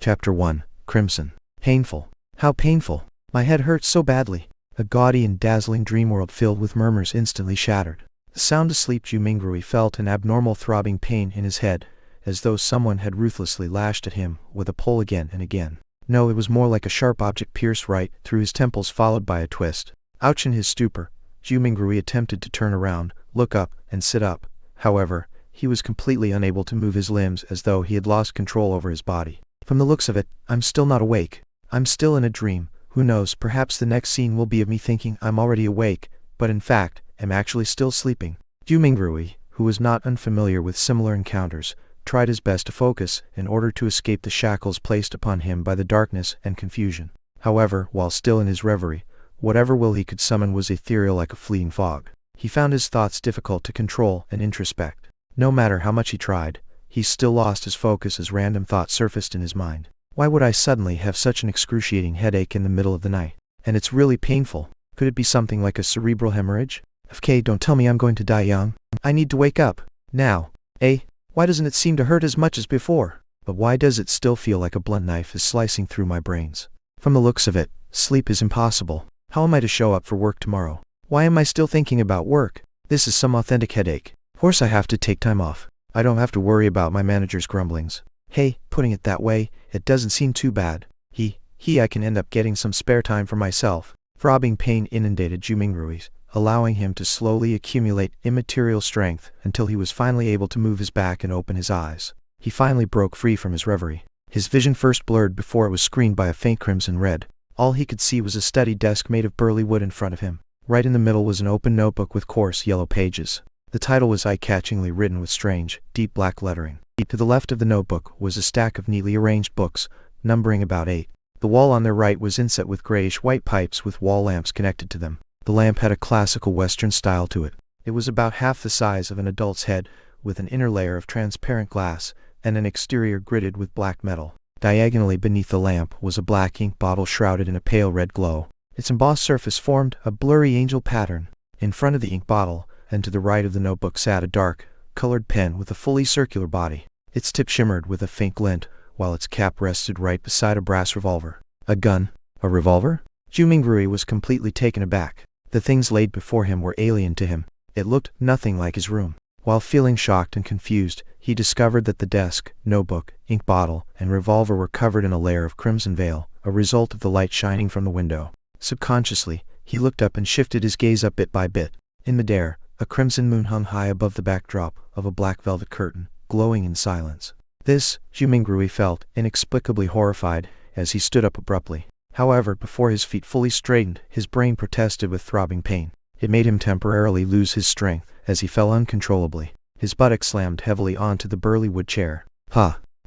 Chapter 1. Crimson. Painful. How painful. My head hurts so badly. A gaudy and dazzling dream world filled with murmurs instantly shattered. Sound asleep, Jumingrui felt an abnormal throbbing pain in his head, as though someone had ruthlessly lashed at him with a pole again and again. No, it was more like a sharp object pierced right through his temples, followed by a twist. Ouch! In his stupor, Jumingrui attempted to turn around, look up, and sit up. However, he was completely unable to move his limbs, as though he had lost control over his body. From the looks of it, I'm still not awake. I'm still in a dream. Who knows, perhaps the next scene will be of me thinking I'm already awake, but in fact, am actually still sleeping. Jumingrui, who was not unfamiliar with similar encounters, tried his best to focus in order to escape the shackles placed upon him by the darkness and confusion. However, while still in his reverie, whatever will he could summon was ethereal like a fleeting fog. He found his thoughts difficult to control and introspect. No matter how much he tried, he still lost his focus as random thoughts surfaced in his mind. Why would I suddenly have such an excruciating headache in the middle of the night? And it's really painful. Could it be something like a cerebral hemorrhage? FK, don't tell me I'm going to die young. I need to wake up. Now. Why doesn't it seem to hurt as much as before? But why does it still feel like a blunt knife is slicing through my brains? From the looks of it, sleep is impossible. How am I to show up for work tomorrow? Why am I still thinking about work? This is some authentic headache. Of course I have to take time off. I don't have to worry about my manager's grumblings. Hey, putting it that way, it doesn't seem too bad. I can end up getting some spare time for myself. Throbbing pain inundated Jumingrui, allowing him to slowly accumulate immaterial strength until he was finally able to move his back and open his eyes. He finally broke free from his reverie. His vision first blurred before it was screened by a faint crimson red. All he could see was a study desk made of burly wood in front of him. Right in the middle was an open notebook with coarse yellow pages. The title was eye-catchingly written with strange, deep black lettering. To the left of the notebook was a stack of neatly arranged books, numbering about 8. The wall on their right was inset with grayish-white pipes with wall lamps connected to them. The lamp had a classical Western style to it. It was about half the size of an adult's head, with an inner layer of transparent glass, and an exterior gridded with black metal. Diagonally beneath the lamp was a black ink bottle shrouded in a pale red glow. Its embossed surface formed a blurry angel pattern. In front of the ink bottle, and to the right of the notebook, sat a dark, colored pen with a fully circular body. Its tip shimmered with a faint glint, while its cap rested right beside a brass revolver. A gun? A revolver? Jumingrui was completely taken aback. The things laid before him were alien to him. It looked nothing like his room. While feeling shocked and confused, he discovered that the desk, notebook, ink bottle, and revolver were covered in a layer of crimson veil, a result of the light shining from the window. Subconsciously, he looked up and shifted his gaze up bit by bit. In midair, a crimson moon hung high above the backdrop of a black velvet curtain, glowing in silence. This, Jumingrui felt, inexplicably horrified, as he stood up abruptly. However, before his feet fully straightened, his brain protested with throbbing pain. It made him temporarily lose his strength, as he fell uncontrollably. His buttock slammed heavily onto the burly wood chair.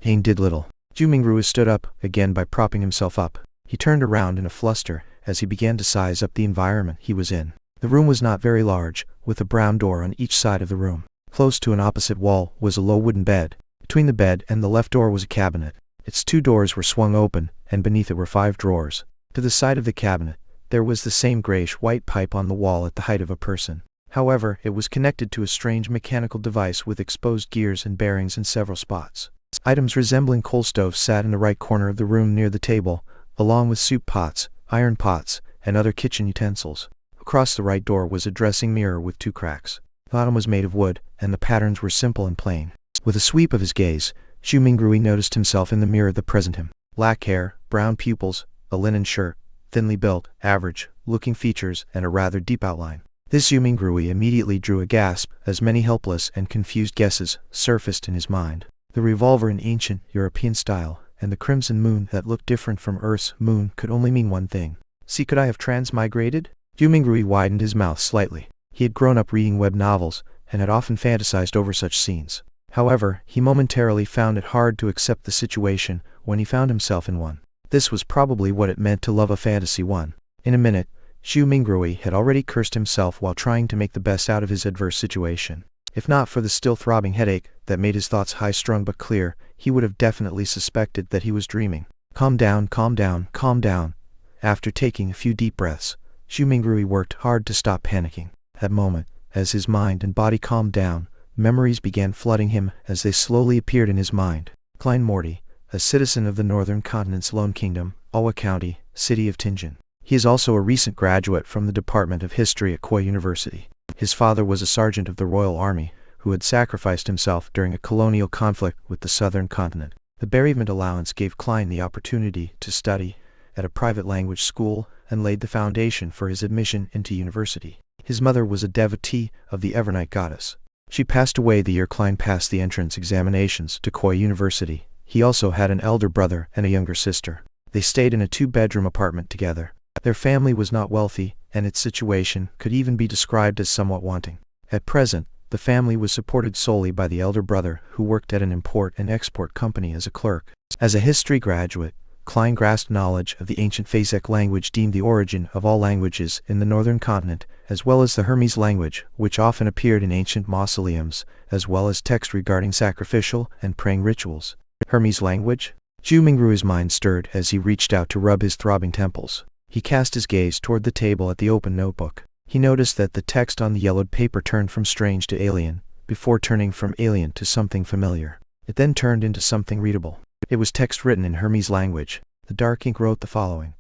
Pain did little. Jumingrui stood up, again by propping himself up. He turned around in a fluster, as he began to size up the environment he was in. The room was not very large, with a brown door on each side of the room. Close to an opposite wall was a low wooden bed. Between the bed and the left door was a cabinet. Its 2 doors were swung open, and beneath it were 5 drawers. To the side of the cabinet, there was the same grayish-white pipe on the wall at the height of a person. However, it was connected to a strange mechanical device with exposed gears and bearings in several spots. Items resembling coal stoves sat in the right corner of the room near the table, along with soup pots, iron pots, and other kitchen utensils. Across the right door was a dressing mirror with 2 cracks. The bottom was made of wood, and the patterns were simple and plain. With a sweep of his gaze, Jumingrui noticed himself in the mirror that present him. Black hair, brown pupils, a linen shirt, thinly built, average-looking features, and a rather deep outline. This Jumingrui immediately drew a gasp, as many helpless and confused guesses surfaced in his mind. The revolver in ancient European style, and the crimson moon that looked different from Earth's moon could only mean one thing. Could I have transmigrated? Jumingrui widened his mouth slightly. He had grown up reading web novels, and had often fantasized over such scenes. However, he momentarily found it hard to accept the situation when he found himself in one. This was probably what it meant to love a fantasy one. In a minute, Jumingrui had already cursed himself while trying to make the best out of his adverse situation. If not for the still throbbing headache that made his thoughts high-strung but clear, he would have definitely suspected that he was dreaming. Calm down, calm down, calm down. After taking a few deep breaths, Jumingrui worked hard to stop panicking. That moment, as his mind and body calmed down, memories began flooding him as they slowly appeared in his mind. Klein Morty, a citizen of the northern continent's Lone Kingdom, Awa County, city of Tingen. He is also a recent graduate from the Department of History at Koi University. His father was a sergeant of the Royal Army, who had sacrificed himself during a colonial conflict with the southern continent. The bereavement allowance gave Klein the opportunity to study at a private language school and laid the foundation for his admission into university. His mother was a devotee of the Evernight goddess. She passed away the year Klein passed the entrance examinations to Koi University. He also had an elder brother and a younger sister. They stayed in a two-bedroom apartment together. Their family was not wealthy, and its situation could even be described as somewhat wanting. At present, the family was supported solely by the elder brother, who worked at an import and export company as a clerk. As a history graduate, Klein grasped knowledge of the ancient Phasic language, deemed the origin of all languages in the northern continent, as well as the Hermes language, which often appeared in ancient mausoleums, as well as text regarding sacrificial and praying rituals. Hermes language? Zhu Mingrui's mind stirred as he reached out to rub his throbbing temples. He cast his gaze toward the table at the open notebook. He noticed that the text on the yellowed paper turned from strange to alien, before turning from alien to something familiar. It then turned into something readable. It was text written in Hermes language. The dark ink wrote the following: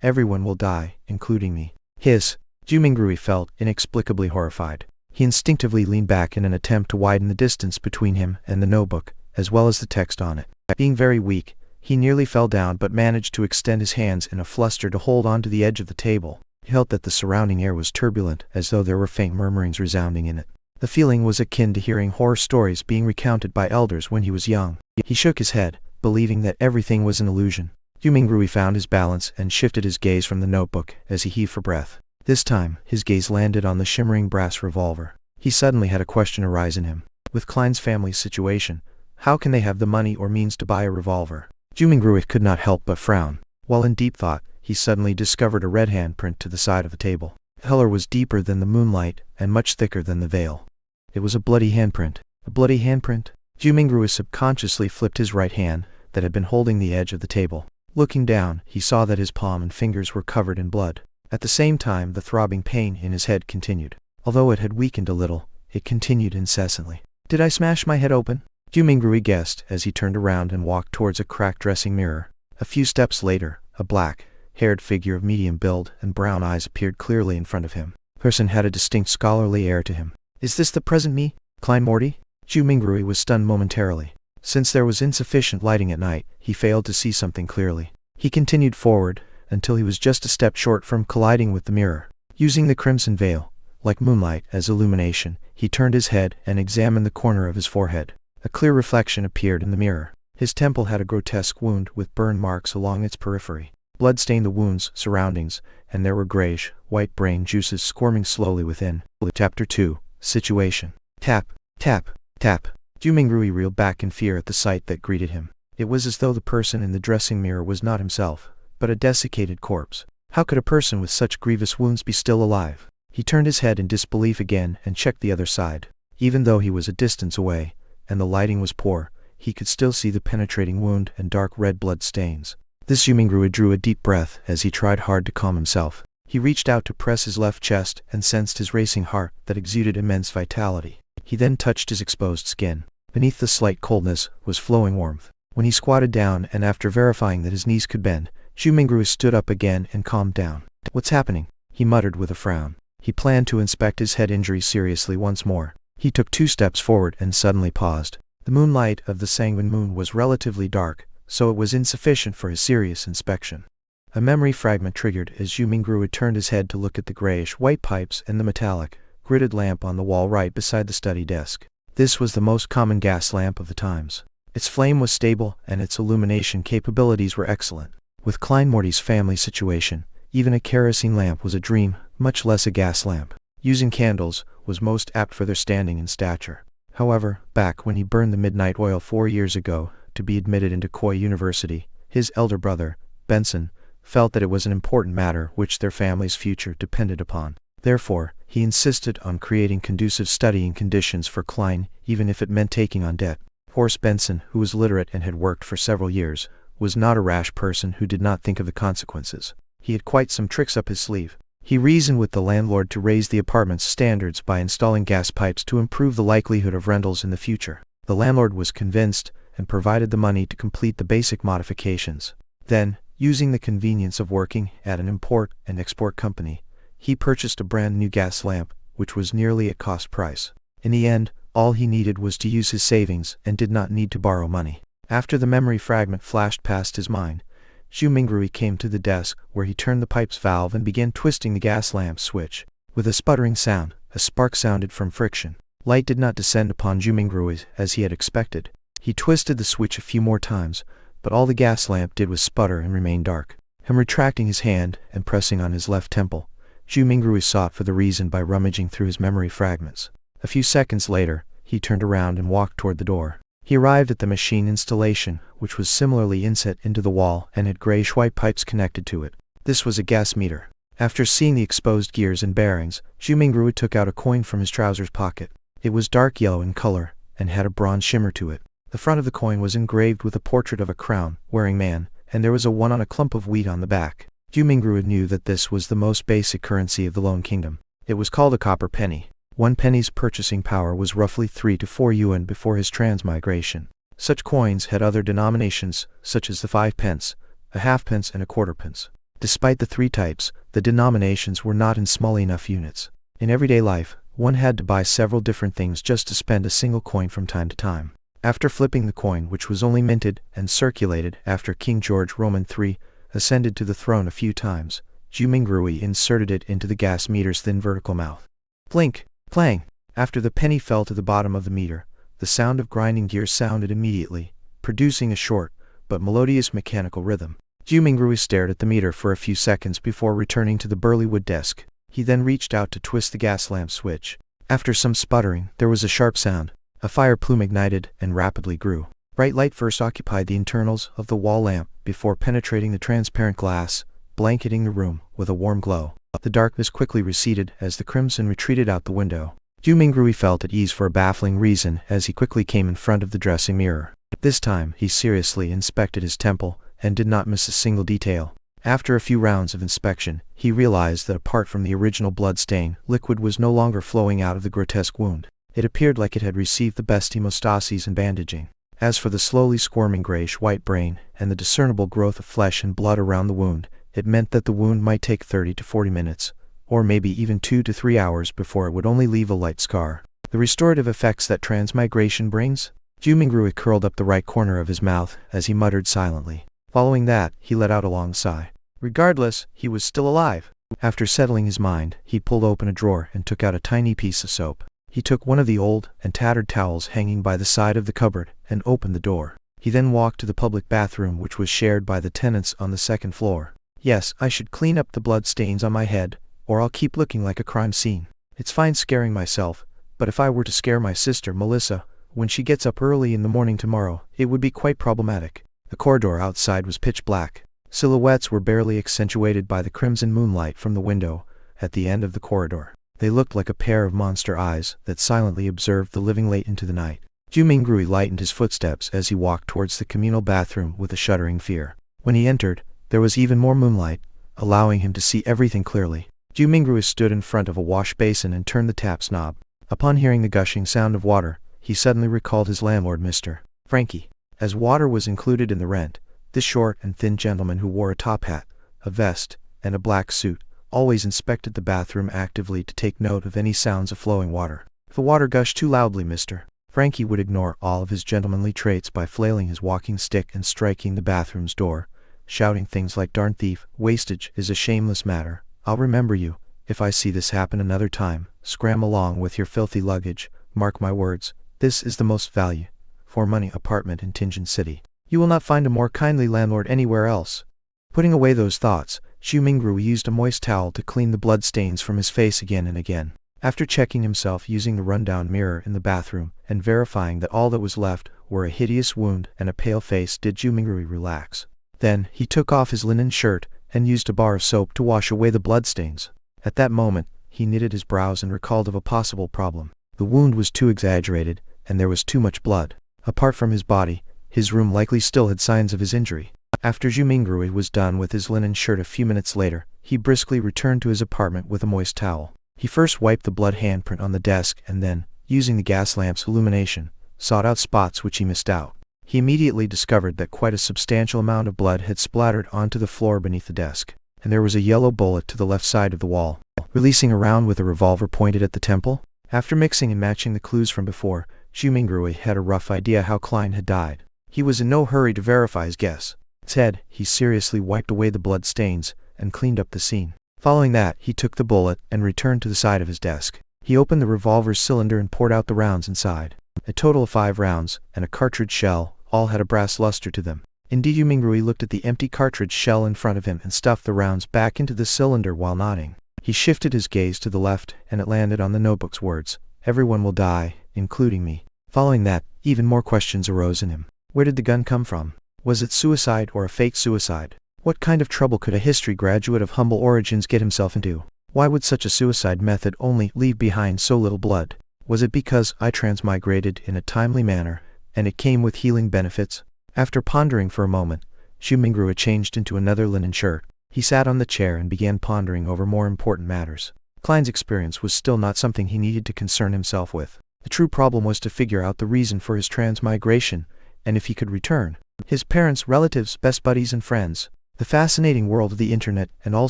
"Everyone will die, including me." Zhu Mingrui felt inexplicably horrified. He instinctively leaned back in an attempt to widen the distance between him and the notebook, as well as the text on it. Being very weak, he nearly fell down but managed to extend his hands in a fluster to hold onto the edge of the table. He felt that the surrounding air was turbulent, as though there were faint murmurings resounding in it. The feeling was akin to hearing horror stories being recounted by elders when he was young. He shook his head, believing that everything was an illusion. Zhu Mingrui found his balance and shifted his gaze from the notebook as he heaved for breath. This time, his gaze landed on the shimmering brass revolver. He suddenly had a question arise in him. With Klein's family's situation, how can they have the money or means to buy a revolver? Zhu Mingrui could not help but frown. While in deep thought, he suddenly discovered a red handprint to the side of the table. The color was deeper than the moonlight and much thicker than the veil. It was a bloody handprint. A bloody handprint? Zhu Mingrui subconsciously flipped his right hand, that had been holding the edge of the table. Looking down, he saw that his palm and fingers were covered in blood. At the same time, the throbbing pain in his head continued. Although it had weakened a little, it continued incessantly. "Did I smash my head open?" Zhu Mingrui guessed as he turned around and walked towards a cracked dressing mirror. A few steps later, a black-haired figure of medium build and brown eyes appeared clearly in front of him. The person had a distinct scholarly air to him. "Is this the present me, Klein Morty?" Zhu Mingrui was stunned momentarily. Since there was insufficient lighting at night, he failed to see something clearly. He continued forward, until he was just a step short from colliding with the mirror. Using the crimson veil, like moonlight, as illumination, he turned his head and examined the corner of his forehead. A clear reflection appeared in the mirror. His temple had a grotesque wound with burn marks along its periphery. Blood stained the wound's surroundings, and there were grayish-white brain juices squirming slowly within. Chapter 2. Situation. Tap, tap, tap. Zhu Mingrui reeled back in fear at the sight that greeted him. It was as though the person in the dressing mirror was not himself, but a desiccated corpse. How could a person with such grievous wounds be still alive? He turned his head in disbelief again and checked the other side. Even though he was a distance away, and the lighting was poor, he could still see the penetrating wound and dark red blood stains. Zhu Mingrui drew a deep breath as he tried hard to calm himself. He reached out to press his left chest and sensed his racing heart that exuded immense vitality. He then touched his exposed skin. Beneath the slight coldness was flowing warmth. When he squatted down and after verifying that his knees could bend, Zhu Mingrui stood up again and calmed down. "What's happening?" he muttered with a frown. He planned to inspect his head injury seriously once more. He took 2 steps forward and suddenly paused. The moonlight of the sanguine moon was relatively dark, so it was insufficient for his serious inspection. A memory fragment triggered as Zhu Mingrui turned his head to look at the grayish-white pipes and the metallic, gridded lamp on the wall right beside the study desk. This was the most common gas lamp of the times. Its flame was stable and its illumination capabilities were excellent. With Klein Morty's family situation, even a kerosene lamp was a dream, much less a gas lamp. Using candles was most apt for their standing and stature. However, back when he burned the midnight oil 4 years ago to be admitted into Koi University, his elder brother, Benson, felt that it was an important matter which their family's future depended upon. Therefore, he insisted on creating conducive studying conditions for Klein, even if it meant taking on debt. Horace Benson, who was literate and had worked for several years, was not a rash person who did not think of the consequences. He had quite some tricks up his sleeve. He reasoned with the landlord to raise the apartment's standards by installing gas pipes to improve the likelihood of rentals in the future. The landlord was convinced, and provided the money to complete the basic modifications. Then, using the convenience of working at an import and export company, he purchased a brand new gas lamp, which was nearly at cost price. In the end, all he needed was to use his savings and did not need to borrow money. After the memory fragment flashed past his mind, Zhu Mingrui came to the desk where he turned the pipe's valve and began twisting the gas lamp switch. With a sputtering sound, a spark sounded from friction. Light did not descend upon Zhu Mingrui as he had expected. He twisted the switch a few more times, but all the gas lamp did was sputter and remain dark. Him retracting his hand and pressing on his left temple, Zhu Mingrui sought for the reason by rummaging through his memory fragments. A few seconds later, he turned around and walked toward the door. He arrived at the machine installation, which was similarly inset into the wall and had grayish-white pipes connected to it. This was a gas meter. After seeing the exposed gears and bearings, Zhu Mingrui took out a coin from his trousers pocket. It was dark yellow in color and had a bronze shimmer to it. The front of the coin was engraved with a portrait of a crown-wearing man, and there was a 1 on a clump of wheat on the back. Zhu Mingrui knew that this was the most basic currency of the Lone Kingdom. It was called a copper penny. 1 penny's purchasing power was roughly 3 to 4 yuan before his transmigration. Such coins had other denominations, such as the 5 pence, a halfpence and a quarter-pence. Despite the 3 types, the denominations were not in small enough units. In everyday life, one had to buy several different things just to spend a single coin from time to time. After flipping the coin, which was only minted and circulated after King George Roman III ascended to the throne a few times, Zhu Mingrui inserted it into the gas meter's thin vertical mouth. Blink! Clang! After the penny fell to the bottom of the meter, the sound of grinding gears sounded immediately, producing a short, but melodious mechanical rhythm. Zhu Mingrui stared at the meter for a few seconds before returning to the burly wood desk. He then reached out to twist the gas lamp switch. After some sputtering, there was a sharp sound. A fire plume ignited and rapidly grew. Bright light first occupied the internals of the wall lamp before penetrating the transparent glass, blanketing the room with a warm glow. The darkness quickly receded as the crimson retreated out the window. Zhu Mingrui felt at ease for a baffling reason as he quickly came in front of the dressing mirror. This time, he seriously inspected his temple and did not miss a single detail. After a few rounds of inspection, he realized that apart from the original blood stain, liquid was no longer flowing out of the grotesque wound. It appeared like it had received the best hemostasis and bandaging. As for the slowly squirming grayish-white brain and the discernible growth of flesh and blood around the wound, it meant that the wound might take 30 to 40 minutes, or maybe even 2 to 3 hours before it would only leave a light scar. The restorative effects that transmigration brings? Zhu Mingrui curled up the right corner of his mouth as he muttered silently. Following that, he let out a long sigh. Regardless, he was still alive. After settling his mind, he pulled open a drawer and took out a tiny piece of soap. He took one of the old and tattered towels hanging by the side of the cupboard and opened the door. He then walked to the public bathroom, which was shared by the tenants on the second floor. Yes, I should clean up the blood stains on my head, or I'll keep looking like a crime scene. It's fine scaring myself, but if I were to scare my sister, Melissa, when she gets up early in the morning tomorrow, it would be quite problematic. The corridor outside was pitch black. Silhouettes were barely accentuated by the crimson moonlight from the window at the end of the corridor. They looked like a pair of monster eyes that silently observed the living late into the night. Zhu Mingrui lightened his footsteps as he walked towards the communal bathroom with a shuddering fear. When he entered, there was even more moonlight, allowing him to see everything clearly. Zhu Mingrui stood in front of a wash basin and turned the tap's knob. Upon hearing the gushing sound of water, he suddenly recalled his landlord, Mr. Frankie. As water was included in the rent, this short and thin gentleman who wore a top hat, a vest, and a black suit always inspected the bathroom actively to take note of any sounds of flowing water. If the water gushed too loudly, Mr. Frankie would ignore all of his gentlemanly traits by flailing his walking stick and striking the bathroom's door, shouting things like, "Darn thief, wastage is a shameless matter. I'll remember you. If I see this happen another time, scram along with your filthy luggage. Mark my words, this is the most value for money apartment in Tianjin City. You will not find a more kindly landlord anywhere else." Putting away those thoughts, Zhu Mingrui used a moist towel to clean the blood stains from his face again and again. After checking himself using the rundown mirror in the bathroom and verifying that all that was left were a hideous wound and a pale face, did Zhu Mingrui relax. Then, he took off his linen shirt and used a bar of soap to wash away the bloodstains. At that moment, he knitted his brows and recalled of a possible problem. The wound was too exaggerated, and there was too much blood. Apart from his body, his room likely still had signs of his injury. After Zhu Mingrui was done with his linen shirt a few minutes later, he briskly returned to his apartment with a moist towel. He first wiped the blood handprint on the desk and then, using the gas lamp's illumination, sought out spots which he missed out. he immediately discovered that quite a substantial amount of blood had splattered onto the floor beneath the desk, and there was a yellow bullet to the left side of the wall. Releasing a round with a revolver pointed at the temple? After mixing and matching the clues from before, Zhu Mingrui had a rough idea how Klein had died. He was in no hurry to verify his guess. Instead, he seriously wiped away the blood stains and cleaned up the scene. Following that, he took the bullet and returned to the side of his desk. He opened the revolver's cylinder and poured out the rounds inside. A total of 5 rounds, and a cartridge shell, all had a brass luster to them. Indeed, Zhu Mingrui looked at the empty cartridge shell in front of him and stuffed the rounds back into the cylinder while nodding. He shifted his gaze to the left, and it landed on the notebook's words, "Everyone will die, including me." Following that, even more questions arose in him. Where did the gun come from? Was it suicide or a fake suicide? What kind of trouble could a history graduate of humble origins get himself into? Why would such a suicide method only leave behind so little blood? Was it because I transmigrated in a timely manner, and it came with healing benefits? After pondering for a moment, Zhu Mingrui changed into another linen shirt. He sat on the chair and began pondering over more important matters. Klein's experience was still not something he needed to concern himself with. The true problem was to figure out the reason for his transmigration, and if he could return. His parents, relatives, best buddies and friends. The fascinating world of the internet and all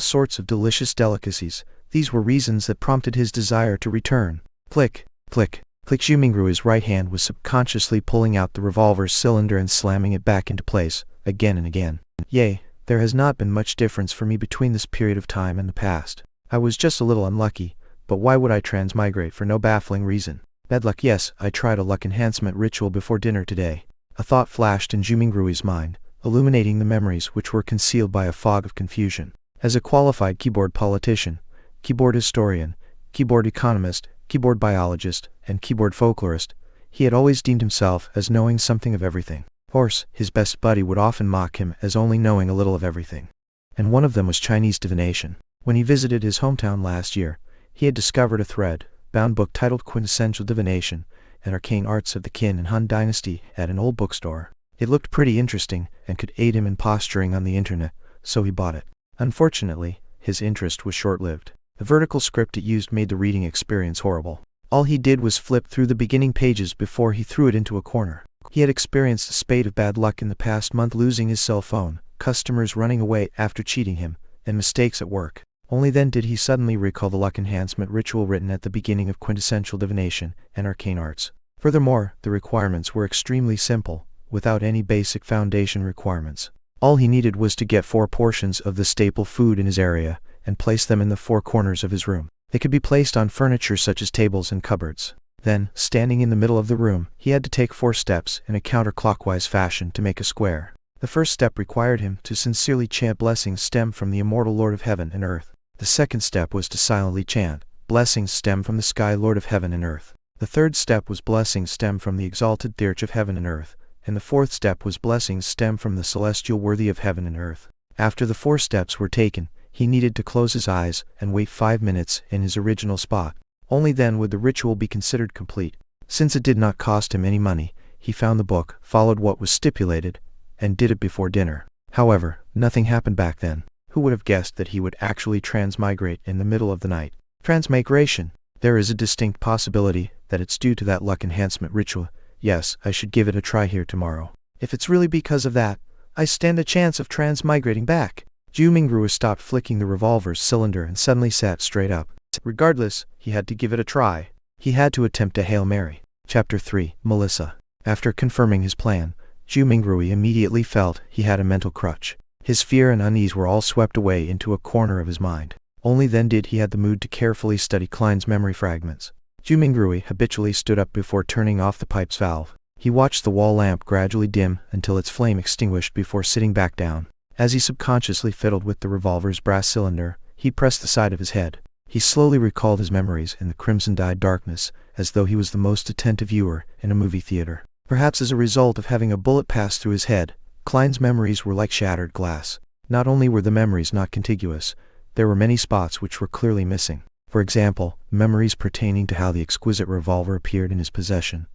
sorts of delicious delicacies. These were reasons that prompted his desire to return. Click, click, click. Zhu Mingrui's right hand was subconsciously pulling out the revolver's cylinder and slamming it back into place, again and again. Yea, there has not been much difference for me between this period of time and the past. I was just a little unlucky, but why would I transmigrate for no baffling reason? Bad luck. Yes, I tried a luck enhancement ritual before dinner today. A thought flashed in Zhu Mingrui's mind, illuminating the memories which were concealed by a fog of confusion. As a qualified keyboard politician, keyboard historian, keyboard economist, keyboard biologist, and keyboard folklorist, he had always deemed himself as knowing something of everything. Of course, his best buddy would often mock him as only knowing a little of everything. And one of them was Chinese divination. When he visited his hometown last year, he had discovered a thread-bound book titled Quintessential Divination and Arcane Arts of the Qin and Han Dynasty at an old bookstore. It looked pretty interesting and could aid him in posturing on the internet, so he bought it. Unfortunately, his interest was short-lived. The vertical script it used made the reading experience horrible. All he did was flip through the beginning pages before he threw it into a corner. He had experienced a spate of bad luck in the past month, losing his cell phone, customers running away after cheating him, and mistakes at work. Only then did he suddenly recall the luck enhancement ritual written at the beginning of Quintessential Divination and Arcane Arts. Furthermore, the requirements were extremely simple, without any basic foundation requirements. All he needed was to get 4 portions of the staple food in his area, and place them in the 4 corners of his room. They could be placed on furniture such as tables and cupboards. Then, standing in the middle of the room, he had to take 4 steps in a counterclockwise fashion to make a square. The first step required him to sincerely chant blessings stem from the immortal Lord of Heaven and Earth. The second step was to silently chant blessings stem from the Sky Lord of Heaven and Earth. The third step was blessings stem from the exalted Theurge of Heaven and Earth, and the fourth step was blessings stem from the celestial worthy of heaven and earth. After the 4 steps were taken, he needed to close his eyes and wait 5 minutes in his original spot. Only then would the ritual be considered complete. Since it did not cost him any money, he found the book, followed what was stipulated, and did it before dinner. However, nothing happened back then. Who would have guessed that he would actually transmigrate in the middle of the night? Transmigration. There is a distinct possibility that it's due to that luck enhancement ritual. Yes, I should give it a try here tomorrow. If it's really because of that, I stand a chance of transmigrating back. Zhu Mingrui stopped flicking the revolver's cylinder and suddenly sat straight up. Regardless, he had to give it a try. He had to attempt a Hail Mary. Chapter 3, Melissa. After confirming his plan, Zhu Mingrui immediately felt he had a mental crutch. His fear and unease were all swept away into a corner of his mind. Only then did he have the mood to carefully study Klein's memory fragments. Zhu Mingrui habitually stood up before turning off the pipe's valve. He watched the wall lamp gradually dim until its flame extinguished before sitting back down. As he subconsciously fiddled with the revolver's brass cylinder, he pressed the side of his head. He slowly recalled his memories in the crimson-dyed darkness, as though he was the most attentive viewer in a movie theater. Perhaps as a result of having a bullet pass through his head, Klein's memories were like shattered glass. Not only were the memories not contiguous, there were many spots which were clearly missing. For example, memories pertaining to how the exquisite revolver appeared in his possession,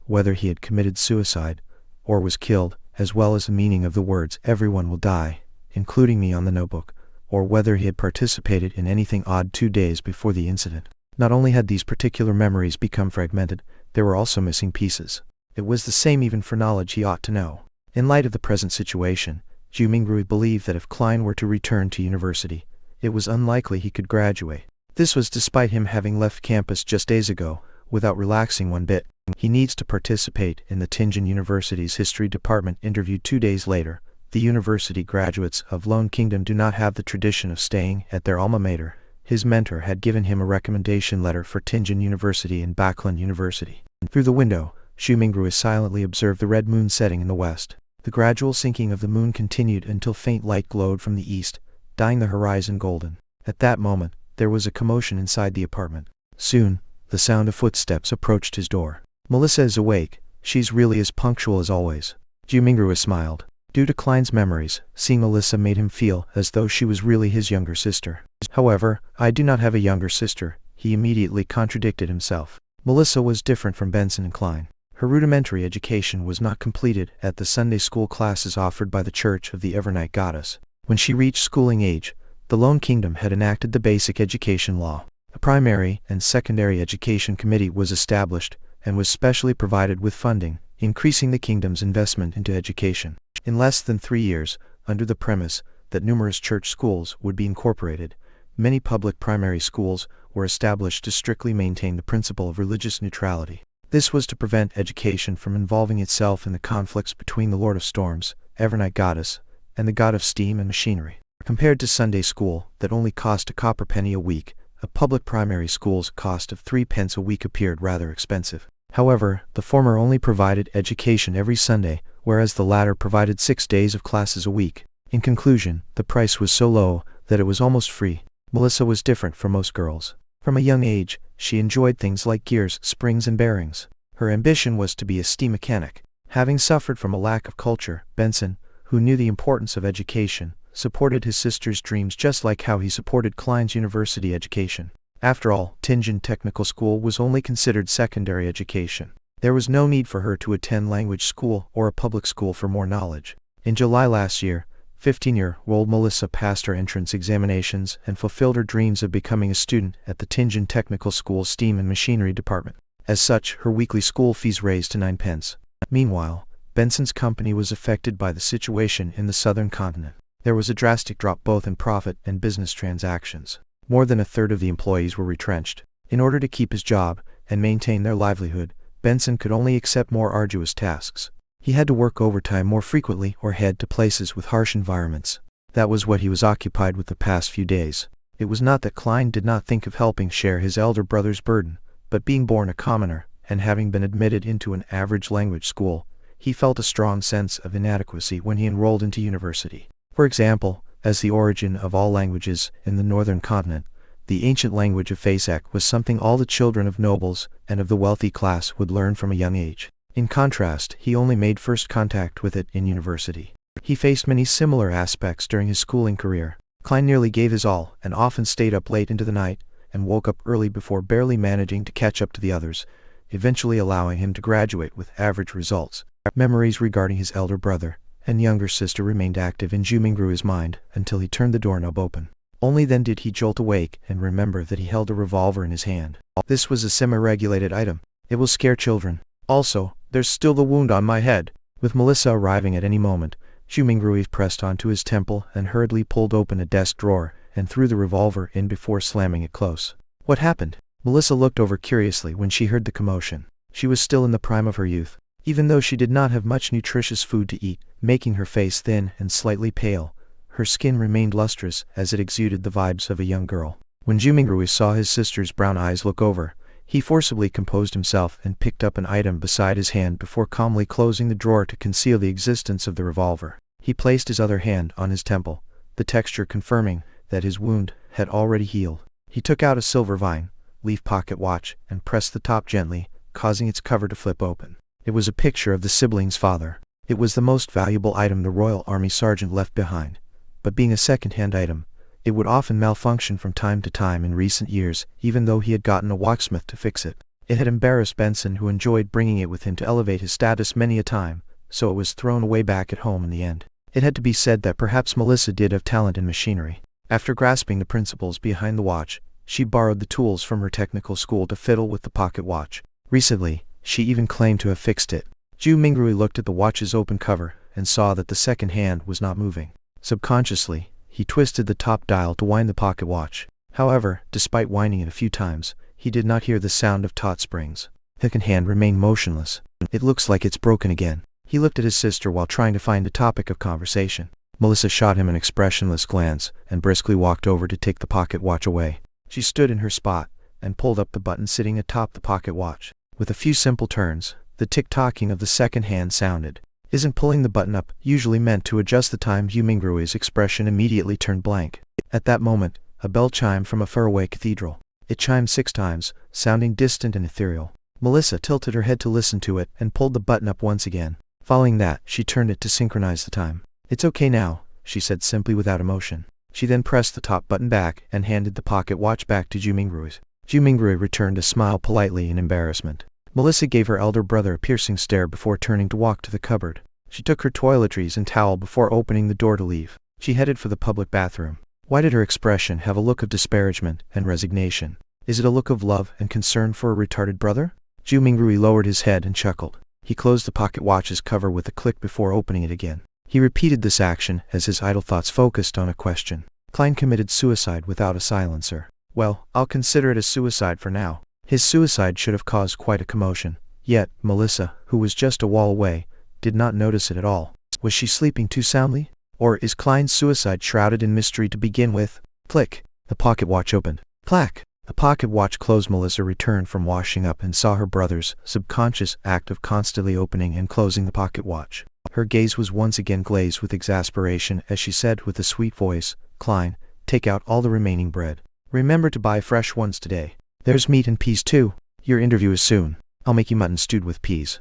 whether he had committed suicide, or was killed, as well as the meaning of the words "everyone will die, including me" on the notebook, or whether he had participated in anything odd 2 days before the incident. Not only had these particular memories become fragmented, there were also missing pieces. It was the same even for knowledge he ought to know. In light of the present situation, Zhu Mingrui believed that if Klein were to return to university, it was unlikely he could graduate. This was despite him having left campus just days ago, without relaxing one bit. He needs to participate in the Tianjin University's history department interview 2 days later. The university graduates of Lone Kingdom do not have the tradition of staying at their alma mater. His mentor had given him a recommendation letter for Tianjin University and Backland University. Through the window, Zhu Mingrui silently observed the red moon setting in the west. The gradual sinking of the moon continued until faint light glowed from the east, dyeing the horizon golden. At that moment, there was a commotion inside the apartment. Soon, the sound of footsteps approached his door. "Melissa is awake. She's really as punctual as always." Zhu Mingrui smiled. Due to Klein's memories, seeing Melissa made him feel as though she was really his younger sister. "However, I do not have a younger sister," he immediately contradicted himself. Melissa was different from Benson and Klein. Her rudimentary education was not completed at the Sunday school classes offered by the Church of the Evernight Goddess. When she reached schooling age, the Lone Kingdom had enacted the Basic Education Law. A primary and secondary education committee was established, and was specially provided with funding, increasing the kingdom's investment into education. In less than 3 years, under the premise that numerous church schools would be incorporated, many public primary schools were established to strictly maintain the principle of religious neutrality. This was to prevent education from involving itself in the conflicts between the Lord of Storms, Evernight Goddess, and the God of Steam and Machinery. Compared to Sunday school, that only cost a copper penny a week, a public primary school's cost of 3 pence a week appeared rather expensive. However, the former only provided education every Sunday, whereas the latter provided 6 days of classes a week. In conclusion, the price was so low that it was almost free. Melissa was different from most girls. From a young age, she enjoyed things like gears, springs, and bearings. Her ambition was to be a steam mechanic. Having suffered from a lack of culture, Benson, who knew the importance of education, supported his sister's dreams just like how he supported Klein's university education. After all, Tianjin Technical School was only considered secondary education. There was no need for her to attend language school or a public school for more knowledge. In July last year, 15-year-old Melissa passed her entrance examinations and fulfilled her dreams of becoming a student at the Tianjin Technical School's Steam and Machinery department. As such, her weekly school fees raised to 9 pence. Meanwhile, Benson's company was affected by the situation in the southern continent. There was a drastic drop both in profit and business transactions. More than a third of the employees were retrenched. In order to keep his job and maintain their livelihood, Benson could only accept more arduous tasks. He had to work overtime more frequently or head to places with harsh environments. That was what he was occupied with the past few days. It was not that Klein did not think of helping share his elder brother's burden, but being born a commoner, and having been admitted into an average language school, he felt a strong sense of inadequacy when he enrolled into university. For example, as the origin of all languages in the northern continent, the ancient language of Fasak was something all the children of nobles and of the wealthy class would learn from a young age. In contrast, he only made first contact with it in university. He faced many similar aspects during his schooling career. Klein nearly gave his all and often stayed up late into the night and woke up early before barely managing to catch up to the others, eventually allowing him to graduate with average results. Memories regarding his elder brother and younger sister remained active in Zhu Mingrui's mind until he turned the doorknob open. Only then did he jolt awake and remember that he held a revolver in his hand. This was a semi-regulated item. It will scare children. Also, there's still the wound on my head. With Melissa arriving at any moment, Zhu Mingrui pressed onto his temple and hurriedly pulled open a desk drawer and threw the revolver in before slamming it close. What happened? Melissa looked over curiously when she heard the commotion. She was still in the prime of her youth, even though she did not have much nutritious food to eat, making her face thin and slightly pale. Her skin remained lustrous as it exuded the vibes of a young girl. When Zhu Mingrui saw his sister's brown eyes look over, he forcibly composed himself and picked up an item beside his hand before calmly closing the drawer to conceal the existence of the revolver. He placed his other hand on his temple, the texture confirming that his wound had already healed. He took out a silver vine leaf pocket watch and pressed the top gently, causing its cover to flip open. It was a picture of the sibling's father. It was the most valuable item the Royal Army sergeant left behind, but being a second-hand item, it would often malfunction from time to time in recent years, even though he had gotten a watchsmith to fix it. It had embarrassed Benson, who enjoyed bringing it with him to elevate his status many a time, so it was thrown away back at home in the end. It had to be said that perhaps Melissa did have talent in machinery. After grasping the principles behind the watch, she borrowed the tools from her technical school to fiddle with the pocket watch. Recently, she even claimed to have fixed it. Zhu Mingrui looked at the watch's open cover and saw that the second hand was not moving. Subconsciously, he twisted the top dial to wind the pocket watch. However, despite winding it a few times, he did not hear the sound of taut springs. The second hand remained motionless. It looks like it's broken again. He looked at his sister while trying to find a topic of conversation. Melissa shot him an expressionless glance and briskly walked over to take the pocket watch away. She stood in her spot and pulled up the button sitting atop the pocket watch. With a few simple turns, the tick-tocking of the second hand sounded. Isn't pulling the button up usually meant to adjust the time? Yu Mingrui's expression immediately turned blank. At that moment, a bell chimed from a faraway cathedral. It chimed 6 times, sounding distant and ethereal. Melissa tilted her head to listen to it and pulled the button up once again. Following that, she turned it to synchronize the time. "It's okay now," she said simply without emotion. She then pressed the top button back and handed the pocket watch back to Yu Mingrui's. Yu Mingrui returned a smile politely in embarrassment. Melissa gave her elder brother a piercing stare before turning to walk to the cupboard. She took her toiletries and towel before opening the door to leave. She headed for the public bathroom. Why did her expression have a look of disparagement and resignation? Is it a look of love and concern for a retarded brother? Yu Mingrui lowered his head and chuckled. He closed the pocket watch's cover with a click before opening it again. He repeated this action as his idle thoughts focused on a question. Klein committed suicide without a silencer. Well, I'll consider it a suicide for now. His suicide should have caused quite a commotion. Yet, Melissa, who was just a wall away, did not notice it at all. Was she sleeping too soundly? Or is Klein's suicide shrouded in mystery to begin with? Click. The pocket watch opened. Clack. The pocket watch closed. Melissa returned from washing up and saw her brother's subconscious act of constantly opening and closing the pocket watch. Her gaze was once again glazed with exasperation as she said with a sweet voice, "Klein, take out all the remaining bread. Remember to buy fresh ones today. There's meat and peas too. Your interview is soon. I'll make you mutton stewed with peas."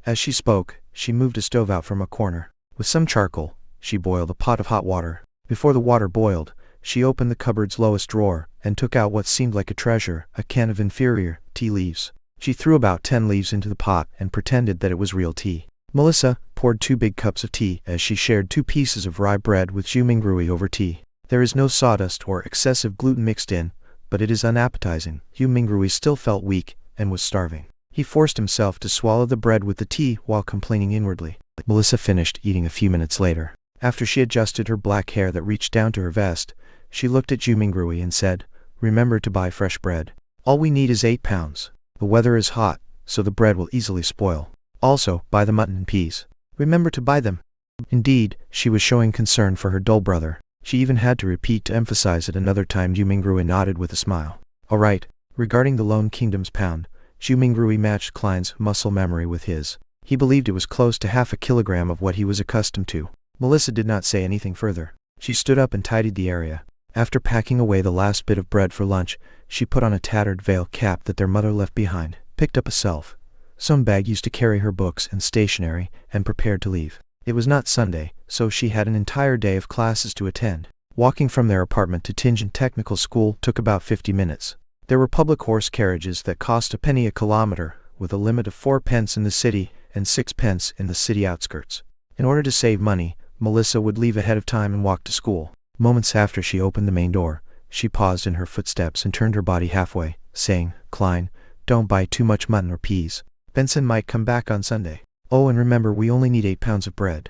As she spoke, she moved a stove out from a corner. With some charcoal, she boiled a pot of hot water. Before the water boiled, she opened the cupboard's lowest drawer and took out what seemed like a treasure, a can of inferior tea leaves. She threw about 10 leaves into the pot and pretended that it was real tea. Melissa poured 2 big cups of tea as she shared 2 pieces of rye bread with Yu Mingrui over tea. There is no sawdust or excessive gluten mixed in, but it is unappetizing. Yu Mingrui still felt weak and was starving. He forced himself to swallow the bread with the tea while complaining inwardly. Melissa finished eating a few minutes later. After she adjusted her black hair that reached down to her vest, she looked at Yu Mingrui and said, "Remember to buy fresh bread. All we need is 8 pounds. The weather is hot, so the bread will easily spoil. Also, buy the mutton and peas. Remember to buy them." Indeed, she was showing concern for her dull brother. She even had to repeat to emphasize it another time. Yu Mingrui nodded with a smile. "All right." Regarding the Lone Kingdom's pound, Yu Mingrui matched Klein's muscle memory with his. He believed it was close to half a kilogram of what he was accustomed to. Melissa did not say anything further. She stood up and tidied the area. After packing away the last bit of bread for lunch, she put on a tattered veil cap that their mother left behind, picked up a some bag used to carry her books and stationery, and prepared to leave. It was not Sunday, so she had an entire day of classes to attend. Walking from their apartment to Tingen Technical School took about 50 minutes. There were public horse carriages that cost a penny a kilometer, with a limit of 4 pence in the city and 6 pence in the city outskirts. In order to save money, Melissa would leave ahead of time and walk to school. Moments after she opened the main door, she paused in her footsteps and turned her body halfway, saying, "Klein, don't buy too much mutton or peas. Benson might come back on Sunday. Oh, and remember, we only need 8 pounds of bread."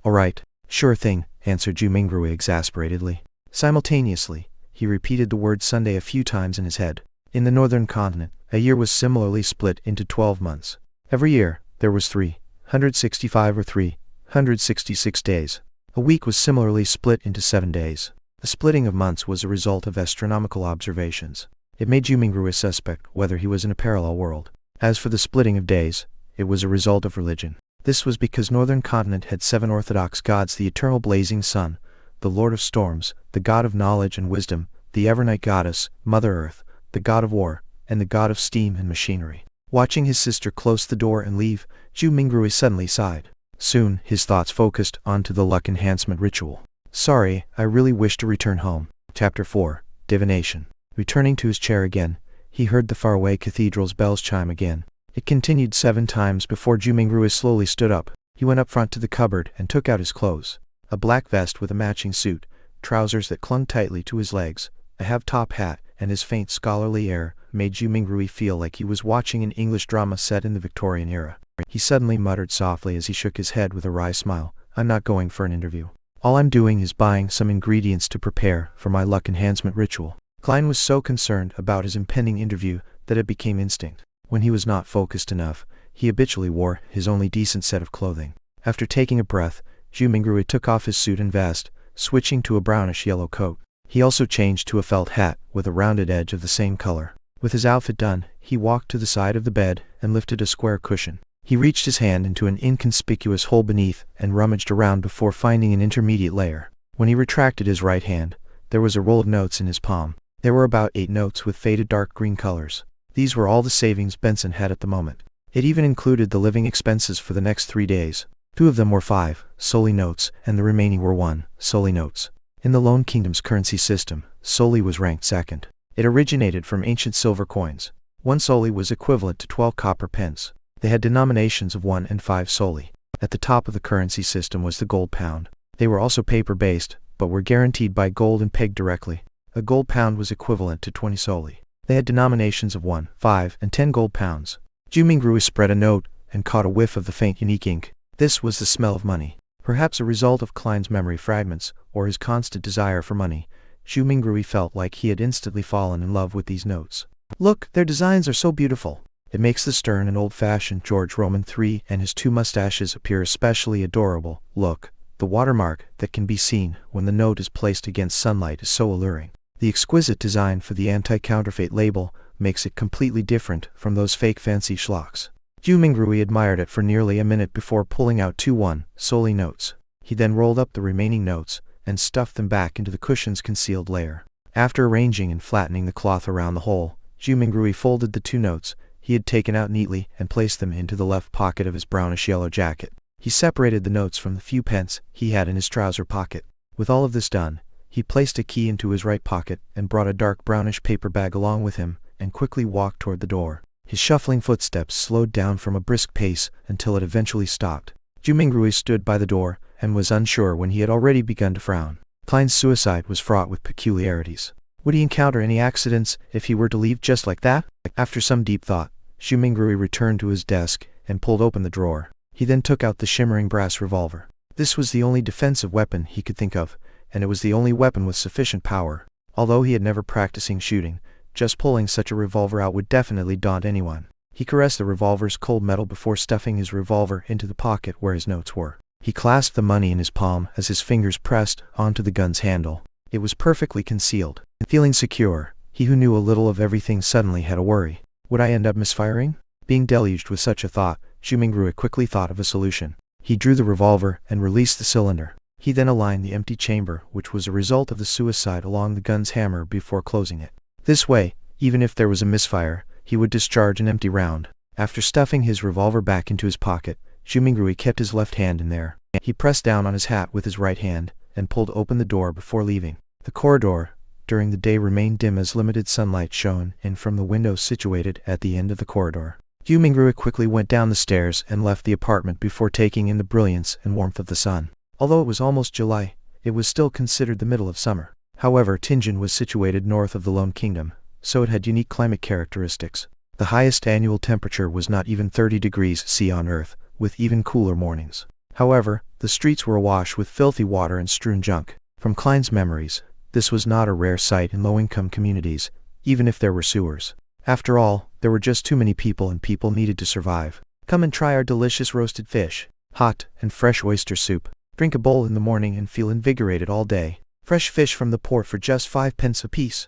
"All right, sure thing," answered Yu Mingrui exasperatedly. Simultaneously, he repeated the word Sunday a few times in his head. In the northern continent, a year was similarly split into 12 months. Every year, there was 365 or 366 days. A week was similarly split into 7 days. The splitting of months was a result of astronomical observations. It made Yu Mingrui suspect whether he was in a parallel world. As for the splitting of days, it was a result of religion. This was because northern continent had 7 orthodox gods: the eternal blazing sun, the Lord of storms, the god of knowledge and wisdom, the evernight goddess, Mother Earth, the god of war, and the god of steam and machinery. Watching his sister close the door and leave, Yu Mingrui suddenly sighed. Soon, his thoughts focused onto the luck enhancement ritual. "Sorry, I really wish to return home." Chapter 4, Divination. Returning to his chair again, he heard the faraway cathedral's bells chime again. It continued 7 times before Yu Mingrui slowly stood up. He went up front to the cupboard and took out his clothes. A black vest with a matching suit, trousers that clung tightly to his legs, a half-top hat, and his faint scholarly air made Yu Mingrui feel like he was watching an English drama set in the Victorian era. He suddenly muttered softly as he shook his head with a wry smile, I'm not going for an interview. All I'm doing is buying some ingredients to prepare for my luck enhancement ritual. Klein was so concerned about his impending interview that it became instinct. When he was not focused enough, he habitually wore his only decent set of clothing. After taking a breath, Zhu Mingrui took off his suit and vest, switching to a brownish-yellow coat. He also changed to a felt hat with a rounded edge of the same color. With his outfit done, he walked to the side of the bed and lifted a square cushion. He reached his hand into an inconspicuous hole beneath and rummaged around before finding an intermediate layer. When he retracted his right hand, there was a roll of notes in his palm. There were about 8 notes with faded dark green colors. These were all the savings Benson had at the moment. It even included the living expenses for the next 3 days. 2 of them were 5 solely notes, and the remaining were 1 solely notes. In the Lone Kingdom's currency system, solely was ranked second. It originated from ancient silver coins. 1 solely was equivalent to 12 copper pence. They had denominations of 1 and 5 solely. At the top of the currency system was the gold pound. They were also paper-based, but were guaranteed by gold and pegged directly. A gold pound was equivalent to 20 solely. They had denominations of 1, 5, and 10 gold pounds. Zhu Mingrui spread a note and caught a whiff of the faint unique ink. This was the smell of money. Perhaps a result of Klein's memory fragments, or his constant desire for money, Zhu Mingrui felt like he had instantly fallen in love with these notes. Look, their designs are so beautiful. It makes the stern and old-fashioned George Roman III and his 2 mustaches appear especially adorable. Look, the watermark that can be seen when the note is placed against sunlight is so alluring. The exquisite design for the anti-counterfeit label makes it completely different from those fake fancy schlocks. Zhu Mingrui admired it for nearly a minute before pulling out 2 1 solely notes. He then rolled up the remaining notes and stuffed them back into the cushion's concealed layer. After arranging and flattening the cloth around the hole, Zhu Mingrui folded the 2 notes he had taken out neatly and placed them into the left pocket of his brownish-yellow jacket. He separated the notes from the few pence he had in his trouser pocket. With all of this done, he placed a key into his right pocket and brought a dark brownish paper bag along with him and quickly walked toward the door. His shuffling footsteps slowed down from a brisk pace until it eventually stopped. Zhu Mingrui stood by the door and was unsure when he had already begun to frown. Klein's suicide was fraught with peculiarities. Would he encounter any accidents if he were to leave just like that? After some deep thought, Zhu Mingrui returned to his desk and pulled open the drawer. He then took out the shimmering brass revolver. This was the only defensive weapon he could think of, and it was the only weapon with sufficient power. Although he had never practicing shooting, just pulling such a revolver out would definitely daunt anyone. He caressed the revolver's cold metal before stuffing his revolver into the pocket where his notes were. He clasped the money in his palm as his fingers pressed onto the gun's handle. It was perfectly concealed. Feeling secure, he who knew a little of everything suddenly had a worry. Would I end up misfiring? Being deluged with such a thought, Zhu Mingrui quickly thought of a solution. He drew the revolver and released the cylinder. He then aligned the empty chamber, which was a result of the suicide, along the gun's hammer before closing it. This way, even if there was a misfire, he would discharge an empty round. After stuffing his revolver back into his pocket, Zhu Mingrui kept his left hand in there. He pressed down on his hat with his right hand and pulled open the door before leaving. The corridor during the day remained dim as limited sunlight shone in from the windows situated at the end of the corridor. Zhu Mingrui quickly went down the stairs and left the apartment before taking in the brilliance and warmth of the sun. Although it was almost July, it was still considered the middle of summer. However, Tianjin was situated north of the Lone Kingdom, so it had unique climate characteristics. The highest annual temperature was not even 30 degrees C on Earth, with even cooler mornings. However, the streets were awash with filthy water and strewn junk. From Klein's memories, this was not a rare sight in low-income communities, even if there were sewers. After all, there were just too many people, and people needed to survive. Come and try our delicious roasted fish, hot and fresh oyster soup. Drink a bowl in the morning and feel invigorated all day. Fresh fish from the port for just 5 pence apiece.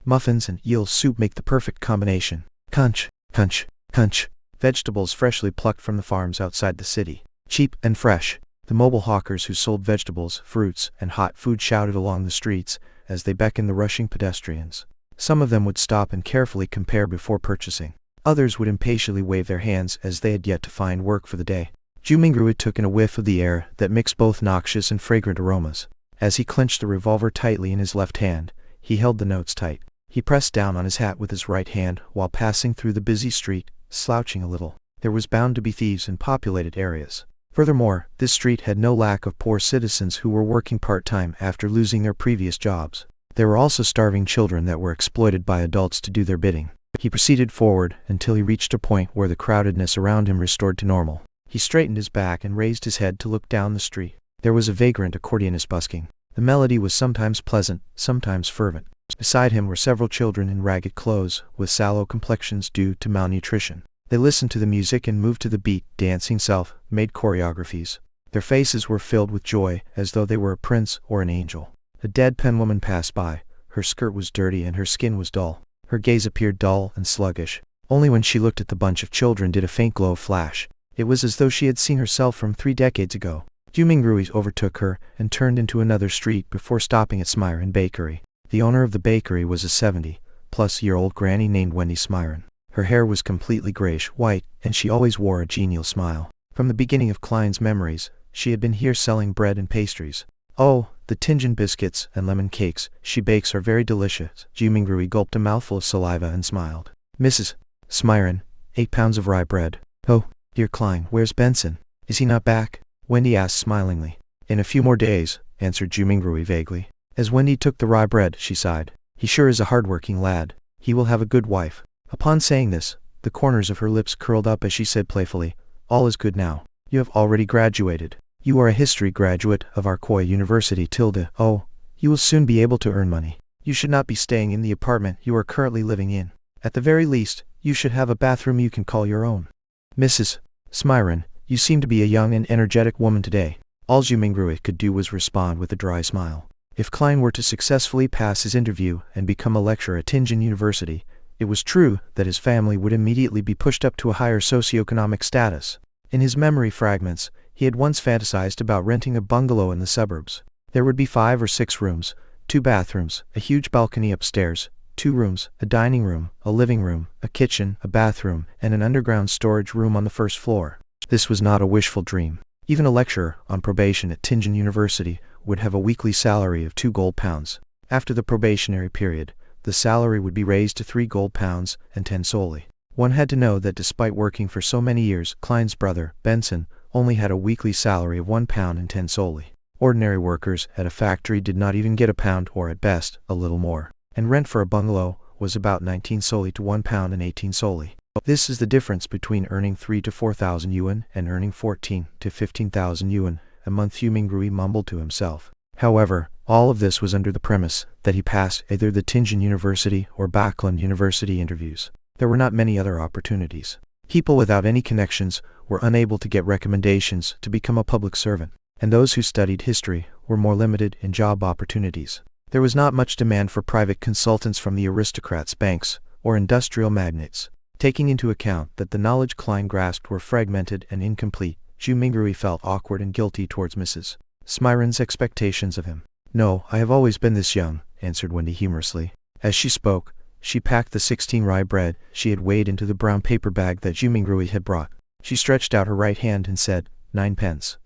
Muffins and eel soup make the perfect combination. Kunch, kunch, kunch. Vegetables freshly plucked from the farms outside the city. Cheap and fresh. The mobile hawkers who sold vegetables, fruits, and hot food shouted along the streets as they beckoned the rushing pedestrians. Some of them would stop and carefully compare before purchasing. Others would impatiently wave their hands as they had yet to find work for the day. Zhu Mingrui took in a whiff of the air that mixed both noxious and fragrant aromas. As he clenched the revolver tightly in his left hand, he held the notes tight. He pressed down on his hat with his right hand while passing through the busy street, slouching a little. There was bound to be thieves in populated areas. Furthermore, this street had no lack of poor citizens who were working part-time after losing their previous jobs. There were also starving children that were exploited by adults to do their bidding. He proceeded forward until he reached a point where the crowdedness around him restored to normal. He straightened his back and raised his head to look down the street. There was a vagrant accordionist busking. The melody was sometimes pleasant, sometimes fervent. Beside him were several children in ragged clothes, with sallow complexions due to malnutrition. They listened to the music and moved to the beat, dancing self-made choreographies. Their faces were filled with joy, as though they were a prince or an angel. A deadpan woman passed by. Her skirt was dirty and her skin was dull. Her gaze appeared dull and sluggish. Only when she looked at the bunch of children did a faint glow flash. It was as though she had seen herself from 3 decades ago. Jumingrui overtook her and turned into another street before stopping at Smyron Bakery. The owner of the bakery was a 70-plus-year-old granny named Wendy Smyron. Her hair was completely grayish-white, and she always wore a genial smile. From the beginning of Klein's memories, she had been here selling bread and pastries. Oh, the Tingen biscuits and lemon cakes she bakes are very delicious. Jumingrui gulped a mouthful of saliva and smiled. Mrs. Smyron, 8 pounds of rye bread. Oh, dear Klein, where's Benson? Is he not back? Wendy asked smilingly. In a few more days, answered Jumingrui vaguely. As Wendy took the rye bread, she sighed. He sure is a hard-working lad. He will have a good wife. Upon saying this, the corners of her lips curled up as she said playfully, all is good now. You have already graduated. You are a history graduate of Arkoy University tilde. Oh, you will soon be able to earn money. You should not be staying in the apartment you are currently living in. At the very least, you should have a bathroom you can call your own. Mrs. Smyron, you seem to be a young and energetic woman today. All Jumingrui could do was respond with a dry smile. If Klein were to successfully pass his interview and become a lecturer at Tingen University, it was true that his family would immediately be pushed up to a higher socioeconomic status. In his memory fragments, he had once fantasized about renting a bungalow in the suburbs. There would be 5 or 6 rooms, 2 bathrooms, a huge balcony upstairs, 2 rooms, a dining room, a living room, a kitchen, a bathroom, and an underground storage room on the first floor. This was not a wishful dream. Even a lecturer on probation at Tingen University would have a weekly salary of 2 gold pounds. After the probationary period, the salary would be raised to 3 gold pounds and 10 soldi. One had to know that despite working for so many years, Klein's brother, Benson, only had a weekly salary of 1 pound and 10 soldi. Ordinary workers at a factory did not even get a pound or at best, a little more. And rent for a bungalow was about 19 soldi to 1 pound and 18 soldi. This is the difference between earning 3 to 4,000 yuan and earning 14 to 15,000 yuan a month. Jumingrui mumbled to himself. However, all of this was under the premise that he passed either the Tingen University or Backlund University interviews. There were not many other opportunities. People without any connections were unable to get recommendations to become a public servant, and those who studied history were more limited in job opportunities. There was not much demand for private consultants from the aristocrats, banks, or industrial magnates. Taking into account that the knowledge Klein grasped were fragmented and incomplete, Jumingrui felt awkward and guilty towards Mrs. Smyron's expectations of him. No, I have always been this young, answered Wendy humorously. As she spoke, she packed the 16 rye bread she had weighed into the brown paper bag that Jumingrui had brought. She stretched out her right hand and said, 9 pence.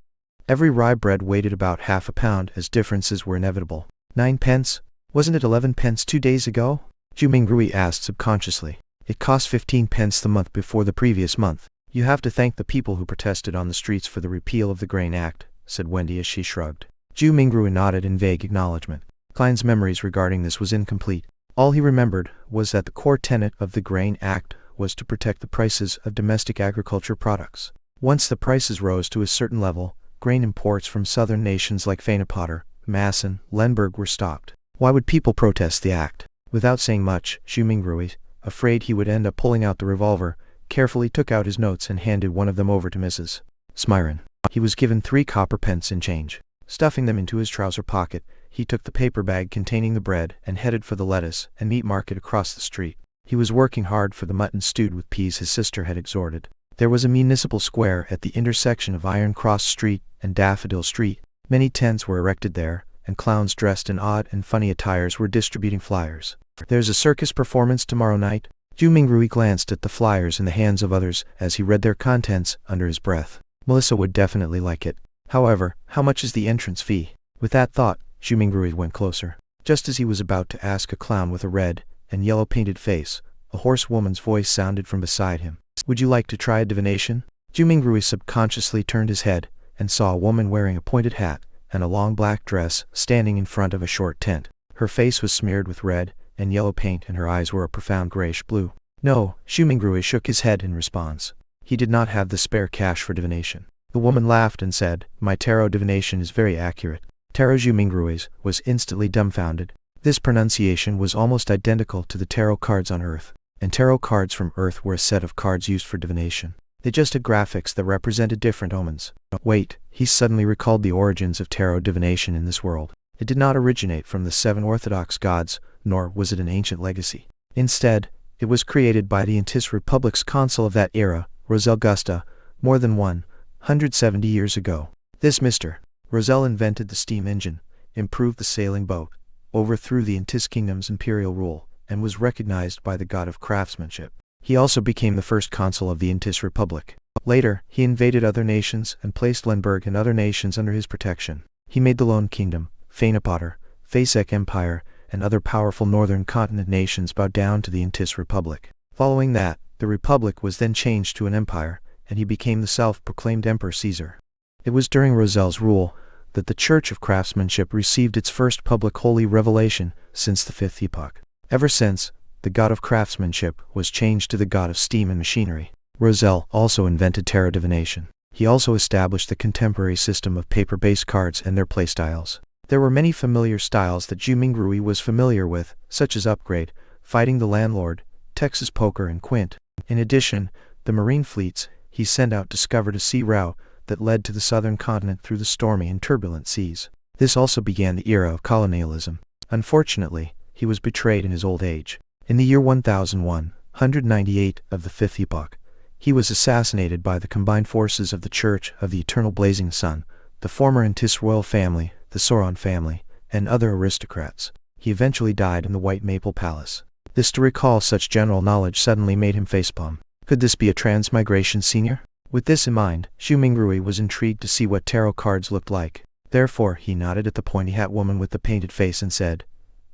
Every rye bread weighed about half a pound, as differences were inevitable. 9 pence? Wasn't it 11 pence 2 days ago? Jumingrui asked subconsciously. It cost 15 pence the month before the previous month. You have to thank the people who protested on the streets for the repeal of the Grain Act, said Wendy as she shrugged. Jumingrui nodded in vague acknowledgement. Klein's memories regarding this was incomplete. All he remembered was that the core tenet of the Grain Act was to protect the prices of domestic agriculture products. Once the prices rose to a certain level, grain imports from southern nations like Fanapotter, Masson, Lemberg were stopped. Why would people protest the act? Without saying much, Jumingrui, afraid he would end up pulling out the revolver, carefully took out his notes and handed one of them over to Mrs. Smyron. He was given 3 copper pence in change. Stuffing them into his trouser pocket, he took the paper bag containing the bread and headed for the lettuce and meat market across the street. He was working hard for the mutton stewed with peas his sister had exhorted. There was a municipal square at the intersection of Iron Cross Street and Daffodil Street. Many tents were erected there, and clowns dressed in odd and funny attires were distributing flyers. There's a circus performance tomorrow night. Jumingrui glanced at the flyers in the hands of others as he read their contents under his breath. Melissa would definitely like it. However, how much is the entrance fee? With that thought, Jumingrui went closer. Just as he was about to ask a clown with a red and yellow painted face, a hoarse woman's voice sounded from beside him. Would you like to try a divination? Jumingrui subconsciously turned his head and saw a woman wearing a pointed hat and a long black dress standing in front of a short tent. Her face was smeared with red and yellow paint and her eyes were a profound grayish blue. No, Jumingrui shook his head in response. He did not have the spare cash for divination. The woman laughed and said, "My tarot divination is very accurate." Tarot Zhu Mingrui's was instantly dumbfounded. This pronunciation was almost identical to the tarot cards on Earth, and tarot cards from Earth were a set of cards used for divination. They just had graphics that represented different omens. Wait, he suddenly recalled the origins of tarot divination in this world. It did not originate from the 7 Orthodox gods, nor was it an ancient legacy. Instead, it was created by the Antis Republic's consul of that era, Roselle Gusta, more than 170 years ago. This Mr. Roselle invented the steam engine, improved the sailing boat, overthrew the Antis kingdom's imperial rule, and was recognized by the god of craftsmanship. He also became the first consul of the Antis Republic. Later, he invaded other nations and placed Lemberg and other nations under his protection. He made the Lone Kingdom, Fenepotter, Fasek Empire, and other powerful northern continent nations bow down to the Antis Republic. Following that, the Republic was then changed to an empire, and he became the self-proclaimed Emperor Caesar. It was during Roselle's rule that the Church of Craftsmanship received its first public holy revelation since the 5th epoch. Ever since, the god of craftsmanship was changed to the god of steam and machinery. Roselle also invented tarot divination. He also established the contemporary system of paper-based cards and their playstyles. There were many familiar styles that Zhu Mingrui was familiar with, such as Upgrade, Fighting the Landlord, Texas Poker, and Quint. In addition, the marine fleets he sent out discovered a sea route that led to the southern continent through the stormy and turbulent seas. This also began the era of colonialism. Unfortunately, he was betrayed in his old age. In the year 1198 of the 5th epoch, he was assassinated by the combined forces of the Church of the Eternal Blazing Sun, the former Antis royal family, the Sauron family, and other aristocrats. He eventually died in the White Maple Palace. This to recall such general knowledge suddenly made him facepalm. Could this be a transmigration senior? With this in mind, Zhu Mingrui was intrigued to see what tarot cards looked like. Therefore, he nodded at the pointy hat woman with the painted face and said,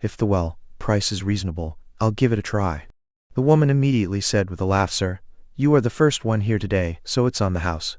"If the price is reasonable, I'll give it a try." The woman immediately said with a laugh, "Sir, you are the first one here today, so it's on the house."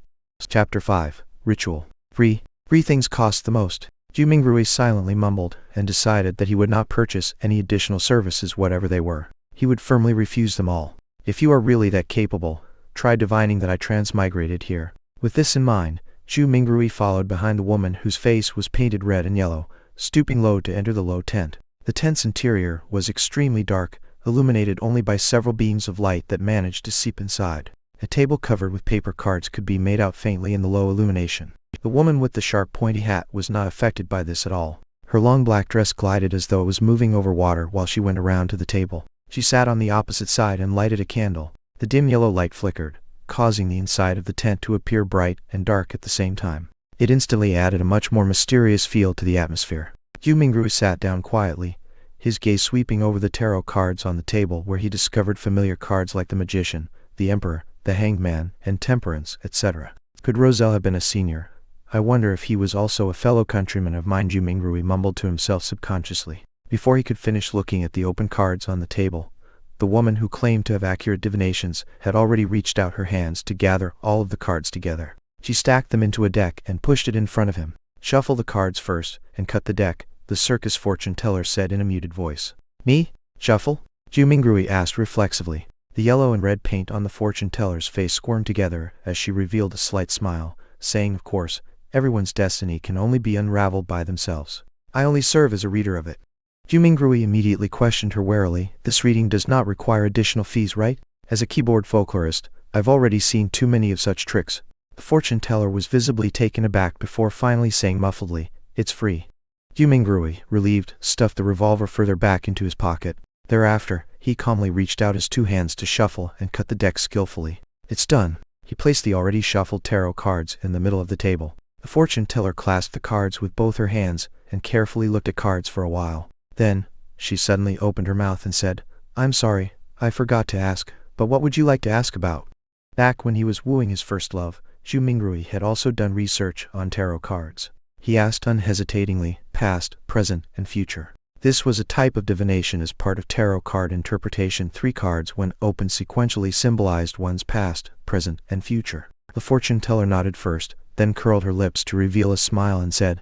Chapter 5. Ritual. Free things cost the most. Zhu Mingrui silently mumbled and decided that he would not purchase any additional services whatever they were. He would firmly refuse them all. "If you are really that capable, try divining that I transmigrated here." With this in mind, Zhu Mingrui followed behind the woman whose face was painted red and yellow, stooping low to enter the low tent. The tent's interior was extremely dark, illuminated only by several beams of light that managed to seep inside. A table covered with paper cards could be made out faintly in the low illumination. The woman with the sharp pointy hat was not affected by this at all. Her long black dress glided as though it was moving over water while she went around to the table. She sat on the opposite side and lighted a candle. The dim yellow light flickered, causing the inside of the tent to appear bright and dark at the same time. It instantly added a much more mysterious feel to the atmosphere. Zhu Mingrui sat down quietly, his gaze sweeping over the tarot cards on the table where he discovered familiar cards like the Magician, the Emperor, the Hanged Man, and Temperance, etc. Could Roselle have been a senior? I wonder if he was also a fellow countryman of mine, Zhu Mingrui mumbled to himself subconsciously. Before he could finish looking at the open cards on the table, the woman who claimed to have accurate divinations had already reached out her hands to gather all of the cards together. She stacked them into a deck and pushed it in front of him. "Shuffle the cards first, and cut the deck," the circus fortune teller said in a muted voice. "Me? Shuffle?" Zhu Mingrui asked reflexively. The yellow and red paint on the fortune teller's face squirmed together as she revealed a slight smile, saying, "Of course, everyone's destiny can only be unraveled by themselves. I only serve as a reader of it." Zhu Mingrui immediately questioned her warily. "This reading does not require additional fees, right? As a keyboard folklorist, I've already seen too many of such tricks." The fortune teller was visibly taken aback before finally saying muffledly, "It's free." Zhu Mingrui, relieved, stuffed the revolver further back into his pocket. Thereafter, he calmly reached out his 2 hands to shuffle and cut the deck skillfully. "It's done." He placed the already shuffled tarot cards in the middle of the table. The fortune teller clasped the cards with both her hands and carefully looked at cards for a while. Then, she suddenly opened her mouth and said, "I'm sorry, I forgot to ask, but what would you like to ask about?" Back when he was wooing his first love, Zhu Mingrui had also done research on tarot cards. He asked unhesitatingly, past, present, and future. This was a type of divination as part of tarot card interpretation. 3 cards, when opened sequentially, symbolized one's past, present, and future. The fortune teller nodded first, then curled her lips to reveal a smile and said,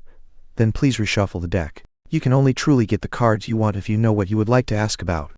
"Then please reshuffle the deck. You can only truly get the cards you want if you know what you would like to ask about."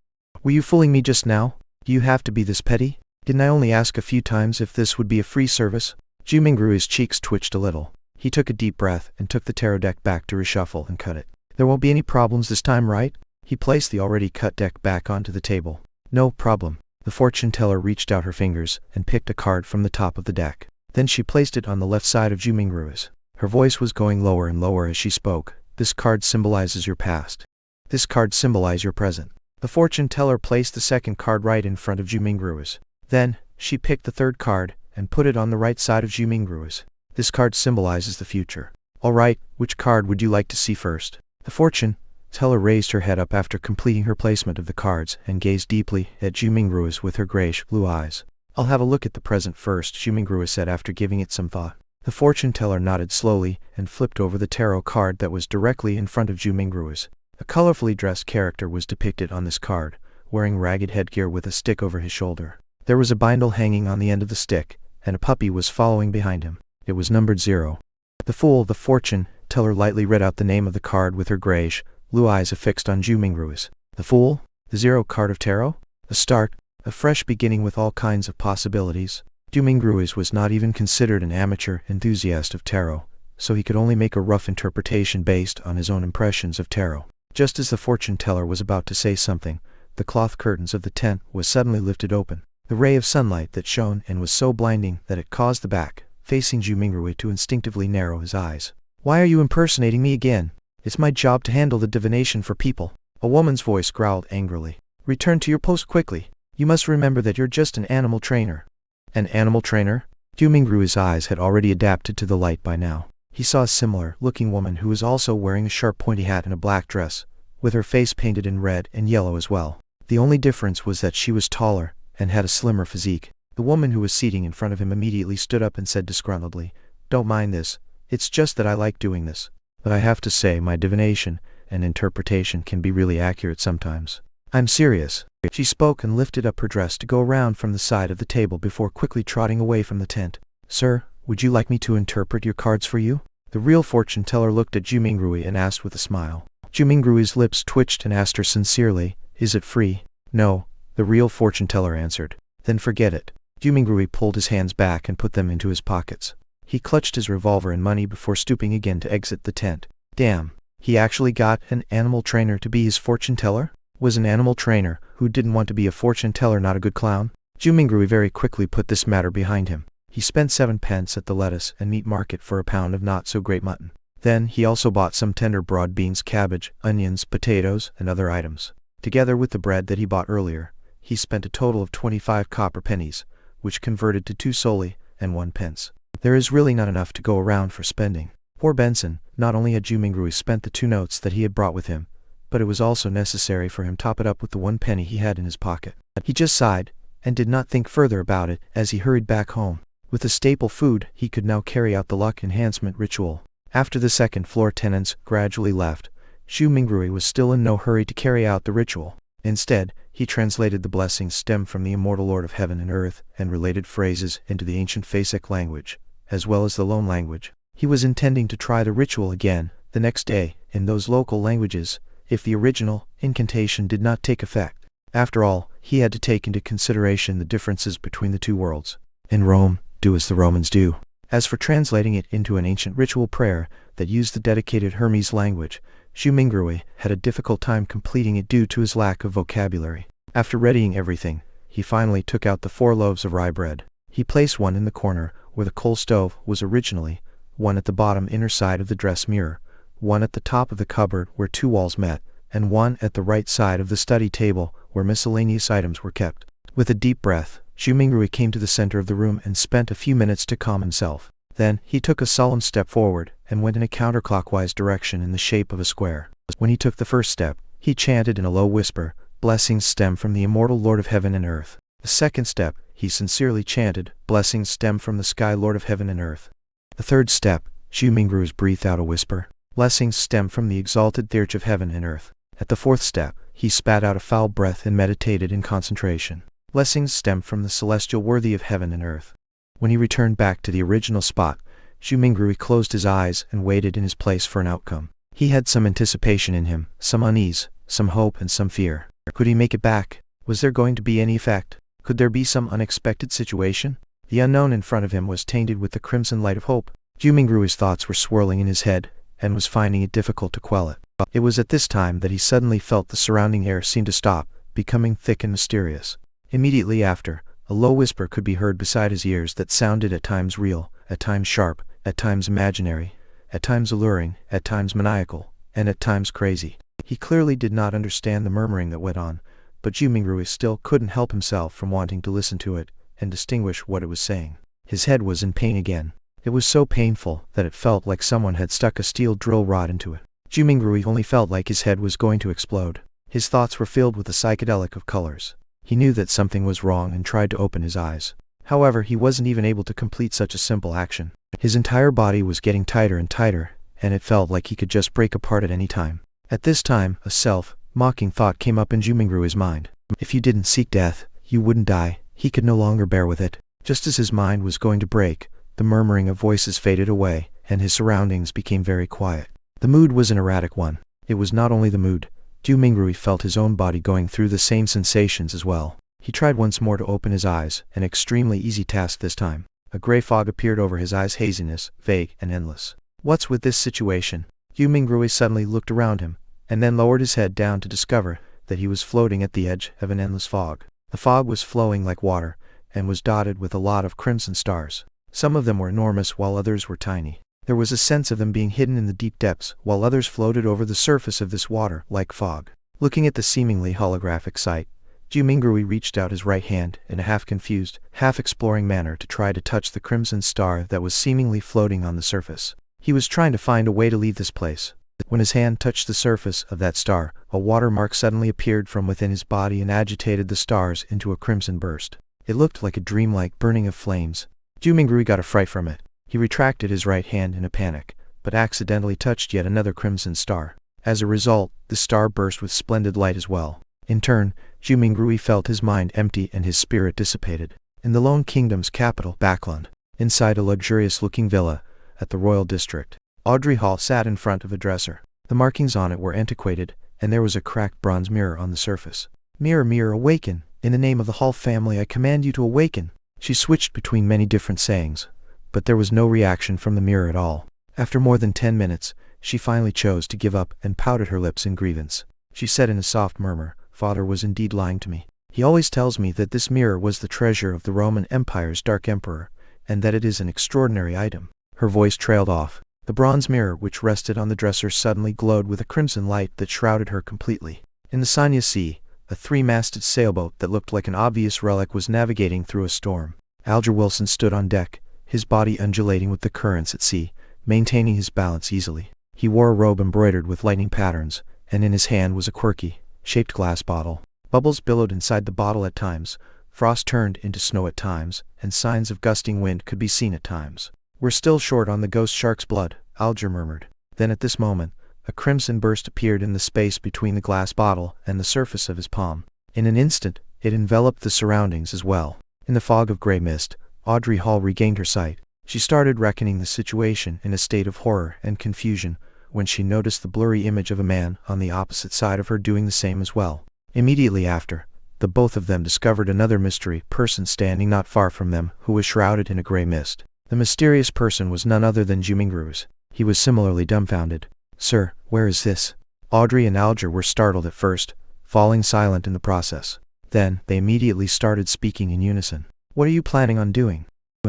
"Were you fooling me just now? Do you have to be this petty? Didn't I only ask a few times if this would be a free service?" Zhu Mingrui's cheeks twitched a little. He took a deep breath and took the tarot deck back to reshuffle and cut it. There won't be any problems this time, right? He placed the already cut deck back onto the table. No problem. The fortune teller reached out her fingers and picked a card from the top of the deck. Then she placed it on the left side of Zhu Mingrui's. Her voice was going lower and lower as she spoke. This card symbolizes your past. This card symbolizes your present. The fortune teller placed the second card right in front of Zhu Mingrui's. Then, she picked the third card and put it on the right side of Zhu Mingrui's. This card symbolizes the future. Alright, which card would you like to see first? The fortune teller raised her head up after completing her placement of the cards and gazed deeply at Zhu Mingrui's with her grayish blue eyes. I'll have a look at the present first, Zhu Mingrui said after giving it some thought. The fortune teller nodded slowly and flipped over the tarot card that was directly in front of Zhu Mingrui's. A colorfully dressed character was depicted on this card, wearing ragged headgear with a stick over his shoulder. There was a bindle hanging on the end of the stick, and a puppy was following behind him. It was numbered 0. The fool, the fortune teller lightly read out the name of the card with her grayish, blue eyes affixed on Zhu Mingrui's. The fool? The 0 card of tarot? A start, a fresh beginning with all kinds of possibilities. Zhu Mingrui's was not even considered an amateur enthusiast of tarot, so he could only make a rough interpretation based on his own impressions of tarot. Just as the fortune teller was about to say something, the cloth curtains of the tent was suddenly lifted open. The ray of sunlight that shone and was so blinding that it caused the back, facing Zhu Mingrui, to instinctively narrow his eyes. Why are you impersonating me again? It's my job to handle the divination for people. A woman's voice growled angrily. Return to your post quickly. You must remember that you're just an animal trainer. An animal trainer? Zhu Mingrui's eyes had already adapted to the light by now. He saw a similar-looking woman who was also wearing a sharp pointy hat and a black dress, with her face painted in red and yellow as well. The only difference was that she was taller and had a slimmer physique. The woman who was seating in front of him immediately stood up and said disgruntledly, "Don't mind this. It's just that I like doing this. But I have to say my divination and interpretation can be really accurate sometimes. I'm serious." She spoke and lifted up her dress to go around from the side of the table before quickly trotting away from the tent. "Sir, would you like me to interpret your cards for you?" The real fortune teller looked at Zhu Mingrui and asked with a smile. Zhu Mingrui's lips twitched and asked her sincerely, "Is it free?" "No," the real fortune teller answered. "Then forget it." Zhu Mingrui pulled his hands back and put them into his pockets. He clutched his revolver and money before stooping again to exit the tent. Damn, he actually got an animal trainer to be his fortune teller? Was an animal trainer who didn't want to be a fortune teller not a good clown? Zhu Mingrui very quickly put this matter behind him. He spent 7 pence at the lettuce and meat market for a pound of not-so-great mutton. Then he also bought some tender broad beans, cabbage, onions, potatoes, and other items. Together with the bread that he bought earlier, he spent a total of 25 copper pennies, which converted to 2 soldi and 1 pence. There is really not enough to go around for spending. Poor Benson, not only had Zhu Mingrui spent the 2 notes that he had brought with him, but it was also necessary for him to top it up with the 1 penny he had in his pocket. He just sighed, and did not think further about it as he hurried back home. With the staple food, he could now carry out the luck enhancement ritual. After the second-floor tenants gradually left, Zhu Mingrui was still in no hurry to carry out the ritual. Instead, he translated the blessings stemmed from the immortal Lord of Heaven and Earth and related phrases into the ancient Phasic language, as well as the Lone language. He was intending to try the ritual again the next day in those local languages, if the original incantation did not take effect. After all, he had to take into consideration the differences between the 2 worlds. In Rome, do as the Romans do. As for translating it into an ancient ritual prayer that used the dedicated Hermes language, Zhu Mingrui had a difficult time completing it due to his lack of vocabulary. After readying everything, he finally took out the 4 loaves of rye bread. He placed one in the corner where the coal stove was originally, one at the bottom inner side of the dress mirror, one at the top of the cupboard where 2 walls met, and one at the right side of the study table where miscellaneous items were kept. With a deep breath, Zhu Mingrui came to the center of the room and spent a few minutes to calm himself. Then, he took a solemn step forward and went in a counterclockwise direction in the shape of a square. When he took the first step, he chanted in a low whisper, "Blessings stem from the immortal Lord of Heaven and Earth." The second step, he sincerely chanted, "Blessings stem from the sky Lord of Heaven and Earth." The third step, Zhu Mingrui breathed out a whisper, "Blessings stem from the exalted Theurge of Heaven and Earth." At the fourth step, he spat out a foul breath and meditated in concentration. "Blessings stem from the celestial worthy of heaven and earth." When he returned back to the original spot, Zhu Mingrui closed his eyes and waited in his place for an outcome. He had some anticipation in him, some unease, some hope and some fear. Could he make it back? Was there going to be any effect? Could there be some unexpected situation? The unknown in front of him was tainted with the crimson light of hope. Ju Mingrui's thoughts were swirling in his head, and was finding it difficult to quell it. It was at this time that he suddenly felt the surrounding air seem to stop, becoming thick and mysterious. Immediately after, a low whisper could be heard beside his ears that sounded at times real, at times sharp, at times imaginary, at times alluring, at times maniacal, and at times crazy. He clearly did not understand the murmuring that went on, but Ju Mingrui still couldn't help himself from wanting to listen to it and distinguish what it was saying. His head was in pain again. It was so painful that it felt like someone had stuck a steel drill rod into it. Ju Mingrui only felt like his head was going to explode. His thoughts were filled with a psychedelic of colors. He knew that something was wrong and tried to open his eyes. However, he wasn't even able to complete such a simple action. His entire body was getting tighter and tighter, and it felt like he could just break apart at any time. At this time, a self-mocking thought came up in Ju Mingrui's mind. If you didn't seek death, you wouldn't die. He could no longer bear with it. Just as his mind was going to break, the murmuring of voices faded away, and his surroundings became very quiet. The mood was an erratic one. It was not only the mood. Ju Mingrui felt his own body going through the same sensations as well. He tried once more to open his eyes, an extremely easy task this time. A gray fog appeared over his eyes, haziness, vague and endless. What's with this situation? Ju Mingrui suddenly looked around him, and then lowered his head down to discover that he was floating at the edge of an endless fog. The fog was flowing like water, and was dotted with a lot of crimson stars. Some of them were enormous while others were tiny. There was a sense of them being hidden in the deep depths, while others floated over the surface of this water like fog. Looking at the seemingly holographic sight, Ju Mingrui reached out his right hand in a half-confused, half-exploring manner to try to touch the crimson star that was seemingly floating on the surface. He was trying to find a way to leave this place. When his hand touched the surface of that star, a watermark suddenly appeared from within his body and agitated the stars into a crimson burst. It looked like a dreamlike burning of flames. Ju Mingrui got a fright from it. He retracted his right hand in a panic, but accidentally touched yet another crimson star. As a result, the star burst with splendid light as well. In turn, Ju Mingrui felt his mind empty and his spirit dissipated. In the Lone Kingdom's capital, Backland, inside a luxurious-looking villa at the royal district, Audrey Hall sat in front of a dresser. The markings on it were antiquated, and there was a cracked bronze mirror on the surface. Mirror, mirror, awaken! In the name of the Hall family, I command you to awaken! She switched between many different sayings, but there was no reaction from the mirror at all. After more than 10 minutes, she finally chose to give up and pouted her lips in grievance. She said in a soft murmur, "Father was indeed lying to me. He always tells me that this mirror was the treasure of the Roman Empire's Dark Emperor, and that it is an extraordinary item." Her voice trailed off. The bronze mirror which rested on the dresser suddenly glowed with a crimson light that shrouded her completely. In the Sanya Sea, a three-masted sailboat that looked like an obvious relic was navigating through a storm. Alger Wilson stood on deck, his body undulating with the currents at sea, maintaining his balance easily. He wore a robe embroidered with lightning patterns, and in his hand was a quirky, shaped glass bottle. Bubbles billowed inside the bottle at times, frost turned into snow at times, and signs of gusting wind could be seen at times. "We're still short on the ghost shark's blood," Alger murmured. Then at this moment, a crimson burst appeared in the space between the glass bottle and the surface of his palm. In an instant, it enveloped the surroundings as well. In the fog of gray mist, Audrey Hall regained her sight. She started reckoning the situation in a state of horror and confusion when she noticed the blurry image of a man on the opposite side of her doing the same as well. Immediately after, the both of them discovered another mystery person standing not far from them who was shrouded in a gray mist. The mysterious person was none other than Ju Mingrui. He was similarly dumbfounded. "Sir, where is this?" Audrey and Alger were startled at first, falling silent in the process. Then, they immediately started speaking in unison. "What are you planning on doing?"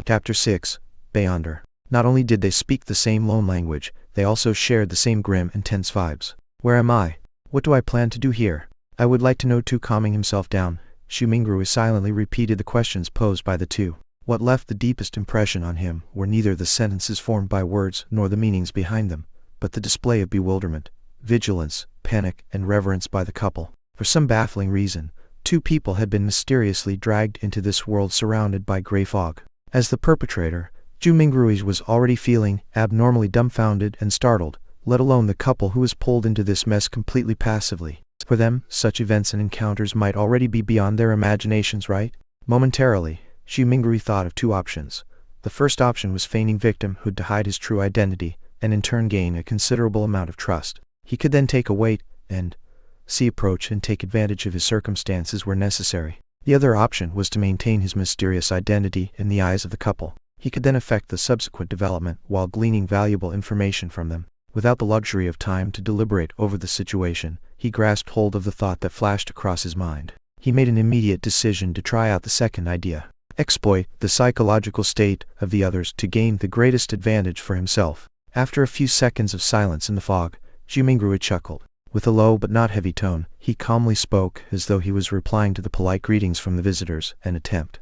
Chapter 6, Beyonder. Not only did they speak the same lone language, they also shared the same grim and tense vibes. "Where am I? What do I plan to do here? I would like to know too." Calming himself down, Ju Mingrui silently repeated the questions posed by the two. What left the deepest impression on him were neither the sentences formed by words nor the meanings behind them, but the display of bewilderment, vigilance, panic, and reverence by the couple. For some baffling reason, two people had been mysteriously dragged into this world surrounded by gray fog. As the perpetrator, Ju Mingrui was already feeling abnormally dumbfounded and startled, let alone the couple who was pulled into this mess completely passively. For them, such events and encounters might already be beyond their imaginations, right? Momentarily, Ju Mingrui thought of two options. The first option was feigning victimhood to hide his true identity, and in turn gain a considerable amount of trust. He could then take a wait and see approach and take advantage of his circumstances where necessary. The other option was to maintain his mysterious identity in the eyes of the couple. He could then affect the subsequent development while gleaning valuable information from them. Without the luxury of time to deliberate over the situation, he grasped hold of the thought that flashed across his mind. He made an immediate decision to try out the second idea. Exploit the psychological state of the others to gain the greatest advantage for himself. After a few seconds of silence in the fog, Jumingrui chuckled. With a low but not heavy tone, he calmly spoke as though he was replying to the polite greetings from the visitors. An attempt.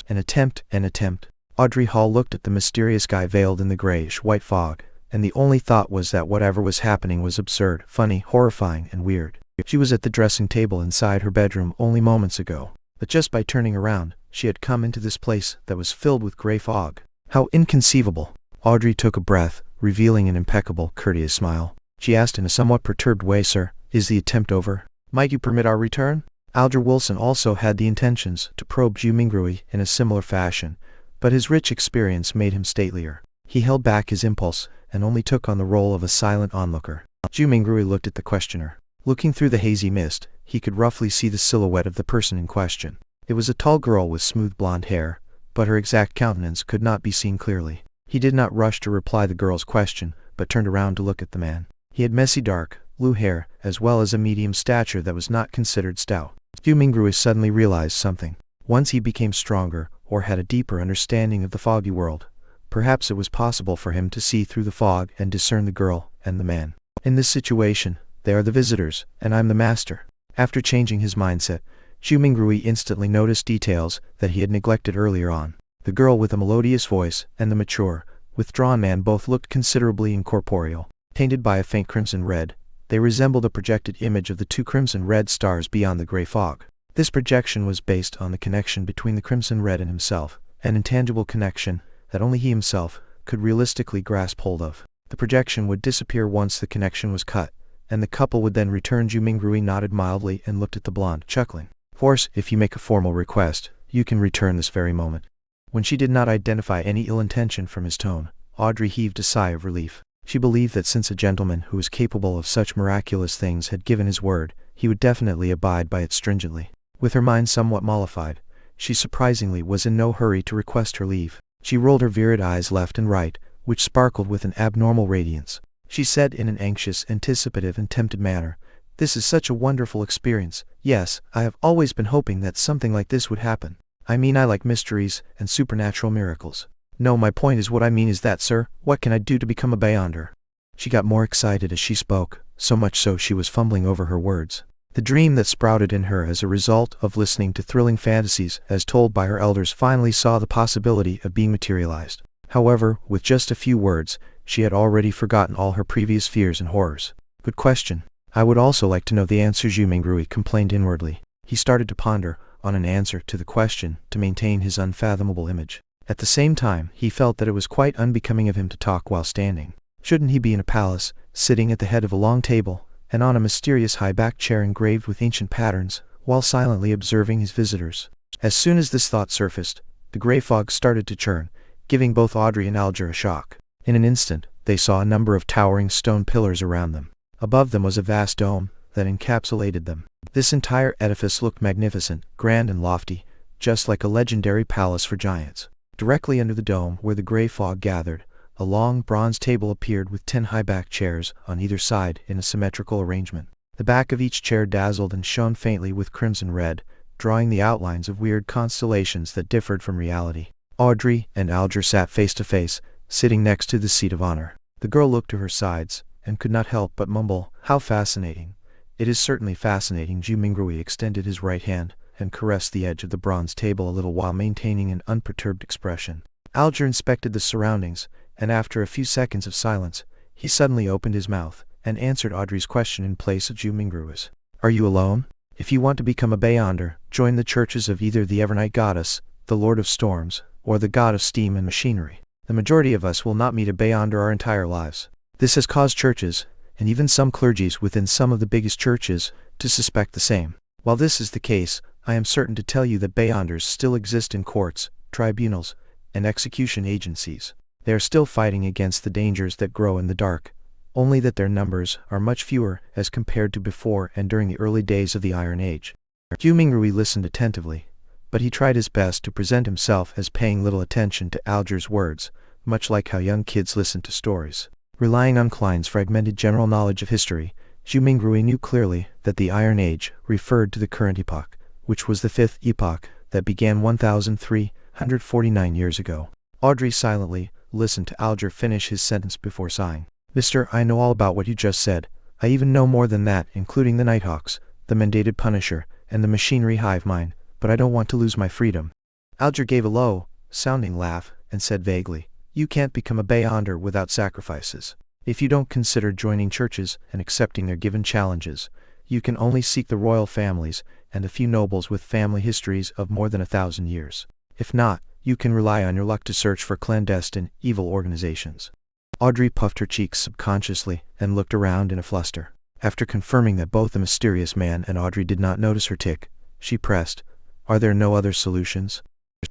An attempt. An attempt. Audrey Hall looked at the mysterious guy veiled in the grayish-white fog, and the only thought was that whatever was happening was absurd, funny, horrifying, and weird. She was at the dressing table inside her bedroom only moments ago, but just by turning around, she had come into this place that was filled with gray fog. How inconceivable! Audrey took a breath, revealing an impeccable, courteous smile. She asked in a somewhat perturbed way, "Sir, is the attempt over? Might you permit our return?" Alger Wilson also had the intentions to probe Jumingrui in a similar fashion, but his rich experience made him statelier. He held back his impulse and only took on the role of a silent onlooker. Jumingrui looked at the questioner. Looking through the hazy mist, he could roughly see the silhouette of the person in question. It was a tall girl with smooth blonde hair, but her exact countenance could not be seen clearly. He did not rush to reply the girl's question, but turned around to look at the man. He had messy dark, blue hair, as well as a medium stature that was not considered stout. Jumingrui suddenly realized something. Once he became stronger, or had a deeper understanding of the foggy world, perhaps it was possible for him to see through the fog and discern the girl and the man. In this situation, they are the visitors, and I'm the master. After changing his mindset, Jumingrui instantly noticed details that he had neglected earlier on. The girl with a melodious voice and the mature, withdrawn man both looked considerably incorporeal. Tainted by a faint crimson red, they resembled a projected image of the two crimson-red stars beyond the gray fog. This projection was based on the connection between the crimson red and himself, an intangible connection that only he himself could realistically grasp hold of. The projection would disappear once the connection was cut, and the couple would then return. Jumingrui nodded mildly and looked at the blonde, chuckling. "Of course, if you make a formal request, you can return this very moment." When she did not identify any ill intention from his tone, Audrey heaved a sigh of relief. She believed that since a gentleman who was capable of such miraculous things had given his word, he would definitely abide by it stringently. With her mind somewhat mollified, she surprisingly was in no hurry to request her leave. She rolled her virid eyes left and right, which sparkled with an abnormal radiance. She said in an anxious, anticipative, and tempted manner, "This is such a wonderful experience. Yes, I have always been hoping that something like this would happen. I mean, I like mysteries and supernatural miracles. No, my point is what I mean is that, sir, what can I do to become a Beyonder?" She got more excited as she spoke, so much so she was fumbling over her words. The dream that sprouted in her as a result of listening to thrilling fantasies as told by her elders finally saw the possibility of being materialized. However, with just a few words, she had already forgotten all her previous fears and horrors. "Good question. I would also like to know the answer," Jumingrui complained inwardly. He started to ponder on an answer to the question to maintain his unfathomable image. At the same time, he felt that it was quite unbecoming of him to talk while standing. Shouldn't he be in a palace, sitting at the head of a long table, and on a mysterious high-backed chair engraved with ancient patterns, while silently observing his visitors? As soon as this thought surfaced, the gray fog started to churn, giving both Audrey and Alger a shock. In an instant, they saw a number of towering stone pillars around them. Above them was a vast dome that encapsulated them. This entire edifice looked magnificent, grand and lofty, just like a legendary palace for giants. Directly under the dome, where the gray fog gathered, a long bronze table appeared with 10 high-backed chairs on either side in a symmetrical arrangement. The back of each chair dazzled and shone faintly with crimson red, drawing the outlines of weird constellations that differed from reality. Audrey and Alger sat face to face, sitting next to the seat of honor. The girl looked to her sides, and could not help but mumble, "How fascinating." "It is certainly fascinating." Jumingrui extended his right hand and caressed the edge of the bronze table a little while maintaining an unperturbed expression. Alger inspected the surroundings, and after a few seconds of silence, he suddenly opened his mouth and answered Audrey's question in place of Jumingrui's. "Are you alone? If you want to become a Beyonder, join the churches of either the Evernight Goddess, the Lord of Storms, or the God of Steam and Machinery. The majority of us will not meet a Beyonder our entire lives." This has caused churches, and even some clergies within some of the biggest churches, to suspect the same. While this is the case, I am certain to tell you that Beyonders still exist in courts, tribunals, and execution agencies. They are still fighting against the dangers that grow in the dark, only that their numbers are much fewer as compared to before and during the early days of the Iron Age. Jumingrui listened attentively, but he tried his best to present himself as paying little attention to Alger's words, much like how young kids listen to stories. Relying on Klein's fragmented general knowledge of history, Zhu Mingrui knew clearly that the Iron Age referred to the current epoch, which was the fifth epoch that began 1,349 years ago. Audrey silently listened to Alger finish his sentence before sighing. "Mister, I know all about what you just said. I even know more than that, including the Nighthawks, the mandated Punisher, and the machinery hive mind, but I don't want to lose my freedom." Alger gave a low sounding laugh and said vaguely, "You can't become a Beyonder without sacrifices. If you don't consider joining churches and accepting their given challenges, you can only seek the royal families and a few nobles with family histories of more than 1,000 years. If not, you can rely on your luck to search for clandestine, evil organizations." Audrey puffed her cheeks subconsciously and looked around in a fluster. After confirming that both the mysterious man and Audrey did not notice her tick, she pressed, "Are there no other solutions?"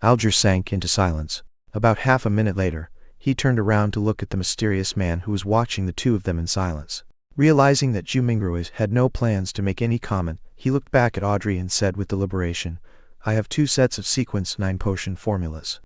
Alger sank into silence. About half a minute later, he turned around to look at the mysterious man who was watching the two of them in silence. Realizing that Zhu Mingrui had no plans to make any comment, he looked back at Audrey and said with deliberation, "I have 2 sets of Sequence 9 potion formulas."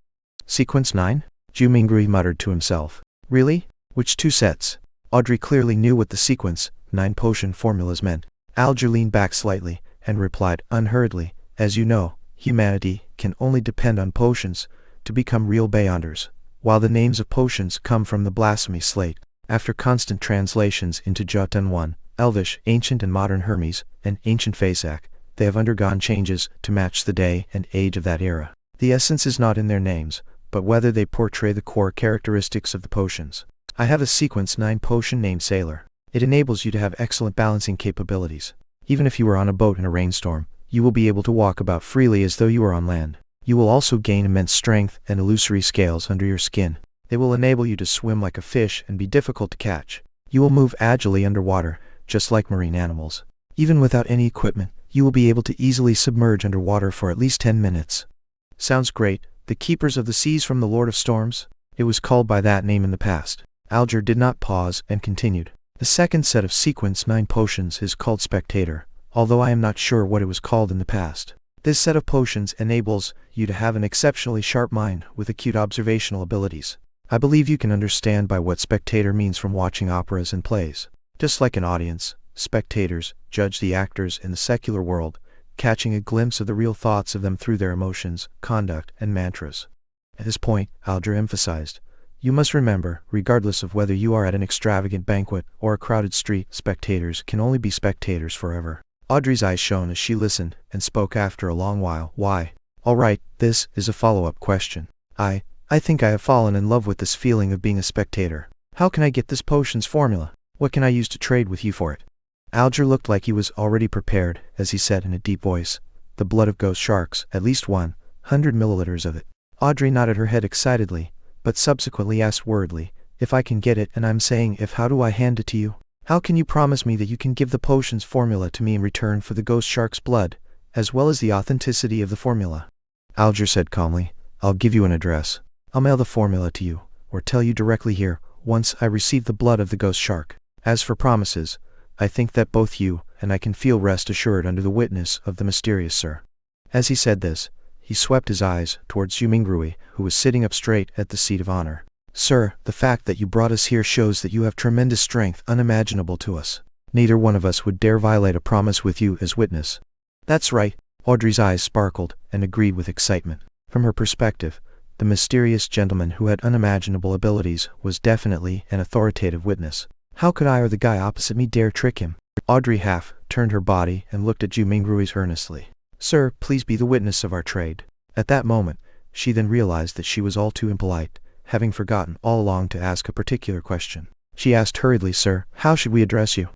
"Sequence 9? Zhu Mingrui muttered to himself. "Really? Which 2 sets?" Audrey clearly knew what the Sequence 9 potion formulas meant. Alger leaned back slightly and replied unhurriedly, "As you know, humanity can only depend on potions to become real Beyonders, while the names of potions come from the blasphemy slate. After constant translations into Jotun, Elvish, Ancient and Modern Hermes, and Ancient Fasak, they have undergone changes to match the day and age of that era. The essence is not in their names, but whether they portray the core characteristics of the potions. I have a Sequence 9 potion named Sailor. It enables you to have excellent balancing capabilities. Even if you are on a boat in a rainstorm, you will be able to walk about freely as though you were on land. You will also gain immense strength and illusory scales under your skin. They will enable you to swim like a fish and be difficult to catch. You will move agilely underwater, just like marine animals. Even without any equipment, you will be able to easily submerge underwater for at least 10 minutes. Sounds great. The Keepers of the Seas from the Lord of Storms? It was called by that name in the past." Alger did not pause and continued. "The second set of Sequence 9 potions is called Spectator, although I am not sure what it was called in the past. This set of potions enables you to have an exceptionally sharp mind with acute observational abilities. I believe you can understand by what spectator means from watching operas and plays. Just like an audience, spectators judge the actors in the secular world, catching a glimpse of the real thoughts of them through their emotions, conduct, and mantras." At this point, Alger emphasized, "You must remember, regardless of whether you are at an extravagant banquet or a crowded street, spectators can only be spectators forever." Audrey's eyes shone as she listened and spoke after a long while. "Why? All right, this is a follow-up question. I think I have fallen in love with this feeling of being a spectator. How can I get this potion's formula? What can I use to trade with you for it?" Alger looked like he was already prepared as he said in a deep voice, "The blood of ghost sharks, at least 100 milliliters of it." Audrey nodded her head excitedly, but subsequently asked worriedly, "If I can get it, and I'm saying if, how do I hand it to you? How can you promise me that you can give the potion's formula to me in return for the ghost shark's blood, as well as the authenticity of the formula?" Alger said calmly, "I'll give you an address. I'll mail the formula to you, or tell you directly here, once I receive the blood of the ghost shark. As for promises, I think that both you and I can feel rest assured under the witness of the mysterious Sir." As he said this, he swept his eyes towards Zhu Mingrui, who was sitting up straight at the seat of honor. "Sir, the fact that you brought us here shows that you have tremendous strength unimaginable to us. Neither one of us would dare violate a promise with you as witness." "That's right." Audrey's eyes sparkled and agreed with excitement. From her perspective, the mysterious gentleman who had unimaginable abilities was definitely an authoritative witness. How could I or the guy opposite me dare trick him? Audrey half turned her body and looked at Zhu Mingrui earnestly. "Sir, please be the witness of our trade." At that moment, she then realized that she was all too impolite, having forgotten all along to ask a particular question. She asked hurriedly, "Sir, how should we address you?"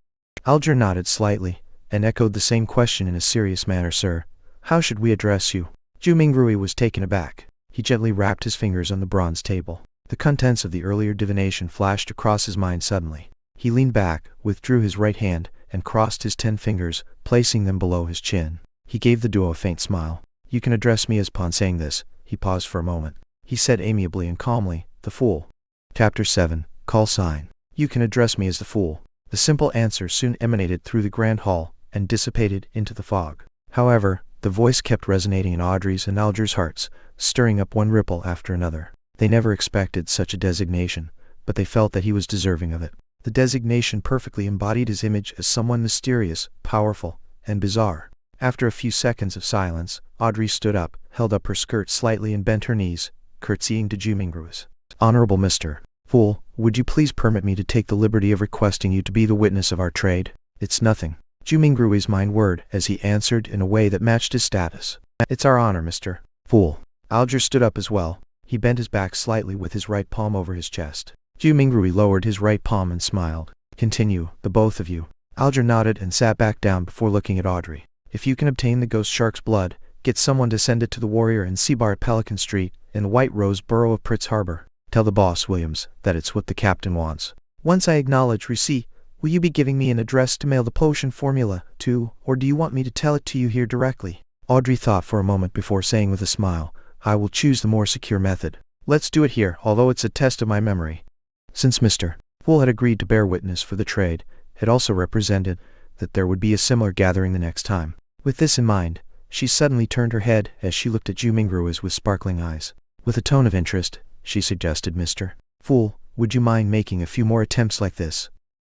Alger nodded slightly and echoed the same question in a serious manner. "Sir, how should we address you?" Zhu Mingrui was taken aback. He gently rapped his fingers on the bronze table. The contents of the earlier divination flashed across his mind suddenly. He leaned back, withdrew his right hand, and crossed his 10 fingers, placing them below his chin. He gave the duo a faint smile. "You can address me as." Upon saying this, he paused for a moment. He said amiably and calmly, "The Fool." Chapter 7, Call Sign. "You can address me as the Fool." The simple answer soon emanated through the grand hall and dissipated into the fog. However, The voice kept resonating in Audrey's and Alger's hearts, stirring up one ripple after another. They never expected such a designation, but they felt that he was deserving of it. The designation perfectly embodied his image as someone mysterious, powerful, and bizarre. After a few seconds of silence, Audrey stood up, held up her skirt slightly and bent her knees, curtsying to Jumingruis. Honorable Mr. Fool, would you please permit me to take the liberty of requesting you to be the witness of our trade? It's nothing. Jumingrui's mind word as he answered in a way that matched his status. It's our honor, Mr. Fool. Alger stood up as well. He bent his back slightly with his right palm over his chest. Jumingrui lowered his right palm and smiled. Continue, the both of you. Alger nodded and sat back down before looking at Audrey. If you can obtain the ghost shark's blood, get someone to send it to the warrior and sea bar at Pelican Street, in the White Rose Borough of Pritz Harbor. Tell the boss, Williams, that it's what the captain wants. Once I acknowledge receipt, will you be giving me an address to mail the potion formula to, or do you want me to tell it to you here directly? Audrey thought for a moment before saying with a smile, I will choose the more secure method. Let's do it here, although it's a test of my memory. Since Mr. Fool had agreed to bear witness for the trade, it also represented that there would be a similar gathering the next time. With this in mind, she suddenly turned her head as she looked at Jumingruis with sparkling eyes. With a tone of interest, she suggested, Mr. Fool, would you mind making a few more attempts like this?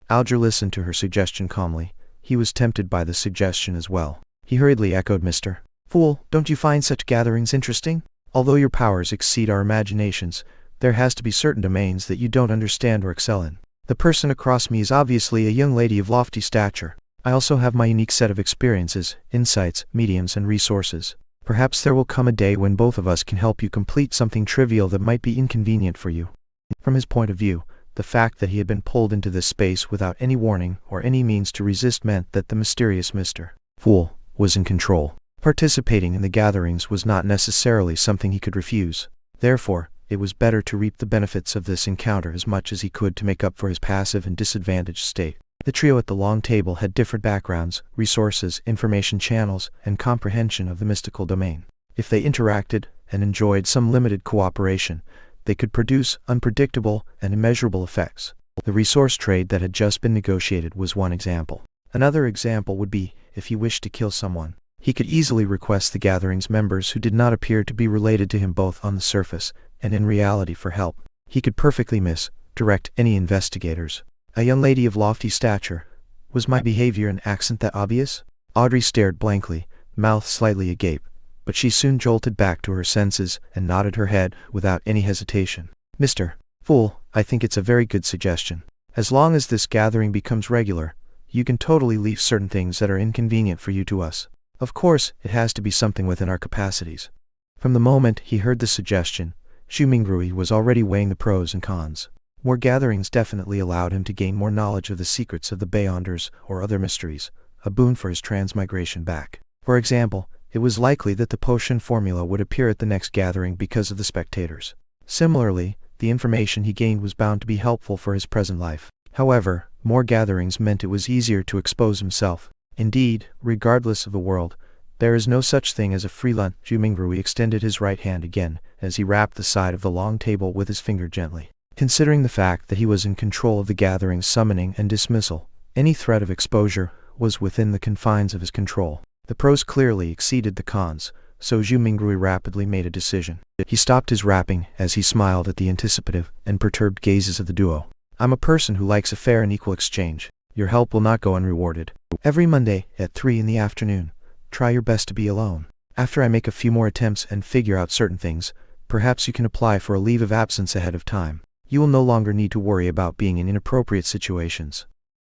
Alger listened to her suggestion calmly. He was tempted by the suggestion as well. He hurriedly echoed, Mr. Fool, don't you find such gatherings interesting? Although your powers exceed our imaginations, there has to be certain domains that you don't understand or excel in. The person across me is obviously a young lady of lofty stature. I also have my unique set of experiences, insights, mediums, and resources. Perhaps there will come a day when both of us can help you complete something trivial that might be inconvenient for you. From his point of view, the fact that he had been pulled into this space without any warning or any means to resist meant that the mysterious Mr. Fool was in control. Participating in the gatherings was not necessarily something he could refuse. Therefore, it was better to reap the benefits of this encounter as much as he could to make up for his passive and disadvantaged state. The trio at the long table had different backgrounds, resources, information channels, and comprehension of the mystical domain. If they interacted and enjoyed some limited cooperation, they could produce unpredictable and immeasurable effects. The resource trade that had just been negotiated was one example. Another example would be, if he wished to kill someone, he could easily request the gathering's members who did not appear to be related to him both on the surface and in reality for help. He could perfectly misdirect any investigators. A young lady of lofty stature. Was my behavior and accent that obvious? Audrey stared blankly, mouth slightly agape, but she soon jolted back to her senses and nodded her head without any hesitation. Mr. Fool, I think it's a very good suggestion. As long as this gathering becomes regular, you can totally leave certain things that are inconvenient for you to us. Of course, it has to be something within our capacities. From the moment he heard the suggestion, Shumingrui was already weighing the pros and cons. More gatherings definitely allowed him to gain more knowledge of the secrets of the Beyonders or other mysteries, a boon for his transmigration back. For example, it was likely that the potion formula would appear at the next gathering because of the spectators. Similarly, the information he gained was bound to be helpful for his present life. However, more gatherings meant it was easier to expose himself. Indeed, regardless of the world, there is no such thing as a free lunch. Jumingrui extended his right hand again as he rapped the side of the long table with his finger gently. Considering the fact that he was in control of the gathering's summoning and dismissal, any threat of exposure was within the confines of his control. The pros clearly exceeded the cons, so Jumingrui rapidly made a decision. He stopped his rapping as he smiled at the anticipative and perturbed gazes of the duo. I'm a person who likes a fair and equal exchange. Your help will not go unrewarded. Every Monday at 3 in the afternoon, try your best to be alone. After I make a few more attempts and figure out certain things, perhaps you can apply for a leave of absence ahead of time. You will no longer need to worry about being in inappropriate situations.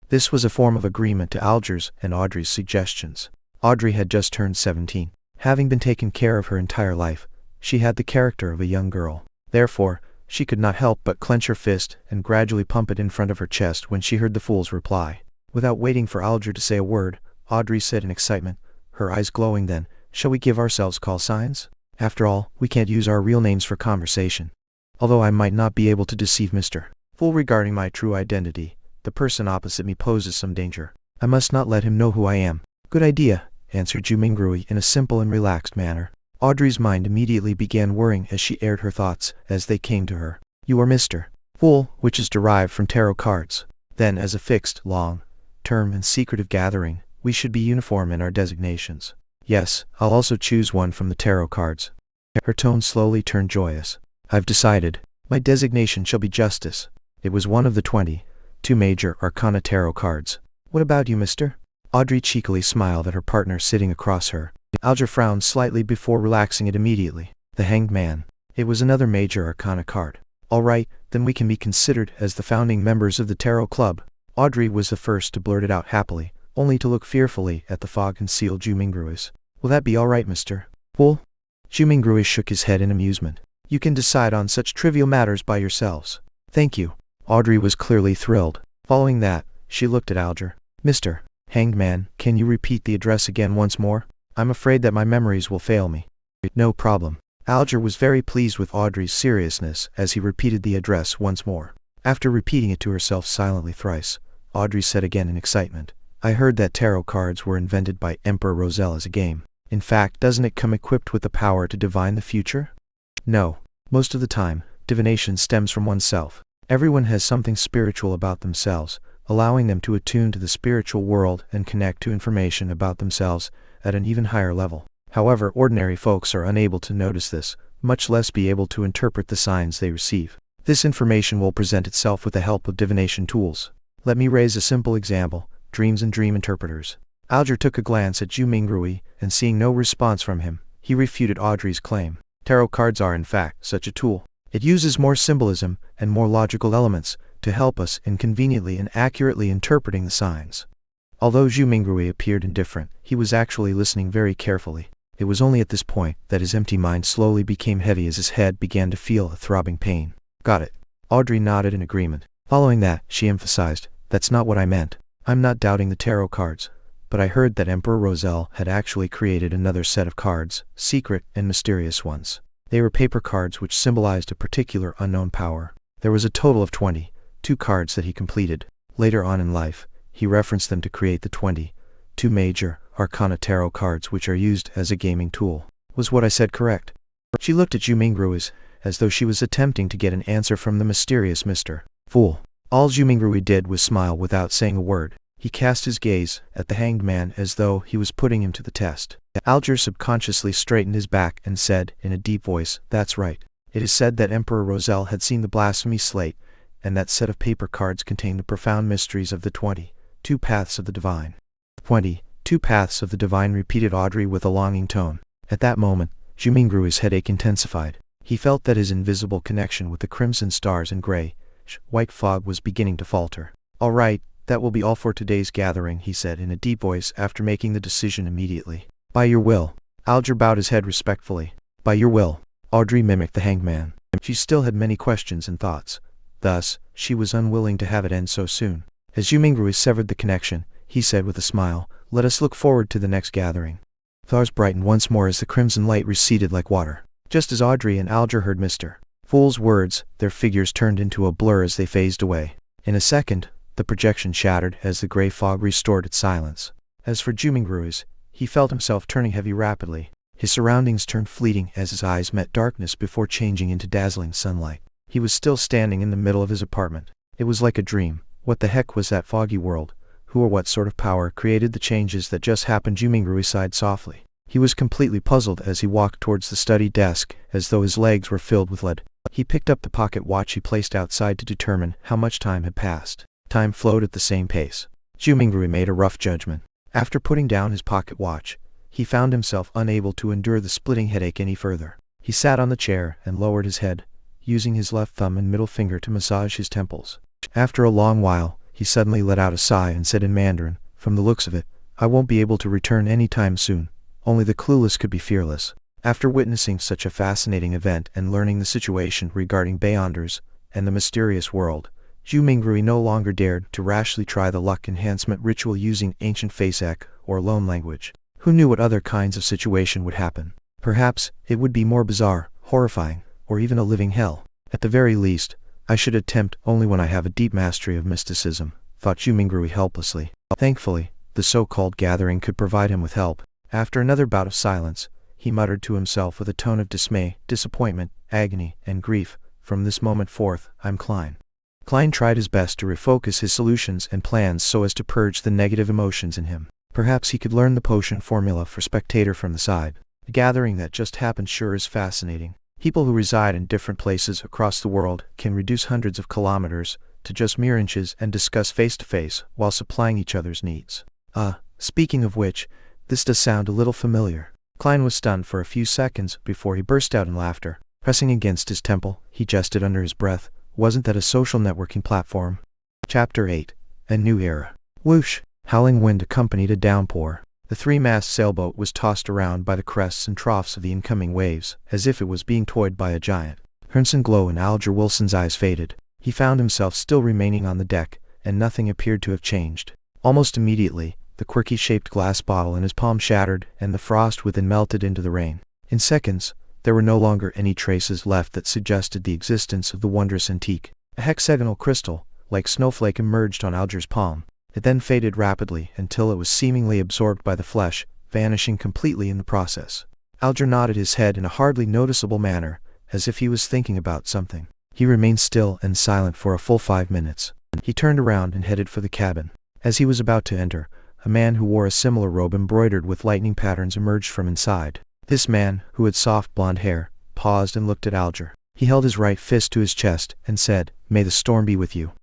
This was a form of agreement to Alger's and Audrey's suggestions. Audrey had just turned 17. Having been taken care of her entire life, she had the character of a young girl. Therefore, she could not help but clench her fist and gradually pump it in front of her chest when she heard the fool's reply. Without waiting for Alger to say a word, Audrey said in excitement, her eyes glowing then, "Shall we give ourselves call signs? After all, we can't use our real names for conversation. Although I might not be able to deceive Mr. Fool regarding my true identity, the person opposite me poses some danger. I must not let him know who I am." "Good idea," answered Jumingrui in a simple and relaxed manner. Audrey's mind immediately began whirring as she aired her thoughts as they came to her. "You are Mr. Fool, which is derived from tarot cards. Then, as a fixed, long-term and secretive gathering, we should be uniform in our designations. Yes, I'll also choose one from the tarot cards. Her tone slowly turned joyous. I've decided. My designation shall be Justice. It was one of the 22 major arcana tarot cards. What about you, mister? Audrey cheekily smiled at her partner sitting across her. Alger frowned slightly before relaxing it immediately. The Hanged Man. It was another major arcana card. All right, then we can be considered as the founding members of the Tarot Club. Audrey was the first to blurt it out happily, only to look fearfully at the fog-concealed Jumingruis. Will that be all right, Mr. Fool? Jumingruis shook his head in amusement. You can decide on such trivial matters by yourselves. Thank you. Audrey was clearly thrilled. Following that, she looked at Alger. Mr. Hanged Man, can you repeat the address again once more? I'm afraid that my memories will fail me. No problem. Alger was very pleased with Audrey's seriousness as he repeated the address once more. After repeating it to herself silently thrice, Audrey said again in excitement, I heard that tarot cards were invented by Emperor Roselle as a game. In fact, doesn't it come equipped with the power to divine the future? No. Most of the time, divination stems from oneself. Everyone has something spiritual about themselves, allowing them to attune to the spiritual world and connect to information about themselves at an even higher level. However, ordinary folks are unable to notice this, much less be able to interpret the signs they receive. This information will present itself with the help of divination tools. Let me raise a simple example, dreams and dream interpreters. Alger took a glance at Jumingrui, and seeing no response from him, he refuted Audrey's claim. Tarot cards are in fact such a tool. It uses more symbolism and more logical elements to help us in conveniently and accurately interpreting the signs. Although Jumingrui appeared indifferent, he was actually listening very carefully. It was only at this point that his empty mind slowly became heavy as his head began to feel a throbbing pain. Got it. Audrey nodded in agreement. Following that, she emphasized, that's not what I meant. I'm not doubting the tarot cards, but I heard that Emperor Roselle had actually created another set of cards, secret and mysterious ones. They were paper cards which symbolized a particular unknown power. There was a total of 22 cards that he completed. Later on in life, he referenced them to create the 22 major arcana tarot cards which are used as a gaming tool. Was what I said correct? She looked at Jumingrui as though she was attempting to get an answer from the mysterious Mr. Fool. All Jumingrui did was smile without saying a word. He cast his gaze at the Hanged Man as though he was putting him to the test. Alger subconsciously straightened his back and said in a deep voice, that's right. It is said that Emperor Roselle had seen the blasphemy slate, and that set of paper cards contained the profound mysteries of the 22 paths of the divine. 22 paths of the divine, repeated Audrey with a longing tone. At that moment, Jumingrui's headache intensified. He felt that his invisible connection with the crimson stars and gray-white fog was beginning to falter. All right, that will be all for today's gathering, he said in a deep voice after making the decision immediately. By your will. Alger bowed his head respectfully. By your will. Audrey mimicked the Hanged Man. She still had many questions and thoughts. Thus, she was unwilling to have it end so soon. As Jumingrui severed the connection, he said with a smile, let us look forward to the next gathering. Stars brightened once more as the crimson light receded like water. Just as Audrey and Alger heard Mr. Fool's words, their figures turned into a blur as they phased away. In a second, the projection shattered as the gray fog restored its silence. As for Jumingruis, he felt himself turning heavy rapidly. His surroundings turned fleeting as his eyes met darkness before changing into dazzling sunlight. He was still standing in the middle of his apartment. It was like a dream. What the heck was that foggy world? Who or what sort of power created the changes that just happened? Jumingrui sighed softly. He was completely puzzled as he walked towards the study desk, as though his legs were filled with lead. He picked up the pocket watch he placed outside to determine how much time had passed. Time flowed at the same pace. Jumingrui made a rough judgment. After putting down his pocket watch, he found himself unable to endure the splitting headache any further. He sat on the chair and lowered his head, using his left thumb and middle finger to massage his temples. After a long while, he suddenly let out a sigh and said in Mandarin, from the looks of it, I won't be able to return any time soon. Only the clueless could be fearless. After witnessing such a fascinating event and learning the situation regarding Beyonders and the mysterious world, Jumingrui no longer dared to rashly try the luck enhancement ritual using ancient Faceak or loan language. Who knew what other kinds of situation would happen? Perhaps it would be more bizarre, horrifying, or even a living hell. At the very least, I should attempt only when I have a deep mastery of mysticism, thought Jumingrui helplessly. Thankfully, the so-called gathering could provide him with help. After another bout of silence, he muttered to himself with a tone of dismay, disappointment, agony, and grief, from this moment forth, I'm Klein. Klein tried his best to refocus his solutions and plans so as to purge the negative emotions in him. Perhaps he could learn the potion formula for spectator from the side. The gathering that just happened sure is fascinating. People who reside in different places across the world can reduce hundreds of kilometers to just mere inches and discuss face-to-face while supplying each other's needs. Speaking of which, this does sound a little familiar. Klein was stunned for a few seconds before he burst out in laughter. Pressing against his temple, he jested under his breath. Wasn't that a social networking platform? Chapter 8. A New Era. Whoosh! Howling wind accompanied a downpour. The three-mast sailboat was tossed around by the crests and troughs of the incoming waves, as if it was being toyed by a giant. Crimson glow in Alger Wilson's eyes faded. He found himself still remaining on the deck, and nothing appeared to have changed. Almost immediately, the quirky-shaped glass bottle in his palm shattered, and the frost within melted into the rain. In seconds, there were no longer any traces left that suggested the existence of the wondrous antique. A hexagonal crystal, like snowflake, emerged on Alger's palm. It then faded rapidly until it was seemingly absorbed by the flesh, vanishing completely in the process. Alger nodded his head in a hardly noticeable manner, as if he was thinking about something. He remained still and silent for a full 5 minutes. He turned around and headed for the cabin. As he was about to enter, a man who wore a similar robe embroidered with lightning patterns emerged from inside. This man, who had soft blonde hair, paused and looked at Alger. He held his right fist to his chest and said, "May the storm be with you."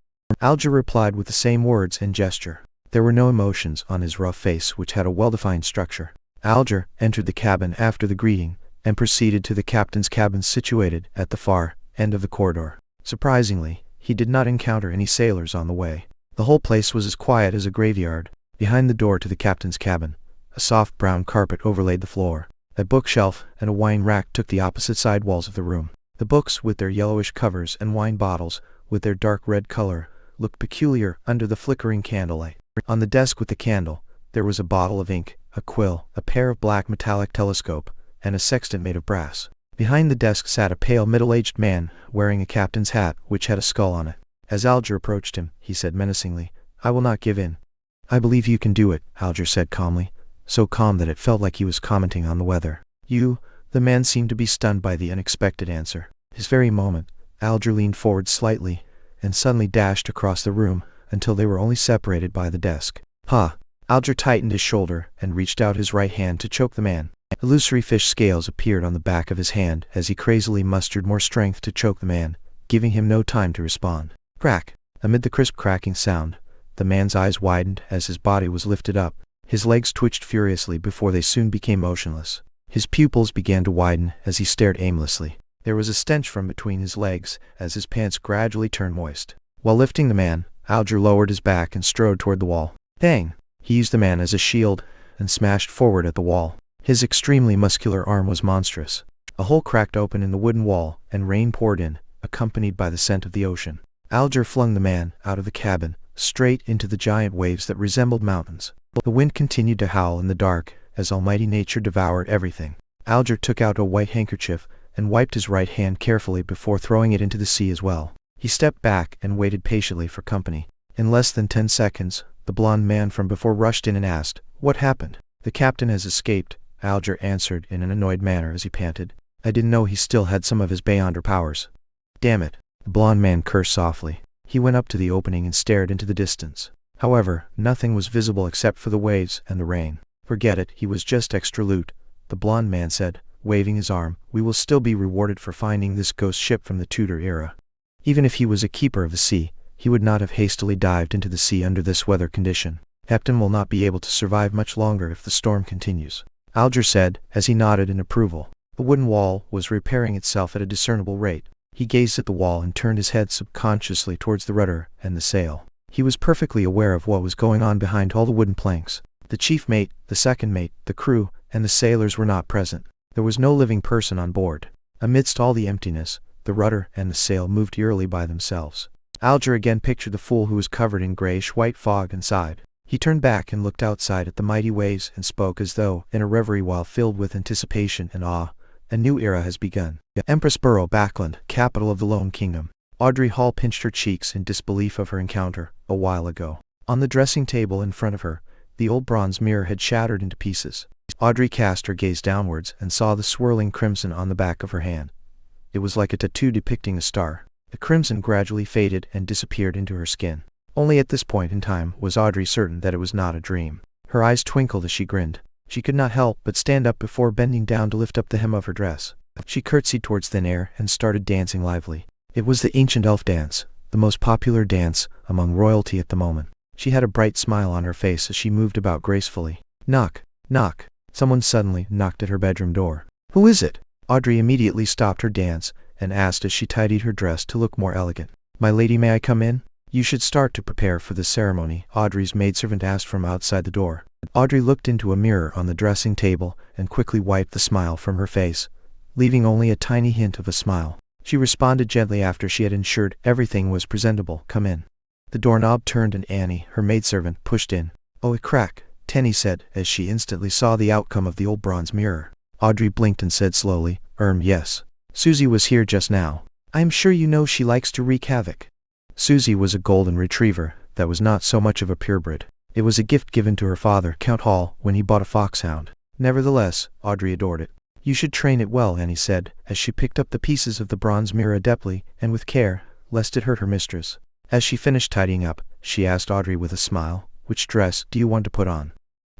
Alger replied with the same words and gesture. There were no emotions on his rough face, which had a well-defined structure. Alger entered the cabin after the greeting and proceeded to the captain's cabin situated at the far end of the corridor. Surprisingly, he did not encounter any sailors on the way. The whole place was as quiet as a graveyard. Behind the door to the captain's cabin, a soft brown carpet overlaid the floor. A bookshelf and a wine rack took the opposite side walls of the room. The books, with their yellowish covers, and wine bottles, with their dark red color, looked peculiar under the flickering candlelight. On the desk with the candle, there was a bottle of ink, a quill, a pair of black metallic telescope, and a sextant made of brass. Behind the desk sat a pale middle-aged man, wearing a captain's hat which had a skull on it. As Alger approached him, he said menacingly, "I will not give in." "I believe you can do it," Alger said calmly, so calm that it felt like he was commenting on the weather. "You?" The man seemed to be stunned by the unexpected answer. This very moment, Alger leaned forward slightly, and suddenly dashed across the room, until they were only separated by the desk. "Ha!" Alger tightened his shoulder, and reached out his right hand to choke the man. Illusory fish scales appeared on the back of his hand as he crazily mustered more strength to choke the man, giving him no time to respond. Crack! Amid the crisp cracking sound, the man's eyes widened as his body was lifted up. His legs twitched furiously before they soon became motionless. His pupils began to widen as he stared aimlessly. There was a stench from between his legs as his pants gradually turned moist. While lifting the man, Alger lowered his back and strode toward the wall. Bang! He used the man as a shield and smashed forward at the wall. His extremely muscular arm was monstrous. A hole cracked open in the wooden wall, and rain poured in, accompanied by the scent of the ocean. Alger flung the man out of the cabin, straight into the giant waves that resembled mountains. The wind continued to howl in the dark as almighty nature devoured everything. Alger took out a white handkerchief and wiped his right hand carefully before throwing it into the sea as well. He stepped back and waited patiently for company. In less than 10 seconds, the blond man from before rushed in and asked, "What happened?" "The captain has escaped," Alger answered in an annoyed manner as he panted. "I didn't know he still had some of his Beyonder powers." "Damn it." The blond man cursed softly. He went up to the opening and stared into the distance. However, nothing was visible except for the waves and the rain. "Forget it, he was just extra loot," the blond man said, waving his arm. "We will still be rewarded for finding this ghost ship from the Tudor era." Even if he was a keeper of the sea, he would not have hastily dived into the sea under this weather condition. "Captain will not be able to survive much longer if the storm continues," Alger said, as he nodded in approval. The wooden wall was repairing itself at a discernible rate. He gazed at the wall and turned his head subconsciously towards the rudder and the sail. He was perfectly aware of what was going on behind all the wooden planks. The chief mate, the second mate, the crew, and the sailors were not present. There was no living person on board. Amidst all the emptiness, the rudder and the sail moved eerily by themselves. Alger again pictured the fool who was covered in grayish-white fog and sighed. He turned back and looked outside at the mighty waves and spoke as though in a reverie while filled with anticipation and awe. "A new era has begun. Empress Borough, Backland, capital of the Lone Kingdom." Audrey Hall pinched her cheeks in disbelief of her encounter a while ago. On the dressing table in front of her, the old bronze mirror had shattered into pieces. Audrey cast her gaze downwards and saw the swirling crimson on the back of her hand. It was like a tattoo depicting a star. The crimson gradually faded and disappeared into her skin. Only at this point in time was Audrey certain that it was not a dream. Her eyes twinkled as she grinned. She could not help but stand up before bending down to lift up the hem of her dress. She curtsied towards thin air and started dancing lively. It was the ancient elf dance, the most popular dance among royalty at the moment. She had a bright smile on her face as she moved about gracefully. Knock, knock. Someone suddenly knocked at her bedroom door. Who is it? Audrey immediately stopped her dance and asked as she tidied her dress to look more elegant. My lady, may I come in? You should start to prepare for the ceremony, Audrey's maidservant asked from outside the door. Audrey looked into a mirror on the dressing table and quickly wiped the smile from her face, leaving only a tiny hint of a smile. She responded gently after she had ensured everything was presentable. Come in. The doorknob turned and Annie, her maidservant, pushed in. Oh, a crack, Tenny said as she instantly saw the outcome of the old bronze mirror. Audrey blinked and said slowly, yes. Susie was here just now. I am sure you know she likes to wreak havoc. Susie was a golden retriever that was not so much of a purebred. It was a gift given to her father, Count Hall, when he bought a foxhound. Nevertheless, Audrey adored it. You should train it well, Annie said, as she picked up the pieces of the bronze mirror adeptly and with care, lest it hurt her mistress. As she finished tidying up, she asked Audrey with a smile, which dress do you want to put on?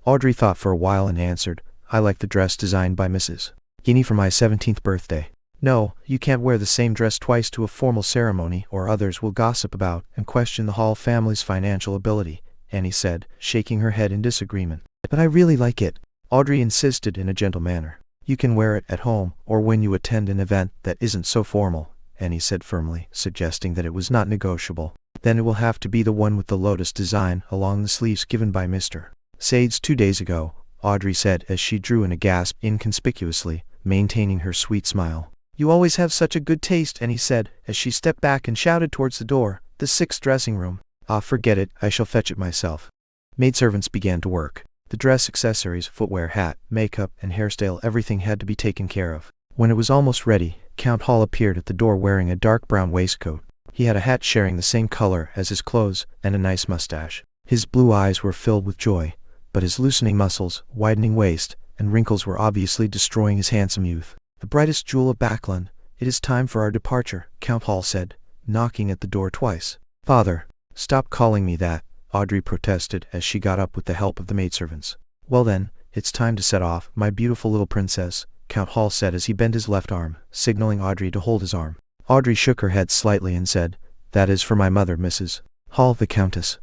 Audrey thought for a while and answered, I like the dress designed by Mrs. Guinea for my 17th birthday. No, you can't wear the same dress twice to a formal ceremony or others will gossip about and question the Hall family's financial ability, Annie said, shaking her head in disagreement. But I really like it, Audrey insisted in a gentle manner. You can wear it at home or when you attend an event that isn't so formal, Annie said firmly, suggesting that it was not negotiable. Then it will have to be the one with the lotus design along the sleeves given by Mr. Sades 2 days ago, Audrey said as she drew in a gasp inconspicuously, maintaining her sweet smile. You always have such a good taste, Annie said, as she stepped back and shouted towards the door, the 6th dressing room. Ah, forget it, I shall fetch it myself. Maidservants began to work. The dress, accessories, footwear, hat, makeup, and hairstyle, everything had to be taken care of. When it was almost ready, Count Hall appeared at the door wearing a dark brown waistcoat. He had a hat sharing the same color as his clothes and a nice mustache. His blue eyes were filled with joy, but his loosening muscles, widening waist, and wrinkles were obviously destroying his handsome youth. The brightest jewel of Backland, it is time for our departure, Count Hall said, knocking at the door twice. Father, stop calling me that, Audrey protested as she got up with the help of the maidservants. Well then, it's time to set off, my beautiful little princess, Count Hall said as he bent his left arm, signaling Audrey to hold his arm. Audrey shook her head slightly and said, That is for my mother, Mrs. Hall, the Countess.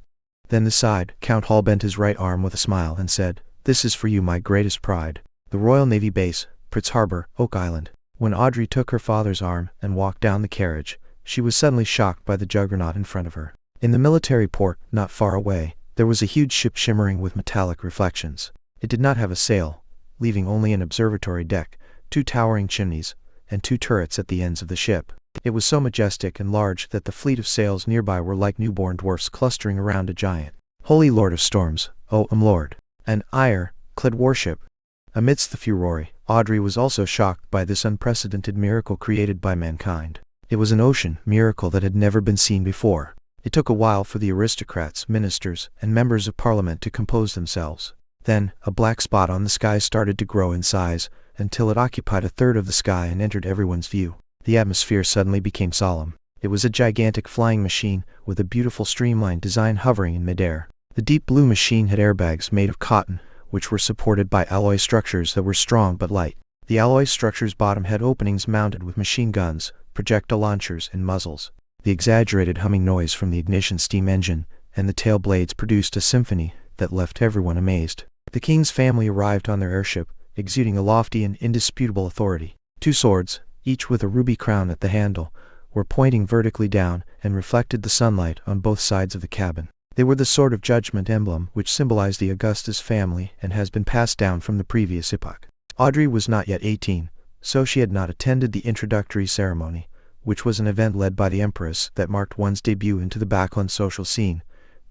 Then aside, Count Hall bent his right arm with a smile and said, This is for you, my greatest pride. The Royal Navy Base, Prince Harbor, Oak Island. When Audrey took her father's arm and walked down the carriage, she was suddenly shocked by the juggernaut in front of her. In the military port, not far away, there was a huge ship shimmering with metallic reflections. It did not have a sail, leaving only an observatory deck, 2 towering chimneys, and 2 turrets at the ends of the ship. It was so majestic and large that the fleet of sails nearby were like newborn dwarfs clustering around a giant. Holy Lord of Storms, O Lord! An iron-clad warship. Amidst the furore, Audrey was also shocked by this unprecedented miracle created by mankind. It was an ocean miracle that had never been seen before. It took a while for the aristocrats, ministers, and members of parliament to compose themselves. Then, a black spot on the sky started to grow in size, until it occupied a third of the sky and entered everyone's view. The atmosphere suddenly became solemn. It was a gigantic flying machine, with a beautiful streamlined design hovering in midair. The deep blue machine had airbags made of cotton, which were supported by alloy structures that were strong but light. The alloy structures' bottom had openings mounted with machine guns, projectile launchers, and muzzles. The exaggerated humming noise from the ignition steam engine and the tail blades produced a symphony that left everyone amazed. The king's family arrived on their airship, exuding a lofty and indisputable authority. 2 swords, each with a ruby crown at the handle, were pointing vertically down and reflected the sunlight on both sides of the cabin. They were the sword of judgment emblem which symbolized the Augustus family and has been passed down from the previous epoch. Audrey was not yet 18, so she had not attended the introductory ceremony, which was an event led by the Empress that marked one's debut into the Backland social scene,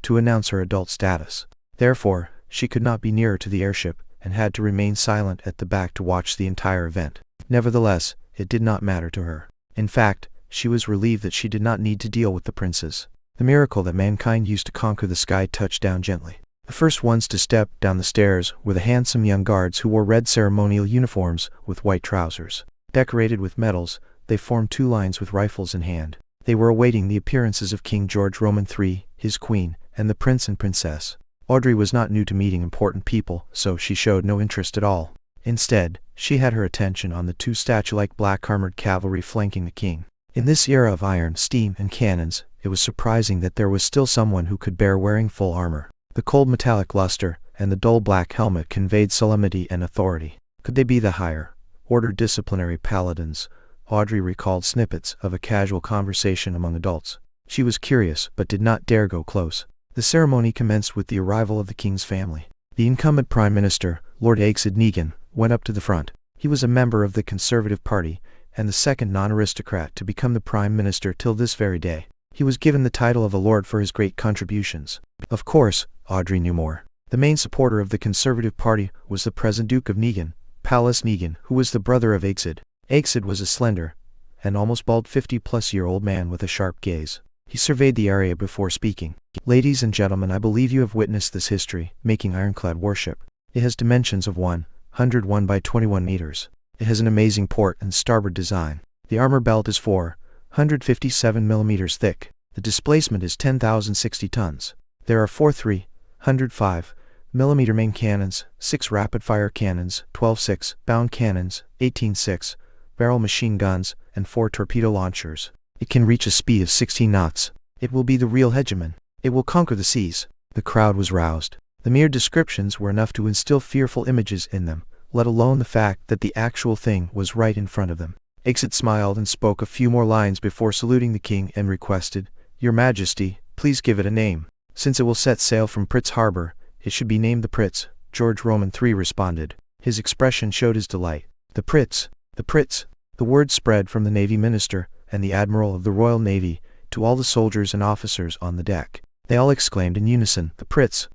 to announce her adult status. Therefore, she could not be nearer to the airship and had to remain silent at the back to watch the entire event. Nevertheless, it did not matter to her. In fact, she was relieved that she did not need to deal with the princes. The miracle that mankind used to conquer the sky touched down gently. The first ones to step down the stairs were the handsome young guards who wore red ceremonial uniforms with white trousers. Decorated with medals, they formed 2 lines with rifles in hand. They were awaiting the appearances of King George Roman III, his queen, and the prince and princess. Audrey was not new to meeting important people, so she showed no interest at all. Instead, she had her attention on the two statue-like black-armored cavalry flanking the king. In this era of iron, steam, and cannons, it was surprising that there was still someone who could bear wearing full armor. The cold metallic luster and the dull black helmet conveyed solemnity and authority. Could they be the higher order disciplinary paladins? Audrey recalled snippets of a casual conversation among adults. She was curious, but did not dare go close. The ceremony commenced with the arrival of the king's family. The incumbent prime minister, Lord Aigsid Negan, went up to the front. He was a member of the Conservative Party, and the second non-aristocrat to become the prime minister till this very day. He was given the title of a lord for his great contributions. Of course, Audrey knew more. The main supporter of the Conservative Party was the present Duke of Negan, Pallas Negan, who was the brother of Aigsid. Aigsid was a slender and almost bald 50-plus-year-old man with a sharp gaze. He surveyed the area before speaking. Ladies and gentlemen, I believe you have witnessed this history-making ironclad warship. It has dimensions of 101 by 21 meters. It has an amazing port and starboard design. The armor belt is 457 millimeters thick. The displacement is 10,060 tons. There are 4 305 millimeter main cannons, 6 rapid-fire cannons, 12 6-bound cannons, 18 6-barrel machine guns, and 4 torpedo launchers. It can reach a speed of 16 knots. It will be the real hegemon. It will conquer the seas. The crowd was roused. The mere descriptions were enough to instill fearful images in them, let alone the fact that the actual thing was right in front of them. Aigsid smiled and spoke a few more lines before saluting the king and requested, "Your Majesty, please give it a name. Since it will set sail from Pritz Harbor, it should be named the Pritz." George Roman III responded. His expression showed his delight. The Pritz, the Pritz. The word spread from the Navy Minister and the Admiral of the Royal Navy to all the soldiers and officers on the deck. They all exclaimed in unison, "The Pritz."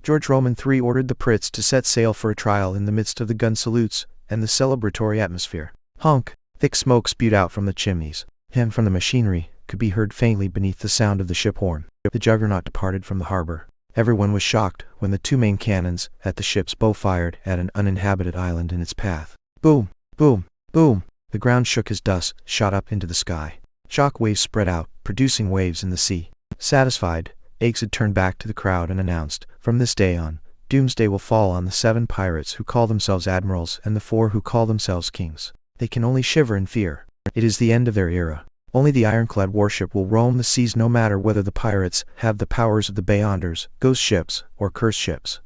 George Roman III ordered the Pritz to set sail for a trial in the midst of the gun salutes and the celebratory atmosphere. Honk! Thick smoke spewed out from the chimneys, and from the machinery could be heard faintly beneath the sound of the ship horn. The juggernaut departed from the harbor. Everyone was shocked when the 2 main cannons at the ship's bow fired at an uninhabited island in its path. Boom! Boom! Boom! The ground shook as dust shot up into the sky. Shock waves spread out, producing waves in the sea. Satisfied, Aigsid turned back to the crowd and announced, "From this day on, doomsday will fall on the 7 pirates who call themselves admirals and the 4 who call themselves kings. They can only shiver in fear. It is the end of their era. Only the ironclad warship will roam the seas, no matter whether the pirates have the powers of the Beyonders, ghost ships, or cursed ships."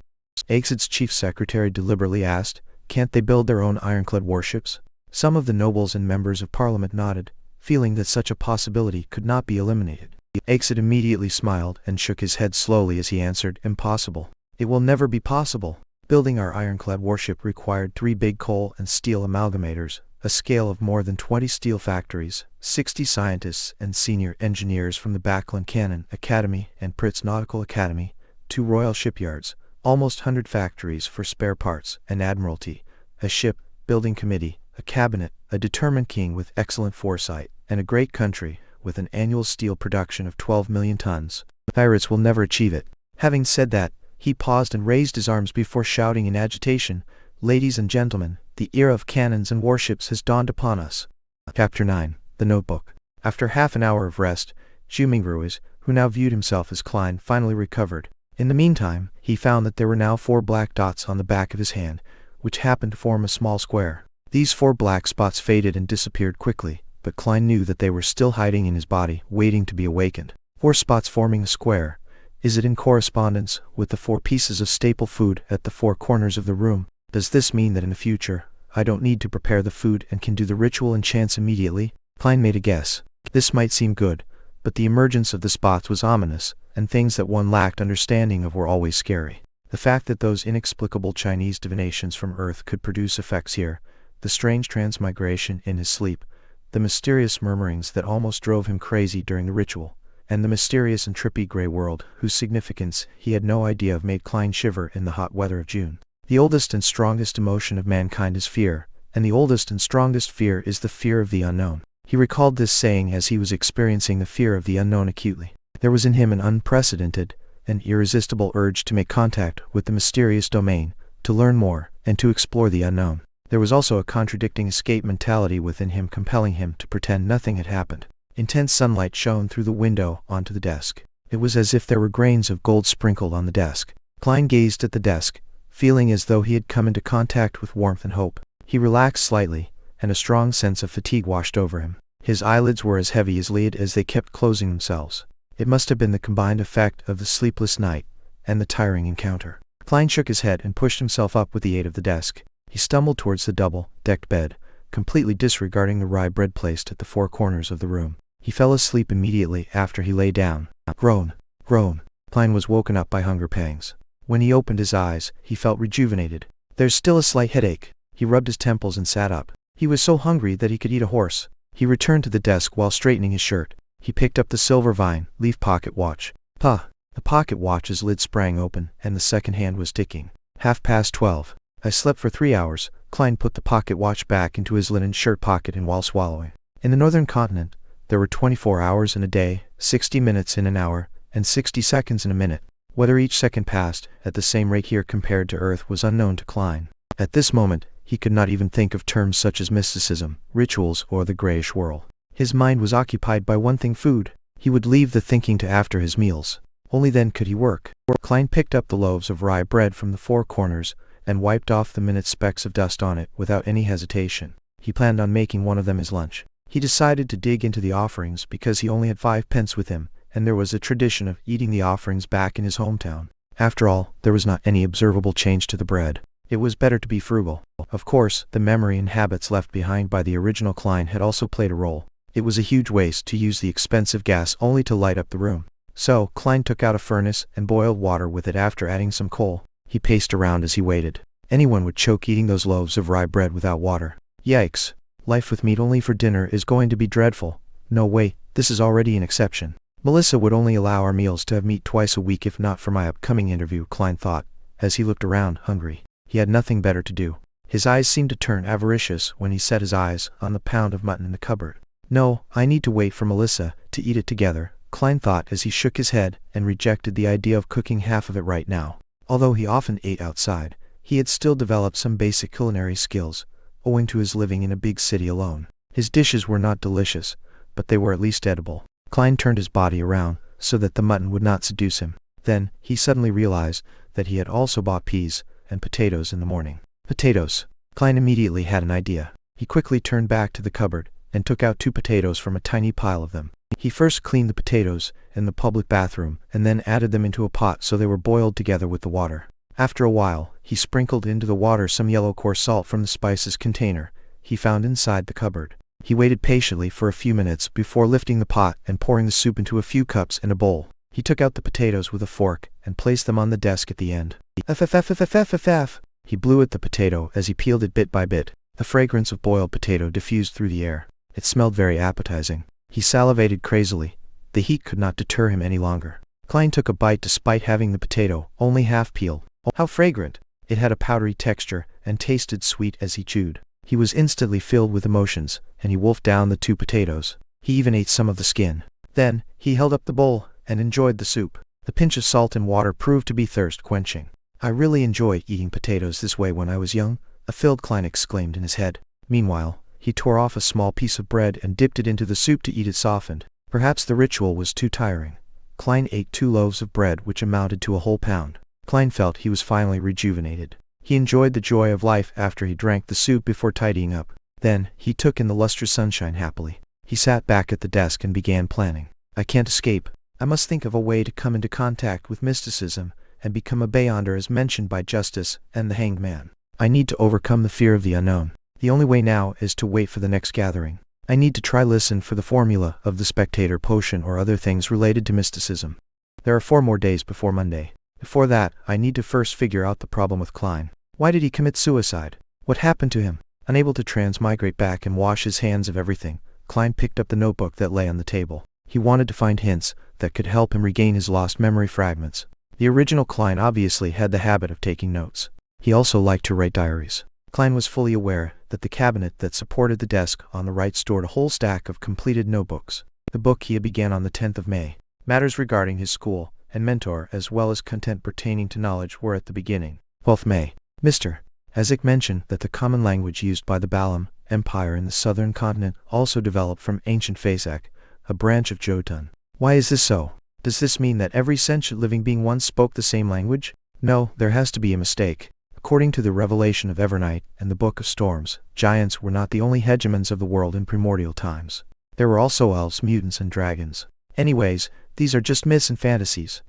Aigsid's chief secretary deliberately asked, "Can't they build their own ironclad warships?" Some of the nobles and members of parliament nodded, feeling that such a possibility could not be eliminated. Aigsid immediately smiled and shook his head slowly as he answered, "Impossible. It will never be possible. Building our ironclad warship required 3 big coal and steel amalgamators, a scale of more than 20 steel factories, 60 scientists and senior engineers from the Backlund Cannon Academy and Pritz Nautical Academy, 2 royal shipyards, almost 100 factories for spare parts, an admiralty, a ship-building committee, a cabinet, a determined king with excellent foresight, and a great country with an annual steel production of 12 million tons. The pirates will never achieve it." Having said that, he paused and raised his arms before shouting in agitation, "Ladies and gentlemen, the era of cannons and warships has dawned upon us." Chapter 9. The Notebook. After half an hour of rest, Mingruis, who now viewed himself as Klein, finally recovered. In the meantime, he found that there were now 4 black dots on the back of his hand, which happened to form a small square. These 4 black spots faded and disappeared quickly, but Klein knew that they were still hiding in his body, waiting to be awakened. 4 spots forming a square. Is it in correspondence with the 4 pieces of staple food at the 4 corners of the room? Does this mean that in the future, I don't need to prepare the food and can do the ritual and chants immediately? Klein made a guess. This might seem good, but the emergence of the spots was ominous, and things that one lacked understanding of were always scary. The fact that those inexplicable Chinese divinations from Earth could produce effects here, the strange transmigration in his sleep, the mysterious murmurings that almost drove him crazy during the ritual, and the mysterious and trippy gray world whose significance he had no idea of made Klein shiver in the hot weather of June. The oldest and strongest emotion of mankind is fear, and the oldest and strongest fear is the fear of the unknown. He recalled this saying as he was experiencing the fear of the unknown acutely. There was in him an unprecedented and irresistible urge to make contact with the mysterious domain, to learn more, and to explore the unknown. There was also a contradicting escape mentality within him compelling him to pretend nothing had happened. Intense sunlight shone through the window onto the desk. It was as if there were grains of gold sprinkled on the desk. Klein gazed at the desk, feeling as though he had come into contact with warmth and hope. He relaxed slightly, and a strong sense of fatigue washed over him. His eyelids were as heavy as lead as they kept closing themselves. It must have been the combined effect of the sleepless night and the tiring encounter. Klein shook his head and pushed himself up with the aid of the desk. He stumbled towards the double-decked bed, completely disregarding the rye bread placed at the four corners of the room. He fell asleep immediately after he lay down. Groan, groan. Klein was woken up by hunger pangs. When he opened his eyes, he felt rejuvenated. There's still a slight headache. He rubbed his temples and sat up. He was so hungry that he could eat a horse. He returned to the desk while straightening his shirt. He picked up the silver vine leaf pocket watch. Puh! The pocket watch's lid sprang open, and the second hand was ticking. 12:30. I slept for 3 hours. Klein put the pocket watch back into his linen shirt pocket and while swallowing. In the northern continent, there were 24 hours in a day, 60 minutes in an hour, and 60 seconds in a minute. Whether each second passed at the same rate here compared to Earth was unknown to Klein. At this moment, he could not even think of terms such as mysticism, rituals, or the grayish whirl. His mind was occupied by one thing: food. He would leave the thinking to after his meals. Only then could he work. Klein picked up the loaves of rye bread from the four corners and wiped off the minute specks of dust on it without any hesitation. He planned on making one of them his lunch. He decided to dig into the offerings because he only had 5 pence with him, and there was a tradition of eating the offerings back in his hometown. After all, there was not any observable change to the bread. It was better to be frugal. Of course, the memory and habits left behind by the original Klein had also played a role. It was a huge waste to use the expensive gas only to light up the room. So, Klein took out a furnace and boiled water with it after adding some coal. He paced around as he waited. Anyone would choke eating those loaves of rye bread without water. Yikes. Life with meat only for dinner is going to be dreadful. No wait, this is already an exception. Melissa would only allow our meals to have meat twice a week if not for my upcoming interview, Klein thought, as he looked around, hungry. He had nothing better to do. His eyes seemed to turn avaricious when he set his eyes on the pound of mutton in the cupboard. No, I need to wait for Melissa to eat it together, Klein thought as he shook his head and rejected the idea of cooking half of it right now. Although he often ate outside, he had still developed some basic culinary skills, owing to his living in a big city alone. His dishes were not delicious, but they were at least edible. Klein turned his body around so that the mutton would not seduce him. Then, he suddenly realized that he had also bought peas and potatoes in the morning. Potatoes. Klein immediately had an idea. He quickly turned back to the cupboard and took out 2 potatoes from a tiny pile of them. He first cleaned the potatoes in the public bathroom and then added them into a pot so they were boiled together with the water. After a while, he sprinkled into the water some yellow coarse salt from the spices container he found inside the cupboard. He waited patiently for a few minutes before lifting the pot and pouring the soup into a few cups in a bowl. He took out the potatoes with a fork and placed them on the desk at the end. F. He blew at the potato as he peeled it bit by bit. The fragrance of boiled potato diffused through the air. It smelled very appetizing. He salivated crazily. The heat could not deter him any longer. Klein took a bite despite having the potato only half peeled. Oh, how fragrant! It had a powdery texture and tasted sweet as he chewed. He was instantly filled with emotions, and he wolfed down the 2 potatoes. He even ate some of the skin. Then, he held up the bowl and enjoyed the soup. The pinch of salt and water proved to be thirst-quenching. I really enjoyed eating potatoes this way when I was young, a filled Klein exclaimed in his head. Meanwhile, he tore off a small piece of bread and dipped it into the soup to eat it softened. Perhaps the ritual was too tiring. Klein ate 2 loaves of bread which amounted to a whole pound. Klein felt he was finally rejuvenated. He enjoyed the joy of life after he drank the soup before tidying up. Then, he took in the lustrous sunshine happily. He sat back at the desk and began planning. I can't escape. I must think of a way to come into contact with mysticism and become a beyonder as mentioned by Justice and the Hanged Man. I need to overcome the fear of the unknown. The only way now is to wait for the next gathering. I need to try listen for the formula of the spectator potion or other things related to mysticism. There are 4 more days before Monday. Before that, I need to first figure out the problem with Klein. Why did he commit suicide? What happened to him? Unable to transmigrate back and wash his hands of everything, Klein picked up the notebook that lay on the table. He wanted to find hints that could help him regain his lost memory fragments. The original Klein obviously had the habit of taking notes. He also liked to write diaries. Klein was fully aware that the cabinet that supported the desk on the right stored a whole stack of completed notebooks. The book he had began on the 10th of May. Matters regarding his school and mentor as well as content pertaining to knowledge were at the beginning. 12th May. Mr. Ezek mentioned that the common language used by the Balam Empire in the southern continent also developed from ancient Phasek, a branch of Jotun. Why is this so? Does this mean that every sentient living being once spoke the same language? No, there has to be a mistake. According to the revelation of Evernight and the Book of Storms, giants were not the only hegemons of the world in primordial times. There were also elves, mutants, and dragons. Anyways, these are just myths and fantasies.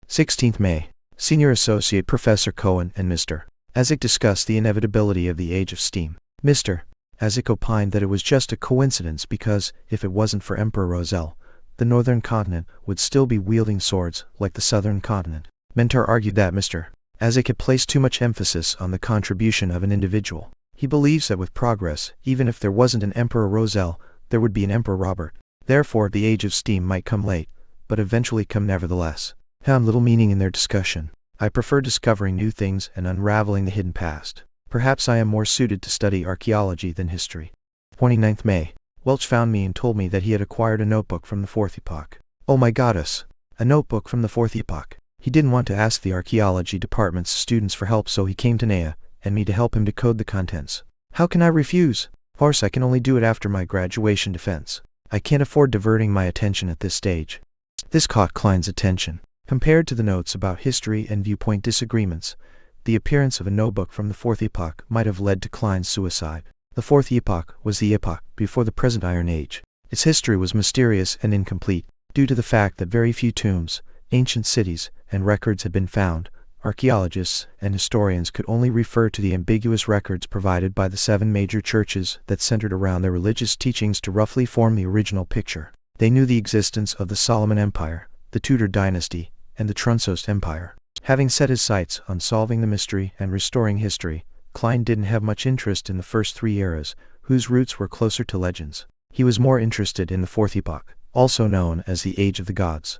16th May. Senior Associate Professor Cohen and Mr. Isaac discussed the inevitability of the Age of Steam. Mr. Isaac opined that it was just a coincidence because, if it wasn't for Emperor Roselle, the northern continent would still be wielding swords like the southern continent. Mentor argued that Mr. Isaac had placed too much emphasis on the contribution of an individual. He believes that with progress, even if there wasn't an Emperor Roselle, there would be an Emperor Robert. Therefore, the Age of Steam might come late, but eventually come nevertheless. Found little meaning in their discussion. I prefer discovering new things and unraveling the hidden past. Perhaps I am more suited to study archaeology than history. 29th May. Welch found me and told me that he had acquired a notebook from the Fourth Epoch. Oh my goddess! A notebook from the Fourth Epoch. He didn't want to ask the archaeology department's students for help, so he came to Naya and me to help him decode the contents. How can I refuse? Of course, I can only do it after my graduation defense. I can't afford diverting my attention at this stage. This caught Klein's attention. Compared to the notes about history and viewpoint disagreements, the appearance of a notebook from the Fourth Epoch might have led to Klein's suicide. The Fourth Epoch was the epoch before the present Iron Age. Its history was mysterious and incomplete, due to the fact that very few tombs, ancient cities, and records had been found. Archaeologists and historians could only refer to the ambiguous records provided by the 7 major churches that centered around their religious teachings to roughly form the original picture. They knew the existence of the Solomon Empire, the Tudor dynasty, and the Trunsos Empire. Having set his sights on solving the mystery and restoring history, Klein didn't have much interest in the first 3 eras, whose roots were closer to legends. He was more interested in the Fourth Epoch, also known as the Age of the Gods.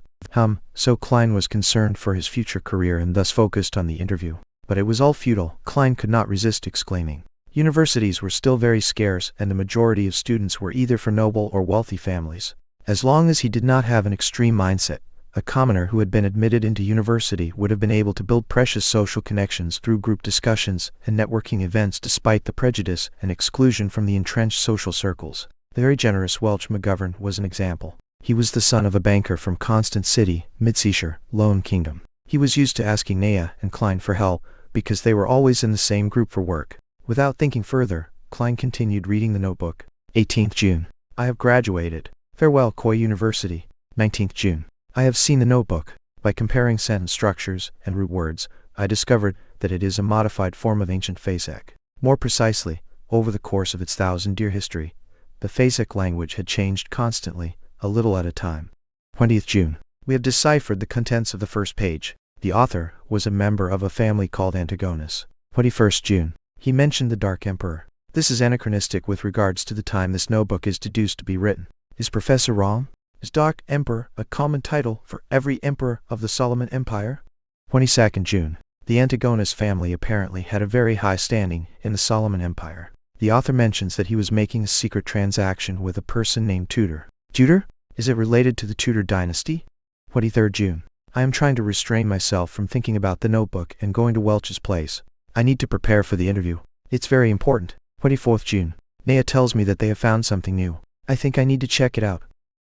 So Klein was concerned for his future career and thus focused on the interview. But it was all futile. Klein could not resist exclaiming. Universities were still very scarce, and the majority of students were either from noble or wealthy families. As long as he did not have an extreme mindset, a commoner who had been admitted into university would have been able to build precious social connections through group discussions and networking events despite the prejudice and exclusion from the entrenched social circles. The very generous Welch McGovern was an example. He was the son of a banker from Constant City, Midseashire, Lone Kingdom. He was used to asking Naya and Klein for help because they were always in the same group for work. Without thinking further, Klein continued reading the notebook. 18th June. I have graduated. Farewell, Koi University. 19th June. I have seen the notebook. By comparing sentence structures and root words, I discovered that it is a modified form of ancient Phasic. More precisely, over the course of its 1,000-year history, the Phasic language had changed constantly, a little at a time. 20th June. We have deciphered the contents of the first page. The author was a member of a family called Antigonus. 21st June. He mentioned the Dark Emperor. This is anachronistic with regards to the time this notebook is deduced to be written. Is Professor wrong? Is Dark Emperor a common title for every emperor of the Solomon Empire? 22nd June. The Antigonus family apparently had a very high standing in the Solomon Empire. The author mentions that he was making a secret transaction with a person named Tudor. Tudor? Is it related to the Tudor dynasty? 23rd June. I am trying to restrain myself from thinking about the notebook and going to Welch's place. I need to prepare for the interview. It's very important. 24th June. Naya tells me that they have found something new. I think I need to check it out.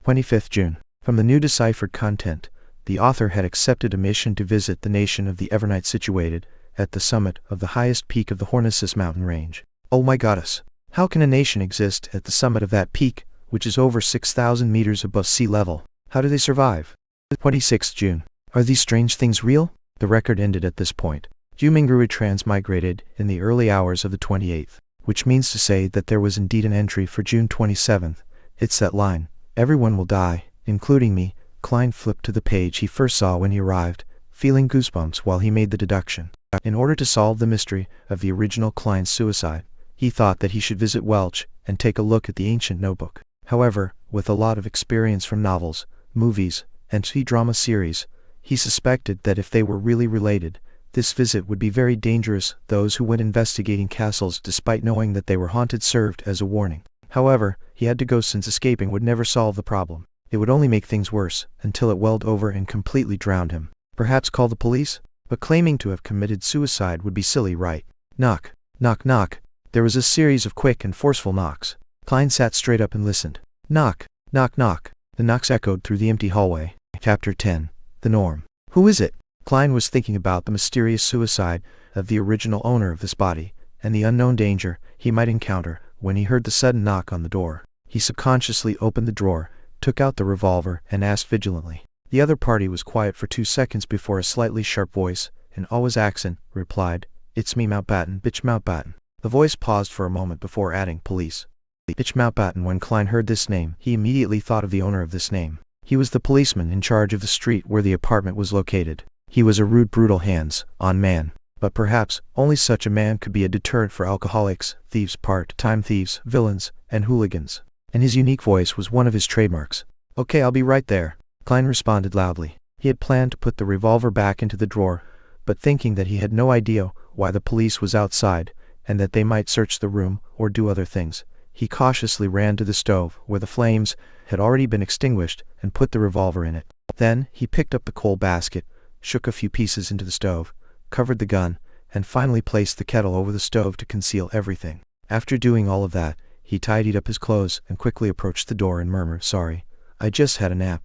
25th June. From the new deciphered content, the author had accepted a mission to visit the nation of the Evernight situated at the summit of the highest peak of the Hornisus mountain range. Oh my goddess! How can a nation exist at the summit of that peak, which is over 6,000 meters above sea level? How do they survive? 26th June. Are these strange things real? The record ended at this point. Jumingru had transmigrated in the early hours of the 28th, which means to say that there was indeed an entry for June 27th. It's that line. Everyone will die, including me. Klein flipped to the page he first saw when he arrived, feeling goosebumps while he made the deduction. In order to solve the mystery of the original Klein's suicide, he thought that he should visit Welch and take a look at the ancient notebook. However, with a lot of experience from novels, movies, and T-drama series, he suspected that if they were really related, this visit would be very dangerous. Those who went investigating castles despite knowing that they were haunted served as a warning. However, he had to go since escaping would never solve the problem. It would only make things worse, until it welled over and completely drowned him. Perhaps call the police? But claiming to have committed suicide would be silly, right? Knock. Knock knock. There was a series of quick and forceful knocks. Klein sat straight up and listened. Knock. Knock knock. The knocks echoed through the empty hallway. Chapter 10. The Norm. Who is it? Klein was thinking about the mysterious suicide of the original owner of this body, and the unknown danger he might encounter when he heard the sudden knock on the door. He subconsciously opened the drawer, took out the revolver, and asked vigilantly. The other party was quiet for 2 seconds before a slightly sharp voice, in Owa's accent, replied, "It's me, Mountbatten, bitch Mountbatten." The voice paused for a moment before adding, "Police." Bitch Mountbatten. When Klein heard this name, he immediately thought of the owner of this name. He was the policeman in charge of the street where the apartment was located. He was a rude, brutal, hands-on man. But perhaps only such a man could be a deterrent for alcoholics, thieves, part-time thieves, villains, and hooligans. And his unique voice was one of his trademarks. "Okay, I'll be right there," Klein responded loudly. He had planned to put the revolver back into the drawer, but thinking that he had no idea why the police was outside, and that they might search the room or do other things, he cautiously ran to the stove, where the flames had already been extinguished, and put the revolver in it. Then he picked up the coal basket, shook a few pieces into the stove, covered the gun, and finally placed the kettle over the stove to conceal everything. After doing all of that, he tidied up his clothes and quickly approached the door and murmured, "Sorry, I just had a nap."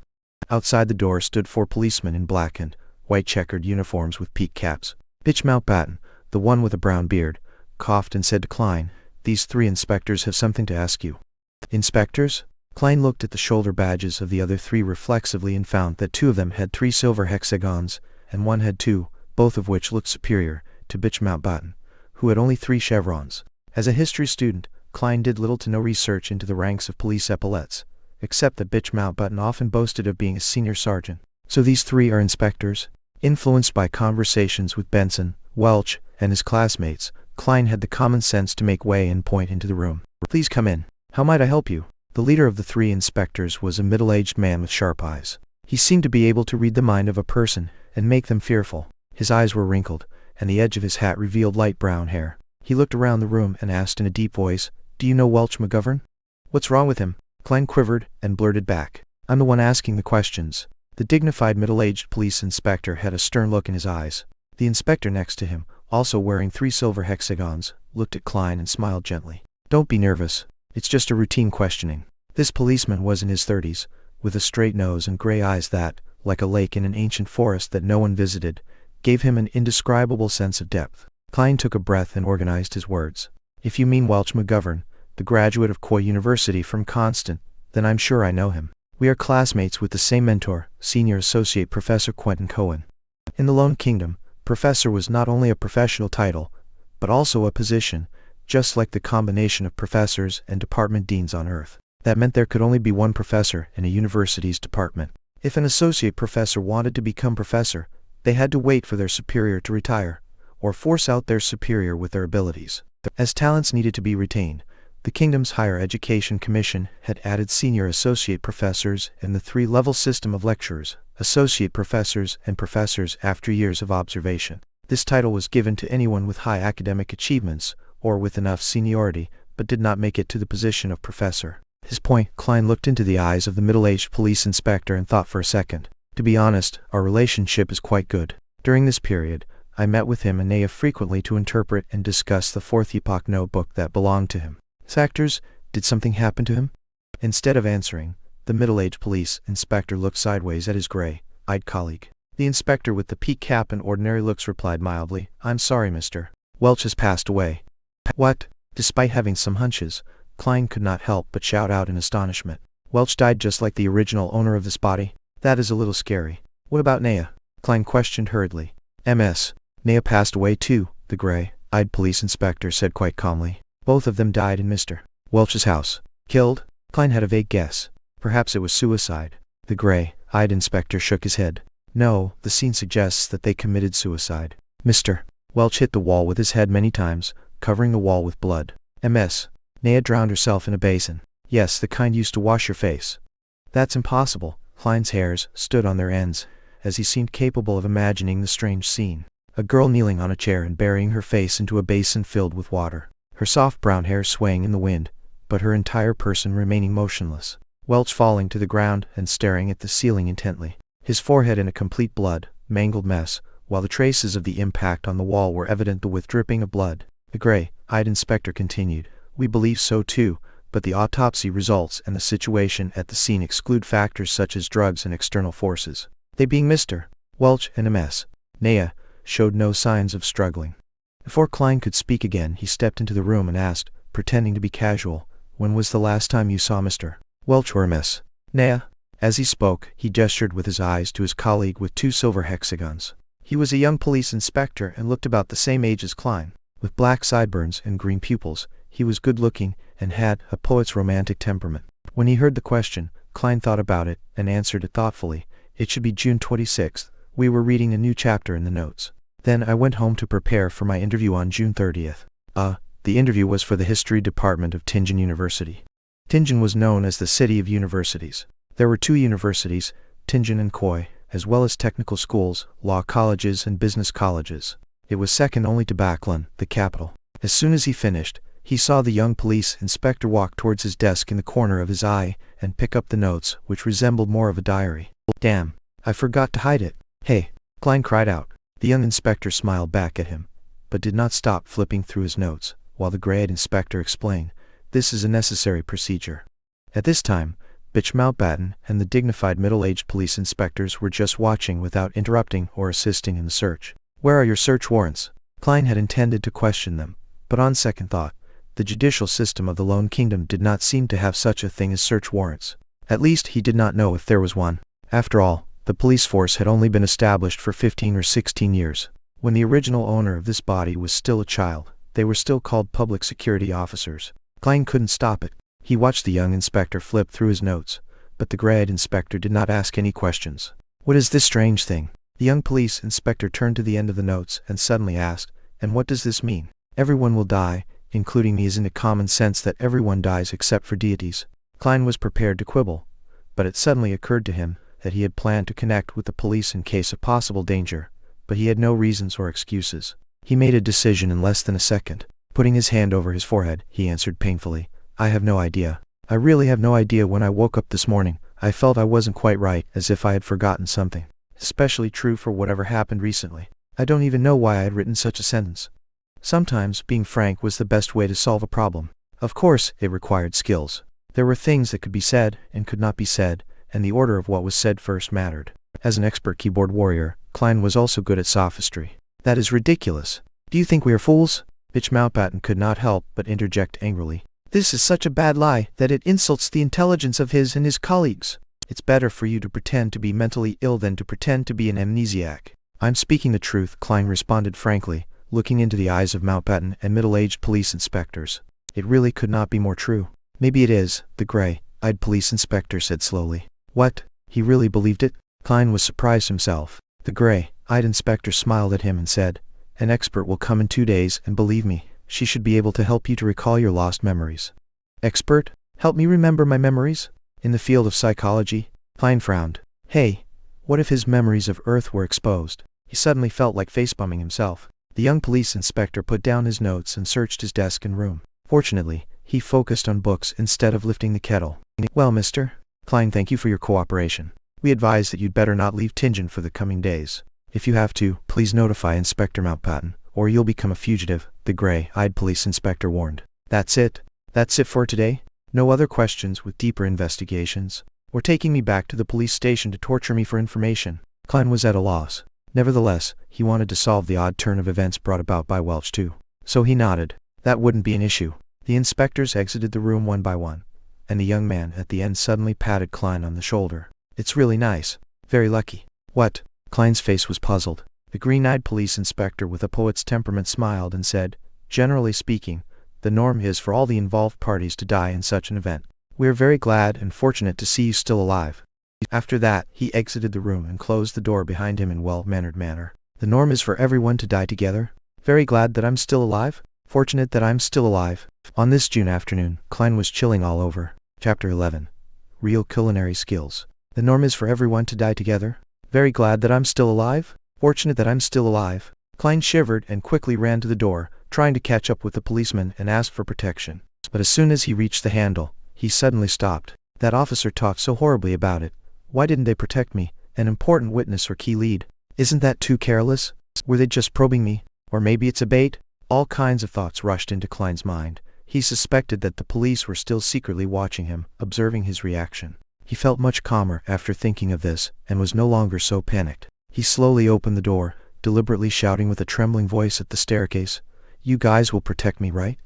Outside the door stood 4 policemen in black and white checkered uniforms with peaked caps. Bitch Mountbatten, the one with a brown beard, coughed and said to Klein, "These 3 inspectors have something to ask you." "Inspectors?" Klein looked at the shoulder badges of the other 3 reflexively and found that 2 of them had 3 silver hexagons, and 1 had 2, both of which looked superior to Bitch Mountbatten, who had only 3 chevrons. As a history student, Klein did little to no research into the ranks of police epaulets, except that Bitch Mountbatten often boasted of being a senior sergeant. So these 3 are inspectors? Influenced by conversations with Benson, Welch, and his classmates, Klein had the common sense to make way and point into the room. "Please come in. How might I help you?" The leader of the 3 inspectors was a middle-aged man with sharp eyes. He seemed to be able to read the mind of a person and make them fearful. His eyes were wrinkled, and the edge of his hat revealed light brown hair. He looked around the room and asked in a deep voice, "Do you know Welch McGovern?" "What's wrong with him?" Klein quivered and blurted back, "I'm the one asking the questions." The dignified middle-aged police inspector had a stern look in his eyes. The inspector next to him, also wearing 3 silver hexagons, looked at Klein and smiled gently. "Don't be nervous. It's just a routine questioning." This policeman was in his 30s, with a straight nose and gray eyes that, like a lake in an ancient forest that no one visited, gave him an indescribable sense of depth. Klein took a breath and organized his words. "If you mean Welch McGovern, the graduate of Coy University from Constant, then I'm sure I know him. We are classmates with the same mentor, Senior Associate Professor Quentin Cohen." In the Lone Kingdom, professor was not only a professional title, but also a position, just like the combination of professors and department deans on Earth. That meant there could only be 1 professor in a university's department. If an associate professor wanted to become professor, they had to wait for their superior to retire, or force out their superior with their abilities. As talents needed to be retained, the Kingdom's Higher Education Commission had added senior associate professors in the 3-level system of lecturers, associate professors, and professors after years of observation. This title was given to anyone with high academic achievements, or with enough seniority, but did not make it to the position of professor. His point, Klein looked into the eyes of the middle-aged police inspector and thought for a second. "To be honest, our relationship is quite good. During this period, I met with him and Naya frequently to interpret and discuss the 4th Epoch notebook that belonged to him." "Sectors, did something happen to him?" Instead of answering, the middle-aged police inspector looked sideways at his gray-eyed colleague. The inspector with the peaked cap and ordinary looks replied mildly, "I'm sorry, Mr. Welch has passed away." "What?" Despite having some hunches, Klein could not help but shout out in astonishment. "Welch died just like the original owner of this body? That is a little scary." "What about Naya?" Klein questioned hurriedly. "MS. Naya passed away too," the gray-eyed police inspector said quite calmly. "Both of them died in Mr. Welch's house." "Killed?" Klein had a vague guess. Perhaps it was suicide. The gray-eyed inspector shook his head. "No, the scene suggests that they committed suicide. Mr. Welch hit the wall with his head many times, covering the wall with blood. MS. Naya drowned herself in a basin. Yes, the kind used to wash your face." "That's impossible." Klein's hairs stood on their ends, as he seemed capable of imagining the strange scene. A girl kneeling on a chair and burying her face into a basin filled with water. Her soft brown hair swaying in the wind, but her entire person remaining motionless. Welch falling to the ground and staring at the ceiling intently. His forehead in a complete blood-mangled mess, while the traces of the impact on the wall were evident with dripping of blood. The gray-eyed inspector continued, "We believe so too, but the autopsy results and the situation at the scene exclude factors such as drugs and external forces. They being Mr. Welch and MS. Naya showed no signs of struggling. Before Klein could speak again, he stepped into the room and asked, pretending to be casual, "When was the last time you saw Mr. Welch or Miss Naya?" As he spoke, he gestured with his eyes to his colleague with 2 silver hexagons. He was a young police inspector and looked about the same age as Klein. With black sideburns and green pupils, he was good-looking and had a poet's romantic temperament. When he heard the question, Klein thought about it and answered it thoughtfully. "It should be June 26th. We were reading a new chapter in the notes. Then I went home to prepare for my interview on June 30th. The interview was for the history department of Tianjin University." Tianjin was known as the city of universities. There were 2 universities, Tianjin and Koi, as well as technical schools, law colleges and business colleges. It was second only to Backlan, the capital. As soon as he finished, he saw the young police inspector walk towards his desk in the corner of his eye and pick up the notes, which resembled more of a diary. "Damn, I forgot to hide it." "Hey," Klein cried out. The young inspector smiled back at him, but did not stop flipping through his notes, while the grey-eyed inspector explained, "This is a necessary procedure." At this time, Bitch Mountbatten and the dignified middle-aged police inspectors were just watching without interrupting or assisting in the search. "Where are your search warrants?" Klein had intended to question them, but on second thought, the judicial system of the Lone Kingdom did not seem to have such a thing as search warrants. At least he did not know if there was one. After all, the police force had only been established for 15 or 16 years. When the original owner of this body was still a child, they were still called public security officers. Klein couldn't stop it. He watched the young inspector flip through his notes, but the grey-eyed inspector did not ask any questions. "What is this strange thing?" The young police inspector turned to the end of the notes and suddenly asked, "And what does this mean?" "Everyone will die, including me. Isn't it common sense that everyone dies except for deities?" Klein was prepared to quibble, but it suddenly occurred to him that he had planned to connect with the police in case of possible danger, but he had no reasons or excuses. He made a decision in less than a second. Putting his hand over his forehead, he answered painfully, "I have no idea. I really have no idea. When I woke up this morning, I felt I wasn't quite right, as if I had forgotten something. Especially true for whatever happened recently. I don't even know why I had written such a sentence." Sometimes being frank was the best way to solve a problem. Of course, it required skills. There were things that could be said and could not be said, and the order of what was said first mattered. As an expert keyboard warrior, Klein was also good at sophistry. "That is ridiculous. Do you think we are fools?" Bitch Mountbatten could not help but interject angrily. "This is such a bad lie that it insults the intelligence of his and his colleagues. It's better for you to pretend to be mentally ill than to pretend to be an amnesiac." "I'm speaking the truth," Klein responded frankly, looking into the eyes of Mountbatten and middle-aged police inspectors. "It really could not be more true." "Maybe it is," the gray-eyed police inspector said slowly. "What? He really believed it?" Klein was surprised himself. The gray-eyed inspector smiled at him and said, "An expert will come in 2 days, and believe me, she should be able to help you to recall your lost memories." "Expert? Help me remember my memories? In the field of psychology?" Klein frowned. Hey, what if his memories of Earth were exposed? He suddenly felt like facebumming himself. The young police inspector put down his notes and searched his desk and room. Fortunately, he focused on books instead of lifting the kettle. "Well, Mr. Klein, thank you for your cooperation. We advise that you'd better not leave Tianjin for the coming days. If you have to, please notify Inspector Mountbatten, or you'll become a fugitive," the gray-eyed police inspector warned. "That's it? That's it for today? No other questions with deeper investigations? Or taking me back to the police station to torture me for information?" Klein was at a loss. Nevertheless, he wanted to solve the odd turn of events brought about by Welch too. So he nodded. That wouldn't be an issue. The inspectors exited the room one by one, and the young man at the end suddenly patted Klein on the shoulder. "It's really nice. Very lucky." "What?" Klein's face was puzzled. The green-eyed police inspector with a poet's temperament smiled and said, "Generally speaking, the norm is for all the involved parties to die in such an event. We are very glad and fortunate to see you still alive." After that, he exited the room and closed the door behind him in well-mannered manner. "The norm is for everyone to die together? Very glad that I'm still alive? Fortunate that I'm still alive." On this June afternoon, Klein was chilling all over. Chapter 11. Real Culinary Skills. "The norm is for everyone to die together? Very glad that I'm still alive? Fortunate that I'm still alive." Klein shivered and quickly ran to the door, trying to catch up with the policeman and ask for protection. But as soon as he reached the handle, he suddenly stopped. That officer talked so horribly about it. Why didn't they protect me, an important witness or key lead? Isn't that too careless? Were they just probing me? Or maybe it's a bait? All kinds of thoughts rushed into Klein's mind. He suspected that the police were still secretly watching him, observing his reaction. He felt much calmer after thinking of this, and was no longer so panicked. He slowly opened the door, deliberately shouting with a trembling voice at the staircase. "You guys will protect me, right?"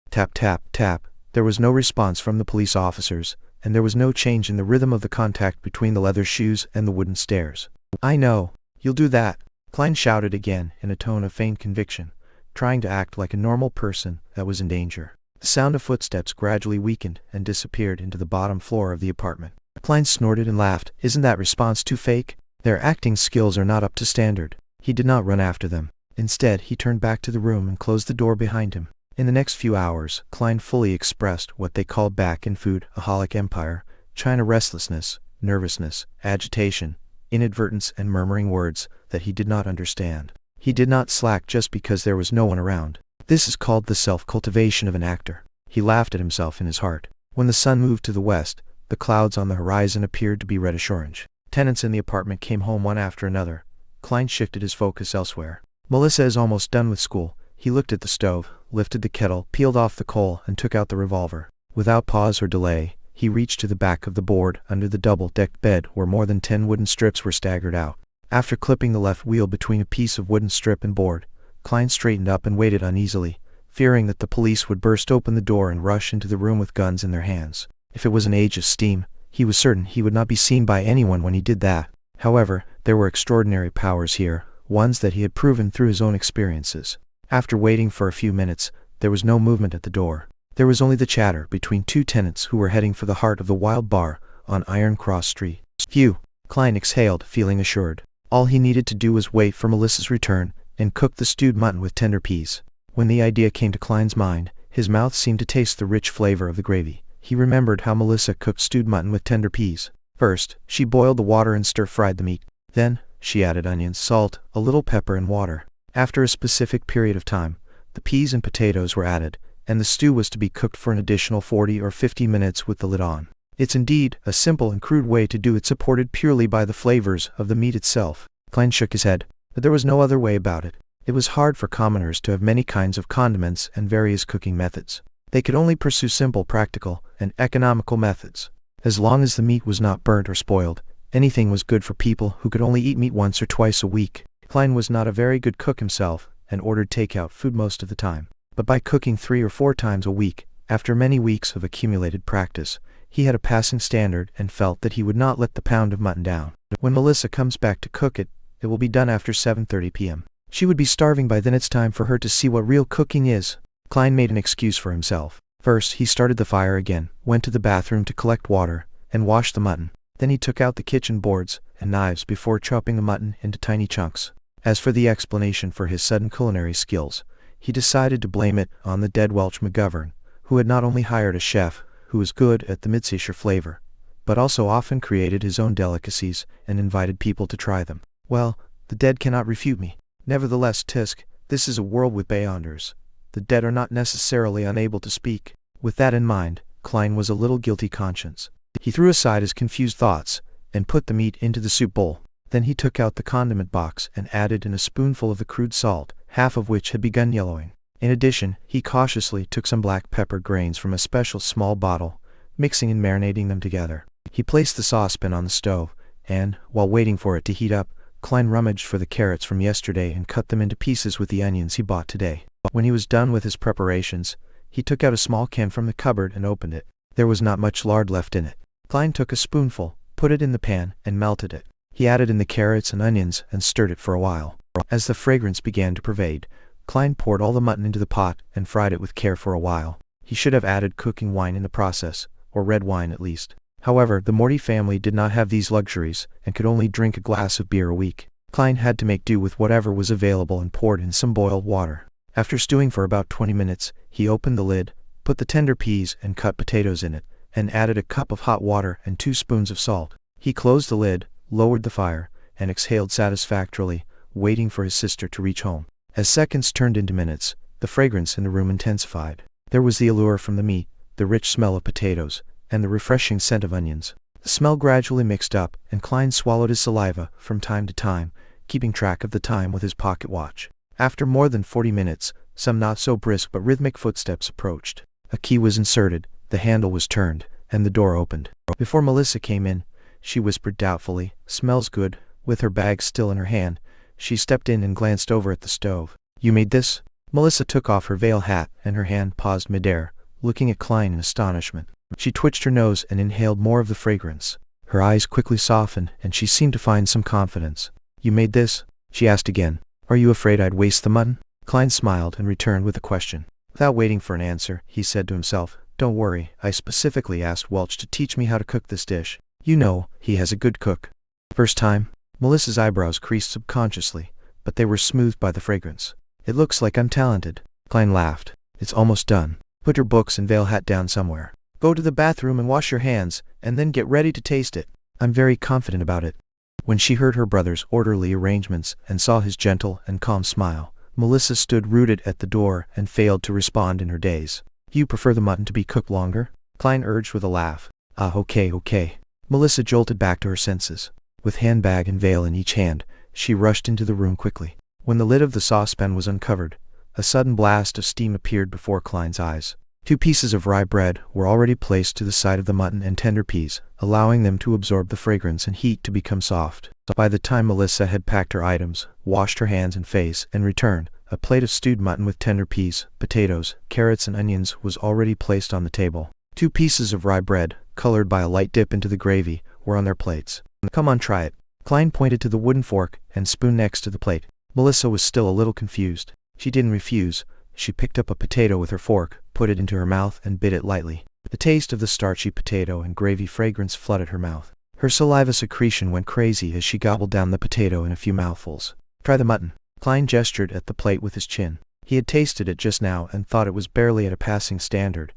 Tap, tap, tap. There was no response from the police officers, and there was no change in the rhythm of the contact between the leather shoes and the wooden stairs. "I know. You'll do that," Klein shouted again in a tone of faint conviction, trying to act like a normal person that was in danger. The sound of footsteps gradually weakened and disappeared into the bottom floor of the apartment. Klein snorted and laughed. "Isn't that response too fake? Their acting skills are not up to standard." He did not run after them. Instead, he turned back to the room and closed the door behind him. In the next few hours, Klein fully expressed what they called back in food-aholic empire, China restlessness, nervousness, agitation, inadvertence, and murmuring words that he did not understand. He did not slack just because there was no one around. This is called the self-cultivation of an actor. He laughed at himself in his heart. When the sun moved to the west, the clouds on the horizon appeared to be reddish-orange. Tenants in the apartment came home one after another. Klein shifted his focus elsewhere. "Melissa is almost done with school." He looked at the stove, lifted the kettle, peeled off the coal, and took out the revolver. Without pause or delay, he reached to the back of the board under the double-decked bed where more than 10 wooden strips were staggered out. After clipping the left wheel between a piece of wooden strip and board, Klein straightened up and waited uneasily, fearing that the police would burst open the door and rush into the room with guns in their hands. If it was an age of steam, he was certain he would not be seen by anyone when he did that. However, there were extraordinary powers here, ones that he had proven through his own experiences. After waiting for a few minutes, there was no movement at the door. There was only the chatter between two tenants who were heading for the heart of the Wild Bar on Iron Cross Street. "Phew," Klein exhaled, feeling assured. All he needed to do was wait for Melissa's return and cook the stewed mutton with tender peas. When the idea came to Klein's mind, his mouth seemed to taste the rich flavor of the gravy. He remembered how Melissa cooked stewed mutton with tender peas. First, she boiled the water and stir-fried the meat. Then, she added onions, salt, a little pepper, and water. After a specific period of time, the peas and potatoes were added, and the stew was to be cooked for an additional 40 or 50 minutes with the lid on. It's indeed a simple and crude way to do it, supported purely by the flavors of the meat itself. Klein shook his head, but there was no other way about it. It was hard for commoners to have many kinds of condiments and various cooking methods. They could only pursue simple, practical, and economical methods. As long as the meat was not burnt or spoiled, anything was good for people who could only eat meat once or twice a week. Klein was not a very good cook himself and ordered takeout food most of the time. But by cooking 3 or 4 times a week, after many weeks of accumulated practice, he had a passing standard and felt that he would not let the pound of mutton down. When Melissa comes back to cook it, it will be done after 7:30 p.m. She would be starving by then. It's time for her to see what real cooking is. Klein made an excuse for himself. First, he started the fire again, went to the bathroom to collect water, and washed the mutton. Then he took out the kitchen boards and knives before chopping the mutton into tiny chunks. As for the explanation for his sudden culinary skills, he decided to blame it on the dead Welch McGovern, who had not only hired a chef who was good at the Midsischer flavor, but also often created his own delicacies and invited people to try them. Well, the dead cannot refute me. Nevertheless, Tisk, this is a world with beyonders. The dead are not necessarily unable to speak. With that in mind, Klein was a little guilty conscience. He threw aside his confused thoughts and put the meat into the soup bowl. Then he took out the condiment box and added in a spoonful of the crude salt, half of which had begun yellowing. In addition, he cautiously took some black pepper grains from a special small bottle, mixing and marinating them together. He placed the saucepan on the stove, and, while waiting for it to heat up, Klein rummaged for the carrots from yesterday and cut them into pieces with the onions he bought today. When he was done with his preparations, he took out a small can from the cupboard and opened it. There was not much lard left in it. Klein took a spoonful, put it in the pan, and melted it. He added in the carrots and onions and stirred it for a while. As the fragrance began to pervade, Klein poured all the mutton into the pot and fried it with care for a while. He should have added cooking wine in the process, or red wine at least. However, the Morty family did not have these luxuries and could only drink a glass of beer a week. Klein had to make do with whatever was available and poured in some boiled water. After stewing for about 20 minutes, he opened the lid, put the tender peas and cut potatoes in it, and added a cup of hot water and 2 spoons of salt. He closed the lid, lowered the fire, and exhaled satisfactorily, waiting for his sister to reach home. As seconds turned into minutes, the fragrance in the room intensified. There was the allure from the meat, the rich smell of potatoes, and the refreshing scent of onions. The smell gradually mixed up, and Klein swallowed his saliva from time to time, keeping track of the time with his pocket watch. After more than 40 minutes, some not so brisk but rhythmic footsteps approached. A key was inserted, the handle was turned, and the door opened. Before Melissa came in, she whispered doubtfully, "Smells good." With her bag still in her hand, She stepped in and glanced over at the stove. You made this? Melissa took off her veil hat and her hand paused midair, looking at Klein in astonishment. She twitched her nose and inhaled more of the fragrance. Her eyes quickly softened and she seemed to find some confidence. You made this? She asked again. Are you afraid I'd waste the mutton? Klein smiled and returned with a question. Without waiting for an answer, he said to himself, Don't worry, I specifically asked Welch to teach me how to cook this dish. You know, he has a good cook. First time? Melissa's eyebrows creased subconsciously, but they were smoothed by the fragrance. It looks like I'm talented. Klein laughed. It's almost done. Put your books and veil hat down somewhere. Go to the bathroom and wash your hands, and then get ready to taste it. I'm very confident about it. When she heard her brother's orderly arrangements and saw his gentle and calm smile, Melissa stood rooted at the door and failed to respond in her daze. You prefer the mutton to be cooked longer? Klein urged with a laugh. Okay. Melissa jolted back to her senses. With handbag and veil in each hand, she rushed into the room quickly. When the lid of the saucepan was uncovered, a sudden blast of steam appeared before Klein's eyes. 2 pieces of rye bread were already placed to the side of the mutton and tender peas, allowing them to absorb the fragrance and heat to become soft. By the time Melissa had packed her items, washed her hands and face, and returned, a plate of stewed mutton with tender peas, potatoes, carrots and onions was already placed on the table. 2 pieces of rye bread, colored by a light dip into the gravy, were on their plates. Come on, try it. Klein pointed to the wooden fork and spoon next to the plate. Melissa was still a little confused. She didn't refuse. She picked up a potato with her fork, put it into her mouth and bit it lightly. The taste of the starchy potato and gravy fragrance flooded her mouth. Her saliva secretion went crazy as she gobbled down the potato in a few mouthfuls. Try the mutton. Klein gestured at the plate with his chin. He had tasted it just now and thought it was barely at a passing standard,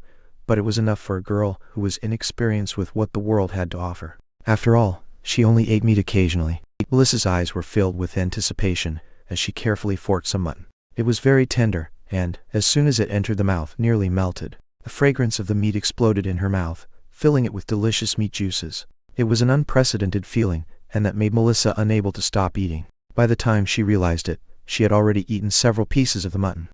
but it was enough for a girl who was inexperienced with what the world had to offer. After all, she only ate meat occasionally. Melissa's eyes were filled with anticipation as she carefully forked some mutton. It was very tender, and, as soon as it entered the mouth, nearly melted. The fragrance of the meat exploded in her mouth, filling it with delicious meat juices. It was an unprecedented feeling, and that made Melissa unable to stop eating. By the time she realized it, she had already eaten several pieces of the mutton.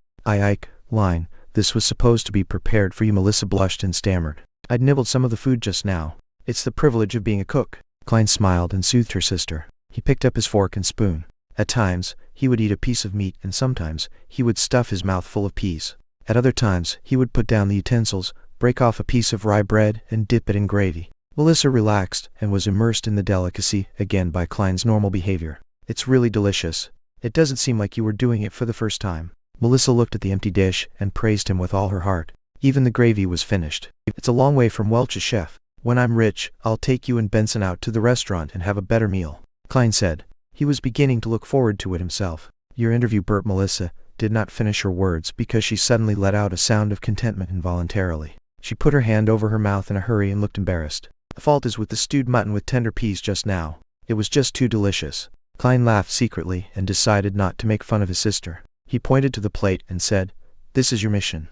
Line, this was supposed to be prepared for you. Melissa blushed and stammered. I'd nibbled some of the food just now. It's the privilege of being a cook. Klein smiled and soothed her sister. He picked up his fork and spoon. At times, he would eat a piece of meat and sometimes, he would stuff his mouth full of peas. At other times, he would put down the utensils, break off a piece of rye bread and dip it in gravy. Melissa relaxed and was immersed in the delicacy again by Klein's normal behavior. It's really delicious. It doesn't seem like you were doing it for the first time. Melissa looked at the empty dish and praised him with all her heart. Even the gravy was finished. It's a long way from Welch's chef. When I'm rich, I'll take you and Benson out to the restaurant and have a better meal, Klein said. He was beginning to look forward to it himself. Your interview, burped Melissa, did not finish her words because she suddenly let out a sound of contentment involuntarily. She put her hand over her mouth in a hurry and looked embarrassed. The fault is with the stewed mutton with tender peas just now. It was just too delicious. Klein laughed secretly and decided not to make fun of his sister. He pointed to the plate and said, This is your mission.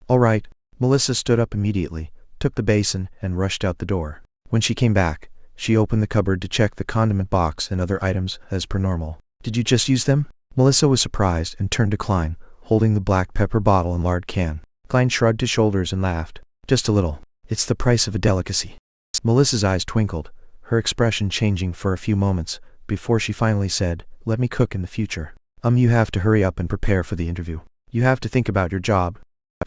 All right. Melissa stood up immediately, took the basin, and rushed out the door. When she came back, she opened the cupboard to check the condiment box and other items as per normal. Did you just use them? Melissa was surprised and turned to Klein, holding the black pepper bottle and lard can. Klein shrugged his shoulders and laughed. Just a little. It's the price of a delicacy. Melissa's eyes twinkled, her expression changing for a few moments, before she finally said, Let me cook in the future. You have to hurry up and prepare for the interview. You have to think about your job.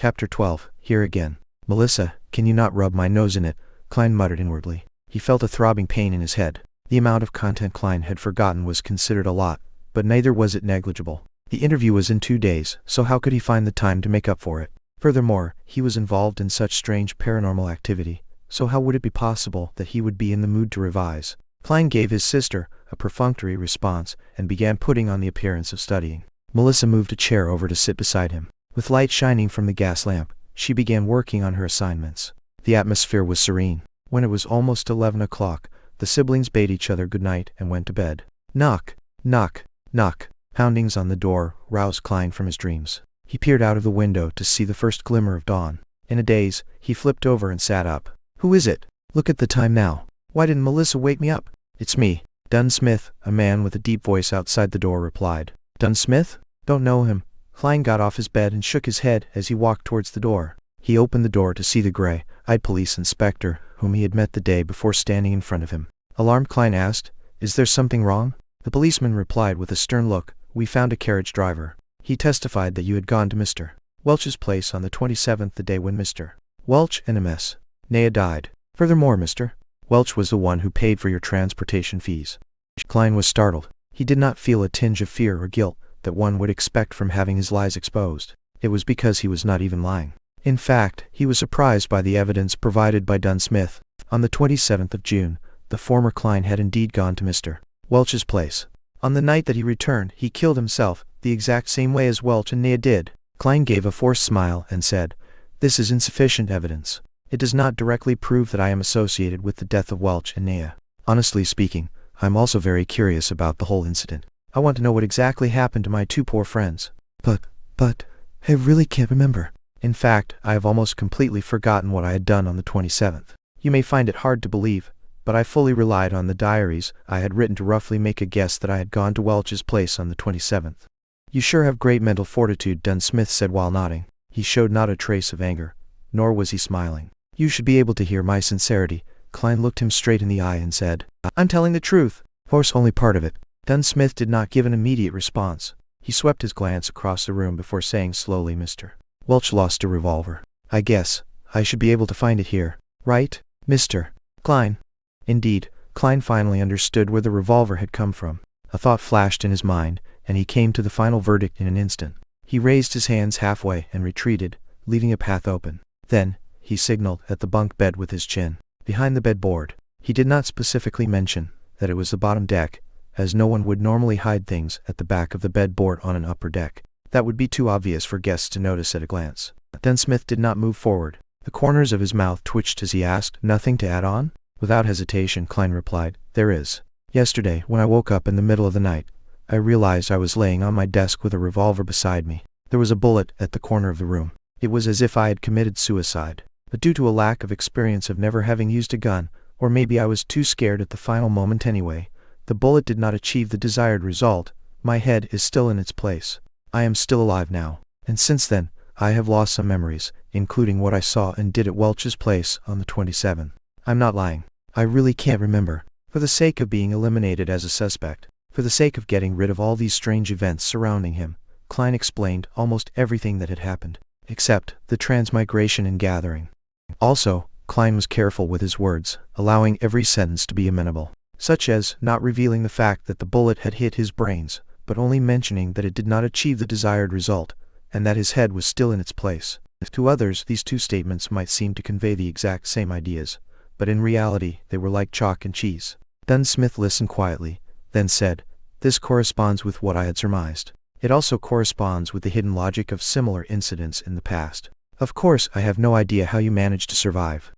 Chapter 12, here again. Melissa, can you not rub my nose in it? Klein muttered inwardly. He felt a throbbing pain in his head. The amount of content Klein had forgotten was considered a lot, but neither was it negligible. The interview was in 2 days, so how could he find the time to make up for it? Furthermore, he was involved in such strange paranormal activity, so how would it be possible that he would be in the mood to revise? Klein gave his sister a perfunctory response and began putting on the appearance of studying. Melissa moved a chair over to sit beside him. With light shining from the gas lamp, she began working on her assignments. The atmosphere was serene. When it was almost 11 o'clock, the siblings bade each other good night and went to bed. Knock, knock, knock. Poundings on the door roused Klein from his dreams. He peered out of the window to see the first glimmer of dawn. In a daze, he flipped over and sat up. Who is it? Look at the time now. Why didn't Melissa wake me up? It's me. Dunn Smith, a man with a deep voice outside the door replied. Dunn Smith? Don't know him. Klein got off his bed and shook his head as he walked towards the door. He opened the door to see the gray-eyed police inspector, whom he had met the day before, standing in front of him. Alarmed, Klein asked, Is there something wrong? The policeman replied with a stern look, we found a carriage driver. He testified that you had gone to Mr. Welch's place on the 27th, the day when Mr. Welch and Ms. Naya died. Furthermore, Mr. Welch was the one who paid for your transportation fees." Klein was startled. He did not feel a tinge of fear or guilt that one would expect from having his lies exposed. It was because he was not even lying. In fact, he was surprised by the evidence provided by Dunn Smith. On the 27th of June, the former Klein had indeed gone to Mr. Welch's place. On the night that he returned, he killed himself, the exact same way as Welch and Naya did. Klein gave a forced smile and said, "This is insufficient evidence. It does not directly prove that I am associated with the death of Welch and Naya. Honestly speaking, I am also very curious about the whole incident. I want to know what exactly happened to my two poor friends. But, I really can't remember. In fact, I have almost completely forgotten what I had done on the 27th. You may find it hard to believe, but I fully relied on the diaries I had written to roughly make a guess that I had gone to Welch's place on the 27th. You sure have great mental fortitude," Dunn Smith said while nodding. He showed not a trace of anger, nor was he smiling. "You should be able to hear my sincerity." Klein looked him straight in the eye and said, "I'm telling the truth." "Of course, only part of it." Dunn Smith did not give an immediate response. He swept his glance across the room before saying slowly, "Mr. Welch lost a revolver. I guess I should be able to find it here. Right, Mr. Klein?" Indeed, Klein finally understood where the revolver had come from. A thought flashed in his mind, and he came to the final verdict in an instant. He raised his hands halfway and retreated, leaving a path open. Then, he signaled at the bunk bed with his chin. Behind the bedboard. He did not specifically mention that it was the bottom deck, as no one would normally hide things at the back of the bedboard on an upper deck. That would be too obvious for guests to notice at a glance. Dunn Smith did not move forward. The corners of his mouth twitched as he asked, "Nothing to add on?" Without hesitation, Klein replied, "There is. Yesterday, when I woke up in the middle of the night, I realized I was laying on my desk with a revolver beside me. There was a bullet at the corner of the room. It was as if I had committed suicide. But due to a lack of experience of never having used a gun, or maybe I was too scared at the final moment anyway, the bullet did not achieve the desired result. My head is still in its place. I am still alive now. And since then, I have lost some memories, including what I saw and did at Welch's place on the 27th. I'm not lying. I really can't remember. For the sake of being eliminated as a suspect, for the sake of getting rid of all these strange events surrounding him, Klein explained almost everything that had happened, except the transmigration and gathering. Also, Klein was careful with his words, allowing every sentence to be amenable, such as not revealing the fact that the bullet had hit his brains, but only mentioning that it did not achieve the desired result, and that his head was still in its place. To others, these two statements might seem to convey the exact same ideas, but in reality, they were like chalk and cheese. Dunn Smith listened quietly, then said, "This corresponds with what I had surmised. It also corresponds with the hidden logic of similar incidents in the past. Of course, I have no idea how you managed to survive.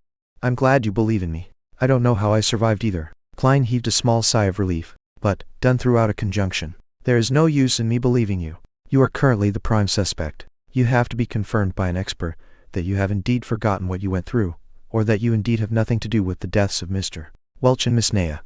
I'm glad you believe in me. I don't know how I survived either." Klein heaved a small sigh of relief, but Dunn threw out a conjunction. "There is no use in me believing you. You are currently the prime suspect. You have to be confirmed by an expert that you have indeed forgotten what you went through, or that you indeed have nothing to do with the deaths of Mr. Welch and Miss Naya."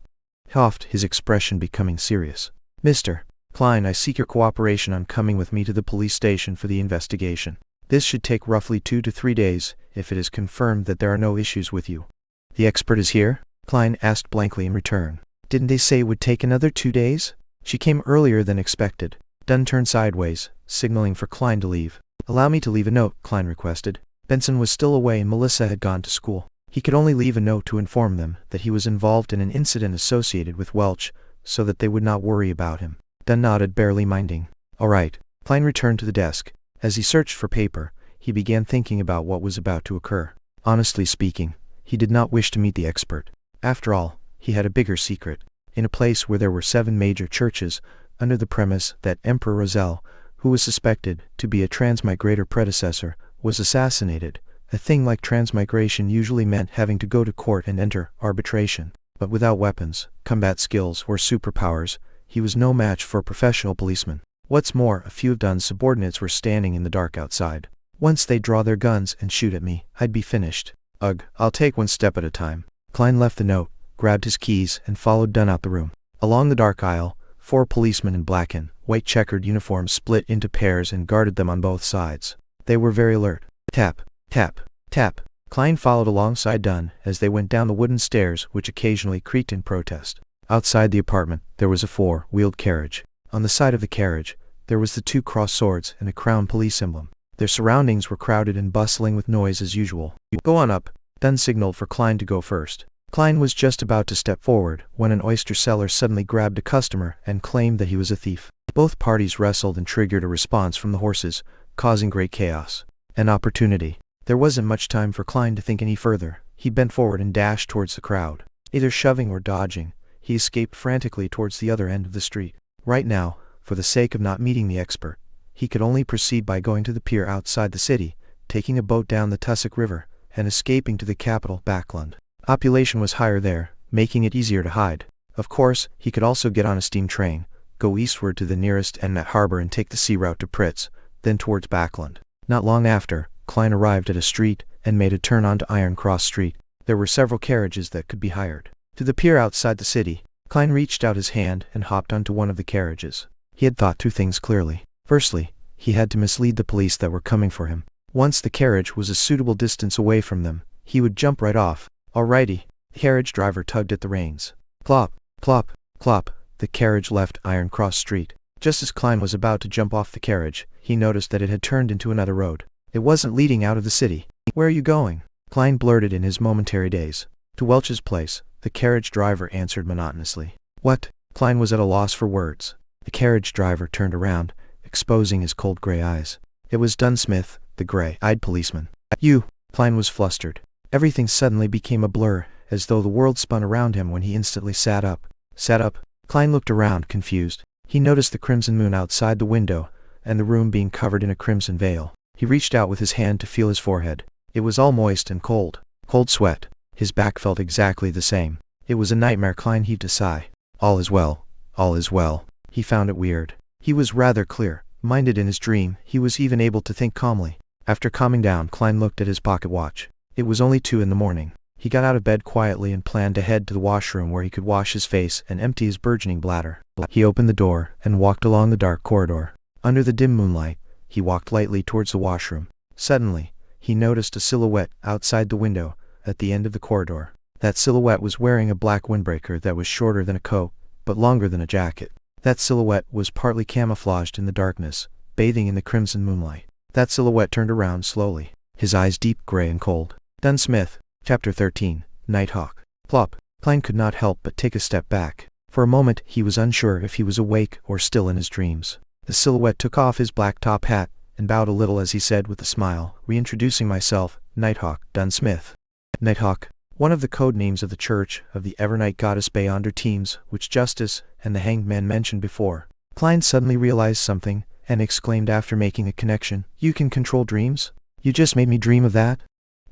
Huffed, his expression becoming serious. "Mr. Klein, I seek your cooperation on coming with me to the police station for the investigation. This should take roughly 2 to 3 days, if it is confirmed that there are no issues with you." "The expert is here?" Klein asked blankly in return. "Didn't they say it would take another 2 days? She came earlier than expected." Dunn turned sideways, signaling for Klein to leave. "Allow me to leave a note," Klein requested. Benson was still away and Melissa had gone to school. He could only leave a note to inform them that he was involved in an incident associated with Welch, so that they would not worry about him. Dunn nodded, barely minding. "All right." Klein returned to the desk. As he searched for paper, he began thinking about what was about to occur. Honestly speaking, he did not wish to meet the expert. After all, he had a bigger secret. In a place where there were 7 major churches, under the premise that Emperor Roselle, who was suspected to be a transmigrator predecessor, was assassinated. A thing like transmigration usually meant having to go to court and enter arbitration. But without weapons, combat skills, or superpowers, he was no match for a professional policeman. What's more, a few of Dunn's subordinates were standing in the dark outside. Once they draw their guns and shoot at me, I'd be finished. Ugh, I'll take one step at a time. Klein left the note, grabbed his keys, and followed Dunn out the room. Along the dark aisle, 4 policemen in black and white checkered uniforms split into pairs and guarded them on both sides. They were very alert. Tap, tap, tap. Klein followed alongside Dunn as they went down the wooden stairs which occasionally creaked in protest. Outside the apartment, there was a 4-wheeled carriage. On the side of the carriage, there was the 2 crossed swords and a crown police emblem. Their surroundings were crowded and bustling with noise as usual. "Go on up," Dunn signaled for Klein to go first. Klein was just about to step forward when an oyster seller suddenly grabbed a customer and claimed that he was a thief. Both parties wrestled and triggered a response from the horses, causing great chaos. An opportunity. There wasn't much time for Klein to think any further. He bent forward and dashed towards the crowd. Either shoving or dodging, he escaped frantically towards the other end of the street. Right now, for the sake of not meeting the expert, he could only proceed by going to the pier outside the city, taking a boat down the Tussock River, and escaping to the capital, Backland. Population was higher there, making it easier to hide. Of course, he could also get on a steam train, go eastward to the nearest Ennet harbor and take the sea route to Pritz, then towards Backland. Not long after, Klein arrived at a street and made a turn onto Iron Cross Street. There were several carriages that could be hired. To the pier outside the city, Klein reached out his hand and hopped onto one of the carriages. He had thought through things clearly. Firstly, he had to mislead the police that were coming for him. Once the carriage was a suitable distance away from them, he would jump right off. Alrighty. The carriage driver tugged at the reins. Clop, clop, clop. The carriage left Iron Cross Street. Just as Klein was about to jump off the carriage, he noticed that it had turned into another road. It wasn't leading out of the city. "Where are you going?" Klein blurted in his momentary daze. "To Welch's place," the carriage driver answered monotonously. "What?" Klein was at a loss for words. The carriage driver turned around, exposing his cold gray eyes. It was Dunn Smith, the gray-eyed policeman. "You!" Klein was flustered. Everything suddenly became a blur, as though the world spun around him when he instantly sat up. Sat up? Klein looked around, confused. He noticed the crimson moon outside the window, and the room being covered in a crimson veil. He reached out with his hand to feel his forehead. It was all moist and cold. Cold sweat. His back felt exactly the same. It was a nightmare. Klein heaved a sigh. All is well. All is well. He found it weird. He was rather clear-minded in his dream. He was even able to think calmly. After calming down, Klein looked at his pocket watch. It was only 2 in the morning. He got out of bed quietly and planned to head to the washroom where he could wash his face and empty his burgeoning bladder. He opened the door and walked along the dark corridor. Under the dim moonlight, he walked lightly towards the washroom. Suddenly, he noticed a silhouette outside the window at the end of the corridor. That silhouette was wearing a black windbreaker that was shorter than a coat, but longer than a jacket. That silhouette was partly camouflaged in the darkness, bathing in the crimson moonlight. That silhouette turned around slowly, his eyes deep gray and cold. Dunn Smith, Chapter 13, Nighthawk. Plop. Klein could not help but take a step back. For a moment he was unsure if he was awake or still in his dreams. The silhouette took off his black top hat and bowed a little as he said with a smile, reintroducing myself, Nighthawk, Dunn Smith. Nighthawk, one of the code names of the Church of the Evernight Goddess Beyonder teams, which Justice and the Hanged Man mentioned before. Klein suddenly realized something and exclaimed after making a connection. "You can control dreams? You just made me dream of that?"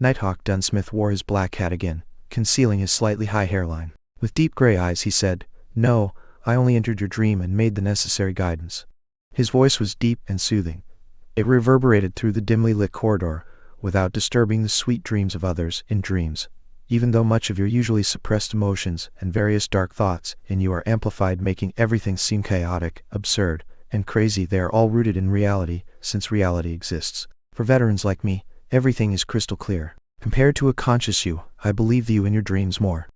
Nighthawk Dunn Smith wore his black hat again, concealing his slightly high hairline. With deep gray eyes he said, "No, I only entered your dream and made the necessary guidance." His voice was deep and soothing. It reverberated through the dimly lit corridor, without disturbing the sweet dreams of others in dreams. Even though much of your usually suppressed emotions and various dark thoughts in you are amplified, making everything seem chaotic, absurd, and crazy, they are all rooted in reality, since reality exists. For veterans like me, everything is crystal clear. Compared to a conscious you, I believe you in your dreams more.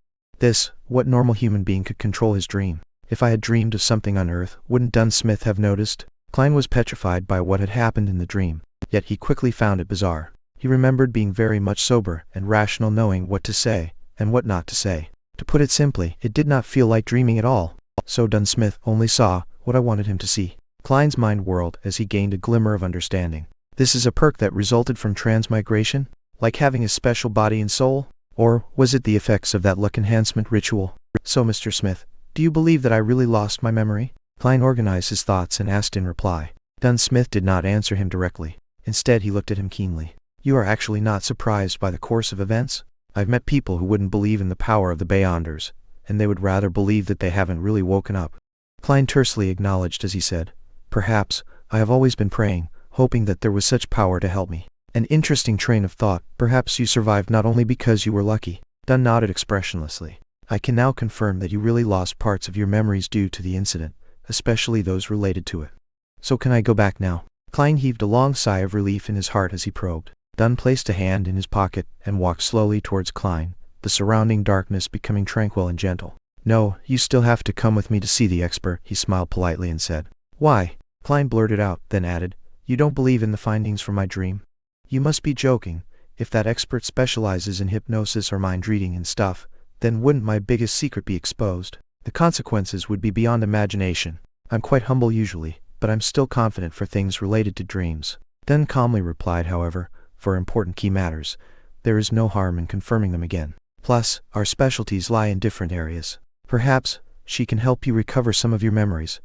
What normal human being could control his dream? If I had dreamed of something on Earth, wouldn't Dunn Smith have noticed? Klein was petrified by what had happened in the dream, yet he quickly found it bizarre. He remembered being very much sober and rational, knowing what to say and what not to say. To put it simply, it did not feel like dreaming at all. So Dunn Smith only saw what I wanted him to see. Klein's mind whirled as he gained a glimmer of understanding. This is a perk that resulted from transmigration? Like having a special body and soul? Or was it the effects of that luck enhancement ritual? So, Mr. Smith, do you believe that I really lost my memory? Klein organized his thoughts and asked in reply. Dunn Smith did not answer him directly. Instead, he looked at him keenly. You are actually not surprised by the course of events? I've met people who wouldn't believe in the power of the Beyonders, and they would rather believe that they haven't really woken up. Klein tersely acknowledged as he said, Perhaps, I have always been praying, hoping that there was such power to help me. An interesting train of thought. Perhaps you survived not only because you were lucky. Dunn nodded expressionlessly. I can now confirm that you really lost parts of your memories due to the incident, especially those related to it. So can I go back now? Klein heaved a long sigh of relief in his heart as he probed. Dunn placed a hand in his pocket and walked slowly towards Klein, the surrounding darkness becoming tranquil and gentle. No, you still have to come with me to see the expert, he smiled politely and said. Why? Klein blurted out, then added, "You don't believe in the findings from my dream? You must be joking. If that expert specializes in hypnosis or mind reading and stuff, then wouldn't my biggest secret be exposed? The consequences would be beyond imagination. I'm quite humble usually, but I'm still confident for things related to dreams." Dunn calmly replied, however, "For important key matters, there is no harm in confirming them again. Plus, our specialties lie in different areas. Perhaps she can help you recover some of your memories."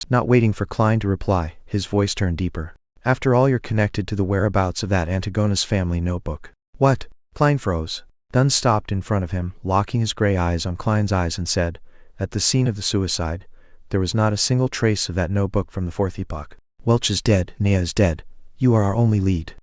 Not waiting for Klein to reply, his voice turned deeper. "After all, you're connected to the whereabouts of that Antigonus family notebook." "What?" Klein froze. Dunn stopped in front of him, locking his gray eyes on Klein's eyes, and said, "At the scene of the suicide, there was not a single trace of that notebook from the fourth epoch. Welch is dead, Nea is dead. You are our only lead."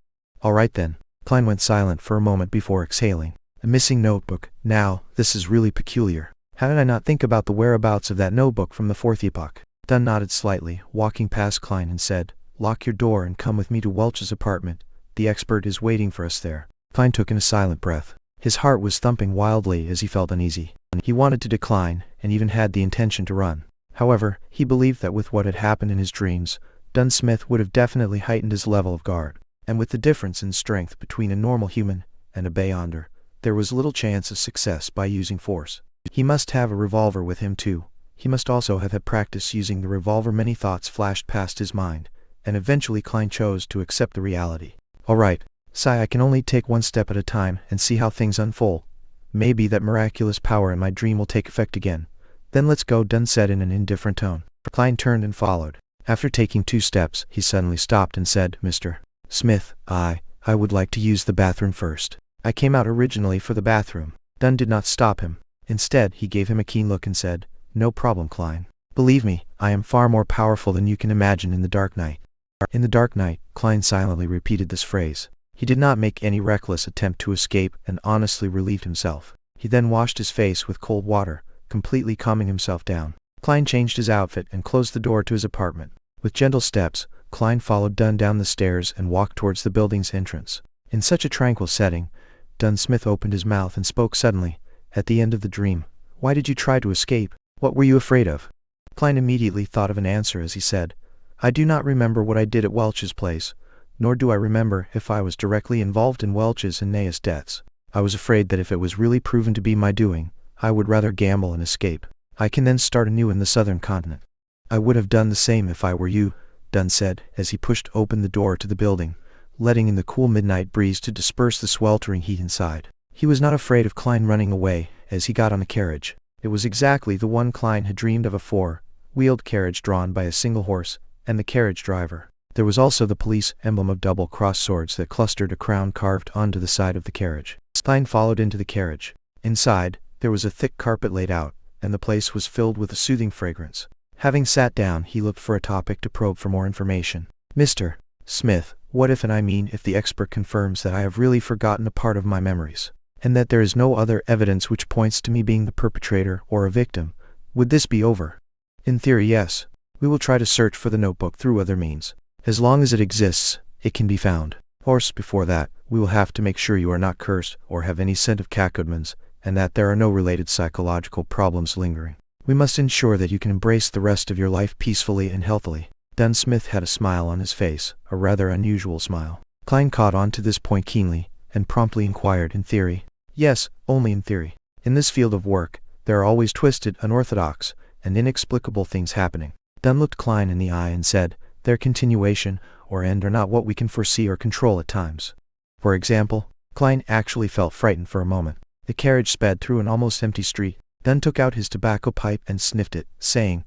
"All right then." Klein went silent for a moment before exhaling. "A missing notebook. Now, this is really peculiar. How did I not think about the whereabouts of that notebook from the fourth epoch?" Dunn nodded slightly, walking past Klein, and said, "Lock your door and come with me to Welch's apartment. The expert is waiting for us there." Klein took in a silent breath. His heart was thumping wildly as he felt uneasy. He wanted to decline, and even had the intention to run. However, he believed that with what had happened in his dreams, Dunn Smith would have definitely heightened his level of guard. And with the difference in strength between a normal human and a beyonder, there was little chance of success by using force. He must have a revolver with him too. He must also have had practice using the revolver. Many thoughts flashed past his mind, and eventually Klein chose to accept the reality. "All right, Sai, I can only take one step at a time and see how things unfold. Maybe that miraculous power in my dream will take effect again. Then let's go," Dunn said in an indifferent tone. Klein turned and followed. After taking 2 steps, he suddenly stopped and said, "Mr. Smith, I would like to use the bathroom first. I came out originally for the bathroom." Dunn did not stop him. Instead, he gave him a keen look and said, "No problem, Klein. Believe me, I am far more powerful than you can imagine in the dark night." In the dark night, Klein silently repeated this phrase. He did not make any reckless attempt to escape and honestly relieved himself. He then washed his face with cold water, completely calming himself down. Klein changed his outfit and closed the door to his apartment. With gentle steps, Klein followed Dunn down the stairs and walked towards the building's entrance. In such a tranquil setting, Dunn Smith opened his mouth and spoke suddenly. "At the end of the dream, why did you try to escape? What were you afraid of?" Klein immediately thought of an answer as he said, "I do not remember what I did at Welch's place, nor do I remember if I was directly involved in Welch's and Nea's deaths. I was afraid that if it was really proven to be my doing, I would rather gamble and escape. I can then start anew in the southern continent." "I would have done the same if I were you," Dunn said, as he pushed open the door to the building, letting in the cool midnight breeze to disperse the sweltering heat inside. He was not afraid of Klein running away as he got on the carriage. It was exactly the one Klein had dreamed of, a 4-wheeled carriage drawn by a single horse, and the carriage driver. There was also the police emblem of double-crossed swords that clustered a crown carved onto the side of the carriage. Klein followed into the carriage. Inside, there was a thick carpet laid out, and the place was filled with a soothing fragrance. Having sat down, he looked for a topic to probe for more information. "Mr. Smith, what if, and I mean if, the expert confirms that I have really forgotten a part of my memories, and that there is no other evidence which points to me being the perpetrator or a victim, would this be over?" "In theory, yes. We will try to search for the notebook through other means. As long as it exists, it can be found. Of course, before that, we will have to make sure you are not cursed or have any scent of cacodemons, and that there are no related psychological problems lingering. We must ensure that you can embrace the rest of your life peacefully and healthily." Dunn Smith had a smile on his face, a rather unusual smile. Klein caught on to this point keenly, and promptly inquired, "In theory?" "Yes, only in theory. In this field of work, there are always twisted, unorthodox, and inexplicable things happening." Dunn looked Klein in the eye and said, "Their continuation or end are not what we can foresee or control at times." "For example?" Klein actually felt frightened for a moment. The carriage sped through an almost empty street. Dunn took out his tobacco pipe and sniffed it, saying,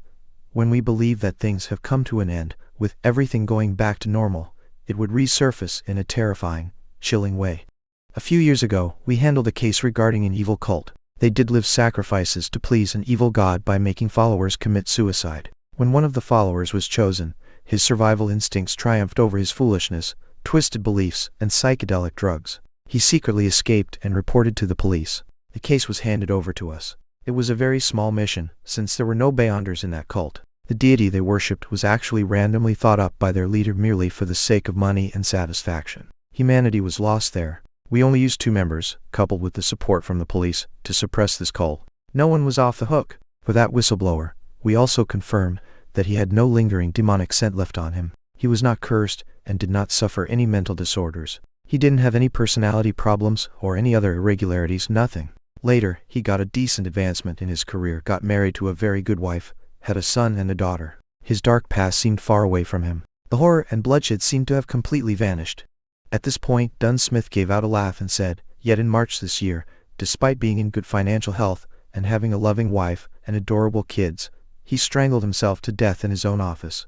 "When we believe that things have come to an end, with everything going back to normal, it would resurface in a terrifying, chilling way. A few years ago, we handled a case regarding an evil cult. They did live sacrifices to please an evil god by making followers commit suicide. When one of the followers was chosen, his survival instincts triumphed over his foolishness, twisted beliefs, and psychedelic drugs. He secretly escaped and reported to the police. The case was handed over to us. It was a very small mission, since there were no beyonders in that cult. The deity they worshipped was actually randomly thought up by their leader merely for the sake of money and satisfaction. Humanity was lost there. We only used 2 members, coupled with the support from the police, to suppress this cult. No one was off the hook. For that whistleblower, we also confirmed that he had no lingering demonic scent left on him. He was not cursed, and did not suffer any mental disorders. He didn't have any personality problems, or any other irregularities, nothing. Later, he got a decent advancement in his career, got married to a very good wife, had a son and a daughter. His dark past seemed far away from him. The horror and bloodshed seemed to have completely vanished. At this point, Dunn Smith gave out a laugh and said, "Yet in March this year, despite being in good financial health, and having a loving wife and adorable kids, he strangled himself to death in his own office."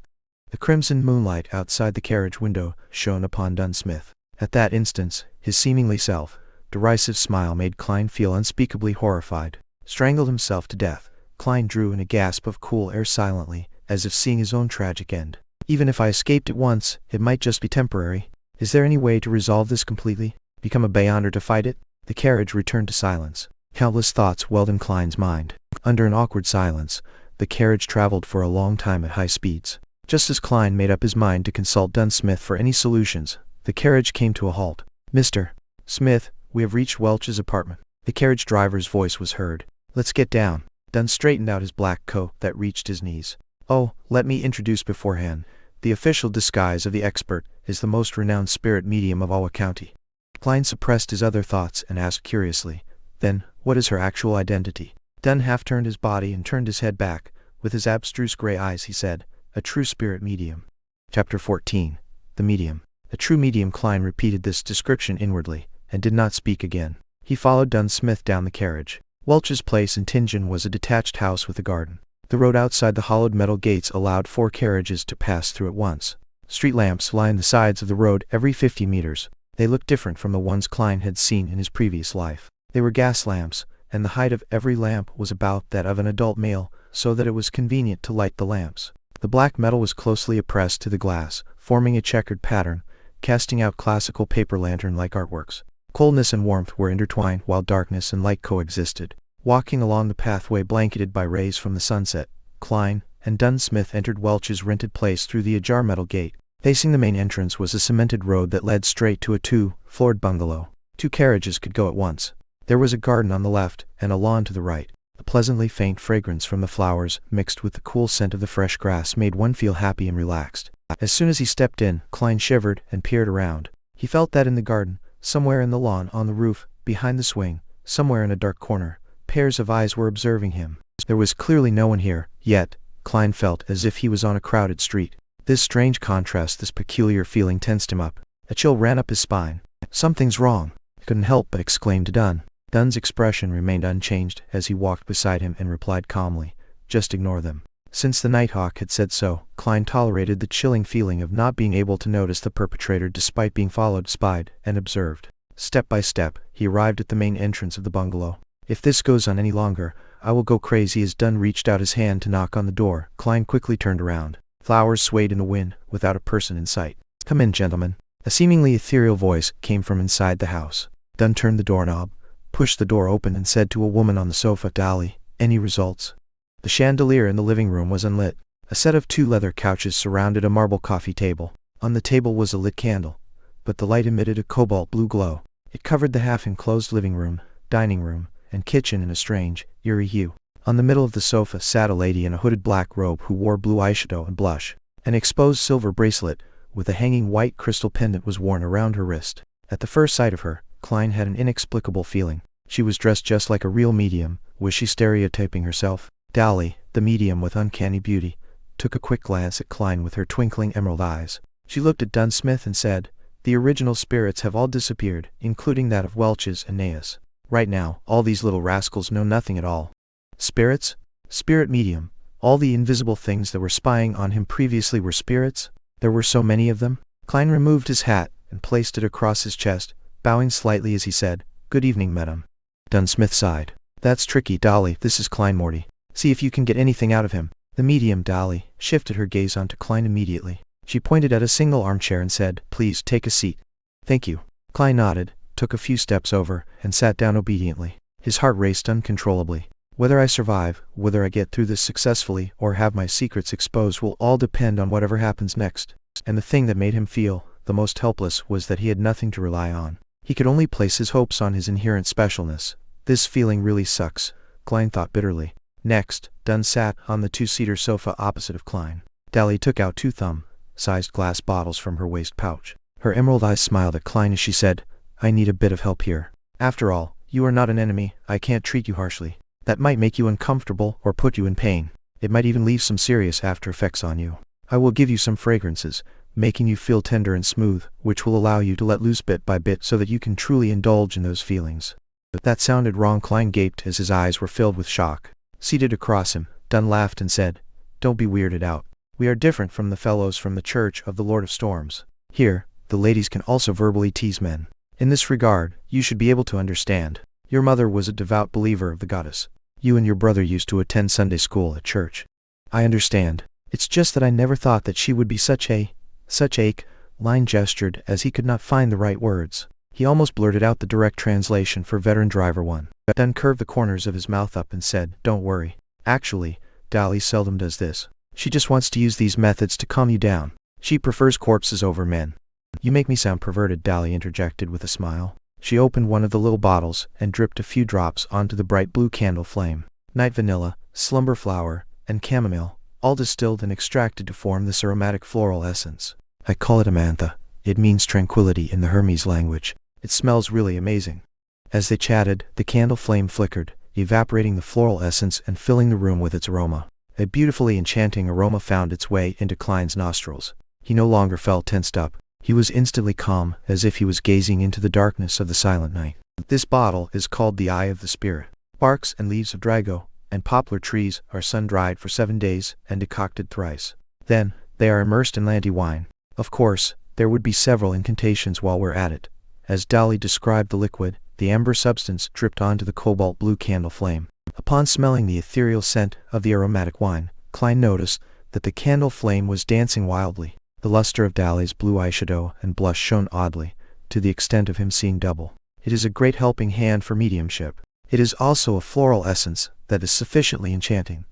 The crimson moonlight outside the carriage window shone upon Dunn Smith. At that instant, his seemingly self-derisive smile made Klein feel unspeakably horrified. Strangled himself to death. Klein drew in a gasp of cool air silently, as if seeing his own tragic end. Even if I escaped at once, it might just be temporary. Is there any way to resolve this completely? Become a Beyonder to fight it? The carriage returned to silence. Countless thoughts welled in Klein's mind. Under an awkward silence, the carriage traveled for a long time at high speeds. Just as Klein made up his mind to consult Dunn Smith for any solutions, the carriage came to a halt. "Mr. Smith, we have reached Welch's apartment." The carriage driver's voice was heard. "Let's get down." Dunn straightened out his black coat that reached his knees. "Oh, let me introduce beforehand. The official disguise of the expert is the most renowned spirit medium of Ottawa County." Klein suppressed his other thoughts and asked curiously, "Then, what is her actual identity?" Dunn half-turned his body and turned his head back. With his abstruse gray eyes he said, "A true spirit medium." Chapter 14. The Medium. A true medium. Klein repeated this description inwardly, and did not speak again. He followed Dunn Smith down the carriage. Welch's place in Tingen was a detached house with a garden. The road outside the hollowed metal gates allowed 4 carriages to pass through at once. Street lamps lined the sides of the road every 50 meters. They looked different from the ones Klein had seen in his previous life. They were gas lamps, and the height of every lamp was about that of an adult male, so that it was convenient to light the lamps. The black metal was closely pressed to the glass, forming a checkered pattern, casting out classical paper lantern-like artworks. Coldness and warmth were intertwined while darkness and light coexisted. Walking along the pathway blanketed by rays from the sunset, Klein and Dunn Smith entered Welch's rented place through the ajar metal gate. Facing the main entrance was a cemented road that led straight to a 2-floored bungalow. 2 carriages could go at once. There was a garden on the left and a lawn to the right. The pleasantly faint fragrance from the flowers, mixed with the cool scent of the fresh grass, made one feel happy and relaxed. As soon as he stepped in, Klein shivered and peered around. He felt that in the garden, somewhere in the lawn, on the roof, behind the swing, somewhere in a dark corner, pairs of eyes were observing him. There was clearly no one here, yet Klein felt as if he was on a crowded street. This strange contrast, this peculiar feeling tensed him up. A chill ran up his spine. "Something's wrong," he couldn't help but exclaim to Dunn. Dunn's expression remained unchanged as he walked beside him and replied calmly, "Just ignore them." Since the Nighthawk had said so, Klein tolerated the chilling feeling of not being able to notice the perpetrator despite being followed, spied, and observed. Step by step, he arrived at the main entrance of the bungalow. "If this goes on any longer, I will go crazy." As Dunn reached out his hand to knock on the door, Klein quickly turned around. Flowers swayed in the wind, without a person in sight. "Come in, gentlemen." A seemingly ethereal voice came from inside the house. Dunn turned the doorknob, pushed the door open, and said to a woman on the sofa, "Dolly, any results?" The chandelier in the living room was unlit. A set of 2 leather couches surrounded a marble coffee table. On the table was a lit candle, but the light emitted a cobalt blue glow. It covered the half-enclosed living room, dining room, and kitchen in a strange, eerie hue. On the middle of the sofa sat a lady in a hooded black robe who wore blue eyeshadow and blush. An exposed silver bracelet, with a hanging white crystal pendant, was worn around her wrist. At the first sight of her, Klein had an inexplicable feeling. She was dressed just like a real medium. Was she stereotyping herself? Dolly, the medium with uncanny beauty, took a quick glance at Klein with her twinkling emerald eyes. She looked at Dunn Smith and said, "The original spirits have all disappeared, including that of Welch's and Naeus. Right now, all these little rascals know nothing at all." Spirits? Spirit medium. All the invisible things that were spying on him previously were spirits? There were so many of them? Klein removed his hat and placed it across his chest, bowing slightly as he said, "Good evening, madam." Dunn Smith sighed. "That's tricky, Dolly. This is Klein Morty. See if you can get anything out of him." The medium, Dolly, shifted her gaze onto Klein immediately. She pointed at a single armchair and said, "Please take a seat." "Thank you." Klein nodded, took a few steps over, and sat down obediently. His heart raced uncontrollably. "Whether I survive, whether I get through this successfully, or have my secrets exposed will all depend on whatever happens next." And the thing that made him feel the most helpless was that he had nothing to rely on. He could only place his hopes on his inherent specialness. This feeling really sucks, Klein thought bitterly. Next, Dunn sat on the two-seater sofa opposite of Klein. Dahlia took out two thumb-sized glass bottles from her waist pouch. Her emerald eyes smiled at Klein as she said, "I need a bit of help here. After all, you are not an enemy. I can't treat you harshly. That might make you uncomfortable or put you in pain. It might even leave some serious after effects on you. I will give you some fragrances, making you feel tender and smooth, which will allow you to let loose bit by bit so that you can truly indulge in those feelings." That sounded wrong. Klein gaped as his eyes were filled with shock. Seated across him, Dunn laughed and said, "Don't be weirded out. We are different from the fellows from the Church of the Lord of Storms. Here, the ladies can also verbally tease men. In this regard, you should be able to understand. Your mother was a devout believer of the goddess. You and your brother used to attend Sunday school at church. I understand. It's just that I never thought that she would be such a... Klein gestured as he could not find the right words. He almost blurted out the direct translation for veteran driver one. Then curved the corners of his mouth up and said, "Don't worry. Actually, Dahlia seldom does this. She just wants to use these methods to calm you down. She prefers corpses over men." "You make me sound perverted," Dahlia interjected with a smile. She opened one of the little bottles and dripped a few drops onto the bright blue candle flame. Night vanilla, slumber flower, and chamomile, all distilled and extracted to form this aromatic floral essence. "I call it amantha. It means tranquility in the Hermes language. It smells really amazing." As they chatted, the candle flame flickered, evaporating the floral essence and filling the room with its aroma. A beautifully enchanting aroma found its way into Klein's nostrils. He no longer felt tensed up. He was instantly calm, as if he was gazing into the darkness of the silent night. This bottle is called the Eye of the Spirit. Barks and leaves of drago and poplar trees are sun-dried for 7 days and decocted thrice. Then, they are immersed in Lanty wine. Of course, there would be several incantations while we're at it. As Dahlia described the liquid, the amber substance dripped onto the cobalt blue candle flame. Upon smelling the ethereal scent of the aromatic wine, Klein noticed that the candle flame was dancing wildly. The luster of Dahlia's blue eyeshadow and blush shone oddly, to the extent of him seeing double. It is a great helping hand for mediumship. It is also a floral essence that is sufficiently enchanting.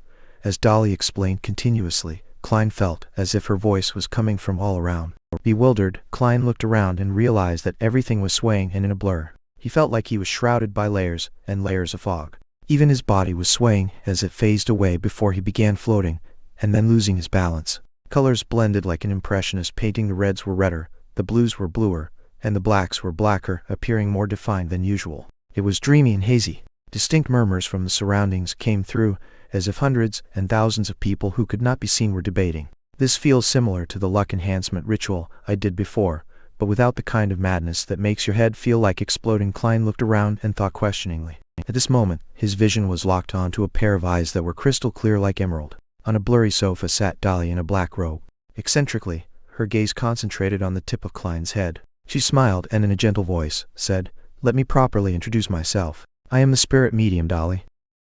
As Dahlia explained continuously, Klein felt as if her voice was coming from all around. Bewildered, Klein looked around and realized that everything was swaying and in a blur. He felt like he was shrouded by layers and layers of fog. Even his body was swaying as it phased away before he began floating, and then losing his balance. Colors blended like an impressionist painting. The reds were redder, the blues were bluer, and the blacks were blacker, appearing more defined than usual. It was dreamy and hazy. Distinct murmurs from the surroundings came through, as if hundreds and thousands of people who could not be seen were debating. This feels similar to the luck enhancement ritual I did before, but without the kind of madness that makes your head feel like exploding. Klein looked around and thought questioningly. At this moment, his vision was locked onto a pair of eyes that were crystal clear like emerald. On a blurry sofa sat Dahlia in a black robe. Eccentrically, her gaze concentrated on the tip of Klein's head. She smiled and in a gentle voice, said, "Let me properly introduce myself. I am the spirit medium, Dahlia.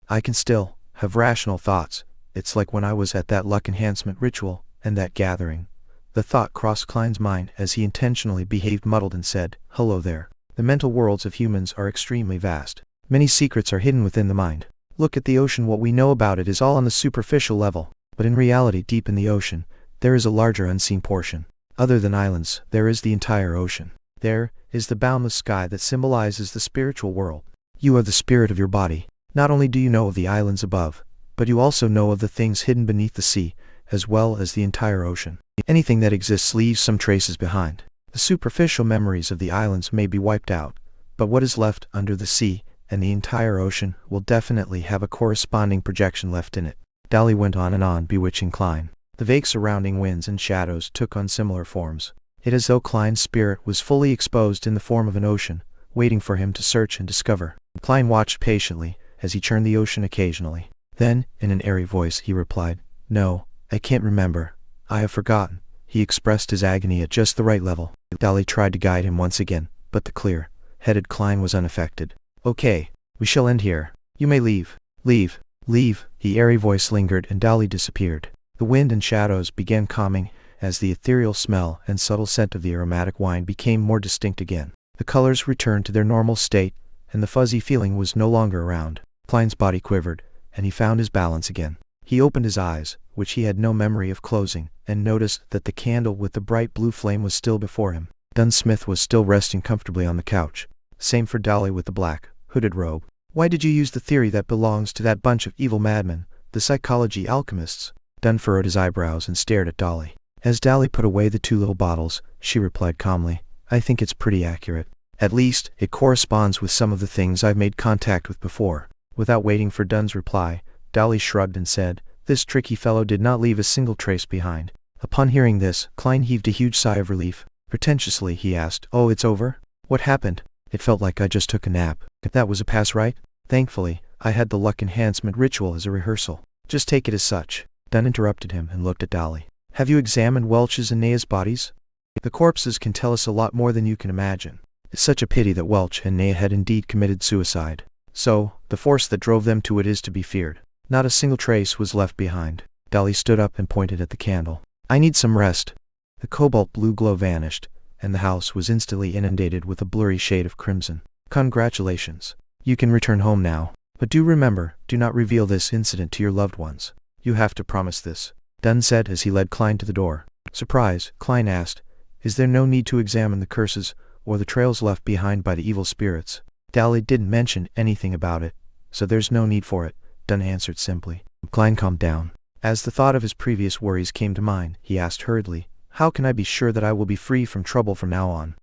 I can still have rational thoughts. It's like when I was at that luck enhancement ritual and that gathering." The thought crossed Klein's mind as he intentionally behaved muddled and said, "Hello there. The mental worlds of humans are extremely vast. Many secrets are hidden within the mind. Look at the ocean. What we know about it is all on the superficial level, but in reality, deep in the ocean, there is a larger unseen portion. Other than islands, there is the entire ocean. There is the boundless sky that symbolizes the spiritual world. You are the spirit of your body. Not only do you know of the islands above, but you also know of the things hidden beneath the sea, as well as the entire ocean. Anything that exists leaves some traces behind. The superficial memories of the islands may be wiped out, but what is left under the sea and the entire ocean will definitely have a corresponding projection left in it." Dahlia went on and on, bewitching Klein. The vague surrounding winds and shadows took on similar forms. It is as though Klein's spirit was fully exposed in the form of an ocean, waiting for him to search and discover. Klein watched patiently as he churned the ocean occasionally. Then, in an airy voice, he replied, "No, I can't remember. I have forgotten." He expressed his agony at just the right level. Dahlia tried to guide him once again, but the clear-headed Klein was unaffected. "Okay, we shall end here. You may leave." "Leave, leave." The airy voice lingered and Dahlia disappeared. The wind and shadows began calming as the ethereal smell and subtle scent of the aromatic wine became more distinct again. The colors returned to their normal state, and the fuzzy feeling was no longer around. Klein's body quivered, and he found his balance again. He opened his eyes, which he had no memory of closing, and noticed that the candle with the bright blue flame was still before him. Dunn Smith was still resting comfortably on the couch. Same for Dahlia with the black, hooded robe. "Why did you use the theory that belongs to that bunch of evil madmen, The psychology alchemists. Dunn furrowed his eyebrows and stared at Dolly. As Dolly put away the 2 little bottles, she replied calmly, I think it's pretty accurate. At least, it corresponds with some of the things I've made contact with before. Without waiting for Dunn's reply, Dolly shrugged and said, this tricky fellow did not leave a single trace behind. Upon hearing this, Klein heaved a huge sigh of relief. Pretentiously, he asked, oh, it's over? What happened? It felt like I just took a nap. That was a pass, right? Thankfully, I had the luck enhancement ritual as a rehearsal. Just take it as such. Dunn interrupted him and looked at Dolly. Have you examined Welch's and Nea's bodies? The corpses can tell us a lot more than you can imagine. It's such a pity that Welch and Nea had indeed committed suicide. So, the force that drove them to it is to be feared. Not a single trace was left behind. Dolly stood up and pointed at the candle. I need some rest. The cobalt blue glow vanished, and the house was instantly inundated with a blurry shade of crimson. Congratulations. You can return home now. But do remember, do not reveal this incident to your loved ones. You have to promise this, Dunn said as he led Klein to the door. Surprised, Klein asked, is there no need to examine the curses or the trails left behind by the evil spirits? Dolly didn't mention anything about it, so there's no need for it, Dunn answered simply. Klein calmed down. As the thought of his previous worries came to mind, he asked hurriedly, how can I be sure that I will be free from trouble from now on?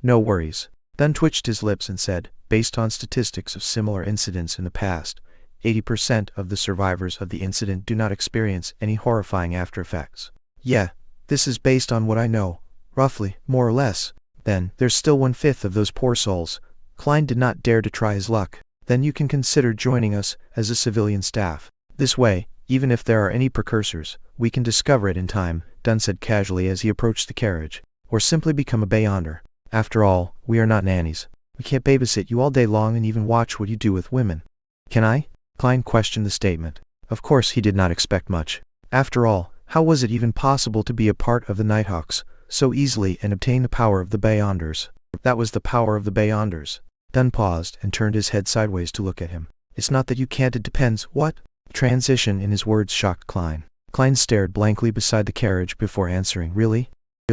No worries. Dunn twitched his lips and said, based on statistics of similar incidents in the past, 80% of the survivors of the incident do not experience any horrifying after effects. Yeah, this is based on what I know, roughly, more or less. Then, there's still 1/5 of those poor souls. Klein did not dare to try his luck. Then you can consider joining us as a civilian staff. This way, even if there are any precursors, we can discover it in time, Dunn said casually as he approached the carriage. Or simply become a Beyonder. After all, we are not nannies. We can't babysit you all day long and even watch what you do with women. Can I? Klein questioned the statement. Of course he did not expect much. After all, how was it even possible to be a part of the Nighthawks so easily and obtain the power of the Beyonders? That was the power of the Beyonders. Dunn paused and turned his head sideways to look at him. It's not that you can't, it depends. What? Transition in his words shocked Klein. Klein stared blankly beside the carriage before answering, really?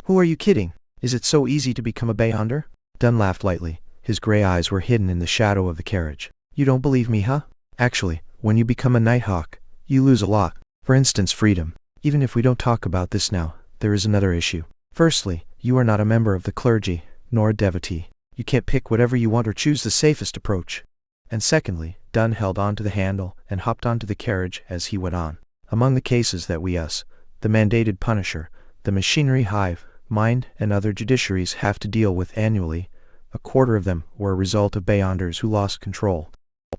Who are you kidding? Is it so easy to become a Beyonder? Dunn laughed lightly. His gray eyes were hidden in the shadow of the carriage. You don't believe me, huh? Actually, when you become a Nighthawk, you lose a lot. For instance, freedom. Even if we don't talk about this now, there is another issue. Firstly, you are not a member of the clergy, nor a devotee. You can't pick whatever you want or choose the safest approach. And secondly, Dunn held on to the handle and hopped onto the carriage as he went on. Among the cases that the mandated Punisher, the machinery hive, mind, and other judiciaries have to deal with annually, 1/4 of them were a result of Beyonders who lost control.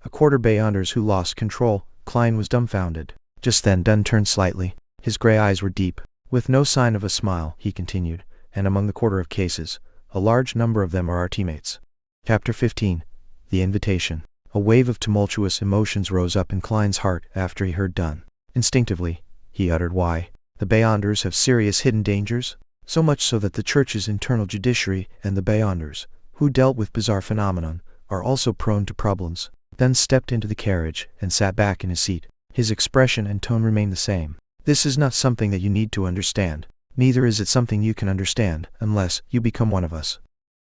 1/4 Beyonders who lost control. Klein was dumbfounded. Just then Dunn turned slightly. His gray eyes were deep. With no sign of a smile, he continued, and among the 1/4 of cases, a large number of them are our teammates. Chapter 15. The Invitation. A wave of tumultuous emotions rose up in Klein's heart after he heard Dunn. Instinctively, he uttered, why? The Beyonders have serious hidden dangers? So much so that the Church's internal judiciary and the Beyonders, who dealt with bizarre phenomenon, are also prone to problems. Dunn stepped into the carriage and sat back in his seat. His expression and tone remained the same. This is not something that you need to understand. Neither is it something you can understand, unless you become one of us.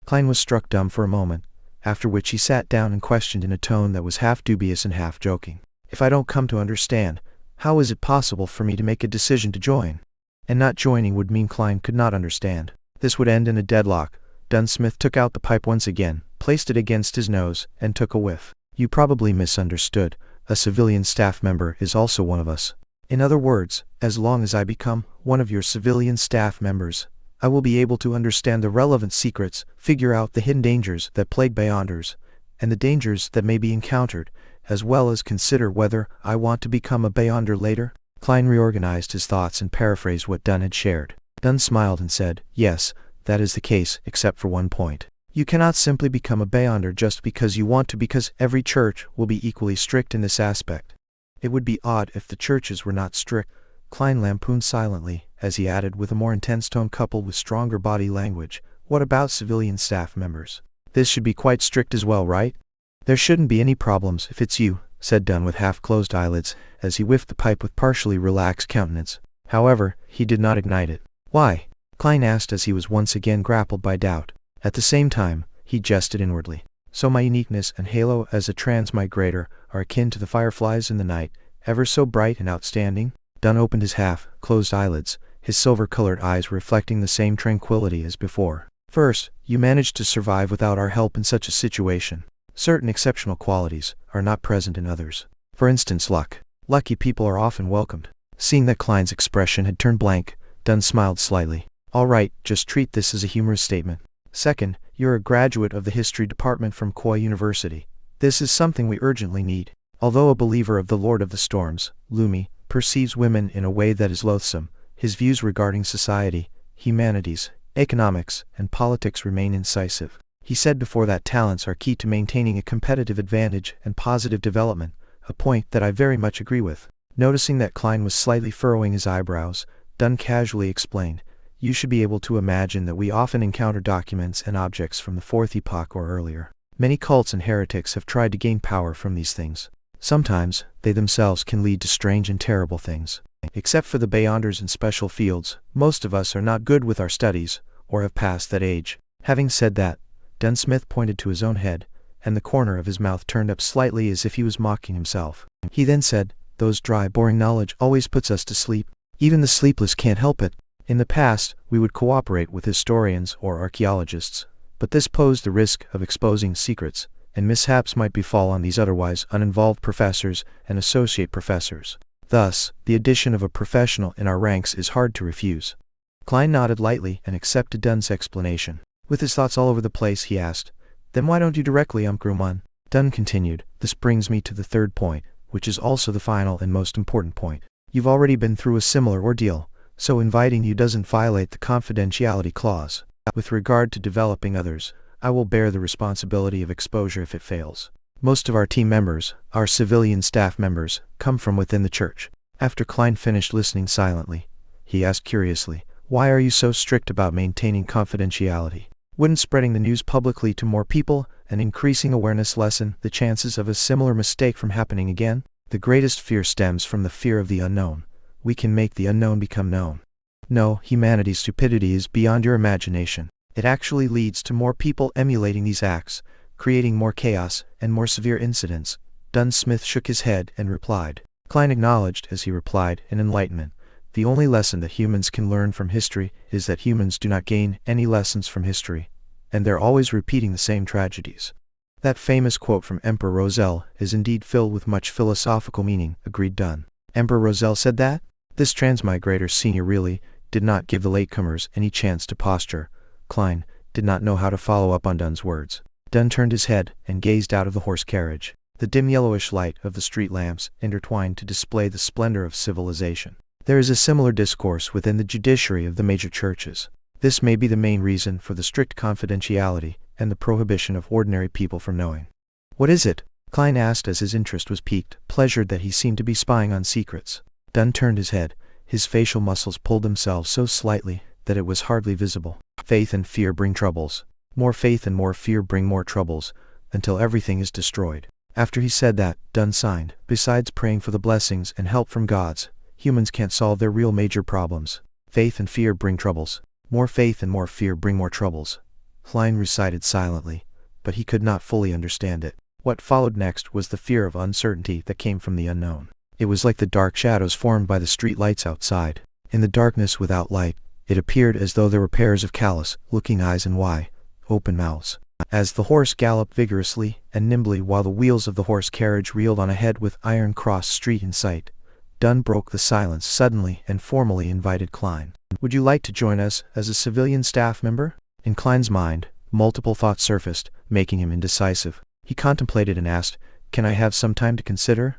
Klein was struck dumb for a moment, after which he sat down and questioned in a tone that was half dubious and half joking. If I don't come to understand, how is it possible for me to make a decision to join? And not joining would mean Klein could not understand. This would end in a deadlock. Dunn Smith took out the pipe once again, placed it against his nose, and took a whiff. You probably misunderstood. A civilian staff member is also one of us. In other words, as long as I become one of your civilian staff members, I will be able to understand the relevant secrets, figure out the hidden dangers that plague Beyonders, and the dangers that may be encountered, as well as consider whether I want to become a Beyonder later. Klein reorganized his thoughts and paraphrased what Dunn had shared. Dunn smiled and said, yes, that is the case, except for one point. You cannot simply become a Beyonder just because you want to, because every church will be equally strict in this aspect. It would be odd if the churches were not strict. Klein lampooned silently, as he added with a more intense tone coupled with stronger body language, what about civilian staff members? This should be quite strict as well, right? There shouldn't be any problems if it's you, said Dunn with half-closed eyelids, as he whiffed the pipe with partially relaxed countenance. However, he did not ignite it. Why? Klein asked as he was once again grappled by doubt. At the same time, he jested inwardly. So my uniqueness and halo as a transmigrator are akin to the fireflies in the night, ever so bright and outstanding? Dunn opened his half-closed eyelids, his silver-colored eyes reflecting the same tranquility as before. First, you managed to survive without our help in such a situation. Certain exceptional qualities are not present in others. For instance, luck. Lucky people are often welcomed. Seeing that Klein's expression had turned blank, Dunn smiled slightly. All right, just treat this as a humorous statement. Second, you're a graduate of the history department from Koi University. This is something we urgently need. Although a believer of the Lord of the Storms, Lumi perceives women in a way that is loathsome, his views regarding society, humanities, economics, and politics remain incisive. He said before that talents are key to maintaining a competitive advantage and positive development, a point that I very much agree with. Noticing that Klein was slightly furrowing his eyebrows, Dunn casually explained, you should be able to imagine that we often encounter documents and objects from the Fourth Epoch or earlier. Many cults and heretics have tried to gain power from these things. Sometimes, they themselves can lead to strange and terrible things. Except for the Beyonders in special fields, most of us are not good with our studies, or have passed that age. Having said that, Dunn Smith pointed to his own head, and the corner of his mouth turned up slightly as if he was mocking himself. He then said, those dry, boring knowledge always puts us to sleep. Even the sleepless can't help it. In the past, we would cooperate with historians or archaeologists, but this posed the risk of exposing secrets, and mishaps might befall on these otherwise uninvolved professors and associate professors. Thus, the addition of a professional in our ranks is hard to refuse. Klein nodded lightly and accepted Dunn's explanation. With his thoughts all over the place, he asked, then why don't you directly Grumman? Dunn continued, this brings me to the third point, which is also the final and most important point. You've already been through a similar ordeal, so inviting you doesn't violate the confidentiality clause. With regard to developing others, I will bear the responsibility of exposure if it fails. Most of our team members, our civilian staff members, come from within the church. After Klein finished listening silently, he asked curiously, why are you so strict about maintaining confidentiality? Wouldn't spreading the news publicly to more people and increasing awareness lessen the chances of a similar mistake from happening again? The greatest fear stems from the fear of the unknown. We can make the unknown become known. No, humanity's stupidity is beyond your imagination. It actually leads to more people emulating these acts, creating more chaos and more severe incidents. Dunn Smith shook his head and replied. Klein acknowledged as he replied in enlightenment. The only lesson that humans can learn from history is that humans do not gain any lessons from history, and they're always repeating the same tragedies. That famous quote from Emperor Roselle is indeed filled with much philosophical meaning, agreed Dunn. Emperor Roselle said that? This transmigrator senior really did not give the latecomers any chance to posture. Klein did not know how to follow up on Dunn's words. Dunn turned his head and gazed out of the horse carriage. The dim yellowish light of the street lamps intertwined to display the splendor of civilization. There is a similar discourse within the judiciary of the major churches. This may be the main reason for the strict confidentiality and the prohibition of ordinary people from knowing. What is it? Klein asked as his interest was piqued, pleasured that he seemed to be spying on secrets. Dunn turned his head. His facial muscles pulled themselves so slightly that it was hardly visible. Faith and fear bring troubles. More faith and more fear bring more troubles, until everything is destroyed. After he said that, Dunn signed. Besides praying for the blessings and help from gods, humans can't solve their real major problems. Faith and fear bring troubles. More faith and more fear bring more troubles. Klein recited silently, but he could not fully understand it. What followed next was the fear of uncertainty that came from the unknown. It was like the dark shadows formed by the street lights outside. In the darkness without light, it appeared as though there were pairs of callous-looking eyes and wide-open mouths. As the horse galloped vigorously and nimbly while the wheels of the horse carriage reeled on ahead with Iron Cross Street in sight, Dunn broke the silence suddenly and formally invited Klein. Would you like to join us as a civilian staff member? In Klein's mind, multiple thoughts surfaced, making him indecisive. He contemplated and asked, can I have some time to consider?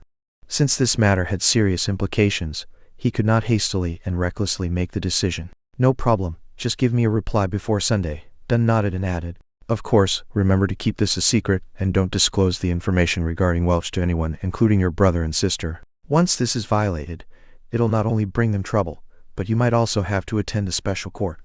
Since this matter had serious implications, he could not hastily and recklessly make the decision. No problem, just give me a reply before Sunday. Dunn nodded and added, of course, remember to keep this a secret and don't disclose the information regarding Welch to anyone, including your brother and sister. Once this is violated, it'll not only bring them trouble, but you might also have to attend a special court.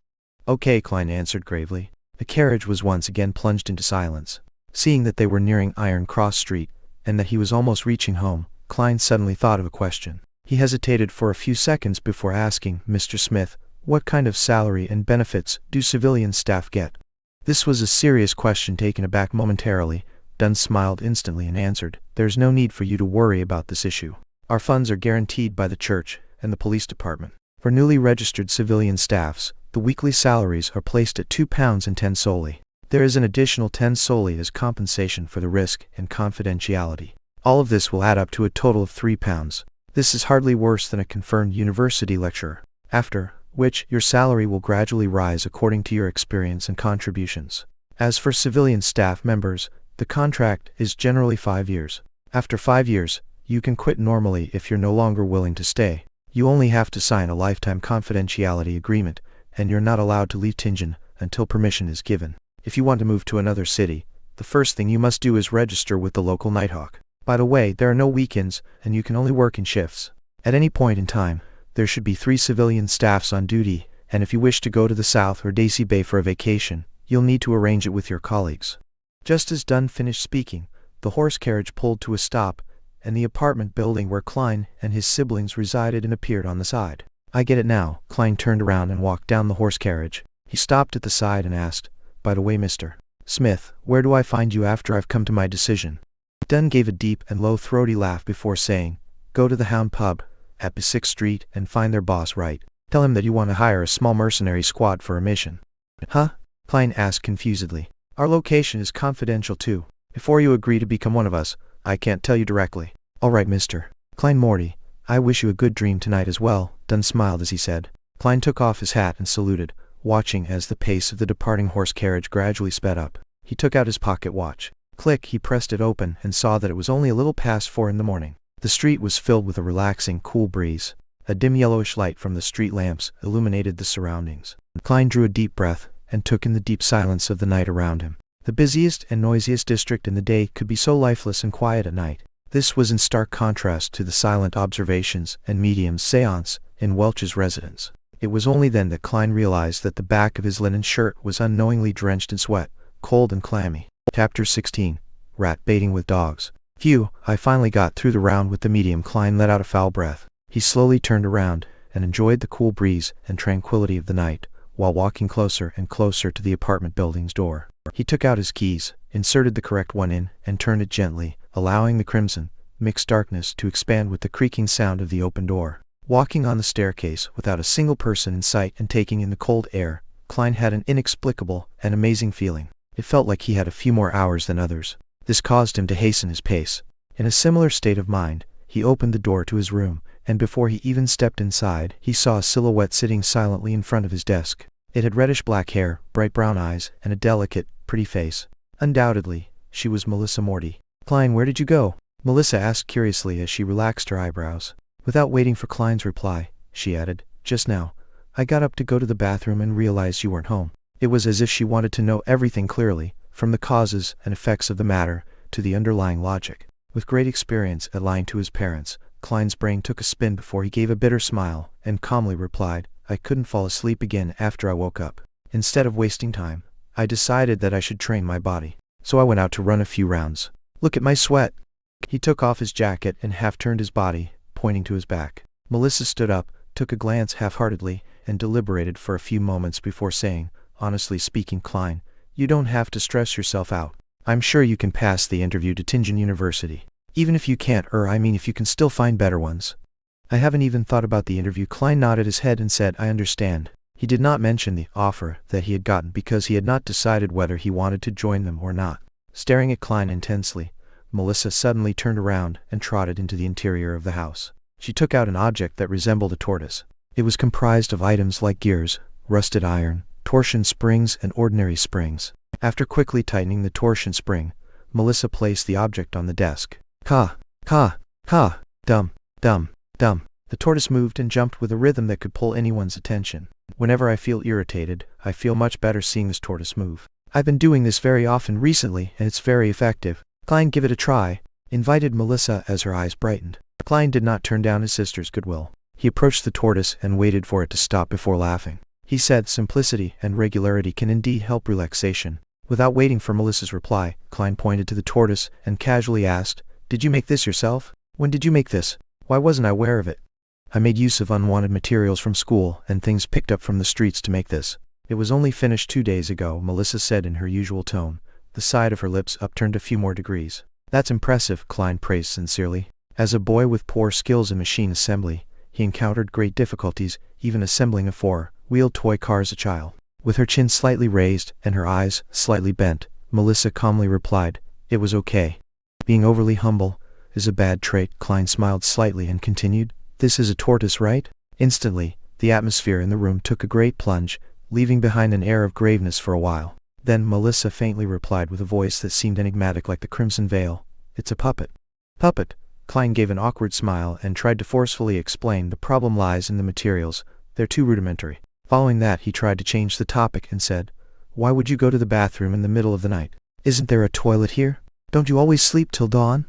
Okay, Klein answered gravely. The carriage was once again plunged into silence. Seeing that they were nearing Iron Cross Street, and that he was almost reaching home, Klein suddenly thought of a question. He hesitated for a few seconds before asking, Mr. Smith, what kind of salary and benefits do civilian staff get? This was a serious question. Taken aback momentarily, Dunn smiled instantly and answered, there's no need for you to worry about this issue. Our funds are guaranteed by the church and the police department. For newly registered civilian staffs, the weekly salaries are placed at £2.10 solely. There is an additional 10 solely as compensation for the risk and confidentiality. All of this will add up to a total of £3. This is hardly worse than a confirmed university lecturer, after which your salary will gradually rise according to your experience and contributions. As for civilian staff members, the contract is generally 5 years. After 5 years, you can quit normally if you're no longer willing to stay. You only have to sign a lifetime confidentiality agreement, and you're not allowed to leave Tingen until permission is given. If you want to move to another city, the first thing you must do is register with the local Nighthawk. By the way, there are no weekends, and you can only work in shifts. At any point in time, there should be 3 civilian staffs on duty, and if you wish to go to the South or Daisy Bay for a vacation, you'll need to arrange it with your colleagues. Just as Dunn finished speaking, the horse carriage pulled to a stop, and the apartment building where Klein and his siblings resided and appeared on the side. I get it now. Klein turned around and walked down the horse carriage. He stopped at the side and asked, "By the way, Mr. Smith, where do I find you after I've come to my decision?" Dunn gave a deep and low throaty laugh before saying, "Go to the Hound Pub at B6th Street and find their boss right. Tell him that you want to hire a small mercenary squad for a mission." "Huh?" Klein asked confusedly. "Our location is confidential too. Before you agree to become one of us, I can't tell you directly." "All right, Mr. Klein Morty. I wish you a good dream tonight as well," Dunn smiled as he said. Klein took off his hat and saluted, watching as the pace of the departing horse carriage gradually sped up. He took out his pocket watch. Click, he pressed it open and saw that it was only a little past 4 in the morning. The street was filled with a relaxing, cool breeze. A dim yellowish light from the street lamps illuminated the surroundings. Klein drew a deep breath and took in the deep silence of the night around him. The busiest and noisiest district in the day could be so lifeless and quiet at night. This was in stark contrast to the silent observations and mediums séance in Welch's residence. It was only then that Klein realized that the back of his linen shirt was unknowingly drenched in sweat, cold and clammy. Chapter 16. Rat baiting with dogs. Phew, I finally got through the round with the medium. Klein let out a foul breath. He slowly turned around and enjoyed the cool breeze and tranquility of the night, while walking closer and closer to the apartment building's door. He took out his keys, inserted the correct one in, and turned it gently, allowing the crimson, mixed darkness to expand with the creaking sound of the open door. Walking on the staircase without a single person in sight and taking in the cold air, Klein had an inexplicable and amazing feeling. It felt like he had a few more hours than others. This caused him to hasten his pace. In a similar state of mind, he opened the door to his room, and before he even stepped inside, he saw a silhouette sitting silently in front of his desk. It had reddish-black hair, bright brown eyes, and a delicate, pretty face. Undoubtedly, she was Melissa Morty. "Klein, where did you go?" Melissa asked curiously as she relaxed her eyebrows. Without waiting for Klein's reply, she added, "Just now. I got up to go to the bathroom and realized you weren't home." It was as if she wanted to know everything clearly, from the causes and effects of the matter to the underlying logic. With great experience at lying to his parents, Klein's brain took a spin before he gave a bitter smile and calmly replied, "I couldn't fall asleep again after I woke up. Instead of wasting time, I decided that I should train my body. So I went out to run a few rounds. Look at my sweat." He took off his jacket and half-turned his body, pointing to his back. Melissa stood up, took a glance half-heartedly, and deliberated for a few moments before saying, "Honestly speaking, Klein, you don't have to stress yourself out. I'm sure you can pass the interview to Tingen University. Even if you can't, if you can still find better ones." "I haven't even thought about the interview." Klein nodded his head and said, "I understand." He did not mention the offer that he had gotten because he had not decided whether he wanted to join them or not. Staring at Klein intensely, Melissa suddenly turned around and trotted into the interior of the house. She took out an object that resembled a tortoise. It was comprised of items like gears, rusted iron, torsion springs, and ordinary springs. After quickly tightening the torsion spring, Melissa placed the object on the desk. "Ka, ka, ka, dum, dum, dum." The tortoise moved and jumped with a rhythm that could pull anyone's attention. "Whenever I feel irritated, I feel much better seeing this tortoise move. I've been doing this very often recently, and it's very effective." "Klein, give it a try," invited Melissa as her eyes brightened. Klein did not turn down his sister's goodwill. He approached the tortoise and waited for it to stop before laughing. He said, "Simplicity and regularity can indeed help relaxation." Without waiting for Melissa's reply, Klein pointed to the tortoise and casually asked, "Did you make this yourself? When did you make this? Why wasn't I aware of it?" "I made use of unwanted materials from school and things picked up from the streets to make this. It was only finished 2 days ago," Melissa said in her usual tone, the side of her lips upturned a few more degrees. "That's impressive," Klein praised sincerely. As a boy with poor skills in machine assembly, he encountered great difficulties even assembling a four-wheeled toy car as a child. With her chin slightly raised and her eyes slightly bent, Melissa calmly replied, "It was okay. Being overly humble is a bad trait." Klein smiled slightly and continued, "This is a tortoise, right?" Instantly, the atmosphere in the room took a great plunge, leaving behind an air of graveness for a while. Then Melissa faintly replied with a voice that seemed enigmatic like the crimson veil, "It's a puppet." "Puppet?" Klein gave an awkward smile and tried to forcefully explain, "The problem lies in the materials. They're too rudimentary." Following that, he tried to change the topic and said, "Why would you go to the bathroom in the middle of the night? Isn't there a toilet here? Don't you always sleep till dawn?"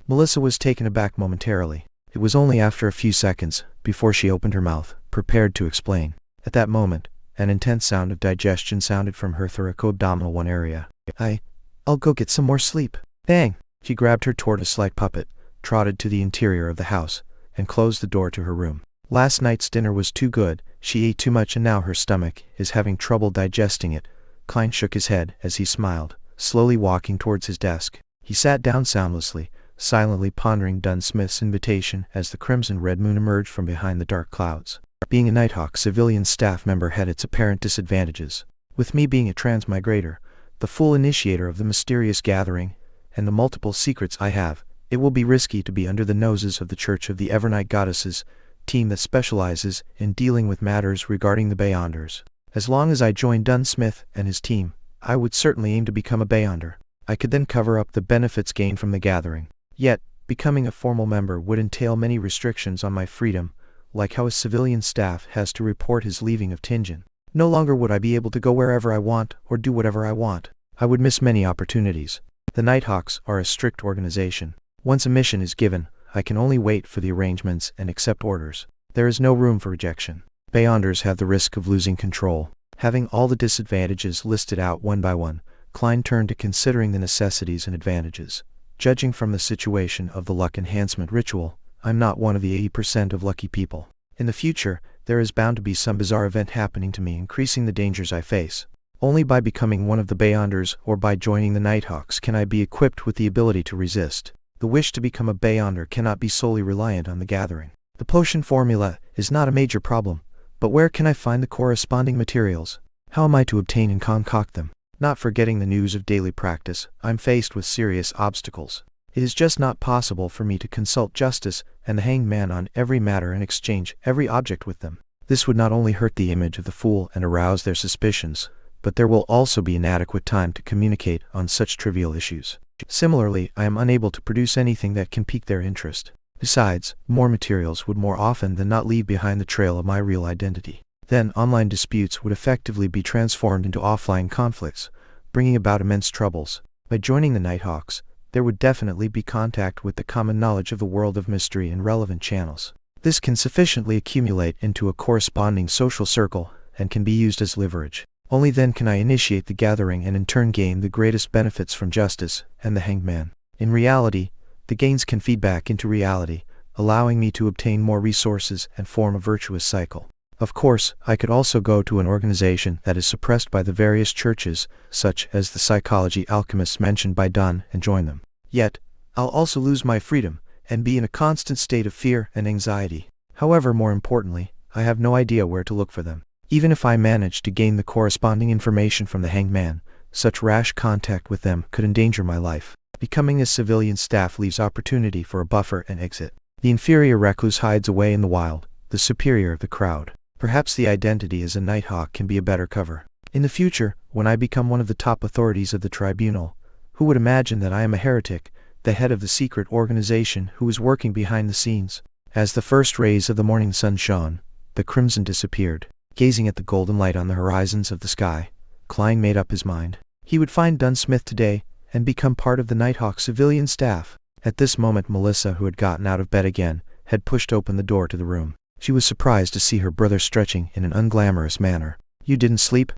Melissa was taken aback momentarily. It was only after a few seconds before she opened her mouth, prepared to explain. At that moment, an intense sound of digestion sounded from her thoraco-abdominal one area. I'll go get some more sleep." Bang! She grabbed her tortoise-like puppet, trotted to the interior of the house, and closed the door to her room. Last night's dinner was too good. She ate too much and now her stomach is having trouble digesting it. Klein shook his head as he smiled, slowly walking towards his desk. He sat down soundlessly, silently pondering Dunn Smith's invitation as the crimson-red moon emerged from behind the dark clouds. Being a Nighthawk civilian staff member had its apparent disadvantages. With me being a transmigrator, the full initiator of the mysterious gathering, and the multiple secrets I have, it will be risky to be under the noses of the Church of the Evernight Goddesses team that specializes in dealing with matters regarding the Beyonders. As long as I join Dunn Smith and his team, I would certainly aim to become a Beyonder. I could then cover up the benefits gained from the gathering. Yet, becoming a formal member would entail many restrictions on my freedom, like how a civilian staff has to report his leaving of Tingen. No longer would I be able to go wherever I want or do whatever I want. I would miss many opportunities. The Nighthawks are a strict organization. Once a mission is given, I can only wait for the arrangements and accept orders. There is no room for rejection. Beyonders have the risk of losing control. Having all the disadvantages listed out one by one, Klein turned to considering the necessities and advantages. Judging from the situation of the luck enhancement ritual, I'm not one of the 80% of lucky people. In the future, there is bound to be some bizarre event happening to me, increasing the dangers I face. Only by becoming one of the Beyonders or by joining the Nighthawks can I be equipped with the ability to resist. The wish to become a Beyonder cannot be solely reliant on the gathering. The potion formula is not a major problem, but where can I find the corresponding materials? How am I to obtain and concoct them? Not forgetting the news of daily practice, I'm faced with serious obstacles. It is just not possible for me to consult Justice and the Hanged Man on every matter and exchange every object with them. This would not only hurt the image of the fool and arouse their suspicions, but there will also be inadequate time to communicate on such trivial issues. Similarly, I am unable to produce anything that can pique their interest. Besides, more materials would more often than not leave behind the trail of my real identity. Then online disputes would effectively be transformed into offline conflicts, bringing about immense troubles. By joining the Nighthawks, there would definitely be contact with the common knowledge of the world of mystery in relevant channels. This can sufficiently accumulate into a corresponding social circle and can be used as leverage. Only then can I initiate the gathering and in turn gain the greatest benefits from Justice and the Hanged Man. In reality, the gains can feed back into reality, allowing me to obtain more resources and form a virtuous cycle. Of course, I could also go to an organization that is suppressed by the various churches, such as the psychology alchemists mentioned by Dunn, and join them. Yet, I'll also lose my freedom, and be in a constant state of fear and anxiety. However, more importantly, I have no idea where to look for them. Even if I managed to gain the corresponding information from the Hanged Man, such rash contact with them could endanger my life. Becoming a civilian staff leaves opportunity for a buffer and exit. The inferior recluse hides away in the wild, the superior the crowd. Perhaps the identity as a Nighthawk can be a better cover. In the future, when I become one of the top authorities of the tribunal, who would imagine that I am a heretic, the head of the secret organization who is working behind the scenes? As the first rays of the morning sun shone, the crimson disappeared. Gazing at the golden light on the horizons of the sky, Klein made up his mind. He would find Dunn Smith today, and become part of the Nighthawk civilian staff. At this moment Melissa, who had gotten out of bed again, had pushed open the door to the room. She was surprised to see her brother stretching in an unglamorous manner. "You didn't sleep?"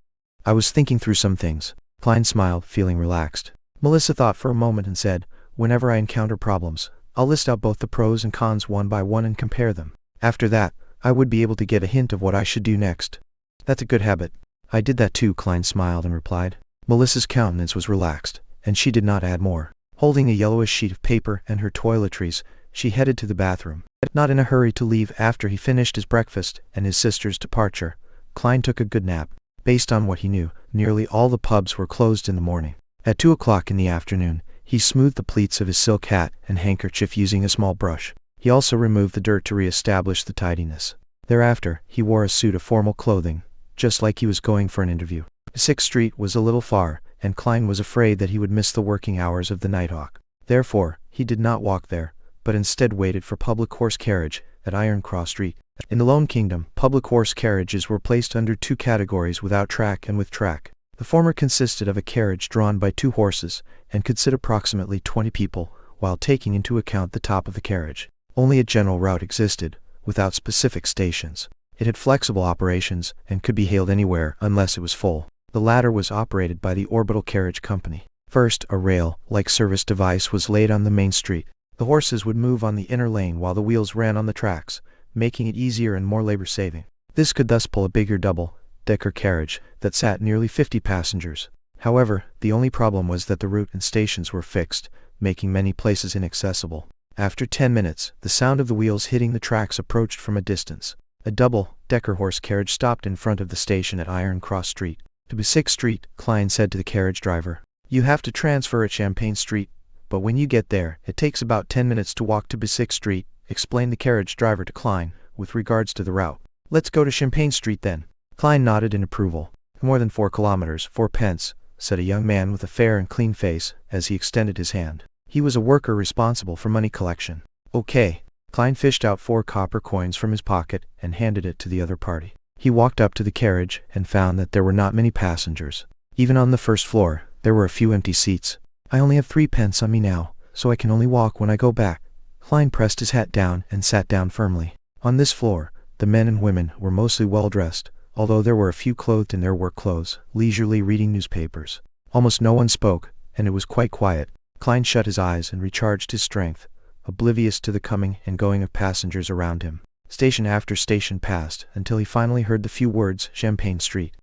"I was thinking through some things." Klein smiled, feeling relaxed. Melissa thought for a moment and said, "Whenever I encounter problems, I'll list out both the pros and cons one by one and compare them. After that, I would be able to get a hint of what I should do next." "That's a good habit." "I did that too," Klein smiled and replied. Melissa's countenance was relaxed, and she did not add more. Holding a yellowish sheet of paper and her toiletries, she headed to the bathroom. Not in a hurry to leave after he finished his breakfast and his sister's departure, Klein took a good nap. Based on what he knew, nearly all the pubs were closed in the morning. At 2 o'clock in the afternoon, he smoothed the pleats of his silk hat and handkerchief using a small brush. He also removed the dirt to re-establish the tidiness. Thereafter, he wore a suit of formal clothing, just like he was going for an interview. 6th Street was a little far, and Klein was afraid that he would miss the working hours of the Nighthawk. Therefore, he did not walk there, but instead waited for public horse carriage at Iron Cross Street. In the Lone Kingdom, public horse carriages were placed under two categories: without track and with track. The former consisted of a carriage drawn by 2 horses and could sit approximately 20 people, while taking into account the top of the carriage. Only a general route existed, without specific stations. It had flexible operations and could be hailed anywhere unless it was full. The latter was operated by the Orbital Carriage Company. First, a rail-like service device was laid on the main street. The horses would move on the inner lane while the wheels ran on the tracks, making it easier and more labor-saving. This could thus pull a bigger double-decker carriage that sat nearly 50 passengers. However, the only problem was that the route and stations were fixed, making many places inaccessible. After 10 minutes, the sound of the wheels hitting the tracks approached from a distance. A double-decker horse carriage stopped in front of the station at Iron Cross Street. To 6th Street, Klein said to the carriage driver. "You have to transfer at Champagne Street, but when you get there, it takes about 10 minutes to walk to 6th Street, explained the carriage driver to Klein, with regards to the route. "Let's go to Champagne Street then." Klein nodded in approval. "More than 4 kilometers, 4 pence, said a young man with a fair and clean face, as he extended his hand. He was a worker responsible for money collection. "Okay." Klein fished out 4 copper coins from his pocket and handed it to the other party. He walked up to the carriage and found that there were not many passengers. Even on the first floor, there were a few empty seats. "I only have 3 pence on me now, so I can only walk when I go back." Klein pressed his hat down and sat down firmly. On this floor, the men and women were mostly well-dressed, although there were a few clothed in their work clothes, leisurely reading newspapers. Almost no one spoke, and it was quite quiet. Klein shut his eyes and recharged his strength, oblivious to the coming and going of passengers around him. Station after station passed, until he finally heard the few words, "Champagne Street."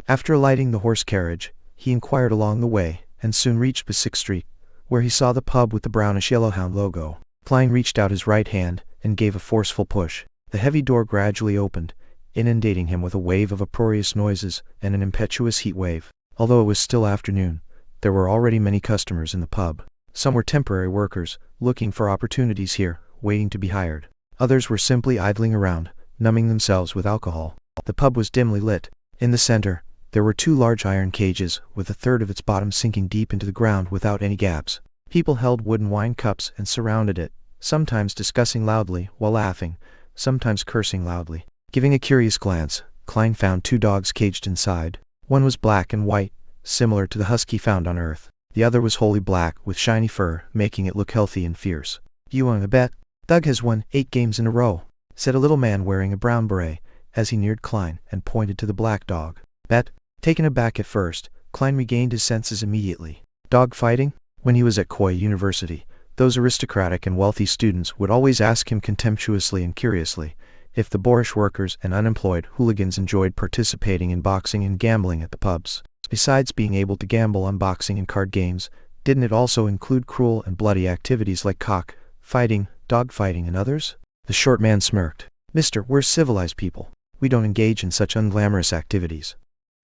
After alighting the horse carriage, he inquired along the way, and soon reached 6th Street, where he saw the pub with the brownish-yellow hound logo. Klein reached out his right hand and gave a forceful push. The heavy door gradually opened, inundating him with a wave of uproarious noises and an impetuous heat wave. Although it was still afternoon, there were already many customers in the pub. Some were temporary workers, looking for opportunities here, waiting to be hired. Others were simply idling around, numbing themselves with alcohol. The pub was dimly lit. In the center, there were 2 large iron cages, with a third of its bottom sinking deep into the ground without any gaps. People held wooden wine cups and surrounded it, sometimes discussing loudly while laughing, sometimes cursing loudly. Giving a curious glance, Klein found 2 dogs caged inside. One was black and white, similar to the husky found on Earth. The other was wholly black, with shiny fur, making it look healthy and fierce. "You want to bet? Doug has won 8 games in a row," said a little man wearing a brown beret, as he neared Klein and pointed to the black dog. "Bet?" Taken aback at first, Klein regained his senses immediately. Dog fighting? When he was at Koya University, those aristocratic and wealthy students would always ask him contemptuously and curiously if the boorish workers and unemployed hooligans enjoyed participating in boxing and gambling at the pubs. Besides being able to gamble on boxing and card games, didn't it also include cruel and bloody activities like cock fighting, dog fighting, and others? The short man smirked. "Mister, we're civilized people. We don't engage in such unglamorous activities."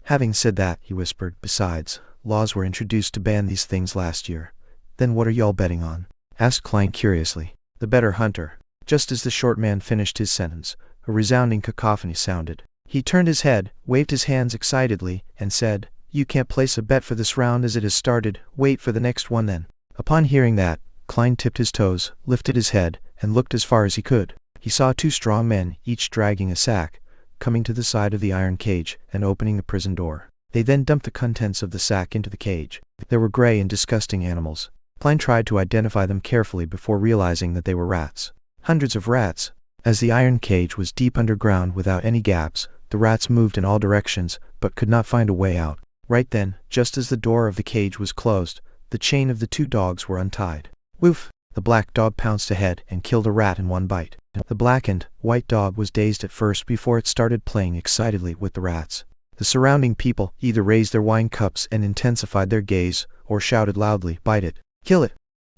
Having said that, he whispered, "Besides, laws were introduced to ban these things last year." "Then what are y'all betting on?" asked Klein curiously. "The better hunter." Just as the short man finished his sentence, a resounding cacophony sounded. He turned his head, waved his hands excitedly, and said, "You can't place a bet for this round as it has started. Wait for the next one then." Upon hearing that, Klein tipped his toes, lifted his head, and looked as far as he could. He saw 2 strong men, each dragging a sack, coming to the side of the iron cage and opening the prison door. They then dumped the contents of the sack into the cage. They were gray and disgusting animals. Klein tried to identify them carefully before realizing that they were rats. Hundreds of rats. As the iron cage was deep underground without any gaps, the rats moved in all directions, but could not find a way out. Right then, just as the door of the cage was closed, the chain of the 2 dogs were untied. Woof! The black dog pounced ahead and killed a rat in one bite. The blackened, white dog was dazed at first before it started playing excitedly with the rats. The surrounding people either raised their wine cups and intensified their gaze, or shouted loudly, "Bite it! Kill it!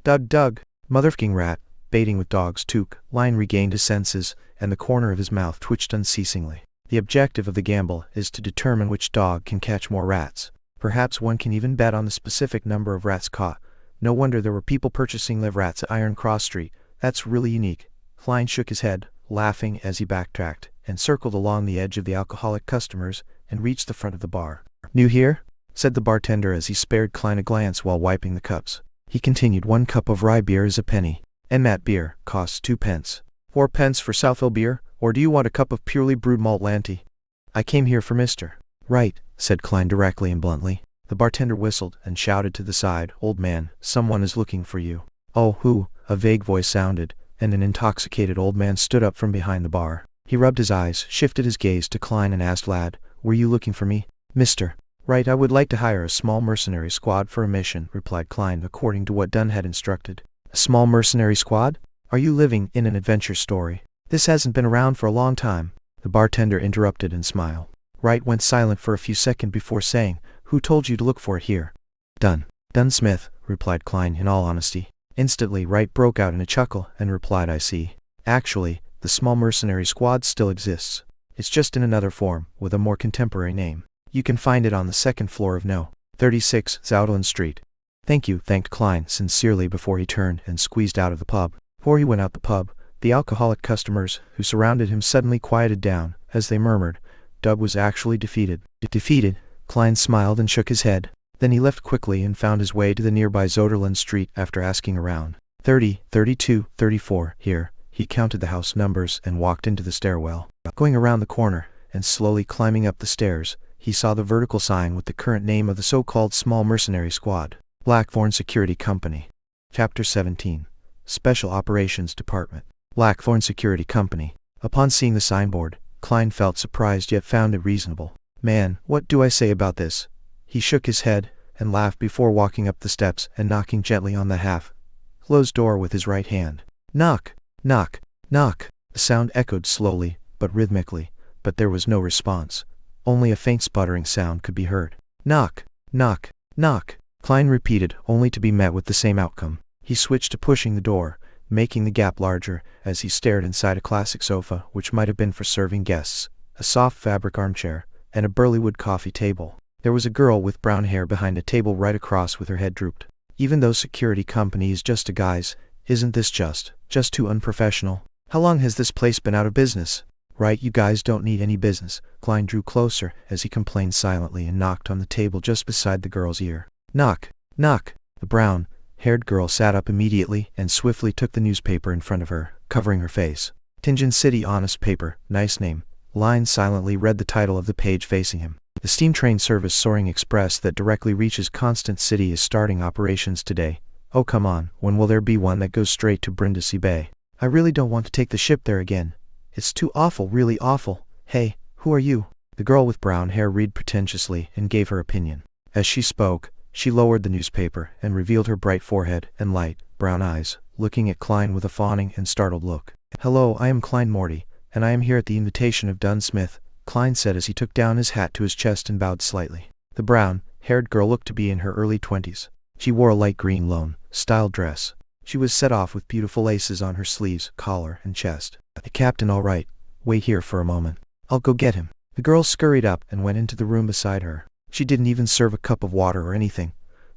Doug, Doug! Motherfucking rat! baiting with dogs took. Klein regained his senses, and the corner of his mouth twitched unceasingly. The objective of the gamble is to determine which dog can catch more rats. Perhaps one can even bet on the specific number of rats caught. No wonder there were people purchasing live rats at Iron Cross Street. That's really unique. Klein shook his head, laughing as he backtracked, and circled along the edge of the alcoholic customers, and reached the front of the bar. "New here?" said the bartender as he spared Klein a glance while wiping the cups. He continued, "1 cup of rye beer is a penny, and Matt beer costs 2 pence. 4 pence for Southhill beer, or do you want a cup of purely brewed malt Lanty?" "I came here for Mr. Right," said Klein directly and bluntly. The bartender whistled and shouted to the side, "Old man, someone is looking for you." "Oh, who?" a vague voice sounded, and an intoxicated old man stood up from behind the bar. He rubbed his eyes, shifted his gaze to Klein and asked, "Lad, were you looking for me?" "Mr. Right, I would like to hire a small mercenary squad for a mission," replied Klein, according to what Dunn had instructed. "A small mercenary squad? Are you living in an adventure story? This hasn't been around for a long time." The bartender interrupted and smiled. Wright went silent for a few seconds before saying, "Who told you to look for it here?" "Dunn Smith," replied Klein in all honesty. Instantly Wright broke out in a chuckle and replied, "I see. Actually, the small mercenary squad still exists. It's just in another form, with a more contemporary name. You can find it on the 2nd floor of No. 36 Zoutland Street." "Thank you," thanked Klein sincerely before he turned and squeezed out of the pub. Before he went out the pub, the alcoholic customers who surrounded him suddenly quieted down, as they murmured, "Doug was actually defeated." "Defeated?" Klein smiled and shook his head. Then he left quickly and found his way to the nearby Zoutland Street after asking around. 30, 32, 34, here. He counted the house numbers and walked into the stairwell. Going around the corner, and slowly climbing up the stairs, he saw the vertical sign with the current name of the so-called Small Mercenary Squad, Blackthorn Security Company. Chapter 17. Special Operations Department. Blackthorn Security Company. Upon seeing the signboard, Klein felt surprised yet found it reasonable. "Man, what do I say about this?" He shook his head and laughed before walking up the steps and knocking gently on the half-closed door with his right hand. "Knock, knock, knock." The sound echoed slowly, but rhythmically, but there was no response. Only a faint sputtering sound could be heard. "Knock, knock, knock." Klein repeated, only to be met with the same outcome. He switched to pushing the door, making the gap larger, as he stared inside a classic sofa which might have been for serving guests, a soft fabric armchair, and a burly wood coffee table. There was a girl with brown hair behind a table right across with her head drooped. "Even though security company is just a guise, isn't this just too unprofessional? How long has this place been out of business?" "Right, you guys don't need any business." Klein drew closer as he complained silently and knocked on the table just beside the girl's ear. "Knock, knock." The brown-haired girl sat up immediately and swiftly took the newspaper in front of her, covering her face. "Tingen City Honest Paper, nice name." Klein silently read the title of the page facing him. "The steam train service Soaring Express that directly reaches Constant City is starting operations today. Oh come on, when will there be one that goes straight to Brindisi Bay? I really don't want to take the ship there again. It's too awful, really awful. Hey, who are you?" The girl with brown hair read pretentiously and gave her opinion. As she spoke, she lowered the newspaper and revealed her bright forehead and light, brown eyes, looking at Klein with a fawning and startled look. "Hello, I am Klein Morty, and I am here at the invitation of Dunn Smith," Klein said as he took down his hat to his chest and bowed slightly. The brown-haired girl looked to be in her early 20s. She wore a light green loan-style dress. She was set off with beautiful laces on her sleeves, collar, and chest. "The captain all right. Wait here for a moment. I'll go get him." The girl scurried up and went into the room beside her. She didn't even serve a cup of water or anything.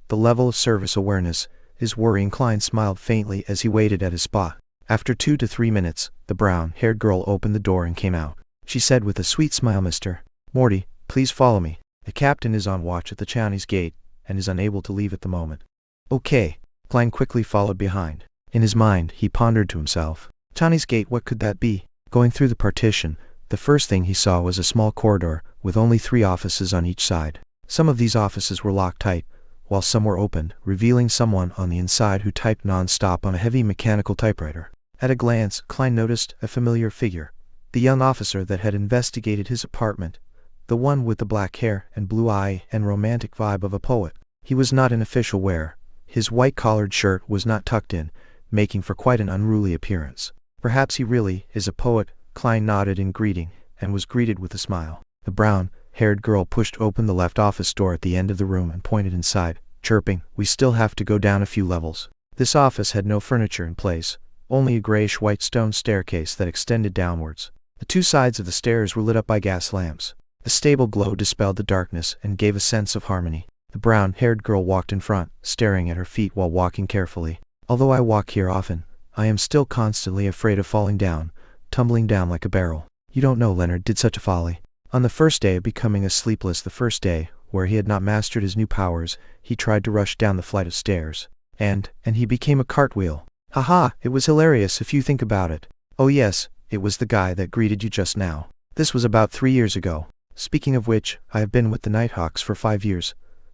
The level of service awareness is worrying. Klein smiled faintly as he waited at his spot. After 2 to 3 minutes, the brown-haired girl opened the door and came out. She said with a sweet smile, "Mr. Morty, please follow me. The captain is on watch at the Chinese gate and is unable to leave at the moment." "Okay." Klein quickly followed behind. In his mind, he pondered to himself, Chinese gate, what could that be? Going through the partition, the first thing he saw was a small corridor with only 3 offices on each side. Some of these offices were locked tight, while some were opened, revealing someone on the inside who typed non-stop on a heavy mechanical typewriter. At a glance, Klein noticed a familiar figure, the young officer that had investigated his apartment, the one with the black hair and blue eye and romantic vibe of a poet. He was not in official wear. His white-collared shirt was not tucked in, making for quite an unruly appearance. "Perhaps he really is a poet." Klein nodded in greeting, and was greeted with a smile. The brown-haired girl pushed open the left office door at the end of the room and pointed inside, chirping, "We still have to go down a few levels." This office had no furniture in place, only a grayish-white stone staircase that extended downwards. The two sides of the stairs were lit up by gas lamps. The stable glow dispelled the darkness and gave a sense of harmony. The brown-haired girl walked in front, staring at her feet while walking carefully. Although I walk here often, I am still constantly afraid of falling down, tumbling down like a barrel. You don't know Leonard did such a folly. On the first day of becoming a sleepless, the first day, where he had not mastered his new powers, he tried to rush down the flight of stairs. And he became a cartwheel. Haha, it was hilarious if you think about it. Oh yes, it was the guy that greeted you just now. This was about 3 years ago. Speaking of which, I have been with the Nighthawks for 5 years.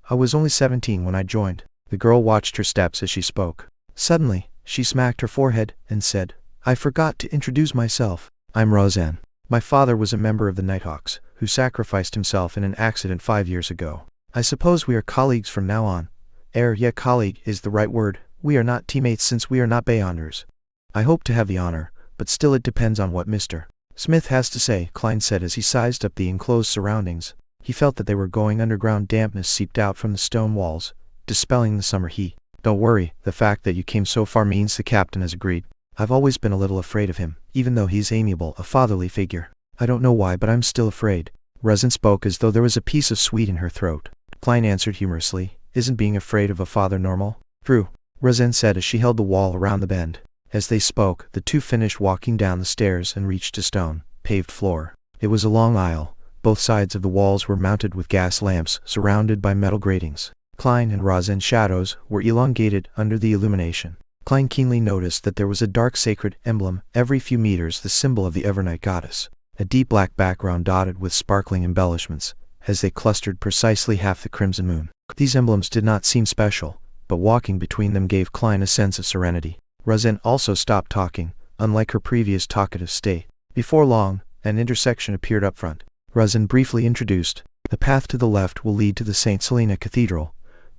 I was only 17 when I joined. The girl watched her steps as she spoke. Suddenly, she smacked her forehead and said, I forgot to introduce myself. I'm Roseanne. My father was a member of the Nighthawks, who sacrificed himself in an accident 5 years ago. I suppose we are colleagues from now on. Yeah, colleague is the right word. We are not teammates since we are not Beyonders. I hope to have the honor, but still it depends on what Mr. Smith has to say, Klein said as he sized up the enclosed surroundings. He felt that they were going underground. Dampness seeped out from the stone walls, dispelling the summer heat. Don't worry, the fact that you came so far means the captain has agreed. I've always been a little afraid of him, even though he's amiable, a fatherly figure. I don't know why, but I'm still afraid. Roseanne spoke as though there was a piece of sweet in her throat. Klein answered humorously, Isn't being afraid of a father normal? True, Roseanne said as she held the wall around the bend. As they spoke, the two finished walking down the stairs and reached a stone, paved floor. It was a long aisle. Both sides of the walls were mounted with gas lamps, surrounded by metal gratings. Klein and Roseanne's shadows were elongated under the illumination. Klein keenly noticed that there was a dark sacred emblem every few meters, the symbol of the Evernight goddess. A deep black background dotted with sparkling embellishments, as they clustered precisely half the crimson moon. These emblems did not seem special, but walking between them gave Klein a sense of serenity. Roseanne also stopped talking, unlike her previous talkative state. Before long, an intersection appeared up front. Roseanne briefly introduced, The path to the left will lead to the St. Selena Cathedral.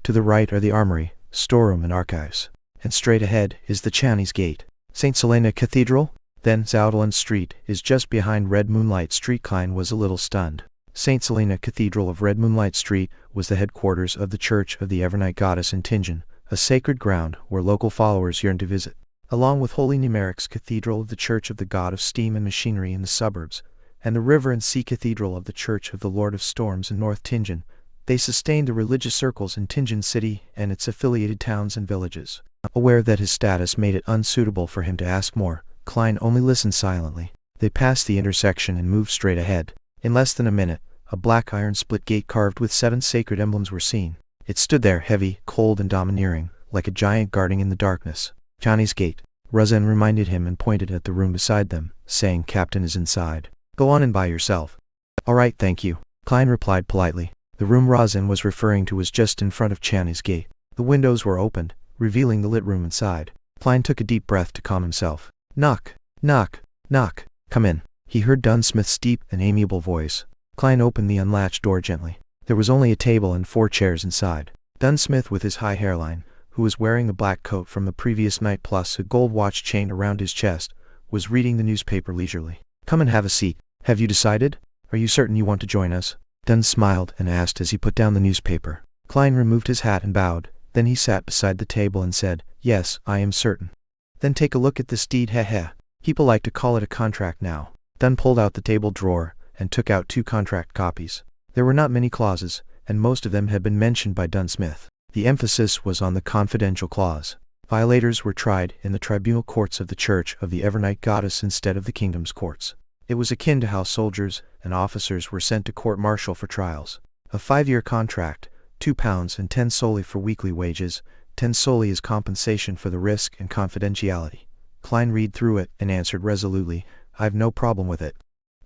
To the right are the armory, storeroom and archives. And straight ahead is the Chinese Gate. St. Selena Cathedral? Then Zoutland Street is just behind Red Moonlight Street. Klein was a little stunned. St. Selena Cathedral of Red Moonlight Street was the headquarters of the Church of the Evernight Goddess in Tingen, a sacred ground where local followers yearned to visit. Along with Holy Numeric's Cathedral of the Church of the God of Steam and Machinery in the suburbs, and the River and Sea Cathedral of the Church of the Lord of Storms in North Tingen, they sustained the religious circles in Tingen City and its affiliated towns and villages. Aware that his status made it unsuitable for him to ask more, Klein only listened silently. They passed the intersection and moved straight ahead. In less than a minute, a black iron split gate carved with 7 sacred emblems were seen. It stood there, heavy, cold and domineering, like a giant guarding in the darkness. Chinese Gate. Roseanne reminded him and pointed at the room beside them, saying, Captain is inside. Go on and by yourself. All right, thank you. Klein replied politely. The room Roseanne was referring to was just in front of Chinese Gate. The windows were opened, revealing the lit room inside. Klein took a deep breath to calm himself. Knock, knock, knock. Come in. He heard Dunsmith's deep and amiable voice. Klein opened the unlatched door gently. There was only a table and 4 chairs inside. Dunsmith, with his high hairline, who was wearing a black coat from the previous night plus a gold watch chain around his chest, was reading the newspaper leisurely. Come and have a seat. Have you decided? Are you certain you want to join us? Dun smiled and asked as he put down the newspaper. Klein removed his hat and bowed. Then he sat beside the table and said, Yes, I am certain. Then take a look at this deed, heh. People like to call it a contract now. Dun pulled out the table drawer and took out 2 contract copies. There were not many clauses, and most of them had been mentioned by Dunsmith. The emphasis was on the confidential clause. Violators were tried in the tribunal courts of the Church of the Evernight Goddess instead of the kingdom's courts. It was akin to how soldiers and officers were sent to court-martial for trials. A 5-year contract, £2 and 10 soldi for weekly wages, 10 soldi as compensation for the risk and confidentiality. Klein read through it and answered resolutely, I've no problem with it.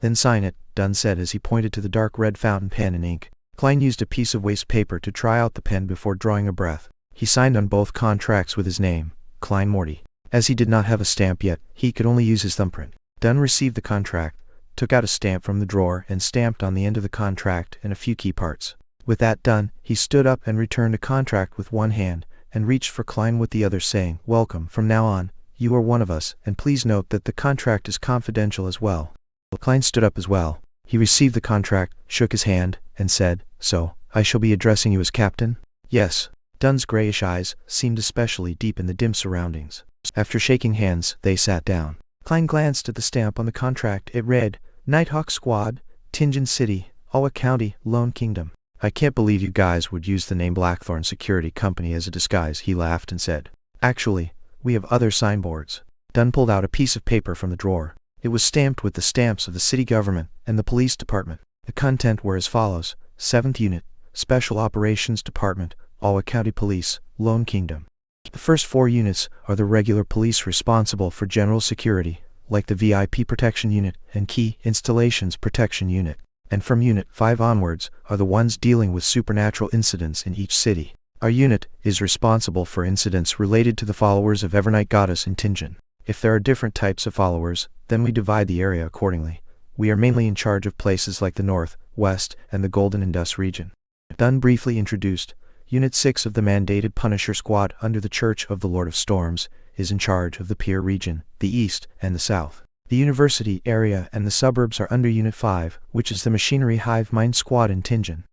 Then sign it, Dun said as he pointed to the dark red fountain pen and ink. Klein used a piece of waste paper to try out the pen before drawing a breath. He signed on both contracts with his name, Klein Morty. As he did not have a stamp yet, he could only use his thumbprint. Dun received the contract, took out a stamp from the drawer and stamped on the end of the contract and a few key parts. With that done, he stood up and returned a contract with one hand, and reached for Klein with the other, saying, Welcome, from now on, you are one of us, and please note that the contract is confidential as well. Klein stood up as well. He received the contract, shook his hand, and said, So, I shall be addressing you as Captain? Yes. Dun's grayish eyes seemed especially deep in the dim surroundings. After shaking hands, they sat down. Klein glanced at the stamp on the contract. It read, Nighthawk Squad, Tingen City, Awa County, Lone Kingdom. I can't believe you guys would use the name Blackthorn Security Company as a disguise, he laughed and said. Actually, we have other signboards. Dunn pulled out a piece of paper from the drawer. It was stamped with the stamps of the city government and the police department. The content were as follows: 7th Unit, Special Operations Department, Awa County Police, Lone Kingdom. The first 4 units are the regular police responsible for general security, like the VIP Protection Unit and Key Installations Protection Unit. And from Unit 5 onwards are the ones dealing with supernatural incidents in each city. Our unit is responsible for incidents related to the followers of Evernight Goddess in Tingen. If there are different types of followers, then we divide the area accordingly. We are mainly in charge of places like the North, West, and the Golden Indus region. Dunn briefly introduced. Unit 6 of the mandated Punisher Squad under the Church of the Lord of Storms is in charge of the Pier region, the East, and the South. The university area and the suburbs are under Unit 5, which is the Machinery Hive Mind Squad in Tingen.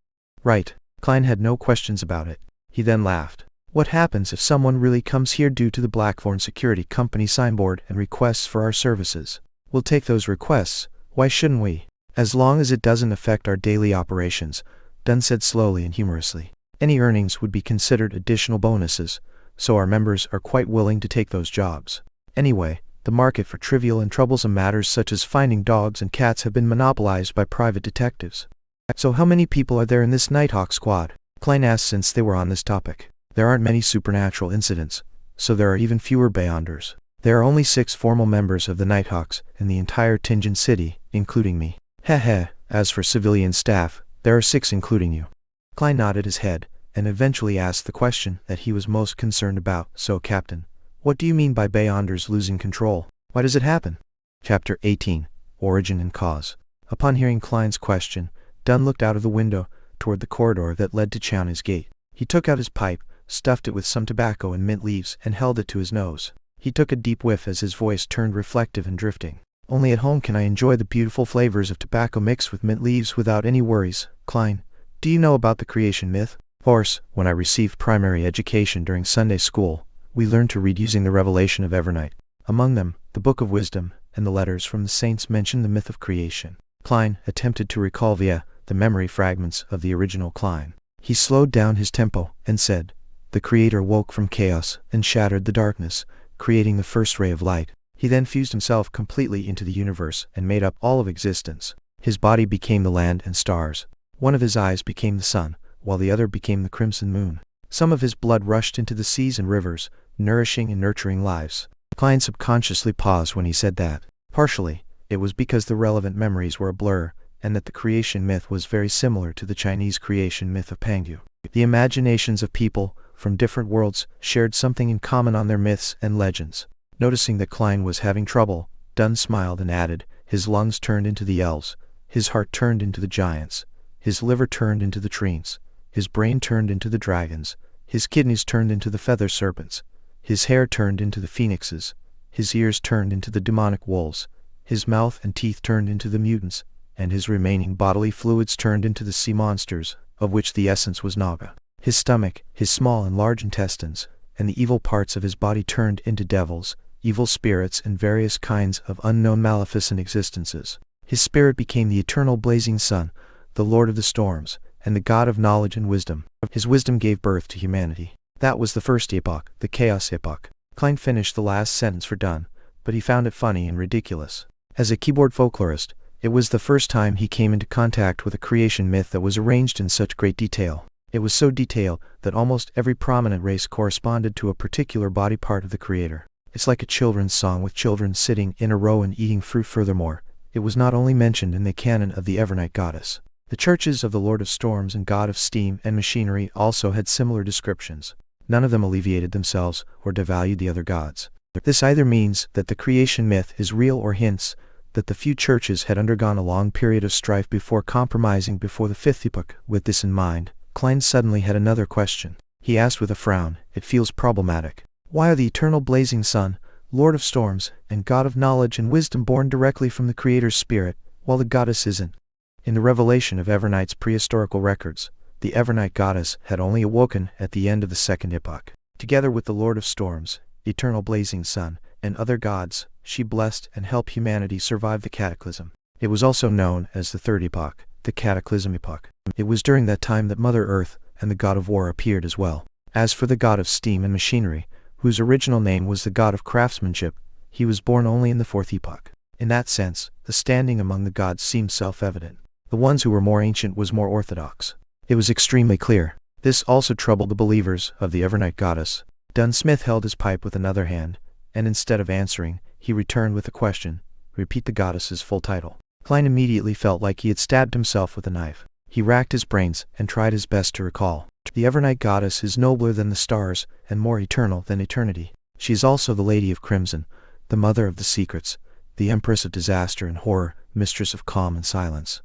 Right. Klein had no questions about it. He then laughed. What happens if someone really comes here due to the Blackthorn Security Company signboard and requests for our services? We'll take those requests. Why shouldn't we? As long as it doesn't affect our daily operations, Dunn said slowly and humorously. Any earnings would be considered additional bonuses, so our members are quite willing to take those jobs. Anyway, the market for trivial and troublesome matters such as finding dogs and cats have been monopolized by private detectives. So how many people are there in this Nighthawk Squad? Klein asked since they were on this topic. There aren't many supernatural incidents, so there are even fewer Beyonders. There are only 6 formal members of the Nighthawks in the entire Tingen City, including me. Heh. As for civilian staff, there are 6 including you. Klein nodded his head, and eventually asked the question that he was most concerned about. So, Captain, what do you mean by Beyonders losing control? Why does it happen? Chapter 18, Origin and Cause. Upon hearing Klein's question, Dunn looked out of the window toward the corridor that led to Chowney's gate. He took out his pipe, stuffed it with some tobacco and mint leaves, and held it to his nose. He took a deep whiff as his voice turned reflective and drifting. Only at home can I enjoy the beautiful flavors of tobacco mixed with mint leaves without any worries. Klein, do you know about the creation myth? Of course, when I received primary education during Sunday school, we learned to read using the revelation of Evernight. Among them, the Book of Wisdom and the letters from the saints mention the myth of creation. Klein attempted to recall via the memory fragments of the original Klein. He slowed down his tempo and said, the Creator woke from chaos and shattered the darkness, creating the first ray of light. He then fused himself completely into the universe and made up all of existence. His body became the land and stars. One of his eyes became the sun, while the other became the crimson moon. Some of his blood rushed into the seas and rivers, nourishing and nurturing lives. Klein subconsciously paused when he said that. Partially, it was because the relevant memories were a blur, and that the creation myth was very similar to the Chinese creation myth of Pangyu. The imaginations of people from different worlds shared something in common on their myths and legends. Noticing that Klein was having trouble, Dunn smiled and added, his lungs turned into the elves, his heart turned into the giants, his liver turned into the trees, his brain turned into the dragons, his kidneys turned into the feather serpents, his hair turned into the phoenixes, his ears turned into the demonic wolves, his mouth and teeth turned into the mutants, and his remaining bodily fluids turned into the sea monsters, of which the essence was Naga. His stomach, his small and large intestines, and the evil parts of his body turned into devils, evil spirits and various kinds of unknown maleficent existences. His spirit became the eternal blazing sun, the Lord of the Storms, and the God of knowledge and wisdom. His wisdom gave birth to humanity. That was the first epoch, the Chaos Epoch. Klein finished the last sentence for Dunn, but he found it funny and ridiculous. As a keyboard folklorist, it was the first time he came into contact with a creation myth that was arranged in such great detail. It was so detailed that almost every prominent race corresponded to a particular body part of the Creator. It's like a children's song with children sitting in a row and eating fruit. Furthermore, it was not only mentioned in the canon of the Evernight Goddess. The churches of the Lord of Storms and God of Steam and Machinery also had similar descriptions. None of them alleviated themselves or devalued the other gods. This either means that the creation myth is real or hints that the few churches had undergone a long period of strife before compromising before the fifth epoch. With this in mind, Klein suddenly had another question. He asked with a frown. It feels problematic. Why are the eternal blazing sun, Lord of Storms, and God of knowledge and wisdom born directly from the Creator's spirit, while the goddess isn't? In the revelation of Evernight's prehistorical records, the Evernight Goddess had only awoken at the end of the second epoch. Together with the Lord of Storms, eternal blazing sun, and other gods, she blessed and helped humanity survive the cataclysm. It was also known as the Third Epoch, the Cataclysm Epoch. It was during that time that Mother Earth and the god of war appeared as well. As for the god of steam and machinery, whose original name was the god of craftsmanship, he was born only in the Fourth Epoch. In that sense, the standing among the gods seemed self-evident. The ones who were more ancient was more orthodox. It was extremely clear. This also troubled the believers of the Evernight goddess. Dunn Smith held his pipe with another hand, and instead of answering, he returned with a question. Repeat the goddess's full title. Klein immediately felt like he had stabbed himself with a knife. He racked his brains and tried his best to recall. The Evernight goddess is nobler than the stars and more eternal than eternity. She is also the Lady of Crimson, the Mother of the Secrets, the Empress of Disaster and Horror, Mistress of Calm and Silence.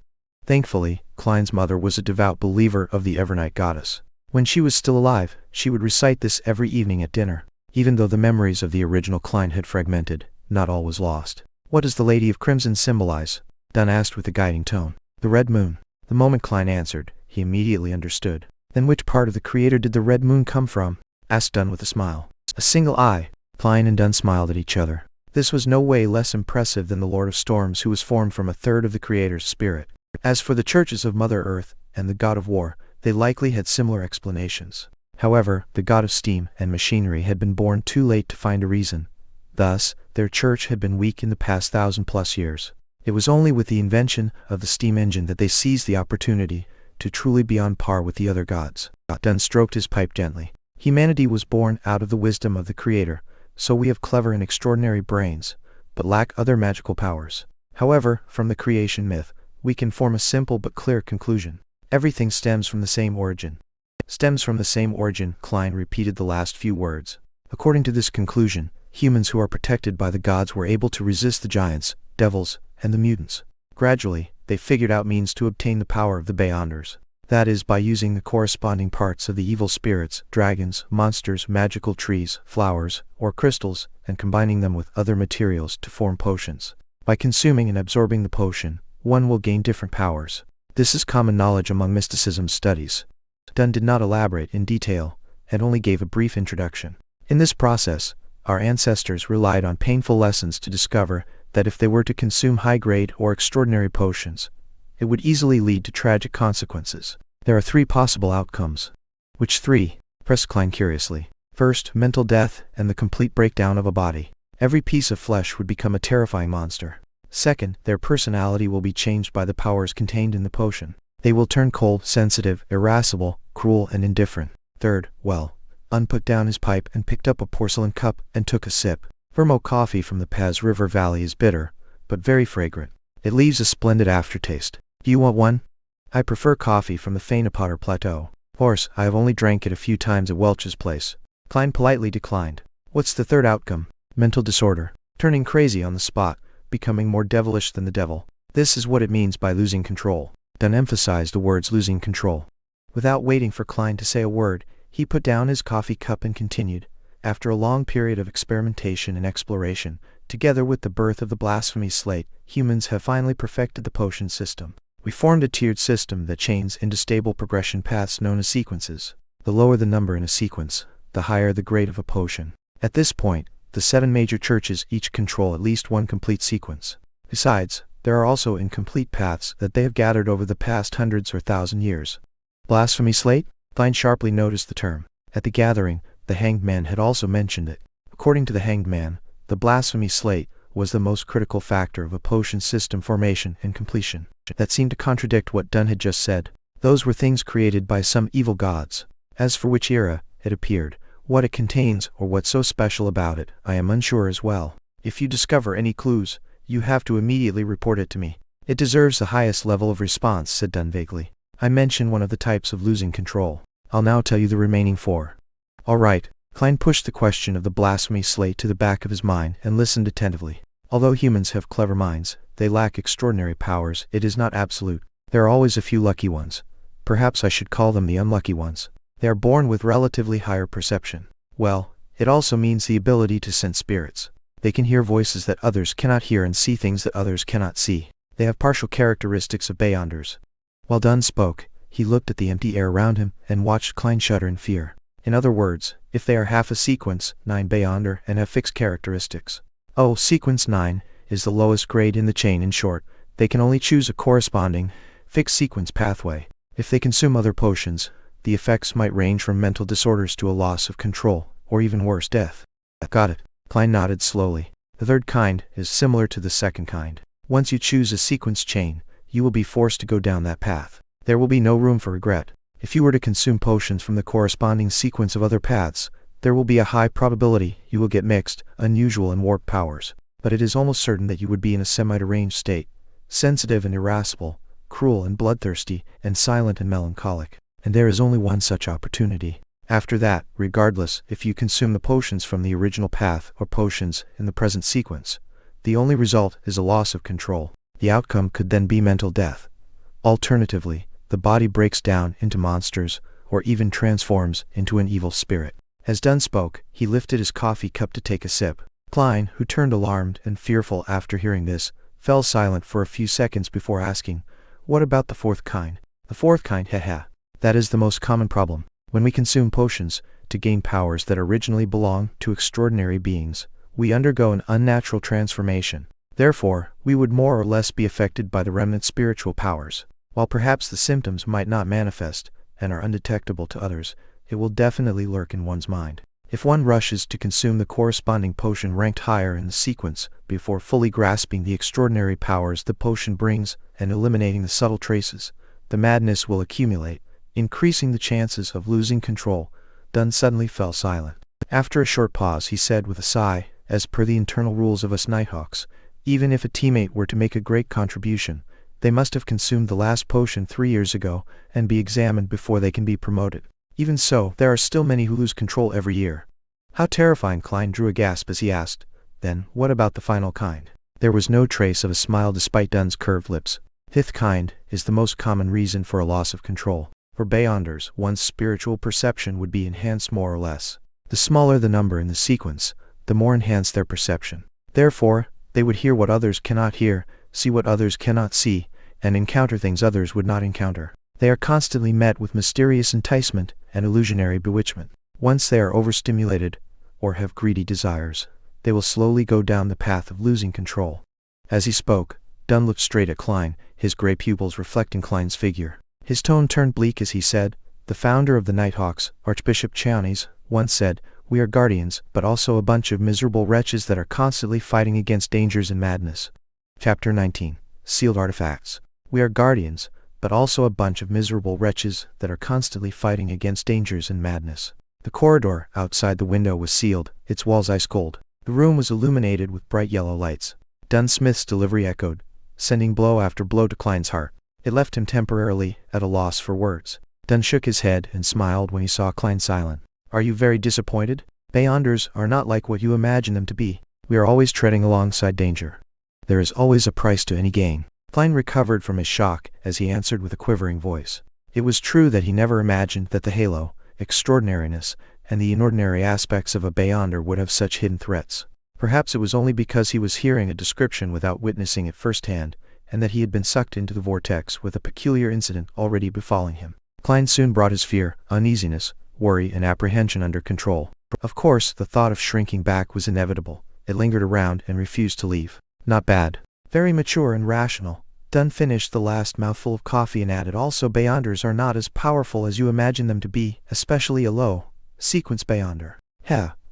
Thankfully, Klein's mother was a devout believer of the Evernight goddess. When she was still alive, she would recite this every evening at dinner. Even though the memories of the original Klein had fragmented, not all was lost. What does the Lady of Crimson symbolize? Dunn asked with a guiding tone. The red moon. The moment Klein answered, he immediately understood. Then which part of the Creator did the red moon come from? Asked Dunn with a smile. A single eye. Klein and Dunn smiled at each other. This was no way less impressive than the Lord of Storms, who was formed from a third of the Creator's spirit. As for the churches of Mother Earth and the god of war, they likely had similar explanations. However, the god of steam and machinery had been born too late to find a reason. Thus, their church had been weak in the past 1,000+ years. It was only with the invention of the steam engine that they seized the opportunity to truly be on par with the other gods. Dunn stroked his pipe gently. Humanity was born out of the wisdom of the Creator, so we have clever and extraordinary brains, but lack other magical powers. However, from the creation myth, we can form a simple but clear conclusion. Everything stems from the same origin. Stems from the same origin, Klein repeated the last few words. According to this conclusion, humans who are protected by the gods were able to resist the giants, devils, and the mutants. Gradually, they figured out means to obtain the power of the Beyonders. That is, by using the corresponding parts of the evil spirits, dragons, monsters, magical trees, flowers, or crystals, and combining them with other materials to form potions. By consuming and absorbing the potion, one will gain different powers. This is common knowledge among mysticism studies. Dunn did not elaborate in detail, and only gave a brief introduction. In this process, our ancestors relied on painful lessons to discover that if they were to consume high-grade or extraordinary potions, it would easily lead to tragic consequences. There are 3 possible outcomes. Which 3? Pressed Klein curiously. First, mental death and the complete breakdown of a body. Every piece of flesh would become a terrifying monster. Second, their personality will be changed by the powers contained in the potion. They will turn cold, sensitive, irascible, cruel, and indifferent. Third, Unn put down his pipe and picked up a porcelain cup and took a sip. Vermo coffee from the Paz River Valley is bitter, but very fragrant. It leaves a splendid aftertaste. Do you want one? I prefer coffee from the Fainapotter Plateau. Horse, I have only drank it a few times at Welch's place. Klein politely declined. What's the third outcome? Mental disorder. Turning crazy on the spot, becoming more devilish than the devil. This is what it means by losing control. Dunn emphasized the words losing control. Without waiting for Klein to say a word, he put down his coffee cup and continued. After a long period of experimentation and exploration, together with the birth of the blasphemy slate, humans have finally perfected the potion system. We formed a tiered system that chains into stable progression paths known as sequences. The lower the number in a sequence, the higher the grade of a potion. At this point, the 7 major churches each control at least one complete sequence. Besides, there are also incomplete paths that they have gathered over the past hundreds or 1,000 years. Blasphemy slate? Klein sharply noticed the term. At the gathering, the Hanged Man had also mentioned it. According to the Hanged Man, the blasphemy slate was the most critical factor of a potion system formation and completion. That seemed to contradict what Dunn had just said. Those were things created by some evil gods. As for which era it appeared, what it contains, or what's so special about it, I am unsure as well. If you discover any clues, you have to immediately report it to me. It deserves the highest level of response, said Dunn vaguely. I mentioned one of the types of losing control. I'll now tell you the remaining 4. All right. Klein pushed the question of the blasphemy slate to the back of his mind and listened attentively. Although humans have clever minds, they lack extraordinary powers. It is not absolute. There are always a few lucky ones. Perhaps I should call them the unlucky ones. They are born with relatively higher perception. Well, it also means the ability to sense spirits. They can hear voices that others cannot hear and see things that others cannot see. They have partial characteristics of Beyonders. While Dunn spoke, he looked at the empty air around him and watched Klein shudder in fear. In other words, if they are half a sequence, 9 beyonder, and have fixed characteristics. Oh, sequence 9 is the lowest grade in the chain. In short, they can only choose a corresponding, fixed sequence pathway. If they consume other potions, the effects might range from mental disorders to a loss of control, or even worse, death. Got it. Klein nodded slowly. The third kind is similar to the second kind. Once you choose a sequence chain, you will be forced to go down that path. There will be no room for regret. If you were to consume potions from the corresponding sequence of other paths, there will be a high probability you will get mixed, unusual and warped powers. But it is almost certain that you would be in a semi-deranged state, sensitive and irascible, cruel and bloodthirsty, and silent and melancholic. And there is only one such opportunity. After that, regardless if you consume the potions from the original path or potions in the present sequence, the only result is a loss of control. The outcome could then be mental death. Alternatively, the body breaks down into monsters, or even transforms into an evil spirit. As Dunn spoke, he lifted his coffee cup to take a sip. Klein, who turned alarmed and fearful after hearing this, fell silent for a few seconds before asking, "What about the fourth kind?" "The fourth kind, haha. That is the most common problem. When we consume potions to gain powers that originally belong to extraordinary beings, we undergo an unnatural transformation. Therefore, we would more or less be affected by the remnant spiritual powers. While perhaps the symptoms might not manifest and are undetectable to others, it will definitely lurk in one's mind. If one rushes to consume the corresponding potion ranked higher in the sequence before fully grasping the extraordinary powers the potion brings and eliminating the subtle traces, the madness will accumulate, increasing the chances of losing control." Dunn suddenly fell silent. After a short pause, he said with a sigh, "As per the internal rules of us Nighthawks, even if a teammate were to make a great contribution, they must have consumed the last potion 3 years ago and be examined before they can be promoted. Even so, there are still many who lose control every year." "How terrifying!" Klein drew a gasp as he asked, "Then, what about the final kind?" There was no trace of a smile despite Dunn's curved lips. "Fifth kind is the most common reason for a loss of control. For beyonders, one's spiritual perception would be enhanced more or less. The smaller the number in the sequence, the more enhanced their perception. Therefore, they would hear what others cannot hear, see what others cannot see, and encounter things others would not encounter. They are constantly met with mysterious enticement and illusionary bewitchment. Once they are overstimulated, or have greedy desires, they will slowly go down the path of losing control." As he spoke, Dunn looked straight at Klein, his gray pupils reflecting Klein's figure. His tone turned bleak as he said, "The founder of the Nighthawks, Archbishop Chownes, once said, 'We are guardians, but also a bunch of miserable wretches that are constantly fighting against dangers and madness.'" Chapter 19. Sealed Artifacts. "We are guardians, but also a bunch of miserable wretches that are constantly fighting against dangers and madness." The corridor outside the window was sealed, its walls ice cold. The room was illuminated with bright yellow lights. Dunn Smith's delivery echoed, sending blow after blow to Klein's heart. It left him temporarily at a loss for words. Dunn shook his head and smiled when he saw Klein silent. "Are you very disappointed? Beyonders are not like what you imagine them to be. We are always treading alongside danger. There is always a price to any gain." Klein recovered from his shock as he answered with a quivering voice. It was true that he never imagined that the halo, extraordinariness, and the inordinary aspects of a beyonder would have such hidden threats. Perhaps it was only because he was hearing a description without witnessing it firsthand, and that he had been sucked into the vortex with a peculiar incident already befalling him. Klein soon brought his fear, uneasiness, worry, and apprehension under control. Of course, the thought of shrinking back was inevitable. It lingered around and refused to leave. "Not bad. Very mature and rational." Dunn finished the last mouthful of coffee and added, "Also, beyonders are not as powerful as you imagine them to be, especially a low sequence beyonder.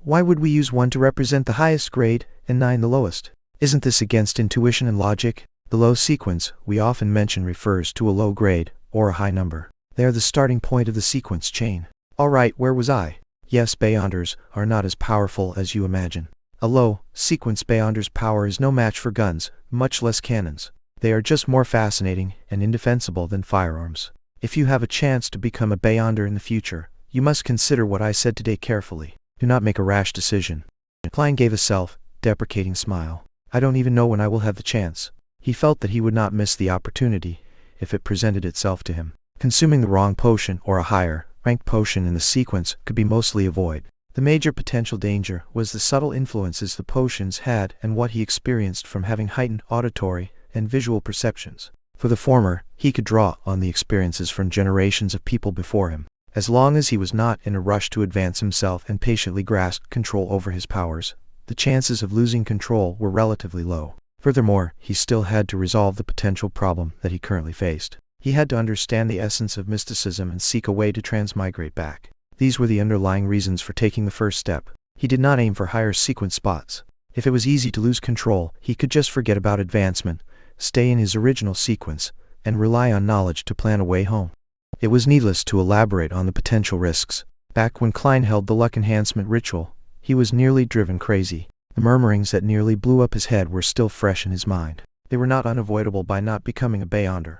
Why would we use 1 to represent the highest grade and 9 the lowest? Isn't this against intuition and logic? The low sequence we often mention refers to a low grade, or a high number. They are the starting point of the sequence chain." "All right, where was I?" "Yes, beyonders are not as powerful as you imagine. A low sequence beyonder's power is no match for guns, much less cannons. They are just more fascinating and indefensible than firearms. If you have a chance to become a beyonder in the future, you must consider what I said today carefully. Do not make a rash decision." Klein gave a self-deprecating smile. "I don't even know when I will have the chance." He felt that he would not miss the opportunity if it presented itself to him. Consuming the wrong potion or a higher ranked potion in the sequence could be mostly avoided. The major potential danger was the subtle influences the potions had and what he experienced from having heightened auditory and visual perceptions. For the former, he could draw on the experiences from generations of people before him. As long as he was not in a rush to advance himself and patiently grasped control over his powers, the chances of losing control were relatively low. Furthermore, he still had to resolve the potential problem that he currently faced. He had to understand the essence of mysticism and seek a way to transmigrate back. These were the underlying reasons for taking the first step. He did not aim for higher sequence spots. If it was easy to lose control, he could just forget about advancement, stay in his original sequence, and rely on knowledge to plan a way home. It was needless to elaborate on the potential risks. Back when Klein held the luck enhancement ritual, he was nearly driven crazy. The murmurings that nearly blew up his head were still fresh in his mind. They were not unavoidable by not becoming a Beyonder.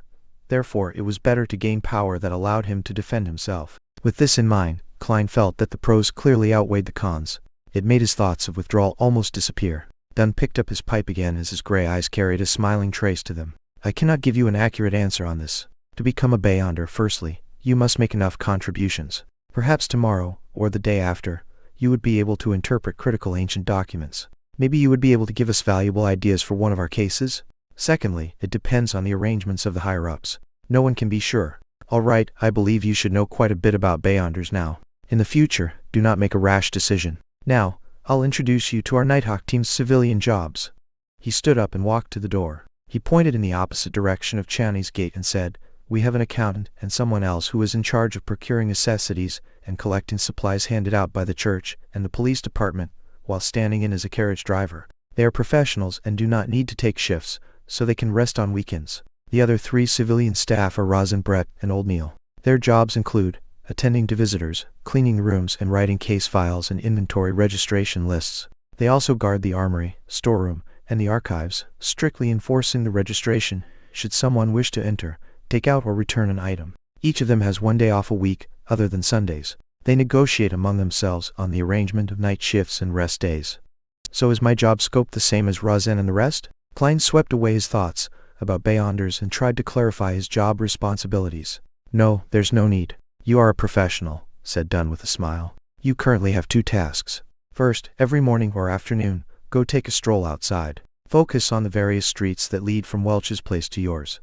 Therefore, it was better to gain power that allowed him to defend himself. With this in mind, Klein felt that the pros clearly outweighed the cons. It made his thoughts of withdrawal almost disappear. Dunn picked up his pipe again as his gray eyes carried a smiling trace to them. I cannot give you an accurate answer on this. To become a Beyonder, firstly, you must make enough contributions. Perhaps tomorrow, or the day after, you would be able to interpret critical ancient documents. Maybe you would be able to give us valuable ideas for one of our cases? Secondly, it depends on the arrangements of the higher-ups. No one can be sure. All right, I believe you should know quite a bit about Beyonders now. In the future, do not make a rash decision. Now, I'll introduce you to our Nighthawk team's civilian jobs. He stood up and walked to the door. He pointed in the opposite direction of Chaney's gate and said, We have an accountant and someone else who is in charge of procuring necessities and collecting supplies handed out by the church and the police department, while standing in as a carriage driver. They are professionals and do not need to take shifts, so they can rest on weekends. The other 3 civilian staff are Roz and Brett and Old Neil. Their jobs include attending to visitors, cleaning rooms and writing case files and inventory registration lists. They also guard the armory, storeroom, and the archives, strictly enforcing the registration should someone wish to enter, take out or return an item. Each of them has 1 day off a week, other than Sundays. They negotiate among themselves on the arrangement of night shifts and rest days. So is my job scope the same as Rozen and the rest? Klein swept away his thoughts about Beyonders and tried to clarify his job responsibilities. No, there's no need. You are a professional, said Dunn with a smile. You currently have 2 tasks. First, every morning or afternoon, go take a stroll outside. Focus on the various streets that lead from Welch's place to yours.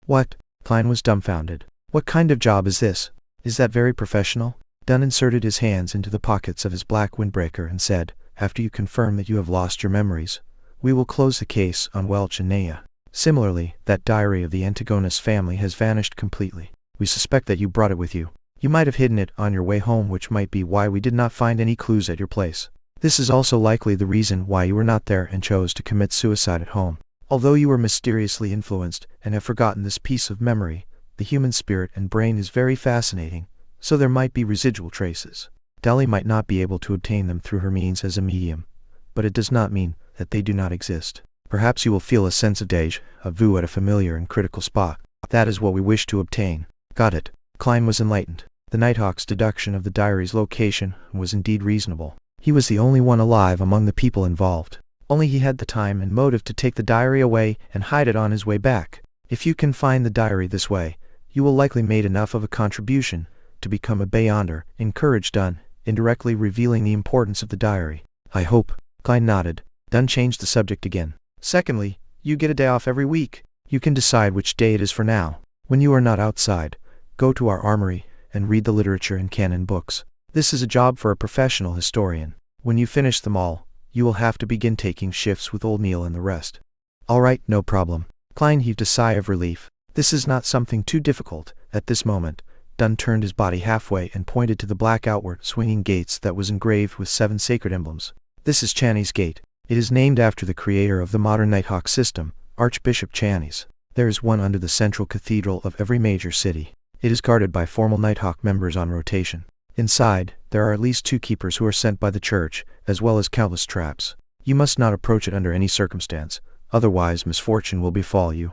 What? Klein was dumbfounded. What kind of job is this? Is that very professional? Dunn inserted his hands into the pockets of his black windbreaker and said, After you confirm that you have lost your memories, we will close the case on Welch and Naya. Similarly, that diary of the Antigonus family has vanished completely. We suspect that you brought it with you. You might have hidden it on your way home, which might be why we did not find any clues at your place. This is also likely the reason why you were not there and chose to commit suicide at home. Although you were mysteriously influenced and have forgotten this piece of memory, the human spirit and brain is very fascinating, so there might be residual traces. Dali might not be able to obtain them through her means as a medium, but it does not mean that they do not exist. Perhaps you will feel a sense of deja vu at a familiar and critical spot. That is what we wish to obtain. Got it. Klein was enlightened. The Nighthawk's deduction of the diary's location was indeed reasonable. He was the only one alive among the people involved. Only he had the time and motive to take the diary away and hide it on his way back. If you can find the diary this way, you will likely made enough of a contribution to become a Beyonder, encouraged Dunn, indirectly revealing the importance of the diary. I hope. Klein nodded. Dunn changed the subject again. Secondly, you get a day off every week. You can decide which day it is for now. When you are not outside, go to our armory and read the literature and canon books. This is a job for a professional historian. When you finish them all, you will have to begin taking shifts with Old Neil and the rest. All right, no problem. Klein heaved a sigh of relief. This is not something too difficult. At this moment, Dunn turned his body halfway and pointed to the black outward swinging gates that was engraved with 7 sacred emblems. This is Chaney's Gate. It is named after the creator of the modern Nighthawk system, Archbishop Chaney's. There is one under the central cathedral of every major city. It is guarded by formal Nighthawk members on rotation. Inside, there are at least 2 keepers who are sent by the church, as well as countless traps. You must not approach it under any circumstance, otherwise misfortune will befall you.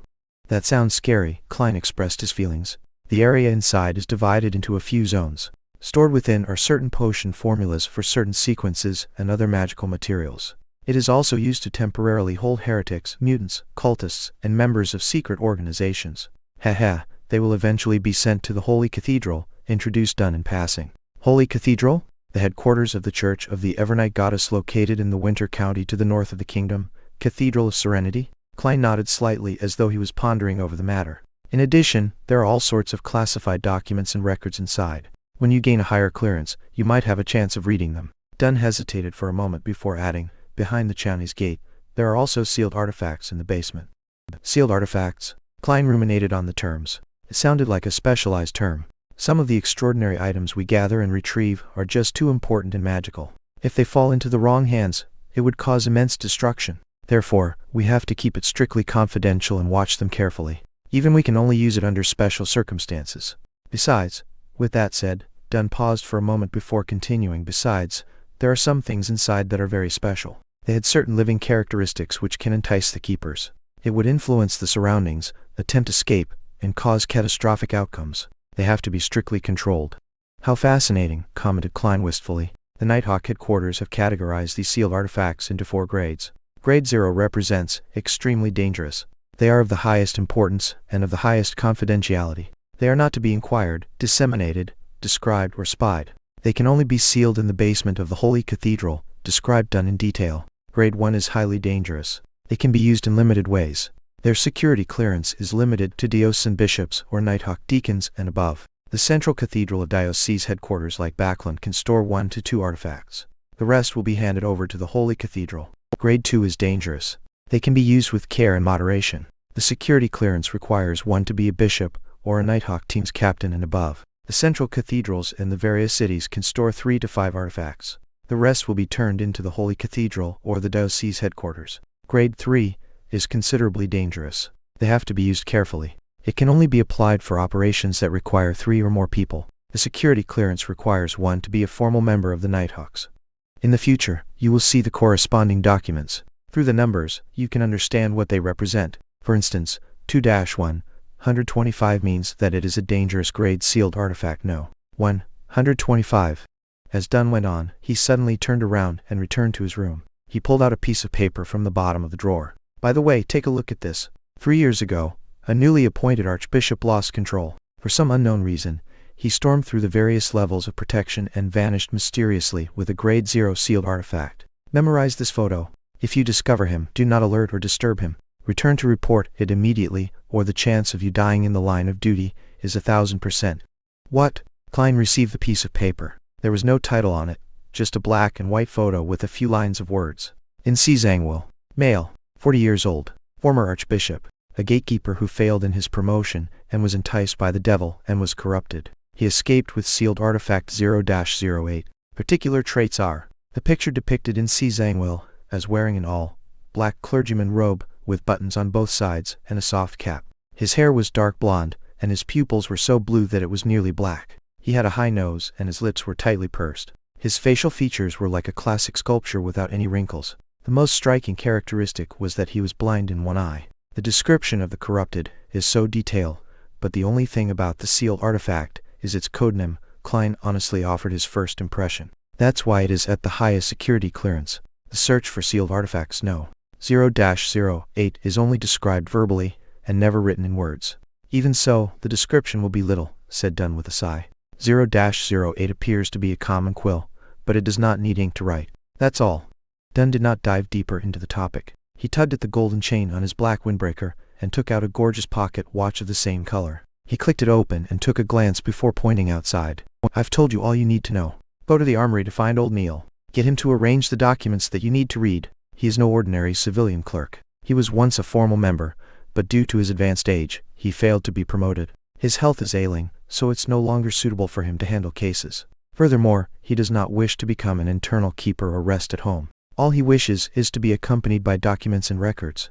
That sounds scary, Klein expressed his feelings. The area inside is divided into a few zones. Stored within are certain potion formulas for certain sequences and other magical materials. It is also used to temporarily hold heretics, mutants, cultists, and members of secret organizations. Haha, they will eventually be sent to the Holy Cathedral, introduced Dunn in passing. Holy Cathedral? The headquarters of the Church of the Evernight Goddess located in the Winter County to the north of the kingdom, Cathedral of Serenity? Klein nodded slightly as though he was pondering over the matter. In addition, there are all sorts of classified documents and records inside. When you gain a higher clearance, you might have a chance of reading them. Dunn hesitated for a moment before adding, behind the Chinese gate, there are also sealed artifacts in the basement. Sealed artifacts? Klein ruminated on the terms. It sounded like a specialized term. Some of the extraordinary items we gather and retrieve are just too important and magical. If they fall into the wrong hands, it would cause immense destruction. Therefore, we have to keep it strictly confidential and watch them carefully. Even we can only use it under special circumstances. Besides, with that said, Dunn paused for a moment before continuing. Besides, there are some things inside that are very special. They had certain living characteristics which can entice the keepers. It would influence the surroundings, attempt escape, and cause catastrophic outcomes. They have to be strictly controlled. How fascinating, commented Klein wistfully. The Nighthawk headquarters have categorized these sealed artifacts into 4 grades. Grade 0 represents extremely dangerous. They are of the highest importance and of the highest confidentiality. They are not to be inquired, disseminated, described, or spied. They can only be sealed in the basement of the Holy Cathedral, described Dunn in detail. Grade 1 is highly dangerous. They can be used in limited ways. Their security clearance is limited to diocesan bishops or Nighthawk deacons and above. The central cathedral of diocese headquarters like Backland can store 1 to 2 artifacts. The rest will be handed over to the Holy Cathedral. Grade 2 is dangerous. They can be used with care and moderation. The security clearance requires 1 to be a bishop or a Nighthawk team's captain and above. The central cathedrals in the various cities can store 3 to 5 artifacts. The rest will be turned into the Holy Cathedral or the diocese headquarters. Grade 3 is considerably dangerous. They have to be used carefully. It can only be applied for operations that require 3 or more people. The security clearance requires 1 to be a formal member of the Nighthawks. In the future, you will see the corresponding documents. Through the numbers, you can understand what they represent. For instance, 2-125 means that it is a dangerous grade sealed artifact. No. 125. As Dunn went on, he suddenly turned around and returned to his room. He pulled out a piece of paper from the bottom of the drawer. By the way, take a look at this. 3 years ago, a newly appointed archbishop lost control. For some unknown reason, he stormed through the various levels of protection and vanished mysteriously with a grade 0 sealed artifact. Memorize this photo. If you discover him, do not alert or disturb him. Return to report it immediately, or the chance of you dying in the line of duty is 1000%. What? Klein received the piece of paper. There was no title on it, just a black and white photo with a few lines of words. In C. Zangwill. Male. 40 years old. Former archbishop. A gatekeeper who failed in his promotion and was enticed by the devil and was corrupted. He escaped with sealed artifact 0-08. Particular traits are: the picture depicted in C. Zangwill as wearing an all-black clergyman robe with buttons on both sides and a soft cap. His hair was dark blonde, and his pupils were so blue that it was nearly black. He had a high nose and his lips were tightly pursed. His facial features were like a classic sculpture without any wrinkles. The most striking characteristic was that he was blind in one eye. The description of the corrupted is so detailed, but the only thing about the sealed artifact is its codename. Klein honestly offered his first impression. That's why it is at the highest security clearance. The search for sealed artifacts No. 0-08 is only described verbally and never written in words. Even so, the description will be little, said Dunn with a sigh. 0-08 appears to be a common quill, but it does not need ink to write. That's all. Dunn did not dive deeper into the topic. He tugged at the golden chain on his black windbreaker and took out a gorgeous pocket watch of the same color. He clicked it open and took a glance before pointing outside. I've told you all you need to know. Go to the armory to find old Neil. Get him to arrange the documents that you need to read. He is no ordinary civilian clerk. He was once a formal member, but due to his advanced age, he failed to be promoted. His health is ailing, so it's no longer suitable for him to handle cases. Furthermore, he does not wish to become an internal keeper or rest at home. All he wishes is to be accompanied by documents and records.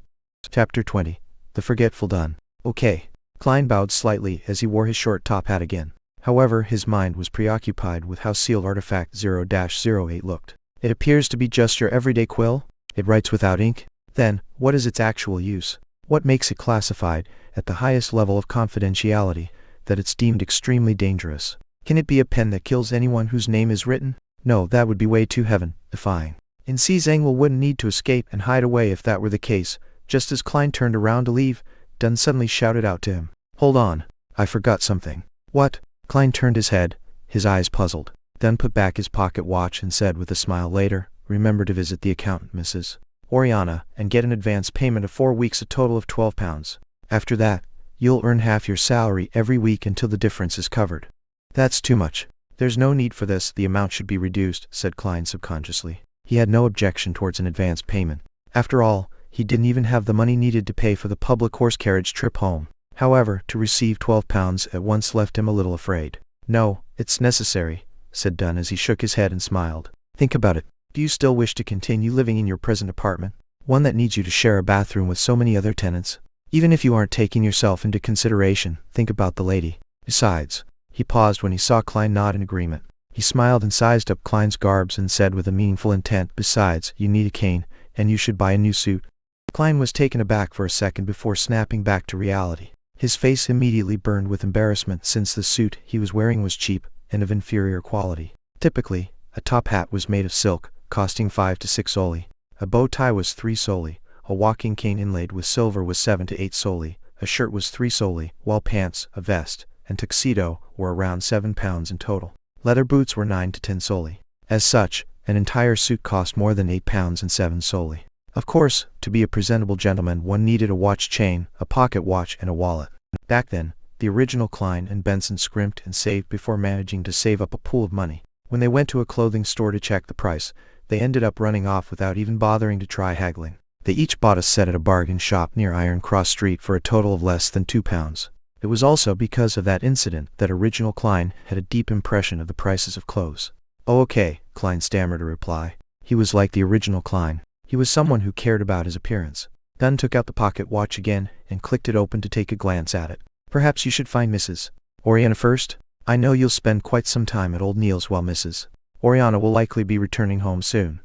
Chapter 20. The Forgetful Dunn. Okay. Klein bowed slightly as he wore his short top hat again. However, his mind was preoccupied with how sealed artifact 0-08 looked. It appears to be just your everyday quill? It writes without ink? Then, what is its actual use? What makes it classified at the highest level of confidentiality that it's deemed extremely dangerous? Can it be a pen that kills anyone whose name is written? No, that would be way too heaven-defying. And C. Zangwill wouldn't need to escape and hide away if that were the case. Just as Klein turned around to leave, Dunn suddenly shouted out to him. Hold on. I forgot something. What? Klein turned his head, his eyes puzzled. Dunn put back his pocket watch and said with a smile later, remember to visit the accountant, Mrs. Oriana, and get an advance payment of 4 weeks, a total of £12. After that, you'll earn half your salary every week until the difference is covered. That's too much. There's no need for this, the amount should be reduced, said Klein subconsciously. He had no objection towards an advance payment. After all, he didn't even have the money needed to pay for the public horse carriage trip home. However, to receive £12 at once left him a little afraid. No, it's necessary, said Dunn as he shook his head and smiled. Think about it. Do you still wish to continue living in your present apartment? One that needs you to share a bathroom with so many other tenants? Even if you aren't taking yourself into consideration, think about the lady. Besides, he paused when he saw Klein nod in agreement. He smiled and sized up Klein's garbs and said with a meaningful intent, besides, you need a cane, and you should buy a new suit. Klein was taken aback for a second before snapping back to reality. His face immediately burned with embarrassment since the suit he was wearing was cheap and of inferior quality. Typically, a top hat was made of silk, costing 5 to 6 soldi. A bow tie was 3 soldi. A walking cane inlaid with silver was 7 to 8 soldi. A shirt was 3 soldi, while pants, a vest, and tuxedo were around £7 in total. Leather boots were 9 to 10 soldi. As such, an entire suit cost more than £8 and 7 soldi. Of course, to be a presentable gentleman one needed a watch chain, a pocket watch and a wallet. Back then, the original Klein and Benson scrimped and saved before managing to save up a pool of money. When they went to a clothing store to check the price, they ended up running off without even bothering to try haggling. They each bought a set at a bargain shop near Iron Cross Street for a total of less than £2. It was also because of that incident that original Klein had a deep impression of the prices of clothes. Oh okay, Klein stammered a reply. He was like the original Klein. He was someone who cared about his appearance. Dunn took out the pocket watch again and clicked it open to take a glance at it. Perhaps you should find Mrs. Oriana first? I know you'll spend quite some time at Old Neil's while Mrs. Oriana will likely be returning home soon.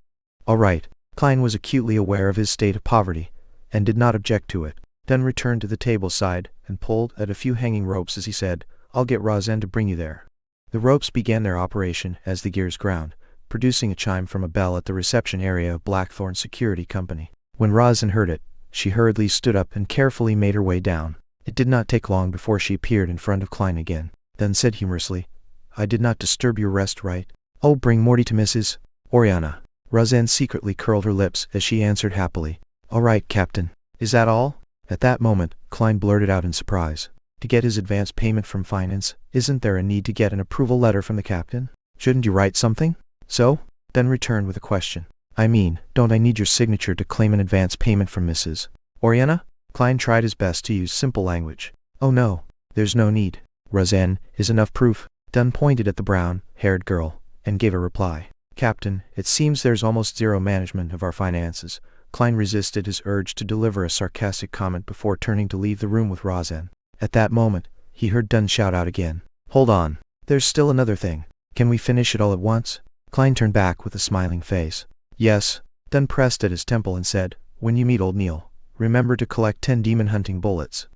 All right. Klein was acutely aware of his state of poverty, and did not object to it. Dunn returned to the table side and pulled at a few hanging ropes as he said, I'll get Roseanne to bring you there. The ropes began their operation as the gears ground, producing a chime from a bell at the reception area of Blackthorn Security Company. When Roseanne heard it, she hurriedly stood up and carefully made her way down. It did not take long before she appeared in front of Klein again. Dunn said humorously, I did not disturb your rest, right? Oh, bring Morty to Mrs. Oriana. Roseanne secretly curled her lips as she answered happily, All right, Captain. Is that all? At that moment, Klein blurted out in surprise. To get his advance payment from finance, isn't there a need to get an approval letter from the captain? Shouldn't you write something? So? Dunn returned with a question. I mean, don't I need your signature to claim an advance payment from Mrs. Oriana? Klein tried his best to use simple language. Oh no, there's no need. Roseanne is enough proof. Dunn pointed at the brown-haired girl, and gave a reply. Captain, it seems there's almost zero management of our finances. Klein resisted his urge to deliver a sarcastic comment before turning to leave the room with Roseanne. At that moment, he heard Dunn shout out again. Hold on. There's still another thing. Can we finish it all at once? Klein turned back with a smiling face. Yes. Dunn pressed at his temple and said, When you meet Old Neil, remember to collect 10 demon-hunting bullets.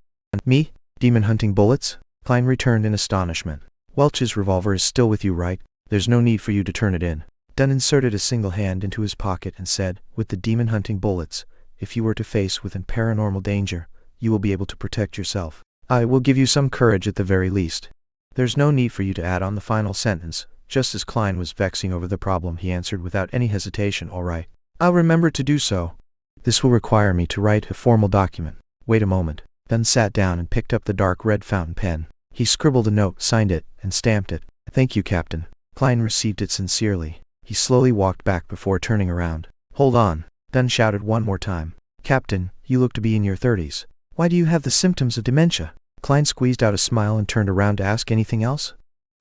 Me? Demon-hunting bullets? Klein returned in astonishment. Welch's revolver is still with you, right? There's no need for you to turn it in. Dunn inserted a single hand into his pocket and said, With the demon-hunting bullets, if you were to face with paranormal danger, you will be able to protect yourself. I will give you some courage at the very least. There's no need for you to add on the final sentence. Just as Klein was vexing over the problem, he answered without any hesitation, All right. I'll remember to do so. This will require me to write a formal document. Wait a moment. Dunn sat down and picked up the dark red fountain pen. He scribbled a note, signed it, and stamped it. Thank you, Captain. Klein received it sincerely. He slowly walked back before turning around. Hold on. Dunn shouted one more time. Captain, you look to be in your 30s. Why do you have the symptoms of dementia? Klein squeezed out a smile and turned around to ask anything else.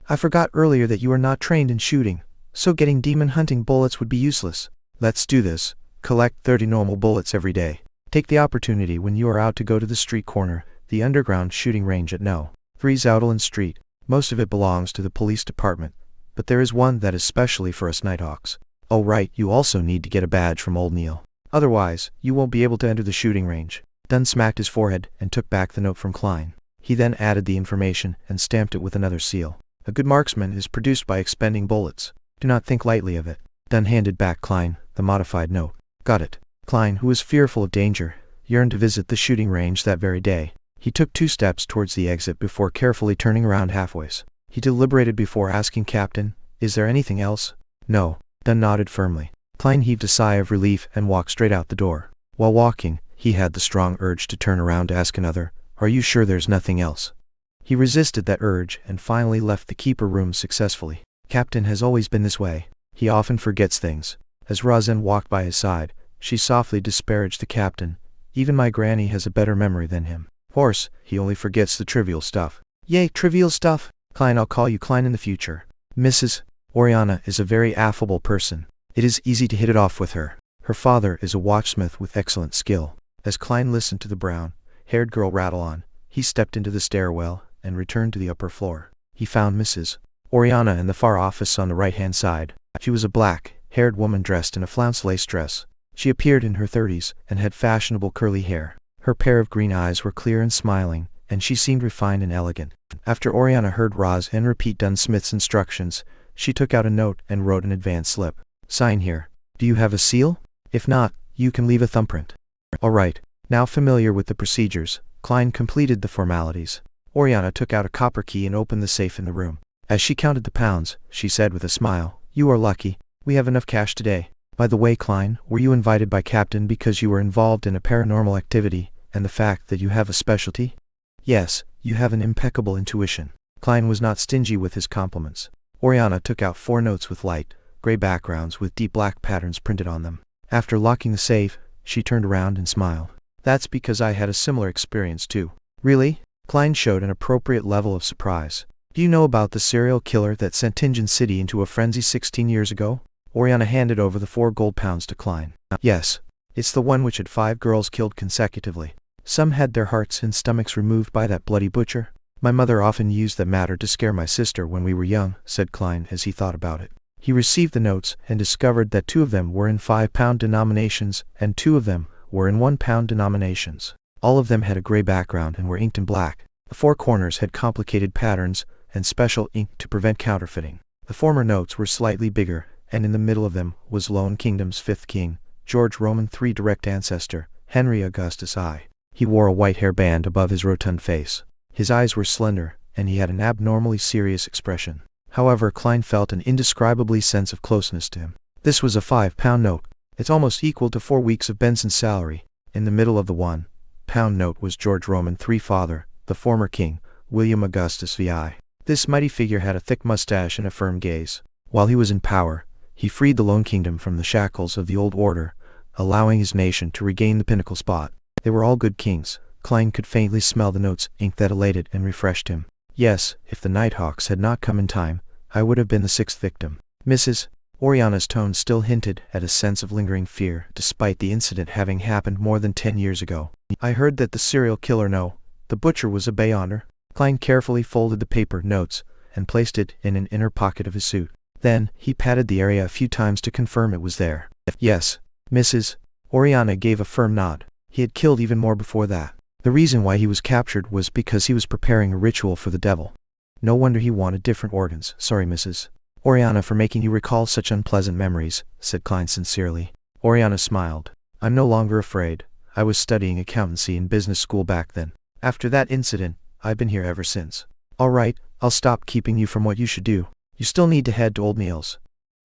I forgot earlier that you are not trained in shooting, so getting demon-hunting bullets would be useless. Let's do this. Collect 30 normal bullets every day. Take the opportunity when you are out to go to the street corner, the underground shooting range at No. 3 Zoutelen Street. Most of it belongs to the police department, but there is one that is specially for us Nighthawks. Oh right, you also need to get a badge from Old Neil. Otherwise, you won't be able to enter the shooting range. Dunn smacked his forehead and took back the note from Klein. He then added the information and stamped it with another seal. A good marksman is produced by expending bullets. Do not think lightly of it. Dunn handed back Klein the modified note. Got it. Klein, who was fearful of danger, yearned to visit the shooting range that very day. He took 2 steps towards the exit before carefully turning around halfways. He deliberated before asking, Captain, is there anything else? No. Dunn nodded firmly. Klein heaved a sigh of relief and walked straight out the door. While walking, he had the strong urge to turn around to ask another, Are you sure there's nothing else? He resisted that urge and finally left the keeper room successfully. Captain has always been this way. He often forgets things. As Rosen walked by his side, she softly disparaged the captain. Even my granny has a better memory than him. Horse, he only forgets the trivial stuff. Yay, trivial stuff? Klein, I'll call you Klein in the future. Mrs. Oriana is a very affable person. It is easy to hit it off with her. Her father is a watchsmith with excellent skill. As Klein listened to the brown-haired girl rattle on, he stepped into the stairwell and returned to the upper floor. He found Mrs. Oriana in the far office on the right-hand side. She was a black-haired woman dressed in a flounced lace dress. She appeared in her 30s and had fashionable curly hair. Her pair of green eyes were clear and smiling, and she seemed refined and elegant. After Oriana heard Rosen repeat Dunsmith's instructions, she took out a note and wrote an advance slip. Sign here. Do you have a seal? If not, you can leave a thumbprint. All right. Now familiar with the procedures, Klein completed the formalities. Oriana took out a copper key and opened the safe in the room. As she counted the pounds, she said with a smile, "You are lucky. We have enough cash today. By the way, Klein, were you invited by Captain because you were involved in a paranormal activity, and the fact that you have a specialty?" "Yes, you have an impeccable intuition." Klein was not stingy with his compliments. Oriana took out 4 notes with light gray backgrounds with deep black patterns printed on them. After locking the safe, she turned around and smiled. "That's because I had a similar experience too." "Really?" Klein showed an appropriate level of surprise. "Do you know about the serial killer that sent Tingen City into a frenzy 16 years ago?" Oriana handed over the 4 gold pounds to Klein. "Yes. It's the one which had 5 girls killed consecutively. Some had their hearts and stomachs removed by that bloody butcher. My mother often used that matter to scare my sister when we were young," said Klein as he thought about it. He received the notes and discovered that 2 of them were in 5-pound denominations and 2 of them were in 1-pound denominations. All of them had a gray background and were inked in black. The 4 corners had complicated patterns and special ink to prevent counterfeiting. The former notes were slightly bigger, and in the middle of them was Lone Kingdom's 5th king, George Roman III direct ancestor, Henry Augustus I. He wore a white hairband above his rotund face. His eyes were slender, and he had an abnormally serious expression. However, Klein felt an indescribably sense of closeness to him. This was a 5-pound note. It's almost equal to 4 weeks of Benson's salary. In the middle of the 1-pound note was George Roman III father, the former king, William Augustus VI. This mighty figure had a thick mustache and a firm gaze. While he was in power, he freed the Lone Kingdom from the shackles of the old order, allowing his nation to regain the pinnacle spot. They were all good kings. Klein could faintly smell the note's ink that elated and refreshed him. Yes, if the Nighthawks had not come in time, I would have been the 6th victim. Mrs. Oriana's tone still hinted at a sense of lingering fear, despite the incident having happened more than 10 years ago. "I heard that the serial killer the butcher was a Bayonder." Klein carefully folded the paper notes and placed it in an inner pocket of his suit. Then, he patted the area a few times to confirm it was there. "Yes." Mrs. Oriana gave a firm nod. "He had killed even more before that. The reason why he was captured was because he was preparing a ritual for the devil. No wonder he wanted different organs." "Sorry, Mrs. Oriana, for making you recall such unpleasant memories," said Klein sincerely. Oriana smiled. "I'm no longer afraid. I was studying accountancy in business school back then. After that incident, I've been here ever since." "All right, I'll stop keeping you from what you should do. You still need to head to Old Meals."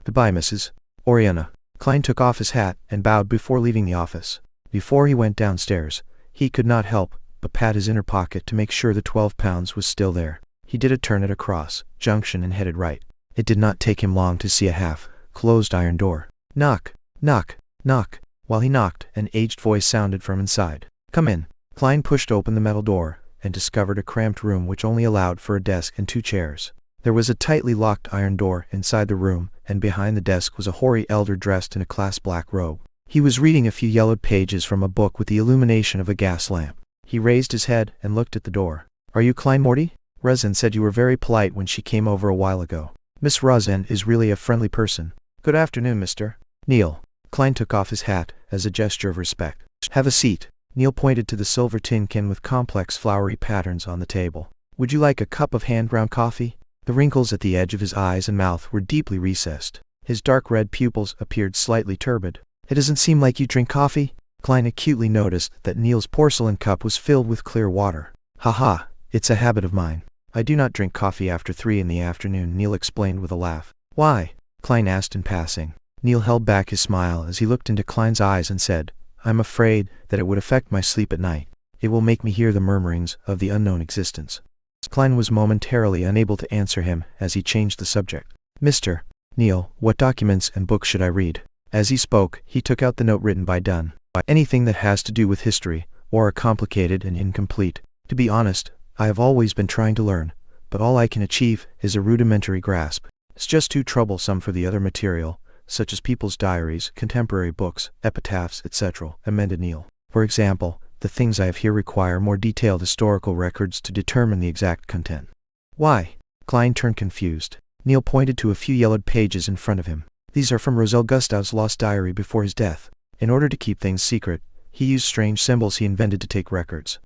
"Goodbye, Mrs. Oriana." Klein took off his hat and bowed before leaving the office. Before he went downstairs, he could not help but pat his inner pocket to make sure the 12 pounds was still there. He did a turn at a cross junction and headed right. It did not take him long to see a half-closed iron door. "Knock, knock, knock." While he knocked, an aged voice sounded from inside. "Come in." Klein pushed open the metal door and discovered a cramped room which only allowed for a desk and 2 chairs. There was a tightly locked iron door inside the room, and behind the desk was a hoary elder dressed in a class black robe. He was reading a few yellowed pages from a book with the illumination of a gas lamp. He raised his head and looked at the door. "Are you Klein Morty? Rosen said you were very polite when she came over a while ago. Miss Rosen is really a friendly person." "Good afternoon, Mr. Neil." Klein took off his hat as a gesture of respect. "Have a seat." Neil pointed to the silver tin can with complex flowery patterns on the table. "Would you like a cup of hand-ground coffee?" The wrinkles at the edge of his eyes and mouth were deeply recessed. His dark red pupils appeared slightly turbid. "It doesn't seem like you drink coffee." Klein acutely noticed that Neil's porcelain cup was filled with clear water. "Ha, it's a habit of mine. I do not drink coffee after 3 in the afternoon," Neil explained with a laugh. "Why?" Klein asked in passing. Neil held back his smile as he looked into Klein's eyes and said, "I'm afraid that it would affect my sleep at night. It will make me hear the murmurings of the unknown existence." Klein was momentarily unable to answer him as he changed the subject. Mr. Neil, what documents and books should I read? As he spoke, he took out the note written by Dunn. Anything that has to do with history, or are complicated and incomplete. To be honest, I have always been trying to learn, but all I can achieve is a rudimentary grasp. It's just too troublesome for the other material, such as people's diaries, contemporary books, epitaphs, etc., amended Neil. For example, the things I have here require more detailed historical records to determine the exact content. Why? Klein turned confused. Neil pointed to a few yellowed pages in front of him. These are from Roselle Gustav's lost diary before his death. In order to keep things secret, he used strange symbols he invented to take records.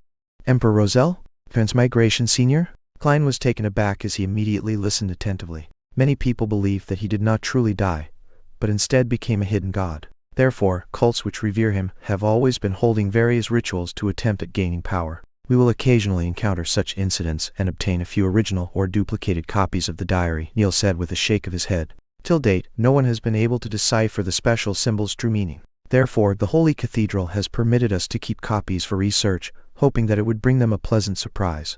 Emperor Roselle? Transmigration Senior? Klein was taken aback as he immediately listened attentively. Many people believe that he did not truly die, but instead became a hidden god. Therefore, cults which revere him have always been holding various rituals to attempt at gaining power. We will occasionally encounter such incidents and obtain a few original or duplicated copies of the diary, Neil said with a shake of his head. Till date, no one has been able to decipher the special symbol's true meaning. Therefore, the Holy Cathedral has permitted us to keep copies for research, hoping that it would bring them a pleasant surprise.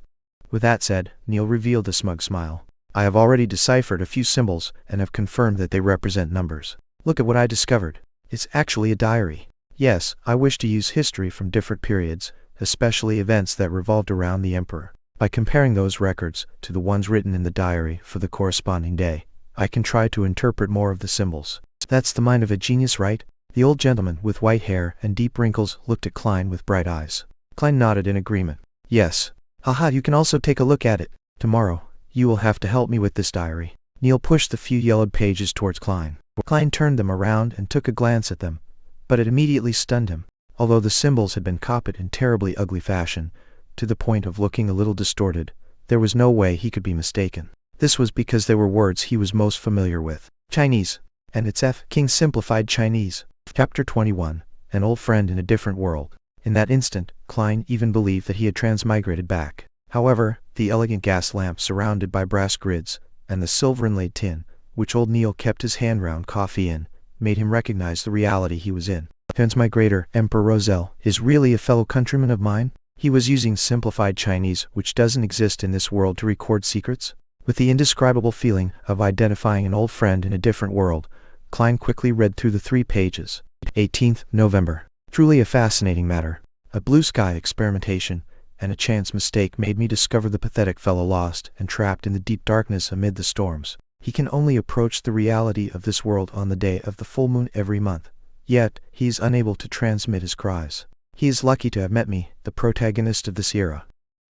With that said, Neil revealed a smug smile. I have already deciphered a few symbols and have confirmed that they represent numbers. Look at what I discovered. It's actually a diary. Yes, I wish to use history from different periods, especially events that revolved around the emperor. By comparing those records to the ones written in the diary for the corresponding day, I can try to interpret more of the symbols. That's the mind of a genius, right? The old gentleman with white hair and deep wrinkles looked at Klein with bright eyes. Klein nodded in agreement. Yes. Haha, you can also take a look at it. Tomorrow, you will have to help me with this diary. Neil pushed the few yellowed pages towards Klein. Klein turned them around and took a glance at them, but it immediately stunned him. Although the symbols had been copied in terribly ugly fashion, to the point of looking a little distorted, there was no way he could be mistaken. This was because they were words he was most familiar with. Chinese. And it's King simplified Chinese. Chapter 21. An old friend in a different world. In that instant, Klein even believed that he had transmigrated back. However, the elegant gas lamp surrounded by brass grids, and the silver inlaid tin, which old Neil kept his hand round coffee in, made him recognize the reality he was in. Transmigrator Emperor Roselle is really a fellow countryman of mine? He was using simplified Chinese, which doesn't exist in this world, to record secrets? With the indescribable feeling of identifying an old friend in a different world, Klein quickly read through the 3 pages. 18th November. Truly a fascinating matter. A blue sky experimentation, and a chance mistake made me discover the pathetic fellow lost and trapped in the deep darkness amid the storms. He can only approach the reality of this world on the day of the full moon every month. Yet, he is unable to transmit his cries. He is lucky to have met me, the protagonist of this era.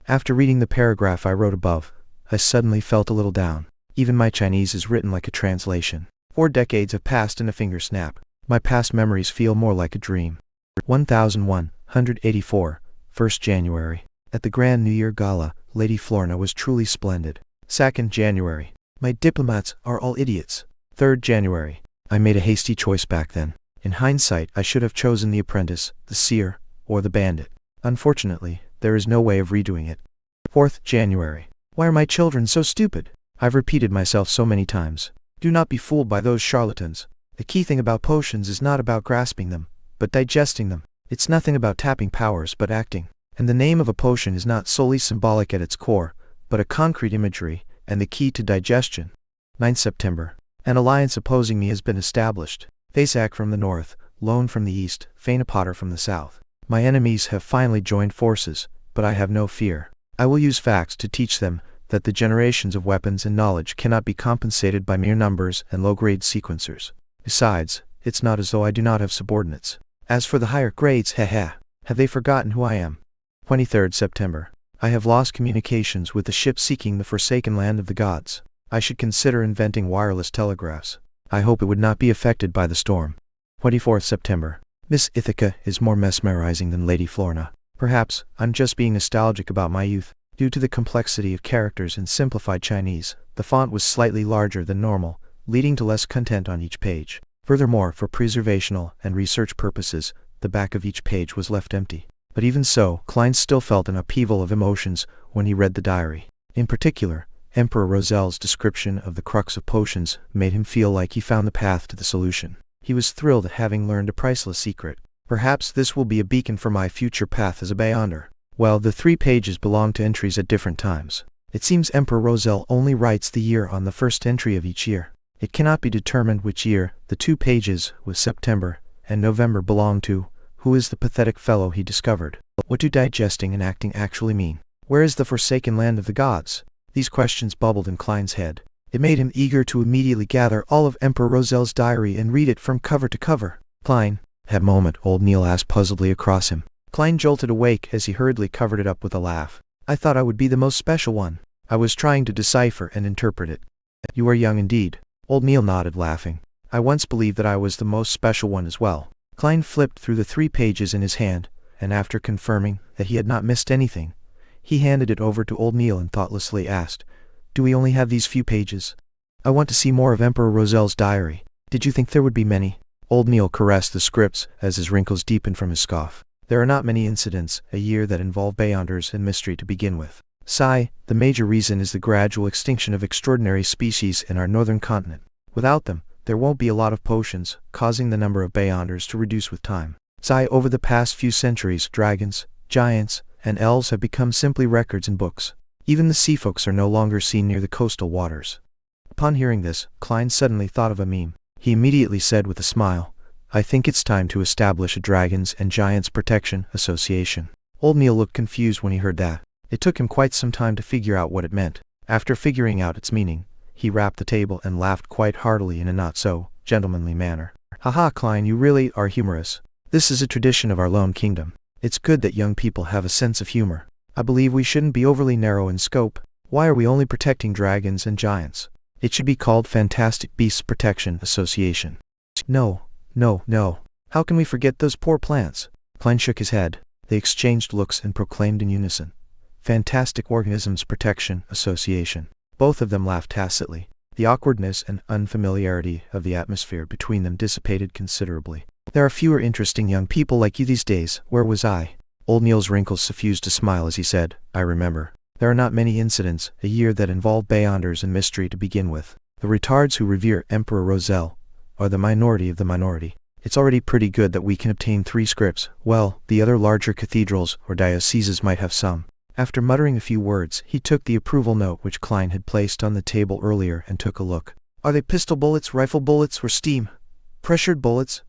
After reading the paragraph I wrote above, I suddenly felt a little down. Even my Chinese is written like a translation. 4 decades have passed in a finger snap. My past memories feel more like a dream. 1184, 1st January. At the Grand New Year Gala, Lady Florna was truly splendid. 2nd January. My diplomats are all idiots. 3rd January. I made a hasty choice back then. In hindsight, I should have chosen the apprentice, the seer, or the bandit. Unfortunately, there is no way of redoing it. 4th January. Why are my children so stupid? I've repeated myself so many times. Do not be fooled by those charlatans. The key thing about potions is not about grasping them, but digesting them. It's nothing about tapping powers but acting. And the name of a potion is not solely symbolic at its core, but a concrete imagery, and the key to digestion. 9th September. An alliance opposing me has been established. Fasak from the north, Lone from the east, Fainapotter from the south. My enemies have finally joined forces, but I have no fear. I will use facts to teach them that the generations of weapons and knowledge cannot be compensated by mere numbers and low-grade sequencers. Besides, it's not as though I do not have subordinates. As for the higher grades, have they forgotten who I am? 23rd September. I have lost communications with the ship seeking the forsaken land of the gods. I should consider inventing wireless telegraphs. I hope it would not be affected by the storm. 24th September. Miss Ithaca is more mesmerizing than Lady Florna. Perhaps I'm just being nostalgic about my youth. Due to the complexity of characters in simplified Chinese, the font was slightly larger than normal, leading to less content on each page. Furthermore, for preservational and research purposes, the back of each page was left empty. But even so, Klein still felt an upheaval of emotions when he read the diary. In particular, Emperor Roselle's description of the crux of potions made him feel like he found the path to the solution. He was thrilled at having learned a priceless secret. Perhaps this will be a beacon for my future path as a Beyonder. Well, the 3 pages belong to entries at different times. It seems Emperor Roselle only writes the year on the first entry of each year. It cannot be determined which year the 2 pages with September and November belong to. Who is the pathetic fellow he discovered? What do digesting and acting actually mean? Where is the forsaken land of the gods? These questions bubbled in Klein's head. It made him eager to immediately gather all of Emperor Rozel's diary and read it from cover to cover. Klein, at that moment old Neil asked puzzledly across him. Klein jolted awake as he hurriedly covered it up with a laugh. I thought I would be the most special one. I was trying to decipher and interpret it. You are young indeed. Old Neil nodded, laughing. I once believed that I was the most special one as well. Klein flipped through the 3 pages in his hand, and after confirming that he had not missed anything, he handed it over to old Neil and thoughtlessly asked, Do we only have these few pages? I want to see more of Emperor Rozel's diary. Did you think there would be many? Old Neil caressed the scripts as his wrinkles deepened from his scoff. There are not many incidents a year that involve beyonders and mystery to begin with. Sigh, the major reason is the gradual extinction of extraordinary species in our northern continent. Without them, there won't be a lot of potions, causing the number of beyonders to reduce with time. Sigh, over the past few centuries, dragons, giants, and elves have become simply records in books. Even the sea folks are no longer seen near the coastal waters. Upon hearing this, Klein suddenly thought of a meme. He immediately said with a smile, I think it's time to establish a Dragons and Giants Protection Association. Old Neil looked confused when he heard that. It took him quite some time to figure out what it meant. After figuring out its meaning, he rapped the table and laughed quite heartily in a not-so-gentlemanly manner. Haha, Klein, you really are humorous. This is a tradition of our lone kingdom. It's good that young people have a sense of humor. I believe we shouldn't be overly narrow in scope. Why are we only protecting dragons and giants? It should be called Fantastic Beasts Protection Association. No. How can we forget those poor plants? Klein shook his head. They exchanged looks and proclaimed in unison, Fantastic Organisms Protection Association. Both of them laughed tacitly. The awkwardness and unfamiliarity of the atmosphere between them dissipated considerably. There are fewer interesting young people like you these days. Where was I? Old Neil's wrinkles suffused a smile as he said, I remember. There are not many incidents a year that involve beyonders and mystery to begin with. The retards who revere Emperor Rozel are the minority of the minority. It's already pretty good that we can obtain 3 scripts. Well, the other larger cathedrals or dioceses might have some. After muttering a few words, he took the approval note which Klein had placed on the table earlier and took a look. Are they pistol bullets, rifle bullets, or steam-pressured bullets?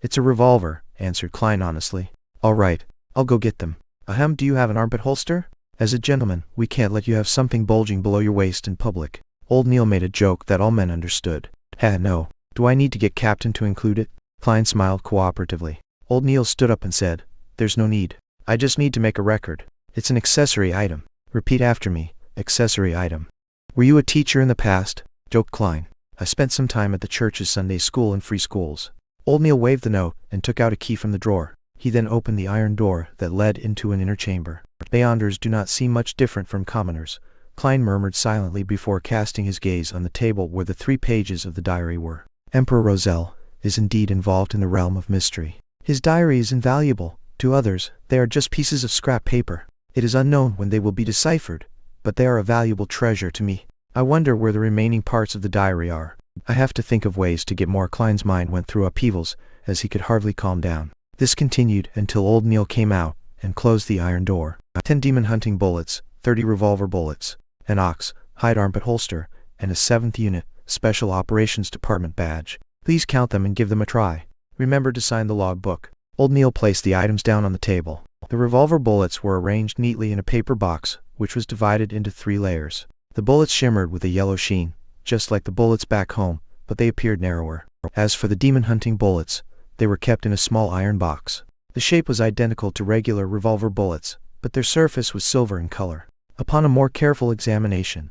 It's a revolver, answered Klein honestly. All right, I'll go get them. Ahem, do you have an armpit holster? As a gentleman, we can't let you have something bulging below your waist in public. Old Neil made a joke that all men understood. No. Do I need to get Captain to include it? Klein smiled cooperatively. Old Neil stood up and said, There's no need. I just need to make a record. It's an accessory item. Repeat after me, accessory item. Were you a teacher in the past? Joked Klein. I spent some time at the church's Sunday school and free schools. Old Neil waved the note and took out a key from the drawer. He then opened the iron door that led into an inner chamber. Beyonders do not seem much different from commoners, Klein murmured silently before casting his gaze on the table where the 3 pages of the diary were. Emperor Rozel is indeed involved in the realm of mystery. His diary is invaluable. To others, they are just pieces of scrap paper. It is unknown when they will be deciphered, but they are a valuable treasure to me. I wonder where the remaining parts of the diary are. I have to think of ways to get more. Klein's mind went through upheavals as he could hardly calm down. This continued until old Neil came out and closed the iron door. 10 demon hunting bullets, 30 revolver bullets, an ox hide armpit holster, and a 7th Unit Special Operations Department badge. Please count them and give them a try. Remember to sign the log book. Old Neil placed the items down on the table. The revolver bullets were arranged neatly in a paper box, which was divided into 3 layers. The bullets shimmered with a yellow sheen, just like the bullets back home, but they appeared narrower. As for the demon hunting bullets, they were kept in a small iron box. The shape was identical to regular revolver bullets, but their surface was silver in color. Upon a more careful examination,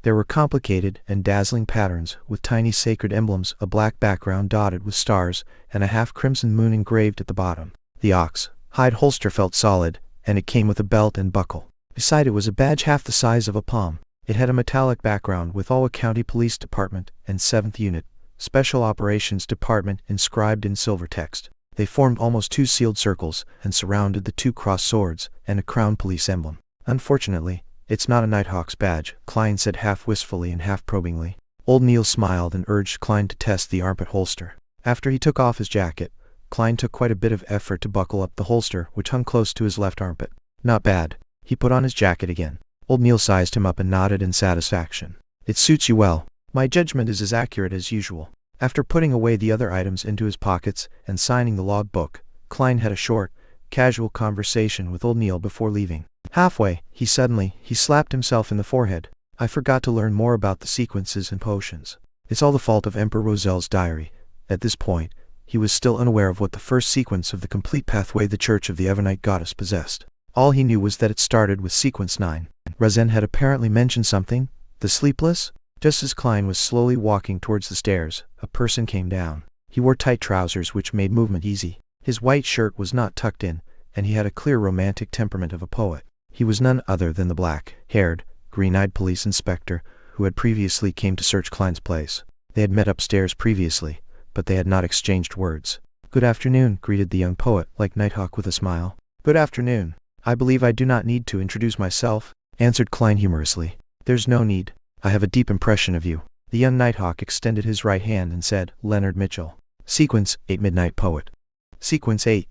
there were complicated and dazzling patterns with tiny sacred emblems, a black background dotted with stars, and a half-crimson moon engraved at the bottom. The ox hide holster felt solid, and it came with a belt and buckle. Beside it was a badge half the size of a palm. It had a metallic background with Alwa County Police Department and 7th Unit Special Operations Department inscribed in silver text. They formed almost 2 sealed circles and surrounded the 2 crossed swords and a crown police emblem. Unfortunately, it's not a Nighthawk's badge, Klein said half wistfully and half probingly. Old Neil smiled and urged Klein to test the armpit holster. After he took off his jacket, Klein took quite a bit of effort to buckle up the holster which hung close to his left armpit. Not bad. He put on his jacket again. Old Neil sized him up and nodded in satisfaction. It suits you well. My judgment is as accurate as usual. After putting away the other items into his pockets and signing the log book, Klein had a short, casual conversation with old Neil before leaving. Halfway, he slapped himself in the forehead. I forgot to learn more about the sequences and potions. It's all the fault of Emperor Rosel's diary. At this point, he was still unaware of what the first sequence of the complete pathway the Church of the Evernite Goddess possessed. All he knew was that it started with sequence 9. Rosen had apparently mentioned something. The sleepless? Just as Klein was slowly walking towards the stairs, a person came down. He wore tight trousers which made movement easy. His white shirt was not tucked in, and he had a clear romantic temperament of a poet. He was none other than the black-haired, green-eyed police inspector who had previously came to search Klein's place. They had met upstairs previously, but they had not exchanged words. "Good afternoon," greeted the young poet like Nighthawk with a smile. "Good afternoon. I believe I do not need to introduce myself," answered Klein humorously. "There's no need. I have a deep impression of you." The young Nighthawk extended his right hand and said, "Leonard Mitchell. Sequence 8 Midnight Poet." "Sequence 8.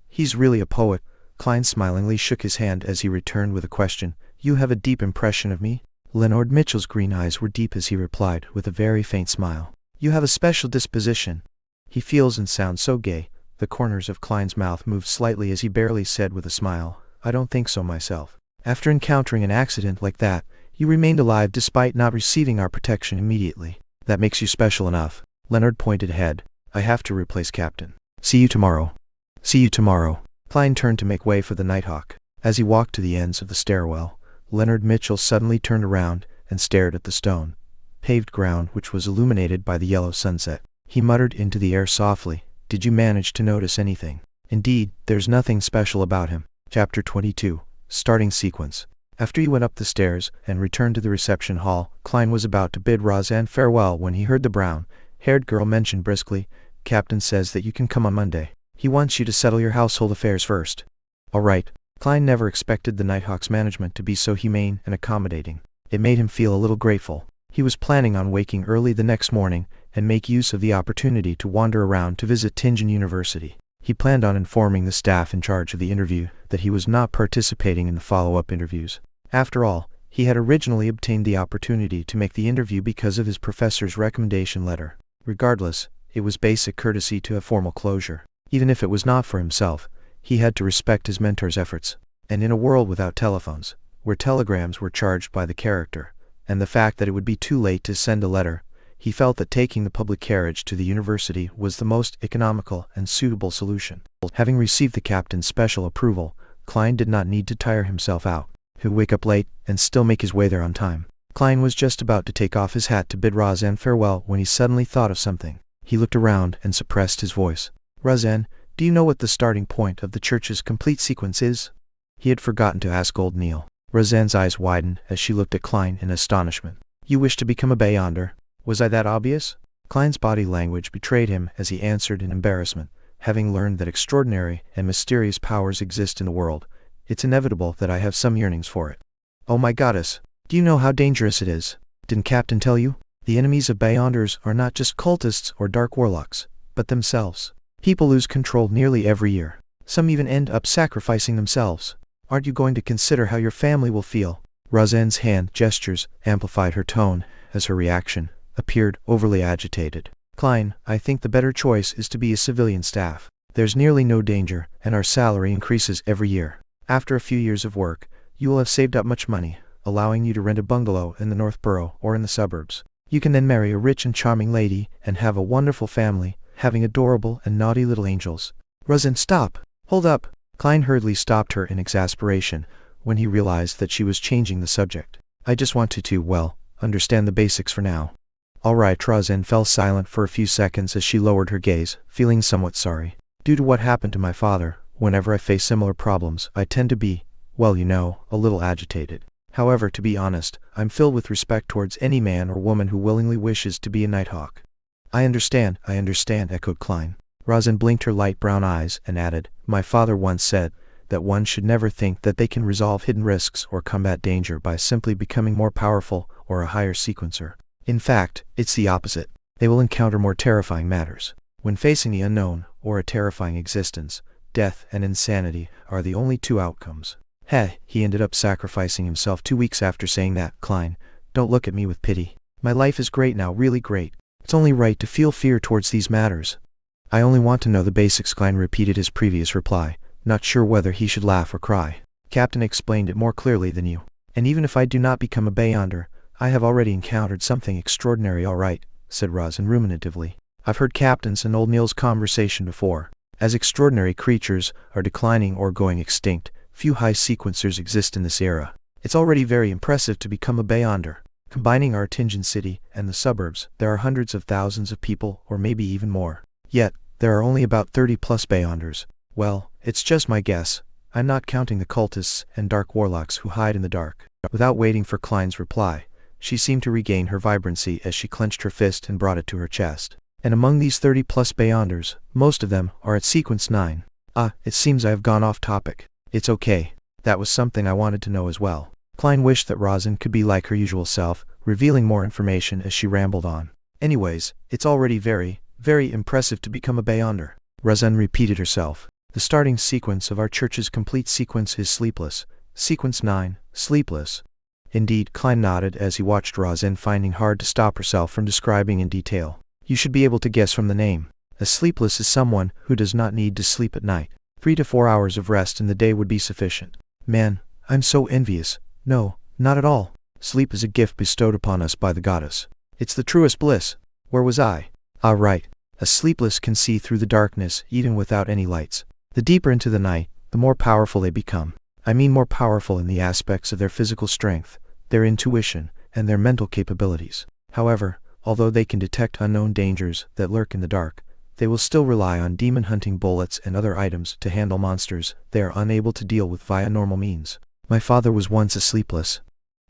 He's really a poet." Klein smilingly shook his hand as he returned with a question. "You have a deep impression of me?" Leonard Mitchell's green eyes were deep as he replied, with a very faint smile. "You have a special disposition." "He feels and sounds so gay." The corners of Klein's mouth moved slightly as he barely said with a smile, "I don't think so myself. After encountering an accident like that, you remained alive despite not receiving our protection immediately. That makes you special enough." Leonard pointed ahead. "I have to replace Captain. See you tomorrow." "See you tomorrow." Klein turned to make way for the Nighthawk. As he walked to the ends of the stairwell, Leonard Mitchell suddenly turned around and stared at the stone paved ground which was illuminated by the yellow sunset. He muttered into the air softly, "Did you manage to notice anything?" "Indeed, there's nothing special about him." Chapter 22. Starting Sequence. After he went up the stairs and returned to the reception hall, Klein was about to bid Roseanne farewell when he heard the brown-haired girl mention briskly, "Captain says that you can come on Monday. He wants you to settle your household affairs first." "All right." Klein never expected the Nighthawk's management to be so humane and accommodating. It made him feel a little grateful. He was planning on waking early the next morning and make use of the opportunity to wander around to visit Tingen University. He planned on informing the staff in charge of the interview that he was not participating in the follow-up interviews. After all, he had originally obtained the opportunity to make the interview because of his professor's recommendation letter. Regardless, it was basic courtesy to have formal closure. Even if it was not for himself, he had to respect his mentor's efforts. And in a world without telephones, where telegrams were charged by the character, and the fact that it would be too late to send a letter, he felt that taking the public carriage to the university was the most economical and suitable solution. Having received the captain's special approval, Klein did not need to tire himself out. He would wake up late and still make his way there on time. Klein was just about to take off his hat to bid Roseanne farewell when he suddenly thought of something. He looked around and suppressed his voice. "Roseanne, do you know what the starting point of the church's complete sequence is?" He had forgotten to ask old Neil. Roseanne's eyes widened as she looked at Klein in astonishment. "You wish to become a Beyonder? Was I that obvious?" Klein's body language betrayed him as he answered in embarrassment. "Having learned that extraordinary and mysterious powers exist in the world, it's inevitable that I have some yearnings for it." "Oh my goddess! Do you know how dangerous it is? Didn't Captain tell you? The enemies of Beyonders are not just cultists or dark warlocks, but themselves. People lose control nearly every year. Some even end up sacrificing themselves. Aren't you going to consider how your family will feel?" Roseanne's hand gestures amplified her tone as her reaction appeared overly agitated. "Klein, I think the better choice is to be a civilian staff. There's nearly no danger, and our salary increases every year. After a few years of work, you will have saved up much money, allowing you to rent a bungalow in the North Borough or in the suburbs. You can then marry a rich and charming lady and have a wonderful family, having adorable and naughty little angels." "Roseanne, stop! Hold up!" Klein hurriedly stopped her in exasperation when he realized that she was changing the subject. "I just want to understand the basics for now." "All right." Roseanne fell silent for a few seconds as she lowered her gaze, feeling somewhat sorry. "Due to what happened to my father, whenever I face similar problems, I tend to be, a little agitated. However, to be honest, I'm filled with respect towards any man or woman who willingly wishes to be a Nighthawk." I understand," echoed Klein. Roseanne blinked her light brown eyes and added, "My father once said that one should never think that they can resolve hidden risks or combat danger by simply becoming more powerful or a higher sequencer. In fact, it's the opposite. They will encounter more terrifying matters. When facing the unknown, or a terrifying existence, death and insanity are the only two outcomes." He ended up sacrificing himself 2 weeks after saying that. "Klein, don't look at me with pity. My life is great now, really great. It's only right to feel fear towards these matters. I only want to know the basics, Klein repeated his previous reply, not sure whether he should laugh or cry. Captain explained it more clearly than you. And even if I do not become a Beyonder, I have already encountered something extraordinary. All right, said Rosin ruminatively. I've heard Captain's and old Neil's conversation before. As extraordinary creatures are declining or going extinct, few high sequencers exist in this era. It's already very impressive to become a Beyonder. Combining our Tingen city and the suburbs, there are hundreds of thousands of people, or maybe even more. Yet, there are only about 30 plus Beyonders. Well, it's just my guess. I'm not counting the cultists and dark warlocks who hide in the dark. Without waiting for Klein's reply, she seemed to regain her vibrancy as she clenched her fist and brought it to her chest. And among these 30 plus Beyonders, most of them are at sequence 9. It seems I have gone off topic. It's okay. That was something I wanted to know as well. Klein wished that Rosin could be like her usual self, revealing more information as she rambled on. Anyways, it's already very, very impressive to become a Beyonder. Rosin repeated herself. The starting sequence of our church's complete sequence is sleepless. Sequence 9, sleepless. Indeed, Klein nodded as he watched Rosin, finding hard to stop herself from describing in detail. You should be able to guess from the name. A sleepless is someone who does not need to sleep at night. 3 to 4 hours of rest in the day would be sufficient. Man, I'm so envious. No, not at all. Sleep is a gift bestowed upon us by the goddess. It's the truest bliss. Where was I? Right. A sleepless can see through the darkness even without any lights. The deeper into the night, the more powerful they become. I mean more powerful in the aspects of their physical strength, their intuition, and their mental capabilities. However, although they can detect unknown dangers that lurk in the dark, they will still rely on demon-hunting bullets and other items to handle monsters they are unable to deal with via normal means. My father was once a sleepless.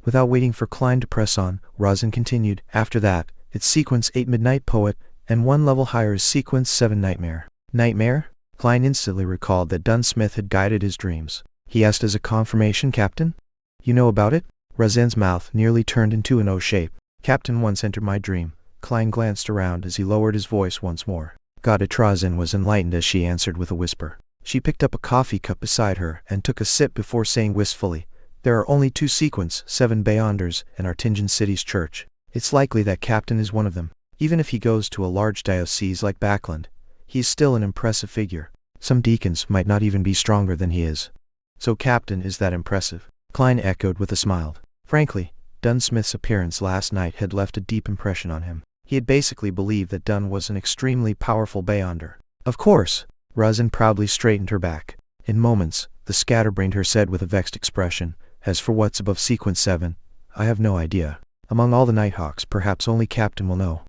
Without waiting for Klein to press on, Rosin continued. After that, it's sequence 8 Midnight Poet, and one level higher is sequence 7 Nightmare. Nightmare? Klein instantly recalled that Dunsmith had guided his dreams. He asked as a confirmation, Captain? You know about it? Rosin's mouth nearly turned into an O shape. Captain once entered my dream. Klein glanced around as he lowered his voice once more. Goddess Rosin was enlightened as she answered with a whisper. She picked up a coffee cup beside her and took a sip before saying wistfully, There are only 2 sequence 7 Beyonders in our Tingen city's church. It's likely that Captain is one of them. Even if he goes to a large diocese like Backland, he is still an impressive figure. Some deacons might not even be stronger than he is. So Captain is that impressive? Klein echoed with a smile. Frankly, Dunsmith's appearance last night had left a deep impression on him. He had basically believed that Dun was an extremely powerful Beyonder. Of course! Rosin proudly straightened her back. In moments, the scatterbrained her said with a vexed expression, As for what's above sequence 7, I have no idea. Among all the Nighthawks, perhaps only Captain will know.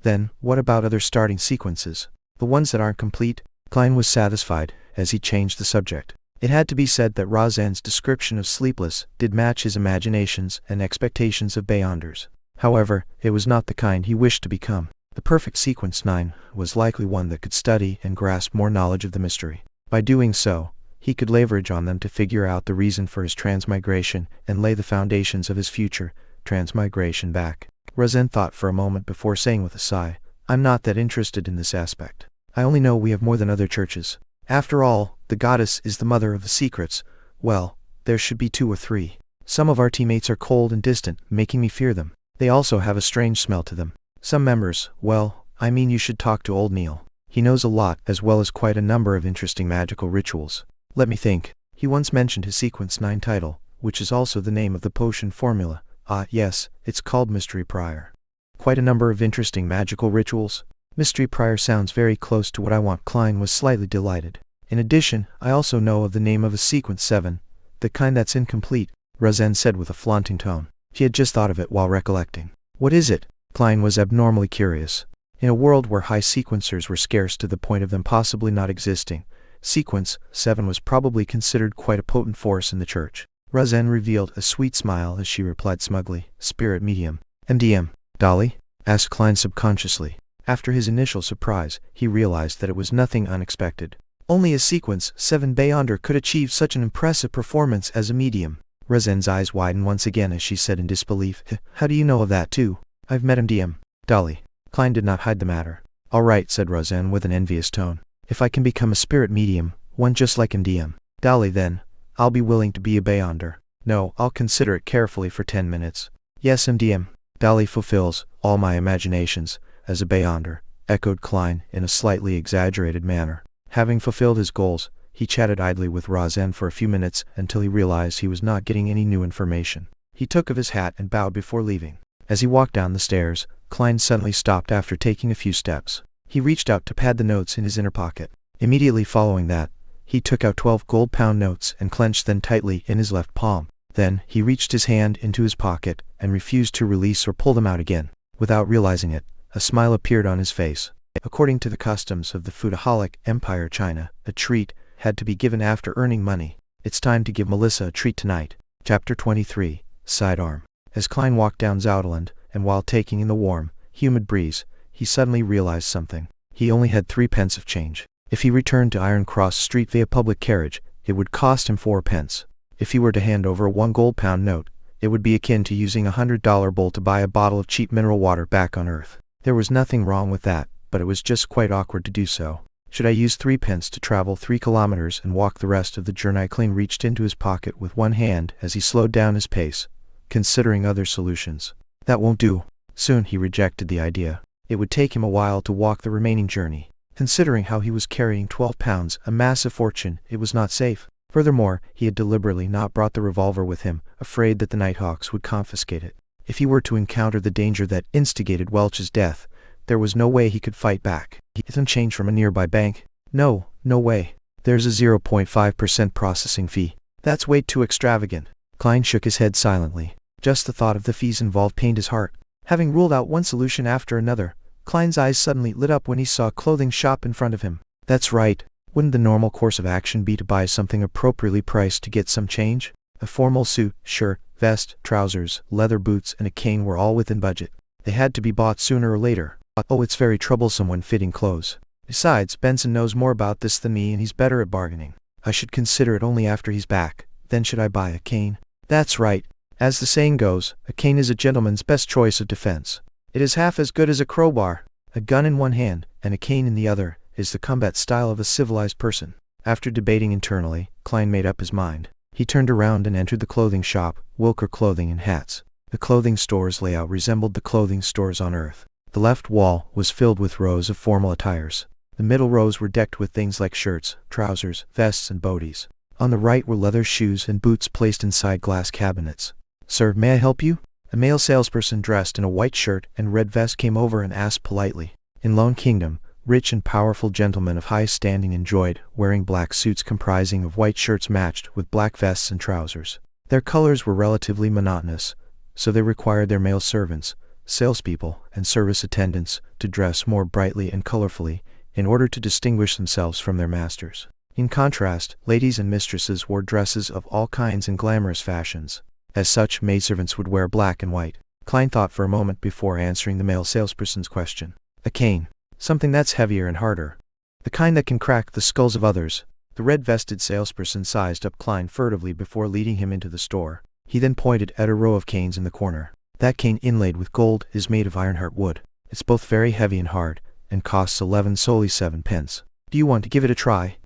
Then, what about other starting sequences? The ones that aren't complete? Klein was satisfied, as he changed the subject. It had to be said that Rosin's description of sleepless did match his imaginations and expectations of Beyonders. However, it was not the kind he wished to become. The perfect sequence 9 was likely one that could study and grasp more knowledge of the mystery. By doing so, he could leverage on them to figure out the reason for his transmigration and lay the foundations of his future transmigration back. Rosin thought for a moment before saying with a sigh, I'm not that interested in this aspect. I only know we have more than other churches. After all, the goddess is the mother of the secrets. Well, there should be 2 or 3. Some of our teammates are cold and distant, making me fear them. They also have a strange smell to them. Some members, well, I mean you should talk to old Neil. He knows a lot as well as quite a number of interesting magical rituals. Let me think. He once mentioned his sequence 9 title, which is also the name of the potion formula. Yes, it's called Mystery Prior. Quite a number of interesting magical rituals. Mystery Prior sounds very close to what I want. Klein was slightly delighted. In addition, I also know of the name of a sequence 7, the kind that's incomplete, Rosin said with a flaunting tone. She had just thought of it while recollecting. What is it? Klein was abnormally curious. In a world where high sequencers were scarce to the point of them possibly not existing, sequence 7 was probably considered quite a potent force in the church. Rosin revealed a sweet smile as she replied smugly, Spirit medium. MDM, Dolly? Asked Klein subconsciously. After his initial surprise, he realized that it was nothing unexpected. Only a sequence 7 Beyonder could achieve such an impressive performance as a medium. Rosin's eyes widened once again as she said in disbelief, How do you know of that too? I've met MDM, Dolly. Klein did not hide the matter. All right, said Rosin with an envious tone. If I can become a spirit medium, one just like MDM, Dolly, then I'll be willing to be a Beyonder. No, I'll consider it carefully for 10 minutes. Yes, MDM, Dali fulfills all my imaginations, as a beyonder, echoed Klein in a slightly exaggerated manner. Having fulfilled his goals, he chatted idly with Rozen for a few minutes until he realized he was not getting any new information. He took off his hat and bowed before leaving. As he walked down the stairs, Klein suddenly stopped after taking a few steps. He reached out to pad the notes in his inner pocket. Immediately following that, he took out 12 gold pound notes and clenched them tightly in his left palm. Then, he reached his hand into his pocket and refused to release or pull them out again. Without realizing it, a smile appeared on his face. According to the customs of the foodaholic Empire China, a treat had to be given after earning money. It's time to give Melissa a treat tonight. Chapter 23, Sidearm. As Klein walked down Zoudeland, and while taking in the warm, humid breeze, he suddenly realized something. He only had 3 pence of change. If he returned to Iron Cross Street via public carriage, it would cost him 4 pence. If he were to hand over a 1 gold pound note, it would be akin to using a $100 bill to buy a bottle of cheap mineral water back on Earth. There was nothing wrong with that, but it was just quite awkward to do so. Should I use 3 pence to travel 3 kilometers and walk the rest of the journey? Klein reached into his pocket with one hand as he slowed down his pace, considering other solutions. That won't do. Soon he rejected the idea. It would take him a while to walk the remaining journey. Considering how he was carrying 12 pounds, a massive fortune, it was not safe. Furthermore, he had deliberately not brought the revolver with him, afraid that the Nighthawks would confiscate it. If he were to encounter the danger that instigated Welch's death, there was no way he could fight back. He hadn't changed from a nearby bank. No way. There's a 0.5% processing fee. That's way too extravagant. Klein shook his head silently. Just the thought of the fees involved pained his heart. Having ruled out one solution after another, Klein's eyes suddenly lit up when he saw a clothing shop in front of him. That's right. Wouldn't the normal course of action be to buy something appropriately priced to get some change? A formal suit, shirt, vest, trousers, leather boots, and a cane were all within budget. They had to be bought sooner or later. Oh, it's very troublesome when fitting clothes. Besides, Benson knows more about this than me and he's better at bargaining. I should consider it only after he's back. Then should I buy a cane? That's right. As the saying goes, a cane is a gentleman's best choice of defense. It is half as good as a crowbar. A gun in one hand, and a cane in the other, is the combat style of a civilized person. After debating internally, Klein made up his mind. He turned around and entered the clothing shop, Wilker Clothing and Hats. The clothing store's layout resembled the clothing stores on Earth. The left wall was filled with rows of formal attires. The middle rows were decked with things like shirts, trousers, vests, and boaties. On the right were leather shoes and boots placed inside glass cabinets. Sir, may I help you? A male salesperson dressed in a white shirt and red vest came over and asked politely. In Lone Kingdom, rich and powerful gentlemen of high standing enjoyed wearing black suits comprising of white shirts matched with black vests and trousers. Their colors were relatively monotonous, so they required their male servants, salespeople, and service attendants to dress more brightly and colorfully in order to distinguish themselves from their masters. In contrast, ladies and mistresses wore dresses of all kinds and glamorous fashions. As such, maidservants would wear black and white. Klein thought for a moment before answering the male salesperson's question. A cane. Something that's heavier and harder. The kind that can crack the skulls of others. The red-vested salesperson sized up Klein furtively before leading him into the store. He then pointed at a row of canes in the corner. That cane inlaid with gold is made of Ironheart wood. It's both very heavy and hard, and costs 11 solely 7 pence. Do you want to give it a try?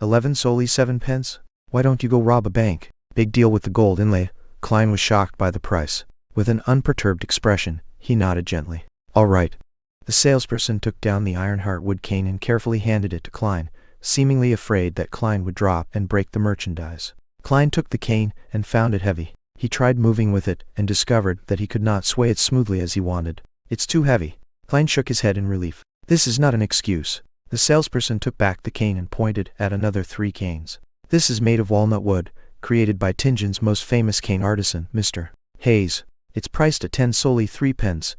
11 solely 7 pence? Why don't you go rob a bank? Big deal with the gold inlay. Klein was shocked by the price. With an unperturbed expression, he nodded gently. All right. The salesperson took down the Ironheart wood cane and carefully handed it to Klein, seemingly afraid that Klein would drop and break the merchandise. Klein took the cane and found it heavy. He tried moving with it and discovered that he could not sway it smoothly as he wanted. It's too heavy. Klein shook his head in relief. This is not an excuse. The salesperson took back the cane and pointed at another 3 canes. This is made of walnut wood, created by Tingin's most famous cane artisan, Mr. Hayes. It's priced at 10 solely 3 pence.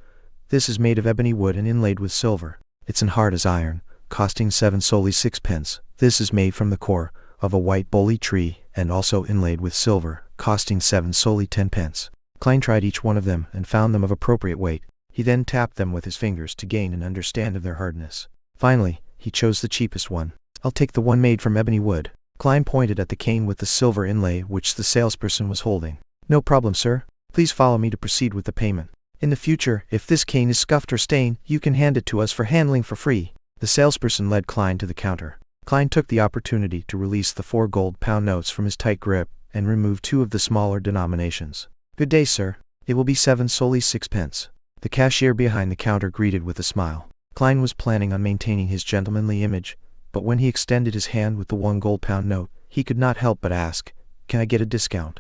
This is made of ebony wood and inlaid with silver. It's in hard as iron, costing 7 solely 6 pence. This is made from the core of a white bolly tree and also inlaid with silver, costing 7 solely 10 pence. Klein tried each one of them and found them of appropriate weight. He then tapped them with his fingers to gain an understanding of their hardness. Finally, he chose the cheapest one. I'll take the one made from ebony wood. Klein pointed at the cane with the silver inlay which the salesperson was holding. No problem, sir. Please follow me to proceed with the payment. In the future, if this cane is scuffed or stained, you can hand it to us for handling for free. The salesperson led Klein to the counter. Klein took the opportunity to release the 4 gold pound notes from his tight grip and remove 2 of the smaller denominations. Good day, sir. It will be 7 solely 6 pence. The cashier behind the counter greeted with a smile. Klein was planning on maintaining his gentlemanly image, but when he extended his hand with the 1 gold pound note, he could not help but ask, "Can I get a discount?"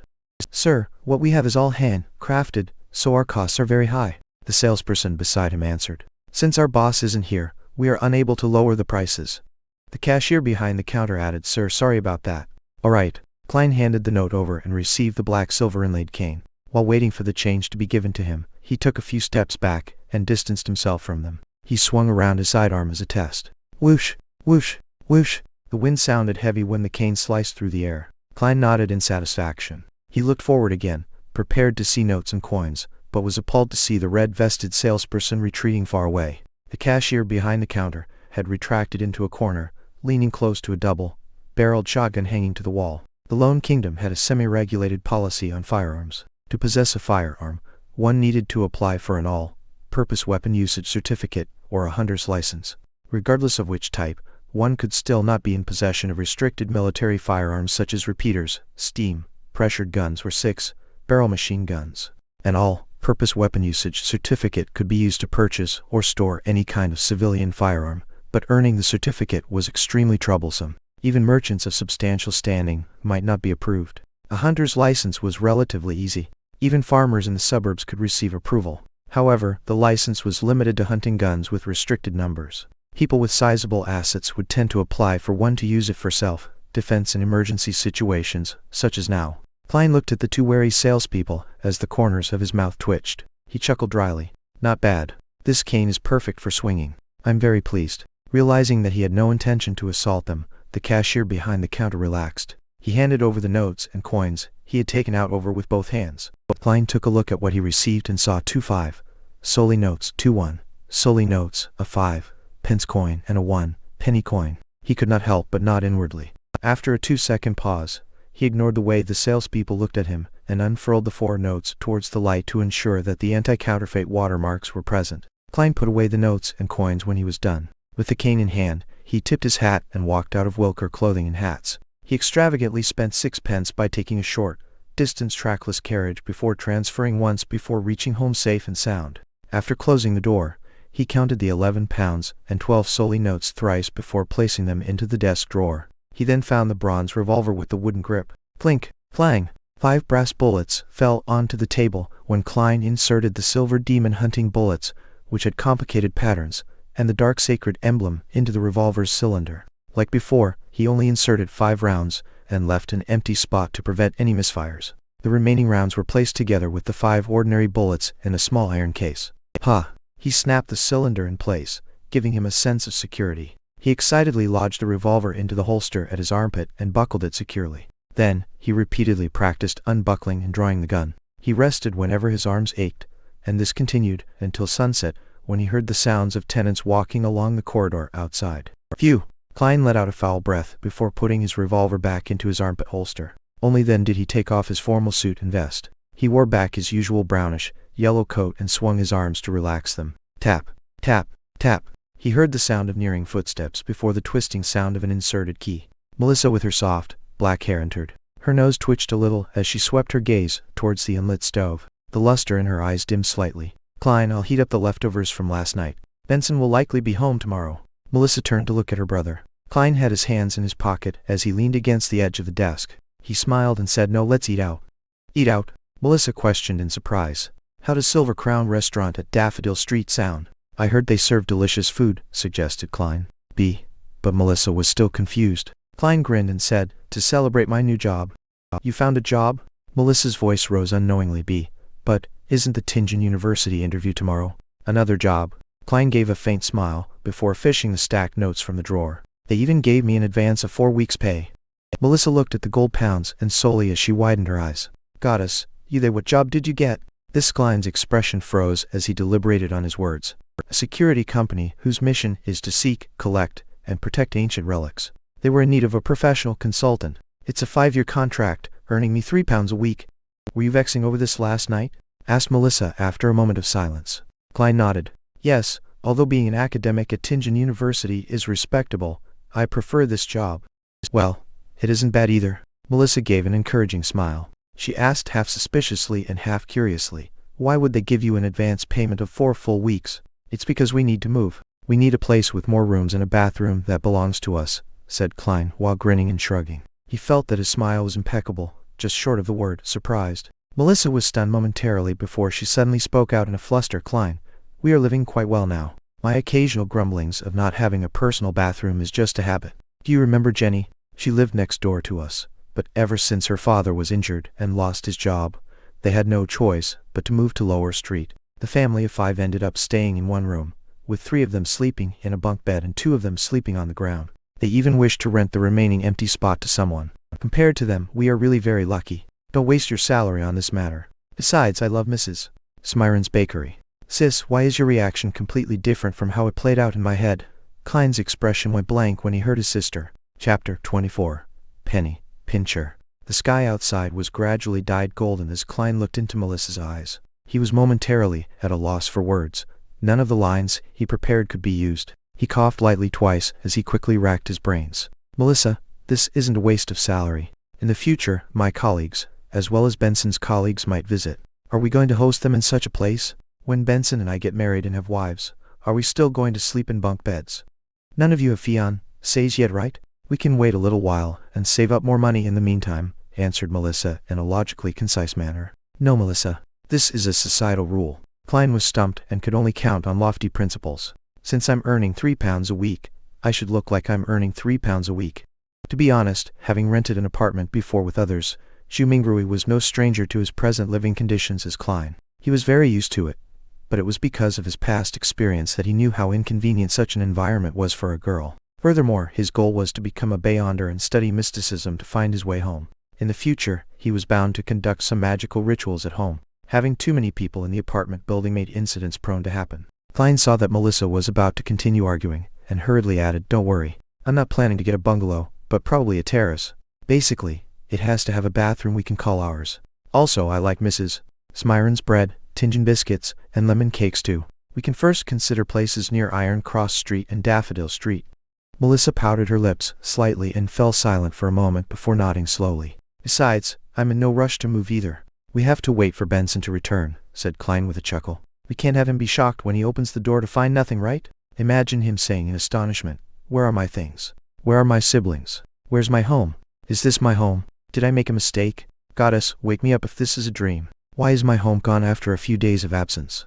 "Sir, what we have is all hand-crafted, so our costs are very high," the salesperson beside him answered. "Since our boss isn't here, we are unable to lower the prices." The cashier behind the counter added, "Sir, sorry about that." "All right." Klein handed the note over and received the black silver inlaid cane. While waiting for the change to be given to him, he took a few steps back and distanced himself from them. He swung around his sidearm as a test. Whoosh, whoosh, whoosh. The wind sounded heavy when the cane sliced through the air. Klein nodded in satisfaction. He looked forward again, prepared to see notes and coins, but was appalled to see the red-vested salesperson retreating far away. The cashier behind the counter had retracted into a corner, leaning close to a double-barreled shotgun hanging to the wall. The Lone Kingdom had a semi-regulated policy on firearms. To possess a firearm, one needed to apply for an all-purpose weapon usage certificate or a hunter's license. Regardless of which type, one could still not be in possession of restricted military firearms such as repeaters, steam-pressured guns or 6-barrel machine guns. An all-purpose weapon usage certificate could be used to purchase or store any kind of civilian firearm, but earning the certificate was extremely troublesome. Even merchants of substantial standing might not be approved. A hunter's license was relatively easy. Even farmers in the suburbs could receive approval. However, the license was limited to hunting guns with restricted numbers. People with sizable assets would tend to apply for one to use it for self-defense in emergency situations, such as now. Klein looked at the 2 wary salespeople as the corners of his mouth twitched. He chuckled dryly. "Not bad. This cane is perfect for swinging. I'm very pleased." Realizing that he had no intention to assault them, the cashier behind the counter relaxed. He handed over the notes and coins he had taken out over with both hands. Klein took a look at what he received and saw 2 5-solely notes, 2 1-solely notes, a 5-pence coin and a 1-penny coin. He could not help but nod inwardly. After a 2-second pause, he ignored the way the salespeople looked at him and unfurled the 4 notes towards the light to ensure that the anti-counterfeit watermarks were present. Klein put away the notes and coins when he was done. With the cane in hand, he tipped his hat and walked out of Wilker Clothing and Hats. He extravagantly spent 6 pence by taking a short-distance trackless carriage before transferring once before reaching home safe and sound. After closing the door, he counted the 11 pounds and 12 solely notes thrice before placing them into the desk drawer. He then found the bronze revolver with the wooden grip. Clink, clang. 5 brass bullets fell onto the table when Klein inserted the silver demon hunting bullets, which had complicated patterns, and the dark sacred emblem into the revolver's cylinder. Like before, he only inserted 5 rounds and left an empty spot to prevent any misfires. The remaining rounds were placed together with the 5 ordinary bullets in a small iron case. Ha! He snapped the cylinder in place, giving him a sense of security. He excitedly lodged the revolver into the holster at his armpit and buckled it securely. Then, he repeatedly practiced unbuckling and drawing the gun. He rested whenever his arms ached, and this continued until sunset, when he heard the sounds of tenants walking along the corridor outside. Phew! Klein let out a foul breath before putting his revolver back into his armpit holster. Only then did he take off his formal suit and vest. He wore back his usual brownish-yellow coat and swung his arms to relax them. Tap, tap, tap. He heard the sound of nearing footsteps before the twisting sound of an inserted key. Melissa with her soft, black hair entered. Her nose twitched a little as she swept her gaze towards the unlit stove. The luster in her eyes dimmed slightly. "Klein, I'll heat up the leftovers from last night. Benson will likely be home tomorrow." Melissa turned to look at her brother. Klein had his hands in his pocket as he leaned against the edge of the desk. He smiled and said, "No, let's eat out." "Eat out?" Melissa questioned in surprise. "How does Silver Crown Restaurant at Daffodil Street sound?" "I heard they serve delicious food," suggested Klein. But Melissa was still confused. Klein grinned and said, "To celebrate my new job." "You found a job?" Melissa's voice rose unknowingly. But isn't the Tingen University interview tomorrow?" "Another job." Klein gave a faint smile before fishing the stacked notes from the drawer. "They even gave me an advance of 4 weeks' pay." Melissa looked at the gold pounds and solely as she widened her eyes. "Goddess, what job did you get?" This Klein's expression froze as he deliberated on his words. "A security company whose mission is to seek, collect, and protect ancient relics. They were in need of a professional consultant. It's a 5-year contract, earning me £3 a week." "Were you vexing over this last night?" asked Melissa after a moment of silence. Klein nodded. "Yes, although being an academic at Tingen University is respectable, I prefer this job." "Well, it isn't bad either." Melissa gave an encouraging smile. She asked half suspiciously and half curiously, Why would they give you an advance payment of 4 full weeks? It's because we need to move. We need a place with more rooms and a bathroom that belongs to us, said Klein while grinning and shrugging. He felt that his smile was impeccable, just short of the word surprised. Melissa was stunned momentarily before she suddenly spoke out in a fluster. Klein, we are living quite well now. My occasional grumblings of not having a personal bathroom is just a habit. Do you remember Jenny? She lived next door to us, but ever since her father was injured and lost his job, they had no choice but to move to Lower Street. The family of 5 ended up staying in one room, with 3 of them sleeping in a bunk bed and 2 of them sleeping on the ground. They even wished to rent the remaining empty spot to someone. Compared to them, we are really very lucky. Don't waste your salary on this matter. Besides, I love Mrs. Smyron's bakery. Sis, why is your reaction completely different from how it played out in my head? Klein's expression went blank when he heard his sister. Chapter 24. Penny Pincher. The sky outside was gradually dyed golden as Klein looked into Melissa's eyes. He was momentarily at a loss for words. None of the lines he prepared could be used. He coughed lightly twice as he quickly racked his brains. Melissa, this isn't a waste of salary. In the future, my colleagues, as well as Benson's colleagues, might visit. Are we going to host them in such a place? When Benson and I get married and have wives, are we still going to sleep in bunk beds? None of you have fiancés yet, right? We can wait a little while and save up more money in the meantime, answered Melissa in a logically concise manner. No, Melissa. This is a societal rule. Klein was stumped and could only count on lofty principles. Since I'm earning £3 a week, I should look like I'm earning £3 a week. To be honest, having rented an apartment before with others, Zhu Mingrui was no stranger to his present living conditions as Klein. He was very used to it, but it was because of his past experience that he knew how inconvenient such an environment was for a girl. Furthermore, his goal was to become a Beyonder and study mysticism to find his way home. In the future, he was bound to conduct some magical rituals at home. Having too many people in the apartment building made incidents prone to happen. Klein saw that Melissa was about to continue arguing, and hurriedly added, "Don't worry. I'm not planning to get a bungalow, but probably a terrace. Basically, it has to have a bathroom we can call ours. Also, I like Mrs. Smyron's bread, Tingeon biscuits, and lemon cakes too. We can first consider places near Iron Cross Street and Daffodil Street." Melissa pouted her lips slightly and fell silent for a moment before nodding slowly. "Besides, I'm in no rush to move either. We have to wait for Benson to return," said Klein with a chuckle. "We can't have him be shocked when he opens the door to find nothing, right? Imagine him saying in astonishment, 'Where are my things? Where are my siblings? Where's my home? Is this my home? Did I make a mistake? Goddess, wake me up if this is a dream. Why is my home gone after a few days of absence?'"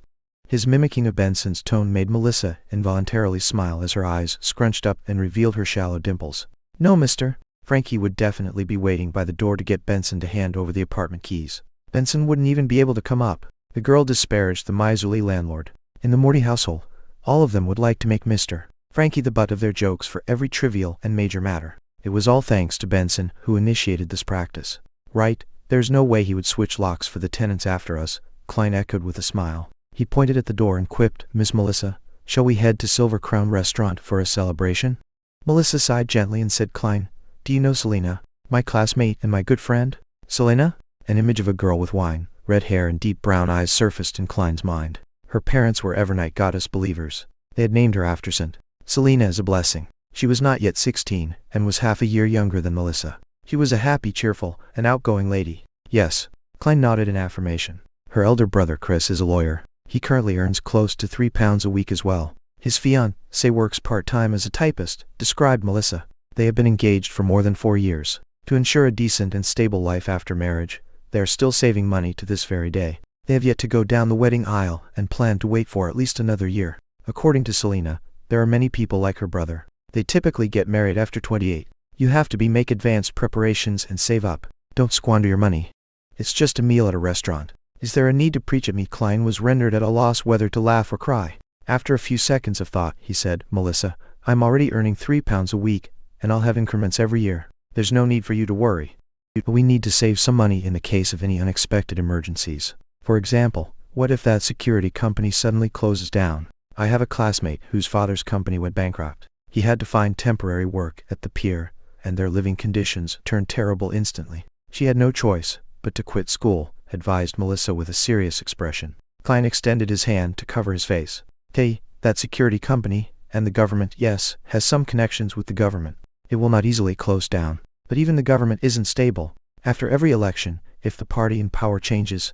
His mimicking of Benson's tone made Melissa involuntarily smile as her eyes scrunched up and revealed her shallow dimples. "No, mister. Frankie would definitely be waiting by the door to get Benson to hand over the apartment keys. Benson wouldn't even be able to come up." The girl disparaged the miserly landlord. In the Morty household, all of them would like to make Mr. Frankie the butt of their jokes for every trivial and major matter. It was all thanks to Benson who initiated this practice. "Right, there's no way he would switch locks for the tenants after us," Klein echoed with a smile. He pointed at the door and quipped, "Miss Melissa, shall we head to Silver Crown Restaurant for a celebration?" Melissa sighed gently and said, "Klein, do you know Selena, my classmate and my good friend?" "Selena?" An image of a girl with wine, red hair and deep brown eyes surfaced in Klein's mind. Her parents were Evernight goddess believers. They had named her after St. Selena as a blessing. She was not yet 16, and was half a year younger than Melissa. She was a happy, cheerful, and outgoing lady. "Yes." Klein nodded in affirmation. "Her elder brother Chris is a lawyer. He currently earns close to £3 a week as well. His fiancée works part-time as a typist," described Melissa. "They have been engaged for more than 4 years. To ensure a decent and stable life after marriage, they are still saving money to this very day. They have yet to go down the wedding aisle and plan to wait for at least another year. According to Selena, there are many people like her brother. They typically get married after 28. You have to make advanced preparations and save up. Don't squander your money. It's just a meal at a restaurant. Is there a need to preach at me?" Klein was rendered at a loss whether to laugh or cry. After a few seconds of thought, he said, "Melissa, I'm already earning £3 a week, and I'll have increments every year. There's no need for you to worry. But we need to save some money in the case of any unexpected emergencies. For example, what if that security company suddenly closes down? I have a classmate whose father's company went bankrupt. He had to find temporary work at the pier, and their living conditions turned terrible instantly. She had no choice but to quit school," advised Melissa with a serious expression. Klein extended his hand to cover his face. "Hey, that security company, and the government, yes, has some connections with the government. It will not easily close down. But even the government isn't stable. After every election, if the party in power changes,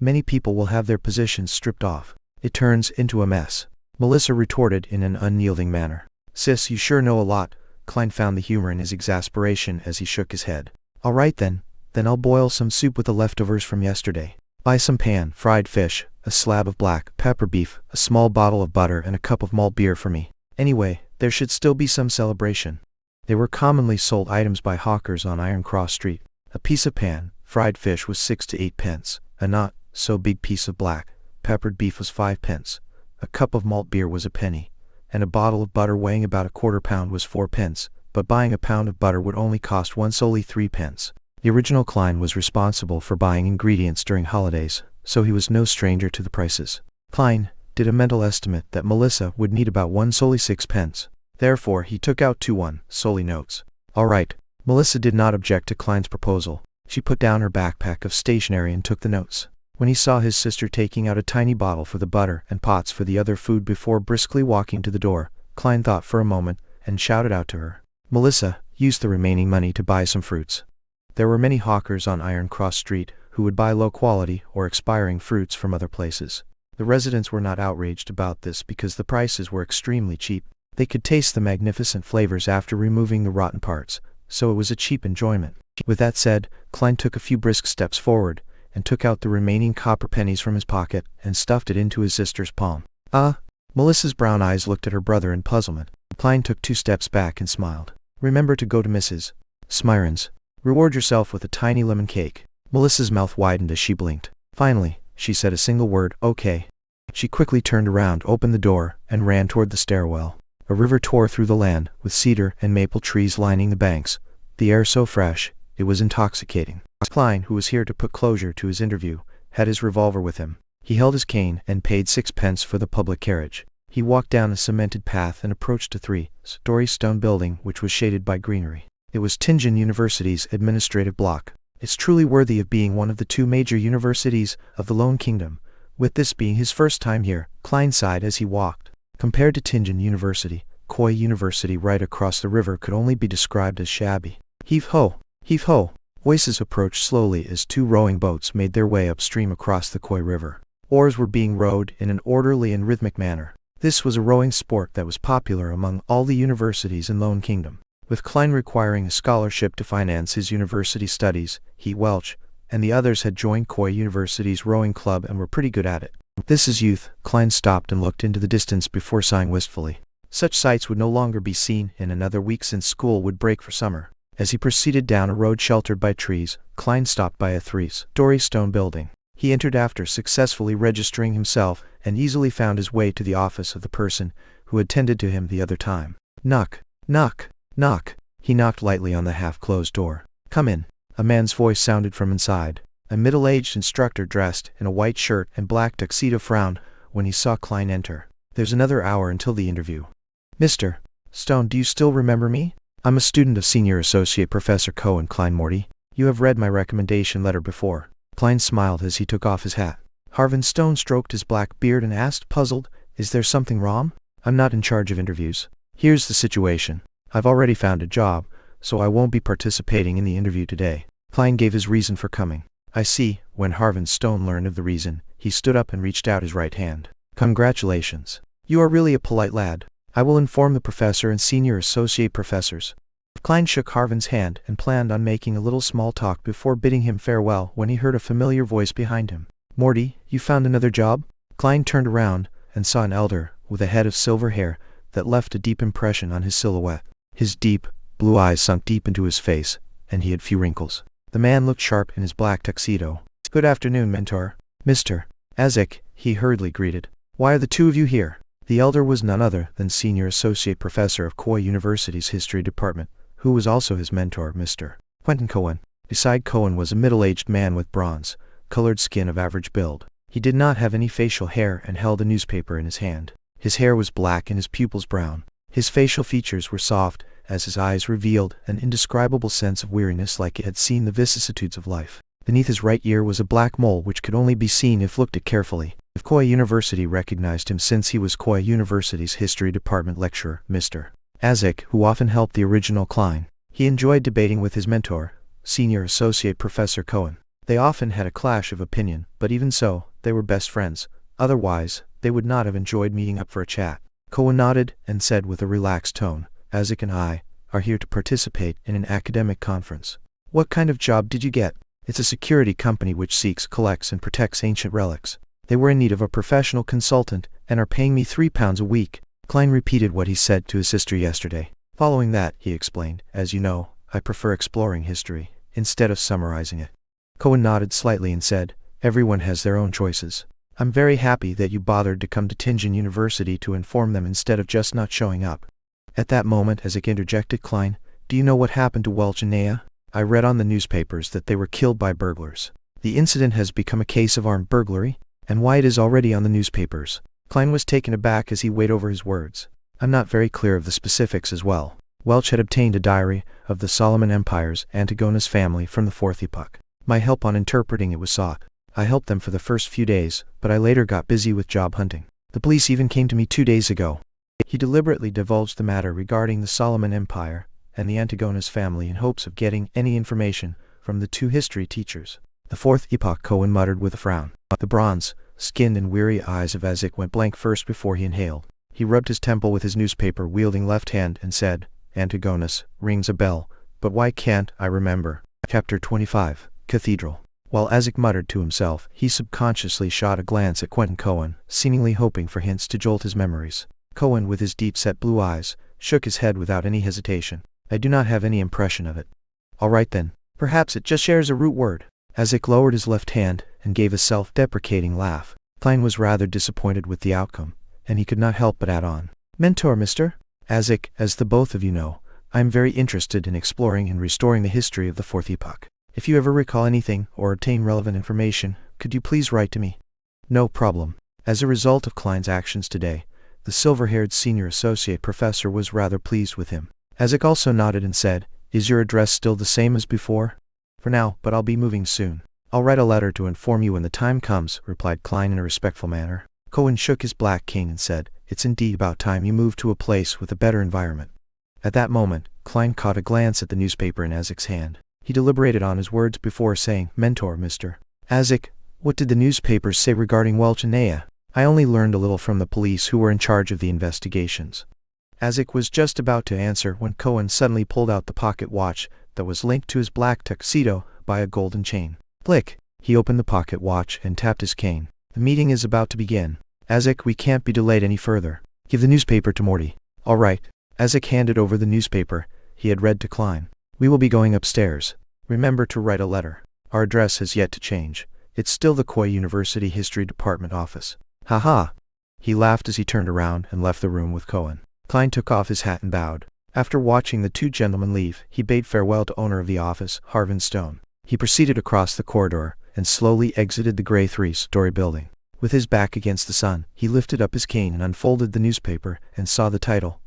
many people will have their positions stripped off. It turns into a mess. Melissa retorted in an unyielding manner. Sis, you sure know a lot. Klein found the humor in his exasperation as he shook his head. All right then I'll boil some soup with the leftovers from yesterday. Buy some pan-fried fish, a slab of black pepper beef, a small bottle of butter and a cup of malt beer for me. Anyway, there should still be some celebration. They were commonly sold items by hawkers on Iron Cross Street. A piece of pan-fried fish was 6 to 8 pence. A not-so-big piece of black peppered beef was 5 pence. A cup of malt beer was a penny. And a bottle of butter weighing about a quarter pound was 4 pence. But buying a pound of butter would only cost one solely 3 pence. The original Klein was responsible for buying ingredients during holidays, so he was no stranger to the prices. Klein did a mental estimate that Melissa would need about one solely 6 pence. Therefore, he took out 2 one solely notes. All right. Melissa did not object to Klein's proposal. She put down her backpack of stationery and took the notes. When he saw his sister taking out a tiny bottle for the butter and pots for the other food before briskly walking to the door, Klein thought for a moment and shouted out to her. Melissa, use the remaining money to buy some fruits. There were many hawkers on Iron Cross Street who would buy low-quality or expiring fruits from other places. The residents were not outraged about this because the prices were extremely cheap. They could taste the magnificent flavors after removing the rotten parts, so it was a cheap enjoyment. With that said, Klein took a few brisk steps forward and took out the remaining copper pennies from his pocket and stuffed it into his sister's palm. Melissa's brown eyes looked at her brother in puzzlement. Klein took 2 steps back and smiled. Remember to go to Mrs. Smiron's. Reward yourself with a tiny lemon cake. Melissa's mouth widened as she blinked. Finally, she said a single word, okay. She quickly turned around, opened the door, and ran toward the stairwell. A river tore through the land, with cedar and maple trees lining the banks. The air so fresh, it was intoxicating. Klein, who was here to put closure to his interview, had his revolver with him. He held his cane and paid 6 pence for the public carriage. He walked down a cemented path and approached a 3-story stone building which was shaded by greenery. It was Tianjin University's administrative block. It's truly worthy of being one of the 2 major universities of the Lone Kingdom. With this being his first time here, Klein sighed as he walked. Compared to Tianjin University, Koi University right across the river could only be described as shabby. Heave-ho! Heave-ho! Voices approached slowly as 2 rowing boats made their way upstream across the Koi River. Oars were being rowed in an orderly and rhythmic manner. This was a rowing sport that was popular among all the universities in Lone Kingdom. With Klein requiring a scholarship to finance his university studies, he, Welch, and the others had joined Koi University's rowing club and were pretty good at it. This is youth. Klein stopped and looked into the distance before sighing wistfully. Such sights would no longer be seen in another week since school would break for summer. As he proceeded down a road sheltered by trees, Klein stopped by a 3-story stone building. He entered after successfully registering himself and easily found his way to the office of the person who had tended to him the other time. Knock, knock, knock. He knocked lightly on the half-closed door. Come in. A man's voice sounded from inside. A middle-aged instructor dressed in a white shirt and black tuxedo frowned when he saw Klein enter. There's another hour until the interview. Mr. Stone, do you still remember me? I'm a student of Senior Associate Professor Cohen. Klein Morty. You have read my recommendation letter before. Klein smiled as he took off his hat. Harvin Stone stroked his black beard and asked, puzzled, is there something wrong? I'm not in charge of interviews. Here's the situation. I've already found a job, so I won't be participating in the interview today. Klein gave his reason for coming. I see. When Harvin Stone learned of the reason, he stood up and reached out his right hand. Congratulations. You are really a polite lad. I will inform the professor and senior associate professors. Klein shook Harvin's hand and planned on making a little small talk before bidding him farewell when he heard a familiar voice behind him. Morty, you found another job? Klein turned around and saw an elder with a head of silver hair that left a deep impression on his silhouette. His deep, blue eyes sunk deep into his face, and he had few wrinkles. The man looked sharp in his black tuxedo. Good afternoon, mentor. Mr. Azek, he hurriedly greeted. Why are the 2 of you here? The elder was none other than Senior Associate Professor of Koi University's History Department, who was also his mentor, Mr. Quentin Cohen. Beside Cohen was a middle-aged man with bronze-colored skin of average build. He did not have any facial hair and held a newspaper in his hand. His hair was black and his pupils brown. His facial features were soft, as his eyes revealed an indescribable sense of weariness like it had seen the vicissitudes of life. Beneath his right ear was a black mole which could only be seen if looked at carefully. If Koi University recognized him since he was Koi University's History Department lecturer, Mr. Azek, who often helped the original Klein. He enjoyed debating with his mentor, Senior Associate Professor Cohen. They often had a clash of opinion, but even so, they were best friends. Otherwise, they would not have enjoyed meeting up for a chat. Cohen nodded and said with a relaxed tone, "Isaac and I are here to participate in an academic conference." "What kind of job did you get?" "It's a security company which seeks, collects, and protects ancient relics. They were in need of a professional consultant and are paying me £3 a week." Klein repeated what he said to his sister yesterday. "Following that," he explained, "as you know, I prefer exploring history instead of summarizing it." Cohen nodded slightly and said, "Everyone has their own choices. I'm very happy that you bothered to come to Tingen University to inform them instead of just not showing up." At that moment, Isaac interjected, "Klein, do you know what happened to Welch and Naya? I read on the newspapers that they were killed by burglars. The incident has become a case of armed burglary, and why it is already on the newspapers." Klein was taken aback as he weighed over his words. "I'm not very clear of the specifics as well." Welch had obtained a diary of the Solomon Empire's Antigona's family from the Fourth Epoch. My help on interpreting it was sought. I helped them for the first few days, but I later got busy with job hunting. The police even came to me 2 days ago. He deliberately divulged the matter regarding the Solomon Empire and the Antigona's family in hopes of getting any information from the 2 history teachers. "The Fourth Epoch," Cohen muttered with a frown. The bronze, skinned and weary eyes of Isaac went blank first before he inhaled. He rubbed his temple with his newspaper-wielding left hand and said, "Antigonus rings a bell, but why can't I remember?" Chapter 25, Cathedral. While Isaac muttered to himself, he subconsciously shot a glance at Quentin Cohen, seemingly hoping for hints to jolt his memories. Cohen, with his deep-set blue eyes, shook his head without any hesitation. "I do not have any impression of it." "All right then. Perhaps it just shares a root word." Isaac lowered his left hand and gave a self-deprecating laugh. Klein was rather disappointed with the outcome, and he could not help but add on, "Mentor, mister? Isaac, as the both of you know, I am very interested in exploring and restoring the history of the Fourth Epoch. If you ever recall anything or obtain relevant information, could you please write to me?" "No problem." As a result of Klein's actions today, the silver-haired senior associate professor was rather pleased with him. Isaac also nodded and said, "Is your address still the same as before?" "For now, but I'll be moving soon." "I'll write a letter to inform you when the time comes," replied Klein in a respectful manner. Cohen shook his black cane and said, "It's indeed about time you moved to a place with a better environment." At that moment, Klein caught a glance at the newspaper in Isaac's hand. He deliberated on his words before saying, "Mentor, mister." "Isaac, what did the newspapers say regarding Welch and Naya?" "I only learned a little from the police who were in charge of the investigations." Isaac was just about to answer when Cohen suddenly pulled out the pocket watch that was linked to his black tuxedo by a golden chain. Click! He opened the pocket watch and tapped his cane. "The meeting is about to begin. Isaac, we can't be delayed any further. Give the newspaper to Morty." "All right." Isaac handed over the newspaper he had read to Klein. "We will be going upstairs. Remember to write a letter. Our address has yet to change. It's still the Koi University History Department office." "Ha ha!" He laughed as he turned around and left the room with Cohen. Klein took off his hat and bowed. After watching the 2 gentlemen leave, he bade farewell to owner of the office, Harvin Stone. He proceeded across the corridor and slowly exited the gray 3-story building. With his back against the sun, he lifted up his cane and unfolded the newspaper and saw the title,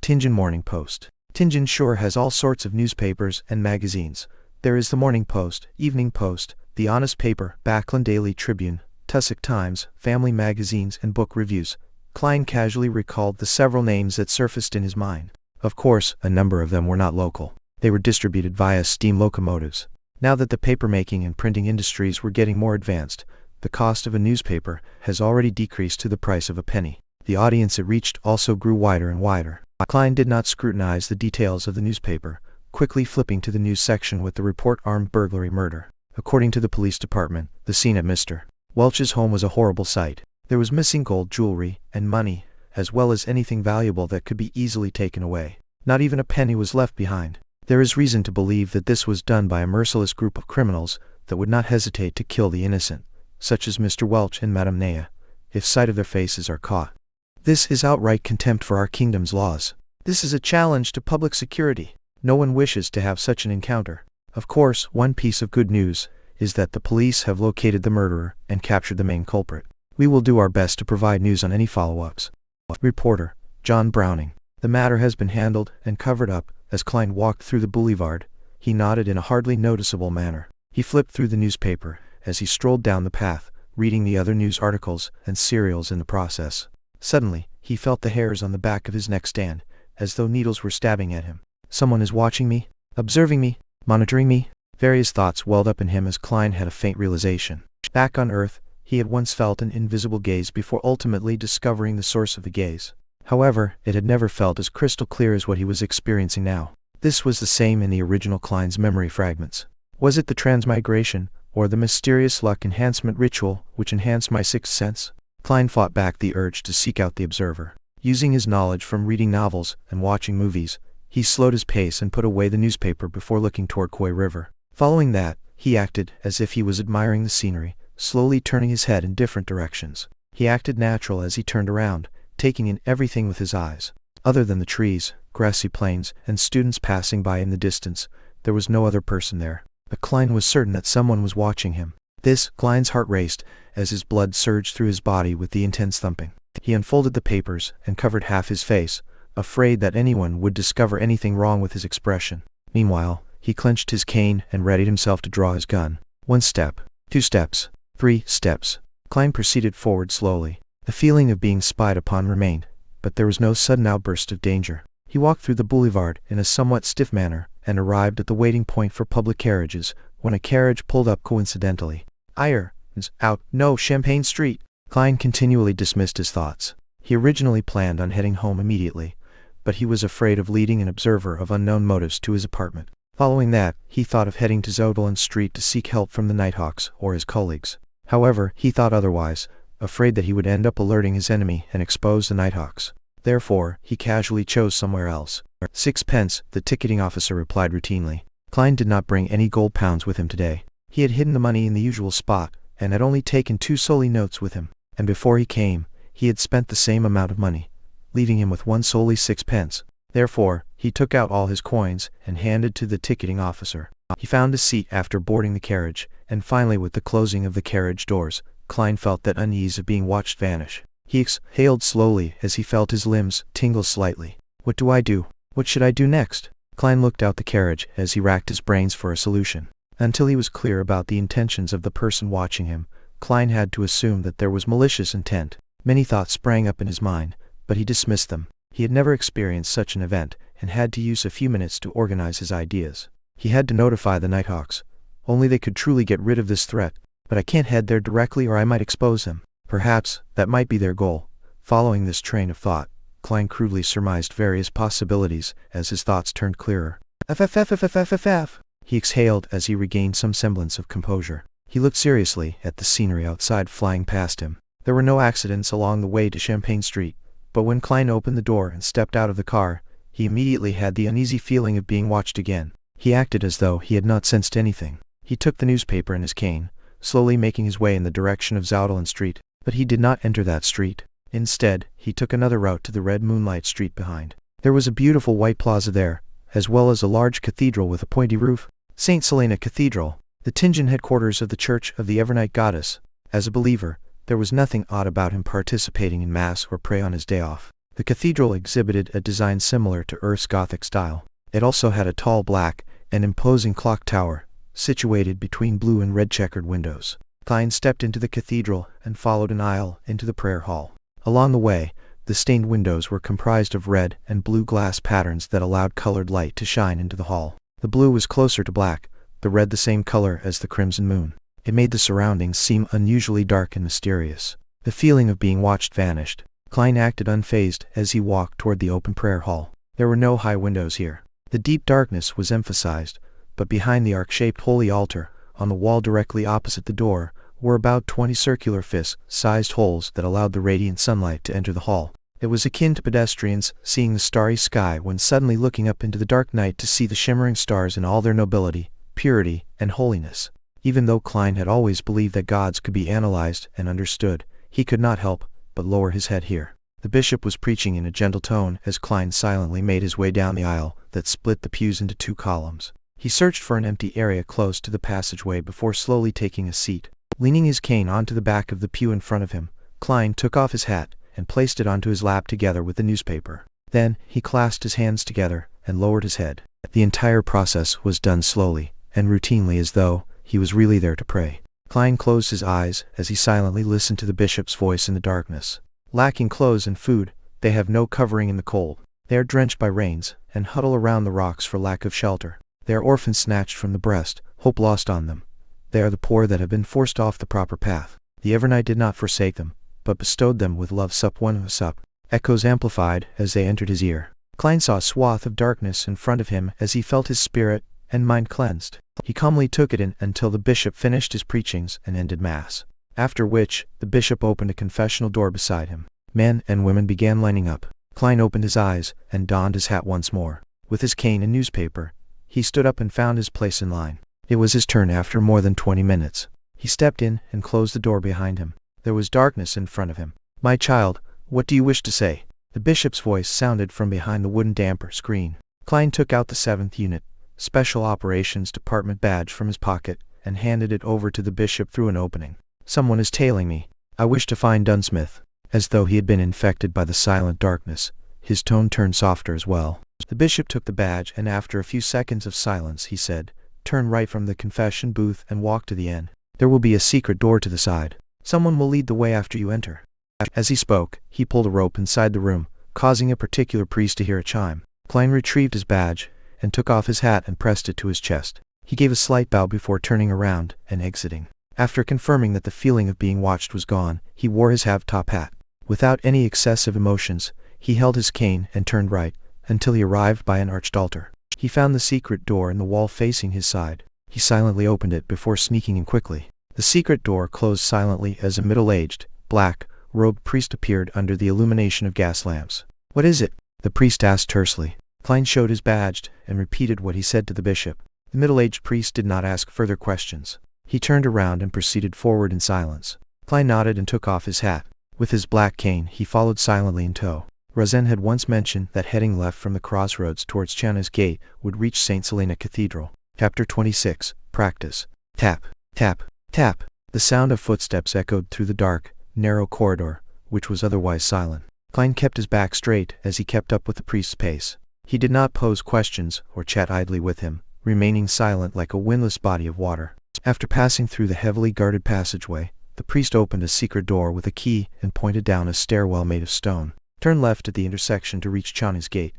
Tingen Morning Post. Tingen sure has all sorts of newspapers and magazines. There is the Morning Post, Evening Post, the Honest Paper, Backlund Daily Tribune, Tussock Times, family magazines, and book reviews. Klein casually recalled the several names that surfaced in his mind. Of course, a number of them were not local. They were distributed via steam locomotives. Now that the papermaking and printing industries were getting more advanced, the cost of a newspaper has already decreased to the price of a penny. The audience it reached also grew wider and wider. Klein did not scrutinize the details of the newspaper, quickly flipping to the news section with the report armed burglary murder. According to the police department, the scene at Mr. Welch's home was a horrible sight. There was missing gold jewelry and money, as well as anything valuable that could be easily taken away. Not even a penny was left behind. There is reason to believe that this was done by a merciless group of criminals that would not hesitate to kill the innocent, such as Mr. Welch and Madame Naya, if sight of their faces are caught. This is outright contempt for our kingdom's laws. This is a challenge to public security. No one wishes to have such an encounter. Of course, one piece of good news is that the police have located the murderer and captured the main culprit. We will do our best to provide news on any follow-ups. Reporter, John Browning. The matter has been handled and covered up. As Klein walked through the boulevard, he nodded in a hardly noticeable manner. He flipped through the newspaper as he strolled down the path, reading the other news articles and serials in the process. Suddenly, he felt the hairs on the back of his neck stand, as though needles were stabbing at him. Someone is watching me, observing me, monitoring me. Various thoughts welled up in him as Klein had a faint realization. Back on Earth, he had once felt an invisible gaze before ultimately discovering the source of the gaze. However, it had never felt as crystal clear as what he was experiencing now. This was the same in the original Klein's memory fragments. Was it the transmigration, or the mysterious luck enhancement ritual which enhanced my sixth sense? Klein fought back the urge to seek out the observer. Using his knowledge from reading novels and watching movies, he slowed his pace and put away the newspaper before looking toward Koi River. Following that, he acted as if he was admiring the scenery, slowly turning his head in different directions. He acted natural as he turned around, taking in everything with his eyes. Other than the trees, grassy plains, and students passing by in the distance, there was no other person there. But Klein was certain that someone was watching him. Klein's heart raced, as his blood surged through his body with the intense thumping. He unfolded the papers and covered half his face, afraid that anyone would discover anything wrong with his expression. Meanwhile, he clenched his cane and readied himself to draw his gun. 1 step, 2 steps, 3 steps. Klein proceeded forward slowly. The feeling of being spied upon remained, but there was no sudden outburst of danger. He walked through the boulevard in a somewhat stiff manner and arrived at the waiting point for public carriages when a carriage pulled up coincidentally. Out, no, Champagne Street. Klein continually dismissed his thoughts. He originally planned on heading home immediately, but he was afraid of leading an observer of unknown motives to his apartment. Following that, he thought of heading to Zodolin Street to seek help from the Nighthawks or his colleagues. However, he thought otherwise, afraid that he would end up alerting his enemy and expose the Nighthawks. Therefore, he casually chose somewhere else. 6 pence, the ticketing officer replied routinely. Klein did not bring any gold pounds with him today. He had hidden the money in the usual spot, and had only taken 2 solely notes with him. And before he came, he had spent the same amount of money, leaving him with 1 solely 6 pence. Therefore, he took out all his coins and handed to the ticketing officer. He found a seat after boarding the carriage, and finally with the closing of the carriage doors, Klein felt that unease of being watched vanish. He exhaled slowly as he felt his limbs tingle slightly. What do I do? What should I do next? Klein looked out the carriage as he racked his brains for a solution. Until he was clear about the intentions of the person watching him, Klein had to assume that there was malicious intent. Many thoughts sprang up in his mind, but he dismissed them. He had never experienced such an event, and had to use a few minutes to organize his ideas. He had to notify the Nighthawks. Only they could truly get rid of this threat. But I can't head there directly or I might expose them. Perhaps, that might be their goal. Following this train of thought, Klein crudely surmised various possibilities as his thoughts turned clearer. He exhaled as he regained some semblance of composure. He looked seriously at the scenery outside flying past him. There were no accidents along the way to Champagne Street, but when Klein opened the door and stepped out of the car, he immediately had the uneasy feeling of being watched again. He acted as though he had not sensed anything. He took the newspaper and his cane, slowly making his way in the direction of Zodolin Street, but he did not enter that street. Instead, he took another route to the red moonlight street behind. There was a beautiful white plaza there, as well as a large cathedral with a pointy roof. St. Selena Cathedral, the Tinjan headquarters of the Church of the Evernight Goddess. As a believer, there was nothing odd about him participating in Mass or prayer on his day off. The cathedral exhibited a design similar to Earth's Gothic style. It also had a tall black and imposing clock tower, situated between blue and red checkered windows. Klein stepped into the cathedral and followed an aisle into the prayer hall. Along the way, the stained windows were comprised of red and blue glass patterns that allowed colored light to shine into the hall. The blue was closer to black, the red the same color as the crimson moon. It made the surroundings seem unusually dark and mysterious. The feeling of being watched vanished. Klein acted unfazed as he walked toward the open prayer hall. There were no high windows here. The deep darkness was emphasized, but behind the arc-shaped holy altar, on the wall directly opposite the door, were about 20 circular fist-sized holes that allowed the radiant sunlight to enter the hall. It was akin to pedestrians seeing the starry sky when suddenly looking up into the dark night to see the shimmering stars in all their nobility, purity, and holiness. Even though Klein had always believed that gods could be analyzed and understood, he could not help but lower his head here. The bishop was preaching in a gentle tone as Klein silently made his way down the aisle that split the pews into 2 columns. He searched for an empty area close to the passageway before slowly taking a seat. Leaning his cane onto the back of the pew in front of him, Klein took off his hat and placed it onto his lap together with the newspaper. Then, he clasped his hands together and lowered his head. The entire process was done slowly and routinely as though he was really there to pray. Klein closed his eyes as he silently listened to the bishop's voice in the darkness. Lacking clothes and food, they have no covering in the cold. They are drenched by rains and huddle around the rocks for lack of shelter. They are orphans snatched from the breast, hope lost on them. They are the poor that have been forced off the proper path. The Evernight did not forsake them, but bestowed them with love. Sup one sup. Echoes amplified as they entered his ear. Klein saw a swath of darkness in front of him as he felt his spirit and mind cleansed. He calmly took it in until the bishop finished his preachings and ended mass. After which, the bishop opened a confessional door beside him. Men and women began lining up. Klein opened his eyes and donned his hat once more. With his cane and newspaper, he stood up and found his place in line. It was his turn after more than 20 minutes. He stepped in and closed the door behind him. There was darkness in front of him. "My child, what do you wish to say?" The bishop's voice sounded from behind the wooden damper screen. Klein took out the 7th Unit, Special Operations Department badge from his pocket and handed it over to the bishop through an opening. "Someone is tailing me. I wish to find Dunsmith." As though he had been infected by the silent darkness, his tone turned softer as well. The bishop took the badge and after a few seconds of silence he said, "Turn right from the confession booth and walk to the end. There will be a secret door to the side. Someone will lead the way after you enter." As he spoke, he pulled a rope inside the room, causing a particular priest to hear a chime. Klein retrieved his badge and took off his hat and pressed it to his chest. He gave a slight bow before turning around and exiting. After confirming that the feeling of being watched was gone, he wore his half-top hat. Without any excessive emotions, he held his cane and turned right, until he arrived by an arched altar. He found the secret door in the wall facing his side. He silently opened it before sneaking in quickly. The secret door closed silently as a middle-aged, black-robed priest appeared under the illumination of gas lamps. "What is it?" the priest asked tersely. Klein showed his badge and repeated what he said to the bishop. The middle-aged priest did not ask further questions. He turned around and proceeded forward in silence. Klein nodded and took off his hat. With his black cane, he followed silently in tow. Rosen had once mentioned that heading left from the crossroads towards Chana's Gate would reach St. Selena Cathedral. Chapter 26, Practice. Tap, tap, tap. The sound of footsteps echoed through the dark, narrow corridor, which was otherwise silent. Klein kept his back straight as he kept up with the priest's pace. He did not pose questions or chat idly with him, remaining silent like a windless body of water. After passing through the heavily guarded passageway, the priest opened a secret door with a key and pointed down a stairwell made of stone. "Turn left at the intersection to reach Chana's Gate.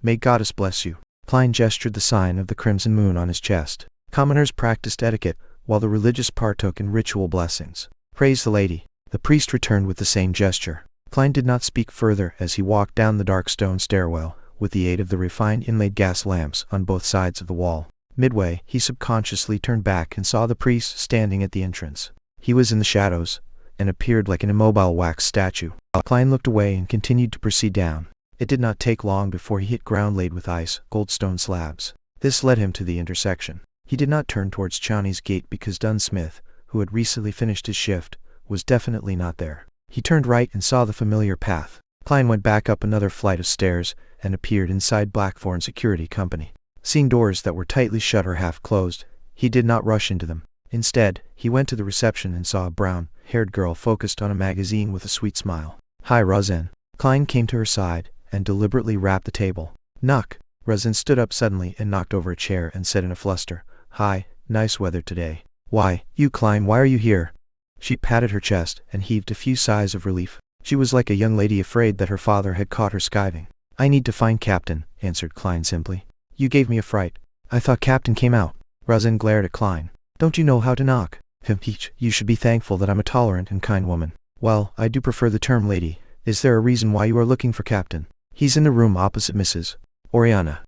May Goddess bless you." Klein gestured the sign of the crimson moon on his chest. Commoners practiced etiquette, while the religious partook in ritual blessings. "Praise the Lady." The priest returned with the same gesture. Klein did not speak further as he walked down the dark stone stairwell, with the aid of the refined inlaid gas lamps on both sides of the wall. Midway, he subconsciously turned back and saw the priest standing at the entrance. He was in the shadows, and appeared like an immobile wax statue. Klein looked away and continued to proceed down. It did not take long before he hit ground laid with ice, goldstone slabs. This led him to the intersection. He did not turn towards Chana's Gate because Dunsmith, who had recently finished his shift, was definitely not there. He turned right and saw the familiar path. Klein went back up another flight of stairs and appeared inside Blackthorn Security Company. Seeing doors that were tightly shut or half closed, he did not rush into them. Instead, he went to the reception and saw a brown-haired girl focused on a magazine with a sweet smile. "Hi, Rosen." Klein came to her side and deliberately rapped the table. "Knock." Rosen stood up suddenly and knocked over a chair and said in a fluster, "Hi, nice weather today." "Why, you Klein, why are you here?" She patted her chest and heaved a few sighs of relief. She was like a young lady afraid that her father had caught her skiving. "I need to find Captain," answered Klein simply. "You gave me a fright. I thought Captain came out." Rosen glared at Klein. "Don't you know how to knock?" "You should be thankful that I'm a tolerant and kind woman." "Well, I do prefer the term lady. Is there a reason why you are looking for Captain?" "He's in the room opposite Mrs. Oriana."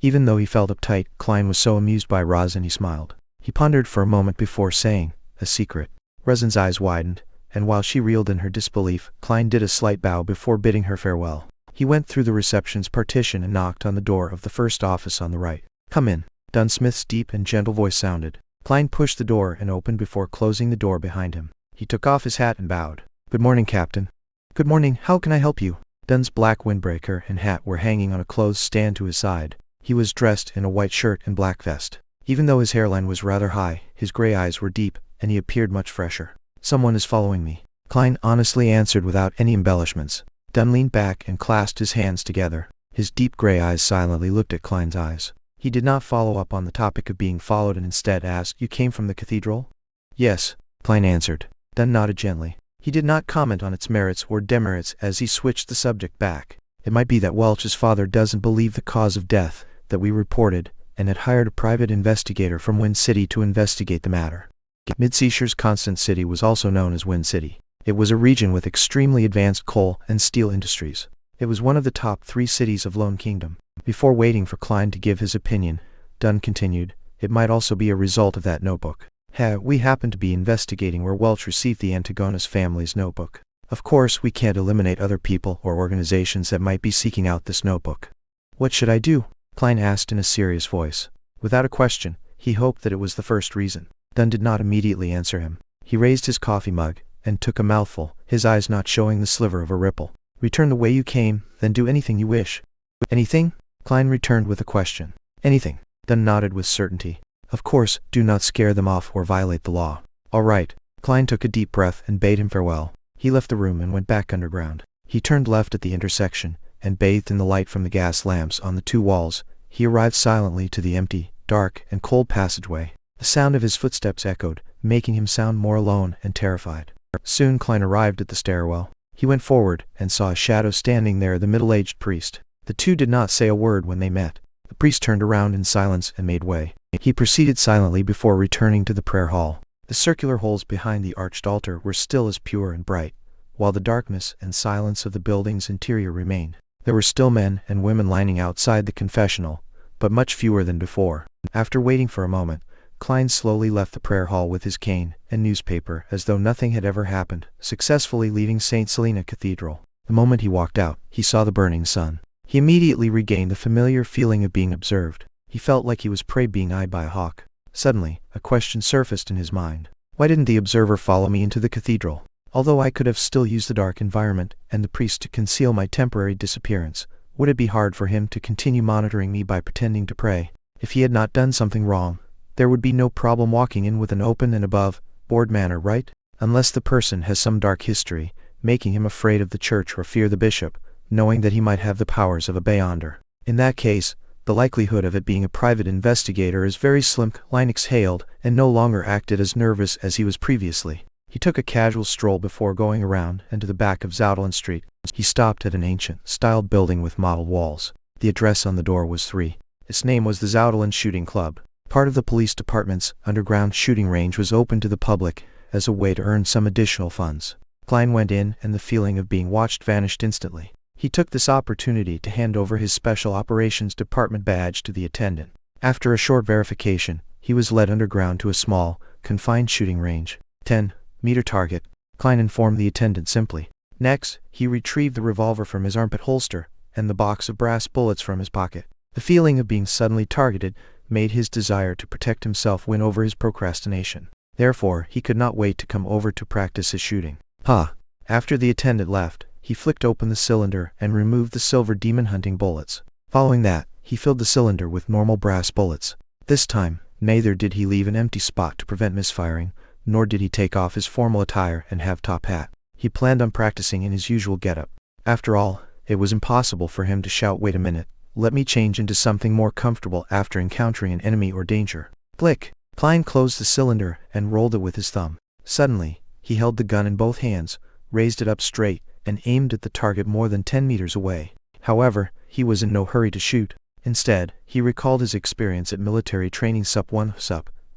Even though he felt uptight, Klein was so amused by Rosen he smiled. He pondered for a moment before saying, "A secret." Rosen's eyes widened, and while she reeled in her disbelief, Klein did a slight bow before bidding her farewell. He went through the reception's partition and knocked on the door of the first office on the right. "Come in." Dunsmith's deep and gentle voice sounded. Klein pushed the door and opened before closing the door behind him. He took off his hat and bowed. "Good morning, Captain." "Good morning, how can I help you?" Dun's black windbreaker and hat were hanging on a clothes stand to his side. He was dressed in a white shirt and black vest. Even though his hairline was rather high, his gray eyes were deep, and he appeared much fresher. "Someone is following me," Klein honestly answered without any embellishments. Dun leaned back and clasped his hands together. His deep gray eyes silently looked at Klein's eyes. He did not follow up on the topic of being followed and instead asked, "You came from the cathedral?" "Yes," Klein answered. Dun nodded gently. He did not comment on its merits or demerits as he switched the subject back. "It might be that Welch's father doesn't believe the cause of death that we reported, and had hired a private investigator from Wind City to investigate the matter. Mid-Seashire's Constant City was also known as Wind City. It was a region with extremely advanced coal and steel industries. It was one of the top 3 cities of Lone Kingdom. Before waiting for Klein to give his opinion, Dunn continued, "It might also be a result of that notebook. We happen to be investigating where Welch received the Antigonus family's notebook. Of course, we can't eliminate other people or organizations that might be seeking out this notebook." "What should I do?" Klein asked in a serious voice. Without a question, he hoped that it was the first reason. Dunn did not immediately answer him. He raised his coffee mug and took a mouthful, his eyes not showing the sliver of a ripple. "Return the way you came, then do anything you wish." "Anything?" Klein returned with a question. "Anything." Dunn nodded with certainty. "Of course, do not scare them off or violate the law." "All right." Klein took a deep breath and bade him farewell. He left the room and went back underground. He turned left at the intersection, and bathed in the light from the gas lamps on the 2 walls, he arrived silently to the empty, dark, and cold passageway. The sound of his footsteps echoed, making him sound more alone and terrified. Soon Klein arrived at the stairwell. He went forward and saw a shadow standing there, the middle-aged priest. The 2 did not say a word when they met. The priest turned around in silence and made way. He proceeded silently before returning to the prayer hall. The circular holes behind the arched altar were still as pure and bright, while the darkness and silence of the building's interior remained. There were still men and women lining outside the confessional, but much fewer than before. After waiting for a moment, Klein slowly left the prayer hall with his cane and newspaper as though nothing had ever happened, successfully leaving St. Selena Cathedral. The moment he walked out, he saw the burning sun. He immediately regained the familiar feeling of being observed. He felt like he was prey being eyed by a hawk. Suddenly, a question surfaced in his mind. Why didn't the observer follow me into the cathedral? Although I could have still used the dark environment and the priest to conceal my temporary disappearance, would it be hard for him to continue monitoring me by pretending to pray? If he had not done something wrong, there would be no problem walking in with an open and above-board manner, right? Unless the person has some dark history, making him afraid of the church or fear the bishop, knowing that he might have the powers of a beyonder. In that case, the likelihood of it being a private investigator is very slim. Klein exhaled and no longer acted as nervous as he was previously. He took a casual stroll before going around and to the back of Zoutland Street. He stopped at an ancient-styled building with mottled walls. The address on the door was 3. Its name was the Zoutland Shooting Club. Part of the police department's underground shooting range was open to the public as a way to earn some additional funds. Klein went in and the feeling of being watched vanished instantly. He took this opportunity to hand over his Special Operations Department badge to the attendant. After a short verification, he was led underground to a small, confined shooting range. 10-meter target, Klein informed the attendant simply. Next, he retrieved the revolver from his armpit holster and the box of brass bullets from his pocket. The feeling of being suddenly targeted made his desire to protect himself win over his procrastination. Therefore, he could not wait to come over to practice his shooting. After the attendant left, he flicked open the cylinder and removed the silver demon-hunting bullets. Following that, he filled the cylinder with normal brass bullets. This time, neither did he leave an empty spot to prevent misfiring, nor did he take off his formal attire and have top hat. He planned on practicing in his usual getup. After all, it was impossible for him to shout, "Wait a minute, let me change into something more comfortable," after encountering an enemy or danger. Click! Klein closed the cylinder and rolled it with his thumb. Suddenly, he held the gun in both hands, raised it up straight, and aimed at the target more than 10 meters away. However, he was in no hurry to shoot. Instead, he recalled his experience at military training SUP,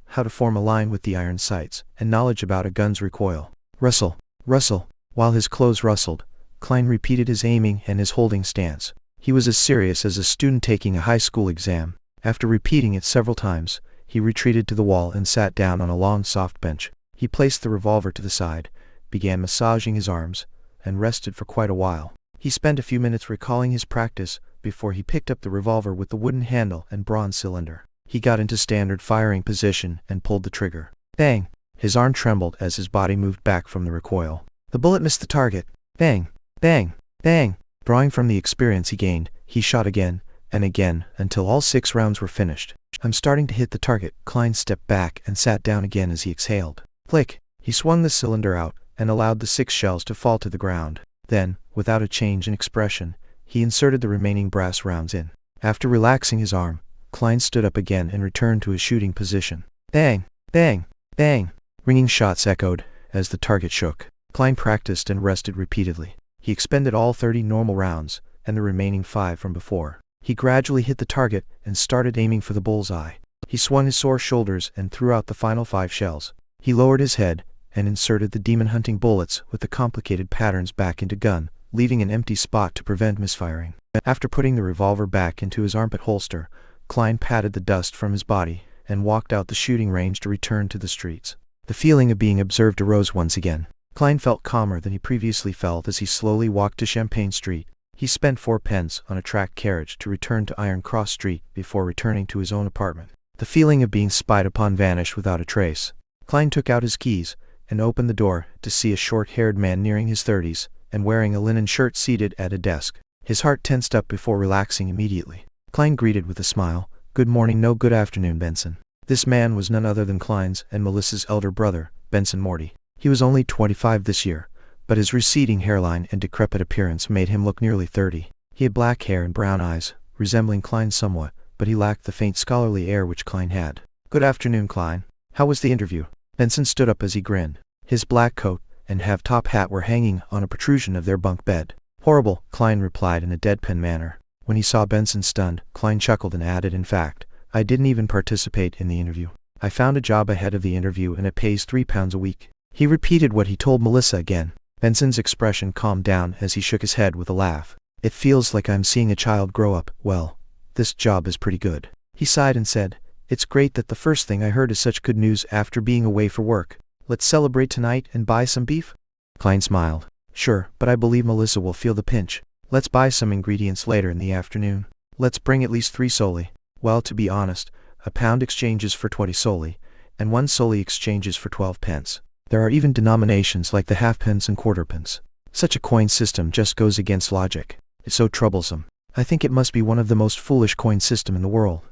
how to form a line with the iron sights, and knowledge about a gun's recoil. Rustle, rustle. While his clothes rustled, Klein repeated his aiming and his holding stance. He was as serious as a student taking a high school exam. After repeating it several times, he retreated to the wall and sat down on a long soft bench. He placed the revolver to the side, began massaging his arms, and rested for quite a while. He spent a few minutes recalling his practice before he picked up the revolver with the wooden handle and bronze cylinder. He got into standard firing position and pulled the trigger. Bang! His arm trembled as his body moved back from the recoil. The bullet missed the target. Bang! Bang! Bang! Drawing from the experience he gained, he shot again and again until all 6 rounds were finished. "I'm starting to hit the target." Klein stepped back and sat down again as he exhaled. Click! He swung the cylinder out and allowed the 6 shells to fall to the ground. Then, without a change in expression, he inserted the remaining brass rounds in. After relaxing his arm, Klein stood up again and returned to his shooting position. Bang! Bang! Bang! Ringing shots echoed as the target shook. Klein practiced and rested repeatedly. He expended all 30 normal rounds and the remaining 5 from before. He gradually hit the target and started aiming for the bullseye. He swung his sore shoulders and threw out the final 5 shells. He lowered his head and inserted the demon-hunting bullets with the complicated patterns back into gun, leaving an empty spot to prevent misfiring. After putting the revolver back into his armpit holster, Klein patted the dust from his body and walked out the shooting range to return to the streets. The feeling of being observed arose once again. Klein felt calmer than he previously felt as he slowly walked to Champagne Street. He spent 4 pence on a tracked carriage to return to Iron Cross Street before returning to his own apartment. The feeling of being spied upon vanished without a trace. Klein took out his keys and opened the door to see a short-haired man nearing his 30s and wearing a linen shirt seated at a desk. His heart tensed up before relaxing immediately. Klein greeted with a smile. "Good morning, no good afternoon, Benson." This man was none other than Klein's and Melissa's elder brother, Benson Morty. He was only 25 this year, but his receding hairline and decrepit appearance made him look nearly 30. He had black hair and brown eyes, resembling Klein somewhat, but he lacked the faint scholarly air which Klein had. "Good afternoon, Klein. How was the interview?" Benson stood up as he grinned. His black coat and half-top hat were hanging on a protrusion of their bunk bed. "Horrible," Klein replied in a deadpan manner. When he saw Benson stunned, Klein chuckled and added, "In fact, I didn't even participate in the interview. I found a job ahead of the interview and it pays £3 a week." He repeated what he told Melissa again. Benson's expression calmed down as he shook his head with a laugh. "It feels like I'm seeing a child grow up. Well, this job is pretty good." He sighed and said, "It's great that the first thing I heard is such good news after being away for work. Let's celebrate tonight and buy some beef?" Klein smiled. "Sure, but I believe Melissa will feel the pinch. Let's buy some ingredients later in the afternoon. Let's bring at least 3 soli. Well, to be honest, a pound exchanges for 20 soli, and 1 soli exchanges for 12 pence. There are even denominations like the halfpence and quarterpence. Such a coin system just goes against logic. It's so troublesome. I think it must be one of the most foolish coin system in the world."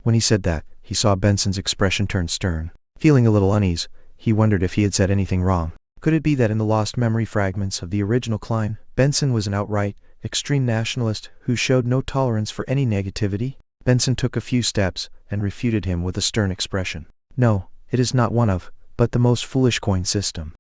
When he said that, he saw Benson's expression turn stern. Feeling a little uneasy, he wondered if he had said anything wrong. Could it be that in the lost memory fragments of the original Klein, Benson was an outright, extreme nationalist who showed no tolerance for any negativity? Benson took a few steps and refuted him with a stern expression. "No, it is not one of, but the most foolish coin system."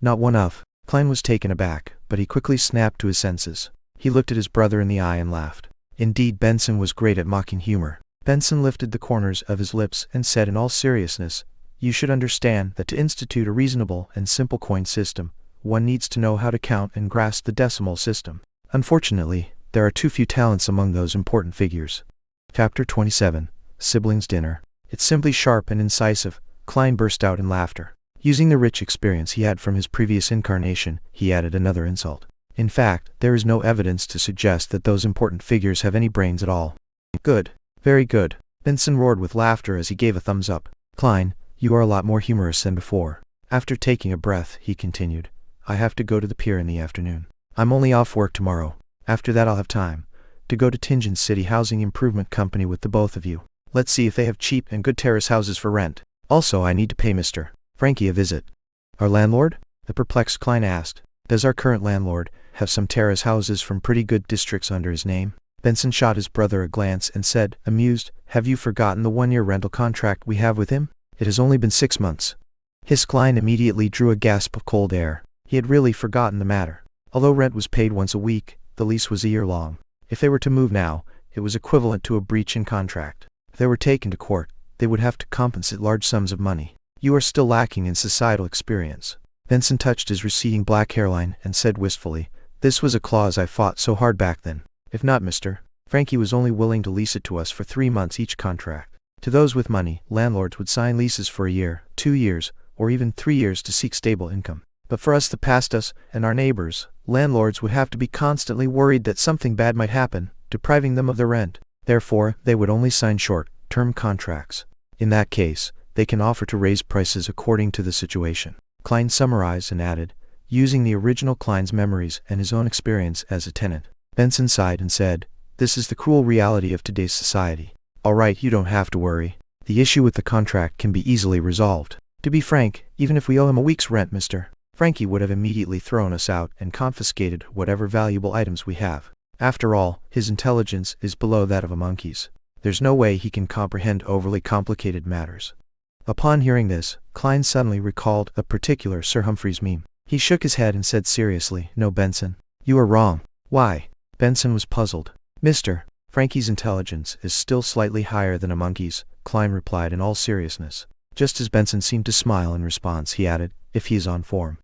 "Not one of." Klein was taken aback, but he quickly snapped to his senses. He looked at his brother in the eye and laughed. Indeed, Benson was great at mocking humor. Benson lifted the corners of his lips and said in all seriousness, "You should understand that to institute a reasonable and simple coin system, one needs to know how to count and grasp the decimal system. Unfortunately, there are too few talents among those important figures." Chapter 27, Siblings' Dinner. "It's simply sharp and incisive." Klein burst out in laughter. Using the rich experience he had from his previous incarnation, he added another insult. "In fact, there is no evidence to suggest that those important figures have any brains at all." "Good. Very good." Benson roared with laughter as he gave a thumbs up. "Klein, you are a lot more humorous than before." After taking a breath, he continued, "I have to go to the pier in the afternoon. I'm only off work tomorrow. After that I'll have time to go to Tingen City Housing Improvement Company with the both of you. Let's see if they have cheap and good terrace houses for rent. Also, I need to pay Mr. Frankie a visit." "Our landlord?" the perplexed Klein asked. "Does our current landlord have some terrace houses from pretty good districts under his name?" Benson shot his brother a glance and said, amused, "Have you forgotten the 1-year rental contract we have with him? It has only been 6 months. His Klein immediately drew a gasp of cold air. He had really forgotten the matter. Although rent was paid once a week, the lease was a year long. If they were to move now, it was equivalent to a breach in contract. If they were taken to court, they would have to compensate large sums of money. You are still lacking in societal experience." Benson touched his receding black hairline and said wistfully, "This was a clause I fought so hard back then. If not, Mr. Frankie was only willing to lease it to us for 3 months each contract. To those with money, landlords would sign leases for a year, 2 years, or even 3 years to seek stable income. But for us, the past us, and our neighbors, landlords would have to be constantly worried that something bad might happen, depriving them of their rent. Therefore, they would only sign short-term contracts. In that case, they can offer to raise prices according to the situation." Klein summarized and added, using the original Klein's memories and his own experience as a tenant. Benson sighed and said, "This is the cruel reality of today's society. All right, you don't have to worry. The issue with the contract can be easily resolved. To be frank, even if we owe him a week's rent, Mr. Frankie would have immediately thrown us out and confiscated whatever valuable items we have. After all, his intelligence is below that of a monkey's. There's no way he can comprehend overly complicated matters." Upon hearing this, Klein suddenly recalled a particular Sir Humphrey's meme. He shook his head and said seriously, "No, Benson. You are wrong." "Why?" Benson was puzzled. "Mr. Frankie's intelligence is still slightly higher than a monkey's, Klein replied in all seriousness. Just as Benson seemed to smile in response, he added, if he is on form.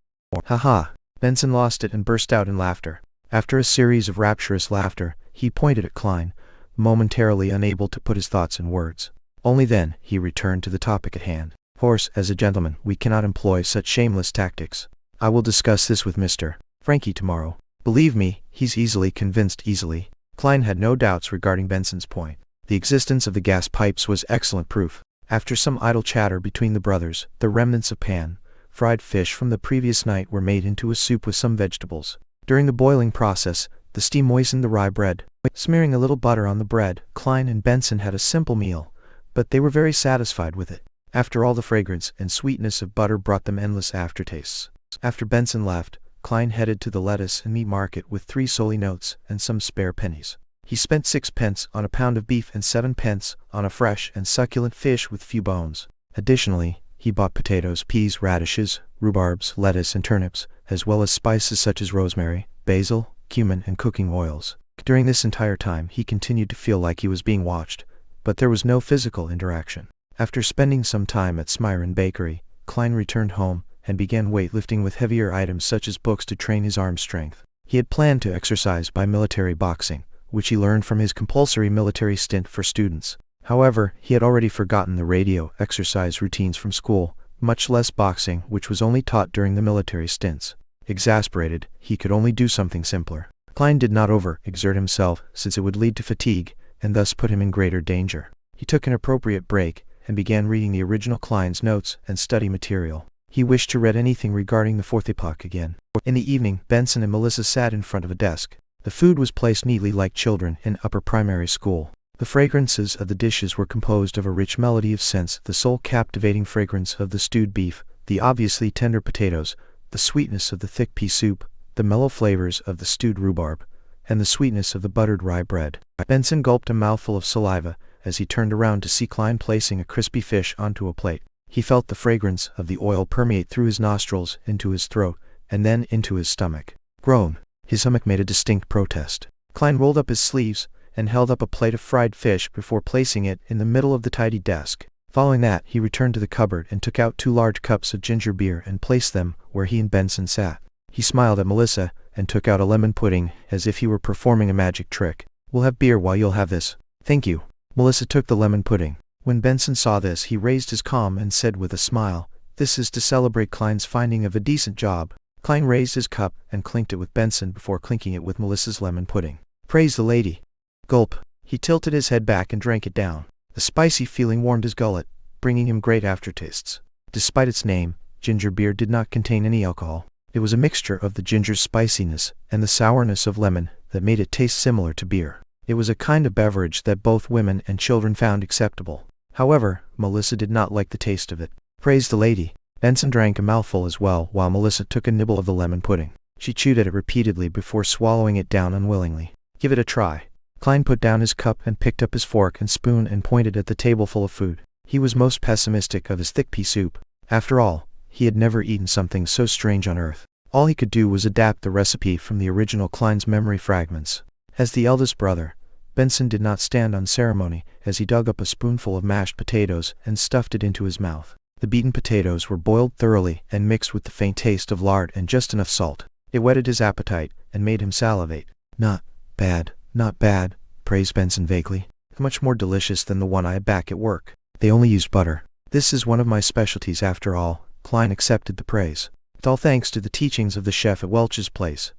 Ha ha! Benson lost it and burst out in laughter. After a series of rapturous laughter, he pointed at Klein, momentarily unable to put his thoughts in words. Only then, he returned to the topic at hand. Of course, as a gentleman, we cannot employ such shameless tactics. I will discuss this with Mr. Frankie tomorrow. Believe me, he's easily convinced easily. Klein had no doubts regarding Benson's point. The existence of the gas pipes was excellent proof. After some idle chatter between the brothers, the remnants of pan-fried fish from the previous night were made into a soup with some vegetables. During the boiling process, the steam moistened the rye bread. Smearing a little butter on the bread, Klein and Benson had a simple meal, but they were very satisfied with it. After all, the fragrance and sweetness of butter brought them endless aftertastes. After Benson left, Klein headed to the lettuce and meat market with 3 solely notes and some spare pennies. He spent 6 pence on a pound of beef and 7 pence on a fresh and succulent fish with few bones. Additionally, he bought potatoes, peas, radishes, rhubarbs, lettuce, and turnips, as well as spices such as rosemary, basil, cumin, and cooking oils. During this entire time, he continued to feel like he was being watched, but there was no physical interaction. After spending some time at Smyron Bakery, Klein returned home and began weightlifting with heavier items such as books to train his arm strength. He had planned to exercise by military boxing, which he learned from his compulsory military stint for students. However, he had already forgotten the radio exercise routines from school, much less boxing, which was only taught during the military stints. Exasperated, he could only do something simpler. Klein did not over-exert himself, since it would lead to fatigue, and thus put him in greater danger. He took an appropriate break, and began reading the original Klein's notes and study material. He wished to read anything regarding the fourth epoch again. In the evening, Benson and Melissa sat in front of a desk. The food was placed neatly like children in upper primary school. The fragrances of the dishes were composed of a rich melody of scents, the soul-captivating fragrance of the stewed beef, the obviously tender potatoes, the sweetness of the thick pea soup, the mellow flavors of the stewed rhubarb, and the sweetness of the buttered rye bread. Benson gulped a mouthful of saliva as he turned around to see Klein placing a crispy fish onto a plate. He felt the fragrance of the oil permeate through his nostrils into his throat, and then into his stomach. Groan. His stomach made a distinct protest. Klein rolled up his sleeves and held up a plate of fried fish before placing it in the middle of the tidy desk. Following that, he returned to the cupboard and took out 2 large cups of ginger beer and placed them where he and Benson sat. He smiled at Melissa and took out a lemon pudding as if he were performing a magic trick. We'll have beer while you'll have this. Thank you. Melissa took the lemon pudding. When Benson saw this, he raised his calm and said with a smile, "This is to celebrate Klein's finding of a decent job." Klein raised his cup and clinked it with Benson before clinking it with Melissa's lemon pudding. Praise the lady. Gulp. He tilted his head back and drank it down. The spicy feeling warmed his gullet, bringing him great aftertastes. Despite its name, ginger beer did not contain any alcohol. It was a mixture of the ginger's spiciness and the sourness of lemon that made it taste similar to beer. It was a kind of beverage that both women and children found acceptable. However, Melissa did not like the taste of it. Praise the lady. Benson drank a mouthful as well, while Melissa took a nibble of the lemon pudding. She chewed at it repeatedly before swallowing it down unwillingly. Give it a try. Klein put down his cup and picked up his fork and spoon and pointed at the table full of food. He was most pessimistic of his thick pea soup. After all, he had never eaten something so strange on earth. All he could do was adapt the recipe from the original Klein's memory fragments. As the eldest brother, Benson did not stand on ceremony as he dug up a spoonful of mashed potatoes and stuffed it into his mouth. The beaten potatoes were boiled thoroughly and mixed with the faint taste of lard and just enough salt. It whetted his appetite and made him salivate. Not bad, praised Benson vaguely. Much more delicious than the one I had back at work. They only used butter. This is one of my specialties after all. Klein accepted the praise. It's all thanks to the teachings of the chef at Welch's place.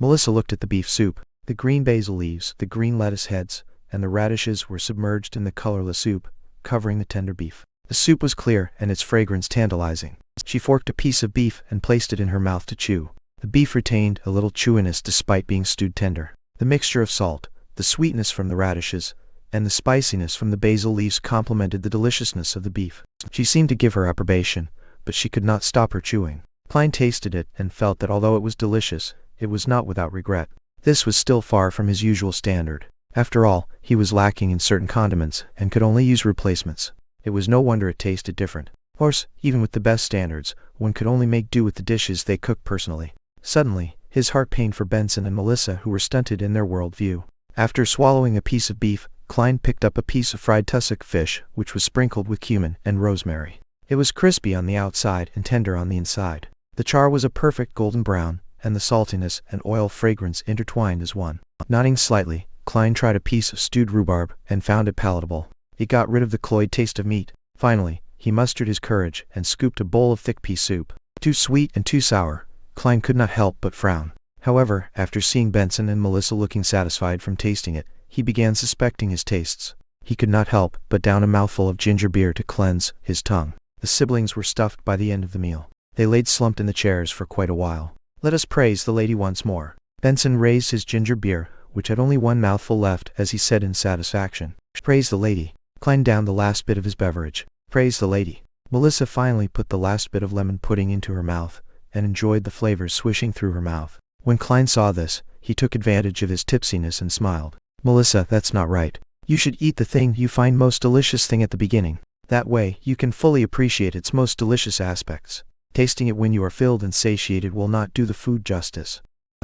Melissa looked at the beef soup. The green basil leaves, the green lettuce heads, and the radishes were submerged in the colorless soup, covering the tender beef. The soup was clear and its fragrance tantalizing. She forked a piece of beef and placed it in her mouth to chew. The beef retained a little chewiness despite being stewed tender. The mixture of salt, the sweetness from the radishes, and the spiciness from the basil leaves complemented the deliciousness of the beef. She seemed to give her approbation, but she could not stop her chewing. Klein tasted it and felt that although it was delicious, it was not without regret. This was still far from his usual standard. After all, he was lacking in certain condiments and could only use replacements. It was no wonder it tasted different. Of course, even with the best standards, one could only make do with the dishes they cooked personally. Suddenly, his heart pained for Benson and Melissa, who were stunted in their world view. After swallowing a piece of beef, Klein picked up a piece of fried tussock fish, which was sprinkled with cumin and rosemary. It was crispy on the outside and tender on the inside. The char was a perfect golden brown, and the saltiness and oil fragrance intertwined as one. Nodding slightly, Klein tried a piece of stewed rhubarb and found it palatable. It got rid of the cloyed taste of meat. Finally, he mustered his courage and scooped a bowl of thick pea soup. Too sweet and too sour, Klein could not help but frown. However, after seeing Benson and Melissa looking satisfied from tasting it, he began suspecting his tastes. He could not help but down a mouthful of ginger beer to cleanse his tongue. The siblings were stuffed by the end of the meal. They laid slumped in the chairs for quite a while. "Let us praise the lady once more." Benson raised his ginger beer, which had only one mouthful left, as he said in satisfaction. "Praise the lady." Klein downed the last bit of his beverage. "Praise the lady." Melissa finally put the last bit of lemon pudding into her mouth, and enjoyed the flavors swishing through her mouth. When Klein saw this, he took advantage of his tipsiness and smiled. "Melissa, that's not right. You should eat the thing you find most delicious thing at the beginning. That way, you can fully appreciate its most delicious aspects. Tasting it when you are filled and satiated will not do the food justice."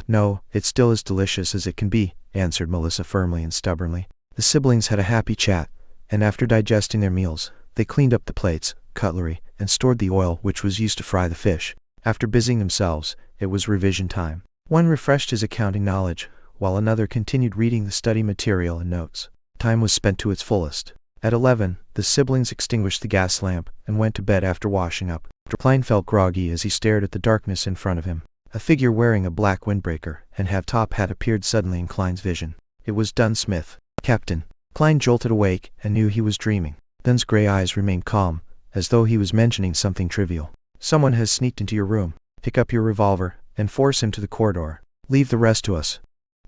"No, it's still as delicious as it can be," answered Melissa firmly and stubbornly. The siblings had a happy chat, and after digesting their meals, they cleaned up the plates, cutlery, and stored the oil which was used to fry the fish. After busying themselves, it was revision time. One refreshed his accounting knowledge, while another continued reading the study material and notes. Time was spent to its fullest. At 11, the siblings extinguished the gas lamp and went to bed after washing up. Klein felt groggy as he stared at the darkness in front of him. A figure wearing a black windbreaker and half-top hat appeared suddenly in Klein's vision. It was Dunn Smith. "Captain." Klein jolted awake and knew he was dreaming. Dunn's gray eyes remained calm, as though he was mentioning something trivial. "Someone has sneaked into your room. Pick up your revolver and force him to the corridor. Leave the rest to us."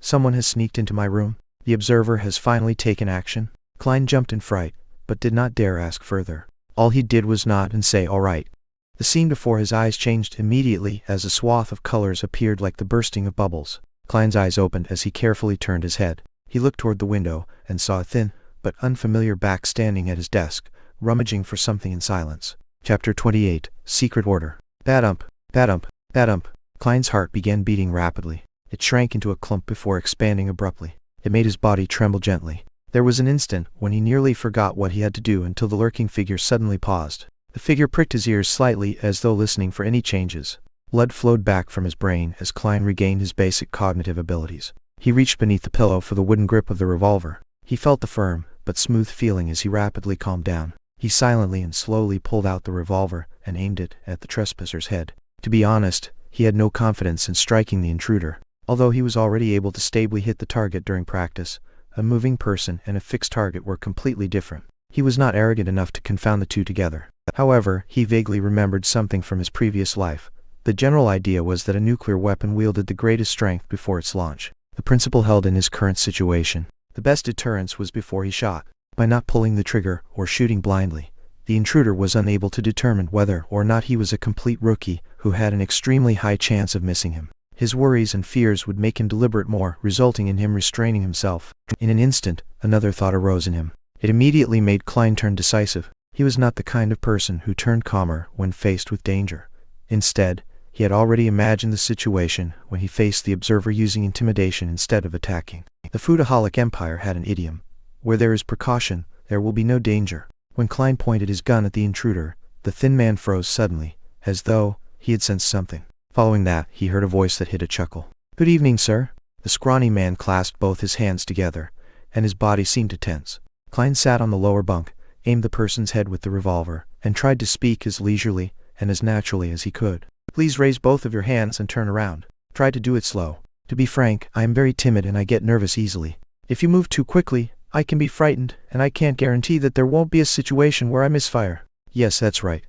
"Someone has sneaked into my room? The observer has finally taken action?" Klein jumped in fright, but did not dare ask further. All he did was nod and say, "All right." The scene before his eyes changed immediately as a swath of colors appeared like the bursting of bubbles. Klein's eyes opened as he carefully turned his head. He looked toward the window and saw a thin, but unfamiliar back standing at his desk, rummaging for something in silence. Chapter 28, Secret Order. Badump, badump, badump. Klein's heart began beating rapidly. It shrank into a clump before expanding abruptly. It made his body tremble gently. There was an instant when he nearly forgot what he had to do until the lurking figure suddenly paused. The figure pricked his ears slightly as though listening for any changes. Blood flowed back from his brain as Klein regained his basic cognitive abilities. He reached beneath the pillow for the wooden grip of the revolver. He felt the firm, but smooth feeling as he rapidly calmed down. He silently and slowly pulled out the revolver and aimed it at the trespasser's head. To be honest, he had no confidence in striking the intruder. Although he was already able to stably hit the target during practice, a moving person and a fixed target were completely different. He was not arrogant enough to confound the two together. However, he vaguely remembered something from his previous life. The general idea was that a nuclear weapon wielded the greatest strength before its launch. The principle held in his current situation. The best deterrence was before he shot. By not pulling the trigger or shooting blindly, the intruder was unable to determine whether or not he was a complete rookie who had an extremely high chance of missing him. His worries and fears would make him deliberate more, resulting in him restraining himself. In an instant, another thought arose in him. It immediately made Klein turn decisive. He was not the kind of person who turned calmer when faced with danger. Instead, he had already imagined the situation when he faced the observer using intimidation instead of attacking. The Foodaholic Empire had an idiom: "Where there is precaution, there will be no danger." When Klein pointed his gun at the intruder, the thin man froze suddenly, as though he had sensed something. Following that, he heard a voice that hid a chuckle. "Good evening, sir." The scrawny man clasped both his hands together, and his body seemed to tense. Klein sat on the lower bunk, aimed the person's head with the revolver, and tried to speak as leisurely and as naturally as he could. "Please raise both of your hands and turn around. Try to do it slow. To be frank, I am very timid and I get nervous easily. If you move too quickly, I can be frightened, and I can't guarantee that there won't be a situation where I misfire." "Yes, that's right."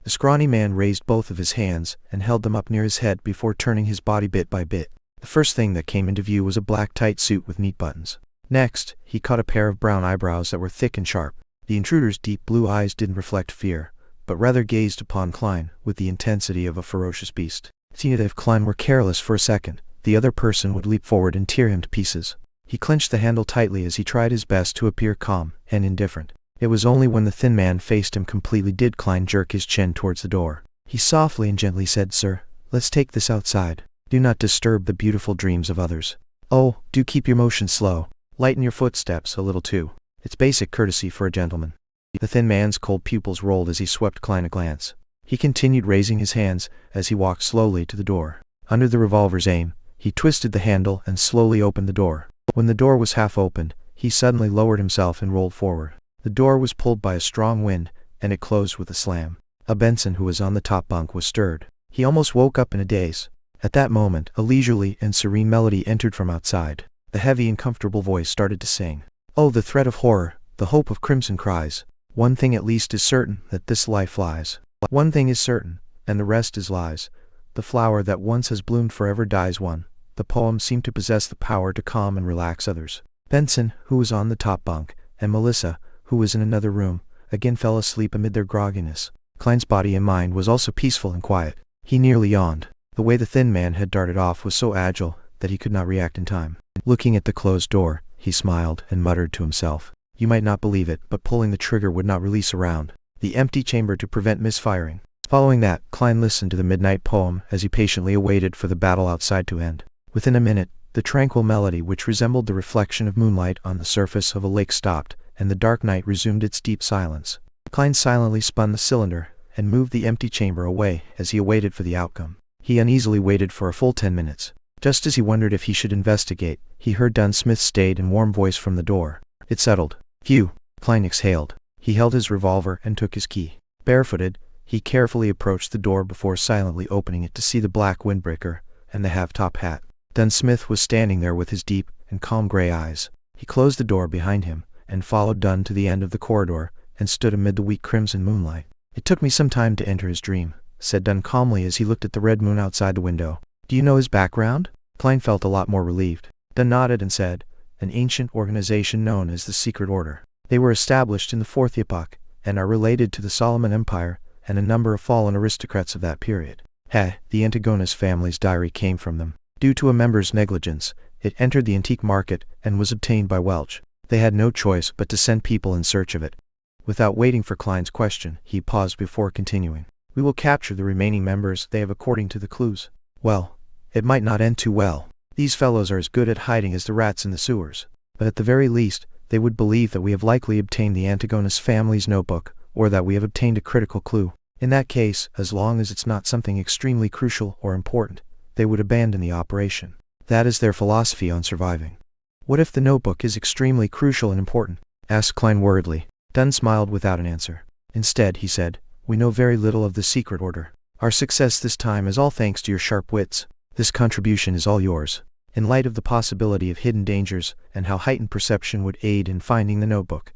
The scrawny man raised both of his hands and held them up near his head before turning his body bit by bit. The first thing that came into view was a black tight suit with neat buttons. Next, he caught a pair of brown eyebrows that were thick and sharp. The intruder's deep blue eyes didn't reflect fear, but rather gazed upon Klein with the intensity of a ferocious beast. Seeing that if Klein were careless for a second, the other person would leap forward and tear him to pieces. He clenched the handle tightly as he tried his best to appear calm and indifferent. It was only when the thin man faced him completely did Klein jerk his chin towards the door. He softly and gently said, "Sir, let's take this outside. Do not disturb the beautiful dreams of others. Oh, do keep your motion slow." Lighten your footsteps a little too. It's basic courtesy for a gentleman. The thin man's cold pupils rolled as he swept Klein a glance. He continued raising his hands as he walked slowly to the door. Under the revolver's aim, he twisted the handle and slowly opened the door. When the door was half opened, he suddenly lowered himself and rolled forward. The door was pulled by a strong wind, and it closed with a slam. Benson, who was on the top bunk, was stirred. He almost woke up in a daze. At that moment, a leisurely and serene melody entered from outside. The heavy and comfortable voice started to sing. Oh, the threat of horror, the hope of crimson cries. One thing at least is certain, that this life lies. One thing is certain, and the rest is lies. The flower that once has bloomed forever dies one. The poem seemed to possess the power to calm and relax others. Benson, who was on the top bunk, and Melissa, who was in another room, again fell asleep amid their grogginess. Klein's body and mind was also peaceful and quiet. He nearly yawned. The way the thin man had darted off was so agile that he could not react in time. Looking at the closed door, he smiled and muttered to himself. You might not believe it, but pulling the trigger would not release a round. The empty chamber to prevent misfiring. Following that, Klein listened to the midnight poem as he patiently awaited for the battle outside to end. Within a minute, the tranquil melody, which resembled the reflection of moonlight on the surface of a lake, stopped, and the dark night resumed its deep silence. Klein silently spun the cylinder and moved the empty chamber away as he awaited for the outcome. He uneasily waited for a full 10 minutes. Just as he wondered if he should investigate, he heard Dunn Smith's staid and warm voice from the door. It settled. Phew, Klein exhaled. He held his revolver and took his key. Barefooted, he carefully approached the door before silently opening it to see the black windbreaker and the half-top hat. Dunn Smith was standing there with his deep and calm gray eyes. He closed the door behind him and followed Dunn to the end of the corridor and stood amid the weak crimson moonlight. It took me some time to enter his dream, said Dunn calmly as he looked at the red moon outside the window. Do you know his background? Klein felt a lot more relieved. Dunn nodded and said, an ancient organization known as the Secret Order. They were established in the 4th epoch and are related to the Solomon Empire and a number of fallen aristocrats of that period. The Antigonus family's diary came from them. Due to a member's negligence, it entered the antique market and was obtained by Welch. They had no choice but to send people in search of it. Without waiting for Klein's question, he paused before continuing. We will capture the remaining members they have according to the clues. Well, it might not end too well. These fellows are as good at hiding as the rats in the sewers. But at the very least, they would believe that we have likely obtained the Antigonus family's notebook, or that we have obtained a critical clue. In that case, as long as it's not something extremely crucial or important, they would abandon the operation. That is their philosophy on surviving. What if the notebook is extremely crucial and important? Asked Klein worriedly. Dunn smiled without an answer. Instead, he said, we know very little of the Secret Order. Our success this time is all thanks to your sharp wits. This contribution is all yours. In light of the possibility of hidden dangers and how heightened perception would aid in finding the notebook,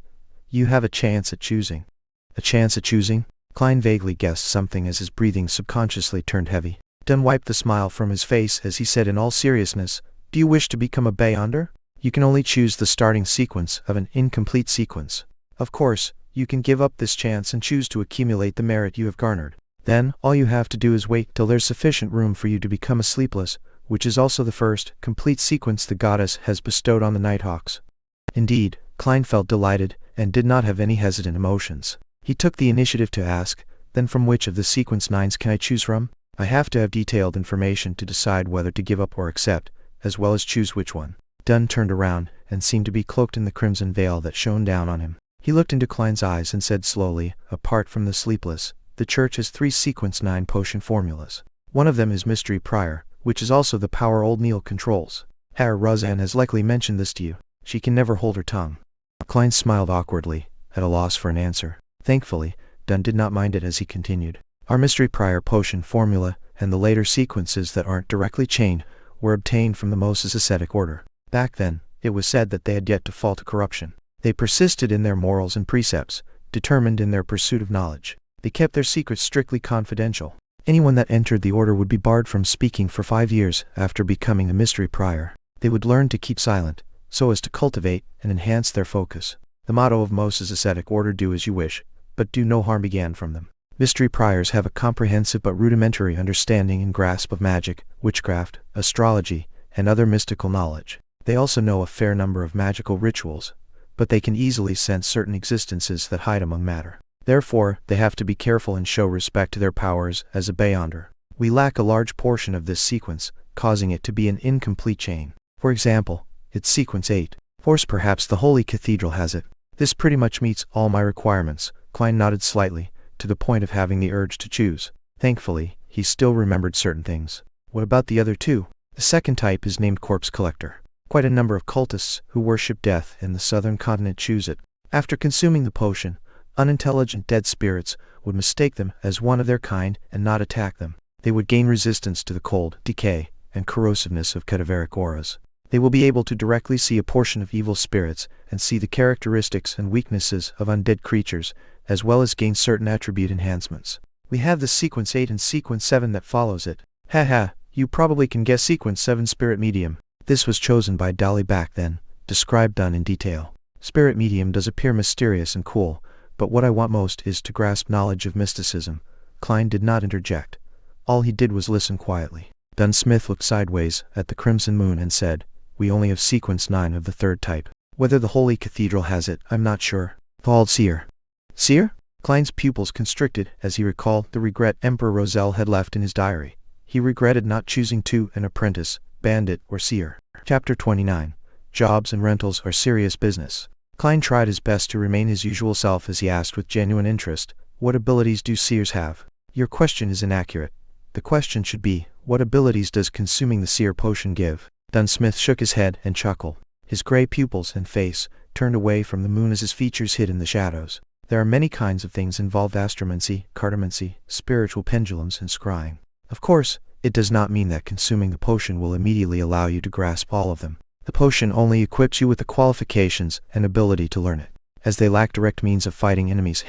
you have a chance at choosing. A chance at choosing? Klein vaguely guessed something as his breathing subconsciously turned heavy. Dunn wiped the smile from his face as he said in all seriousness, do you wish to become a Beyonder? You can only choose the starting sequence of an incomplete sequence. Of course, you can give up this chance and choose to accumulate the merit you have garnered. Then, all you have to do is wait till there's sufficient room for you to become a sleepless, which is also the first complete sequence the goddess has bestowed on the Nighthawks. Indeed, Klein felt delighted and did not have any hesitant emotions. He took the initiative to ask, then from which of the sequence 9s can I choose from? I have to have detailed information to decide whether to give up or accept, as well as choose which one. Dunn turned around and seemed to be cloaked in the crimson veil that shone down on him. He looked into Klein's eyes and said slowly, apart from the sleepless, the Church has 3 sequence 9 potion formulas. One of them is Mystery Prior, which is also the power old Neil controls. Herr Roseanne has likely mentioned this to you. She can never hold her tongue. Klein smiled awkwardly, at a loss for an answer. Thankfully, Dunn did not mind it as he continued. Our Mystery Prior potion formula and the later sequences that aren't directly chained were obtained from the Moses ascetic order. Back then, it was said that they had yet to fall to corruption. They persisted in their morals and precepts, determined in their pursuit of knowledge. They kept their secrets strictly confidential. Anyone that entered the order would be barred from speaking for 5 years after becoming a Mystery Prior. They would learn to keep silent, so as to cultivate and enhance their focus. The motto of Moses ascetic order, do as you wish, but do no harm, began from them. Mystery Priors have a comprehensive but rudimentary understanding and grasp of magic, witchcraft, astrology, and other mystical knowledge. They also know a fair number of magical rituals, but they can easily sense certain existences that hide among matter. Therefore, they have to be careful and show respect to their powers as a Beyonder. We lack a large portion of this sequence, causing it to be an incomplete chain. For example, it's sequence 8. Or perhaps the Holy Cathedral has it. This pretty much meets all my requirements. Klein nodded slightly, to the point of having the urge to choose. Thankfully, he still remembered certain things. What about the other two? The second type is named Corpse Collector. Quite a number of cultists who worship death in the southern continent choose it. After consuming the potion, unintelligent dead spirits would mistake them as one of their kind and not attack them. They would gain resistance to the cold, decay, and corrosiveness of cadaveric auras. They will be able to directly see a portion of evil spirits and see the characteristics and weaknesses of undead creatures, as well as gain certain attribute enhancements. We have the Sequence 8 and Sequence 7 that follows it. Haha, you probably can guess Sequence 7 Spirit Medium. This was chosen by Dolly back then, described done in detail. Spirit Medium does appear mysterious and cool, but what I want most is to grasp knowledge of mysticism. Klein did not interject. All he did was listen quietly. Dunsmith looked sideways at the crimson moon and said, "We only have Sequence 9 of the third type. Whether the Holy Cathedral has it, I'm not sure." Called Seer. Seer? Klein's pupils constricted as he recalled the regret Emperor Roselle had left in his diary. He regretted not choosing an apprentice, bandit, or seer. Chapter 29. Jobs and rentals are serious business. Klein tried his best to remain his usual self as he asked with genuine interest, "What abilities do seers have?" "Your question is inaccurate. The question should be, what abilities does consuming the seer potion give?" Dunsmith shook his head and chuckled. His gray pupils and face turned away from the moon as his features hid in the shadows. There are many kinds of things involved: astromancy, cartomancy, spiritual pendulums, and scrying. Of course, it does not mean that consuming the potion will immediately allow you to grasp all of them. The potion only equips you with the qualifications and ability to learn it, as they lack direct means of fighting enemies.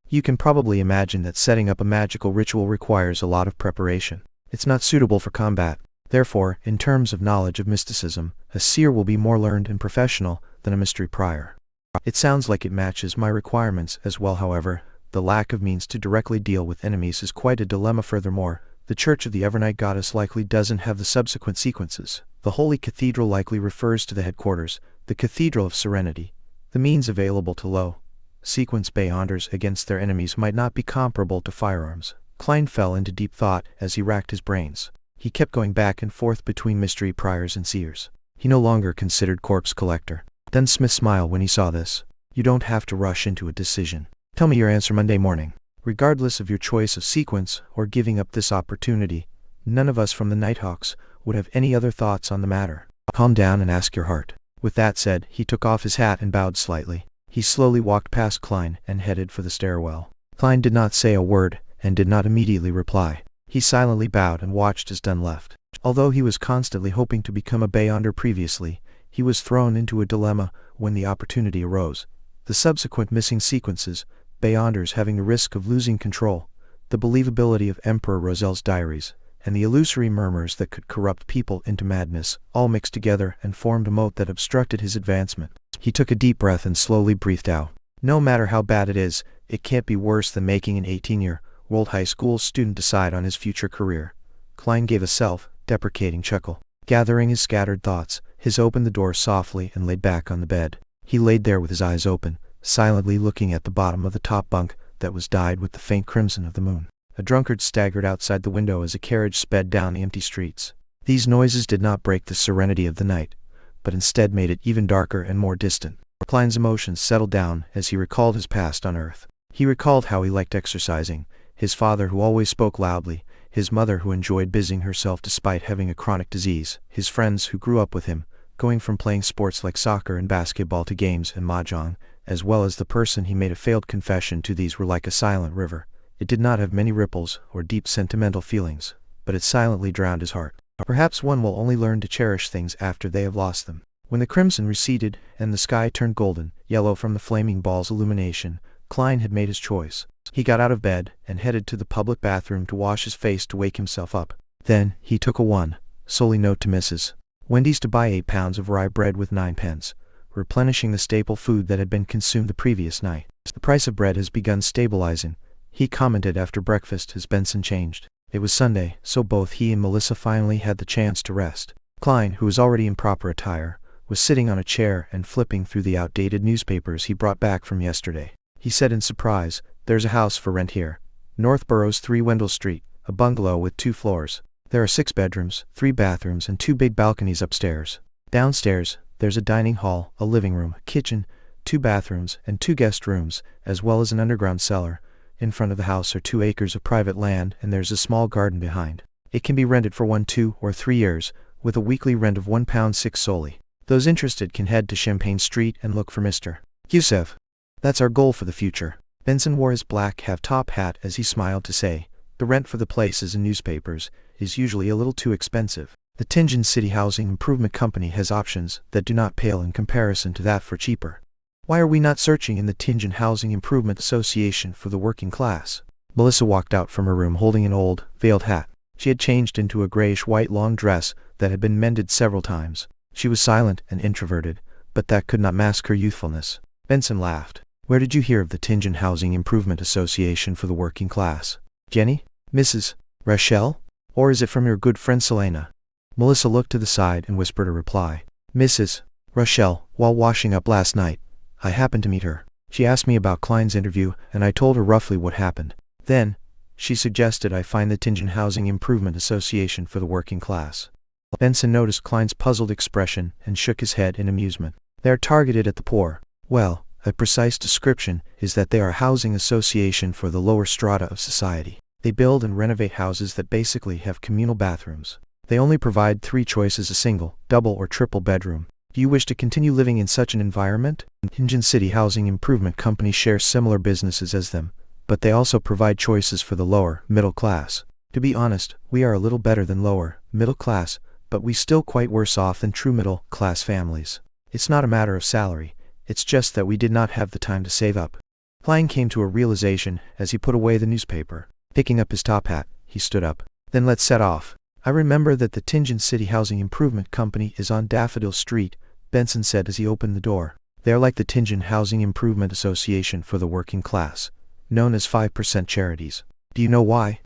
You can probably imagine that setting up a magical ritual requires a lot of preparation. It's not suitable for combat. Therefore, in terms of knowledge of mysticism, a seer will be more learned and professional than a mystery prior. It sounds like it matches my requirements as well. However, the lack of means to directly deal with enemies is quite a dilemma. Furthermore, the Church of the Evernight Goddess likely doesn't have the subsequent sequences. The Holy Cathedral likely refers to the headquarters, the Cathedral of Serenity. The means available to low sequence beyonders against their enemies might not be comparable to firearms. Klein fell into deep thought as he racked his brains. He kept going back and forth between mystery priors and seers. He no longer considered Corpse Collector. Dunsmith smiled when he saw this. "You don't have to rush into a decision. Tell me your answer Monday morning. Regardless of your choice of sequence or giving up this opportunity, none of us from the Nighthawks would have any other thoughts on the matter. Calm down and ask your heart." With that said, he took off his hat and bowed slightly. He slowly walked past Klein and headed for the stairwell. Klein did not say a word and did not immediately reply. He silently bowed and watched as Dunn left. Although he was constantly hoping to become a Beyonder previously, he was thrown into a dilemma when the opportunity arose. The subsequent missing sequences, Beyonders having the risk of losing control, the believability of Emperor Roselle's diaries, and the illusory murmurs that could corrupt people into madness, all mixed together and formed a moat that obstructed his advancement. He took a deep breath and slowly breathed out. No matter how bad it is, it can't be worse than making an 18-year-old high school student decide on his future career. Klein gave a self-deprecating chuckle. Gathering his scattered thoughts, he opened the door softly and laid back on the bed. He laid there with his eyes open, silently looking at the bottom of the top bunk that was dyed with the faint crimson of the moon. A drunkard staggered outside the window as a carriage sped down the empty streets. These noises did not break the serenity of the night, but instead made it even darker and more distant. Klein's emotions settled down as he recalled his past on Earth. He recalled how he liked exercising, his father who always spoke loudly, his mother who enjoyed busying herself despite having a chronic disease, his friends who grew up with him, going from playing sports like soccer and basketball to games and mahjong, as well as the person he made a failed confession to. These were like a silent river. It did not have many ripples or deep sentimental feelings, but it silently drowned his heart. Perhaps one will only learn to cherish things after they have lost them. When the crimson receded and the sky turned golden yellow from the flaming ball's illumination, Klein had made his choice. He got out of bed and headed to the public bathroom to wash his face to wake himself up. Then, he took a solely note to Mrs. Wendy's to buy 8 pounds of rye bread with 9 pence, replenishing the staple food that had been consumed the previous night. "The price of bread has begun stabilizing," he commented after breakfast as Benson changed. It was Sunday, so both he and Melissa finally had the chance to rest. Klein, who was already in proper attire, was sitting on a chair and flipping through the outdated newspapers he brought back from yesterday. He said in surprise, "There's a house for rent here. North Burrows 3 Wendell Street, a bungalow with 2 floors. There are 6 bedrooms, 3 bathrooms and 2 big balconies upstairs. Downstairs, There's a dining hall, a living room, a kitchen, 2 bathrooms, and 2 guest rooms, as well as an underground cellar. In front of the house are 2 acres of private land, and there's a small garden behind. It can be rented for 1, 2, or 3 years, with a weekly rent of £1.6 solely. Those interested can head to Champagne Street and look for Mr. Youssef. That's our goal for the future. Benson wore his black half-top hat as he smiled to say, the rent for the places and newspapers is usually a little too expensive. The Tianjin City Housing Improvement Company has options that do not pale in comparison to that for cheaper. Why are we not searching in the Tianjin Housing Improvement Association for the working class? Melissa walked out from her room holding an old, veiled hat. She had changed into a grayish-white long dress that had been mended several times. She was silent and introverted, but that could not mask her youthfulness. Benson laughed. Where did you hear of the Tianjin Housing Improvement Association for the working class? Jenny? Mrs. Rachel? Or is it from your good friend Selena? Melissa looked to the side and whispered a reply. Mrs. Rachel, while washing up last night, I happened to meet her. She asked me about Klein's interview, and I told her roughly what happened. Then, she suggested I find the Tianjin Housing Improvement Association for the working class. Benson noticed Klein's puzzled expression and shook his head in amusement. They are targeted at the poor. Well, a precise description is that they are a housing association for the lower strata of society. They build and renovate houses that basically have communal bathrooms. They only provide 3 choices: a single, double, or triple bedroom. Do you wish to continue living in such an environment? Tianjin City Housing Improvement Company shares similar businesses as them, but they also provide choices for the lower, middle class. To be honest, we are a little better than lower, middle class, but we still quite worse off than true middle class families. It's not a matter of salary, it's just that we did not have the time to save up. Klein came to a realization as he put away the newspaper. Picking up his top hat, he stood up. Then let's set off. I remember that the Tianjin City Housing Improvement Company is on Daffodil Street, Benson said as he opened the door. They are like the Tianjin Housing Improvement Association for the working class, known as 5% charities. Do you know why?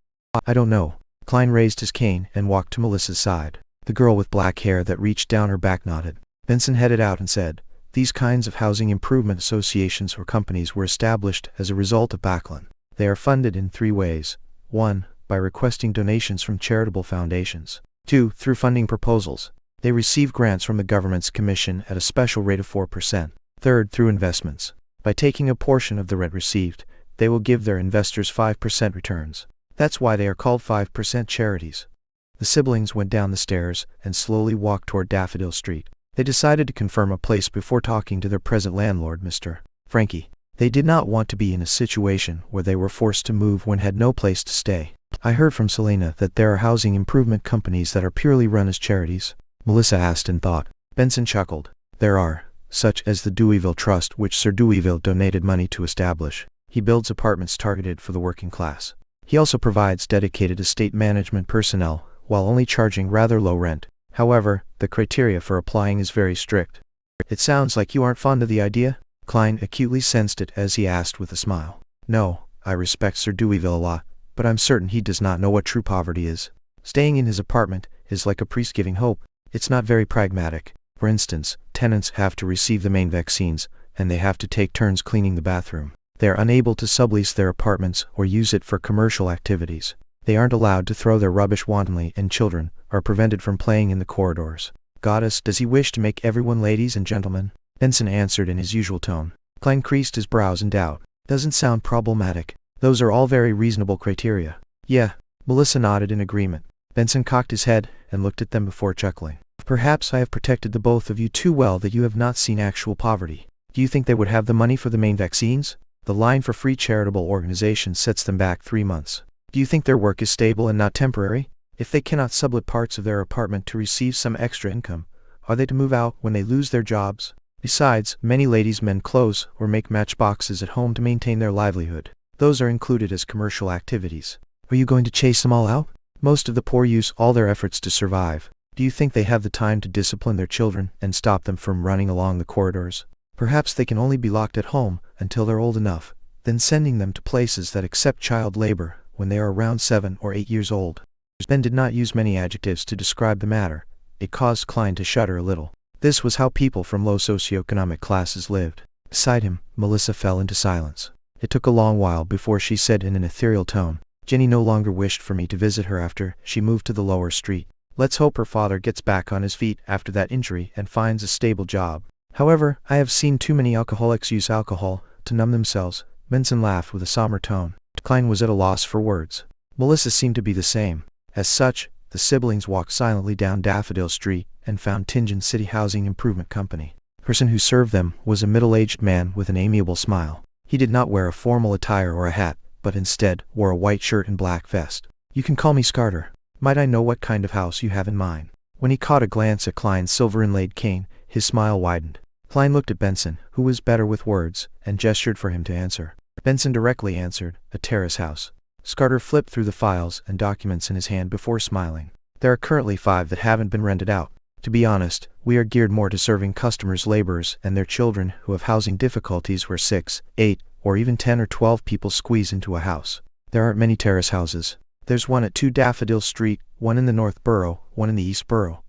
I don't know. Klein raised his cane and walked to Melissa's side. The girl with black hair that reached down her back nodded. Benson headed out and said, these kinds of housing improvement associations or companies were established as a result of Backlund. They are funded in 3 ways. 1. By requesting donations from charitable foundations. 2. Through funding proposals. They receive grants from the government's commission at a special rate of 4%. 3rd, through investments. By taking a portion of the rent received, they will give their investors 5% returns. That's why they are called 5% charities. The siblings went down the stairs and slowly walked toward Daffodil Street. They decided to confirm a place before talking to their present landlord, Mr. Frankie. They did not want to be in a situation where they were forced to move when had no place to stay. I heard from Selena that there are housing improvement companies that are purely run as charities. Melissa asked and thought. Benson chuckled. There are, such as the Deweyville Trust, which Sir Deweyville donated money to establish. He builds apartments targeted for the working class. He also provides dedicated estate management personnel, while only charging rather low rent. However, the criteria for applying is very strict. It sounds like you aren't fond of the idea? Klein acutely sensed it as he asked with a smile. No, I respect Sir Deweyville a lot, but I'm certain he does not know what true poverty is. Staying in his apartment is like a priest giving hope. It's not very pragmatic. For instance, tenants have to receive the main vaccines, and they have to take turns cleaning the bathroom. They are unable to sublease their apartments or use it for commercial activities. They aren't allowed to throw their rubbish wantonly, and children are prevented from playing in the corridors. Goddess, does he wish to make everyone ladies and gentlemen? Benson answered in his usual tone. Klein creased his brows in doubt. Doesn't sound problematic. Those are all very reasonable criteria. Yeah. Melissa nodded in agreement. Benson cocked his head and looked at them before chuckling. Perhaps I have protected the both of you too well that you have not seen actual poverty. Do you think they would have the money for the main vaccines? The line for free charitable organizations sets them back 3 months. Do you think their work is stable and not temporary? If they cannot sublet parts of their apartment to receive some extra income, are they to move out when they lose their jobs? Besides, many ladies mend clothes or make matchboxes at home to maintain their livelihood. Those are included as commercial activities. Are you going to chase them all out? Most of the poor use all their efforts to survive. Do you think they have the time to discipline their children and stop them from running along the corridors? Perhaps they can only be locked at home until they're old enough, then sending them to places that accept child labor when they are around 7 or 8 years old. Ben did not use many adjectives to describe the matter. It caused Klein to shudder a little. This was how people from low socioeconomic classes lived. Beside him, Melissa fell into silence. It took a long while before she said in an ethereal tone, Jenny no longer wished for me to visit her after she moved to the lower street. Let's hope her father gets back on his feet after that injury and finds a stable job. However, I have seen too many alcoholics use alcohol to numb themselves." Benson laughed with a somber tone. Klein was at a loss for words. Melissa seemed to be the same. As such, the siblings walked silently down Daffodil Street and found Tingen City Housing Improvement Company. The person who served them was a middle-aged man with an amiable smile. He did not wear a formal attire or a hat, but instead wore a white shirt and black vest. "You can call me Scarter. Might I know what kind of house you have in mind?" When he caught a glance at Klein's silver-inlaid cane, his smile widened. Klein looked at Benson, who was better with words, and gestured for him to answer. Benson directly answered, "A terrace house." Scarter flipped through the files and documents in his hand before smiling. "There are currently 5 that haven't been rented out. To be honest, we are geared more to serving customers, laborers, and their children who have housing difficulties where 6, 8, or even 10 or 12 people squeeze into a house. There aren't many terrace houses. There's one at 2 Daffodil Street, one in the North Borough, one in the East Borough.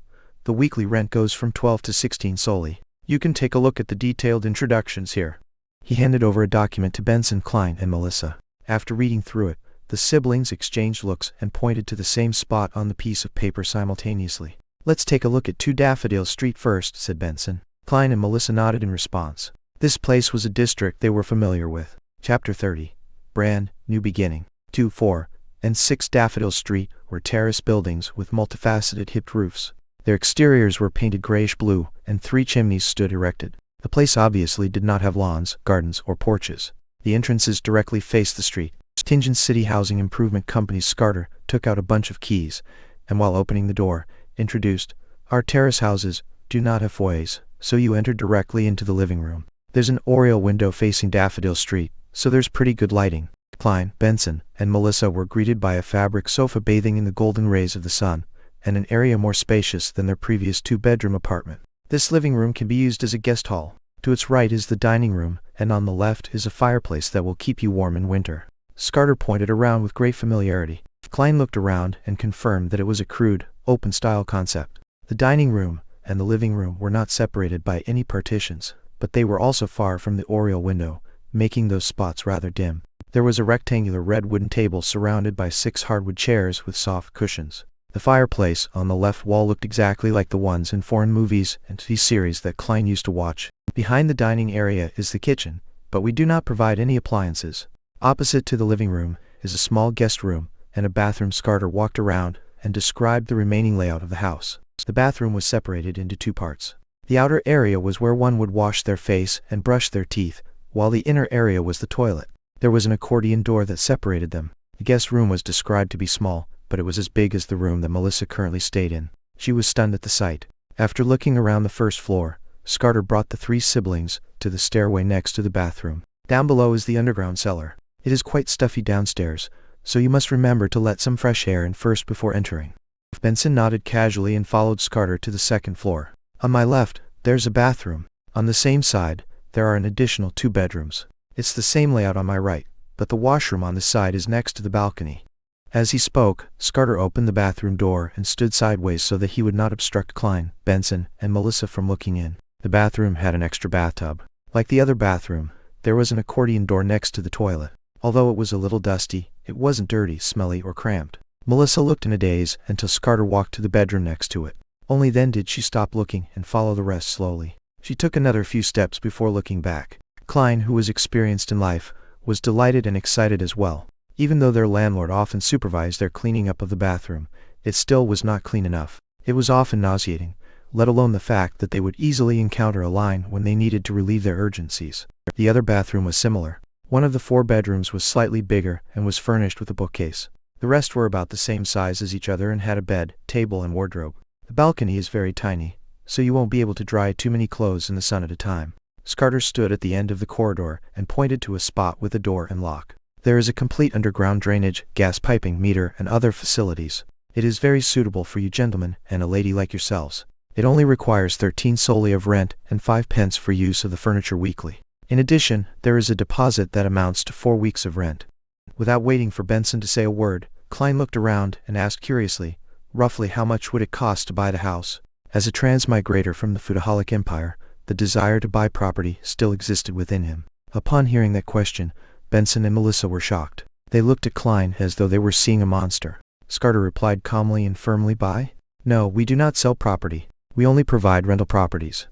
The weekly rent goes from 12 to 16 solely. You can take a look at the detailed introductions here." He handed over a document to Benson, Klein, and Melissa. After reading through it, the siblings exchanged looks and pointed to the same spot on the piece of paper simultaneously. "Let's take a look at 2 Daffodil Street first," said Benson. Klein and Melissa nodded in response. This place was a district they were familiar with. Chapter 30. Brand New Beginning. 2, 4, and 6 Daffodil Street were terrace buildings with multifaceted hipped roofs. Their exteriors were painted grayish-blue, and 3 chimneys stood erected. The place obviously did not have lawns, gardens, or porches. The entrances directly faced the street. Tingen City Housing Improvement Company's Scarter took out a bunch of keys, and while opening the door, introduced, "Our terrace houses do not have foyers, so you enter directly into the living room. There's an oriel window facing Daffodil Street, so there's pretty good lighting." Klein, Benson, and Melissa were greeted by a fabric sofa bathing in the golden rays of the sun, and an area more spacious than their previous 2-bedroom apartment. This living room can be used as a guest hall. To its right is the dining room, and on the left is a fireplace that will keep you warm in winter. Scarter pointed around with great familiarity. Klein looked around and confirmed that it was a crude, open-style concept. The dining room and the living room were not separated by any partitions, but they were also far from the oriel window, making those spots rather dim. There was a rectangular red wooden table surrounded by 6 hardwood chairs with soft cushions. The fireplace on the left wall looked exactly like the ones in foreign movies and TV series that Klein used to watch. Behind the dining area is the kitchen, but we do not provide any appliances. Opposite to the living room is a small guest room and a bathroom. Scarter walked around and described the remaining layout of the house. The bathroom was separated into 2 parts. The outer area was where one would wash their face and brush their teeth, while the inner area was the toilet. There was an accordion door that separated them. The guest room was described to be small, but it was as big as the room that Melissa currently stayed in. She was stunned at the sight. After looking around the first floor, Scarter brought the 3 siblings to the stairway next to the bathroom. Down below is the underground cellar. It is quite stuffy downstairs, so you must remember to let some fresh air in first before entering. Benson nodded casually and followed Scarter to the 2nd floor. "On my left, there's a bathroom. On the same side, there are an additional 2 bedrooms. It's the same layout on my right, but the washroom on this side is next to the balcony." As he spoke, Scarter opened the bathroom door and stood sideways so that he would not obstruct Klein, Benson, and Melissa from looking in. The bathroom had an extra bathtub. Like the other bathroom, there was an accordion door next to the toilet. Although it was a little dusty, it wasn't dirty, smelly, or cramped. Melissa looked in a daze until Scarter walked to the bedroom next to it. Only then did she stop looking and follow the rest slowly. She took another few steps before looking back. Klein, who was experienced in life, was delighted and excited as well. Even though their landlord often supervised their cleaning up of the bathroom, it still was not clean enough. It was often nauseating, let alone the fact that they would easily encounter a line when they needed to relieve their urgencies. The other bathroom was similar. One of the 4 bedrooms was slightly bigger and was furnished with a bookcase. The rest were about the same size as each other and had a bed, table, and wardrobe. The balcony is very tiny, so you won't be able to dry too many clothes in the sun at a time. Scarter stood at the end of the corridor and pointed to a spot with a door and lock. There is a complete underground drainage, gas piping, meter, and other facilities. It is very suitable for you gentlemen and a lady like yourselves. It only requires 13 solely of rent and 5 pence for use of the furniture weekly. In addition, there is a deposit that amounts to 4 weeks of rent. Without waiting for Benson to say a word, Klein looked around and asked curiously, roughly how much would it cost to buy the house? As a transmigrator from the Foodaholic Empire, the desire to buy property still existed within him. Upon hearing that question, Benson and Melissa were shocked. They looked at Klein as though they were seeing a monster. Scarter replied calmly and firmly, "Buy? No, we do not sell property. We only provide rental properties.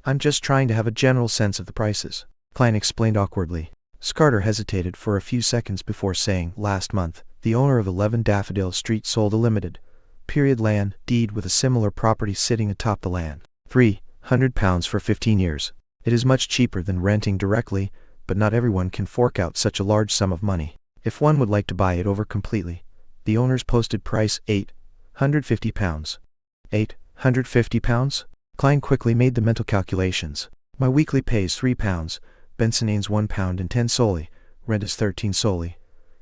I'm just trying to have a general sense of the prices, Klein explained awkwardly. Scarter hesitated for a few seconds before saying, last month, the owner of 11 Daffodil Street sold a limited period land deed with a similar property sitting atop the land. £300 for 15 years. It is much cheaper than renting directly, but not everyone can fork out such a large sum of money. If one would like to buy it over completely, the owner's posted price £850. £850? Klein quickly made the mental calculations. My weekly pay is £3, Benson earns £1 and 10 solely, rent is 13 solely,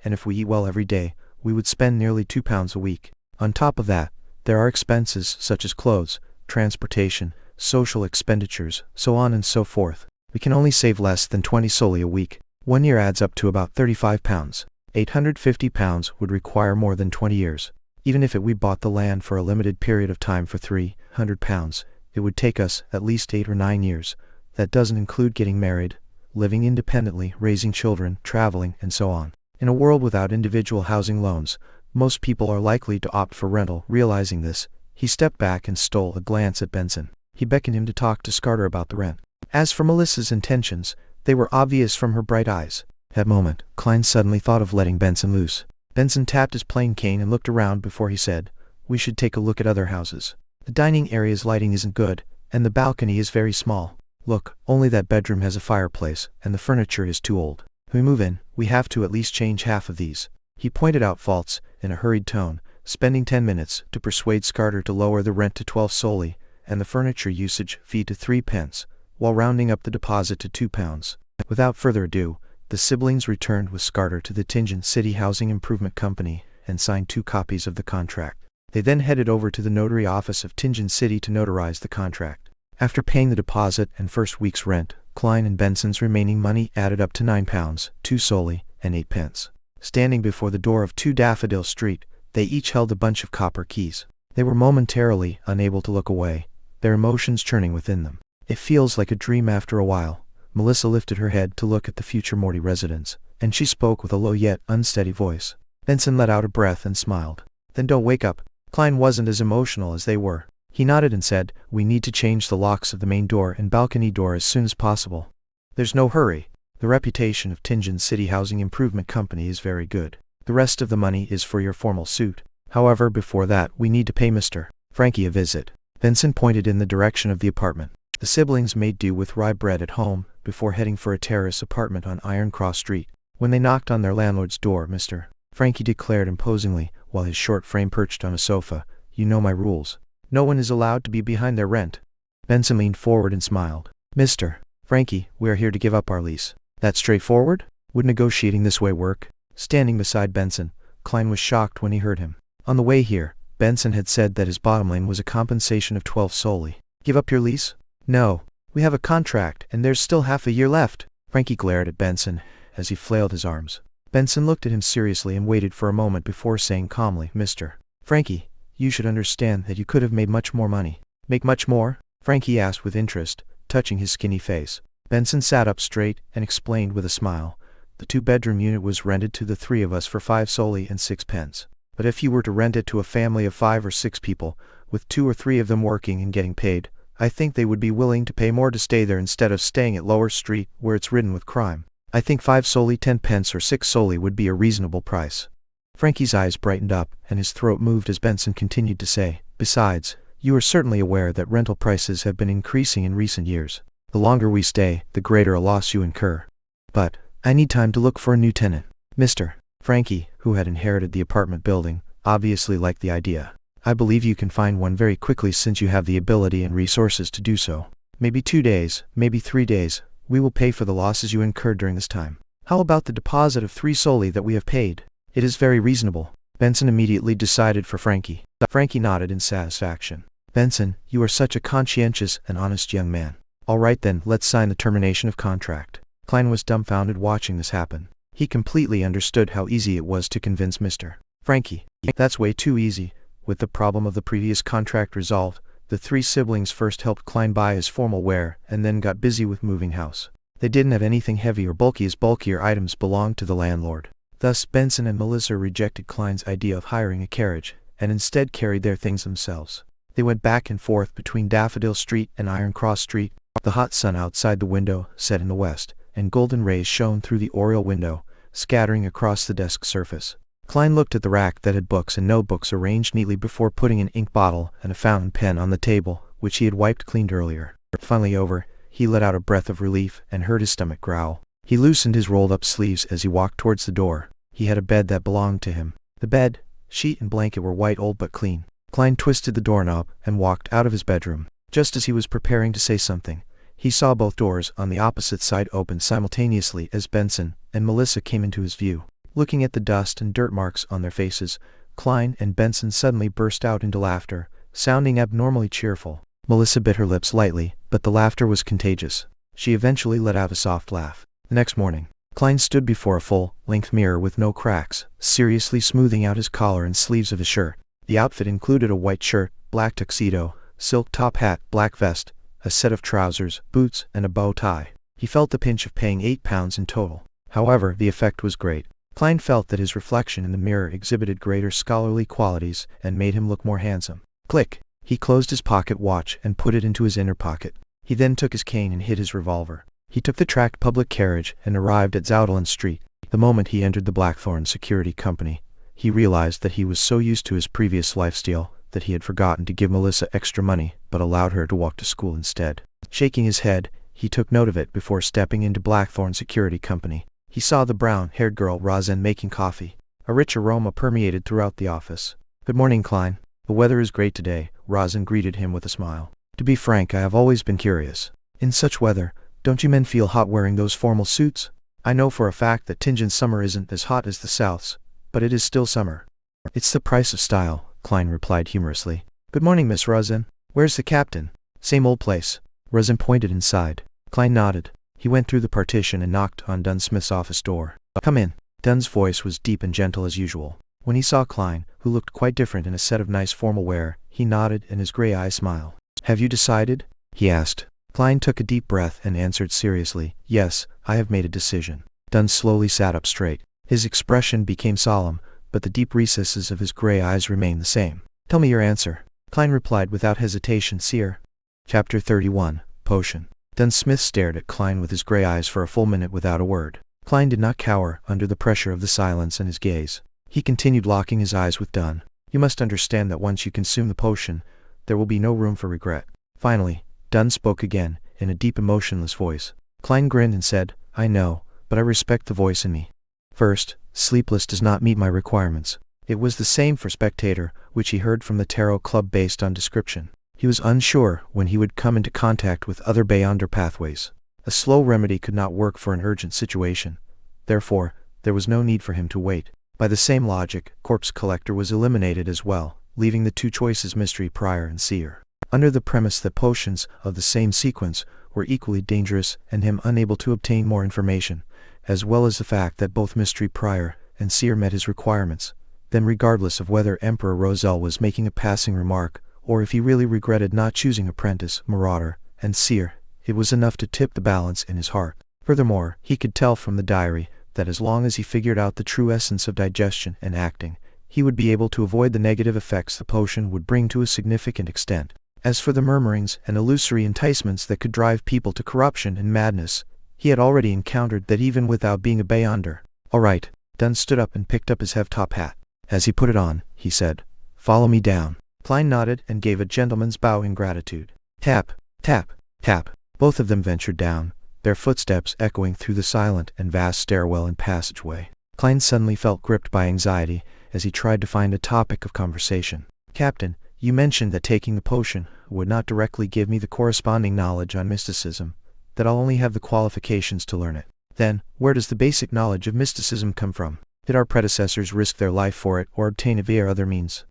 and if we eat well every day, we would spend nearly £2 a week. On top of that, there are expenses such as clothes, transportation, social expenditures, so on and so forth. We can only save less than 20 solely a week. 1 year adds up to about £35. £850 would require more than 20 years. Even if we bought the land for a limited period of time for £300, it would take us at least 8 or 9 years. That doesn't include getting married, living independently, raising children, traveling, and so on. In a world without individual housing loans, most people are likely to opt for rental. Realizing this, he stepped back and stole a glance at Benson. He beckoned him to talk to Scarter about the rent. As for Melissa's intentions, they were obvious from her bright eyes. At that moment, Klein suddenly thought of letting Benson loose. Benson tapped his plain cane and looked around before he said, "We should take a look at other houses. The dining area's lighting isn't good, and the balcony is very small. Look, only that bedroom has a fireplace, and the furniture is too old. When we move in, we have to at least change half of these." He pointed out faults, in a hurried tone, spending 10 minutes to persuade Scarter to lower the rent to 12 solely, and the furniture usage fee to 3 pence, while rounding up the deposit to £2. Without further ado, the siblings returned with Scarter to the Tingen City Housing Improvement Company and signed 2 copies of the contract. They then headed over to the notary office of Tingen City to notarize the contract. After paying the deposit and first week's rent, Klein and Benson's remaining money added up to £9, 2 solely, and 8 pence. Standing before the door of 2 Daffodil Street, they each held a bunch of copper keys. They were momentarily unable to look away, their emotions churning within them. It feels like a dream after a while. Melissa lifted her head to look at the future Morty residence, and she spoke with a low yet unsteady voice. Benson let out a breath and smiled. "Then don't wake up." Klein wasn't as emotional as they were. He nodded and said, "We need to change the locks of the main door and balcony door as soon as possible. There's no hurry. The reputation of Tingen City Housing Improvement Company is very good. The rest of the money is for your formal suit. However, before that, we need to pay Mr. Frankie a visit." Benson pointed in the direction of the apartment. The siblings made do with rye bread at home before heading for a terrace apartment on Iron Cross Street. When they knocked on their landlord's door, Mr. Frankie declared imposingly, while his short frame perched on a sofa, "You know my rules. No one is allowed to be behind their rent." Benson leaned forward and smiled. "Mr. Frankie, we are here to give up our lease." "That straightforward? Would negotiating this way work?" Standing beside Benson, Klein was shocked when he heard him. On the way here, Benson had said that his bottom line was a compensation of 12 solely. "Give up your lease?" "No. We have a contract, and there's still half a year left." Frankie glared at Benson as he flailed his arms. Benson looked at him seriously and waited for a moment before saying calmly, "Mr. Frankie, you should understand that you could have made much more money." "Make much more?" Frankie asked with interest, touching his skinny face. Benson sat up straight and explained with a smile. "The 2-bedroom unit was rented to the 3 of us for 5 solely and 6 pence. But if you were to rent it to a family of 5 or 6 people, with 2 or 3 of them working and getting paid, I think they would be willing to pay more to stay there instead of staying at Lower Street, where it's ridden with crime. I think 5 solely 10 pence or 6 solely would be a reasonable price." Frankie's eyes brightened up, and his throat moved as Benson continued to say, "Besides, you are certainly aware that rental prices have been increasing in recent years. The longer we stay, the greater a loss you incur. But I need time to look for a new tenant." Mr. Frankie, who had inherited the apartment building, obviously liked the idea. "I believe you can find one very quickly since you have the ability and resources to do so. Maybe 2 days, maybe 3 days. We will pay for the losses you incurred during this time." "How about the deposit of 3 solely that we have paid?" "It is very reasonable." Benson immediately decided for Frankie. Frankie nodded in satisfaction. "Benson, you are such a conscientious and honest young man. All right then, let's sign the termination of contract." Klein was dumbfounded watching this happen. He completely understood how easy it was to convince Mr. Frankie. That's way too easy. With the problem of the previous contract resolved, the 3 siblings first helped Klein buy his formal wear and then got busy with moving house. They didn't have anything heavy or bulky, as bulkier items belonged to the landlord. Thus, Benson and Melissa rejected Klein's idea of hiring a carriage, and instead carried their things themselves. They went back and forth between Daffodil Street and Iron Cross Street. The hot sun outside the window set in the west, and golden rays shone through the oriel window, scattering across the desk surface. Klein looked at the rack that had books and notebooks arranged neatly before putting an ink bottle and a fountain pen on the table, which he had wiped cleaned earlier. Finally over, he let out a breath of relief and heard his stomach growl. He loosened his rolled-up sleeves as he walked towards the door. He had a bed that belonged to him. The bed, sheet and blanket were white old but clean. Klein twisted the doorknob and walked out of his bedroom. Just as he was preparing to say something, he saw both doors on the opposite side open simultaneously as Benson and Melissa came into his view. Looking at the dust and dirt marks on their faces, Klein and Benson suddenly burst out into laughter, sounding abnormally cheerful. Melissa bit her lips lightly, but the laughter was contagious. She eventually let out a soft laugh. The next morning, Klein stood before a full-length mirror with no cracks, seriously smoothing out his collar and sleeves of his shirt. The outfit included a white shirt, black tuxedo, silk top hat, black vest, a set of trousers, boots, and a bow tie. He felt the pinch of paying £8 in total. However, the effect was great. Klein felt that his reflection in the mirror exhibited greater scholarly qualities and made him look more handsome. Click! He closed his pocket watch and put it into his inner pocket. He then took his cane and hid his revolver. He took the tracked public carriage and arrived at Zoudeland Street. The moment he entered the Blackthorn Security Company, he realized that he was so used to his previous lifestyle that he had forgotten to give Melissa extra money but allowed her to walk to school instead. Shaking his head, he took note of it before stepping into Blackthorn Security Company. He saw the brown-haired girl Roseanne making coffee. A rich aroma permeated throughout the office. "Good morning, Klein. The weather is great today," Roseanne greeted him with a smile. "To be frank, I have always been curious. In such weather, don't you men feel hot wearing those formal suits? I know for a fact that Tingin's summer isn't as hot as the South's, but it is still summer." "It's the price of style," Klein replied humorously. "Good morning, Miss Roseanne. Where's the captain?" "Same old place." Roseanne pointed inside. Klein nodded. He went through the partition and knocked on Dunn Smith's office door. "Come in." Dunn's voice was deep and gentle as usual. When he saw Klein, who looked quite different in a set of nice formal wear, he nodded and his gray eyes smiled. "Have you decided?" he asked. Klein took a deep breath and answered seriously, "Yes, I have made a decision." Dunn slowly sat up straight. His expression became solemn, but the deep recesses of his gray eyes remained the same. "Tell me your answer." Klein replied without hesitation, "Seer." Chapter 31, Potion. Dunn Smith stared at Klein with his gray eyes for a full minute without a word. Klein did not cower under the pressure of the silence and his gaze. He continued locking his eyes with Dunn. "You must understand that once you consume the potion, there will be no room for regret." Finally, Dunn spoke again, in a deep emotionless voice. Klein grinned and said, "I know, but I respect the voice in me. First, Sleepless does not meet my requirements." It was the same for Spectator, which he heard from the Tarot Club based on description. He was unsure when he would come into contact with other Beyonder pathways. A slow remedy could not work for an urgent situation. Therefore, there was no need for him to wait. By the same logic, Corpse Collector was eliminated as well, leaving the two choices Mystery Prior and Seer. Under the premise that potions of the same sequence were equally dangerous and him unable to obtain more information, as well as the fact that both Mystery Prior and Seer met his requirements, then regardless of whether Emperor Roselle was making a passing remark, or if he really regretted not choosing Apprentice, Marauder, and Seer, it was enough to tip the balance in his heart. Furthermore, he could tell from the diary that as long as he figured out the true essence of digestion and acting, he would be able to avoid the negative effects the potion would bring to a significant extent. As for the murmurings and illusory enticements that could drive people to corruption and madness, he had already encountered that even without being a Beyonder. "All right." Dunn stood up and picked up his hev-top hat. As he put it on, he said, "Follow me down." Klein nodded and gave a gentleman's bow in gratitude. Tap, tap, tap. Both of them ventured down, their footsteps echoing through the silent and vast stairwell and passageway. Klein suddenly felt gripped by anxiety as he tried to find a topic of conversation. "Captain, you mentioned that taking the potion would not directly give me the corresponding knowledge on mysticism, that I'll only have the qualifications to learn it. Then, where does the basic knowledge of mysticism come from? Did our predecessors risk their life for it or obtain it via other means?"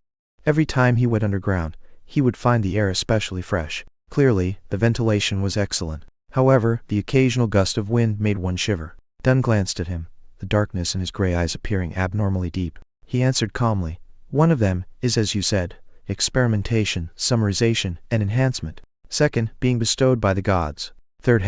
Every time he went underground, he would find the air especially fresh. Clearly, the ventilation was excellent. However, the occasional gust of wind made one shiver. Dunn glanced at him, the darkness in his gray eyes appearing abnormally deep. He answered calmly, "One of them is, as you said, experimentation, summarization, and enhancement. Second, being bestowed by the gods. Third,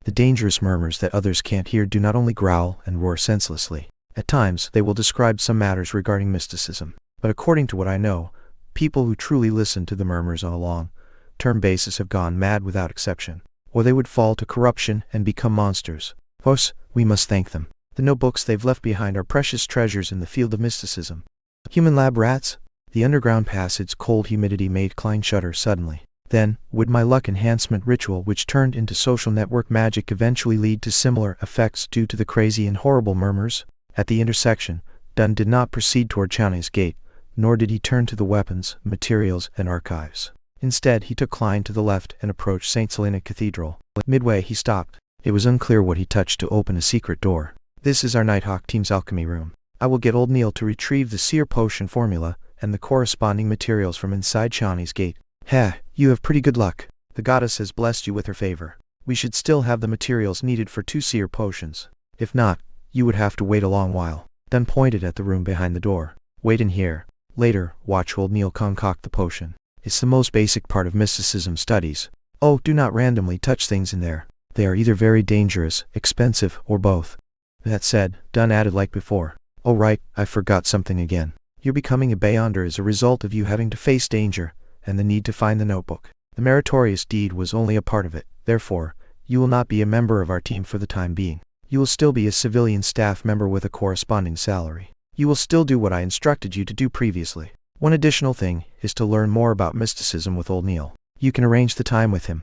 the dangerous murmurs that others can't hear do not only growl and roar senselessly. At times, they will describe some matters regarding mysticism. But according to what I know, People who truly listen to the murmurs on a long-term basis have gone mad without exception, or they would fall to corruption and become monsters. Thus, we must thank them. The notebooks they've left behind are precious treasures in the field of mysticism. Human lab rats? The underground passage's cold humidity made Klein shudder suddenly. Then, would my luck enhancement ritual, which turned into social network magic, eventually lead to similar effects due to the crazy and horrible murmurs? At the intersection, Dunn did not proceed toward Chowne's gate, nor did he turn to the weapons, materials, and archives. Instead, he took Klein to the left and approached St. Selena Cathedral. Midway, he stopped. It was unclear what he touched to open a secret door. "This is our Nighthawk team's alchemy room. I will get old Neil to retrieve the seer potion formula and the corresponding materials from inside Chowne's gate." "Heh, you have pretty good luck. The goddess has blessed you with her favor. We should still have the materials needed for 2 seer potions. If not, you would have to wait a long while." Dunn pointed at the room behind the door. "Wait in here. Later, watch old Neil concoct the potion. It's the most basic part of mysticism studies. Oh, do not randomly touch things in there. They are either very dangerous, expensive, or both." That said, Dunn added like before, "Oh right, I forgot something again. You're becoming a Beyonder as a result of you having to face danger, and the need to find the notebook. The meritorious deed was only a part of it. Therefore, you will not be a member of our team for the time being. You will still be a civilian staff member with a corresponding salary. You will still do what I instructed you to do previously. One additional thing is to learn more about mysticism with old Neil. You can arrange the time with him."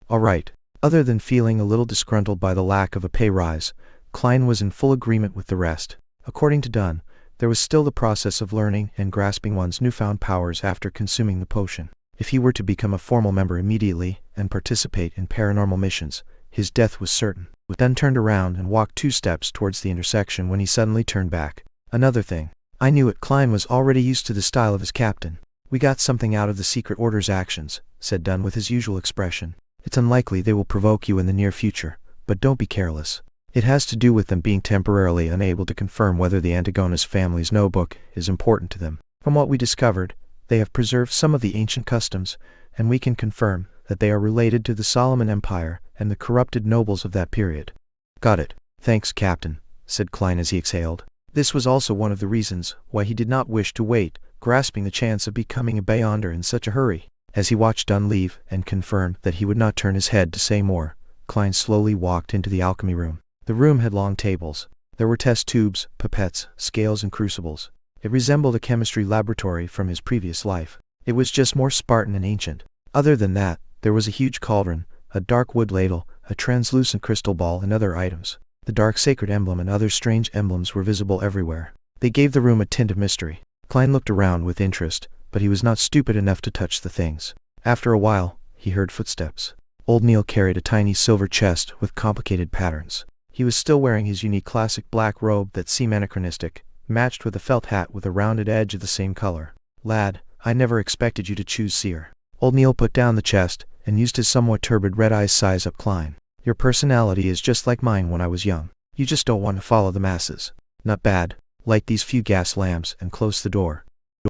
"All right." Other than feeling a little disgruntled by the lack of a pay rise, Klein was in full agreement with the rest. According to Dunn, there was still the process of learning and grasping one's newfound powers after consuming the potion. If he were to become a formal member immediately and participate in paranormal missions, his death was certain. Dunn turned around and walked 2 steps towards the intersection when he suddenly turned back. "Another thing. I knew it." Klein was already used to the style of his captain. "We got something out of the Secret Order's actions," said Dunn with his usual expression. "It's unlikely they will provoke you in the near future, but don't be careless. It has to do with them being temporarily unable to confirm whether the Antigonus family's notebook is important to them. From what we discovered, they have preserved some of the ancient customs, and we can confirm that they are related to the Solomon Empire and the corrupted nobles of that period." "Got it. Thanks, Captain," said Klein as he exhaled. This was also one of the reasons why he did not wish to wait, grasping the chance of becoming a Beyonder in such a hurry. As he watched Dunn leave and confirmed that he would not turn his head to say more, Klein slowly walked into the alchemy room. The room had long tables. There were test tubes, pipettes, scales, and crucibles. It resembled a chemistry laboratory from his previous life. It was just more Spartan and ancient. Other than that, there was a huge cauldron, a dark wood ladle, a translucent crystal ball, and other items. The dark sacred emblem and other strange emblems were visible everywhere. They gave the room a tint of mystery. Klein looked around with interest, but he was not stupid enough to touch the things. After a while, he heard footsteps. Old Neil carried a tiny silver chest with complicated patterns. He was still wearing his unique classic black robe that seemed anachronistic, matched with a felt hat with a rounded edge of the same color. "Lad, I never expected you to choose seer." Old Neil put down the chest and used his somewhat turbid red eyes size up Klein. "Your personality is just like mine when I was young. You just don't want to follow the masses. Not bad. Light these few gas lamps and close the door."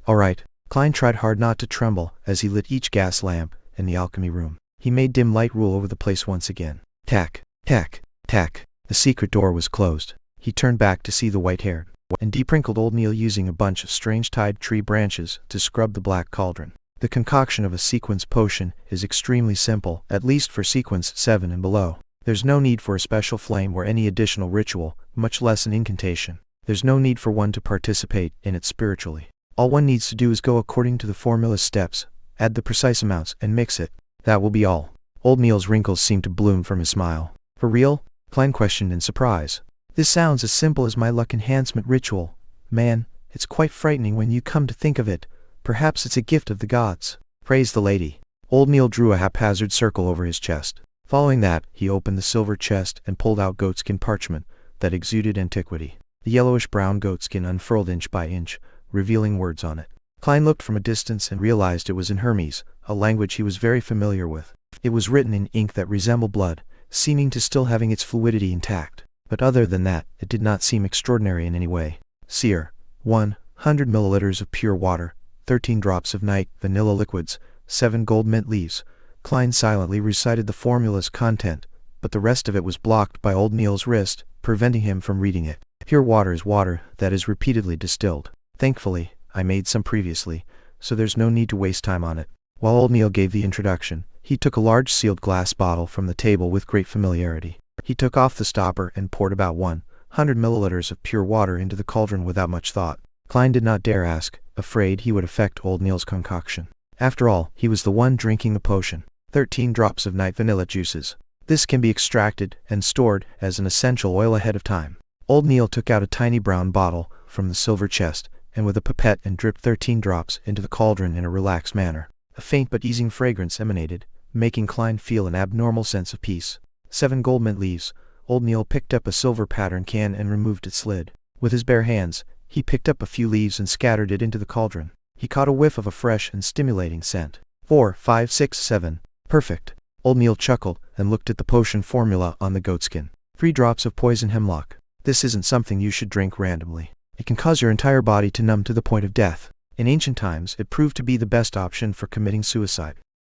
"All right." Klein tried hard not to tremble as he lit each gas lamp in the alchemy room. He made dim light rule over the place once again. Tack, tack, tack. The secret door was closed. He turned back to see the white-haired and deep-wrinkled old Neil using a bunch of strange tied tree branches to scrub the black cauldron. The concoction of a sequence potion is extremely simple, at least for sequence 7 and below. There's no need for a special flame or any additional ritual, much less an incantation. There's no need for one to participate in it spiritually. All one needs to do is go according to the formula's steps, add the precise amounts, and mix it. That will be all. Old Neil's wrinkles seemed to bloom from his smile. "For real?" Klein questioned in surprise. "This sounds as simple as my luck enhancement ritual. Man, it's quite frightening when you come to think of it. Perhaps it's a gift of the gods." "Praise the lady." Old Neil drew a haphazard circle over his chest. Following that, he opened the silver chest and pulled out goatskin parchment that exuded antiquity. The yellowish-brown goatskin unfurled inch by inch, revealing words on it. Klein looked from a distance and realized it was in Hermes, a language he was very familiar with. It was written in ink that resembled blood, seeming to still having its fluidity intact. But other than that, it did not seem extraordinary in any way. Seer, 100 milliliters of pure water, 13 drops of night vanilla liquids, 7 gold mint leaves. Klein silently recited the formula's content, but the rest of it was blocked by old Neil's wrist, preventing him from reading it. "Pure water is water that is repeatedly distilled. Thankfully, I made some previously, so there's no need to waste time on it. While old Neil gave the introduction, he took a large sealed glass bottle from the table with great familiarity. He took off the stopper and poured about 100 milliliters of pure water into the cauldron without much thought. Klein did not dare ask, afraid he would affect old Neil's concoction. After all, he was the one drinking the potion. 13 drops of night vanilla juices. This can be extracted and stored as an essential oil ahead of time. Old Neil took out a tiny brown bottle from the silver chest, and with a pipette and dripped 13 drops into the cauldron in a relaxed manner. A faint but easing fragrance emanated, making Klein feel an abnormal sense of peace. 7 gold mint leaves. Old Neil picked up a silver pattern can and removed its lid. With his bare hands, he picked up a few leaves and scattered it into the cauldron. He caught a whiff of a fresh and stimulating scent. 4, 5, 6, 7. Perfect. Old Neil chuckled and looked at the potion formula on the goatskin. 3 drops of poison hemlock. This isn't something you should drink randomly. It can cause your entire body to numb to the point of death. In ancient times, it proved to be the best option for committing suicide.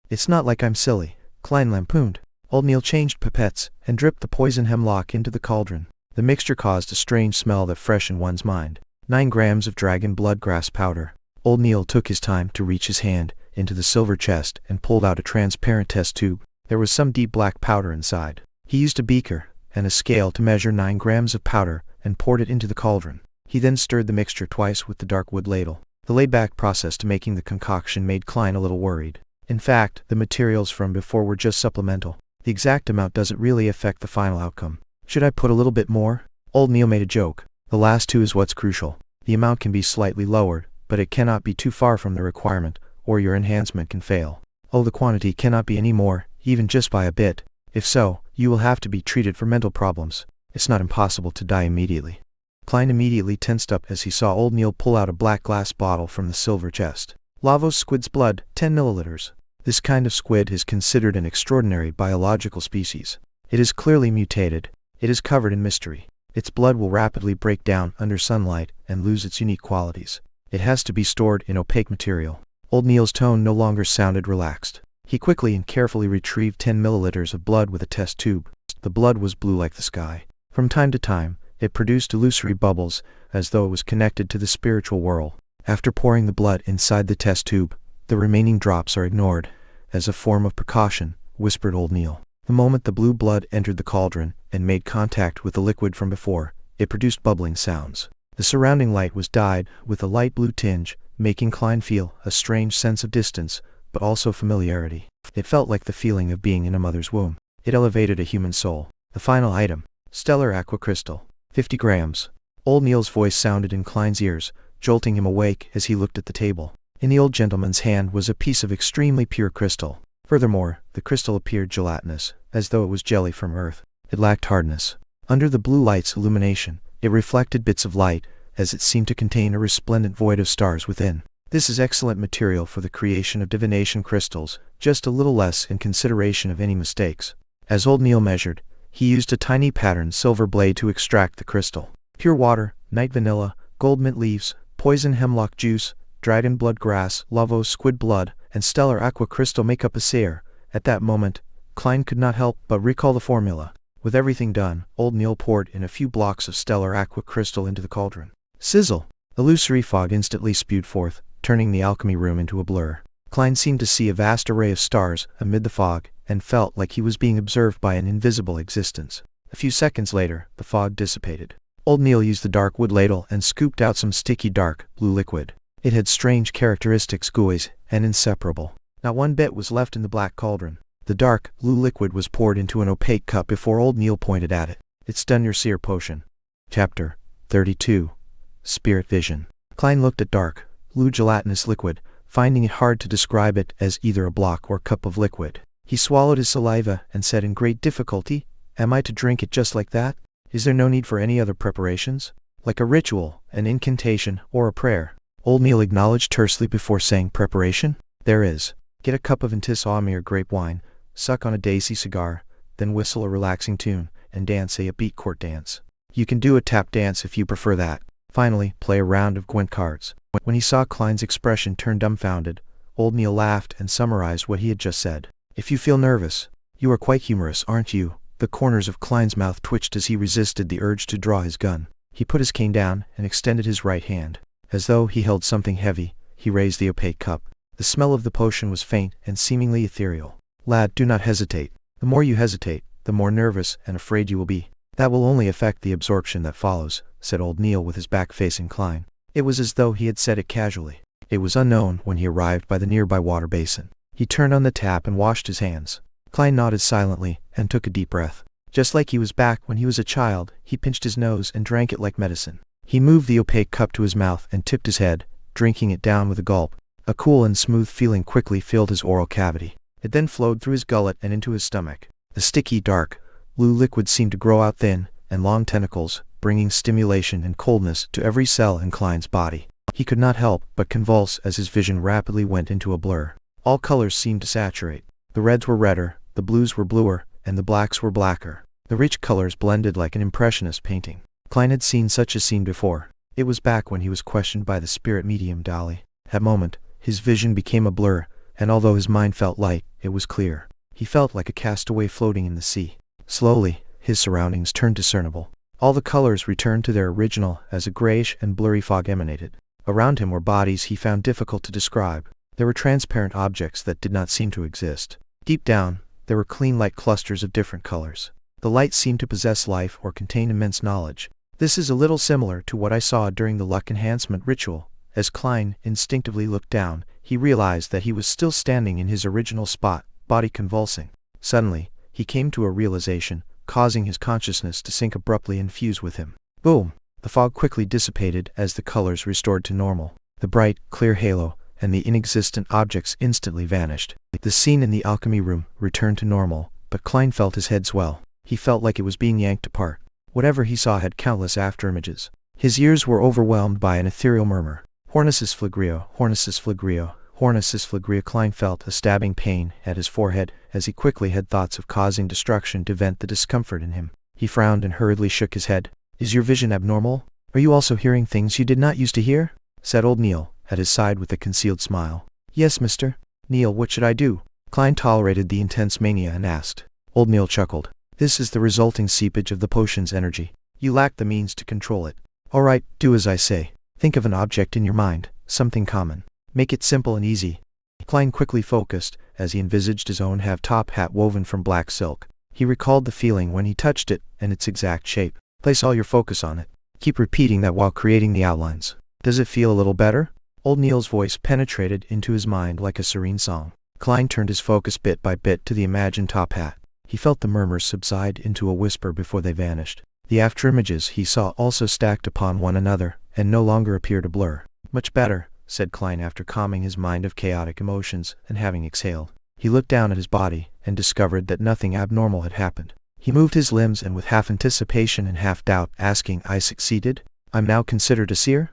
It's not like I'm silly, Klein lampooned. Old Neil changed pipettes and dripped the poison hemlock into the cauldron. The mixture caused a strange smell that freshened one's mind. 9 grams of dragon blood grass powder. Old Neil took his time to reach his hand into the silver chest and pulled out a transparent test tube. There was some deep black powder inside. He used a beaker and a scale to measure 9 grams of powder and poured it into the cauldron. He then stirred the mixture twice with the dark wood ladle. The laid-back process to making the concoction made Klein a little worried. In fact, the materials from before were just supplemental. The exact amount doesn't really affect the final outcome. Should I put a little bit more? Old Neil made a joke. The last 2 is what's crucial. The amount can be slightly lowered, but it cannot be too far from the requirement, or your enhancement can fail. Oh, the quantity cannot be any more, even just by a bit. If so, you will have to be treated for mental problems. It's not impossible to die immediately. Klein immediately tensed up as he saw old Neil pull out a black glass bottle from the silver chest. Lavos squid's blood, 10 milliliters. This kind of squid is considered an extraordinary biological species. It is clearly mutated. It is covered in mystery. Its blood will rapidly break down under sunlight and lose its unique qualities. It has to be stored in opaque material. Old Neil's tone no longer sounded relaxed. He quickly and carefully retrieved 10 milliliters of blood with a test tube. The blood was blue like the sky. From time to time, it produced illusory bubbles, as though it was connected to the spiritual world. After pouring the blood inside the test tube, the remaining drops are ignored, as a form of precaution, whispered old Neil. The moment the blue blood entered the cauldron and made contact with the liquid from before, it produced bubbling sounds. The surrounding light was dyed with a light blue tinge, making Klein feel a strange sense of distance, but also familiarity. It felt like the feeling of being in a mother's womb. It elevated a human soul. The final item, stellar aqua crystal, 50 grams. Old Neil's voice sounded in Klein's ears, jolting him awake as he looked at the table. In the old gentleman's hand was a piece of extremely pure crystal. Furthermore, the crystal appeared gelatinous, as though it was jelly from Earth. It lacked hardness. Under the blue light's illumination, it reflected bits of light, as it seemed to contain a resplendent void of stars within. This is excellent material for the creation of divination crystals, just a little less in consideration of any mistakes. As old Neil measured, he used a tiny patterned silver blade to extract the crystal. Pure water, night vanilla, gold mint leaves, poison hemlock juice, dragon blood grass, lavos squid blood, and stellar aqua crystal make up a seer. At that moment, Klein could not help but recall the formula. With everything done, old Neil poured in a few blocks of stellar aqua crystal into the cauldron. Sizzle! Illusory fog instantly spewed forth, turning the alchemy room into a blur. Klein seemed to see a vast array of stars amid the fog, and felt like he was being observed by an invisible existence. A few seconds later, the fog dissipated. Old Neil used the dark wood ladle and scooped out some sticky dark, blue liquid. It had strange characteristics, gooey and inseparable. Not one bit was left in the black cauldron. The dark, blue liquid was poured into an opaque cup before old Neil pointed at it. It's done your seer potion. Chapter 32. Spirit Vision. Klein looked at dark, blue gelatinous liquid, finding it hard to describe it as either a block or cup of liquid. He swallowed his saliva and said in great difficulty, "Am I to drink it just like that? Is there no need for any other preparations? Like a ritual, an incantation, or a prayer?" Old Neil acknowledged tersely before saying, "Preparation? There is. Get a cup of Intis or grape wine, suck on a daisy cigar, then whistle a relaxing tune, and dance a beat court dance. You can do a tap dance if you prefer that. Finally, play a round of Gwent cards." When he saw Klein's expression turn dumbfounded, old Neil laughed and summarized what he had just said. "If you feel nervous, you are quite humorous, aren't you?" The corners of Klein's mouth twitched as he resisted the urge to draw his gun. He put his cane down and extended his right hand. As though he held something heavy, he raised the opaque cup. The smell of the potion was faint and seemingly ethereal. Lad, do not hesitate. The more you hesitate, the more nervous and afraid you will be. That will only affect the absorption that follows, said old Neil with his back facing Klein. It was as though he had said it casually. It was unknown when he arrived by the nearby water basin. He turned on the tap and washed his hands. Klein nodded silently and took a deep breath. Just like he was back when he was a child, he pinched his nose and drank it like medicine. He moved the opaque cup to his mouth and tipped his head, drinking it down with a gulp. A cool and smooth feeling quickly filled his oral cavity. It then flowed through his gullet and into his stomach. The sticky, dark, blue liquid seemed to grow out thin and long tentacles, bringing stimulation and coldness to every cell in Klein's body. He could not help but convulse as his vision rapidly went into a blur. All colors seemed to saturate. The reds were redder, the blues were bluer, and the blacks were blacker. The rich colors blended like an impressionist painting. Klein had seen such a scene before. It was back when he was questioned by the spirit medium Dolly. That moment, his vision became a blur, and although his mind felt light, it was clear. He felt like a castaway floating in the sea. Slowly, his surroundings turned discernible. All the colors returned to their original as a grayish and blurry fog emanated. Around him were bodies he found difficult to describe. There were transparent objects that did not seem to exist. Deep down, there were clean light clusters of different colors. The light seemed to possess life or contain immense knowledge. This is a little similar to what I saw during the luck enhancement ritual. As Klein instinctively looked down, he realized that he was still standing in his original spot, body convulsing. Suddenly, he came to a realization, causing his consciousness to sink abruptly and fuse with him. Boom! The fog quickly dissipated as the colors restored to normal. The bright, clear halo and the inexistent objects instantly vanished. The scene in the alchemy room returned to normal, but Klein felt his head swell. He felt like it was being yanked apart. Whatever he saw had countless afterimages. His ears were overwhelmed by an ethereal murmur. Hornicis flagrio, Hornicis flagrio, Hornicis flagrio. Klein felt a stabbing pain at his forehead as he quickly had thoughts of causing destruction to vent the discomfort in him. He frowned and hurriedly shook his head. Is your vision abnormal? Are you also hearing things you did not used to hear? Said old Neil, at his side with a concealed smile. Yes, mister. Neil, what should I do? Klein tolerated the intense mania and asked. Old Neil chuckled. This is the resulting seepage of the potion's energy. You lack the means to control it. All right, do as I say. Think of an object in your mind, something common. Make it simple and easy. Klein quickly focused, as he envisaged his own half-top hat woven from black silk. He recalled the feeling when he touched it and its exact shape. Place all your focus on it. Keep repeating that while creating the outlines. Does it feel a little better? Old Neil's voice penetrated into his mind like a serene song. Klein turned his focus bit by bit to the imagined top hat. He felt the murmurs subside into a whisper before they vanished. The afterimages he saw also stacked upon one another, and no longer appeared a blur. Much better, said Klein after calming his mind of chaotic emotions and having exhaled. He looked down at his body, and discovered that nothing abnormal had happened. He moved his limbs and with half anticipation and half doubt, asking, I succeeded? I'm now considered a seer?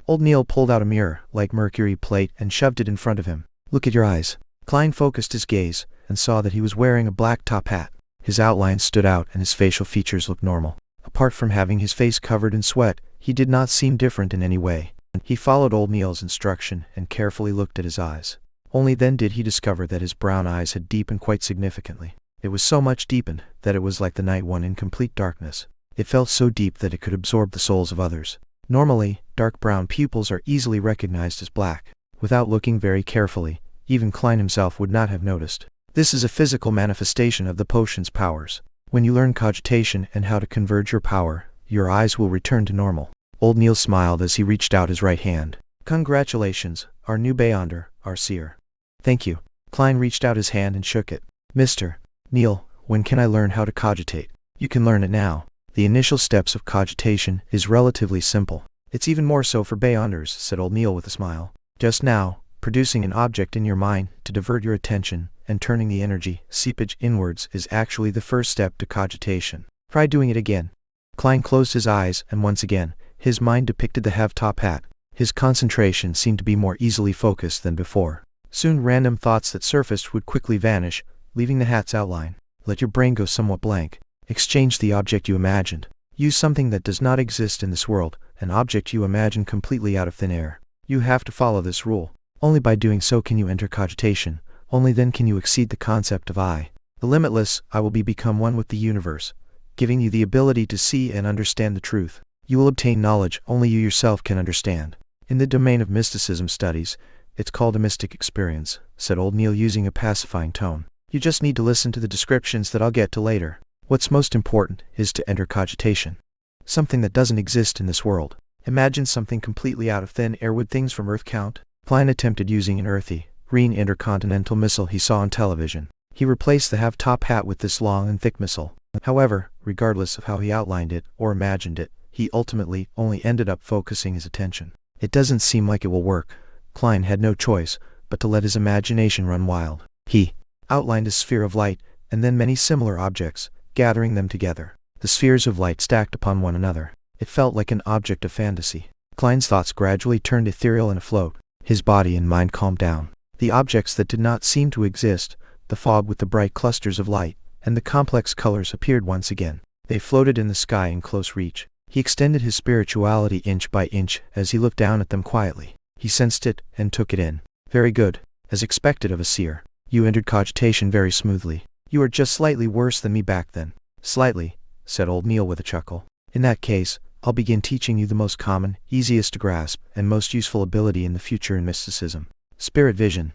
Old Neil pulled out a mirror, like mercury plate, and shoved it in front of him. Look at your eyes. Klein focused his gaze, and saw that he was wearing a black top hat. His outlines stood out and his facial features looked normal. Apart from having his face covered in sweat, he did not seem different in any way. He followed old Neil's instruction and carefully looked at his eyes. Only then did he discover that his brown eyes had deepened quite significantly. It was so much deepened that it was like the night one in complete darkness. It felt so deep that it could absorb the souls of others. Normally, dark brown pupils are easily recognized as black. Without looking very carefully, even Klein himself would not have noticed. This is a physical manifestation of the potion's powers. When you learn cogitation and how to converge your power, your eyes will return to normal. Old Neil smiled as he reached out his right hand. Congratulations, our new Beyonder, our seer. Thank you. Klein reached out his hand and shook it. Mr. Neil, when can I learn how to cogitate? You can learn it now. The initial steps of cogitation is relatively simple. It's even more so for Beyonders, said old Neil with a smile. Just now, producing an object in your mind to divert your attention and turning the energy seepage inwards is actually the first step to cogitation. Try doing it again. Klein closed his eyes and once again, his mind depicted the half-top hat. His concentration seemed to be more easily focused than before. Soon random thoughts that surfaced would quickly vanish, leaving the hat's outline. Let your brain go somewhat blank. Exchange the object you imagined. Use something that does not exist in this world, an object you imagine completely out of thin air. You have to follow this rule. Only by doing so can you enter cogitation. Only then can you exceed the concept of I. The limitless I will become one with the universe, giving you the ability to see and understand the truth. You will obtain knowledge only you yourself can understand. In the domain of mysticism studies, it's called a mystic experience, said old Neil using a pacifying tone. You just need to listen to the descriptions that I'll get to later. What's most important is to enter cogitation. Something that doesn't exist in this world. Imagine something completely out of thin air. Would things from Earth count? Klein attempted using an earthy, green intercontinental missile he saw on television. He replaced the half-top hat with this long and thick missile. However, regardless of how he outlined it or imagined it, he ultimately only ended up focusing his attention. It doesn't seem like it will work. Klein had no choice but to let his imagination run wild. He outlined a sphere of light, and then many similar objects, gathering them together. The spheres of light stacked upon one another. It felt like an object of fantasy. Klein's thoughts gradually turned ethereal and afloat. His body and mind calmed down. The objects that did not seem to exist, the fog with the bright clusters of light, and the complex colors appeared once again. They floated in the sky in close reach. He extended his spirituality inch by inch as he looked down at them quietly. He sensed it and took it in. Very good. As expected of a seer. You entered cogitation very smoothly. You are just slightly worse than me back then. Slightly, said old Neil with a chuckle. In that case, I'll begin teaching you the most common, easiest to grasp, and most useful ability in the future in mysticism. Spirit vision.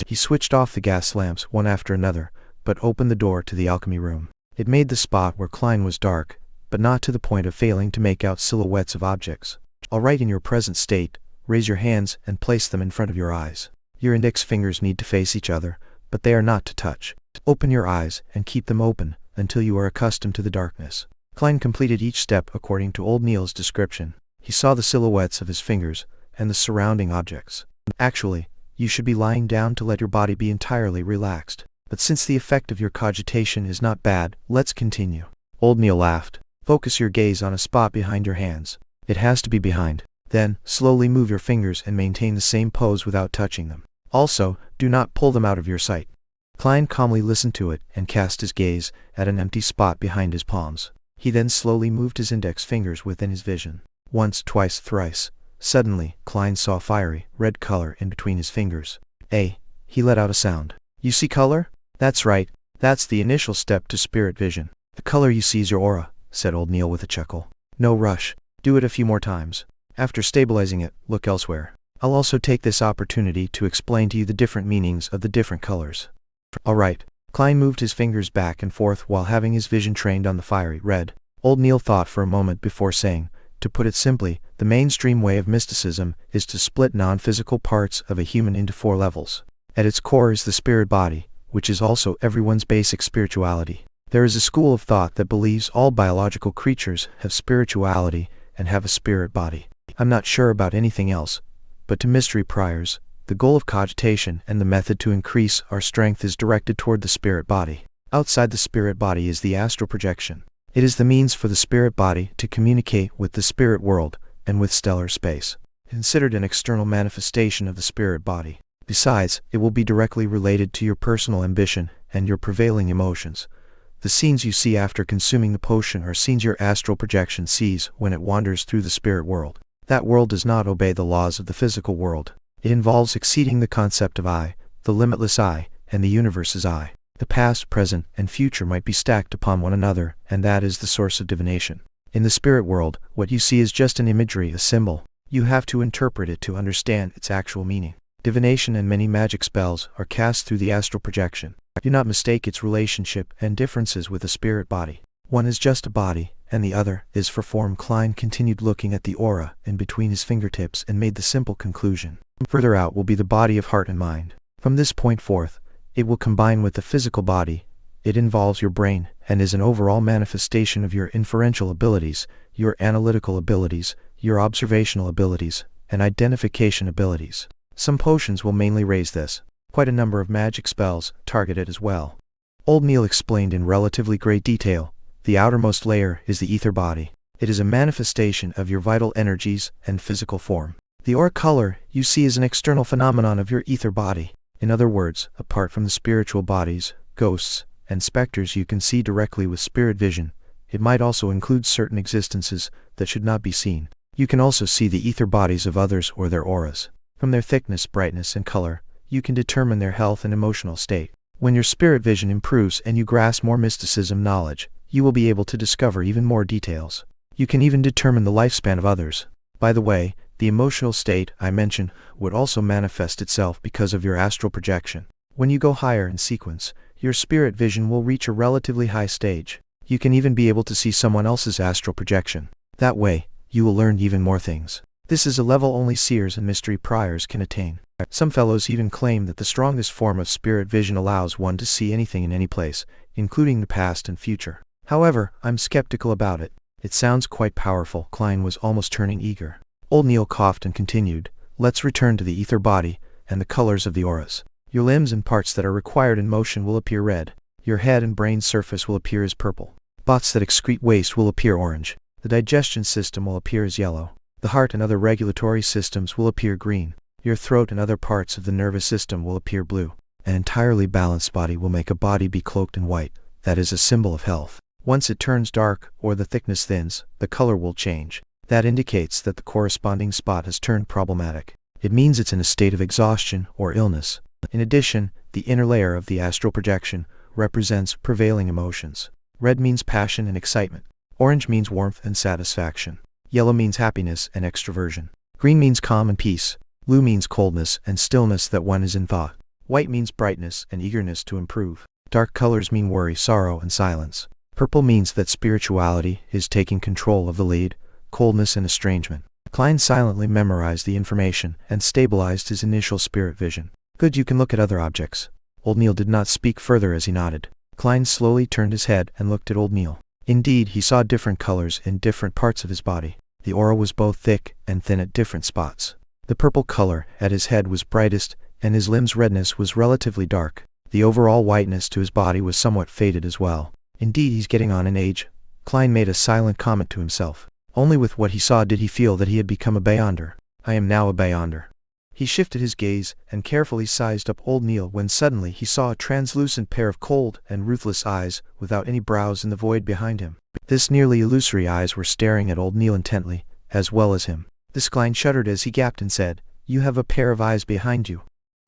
He switched off the gas lamps one after another, but opened the door to the alchemy room. It made the spot where Klein was dark, but not to the point of failing to make out silhouettes of objects. All right, in your present state, raise your hands and place them in front of your eyes. Your index fingers need to face each other, but they are not to touch. Open your eyes and keep them open until you are accustomed to the darkness. Klein completed each step according to old Neil's description. He saw the silhouettes of his fingers and the surrounding objects. Actually, you should be lying down to let your body be entirely relaxed. But since the effect of your cogitation is not bad, let's continue. Old Neil laughed. Focus your gaze on a spot behind your hands. It has to be behind. Then, slowly move your fingers and maintain the same pose without touching them. Also, do not pull them out of your sight. Klein calmly listened to it and cast his gaze at an empty spot behind his palms. He then slowly moved his index fingers within his vision. Once, twice, thrice. Suddenly, Klein saw fiery, red color in between his fingers. He let out a sound. You see color? That's right. That's the initial step to spirit vision. The color you see is your aura, said old Neil with a chuckle. No rush. Do it a few more times. After stabilizing it, look elsewhere. I'll also take this opportunity to explain to you the different meanings of the different colors. All right. Klein moved his fingers back and forth while having his vision trained on the fiery red. Old Neil thought for a moment before saying, to put it simply, the mainstream way of mysticism is to split non-physical parts of a human into 4 levels. At its core is the spirit body, which is also everyone's basic spirituality. There is a school of thought that believes all biological creatures have spirituality and have a spirit body. I'm not sure about anything else, but to mystery priors, the goal of cogitation and the method to increase our strength is directed toward the spirit body. Outside the spirit body is the astral projection. It is the means for the spirit body to communicate with the spirit world and with stellar space. Considered an external manifestation of the spirit body. Besides, it will be directly related to your personal ambition and your prevailing emotions. The scenes you see after consuming the potion are scenes your astral projection sees when it wanders through the spirit world. That world does not obey the laws of the physical world. It involves exceeding the concept of I, the limitless I, and the universe's I. The past, present, and future might be stacked upon one another, and that is the source of divination. In the spirit world, what you see is just an imagery, a symbol. You have to interpret it to understand its actual meaning. Divination and many magic spells are cast through the astral projection. Do not mistake its relationship and differences with the spirit body. One is just a body, and the other is for form. Klein continued looking at the aura in between his fingertips and made the simple conclusion. Further out will be the body of heart and mind. From this point forth, it will combine with the physical body. It involves your brain, and is an overall manifestation of your inferential abilities, your analytical abilities, your observational abilities, and identification abilities. Some potions will mainly raise this. Quite a number of magic spells target it as well. Old Neil explained in relatively great detail. The outermost layer is the ether body. It is a manifestation of your vital energies and physical form. The aura color you see is an external phenomenon of your ether body. In other words, apart from the spiritual bodies, ghosts, and specters you can see directly with spirit vision, it might also include certain existences that should not be seen. You can also see the ether bodies of others or their auras. From their thickness, brightness, and color, you can determine their health and emotional state. When your spirit vision improves and you grasp more mysticism knowledge, you will be able to discover even more details. You can even determine the lifespan of others. By the way, The emotional state I mentioned would also manifest itself because of your astral projection. When you go higher in sequence, your spirit vision will reach a relatively high stage. You can even be able to see someone else's astral projection. That way, you will learn even more things. This is a level only seers and mystery priors can attain. Some fellows even claim that the strongest form of spirit vision allows one to see anything in any place, including the past and future. However, I'm skeptical about it. It sounds quite powerful. Klein was almost turning eager. Old Neil coughed and continued, let's return to the ether body and the colors of the auras. Your limbs and parts that are required in motion will appear red. Your head and brain surface will appear as purple. Spots that excrete waste will appear orange. The digestion system will appear as yellow. The heart and other regulatory systems will appear green. Your throat and other parts of the nervous system will appear blue. An entirely balanced body will make a body be cloaked in white. That is a symbol of health. Once it turns dark, or the thickness thins, the color will change. That indicates that the corresponding spot has turned problematic. It means it's in a state of exhaustion or illness. In addition, the inner layer of the astral projection represents prevailing emotions. Red means passion and excitement. Orange means warmth and satisfaction. Yellow means happiness and extroversion. Green means calm and peace. Blue means coldness and stillness that one is in thought. White means brightness and eagerness to improve. Dark colors mean worry, sorrow, and silence. Purple means that spirituality is taking control of the lead, coldness and estrangement. Klein silently memorized the information and stabilized his initial spirit vision. Good, you can look at other objects. Old Neil did not speak further as he nodded. Klein slowly turned his head and looked at Old Neil. Indeed, he saw different colors in different parts of his body. The aura was both thick and thin at different spots. The purple color at his head was brightest, and his limbs' redness was relatively dark. The overall whiteness to his body was somewhat faded as well. Indeed, he's getting on in age. Klein made a silent comment to himself. Only with what he saw did he feel that he had become a beyonder. I am now a beyonder. He shifted his gaze and carefully sized up Old Neil when suddenly he saw a translucent pair of cold and ruthless eyes without any brows in the void behind him. This nearly illusory eyes were staring at Old Neil intently, as well as him. This Klein shuddered as he gaped and said, "You have a pair of eyes behind you."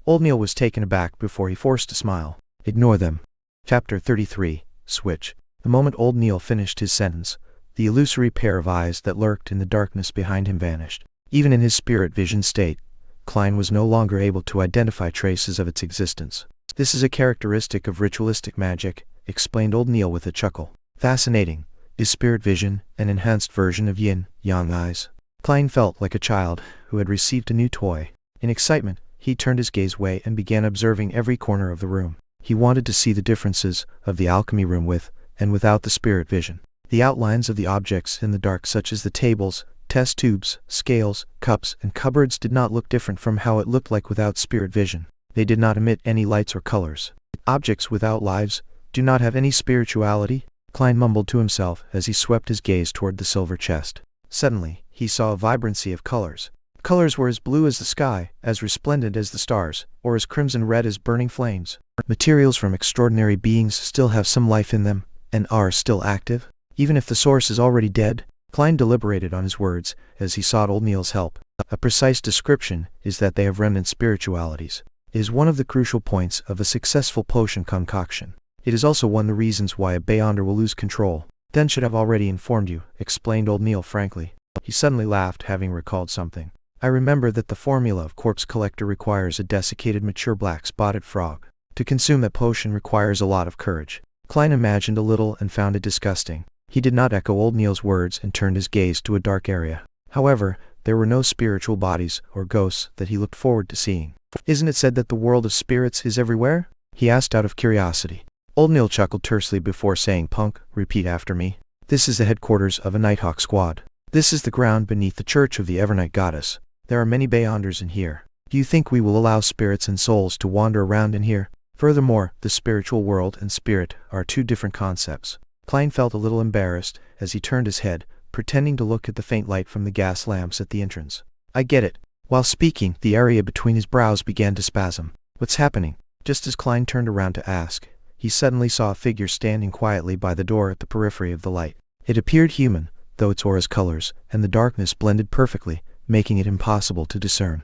Old Neil was taken aback before he forced a smile. "Ignore them." Chapter 33, Switch. The moment Old Neil finished his sentence, the illusory pair of eyes that lurked in the darkness behind him vanished. Even in his spirit vision state, Klein was no longer able to identify traces of its existence. "This is a characteristic of ritualistic magic," explained Old Neil with a chuckle. "Fascinating. Is spirit vision an enhanced version of yin-yang eyes?" Klein felt like a child who had received a new toy. In excitement, he turned his gaze away and began observing every corner of the room. He wanted to see the differences of the alchemy room with and without the spirit vision. The outlines of the objects in the dark, such as the tables, test tubes, scales, cups, and cupboards, did not look different from how it looked like without spirit vision. They did not emit any lights or colors. Objects without lives do not have any spirituality, Klein mumbled to himself as he swept his gaze toward the silver chest. Suddenly, he saw a vibrancy of colors. Colors were as blue as the sky, as resplendent as the stars, or as crimson red as burning flames. Materials from extraordinary beings still have some life in them, and are still active, even if the source is already dead. Klein deliberated on his words as he sought Old Neil's help. A precise description is that they have remnant spiritualities. It is one of the crucial points of a successful potion concoction. It is also one of the reasons why a beyonder will lose control. "Then should have already informed you," explained Old Neil frankly. He suddenly laughed, having recalled something. "I remember that the formula of corpse collector requires a desiccated mature black-spotted frog. To consume that potion requires a lot of courage." Klein imagined a little and found it disgusting. He did not echo Old Neil's words and turned his gaze to a dark area. However, there were no spiritual bodies or ghosts that he looked forward to seeing. "Isn't it said that the world of spirits is everywhere?" he asked out of curiosity. Old Neil chuckled tersely before saying, "Punk, repeat after me. This is the headquarters of a Nighthawk squad. This is the ground beneath the church of the Evernight goddess. There are many beyonders in here. Do you think we will allow spirits and souls to wander around in here? Furthermore, the spiritual world and spirit are two different concepts." Klein felt a little embarrassed as he turned his head, pretending to look at the faint light from the gas lamps at the entrance. "I get it." While speaking, the area between his brows began to spasm. "What's happening?" Just as Klein turned around to ask, he suddenly saw a figure standing quietly by the door at the periphery of the light. It appeared human, though its aura's colors and the darkness blended perfectly, making it impossible to discern.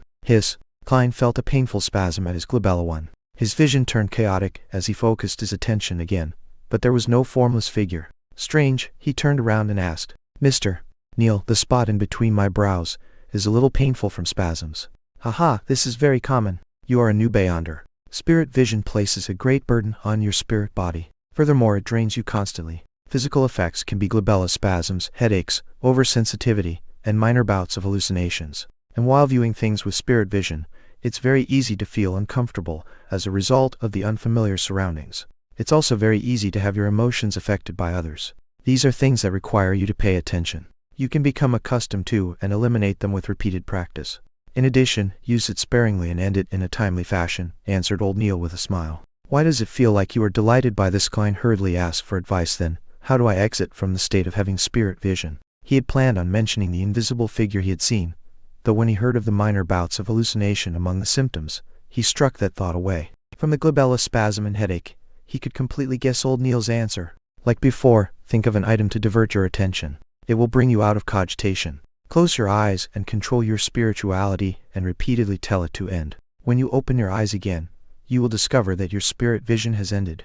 Klein felt a painful spasm at his glabella 1. His vision turned chaotic as he focused his attention again, but there was no formless figure. Strange, he turned around and asked, "Mr. Neil, the spot in between my brows is a little painful from spasms. Haha, this is very common. You are a new beyonder. Spirit vision places a great burden on your spirit body. Furthermore, it drains you constantly. Physical effects can be glabella spasms, headaches, oversensitivity, and minor bouts of hallucinations. And while viewing things with spirit vision, it's very easy to feel uncomfortable as a result of the unfamiliar surroundings. It's also very easy to have your emotions affected by others. These are things that require you to pay attention. You can become accustomed to and eliminate them with repeated practice. In addition, use it sparingly and end it in a timely fashion, answered old Neil with a smile. Why does it feel like you are delighted by this? Klein hurriedly asked for advice then. How do I exit from the state of having spirit vision? He had planned on mentioning the invisible figure he had seen, though when he heard of the minor bouts of hallucination among the symptoms, he struck that thought away. From the glabella spasm and headache, he could completely guess old Neil's answer. Like before, think of an item to divert your attention. It will bring you out of cogitation. Close your eyes and control your spirituality and repeatedly tell it to end. When you open your eyes again, you will discover that your spirit vision has ended.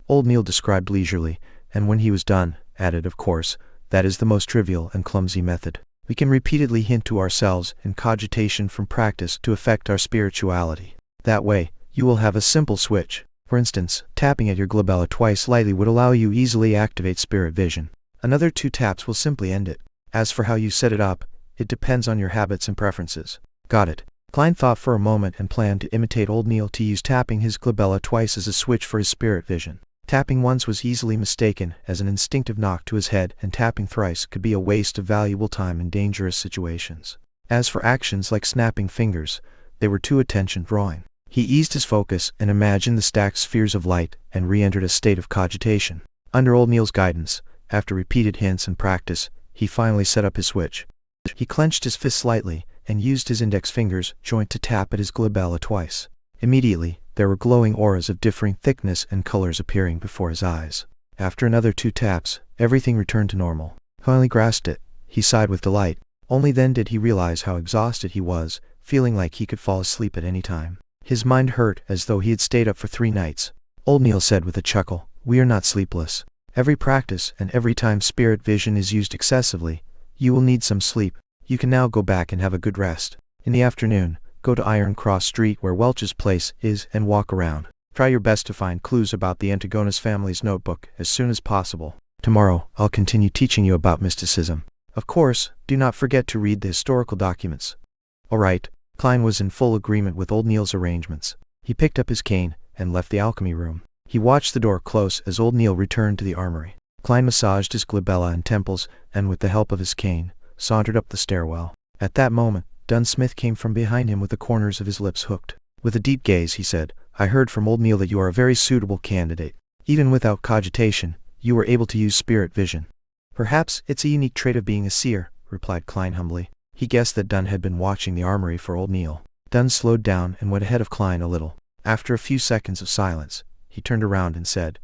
Old Neil described leisurely, and when he was done, added, of course, that is the most trivial and clumsy method. We can repeatedly hint to ourselves in cogitation from practice to affect our spirituality. That way, you will have a simple switch. For instance, tapping at your glabella twice lightly would allow you easily activate spirit vision. Another 2 taps will simply end it. As for how you set it up, it depends on your habits and preferences. Got it. Klein thought for a moment and planned to imitate old Neil to use tapping his glabella twice as a switch for his spirit vision. Tapping once was easily mistaken as an instinctive knock to his head, and tapping thrice could be a waste of valuable time in dangerous situations. As for actions like snapping fingers, they were too attention-drawing. He eased his focus and imagined the stacked spheres of light and re-entered a state of cogitation. Under old Neil's guidance, after repeated hints and practice, he finally set up his switch. He clenched his fist slightly and used his index fingers joint to tap at his glabella twice. Immediately, there were glowing auras of differing thickness and colors appearing before his eyes. After another 2 taps, everything returned to normal. Finally grasped it, he sighed with delight. Only then did he realize how exhausted he was, feeling like he could fall asleep at any time. His mind hurt as though he had stayed up for 3 nights. Old Neil said with a chuckle, "We are not sleepless. Every practice and every time spirit vision is used excessively, you will need some sleep. You can now go back and have a good rest. In the afternoon, go to Iron Cross Street where Welch's place is and walk around. Try your best to find clues about the Antigonus family's notebook as soon as possible. Tomorrow, I'll continue teaching you about mysticism. Of course, do not forget to read the historical documents." All right. Klein was in full agreement with old Neil's arrangements. He picked up his cane and left the alchemy room. He watched the door close as old Neil returned to the armory. Klein massaged his glabella and temples and, with the help of his cane, sauntered up the stairwell. At that moment, Dunsmith came from behind him with the corners of his lips hooked. With a deep gaze, he said, "I heard from old Neil that you are a very suitable candidate. Even without cogitation, you were able to use spirit vision." "Perhaps it's a unique trait of being a seer," replied Klein humbly. He guessed that Dunn had been watching the armory for old Neil. Dunn slowed down and went ahead of Klein a little. After a few seconds of silence, he turned around and said,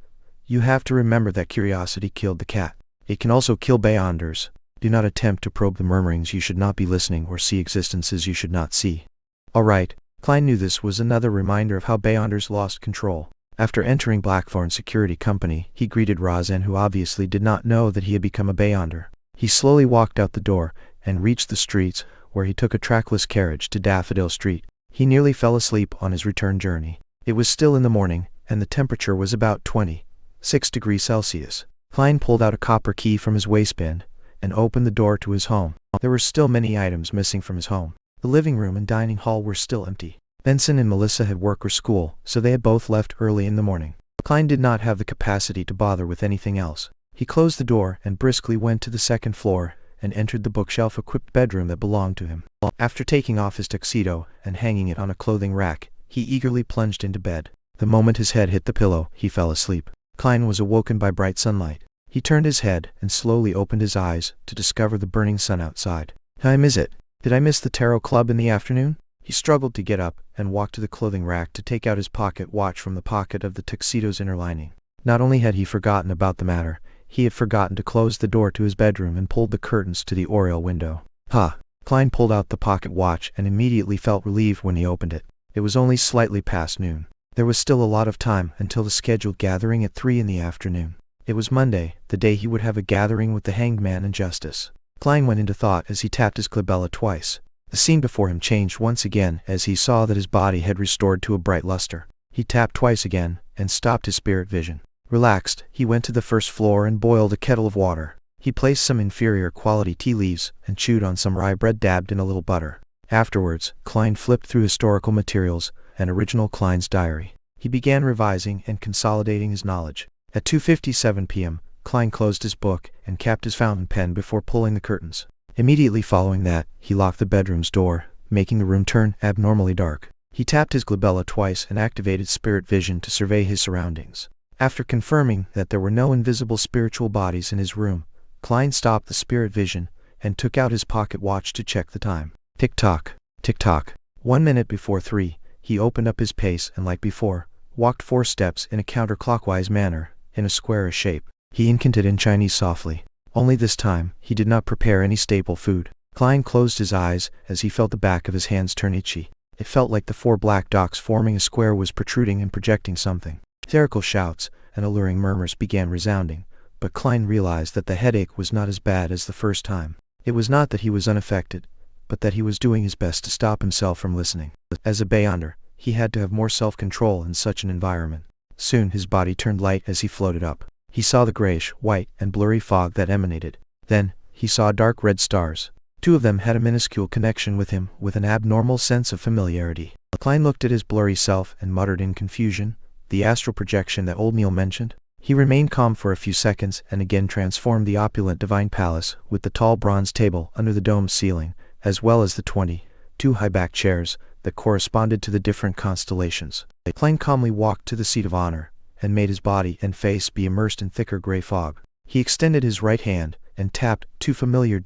"You have to remember that curiosity killed the cat. It can also kill beyonders. Do not attempt to probe the murmurings you should not be listening or see existences you should not see." All right. Klein knew this was another reminder of how beyonders lost control. After entering Blackthorn Security Company, he greeted Razan, who obviously did not know that he had become a beyonder. He slowly walked out the door and reached the streets, where he took a trackless carriage to Daffodil Street. He nearly fell asleep on his return journey. It was still in the morning, and the temperature was about 26 degrees Celsius. Klein pulled out a copper key from his waistband and opened the door to his home. There were still many items missing from his home. The living room and dining hall were still empty. Benson and Melissa had work or school, so they had both left early in the morning. Klein did not have the capacity to bother with anything else. He closed the door and briskly went to the 2nd floor and entered the bookshelf-equipped bedroom that belonged to him. After taking off his tuxedo and hanging it on a clothing rack, he eagerly plunged into bed. The moment his head hit the pillow, he fell asleep. Klein was awoken by bright sunlight. He turned his head and slowly opened his eyes to discover the burning sun outside. "Time is it? Did I miss the tarot club in the afternoon?" He struggled to get up and walked to the clothing rack to take out his pocket watch from the pocket of the tuxedo's inner lining. Not only had he forgotten about the matter, he had forgotten to close the door to his bedroom and pulled the curtains to the oriel window. "Ha!" Klein pulled out the pocket watch and immediately felt relieved when he opened it. It was only slightly past noon. There was still a lot of time until the scheduled gathering at 3 in the afternoon. It was Monday, the day he would have a gathering with the hanged man and justice. Klein went into thought as he tapped his glabella twice. The scene before him changed once again as he saw that his body had restored to a bright luster. He tapped twice again, and stopped his spirit vision. Relaxed, he went to the first floor and boiled a kettle of water. He placed some inferior quality tea leaves, and chewed on some rye bread dabbed in a little butter. Afterwards, Klein flipped through historical materials and original Klein's diary. He began revising and consolidating his knowledge. At 2:57 p.m., Klein closed his book and capped his fountain pen before pulling the curtains. Immediately following that, he locked the bedroom's door, making the room turn abnormally dark. He tapped his glabella twice and activated spirit vision to survey his surroundings. After confirming that there were no invisible spiritual bodies in his room, Klein stopped the spirit vision and took out his pocket watch to check the time. Tick-tock, tick-tock. 1 minute before 3, he opened up his pace and, like before, walked 4 steps in a counterclockwise manner, in a squarish shape. He incanted in Chinese softly. Only this time, he did not prepare any staple food. Klein closed his eyes as he felt the back of his hands turn itchy. It felt like the 4 black dots forming a square was protruding and projecting something. Hysterical shouts and alluring murmurs began resounding, but Klein realized that the headache was not as bad as the first time. It was not that he was unaffected, but that he was doing his best to stop himself from listening. As a Beyonder, he had to have more self-control in such an environment. Soon his body turned light as he floated up. He saw the grayish, white, and blurry fog that emanated. Then, he saw dark red stars. 2 of them had a minuscule connection with him, with an abnormal sense of familiarity. Klein looked at his blurry self and muttered in confusion, "The astral projection that old Neil mentioned?" He remained calm for a few seconds and again transformed the opulent divine palace, with the tall bronze table under the domed ceiling, as well as the 22 high-backed chairs that corresponded to the different constellations. Klein calmly walked to the seat of honor, and made his body and face be immersed in thicker gray fog. He extended his right hand and tapped 2 familiar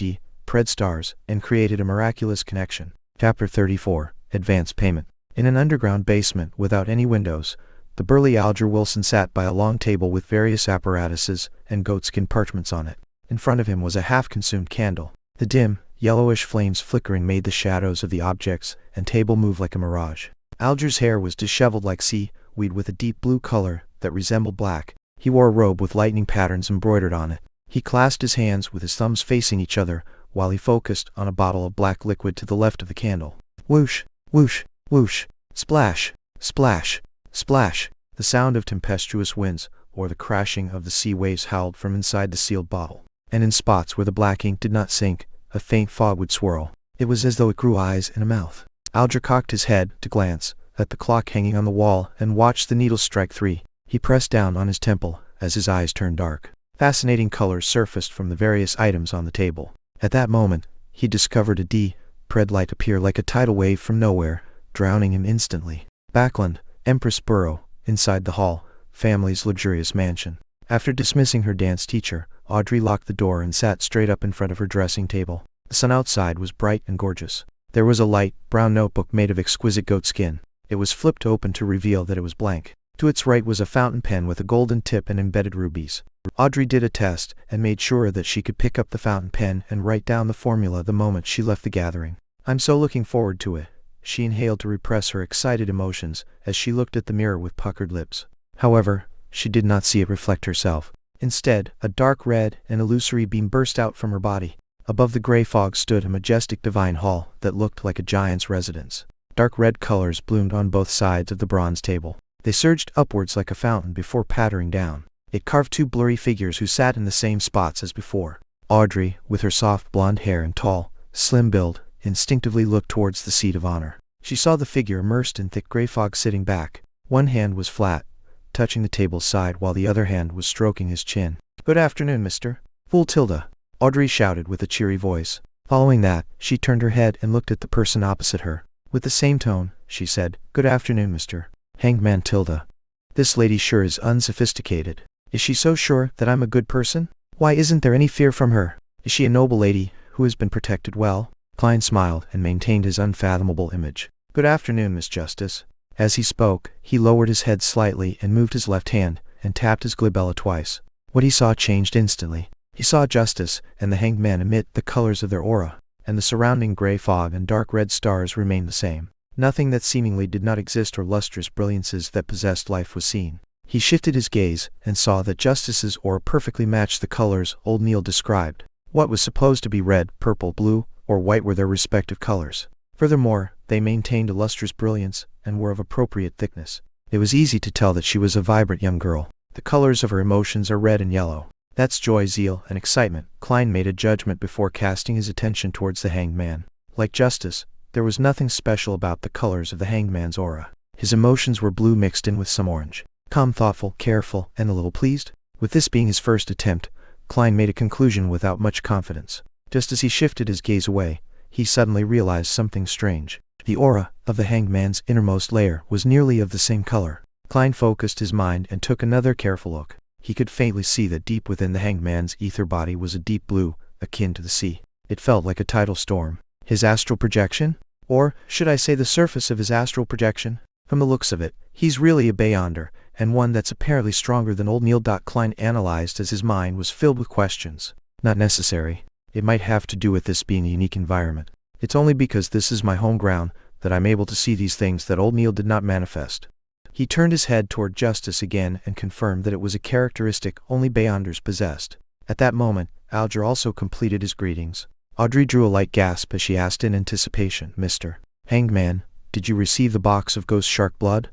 pred stars and created a miraculous connection. Chapter 34, Advance Payment. In an underground basement without any windows, the burly Alger Wilson sat by a long table with various apparatuses and goatskin parchments on it. In front of him was a half-consumed candle. The dim, yellowish flames flickering made the shadows of the objects and table move like a mirage. Alger's hair was disheveled like seaweed with a deep blue color that resembled black. He wore a robe with lightning patterns embroidered on it. He clasped his hands with his thumbs facing each other while he focused on a bottle of black liquid to the left of the candle. Whoosh, whoosh, whoosh, splash, splash, splash. The sound of tempestuous winds or the crashing of the sea waves howled from inside the sealed bottle. And in spots where the black ink did not sink, a faint fog would swirl. It was as though it grew eyes and a mouth. Alger cocked his head to glance at the clock hanging on the wall and watched the needles strike 3. He pressed down on his temple as his eyes turned dark. Fascinating colors surfaced from the various items on the table. At that moment, he discovered a pred light appear like a tidal wave from nowhere, drowning him instantly. Backland, Empress Burrow, inside the hall, family's luxurious mansion. After dismissing her dance teacher, Audrey locked the door and sat straight up in front of her dressing table. The sun outside was bright and gorgeous. There was a light, brown notebook made of exquisite goatskin. It was flipped open to reveal that it was blank. To its right was a fountain pen with a golden tip and embedded rubies. Audrey did a test and made sure that she could pick up the fountain pen and write down the formula the moment she left the gathering. "I'm so looking forward to it," she inhaled to repress her excited emotions as she looked at the mirror with puckered lips. However, she did not see it reflect herself. Instead, a dark red and illusory beam burst out from her body. Above the gray fog stood a majestic divine hall that looked like a giant's residence. Dark red colors bloomed on both sides of the bronze table. They surged upwards like a fountain before pattering down. It carved 2 blurry figures who sat in the same spots as before. Audrey, with her soft blonde hair and tall, slim build, instinctively looked towards the seat of honor. She saw the figure immersed in thick gray fog sitting back. One hand was flat, touching the table's side while the other hand was stroking his chin. "Good afternoon, Mr. Fool Tilda," Audrey shouted with a cheery voice. Following that, she turned her head and looked at the person opposite her. With the same tone, she said, "Good afternoon, Mr. Hangman Tilda. This lady sure is unsophisticated. Is she so sure that I'm a good person? Why isn't there any fear from her? Is she a noble lady who has been protected well?" Klein smiled and maintained his unfathomable image. "Good afternoon, Miss Justice." As he spoke, he lowered his head slightly and moved his left hand and tapped his glabella twice. What he saw changed instantly. He saw Justice and the hanged man emit the colors of their aura, and the surrounding gray fog and dark red stars remained the same. Nothing that seemingly did not exist or lustrous brilliances that possessed life was seen. He shifted his gaze and saw that Justice's aura perfectly matched the colors old Neil described. What was supposed to be red, purple, blue, or white were their respective colors. Furthermore, they maintained a lustrous brilliance and were of appropriate thickness. It was easy to tell that she was a vibrant young girl. The colors of her emotions are red and yellow. That's joy, zeal, and excitement. Klein made a judgment before casting his attention towards the hanged man. Like justice, there was nothing special about the colors of the hanged man's aura. His emotions were blue mixed in with some orange. Calm, thoughtful, careful, and a little pleased. With this being his first attempt, Klein made a conclusion without much confidence. Just as he shifted his gaze away, he suddenly realized something strange. The aura of the hanged man's innermost layer was nearly of the same color. Klein focused his mind and took another careful look. He could faintly see that deep within the hanged man's ether body was a deep blue, akin to the sea. It felt like a tidal storm. His astral projection? Or, should I say the surface of his astral projection? From the looks of it, he's really a beyonder, and one that's apparently stronger than old Neil. Klein analyzed as his mind was filled with questions. Not necessary. It might have to do with this being a unique environment. It's only because this is my home ground that I'm able to see these things that old Neil did not manifest. He turned his head toward Justice again and confirmed that it was a characteristic only beyonders possessed. At that moment, Alger also completed his greetings. Audrey drew a light gasp as she asked in anticipation, "Mr. Hanged Man, did you receive the box of ghost shark blood?"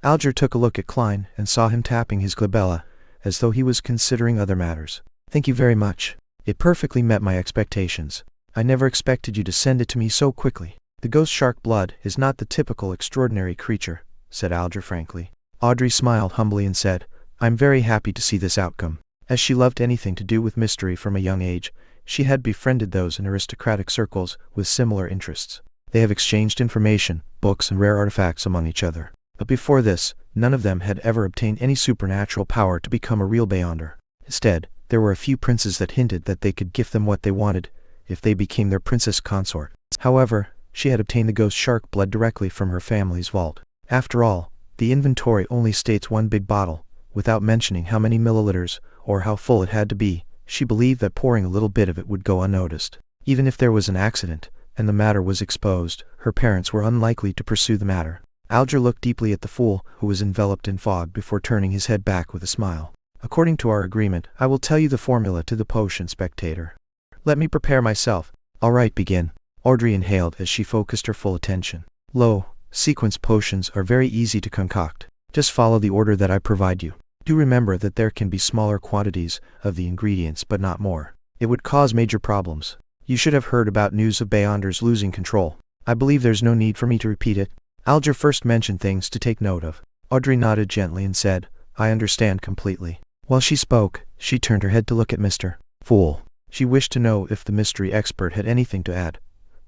Alger took a look at Klein and saw him tapping his glabella, as though he was considering other matters. "Thank you very much. It perfectly met my expectations. I never expected you to send it to me so quickly." "The ghost shark blood is not the typical extraordinary creature," said Alger frankly. Audrey smiled humbly and said, "I'm very happy to see this outcome." As she loved anything to do with mystery from a young age, she had befriended those in aristocratic circles with similar interests. They have exchanged information, books, and rare artifacts among each other. But before this, none of them had ever obtained any supernatural power to become a real beyonder. Instead, there were a few princes that hinted that they could gift them what they wanted if they became their princess consort. However, she had obtained the ghost shark blood directly from her family's vault. After all, the inventory only states one big bottle, without mentioning how many milliliters or how full it had to be. She believed that pouring a little bit of it would go unnoticed. Even if there was an accident, and the matter was exposed, her parents were unlikely to pursue the matter. Alger looked deeply at the fool, who was enveloped in fog, before turning his head back with a smile. "According to our agreement, I will tell you the formula to the potion, spectator. Let me prepare myself." "All right, begin." Audrey inhaled as she focused her full attention. "Low sequence potions are very easy to concoct. Just follow the order that I provide you. Do remember that there can be smaller quantities of the ingredients but not more. It would cause major problems. You should have heard about news of beyonders losing control. I believe there's no need for me to repeat it." Alger first mentioned things to take note of. Audrey nodded gently and said, "I understand completely." While she spoke, she turned her head to look at Mr. Fool. She wished to know if the mystery expert had anything to add.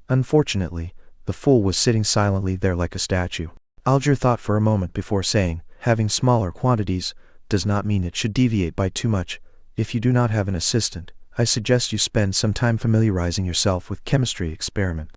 Unfortunately, the fool was sitting silently there like a statue. Alger thought for a moment before saying, "Having smaller quantities does not mean it should deviate by too much. If you do not have an assistant, I suggest you spend some time familiarizing yourself with chemistry experiment."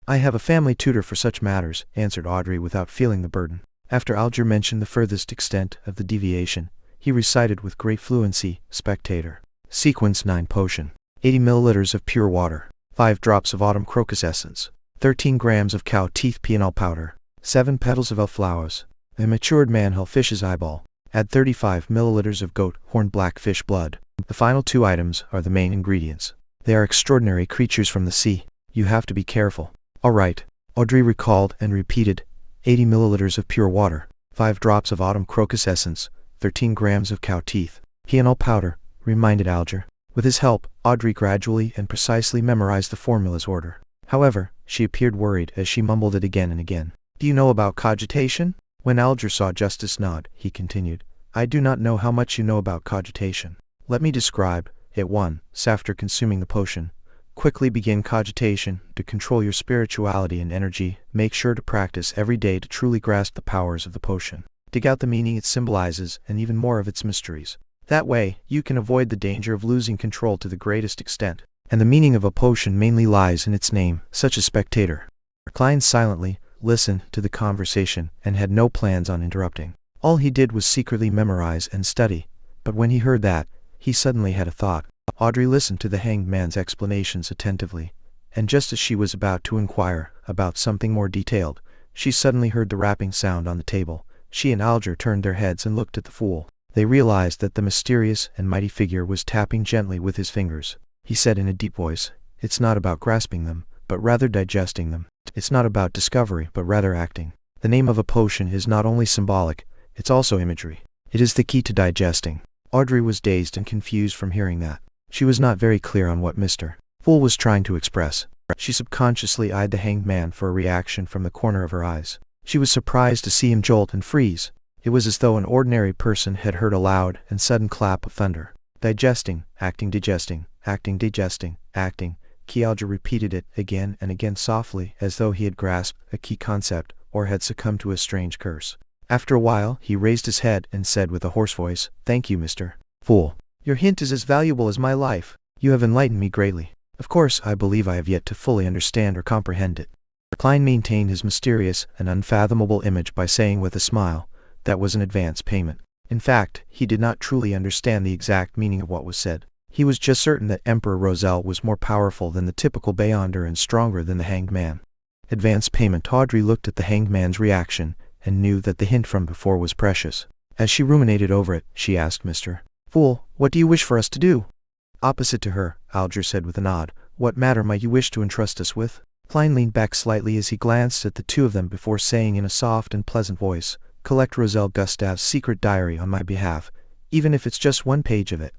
"I have a family tutor for such matters," answered Audrey without feeling the burden. After Alger mentioned the furthest extent of the deviation, he recited with great fluency, "Spectator. Sequence 9 potion. 80 milliliters of pure water. 5 drops of autumn crocus essence. 13 grams of cow teeth peanut powder. 7 petals of elf flowers. A matured manhole fish's eyeball. Add 35 milliliters of goat horn blackfish blood." The final 2 items are the main ingredients. They are extraordinary creatures from the sea. You have to be careful. "All right," Audrey recalled and repeated, 80 milliliters of pure water, 5 drops of autumn crocus essence, 13 grams of cow teeth. Peanut powder, reminded Alger. With his help, Audrey gradually and precisely memorized the formula's order. However, she appeared worried as she mumbled it again and again. "Do you know about cogitation?" When Alger saw Justice nod, he continued, "I do not know how much you know about cogitation. Let me describe it. 1. After consuming the potion, quickly begin cogitation to control your spirituality and energy. Make sure to practice every day to truly grasp the powers of the potion. Dig out the meaning it symbolizes and even more of its mysteries. That way, you can avoid the danger of losing control to the greatest extent. And the meaning of a potion mainly lies in its name, such as spectator." Klein silently listened to the conversation and had no plans on interrupting. All he did was secretly memorize and study, but when he heard that, he suddenly had a thought. Audrey listened to the hanged man's explanations attentively, and just as she was about to inquire about something more detailed, she suddenly heard the rapping sound on the table. She and Alger turned their heads and looked at the fool. They realized that the mysterious and mighty figure was tapping gently with his fingers. He said in a deep voice, "It's not about grasping them, but rather digesting them. It's not about discovery, but rather acting. The name of a potion is not only symbolic, it's also imagery. It is the key to digesting. Audrey was dazed and confused from hearing that. She was not very clear on what Mr. Fool was trying to express. She subconsciously eyed the hanged man for a reaction from the corner of her eyes. She was surprised to see him jolt and freeze. It was as though an ordinary person had heard a loud and sudden clap of thunder. Digesting, acting, digesting, acting, digesting, acting. Kialja repeated it again and again softly, as though he had grasped a key concept or had succumbed to a strange curse. After a while, he raised his head and said with a hoarse voice, "Thank you, Mr. Fool. Your hint is as valuable as my life. You have enlightened me greatly. Of course, I believe I have yet to fully understand or comprehend it." Klein maintained his mysterious and unfathomable image by saying with a smile, that was an advance payment. In fact, he did not truly understand the exact meaning of what was said. He was just certain that Emperor Roselle was more powerful than the typical Beyonder and stronger than the hanged man. Advance payment. Audrey looked at the hanged man's reaction and knew that the hint from before was precious. As she ruminated over it, she asked Mr. Fool, "What do you wish for us to do?" Opposite to her, Alger said with a nod, "What matter might you wish to entrust us with?" Klein leaned back slightly as he glanced at the two of them before saying in a soft and pleasant voice, "Collect Roselle Gustave's secret diary on my behalf, even if it's just one page of it."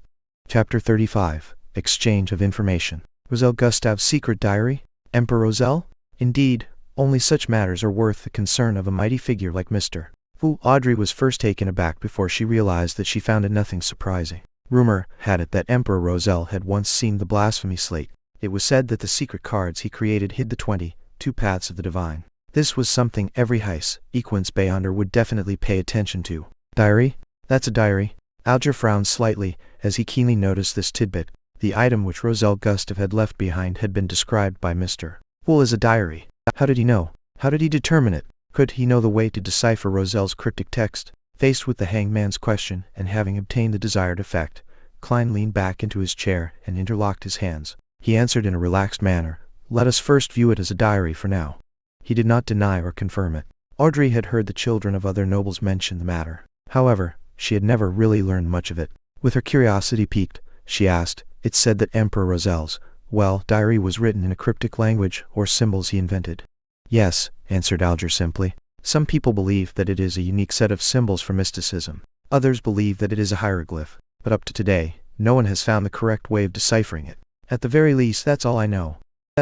Chapter 35. Exchange of Information. Roselle Gustave's secret diary? Emperor Roselle? Indeed, only such matters are worth the concern of a mighty figure like Mr. Fu. Audrey was first taken aback before she realized that she found it nothing surprising. Rumor had it that Emperor Roselle had once seen the blasphemy slate. It was said that the secret cards he created hid the 22 paths of the divine. This was something every Heis Equins Beyonder would definitely pay attention to. Diary? That's a diary. Alger frowned slightly as he keenly noticed this tidbit. The item which Roselle Gustave had left behind had been described by Mr. Fool as a diary. How did he know? How did he determine it? Could he know the way to decipher Roselle's cryptic text? Faced with the hanged man's question, and having obtained the desired effect, Klein leaned back into his chair and interlocked his hands. He answered in a relaxed manner, "Let us first view it as a diary for now." He did not deny or confirm it. Audrey had heard the children of other nobles mention the matter. However, she had never really learned much of it. With her curiosity piqued, she asked, "It said that Emperor Roselle's, well, diary was written in a cryptic language or symbols he invented." "Yes," answered Alger simply. "Some people believe that it is a unique set of symbols for mysticism. Others believe that it is a hieroglyph. But up to today, no one has found the correct way of deciphering it. At the very least, that's all I know."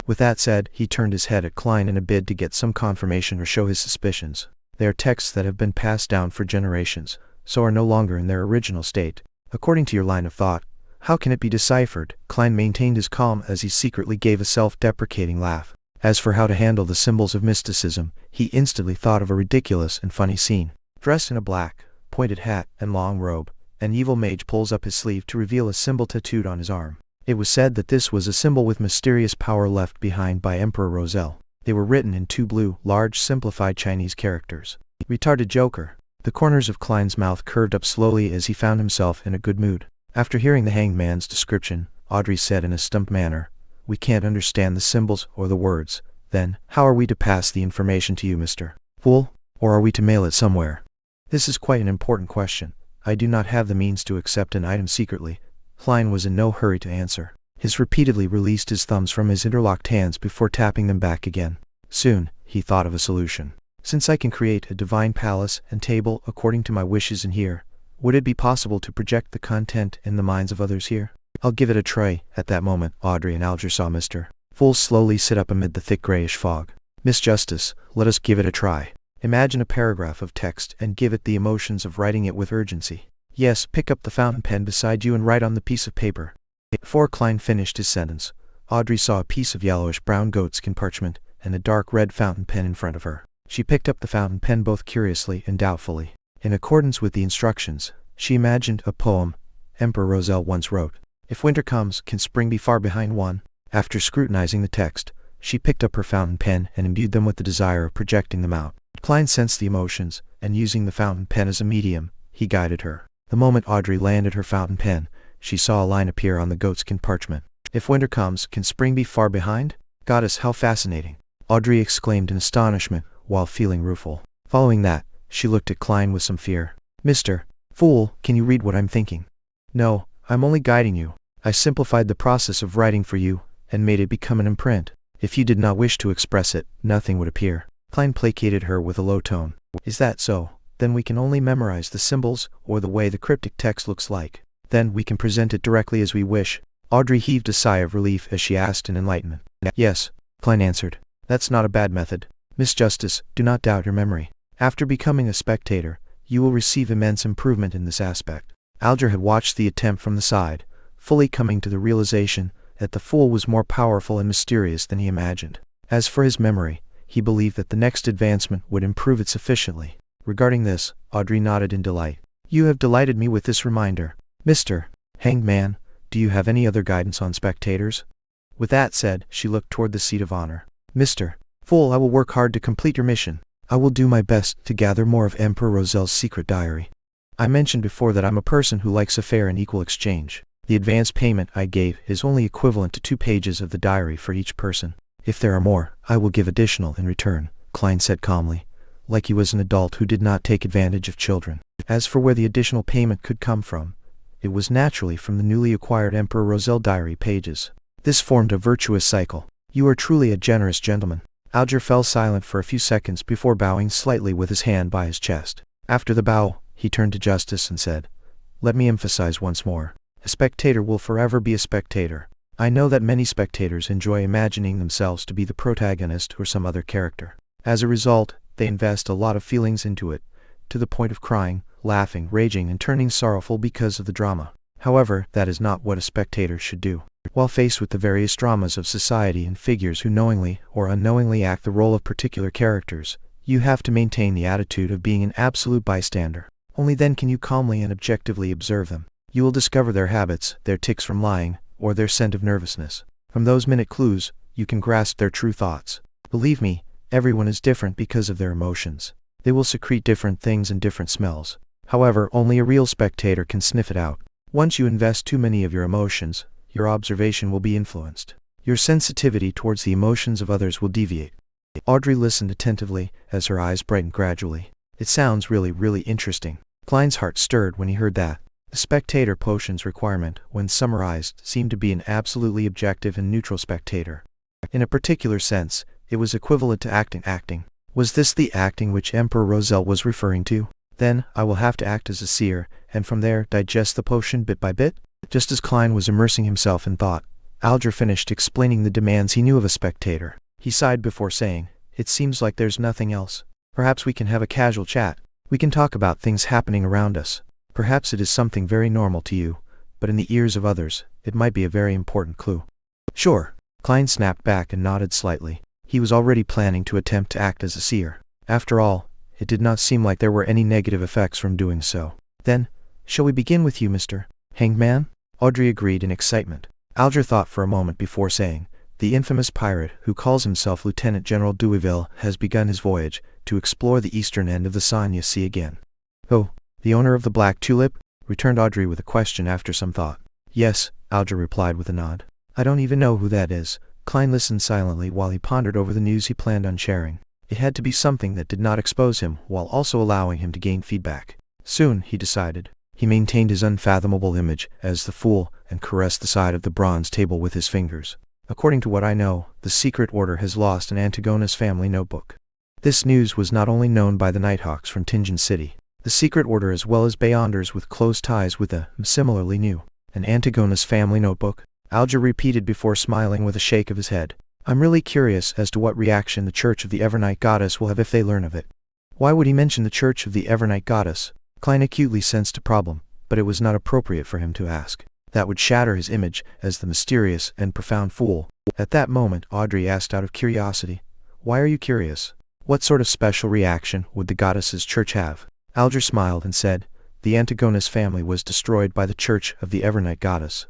With that said, he turned his head at Klein in a bid to get some confirmation or show his suspicions. They are texts that have been passed down for generations, so are no longer in their original state. According to your line of thought, how can it be deciphered? Klein maintained his calm as he secretly gave a self-deprecating laugh. As for how to handle the symbols of mysticism, he instantly thought of a ridiculous and funny scene. Dressed in a black, pointed hat and long robe, an evil mage pulls up his sleeve to reveal a symbol tattooed on his arm. It was said that this was a symbol with mysterious power left behind by Emperor Roselle. They were written in two blue, large, simplified Chinese characters. "Retarded joker." The corners of Klein's mouth curved up slowly as he found himself in a good mood. After hearing the hanged man's description, Audrey said in a stumped manner, "We can't understand the symbols or the words. Then, how are we to pass the information to you, Mr. Fool? Or are we to mail it somewhere?" "This is quite an important question. I do not have the means to accept an item secretly." Klein was in no hurry to answer. He repeatedly released his thumbs from his interlocked hands before tapping them back again. Soon, he thought of a solution. "Since I can create a divine palace and table according to my wishes in here, would it be possible to project the content in the minds of others here? I'll give it a try." At that moment, Audrey and Alger saw Mr. Fool slowly sit up amid the thick grayish fog. "Miss Justice, let us give it a try. Imagine a paragraph of text and give it the emotions of writing it with urgency. Yes, pick up the fountain pen beside you and write on the piece of paper." Before Klein finished his sentence, Audrey saw a piece of yellowish-brown goatskin parchment and a dark red fountain pen in front of her. She picked up the fountain pen both curiously and doubtfully. In accordance with the instructions, she imagined a poem Emperor Roselle once wrote. "If winter comes, can spring be far behind one?" After scrutinizing the text, she picked up her fountain pen and imbued them with the desire of projecting them out. Klein sensed the emotions, and using the fountain pen as a medium, he guided her. The moment Audrey landed her fountain pen, she saw a line appear on the goatskin parchment. "If winter comes, can spring be far behind? Goddess, how fascinating!" Audrey exclaimed in astonishment, while feeling rueful. Following that, she looked at Klein with some fear. "Mr. Fool, can you read what I'm thinking?" "No, I'm only guiding you. I simplified the process of writing for you, and made it become an imprint. If you did not wish to express it, nothing would appear. Klein placated her with a low tone. Is that so? Then we can only memorize the symbols or the way the cryptic text looks like. Then we can present it directly as we wish. Audrey heaved a sigh of relief as she asked in enlightenment. Yes, Klein answered. That's not a bad method. Miss Justice, do not doubt your memory. After becoming a spectator, you will receive immense improvement in this aspect. Alger had watched the attempt from the side, fully coming to the realization that the fool was more powerful and mysterious than he imagined. As for his memory, he believed that the next advancement would improve it sufficiently. Regarding this, Audrey nodded in delight. You have delighted me with this reminder. Mr. Hanged Man, do you have any other guidance on spectators? With that said, she looked toward the seat of honor. Mr. Fool, I will work hard to complete your mission. I will do my best to gather more of Emperor Rosel's secret diary. I mentioned before that I'm a person who likes a fair and equal exchange. The advance payment I gave is only equivalent to 2 pages of the diary for each person. If there are more, I will give additional in return, Klein said calmly, like he was an adult who did not take advantage of children. As for where the additional payment could come from, it was naturally from the newly acquired Emperor Rosel diary pages. This formed a virtuous cycle. You are truly a generous gentleman. Alger fell silent for a few seconds before bowing slightly with his hand by his chest. After the bow, he turned to Justice and said, Let me emphasize once more. A spectator will forever be a spectator. I know that many spectators enjoy imagining themselves to be the protagonist or some other character. As a result, they invest a lot of feelings into it, to the point of crying, laughing, raging, and turning sorrowful because of the drama. However, that is not what a spectator should do. While faced with the various dramas of society and figures who knowingly or unknowingly act the role of particular characters, you have to maintain the attitude of being an absolute bystander. Only then can you calmly and objectively observe them. You will discover their habits, their tics from lying, or their scent of nervousness. From those minute clues, you can grasp their true thoughts. Believe me, everyone is different because of their emotions. They will secrete different things and different smells. However, only a real spectator can sniff it out. Once you invest too many of your emotions, your observation will be influenced. Your sensitivity towards the emotions of others will deviate. Audrey listened attentively as her eyes brightened gradually. It sounds really interesting. Klein's heart stirred when he heard that. The spectator potion's requirement, when summarized, seemed to be an absolutely objective and neutral spectator. In a particular sense, it was equivalent to acting. Was this the acting which Emperor Rosel was referring to? Then, I will have to act as a seer, and from there digest the potion bit by bit? Just as Klein was immersing himself in thought, Alger finished explaining the demands he knew of a spectator. He sighed before saying, It seems like there's nothing else. Perhaps we can have a casual chat. We can talk about things happening around us. Perhaps it is something very normal to you, but in the ears of others, it might be a very important clue. Sure. Klein snapped back and nodded slightly. He was already planning to attempt to act as a seer. After all, it did not seem like there were any negative effects from doing so. Then, shall we begin with you, Mr. Hanged Man? Audrey agreed in excitement. Alger thought for a moment before saying, The infamous pirate who calls himself Lieutenant General Douiville has begun his voyage to explore the eastern end of the Sanya Sea again. Oh, the owner of the Black Tulip? Returned Audrey with a question after some thought. Yes, Alger replied with a nod. I don't even know who that is. Klein listened silently while he pondered over the news he planned on sharing. It had to be something that did not expose him while also allowing him to gain feedback. Soon, he decided. He maintained his unfathomable image as the fool and caressed the side of the bronze table with his fingers. According to what I know, the Secret Order has lost an Antigonus family notebook. This news was not only known by the Nighthawks from Tingen City. The Secret Order as well as Beyonders with close ties with them similarly knew. An Antigonus family notebook? Alger repeated before smiling with a shake of his head. I'm really curious as to what reaction the Church of the Evernight Goddess will have if they learn of it. Why would he mention the Church of the Evernight Goddess? Klein acutely sensed a problem, but it was not appropriate for him to ask. That would shatter his image as the mysterious and profound fool. At that moment, Audrey asked out of curiosity, Why are you curious? What sort of special reaction would the goddess's church have? Alger smiled and said, The Antigonus family was destroyed by the Church of the Evernight Goddess.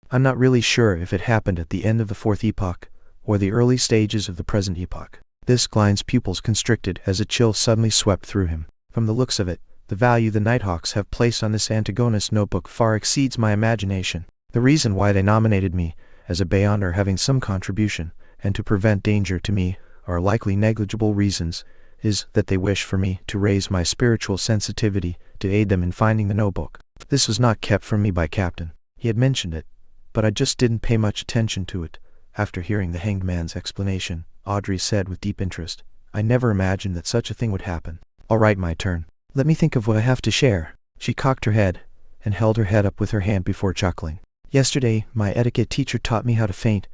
I'm not really sure if it happened at the end of the Fourth Epoch, or the early stages of the present epoch. This Klein's pupils constricted as a chill suddenly swept through him. From the looks of it, the value the Nighthawks have placed on this Antigonus notebook far exceeds my imagination. The reason why they nominated me as a Beyonder having some contribution, and to prevent danger to me, are likely negligible reasons, is that they wish for me to raise my spiritual sensitivity to aid them in finding the notebook. This was not kept from me by Captain. He had mentioned it, but I just didn't pay much attention to it, After hearing the hanged man's explanation, Audrey said with deep interest, "I never imagined that such a thing would happen. All right, my turn. Let me think of what I have to share." She cocked her head, and held her head up with her hand before chuckling. "Yesterday, my etiquette teacher taught me how to faint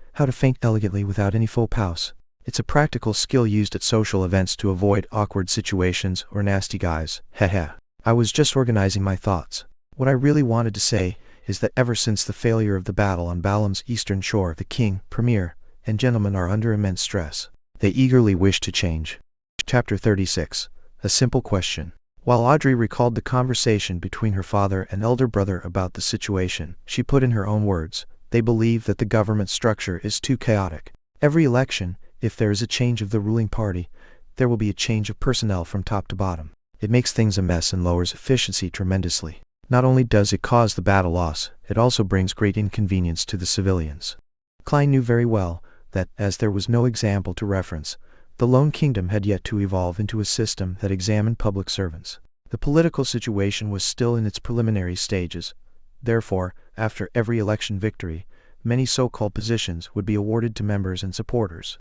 elegantly without any faux pas. It's a practical skill used at social events to avoid awkward situations or nasty guys. Heh. I was just organizing my thoughts. What I really wanted to say is that ever since the failure of the battle on Balam's eastern shore, the king, premier, and gentlemen are under immense stress. They eagerly wish to change." Chapter 36. A Simple Question. While Audrey recalled the conversation between her father and elder brother about the situation, she put in her own words, "They believe that the government structure is too chaotic. Every election, if there is a change of the ruling party, there will be a change of personnel from top to bottom. It makes things a mess and lowers efficiency tremendously. Not only does it cause the battle loss, it also brings great inconvenience to the civilians." Klein knew very well that, as there was no example to reference, the Lone Kingdom had yet to evolve into a system that examined public servants. The political situation was still in its preliminary stages. Therefore, after every election victory, many so-called positions would be awarded to members and supporters.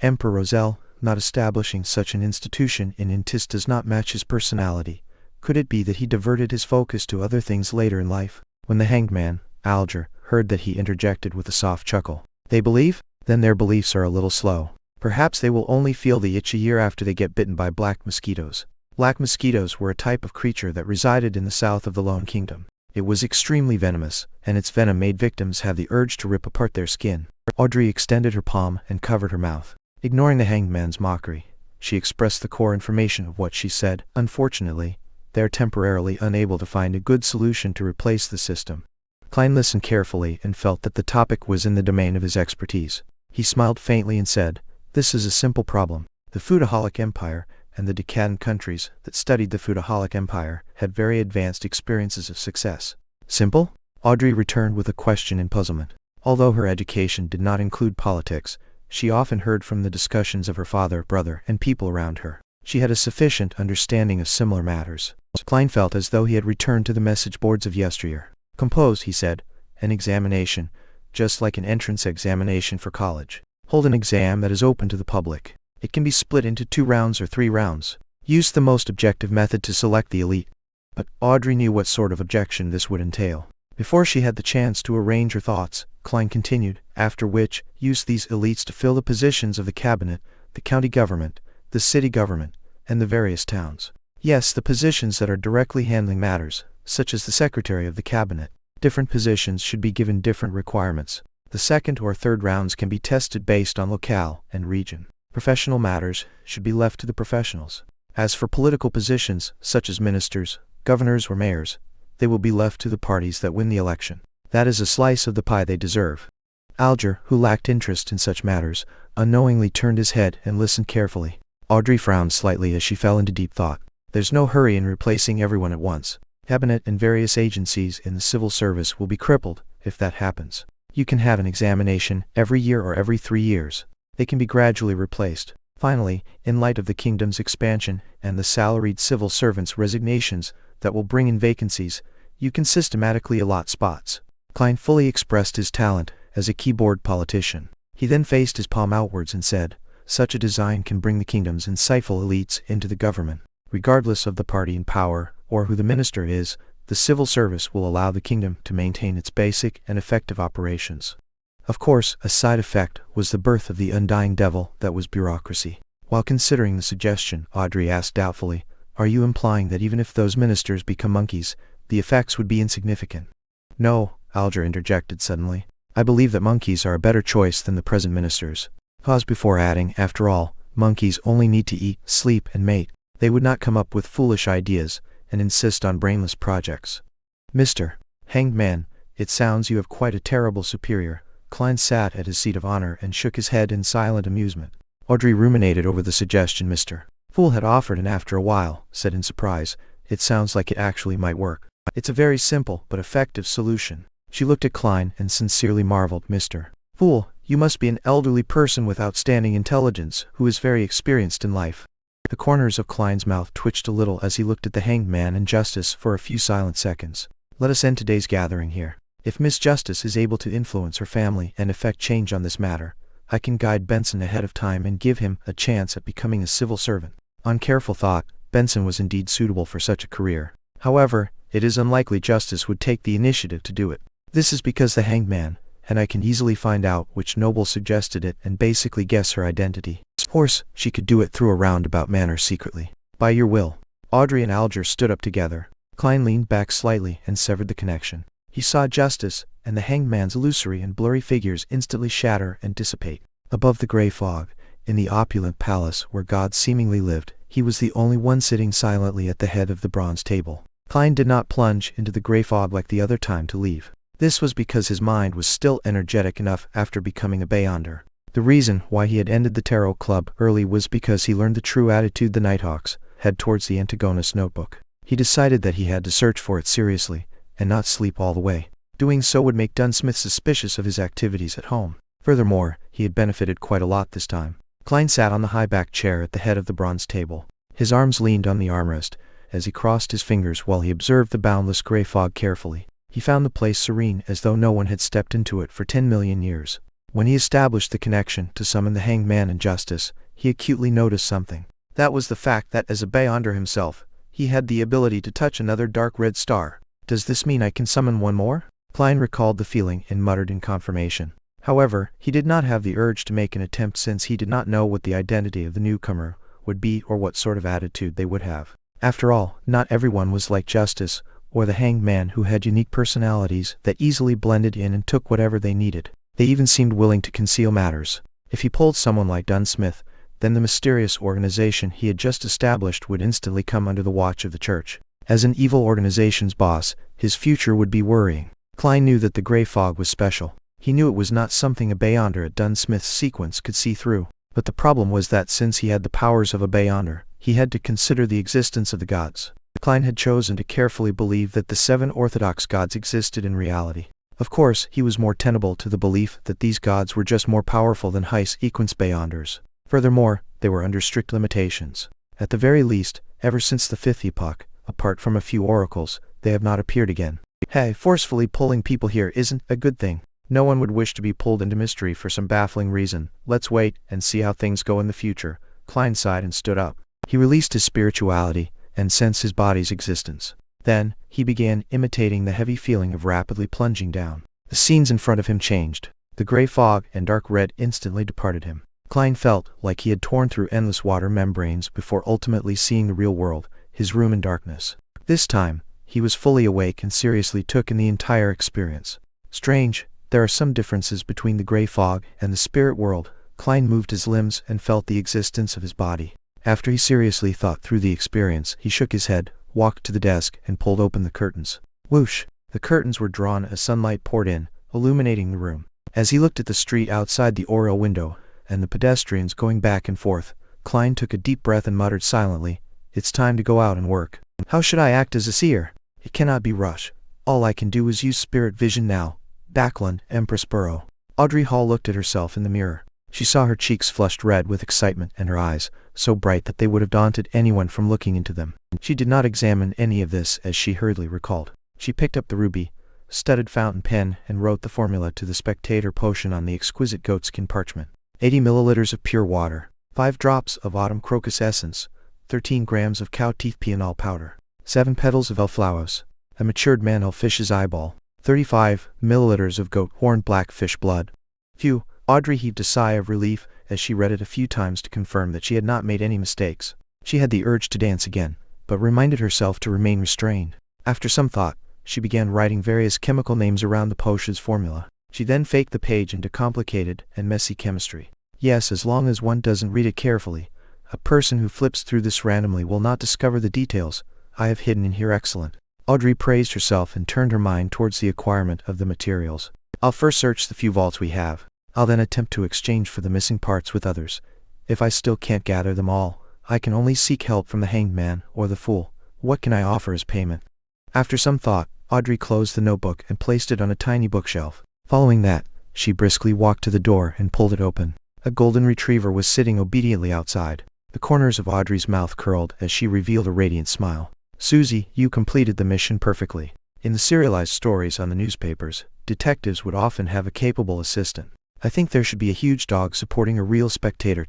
Emperor Roselle, not establishing such an institution in Intis does not match his personality. Could it be that he diverted his focus to other things later in life? When the hanged man, Alger, heard that, he interjected with a soft chuckle. "They believe? Then their beliefs are a little slow. Perhaps they will only feel the itch a year after they get bitten by black mosquitoes." Black mosquitoes were a type of creature that resided in the south of the Lone Kingdom. It was extremely venomous, and its venom made victims have the urge to rip apart their skin. Audrey extended her palm and covered her mouth. Ignoring the hanged man's mockery, she expressed the core information of what she said. "Unfortunately, they are temporarily unable to find a good solution to replace the system." Klein listened carefully and felt that the topic was in the domain of his expertise. He smiled faintly and said, "This is a simple problem. The Foodaholic Empire and the decadent countries that studied the Foodaholic Empire had very advanced experiences of success." "Simple?" Audrey returned with a question in puzzlement. Although her education did not include politics, she often heard from the discussions of her father, brother, and people around her. She had a sufficient understanding of similar matters. Klein felt as though he had returned to the message boards of yesteryear. "Compose," he said, "an examination, just like an entrance examination for college. Hold an exam that is open to the public. It can be split into 2 rounds or 3 rounds. Use the most objective method to select the elite." But Audrey knew what sort of objection this would entail. Before she had the chance to arrange her thoughts, Klein continued, "After which, use these elites to fill the positions of the cabinet, the county government, the city government, and the various towns. Yes, the positions that are directly handling matters, such as the secretary of the cabinet. Different positions should be given different requirements. The second or third rounds can be tested based on locale and region. Professional matters should be left to the professionals. As for political positions, such as ministers, governors, or mayors, they will be left to the parties that win the election. That is a slice of the pie they deserve." Alger, who lacked interest in such matters, unknowingly turned his head and listened carefully. Audrey frowned slightly as she fell into deep thought. "There's no hurry in replacing everyone at once. Cabinet and various agencies in the civil service will be crippled if that happens. You can have an examination every year or every 3 years. They can be gradually replaced. Finally, in light of the kingdom's expansion and the salaried civil servants' resignations that will bring in vacancies, you can systematically allot spots." Klein fully expressed his talent as a keyboard politician. He then faced his palm outwards and said, "Such a design can bring the kingdom's insightful elites into the government. Regardless of the party in power or who the minister is, the civil service will allow the kingdom to maintain its basic and effective operations." Of course, a side effect was the birth of the undying devil that was bureaucracy. While considering the suggestion, Audrey asked doubtfully, "Are you implying that even if those ministers become monkeys, the effects would be insignificant?" "No," Alger interjected suddenly. "I believe that monkeys are a better choice than the present ministers." Paused before adding, "After all, monkeys only need to eat, sleep, and mate. They would not come up with foolish ideas and insist on brainless projects." "Mr. Hanged Man, it sounds you have quite a terrible superior." Klein sat at his seat of honor and shook his head in silent amusement. Audrey ruminated over the suggestion Mr. Fool had offered and after a while said in surprise, "It sounds like it actually might work. It's a very simple but effective solution." She looked at Klein and sincerely marveled. "Mr. Fool, you must be an elderly person with outstanding intelligence who is very experienced in life." The corners of Klein's mouth twitched a little as he looked at the hanged man and Justice for a few silent seconds. "Let us end today's gathering here. If Miss Justice is able to influence her family and effect change on this matter, I can guide Benson ahead of time and give him a chance at becoming a civil servant. On careful thought, Benson was indeed suitable for such a career. However, it is unlikely Justice would take the initiative to do it. This is because the Hanged Man, and I can easily find out which noble suggested it and basically guess her identity. Of course, she could do it through a roundabout manner secretly. By your will. Audrey and Alger stood up together. Klein leaned back slightly and severed the connection. He saw Justice, and the Hanged Man's illusory and blurry figures instantly shatter and dissipate. Above the gray fog, in the opulent palace where God seemingly lived, he was the only one sitting silently at the head of the bronze table. Klein did not plunge into the gray fog like the other time to leave. This was because his mind was still energetic enough after becoming a Beyonder. The reason why he had ended the Tarot Club early was because he learned the true attitude the Nighthawks had towards the Antagonist notebook. He decided that he had to search for it seriously, and not sleep all the way. Doing so would make Dunsmith suspicious of his activities at home. Furthermore, he had benefited quite a lot this time. Klein sat on the high-backed chair at the head of the bronze table. His arms leaned on the armrest, as he crossed his fingers while he observed the boundless gray fog carefully. He found the place serene as though no one had stepped into it for 10 million years. When he established the connection to summon the Hanged Man and Justice, he acutely noticed something. That was the fact that as a Beyonder himself, he had the ability to touch another dark red star. Does this mean I can summon one more? Klein recalled the feeling and muttered in confirmation. However, he did not have the urge to make an attempt since he did not know what the identity of the newcomer would be or what sort of attitude they would have. After all, not everyone was like Justice or the Hanged Man, who had unique personalities that easily blended in and took whatever they needed. They even seemed willing to conceal matters. If he pulled someone like Dunsmith, then the mysterious organization he had just established would instantly come under the watch of the church. As an evil organization's boss, his future would be worrying. Klein knew that the gray fog was special. He knew it was not something a Beyonder at Dunsmith's sequence could see through. But the problem was that since he had the powers of a Beyonder, he had to consider the existence of the gods. Klein had chosen to carefully believe that the 7 orthodox gods existed in reality. Of course, he was more tenable to the belief that these gods were just more powerful than high sequence Beyonders. Furthermore, they were under strict limitations. At the very least, ever since the 5th epoch, apart from a few oracles, they have not appeared again. Hey, forcefully pulling people here isn't a good thing. No one would wish to be pulled into mystery for some baffling reason. Let's wait and see how things go in the future. Klein sighed and stood up. He released his spirituality and sensed his body's existence. Then, he began imitating the heavy feeling of rapidly plunging down. The scenes in front of him changed. The gray fog and dark red instantly departed him. Klein felt like he had torn through endless water membranes before ultimately seeing the real world, his room in darkness. This time, he was fully awake and seriously took in the entire experience. Strange, there are some differences between the gray fog and the spirit world. Klein moved his limbs and felt the existence of his body. After he seriously thought through the experience, he shook his head, walked to the desk, and pulled open the curtains. Whoosh! The curtains were drawn as sunlight poured in, illuminating the room. As he looked at the street outside the oriel window, and the pedestrians going back and forth, Klein took a deep breath and muttered silently, "It's time to go out and work. How should I act as a seer? It cannot be rush. All I can do is use spirit vision now. Backlund, Empress Burrow." Audrey Hall looked at herself in the mirror. She saw her cheeks flushed red with excitement and her eyes, so bright that they would have daunted anyone from looking into them. She did not examine any of this as she hurriedly recalled. She picked up the ruby, studded fountain pen and wrote the formula to the spectator potion on the exquisite goatskin parchment. 80 milliliters of pure water, 5 drops of autumn crocus essence, 13 grams of cow teeth pianol powder, 7 petals of elflowers, a matured man fish's eyeball, 35 milliliters of goat horn black fish blood. Phew! Audrey heaved a sigh of relief as she read it a few times to confirm that she had not made any mistakes. She had the urge to dance again, but reminded herself to remain restrained. After some thought, she began writing various chemical names around the potion's formula. She then faked the page into complicated and messy chemistry. Yes, as long as one doesn't read it carefully, a person who flips through this randomly will not discover the details I have hidden in here. Excellent. Audrey praised herself and turned her mind towards the acquirement of the materials. I'll first search the few vaults we have. I'll then attempt to exchange for the missing parts with others. If I still can't gather them all, I can only seek help from the Hanged Man or the Fool. What can I offer as payment? After some thought, Audrey closed the notebook and placed it on a tiny bookshelf. Following that, she briskly walked to the door and pulled it open. A golden retriever was sitting obediently outside. The corners of Audrey's mouth curled as she revealed a radiant smile. "Susie, you completed the mission perfectly. In the serialized stories on the newspapers, detectives would often have a capable assistant. I think there should be a huge dog supporting a real spectator.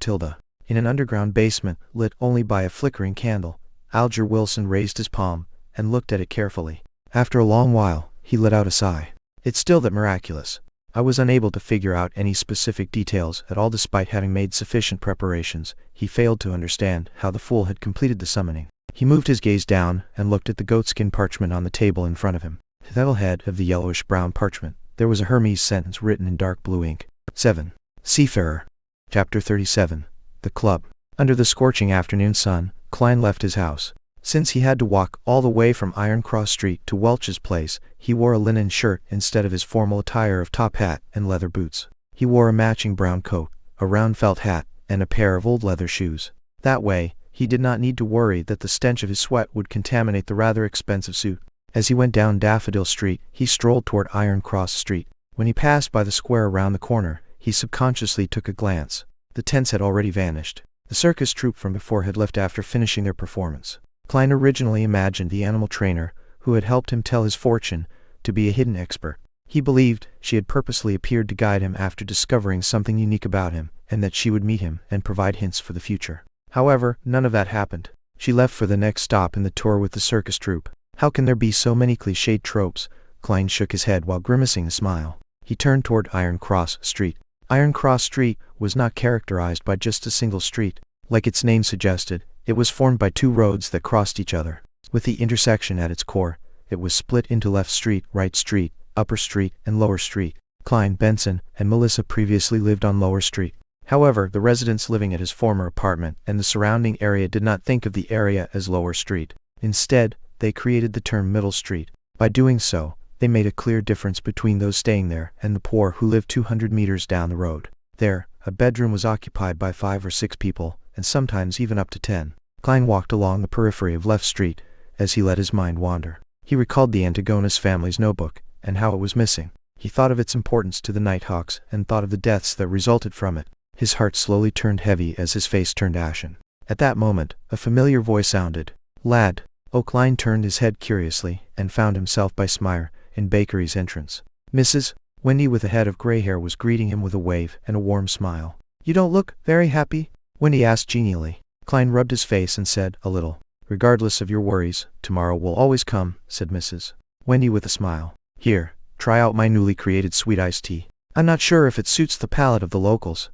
In an underground basement, lit only by a flickering candle, Alger Wilson raised his palm and looked at it carefully. After a long while, he let out a sigh. It's still that miraculous. I was unable to figure out any specific details at all despite having made sufficient preparations. He failed to understand how the fool had completed the summoning. He moved his gaze down and looked at the goatskin parchment on the table in front of him. To the head of the yellowish-brown parchment, there was a Hermes sentence written in dark blue ink. 7. Seafarer. Chapter 37. The Club. Under the scorching afternoon sun, Klein left his house. Since he had to walk all the way from Iron Cross Street to Welch's place, he wore a linen shirt instead of his formal attire of top hat and leather boots. He wore a matching brown coat, a round felt hat, and a pair of old leather shoes. That way, he did not need to worry that the stench of his sweat would contaminate the rather expensive suit. As he went down Daffodil Street, he strolled toward Iron Cross Street. When he passed by the square around the corner, he subconsciously took a glance. The tents had already vanished. The circus troupe from before had left after finishing their performance. Klein originally imagined the animal trainer, who had helped him tell his fortune, to be a hidden expert. He believed she had purposely appeared to guide him after discovering something unique about him, and that she would meet him and provide hints for the future. However, none of that happened. She left for the next stop in the tour with the circus troupe. How can there be so many cliched tropes? Klein shook his head while grimacing a smile. He turned toward Iron Cross Street. Iron Cross Street was not characterized by just a single street. Like its name suggested, it was formed by two roads that crossed each other. With the intersection at its core, it was split into Left Street, Right Street, Upper Street, and Lower Street. Klein, Benson, and Melissa previously lived on Lower Street. However, the residents living at his former apartment and the surrounding area did not think of the area as Lower Street. Instead, they created the term Middle Street. By doing so, they made a clear difference between those staying there and the poor who lived 200 meters down the road. There, a bedroom was occupied by 5 or 6 people, and sometimes even up to 10. Klein walked along the periphery of Left Street as he let his mind wander. He recalled the Antigonus family's notebook, and how it was missing. He thought of its importance to the Nighthawks, and thought of the deaths that resulted from it. His heart slowly turned heavy as his face turned ashen. At that moment, a familiar voice sounded. "Lad." Klein turned his head curiously, and found himself by Smyre, in Bakery's entrance. Mrs. Wendy with a head of gray hair was greeting him with a wave and a warm smile. "You don't look very happy?" Wendy asked genially. Klein rubbed his face and said, a little. "Regardless of your worries, tomorrow will always come," said Mrs. Wendy with a smile. "Here, try out my newly created sweet iced tea. I'm not sure if it suits the palate of the locals."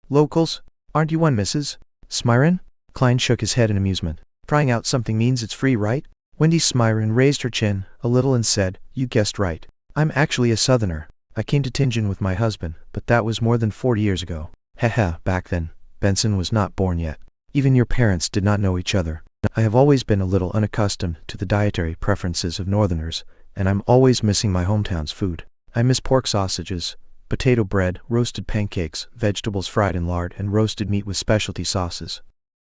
"Locals? Aren't you one, Mrs. Smyren?" Klein shook his head in amusement. "Trying out something means it's free, right?" Wendy Smyren raised her chin a little and said, "You guessed right. I'm actually a Southerner. I came to Tingen with my husband, but that was more than 40 years ago. Haha, back then, Benson was not born yet. Even your parents did not know each other. I have always been a little unaccustomed to the dietary preferences of Northerners, and I'm always missing my hometown's food. I miss pork sausages, potato bread, roasted pancakes, vegetables fried in lard, and roasted meat with specialty sauces.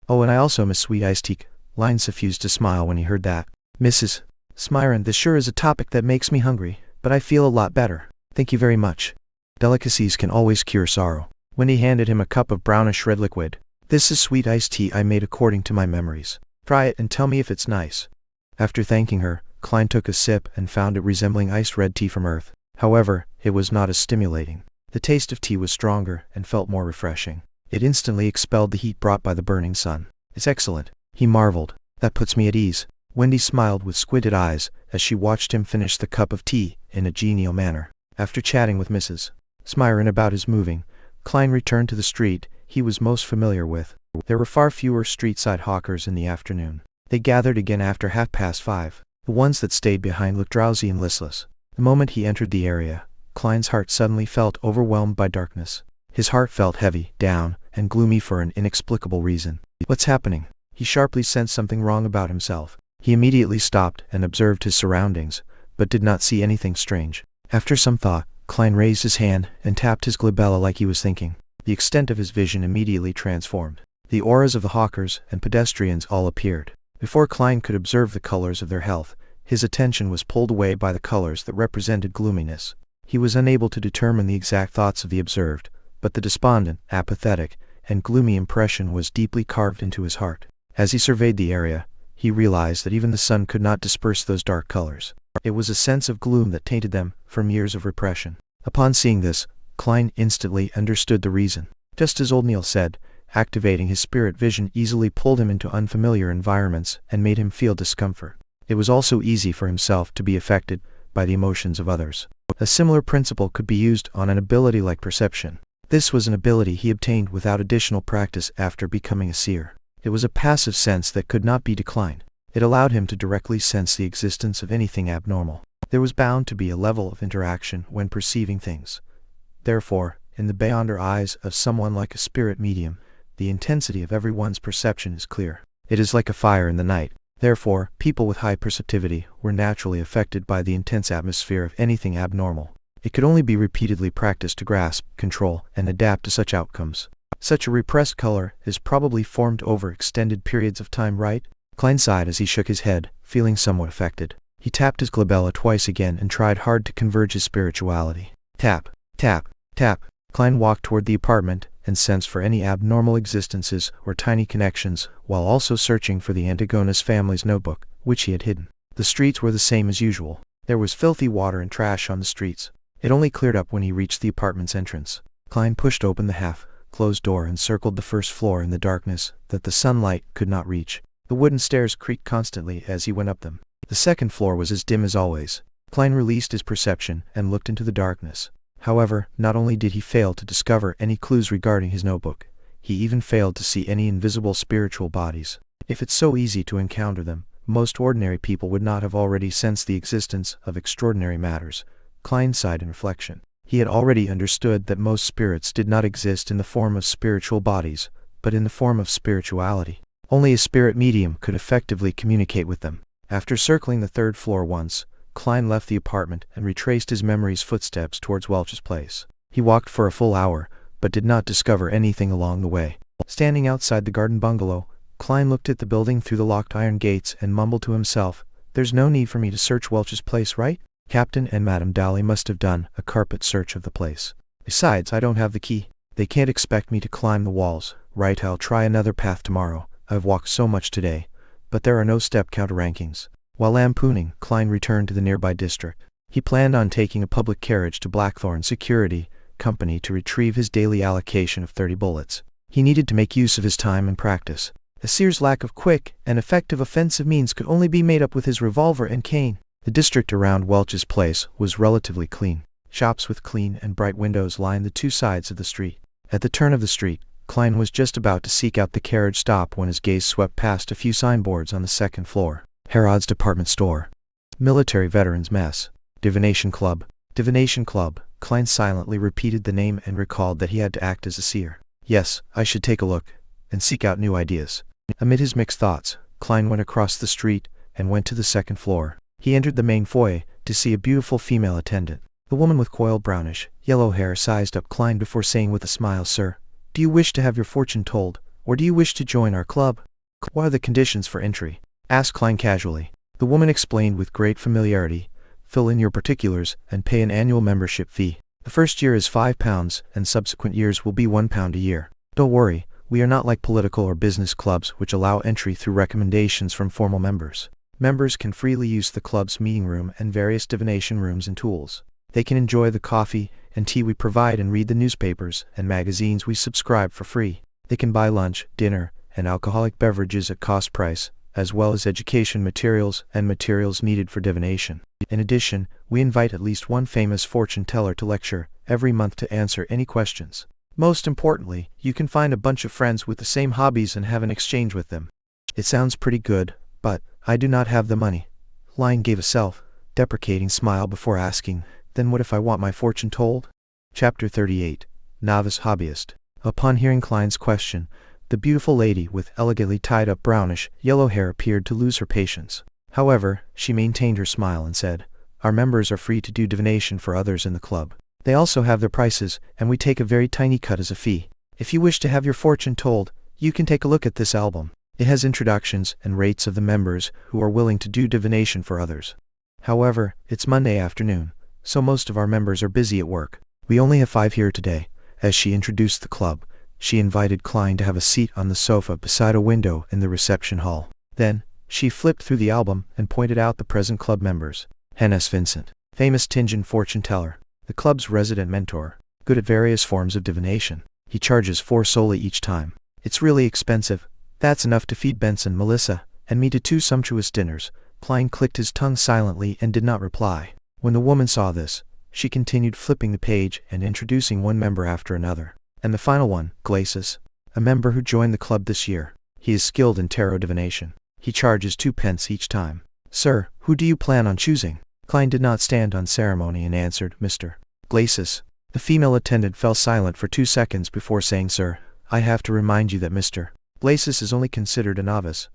Oh, and I also miss sweet iced tea." Klein suffused a smile when he heard that. "Mrs. Smyren, this sure is a topic that makes me hungry, but I feel a lot better. Thank you very much. Delicacies can always cure sorrow." Wendy handed him a cup of brownish red liquid. "This is sweet iced tea I made according to my memories. Try it and tell me if it's nice." After thanking her, Klein took a sip and found it resembling iced red tea from Earth. However, it was not as stimulating. The taste of tea was stronger and felt more refreshing. It instantly expelled the heat brought by the burning sun. "It's excellent," he marveled. "That puts me at ease." Wendy smiled with squinted eyes as she watched him finish the cup of tea in a genial manner. After chatting with Mrs. Smyren about his moving, Klein returned to the street he was most familiar with. There were far fewer street-side hawkers in the afternoon. They gathered again after 5:30. The ones that stayed behind looked drowsy and listless. The moment he entered the area, Klein's heart suddenly felt overwhelmed by darkness. His heart felt heavy, down, and gloomy for an inexplicable reason. What's happening? He sharply sensed something wrong about himself. He immediately stopped and observed his surroundings, but did not see anything strange. After some thought, Klein raised his hand and tapped his glabella like he was thinking. The extent of his vision immediately transformed. The auras of the hawkers and pedestrians all appeared. Before Klein could observe the colors of their health, his attention was pulled away by the colors that represented gloominess. He was unable to determine the exact thoughts of the observed, but the despondent, apathetic, and gloomy impression was deeply carved into his heart. As he surveyed the area, he realized that even the sun could not disperse those dark colors. It was a sense of gloom that tainted them from years of repression. Upon seeing this, Klein instantly understood the reason. Just as old Neil said, activating his spirit vision easily pulled him into unfamiliar environments and made him feel discomfort. It was also easy for himself to be affected by the emotions of others. A similar principle could be used on an ability like perception. This was an ability he obtained without additional practice after becoming a seer. It was a passive sense that could not be declined. It allowed him to directly sense the existence of anything abnormal. There was bound to be a level of interaction when perceiving things. Therefore, in the beyonder eyes of someone like a spirit medium, the intensity of everyone's perception is clear. It is like a fire in the night. Therefore, people with high perceptivity were naturally affected by the intense atmosphere of anything abnormal. It could only be repeatedly practiced to grasp, control, and adapt to such outcomes. Such a repressed color is probably formed over extended periods of time, right? Klein sighed as he shook his head, feeling somewhat affected. He tapped his glabella twice again and tried hard to converge his spirituality. Tap, tap, tap. Klein walked toward the apartment and sensed for any abnormal existences or tiny connections, while also searching for the Antigonus family's notebook, which he had hidden. The streets were the same as usual. There was filthy water and trash on the streets. It only cleared up when he reached the apartment's entrance. Klein pushed open the half-closed door and circled the first floor in the darkness that the sunlight could not reach. The wooden stairs creaked constantly as he went up them. The second floor was as dim as always. Klein released his perception and looked into the darkness. However, not only did he fail to discover any clues regarding his notebook, he even failed to see any invisible spiritual bodies. If it's so easy to encounter them, most ordinary people would not have already sensed the existence of extraordinary matters. Klein sighed in reflection. He had already understood that most spirits did not exist in the form of spiritual bodies, but in the form of spirituality. Only a spirit medium could effectively communicate with them. After circling the third floor once, Klein left the apartment and retraced his memory's footsteps towards Welch's place. He walked for a full hour, but did not discover anything along the way. Standing outside the garden bungalow, Klein looked at the building through the locked iron gates and mumbled to himself, "There's no need for me to search Welch's place, right? Captain and Madame Dally must have done a carpet search of the place. Besides, I don't have the key. They can't expect me to climb the walls, right? I'll try another path tomorrow. I've walked so much today." But there are no step counter rankings. While lampooning, Klein returned to the nearby district. He planned on taking a public carriage to Blackthorn Security Company to retrieve his daily allocation of 30 bullets. He needed to make use of his time and practice. A seer's lack of quick and effective offensive means could only be made up with his revolver and cane. The district around Welch's place was relatively clean. Shops with clean and bright windows lined the two sides of the street. At the turn of the street, Klein was just about to seek out the carriage stop when his gaze swept past a few signboards on the second floor. Harrod's Department Store. Military Veterans Mess. Divination Club. Divination Club. Klein silently repeated the name and recalled that he had to act as a seer. Yes, I should take a look and seek out new ideas. Amid his mixed thoughts, Klein went across the street and went to the second floor. He entered the main foyer to see a beautiful female attendant. The woman with coiled brownish, yellow hair sized up Klein before saying with a smile, "Sir, do you wish to have your fortune told, or do you wish to join our club?" "What are the conditions for entry?" asked Klein casually. The woman explained with great familiarity, "Fill in your particulars and pay an annual membership fee. The first year is £5 and subsequent years will be £1 a year. Don't worry, we are not like political or business clubs which allow entry through recommendations from formal members. Members can freely use the club's meeting room and various divination rooms and tools. They can enjoy the coffee and tea we provide and read the newspapers and magazines we subscribe for free. They can buy lunch, dinner, and alcoholic beverages at cost price, as well as education materials and materials needed for divination. In addition, we invite at least one famous fortune teller to lecture every month to answer any questions. Most importantly, you can find a bunch of friends with the same hobbies and have an exchange with them." "It sounds pretty good, but I do not have the money." Klein gave a self-deprecating smile before asking, "Then what if I want my fortune told?" Chapter 38. Novice Hobbyist. Upon hearing Klein's question, the beautiful lady with elegantly tied-up brownish, yellow hair appeared to lose her patience. However, she maintained her smile and said, "Our members are free to do divination for others in the club. They also have their prices, and we take a very tiny cut as a fee. If you wish to have your fortune told, you can take a look at this album. It has introductions and rates of the members who are willing to do divination for others. However, it's Monday afternoon, so most of our members are busy at work. We only have 5 here today." As she introduced the club, she invited Klein to have a seat on the sofa beside a window in the reception hall. Then, She flipped through the album and pointed out the present club members. Hennes Vincent, famous Tinjan fortune teller, the club's resident mentor, good at various forms of divination. He charges 4 solely each time. It's really expensive. That's enough to feed Benson, Melissa, and me to 2 sumptuous dinners. Klein clicked his tongue silently and did not reply. When the woman saw this, she continued flipping the page and introducing one member after another. And the final one, Glacis, a member who joined the club this year. He is skilled in tarot divination. He charges 2 pence each time. Sir, who do you plan on choosing? Klein did not stand on ceremony and answered, Mr. Glacis. The female attendant fell silent for 2 seconds before saying, Sir, I have to remind you that Mr. Glacis is only considered a novice.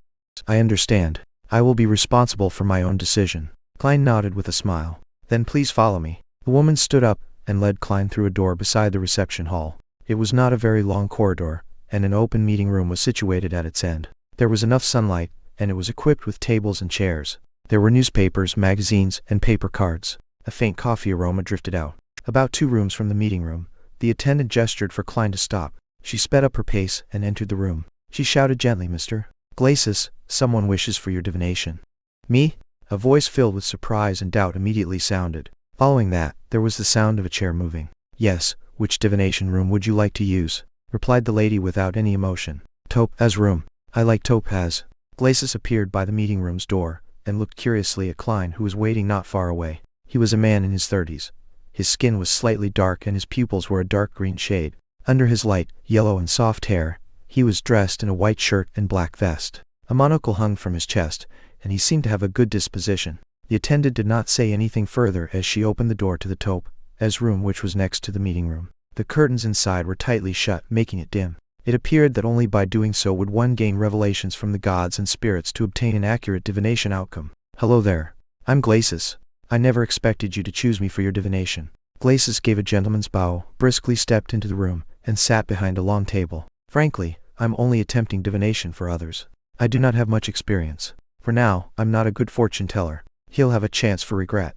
I understand. I will be responsible for my own decision. Klein nodded with a smile. Then please follow me. The woman stood up and led Klein through a door beside the reception hall. It was not a very long corridor, and an open meeting room was situated at its end. There was enough sunlight, and it was equipped with tables and chairs. There were newspapers, magazines, and paper cards. A faint coffee aroma drifted out. About 2 rooms from the meeting room, the attendant gestured for Klein to stop. She sped up her pace and entered the room. She shouted gently, Mr. Glacis, someone wishes for your divination. Me? A voice filled with surprise and doubt immediately sounded. Following that, there was the sound of a chair moving. Yes, which divination room would you like to use? Replied the lady without any emotion. Topaz room. I like Topaz. Glacis appeared by the meeting room's door, and looked curiously at Klein, who was waiting not far away. He was a man in his 30s. His skin was slightly dark and his pupils were a dark green shade. Under his light, yellow and soft hair, he was dressed in a white shirt and black vest. A monocle hung from his chest, and he seemed to have a good disposition. The attendant did not say anything further as she opened the door to the Topaz room, which was next to the meeting room. The curtains inside were tightly shut, making it dim. It appeared that only by doing so would one gain revelations from the gods and spirits to obtain an accurate divination outcome. Hello there. I'm Glacis. I never expected you to choose me for your divination. Glacis gave a gentleman's bow, briskly stepped into the room, and sat behind a long table. Frankly, I'm only attempting divination for others. I do not have much experience. For now, I'm not a good fortune teller. He'll have a chance for regret.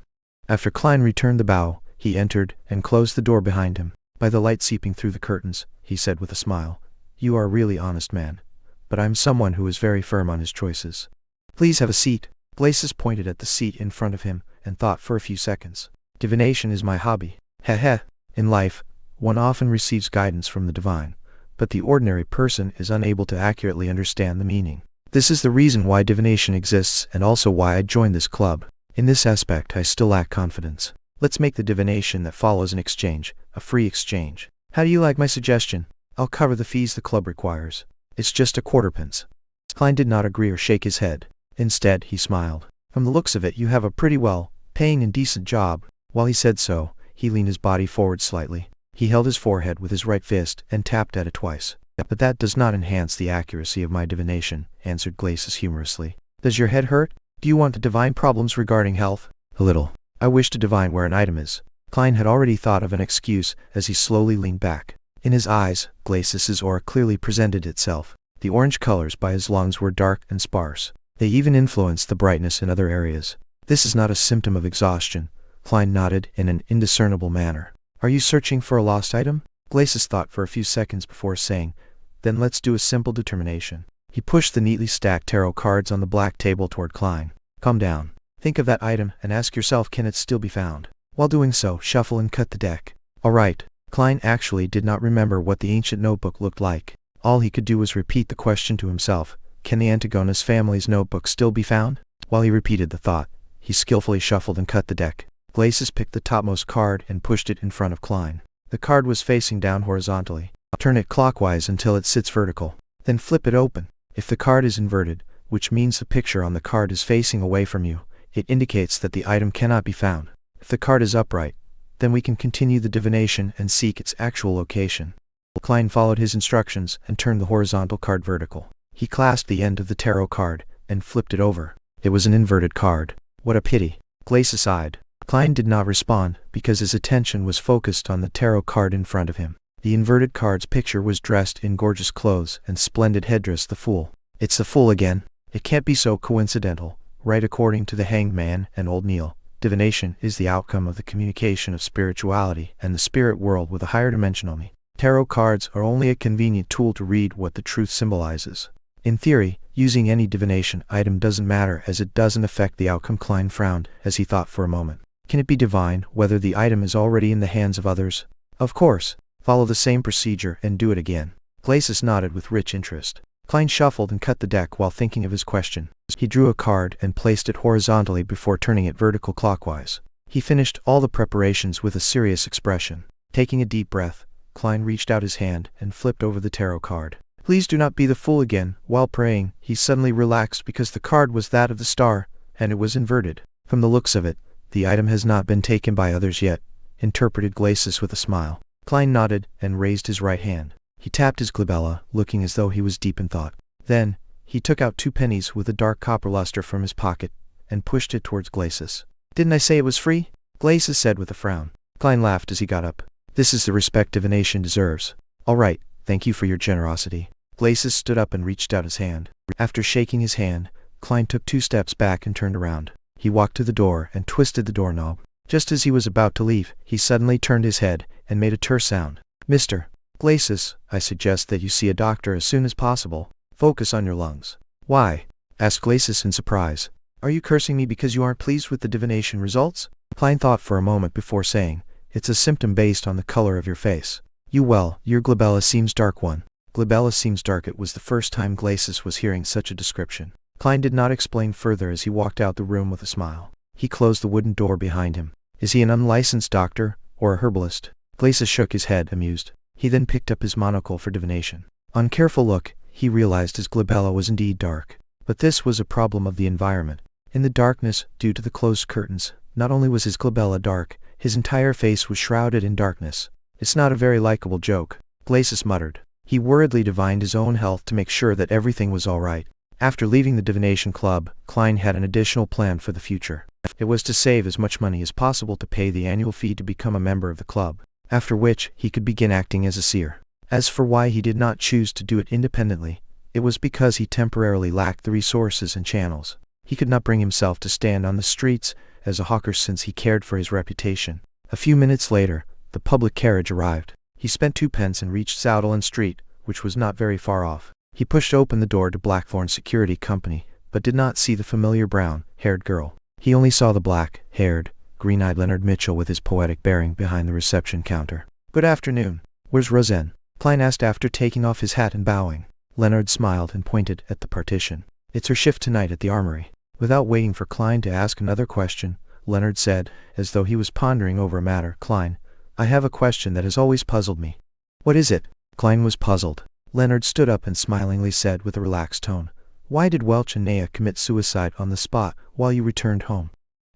After Klein returned the bow, he entered and closed the door behind him. By the light seeping through the curtains, he said with a smile, You are a really honest man. But I'm someone who is very firm on his choices. Please have a seat. Glacis pointed at the seat in front of him and thought for a few seconds. Divination is my hobby. Heh. In life, one often receives guidance from the divine, but the ordinary person is unable to accurately understand the meaning. This is the reason why divination exists and also why I joined this club. In this aspect I still lack confidence. Let's make the divination that follows an exchange, a free exchange. How do you like my suggestion? I'll cover the fees the club requires. It's just a quarter-pence. Klein did not agree or shake his head. Instead, he smiled. From the looks of it, you have a pretty well-paying and decent job. While he said so, he leaned his body forward slightly. He held his forehead with his right fist and tapped at it twice. But that does not enhance the accuracy of my divination, answered Glacis humorously. Does your head hurt? Do you want to divine problems regarding health? A little. I wish to divine where an item is. Klein had already thought of an excuse as he slowly leaned back. In his eyes, Glacis's aura clearly presented itself. The orange colors by his lungs were dark and sparse. They even influenced the brightness in other areas. This is not a symptom of exhaustion. Klein nodded in an indiscernible manner. Are you searching for a lost item? Glacis thought for a few seconds before saying, Then let's do a simple determination. He pushed the neatly stacked tarot cards on the black table toward Klein. Calm down. Think of that item and ask yourself, can it still be found? While doing so, shuffle and cut the deck. All right. Klein actually did not remember what the ancient notebook looked like. All he could do was repeat the question to himself. Can the Antigonus family's notebook still be found? While he repeated the thought, he skillfully shuffled and cut the deck. Glacis picked the topmost card and pushed it in front of Klein. The card was facing down horizontally. Turn it clockwise until it sits vertical. Then flip it open. If the card is inverted, which means the picture on the card is facing away from you, it indicates that the item cannot be found. If the card is upright, then we can continue the divination and seek its actual location. Klein followed his instructions and turned the horizontal card vertical. He clasped the end of the tarot card and flipped it over. It was an inverted card. What a pity. Glacis sighed. Klein did not respond because his attention was focused on the tarot card in front of him. The inverted card's picture was dressed in gorgeous clothes and splendid headdress. The Fool. It's the Fool again. It can't be so coincidental, right? According to the Hanged Man and Old Neil, divination is the outcome of the communication of spirituality and the spirit world with a higher dimension only. Tarot cards are only a convenient tool to read what the truth symbolizes. In theory, Using any divination item doesn't matter as it doesn't affect the outcome. Klein frowned as he thought for a moment. Can it be divine whether the item is already in the hands of others? Of course. Follow the same procedure and do it again. Glacis nodded with rich interest. Klein shuffled and cut the deck while thinking of his question. He drew a card and placed it horizontally before turning it vertical clockwise. He finished all the preparations with a serious expression. Taking a deep breath, Klein reached out his hand and flipped over the tarot card. Please do not be the fool again. While praying, he suddenly relaxed because the card was that of the star, and it was inverted. From the looks of it, the item has not been taken by others yet, interpreted Glacis with a smile. Klein nodded and raised his right hand. He tapped his glabella, looking as though he was deep in thought. Then, he took out 2 pennies with a dark copper luster from his pocket, and pushed it towards Glacis. Didn't I say it was free? Glacis said with a frown. Klein laughed as he got up. This is the respect divination deserves. All right, thank you for your generosity. Glacis stood up and reached out his hand. After shaking his hand, Klein took 2 steps back and turned around. He walked to the door and twisted the doorknob. Just as he was about to leave, he suddenly turned his head and made a terse sound. Mr. Glacis, I suggest that you see a doctor as soon as possible. Focus on your lungs. Why? Asked Glacis in surprise. Are you cursing me because you aren't pleased with the divination results? Klein thought for a moment before saying, It's a symptom based on the color of your face. Your glabella seems dark one. Glabella seems dark. It was the first time Glacis was hearing such a description. Klein did not explain further as he walked out the room with a smile. He closed the wooden door behind him. Is he an unlicensed doctor, or a herbalist? Glacis shook his head, amused. He then picked up his monocle for divination. On careful look, he realized his glabella was indeed dark. But this was a problem of the environment. In the darkness, due to the closed curtains, not only was his glabella dark, his entire face was shrouded in darkness. It's not a very likable joke, Glacis muttered. He worriedly divined his own health to make sure that everything was all right. After leaving the divination club, Klein had an additional plan for the future. It was to save as much money as possible to pay the annual fee to become a member of the club, after which he could begin acting as a seer. As for why he did not choose to do it independently, it was because he temporarily lacked the resources and channels. He could not bring himself to stand on the streets as a hawker since he cared for his reputation. A few minutes later, the public carriage arrived. He spent 2 pence and reached Southland Street, which was not very far off. He pushed open the door to Blackthorn Security Company, but did not see the familiar brown-haired girl. He only saw the black-haired, green-eyed Leonard Mitchell with his poetic bearing behind the reception counter. Good afternoon. Where's Roseanne? Klein asked after taking off his hat and bowing. Leonard smiled and pointed at the partition. It's her shift tonight at the armory. Without waiting for Klein to ask another question, Leonard said, as though he was pondering over a matter. Klein, I have a question that has always puzzled me. What is it? Klein was puzzled. Leonard stood up and smilingly said with a relaxed tone, Why did Welch and Naya commit suicide on the spot while you returned home?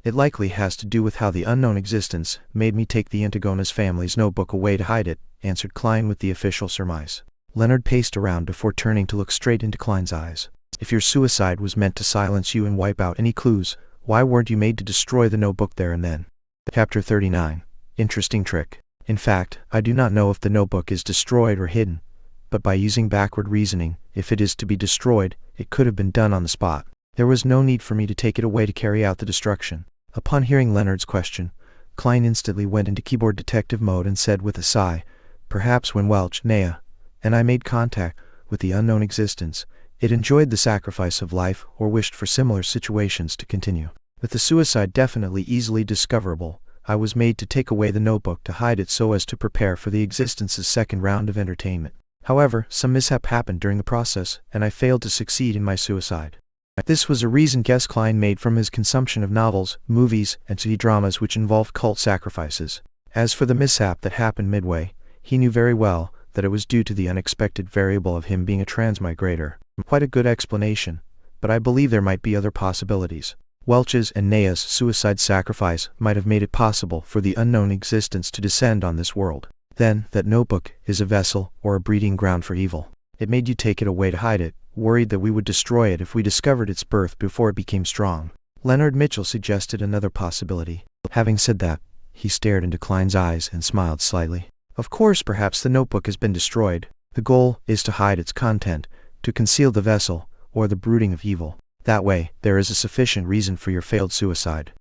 It likely has to do with how the unknown existence made me take the Antigona's family's notebook away to hide it, answered Klein with the official surmise. Leonard paced around before turning to look straight into Klein's eyes. If your suicide was meant to silence you and wipe out any clues, why weren't you made to destroy the notebook there and then? Chapter 39. Interesting trick. In fact, I do not know if the notebook is destroyed or hidden, but by using backward reasoning, if it is to be destroyed, it could have been done on the spot. There was no need for me to take it away to carry out the destruction. Upon hearing Leonard's question, Klein instantly went into keyboard detective mode and said with a sigh, Perhaps when Welch, Naya, and I made contact with the unknown existence, it enjoyed the sacrifice of life or wished for similar situations to continue. With the suicide definitely easily discoverable, I was made to take away the notebook to hide it so as to prepare for the existence's second round of entertainment. However, some mishap happened during the process, and I failed to succeed in my suicide. This was a reason guess Klein made from his consumption of novels, movies, and TV dramas which involved cult sacrifices. As for the mishap that happened midway, he knew very well that it was due to the unexpected variable of him being a transmigrator. Quite a good explanation, but I believe there might be other possibilities. Welch's and Naya's suicide sacrifice might have made it possible for the unknown existence to descend on this world. Then, that notebook is a vessel or a breeding ground for evil. It made you take it away to hide it, worried that we would destroy it if we discovered its birth before it became strong. Leonard Mitchell suggested another possibility. Having said that, he stared into Klein's eyes and smiled slightly. Of course, perhaps the notebook has been destroyed. The goal is to hide its content, to conceal the vessel, or the brooding of evil. That way, there is a sufficient reason for your failed suicide.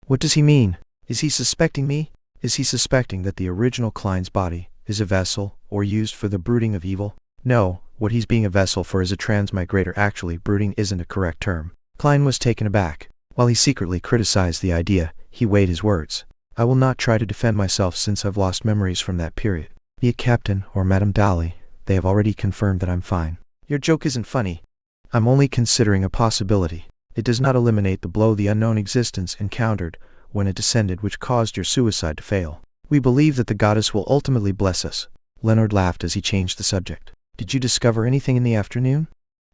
What does he mean? Is he suspecting me? Is he suspecting that the original Klein's body is a vessel, or used for the brooding of evil? No, what he's being a vessel for is a transmigrator. Actually, brooding isn't a correct term. Klein was taken aback. While he secretly criticized the idea, he weighed his words. I will not try to defend myself since I've lost memories from that period. Be it Captain or Madame Dali, they have already confirmed that I'm fine. Your joke isn't funny. I'm only considering a possibility. It does not eliminate the blow the unknown existence encountered when it descended which caused your suicide to fail. We believe that the goddess will ultimately bless us. Leonard laughed as he changed the subject. Did you discover anything in the afternoon?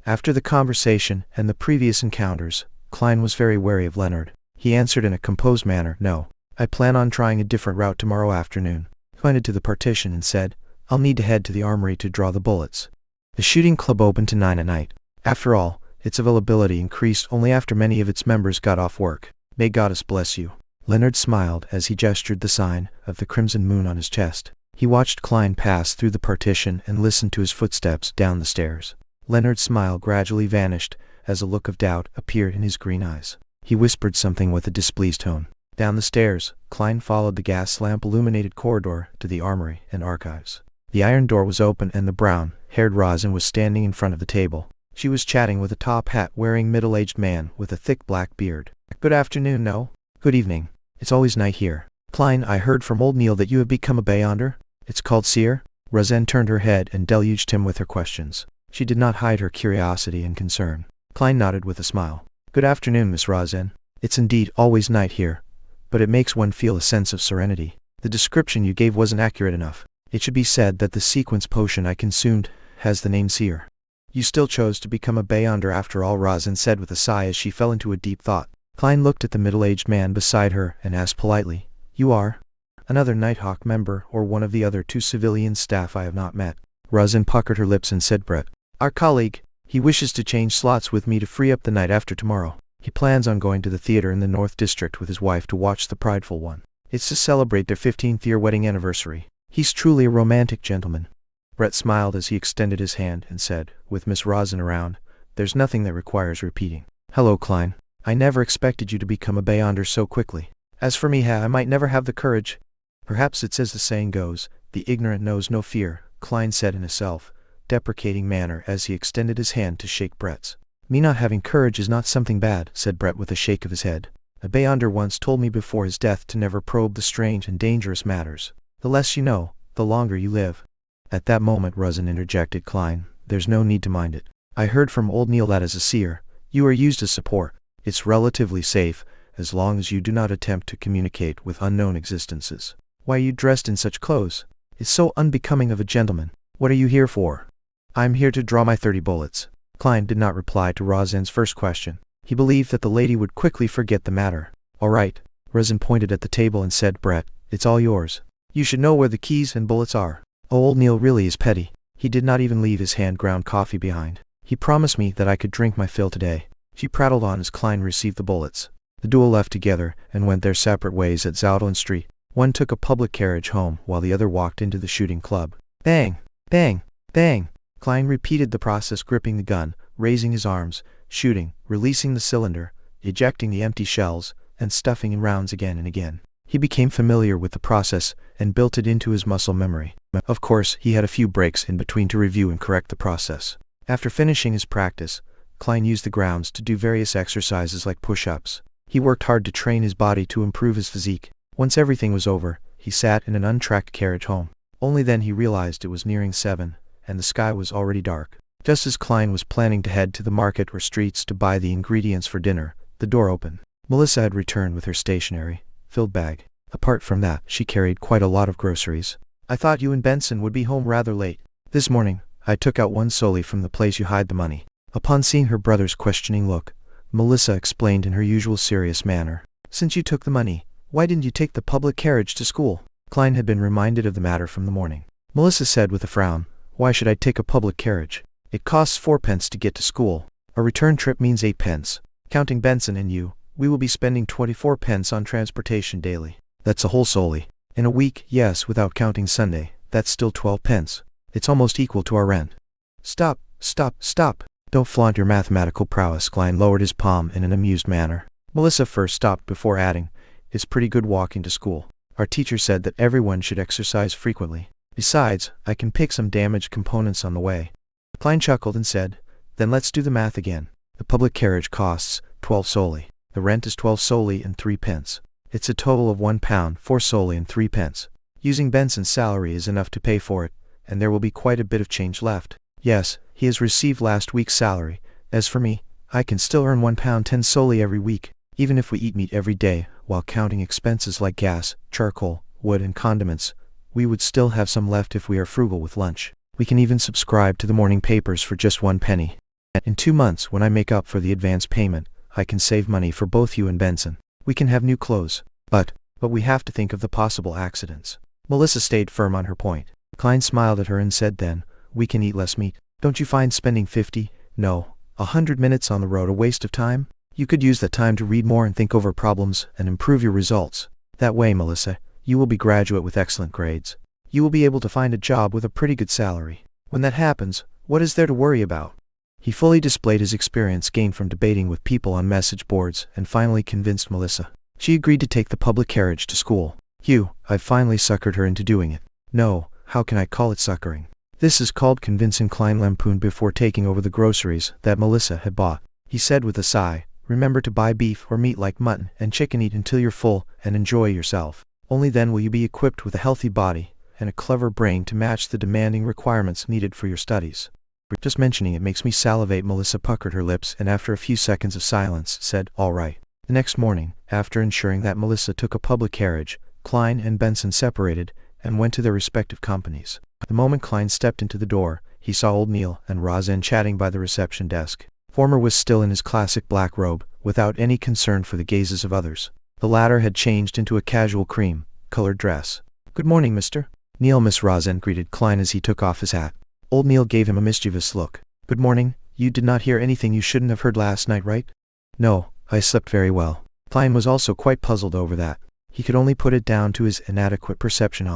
After the conversation and the previous encounters, Klein was very wary of Leonard. He answered in a composed manner, no. I plan on trying a different route tomorrow afternoon. He pointed to the partition and said, I'll need to head to the armory to draw the bullets. The shooting club opened to 9 at night. After all, its availability increased only after many of its members got off work. May goddess bless you. Leonard smiled as he gestured the sign of the crimson moon on his chest. He watched Klein pass through the partition and listened to his footsteps down the stairs. Leonard's smile gradually vanished as a look of doubt appeared in his green eyes. He whispered something with a displeased tone. Down the stairs, Klein followed the gas lamp-illuminated corridor to the armory and archives. The iron door was open and the brown-haired Rosin was standing in front of the table. She was chatting with a top-hat-wearing middle-aged man with a thick black beard. Good afternoon, no? Good evening. It's always night here. Klein, I heard from old Neil that you have become a Beyonder? It's called Seer? Rosin turned her head and deluged him with her questions. She did not hide her curiosity and concern. Klein nodded with a smile. Good afternoon, Miss Rosin. It's indeed always night here, but it makes one feel a sense of serenity. The description you gave wasn't accurate enough. It should be said that the sequence potion I consumed has the name Seer. You still chose to become a Beyonder after all, Rosin said with a sigh as she fell into a deep thought. Klein looked at the middle-aged man beside her and asked politely, You are? Another Nighthawk member or one of the other 2 civilian staff I have not met? Rosin puckered her lips and said, Brett. Our colleague. He wishes to change slots with me to free up the night after tomorrow. He plans on going to the theater in the North District with his wife to watch The Prideful One. It's to celebrate their 15th-year wedding anniversary. He's truly a romantic gentleman. Brett smiled as he extended his hand and said, with Miss Rosin around, There's nothing that requires repeating. Hello, Klein. I never expected you to become a Beyonder so quickly. As for me, I might never have the courage. Perhaps it's as the saying goes, the ignorant knows no fear, Klein said in a self-deprecating manner as he extended his hand to shake Brett's. Me not having courage is not something bad, said Brett with a shake of his head. A Beyonder once told me before his death to never probe the strange and dangerous matters. The less you know, the longer you live. At that moment Rosin interjected, Klein, there's no need to mind it. I heard from old Neil that as a seer, you are used as support. It's relatively safe, as long as you do not attempt to communicate with unknown existences. Why are you dressed in such clothes? It's so unbecoming of a gentleman. What are you here for? I'm here to draw my 30 bullets. Klein did not reply to Rosin's first question. He believed that the lady would quickly forget the matter. All right. Rosin pointed at the table and said, Brett, it's all yours. You should know where the keys and bullets are. Oh, old Neil really is petty. He did not even leave his hand-ground coffee behind. He promised me that I could drink my fill today. She prattled on as Klein received the bullets. The duo left together and went their separate ways at Zoutland Street. One took a public carriage home while the other walked into the shooting club. Bang! Bang! Bang! Klein repeated the process, gripping the gun, raising his arms, shooting, releasing the cylinder, ejecting the empty shells, and stuffing in rounds again and again. He became familiar with the process and built it into his muscle memory. Of course, he had a few breaks in between to review and correct the process. After finishing his practice, Klein used the grounds to do various exercises like push-ups. He worked hard to train his body to improve his physique. Once everything was over, he sat in an untracked carriage home. Only then he realized it was nearing 7, and the sky was already dark. Just as Klein was planning to head to the market or streets to buy the ingredients for dinner, the door opened. Melissa had returned with her stationery filled bag. Apart from that, she carried quite a lot of groceries. I thought you and Benson would be home rather late. This morning, I took out one solely from the place you hide the money. Upon seeing her brother's questioning look, Melissa explained in her usual serious manner. Since you took the money, why didn't you take the public carriage to school? Klein had been reminded of the matter from the morning. Melissa said with a frown, Why should I take a public carriage? It costs 4p to get to school. A return trip means 8p. Counting Benson and you, we will be spending 24p on transportation daily. That's a whole solely. In a week, yes, without counting Sunday, that's still 12p. It's almost equal to our rent. Stop, stop, stop. Don't flaunt your mathematical prowess. Klein lowered his palm in an amused manner. Melissa first stopped before adding, It's pretty good walking to school. Our teacher said that everyone should exercise frequently. Besides, I can pick some damaged components on the way. Klein chuckled and said, then let's do the math again. The public carriage costs 12 soldi. The rent is 12 soldi and 3 pence. It's a total of £1, 4 soldi and 3 pence. Using Benson's salary is enough to pay for it, and there will be quite a bit of change left. Yes, he has received last week's salary. As for me, I can still earn £1 10 soldi every week, even if we eat meat every day, while counting expenses like gas, charcoal, wood and condiments. We would still have some left if we are frugal with lunch. We can even subscribe to the morning papers for just 1 penny. In 2 months, when I make up for the advance payment, I can save money for both you and Benson. We can have new clothes. But we have to think of the possible accidents. Melissa stayed firm on her point. Klein smiled at her and said then, we can eat less meat. Don't you find spending 100 minutes on the road a waste of time? You could use that time to read more and think over problems and improve your results. That way, Melissa, you will be graduate with excellent grades. You will be able to find a job with a pretty good salary. When that happens, what is there to worry about? He fully displayed his experience gained from debating with people on message boards and finally convinced Melissa. She agreed to take the public carriage to school. I've finally suckered her into doing it. No, how can I call it suckering? This is called convincing. Klein lampooned before taking over the groceries that Melissa had bought. He said with a sigh, remember to buy beef or meat like mutton and chicken. Eat until you're full and enjoy yourself. Only then will you be equipped with a healthy body and a clever brain to match the demanding requirements needed for your studies. Just mentioning it makes me salivate. Melissa puckered her lips and after a few seconds of silence said, all right. The next morning, after ensuring that Melissa took a public carriage, Klein and Benson separated and went to their respective companies. The moment Klein stepped into the door, he saw old Neil and Roseanne chatting by the reception desk. Former was still in his classic black robe, without any concern for the gazes of others. The latter had changed into a casual cream-colored dress. Good morning, Mr. Neil. Miss Roseanne greeted Klein as he took off his hat. Old Neil gave him a mischievous look. Good morning. You did not hear anything you shouldn't have heard last night, right? No, I slept very well. Klein was also quite puzzled over that. He could only put it down to his inadequate perception.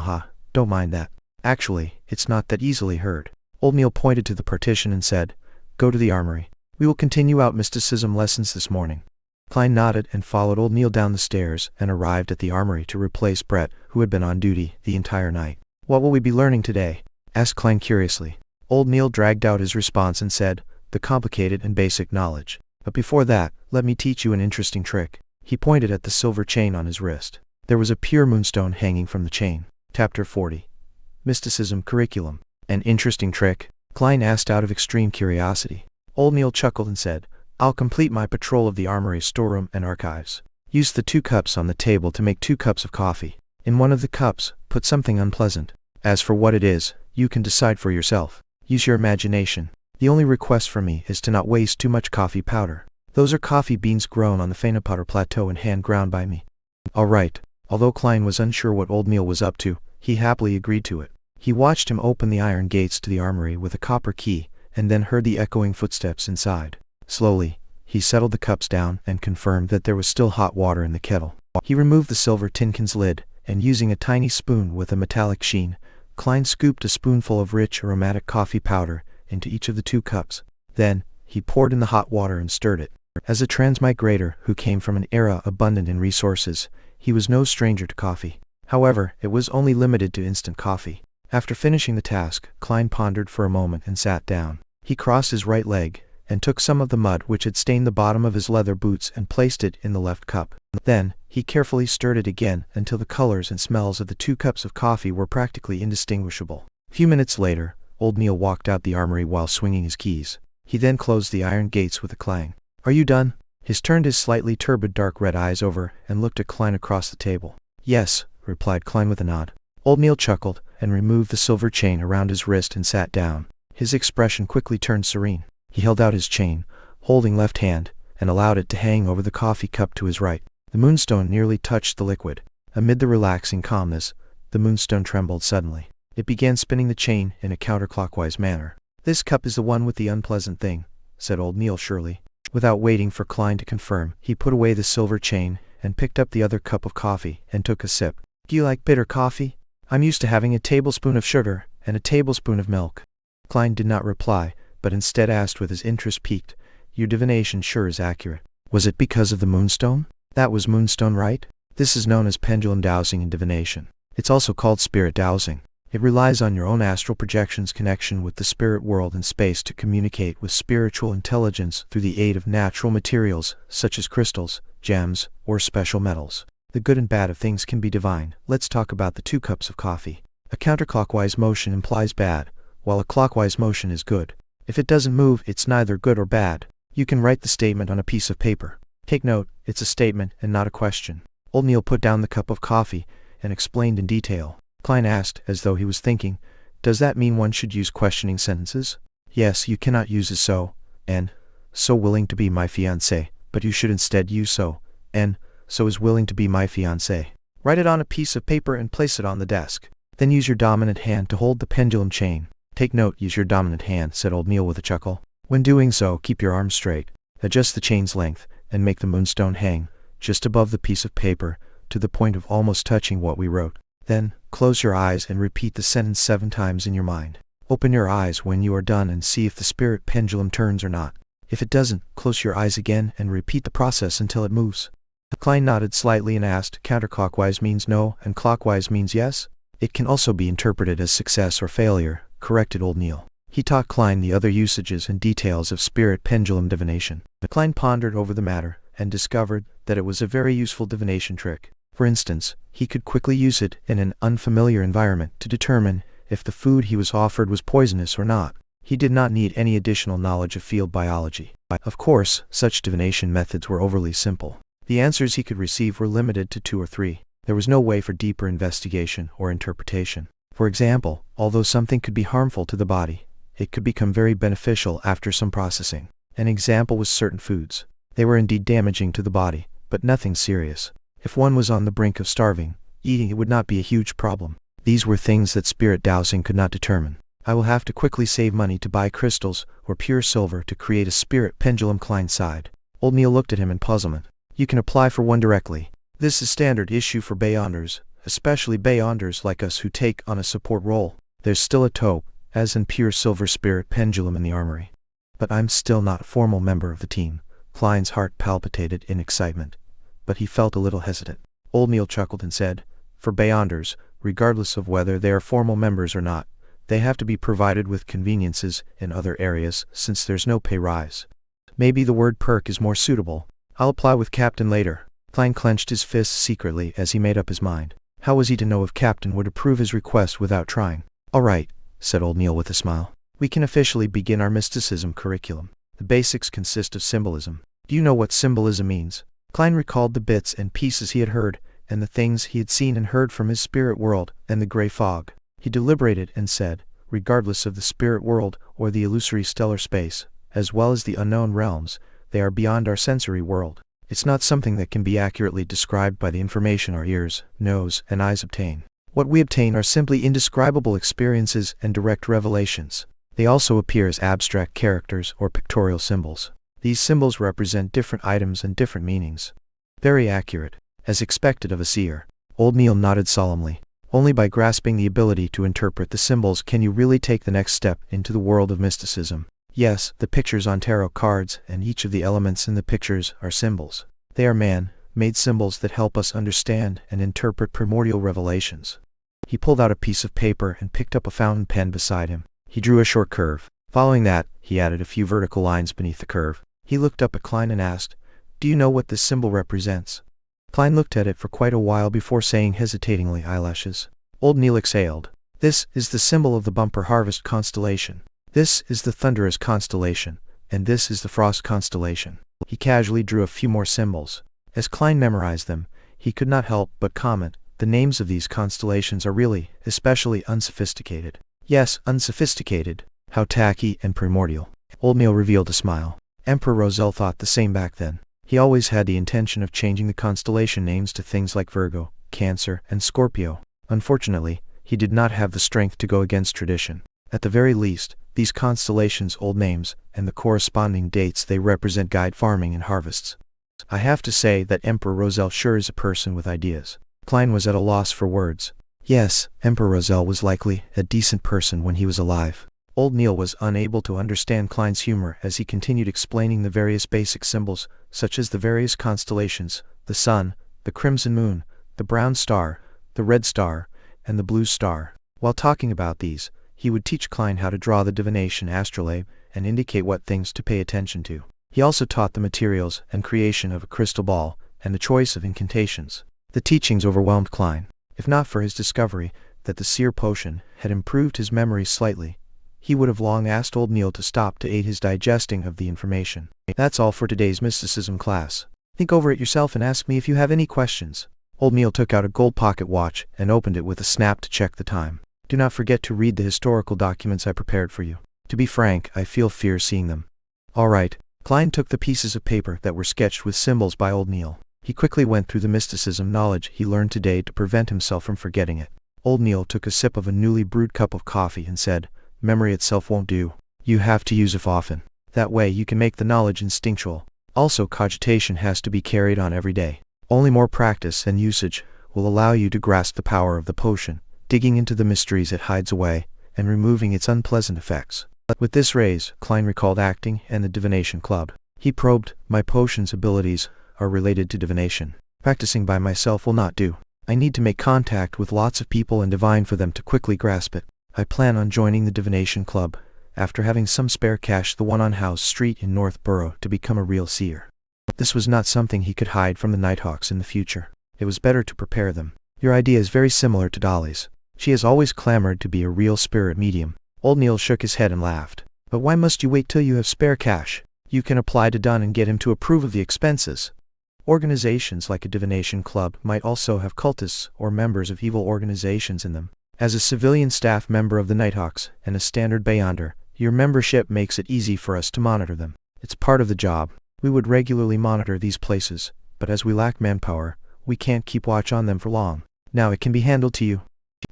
Don't mind that. Actually, it's not that easily heard. Old Neil pointed to the partition and said, go to the armory. We will continue out mysticism lessons this morning. Klein nodded and followed old Neil down the stairs and arrived at the armory to replace Brett, who had been on duty the entire night. What will we be learning today? Asked Klein curiously. Old Neil dragged out his response and said, the complicated and basic knowledge. But before that, let me teach you an interesting trick. He pointed at the silver chain on his wrist. There was a pure moonstone hanging from the chain. Chapter 40. Mysticism Curriculum. An interesting trick? Klein asked out of extreme curiosity. Old Neil chuckled and said, I'll complete my patrol of the armory, storeroom, and archives. Use the 2 cups on the table to make 2 cups of coffee. In one of the cups, put something unpleasant. As for what it is, you can decide for yourself. Use your imagination. The only request from me is to not waste too much coffee powder. Those are coffee beans grown on the Fainapotter Plateau and hand ground by me. All right. Although Klein was unsure what old Neil was up to, he happily agreed to it. He watched him open the iron gates to the armory with a copper key, and then heard the echoing footsteps inside. Slowly, he settled the cups down and confirmed that there was still hot water in the kettle. He removed the silver tin can's lid, and using a tiny spoon with a metallic sheen, Klein scooped a spoonful of rich aromatic coffee powder into each of the 2 cups. Then, he poured in the hot water and stirred it. As a transmigrator who came from an era abundant in resources, he was no stranger to coffee. However, it was only limited to instant coffee. After finishing the task, Klein pondered for a moment and sat down. He crossed his right leg, and took some of the mud which had stained the bottom of his leather boots and placed it in the left cup. Then, he carefully stirred it again until the colors and smells of the 2 cups of coffee were practically indistinguishable. A few minutes later, old Neil walked out the armory while swinging his keys. He then closed the iron gates with a clang. Are you done? He turned his slightly turbid dark red eyes over and looked at Klein across the table. Yes, replied Klein with a nod. Old Neil chuckled and removed the silver chain around his wrist and sat down. His expression quickly turned serene. He held out his chain, holding left hand, and allowed it to hang over the coffee cup to his right. The moonstone nearly touched the liquid. Amid the relaxing calmness, the moonstone trembled suddenly. It began spinning the chain in a counterclockwise manner. This cup is the one with the unpleasant thing, said old Neil surely. Without waiting for Klein to confirm, he put away the silver chain and picked up the other cup of coffee and took a sip. Do you like bitter coffee? I'm used to having a tablespoon of sugar and a tablespoon of milk. Klein did not reply, but instead asked with his interest piqued, your divination sure is accurate. Was it because of the moonstone? That was moonstone, right? This is known as pendulum dowsing in divination. It's also called spirit dowsing. It relies on your own astral projection's connection with the spirit world and space to communicate with spiritual intelligence through the aid of natural materials, such as crystals, gems, or special metals. The good and bad of things can be divine. Let's talk about the 2 cups of coffee. A counterclockwise motion implies bad, while a clockwise motion is good. If it doesn't move, it's neither good or bad. You can write the statement on a piece of paper. Take note, it's a statement and not a question. Old Neil put down the cup of coffee and explained in detail. Klein asked, as though he was thinking, does that mean one should use questioning sentences? Yes, you cannot use as so, and, so willing to be my fiancé, but you should instead use so, and, so is willing to be my fiancé. Write it on a piece of paper and place it on the desk. Then use your dominant hand to hold the pendulum chain. Take note, use your dominant hand, said Old Neil with a chuckle. When doing so, keep your arms straight. Adjust the chain's length, and make the moonstone hang, just above the piece of paper, to the point of almost touching what we wrote. Then, close your eyes and repeat the sentence 7 times in your mind. Open your eyes when you are done and see if the spirit pendulum turns or not. If it doesn't, close your eyes again and repeat the process until it moves. Klein nodded slightly and asked, counterclockwise means no and clockwise means yes? It can also be interpreted as success or failure, corrected Old Neil. He taught Klein the other usages and details of spirit pendulum divination. Klein pondered over the matter and discovered that it was a very useful divination trick. For instance, he could quickly use it in an unfamiliar environment to determine if the food he was offered was poisonous or not. He did not need any additional knowledge of field biology. Of course, such divination methods were overly simple. The answers he could receive were limited to 2 or 3. There was no way for deeper investigation or interpretation. For example, although something could be harmful to the body, it could become very beneficial after some processing. An example was certain foods. They were indeed damaging to the body, but nothing serious. If one was on the brink of starving, eating it would not be a huge problem. These were things that spirit dowsing could not determine. I will have to quickly save money to buy crystals or pure silver to create a spirit pendulum, Klein sighed. Old Neil looked at him in puzzlement. You can apply for one directly. This is standard issue for Beyonders, especially Beyonders like us who take on a support role. There's still a taupe, as in pure silver spirit pendulum in the armory. But I'm still not a formal member of the team. Klein's heart palpitated in excitement, but he felt a little hesitant. Old Neil chuckled and said, for Beyonders, regardless of whether they are formal members or not, they have to be provided with conveniences in other areas since there's no pay rise. Maybe the word perk is more suitable. I'll apply with Captain later. Klein clenched his fists secretly as he made up his mind. How was he to know if Captain would approve his request without trying? All right, said Old Neil with a smile. We can officially begin our mysticism curriculum. The basics consist of symbolism. Do you know what symbolism means? Klein recalled the bits and pieces he had heard, and the things he had seen and heard from his spirit world and the gray fog. He deliberated and said, regardless of the spirit world or the illusory stellar space, as well as the unknown realms, they are beyond our sensory world. It's not something that can be accurately described by the information our ears, nose, and eyes obtain. What we obtain are simply indescribable experiences and direct revelations. They also appear as abstract characters or pictorial symbols. These symbols represent different items and different meanings. Very accurate, as expected of a seer. Old Neil nodded solemnly. Only by grasping the ability to interpret the symbols can you really take the next step into the world of mysticism. Yes, the pictures on tarot cards and each of the elements in the pictures are symbols. They are man-made symbols that help us understand and interpret primordial revelations. He pulled out a piece of paper and picked up a fountain pen beside him. He drew a short curve. Following that, he added a few vertical lines beneath the curve. He looked up at Klein and asked, do you know what this symbol represents? Klein looked at it for quite a while before saying hesitatingly, eyelashes. Old Neil exhaled. This is the symbol of the bumper harvest constellation. This is the thunderous constellation, and this is the frost constellation. He casually drew a few more symbols. As Klein memorized them, he could not help but comment, the names of these constellations are really, especially unsophisticated. Yes, unsophisticated. How tacky and primordial. Old Neil revealed a smile. Emperor Roselle thought the same back then. He always had the intention of changing the constellation names to things like Virgo, Cancer, and Scorpio. Unfortunately, he did not have the strength to go against tradition. At the very least, these constellations' old names, and the corresponding dates they represent guide farming and harvests. I have to say that Emperor Roselle sure is a person with ideas. Klein was at a loss for words. Yes, Emperor Roselle was likely a decent person when he was alive. Old Neil was unable to understand Klein's humor as he continued explaining the various basic symbols, such as the various constellations, the sun, the crimson moon, the brown star, the red star, and the blue star. While talking about these, he would teach Klein how to draw the divination astrolabe and indicate what things to pay attention to. He also taught the materials and creation of a crystal ball and the choice of incantations. The teachings overwhelmed Klein. If not for his discovery that the seer potion had improved his memory slightly, he would have long asked old Neil to stop to aid his digesting of the information. That's all for today's mysticism class. Think over it yourself and ask me if you have any questions. Old Neil took out a gold pocket watch and opened it with a snap to check the time. Do not forget to read the historical documents I prepared for you. To be frank, I feel fear seeing them. All right. Klein took the pieces of paper that were sketched with symbols by old Neil. He quickly went through the mysticism knowledge he learned today to prevent himself from forgetting it. Old Neil took a sip of a newly brewed cup of coffee and said, "Memory itself won't do. You have to use it often. That way you can make the knowledge instinctual. Also, cogitation has to be carried on every day. Only more practice and usage will allow you to grasp the power of the potion, digging into the mysteries it hides away, and removing its unpleasant effects." With this raise, Klein recalled acting and the divination club. He probed, "My potion's abilities are related to divination. Practicing by myself will not do. I need to make contact with lots of people and divine for them to quickly grasp it. I plan on joining the divination club, after having some spare cash, the one on House Street in Northborough, to become a real seer." This was not something he could hide from the Nighthawks in the future. It was better to prepare them. "Your idea is very similar to Dolly's. She has always clamored to be a real spirit medium." Old Neil shook his head and laughed. "But why must you wait till you have spare cash? You can apply to Dunn and get him to approve of the expenses." Organizations like a divination club might also have cultists or members of evil organizations in them. As a civilian staff member of the Nighthawks and a standard Beyonder, your membership makes it easy for us to monitor them. It's part of the job. We would regularly monitor these places, but as we lack manpower, we can't keep watch on them for long. Now it can be handled to you."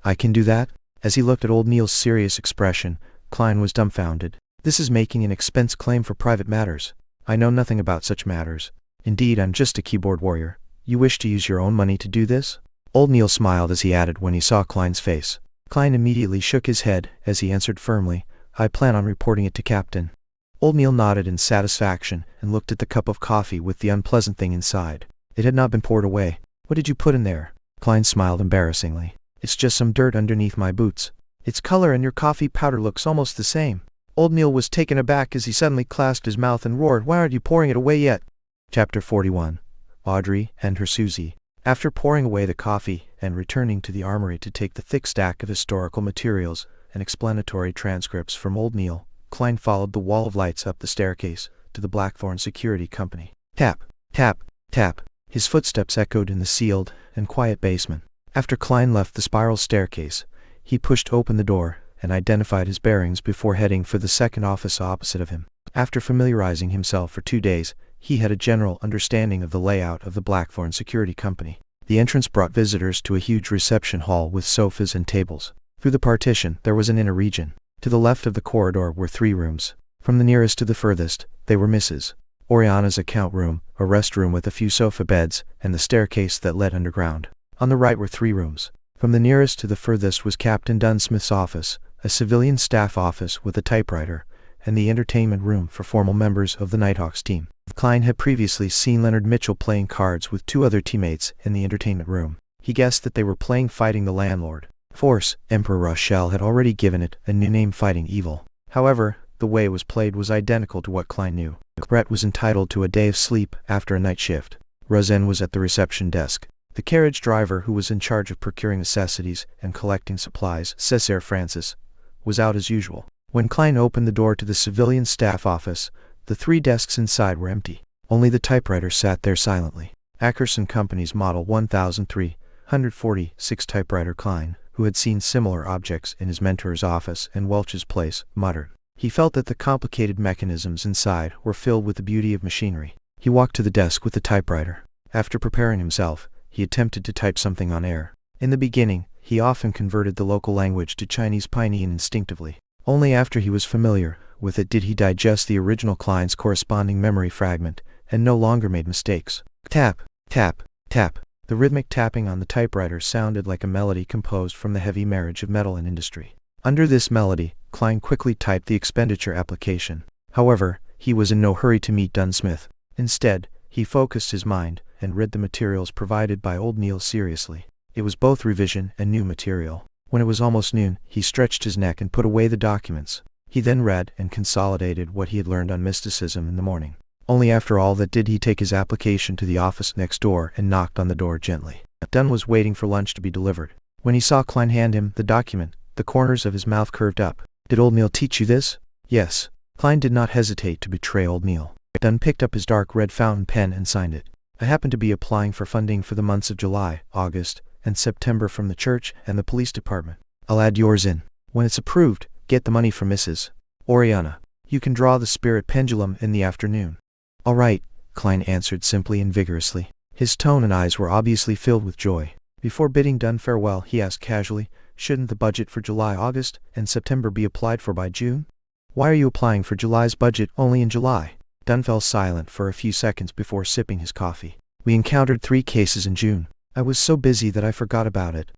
"I can do that?" As he looked at old Neil's serious expression, Klein was dumbfounded. "This is making an expense claim for private matters. I know nothing about such matters. Indeed, I'm just a keyboard warrior. You wish to use your own money to do this?" Old Neil smiled as he added when he saw Klein's face. Klein immediately shook his head as he answered firmly, "I plan on reporting it to Captain." Old Neil nodded in satisfaction and looked at the cup of coffee with the unpleasant thing inside. It had not been poured away. "What did you put in there?" Klein smiled embarrassingly. "It's just some dirt underneath my boots. Its color and your coffee powder looks almost the same." Old Neil was taken aback as he suddenly clasped his mouth and roared, "Why aren't you pouring it away yet?" Chapter 41. Audrey and her Susie. After pouring away the coffee and returning to the armory to take the thick stack of historical materials and explanatory transcripts from old Neil, Klein followed the wall of lights up the staircase to the Blackthorn Security Company. Tap, tap, tap. His footsteps echoed in the sealed and quiet basement. After Klein left the spiral staircase, he pushed open the door and identified his bearings before heading for the second office opposite of him. After familiarizing himself for 2 days, he had a general understanding of the layout of the Blackthorn Security Company. The entrance brought visitors to a huge reception hall with sofas and tables. Through the partition, there was an inner region. To the left of the corridor were 3 rooms. From the nearest to the furthest, they were Mrs. Oriana's account room, a rest room with a few sofa beds, and the staircase that led underground. On the right were 3 rooms. From the nearest to the furthest was Captain Dunsmith's office, a civilian staff office with a typewriter, and the entertainment room for formal members of the Nighthawks team. Klein had previously seen Leonard Mitchell playing cards with 2 other teammates in the entertainment room. He guessed that they were playing Fighting the Landlord. Force, Emperor Rochelle had already given it a new name, Fighting Evil. However, the way it was played was identical to what Klein knew. Brett was entitled to a day of sleep after a night shift. Rosen was at the reception desk. The carriage driver, who was in charge of procuring necessities and collecting supplies, Cesare Francis, was out as usual. When Klein opened the door to the civilian staff office, the 3 desks inside were empty. Only the typewriter sat there silently. Ackerson Company's Model 1346 typewriter. Klein, who had seen similar objects in his mentor's office and Welch's place, muttered. He felt that the complicated mechanisms inside were filled with the beauty of machinery. He walked to the desk with the typewriter. After preparing himself, he attempted to type something on air. In the beginning, he often converted the local language to Chinese Pinyin instinctively. Only after he was familiar with it did he digest the original Klein's corresponding memory fragment, and no longer made mistakes. Tap, tap, tap. The rhythmic tapping on the typewriter sounded like a melody composed from the heavy marriage of metal and industry. Under this melody, Klein quickly typed the expenditure application. However, he was in no hurry to meet Dunsmith. Instead, he focused his mind and read the materials provided by old Neil seriously. It was both revision and new material. When it was almost noon, he stretched his neck and put away the documents. He then read and consolidated what he had learned on mysticism in the morning. Only after all that did he take his application to the office next door and knocked on the door gently. Dunn was waiting for lunch to be delivered. When he saw Klein hand him the document, the corners of his mouth curved up. "Did old Neil teach you this?" "Yes." Klein did not hesitate to betray old Neil. Dunn picked up his dark red fountain pen and signed it. "I happen to be applying for funding for the months of July, August, and September from the church and the police department. I'll add yours in. When it's approved, get the money from Mrs. Oriana. You can draw the spirit pendulum in the afternoon." "All right," Klein answered simply and vigorously. His tone and eyes were obviously filled with joy. Before bidding Dunn farewell, he asked casually, "Shouldn't the budget for July, August, and September be applied for by June? Why are you applying for July's budget only in July?" Dunn fell silent for a few seconds before sipping his coffee. "We encountered 3 cases in June. I was so busy that I forgot about it."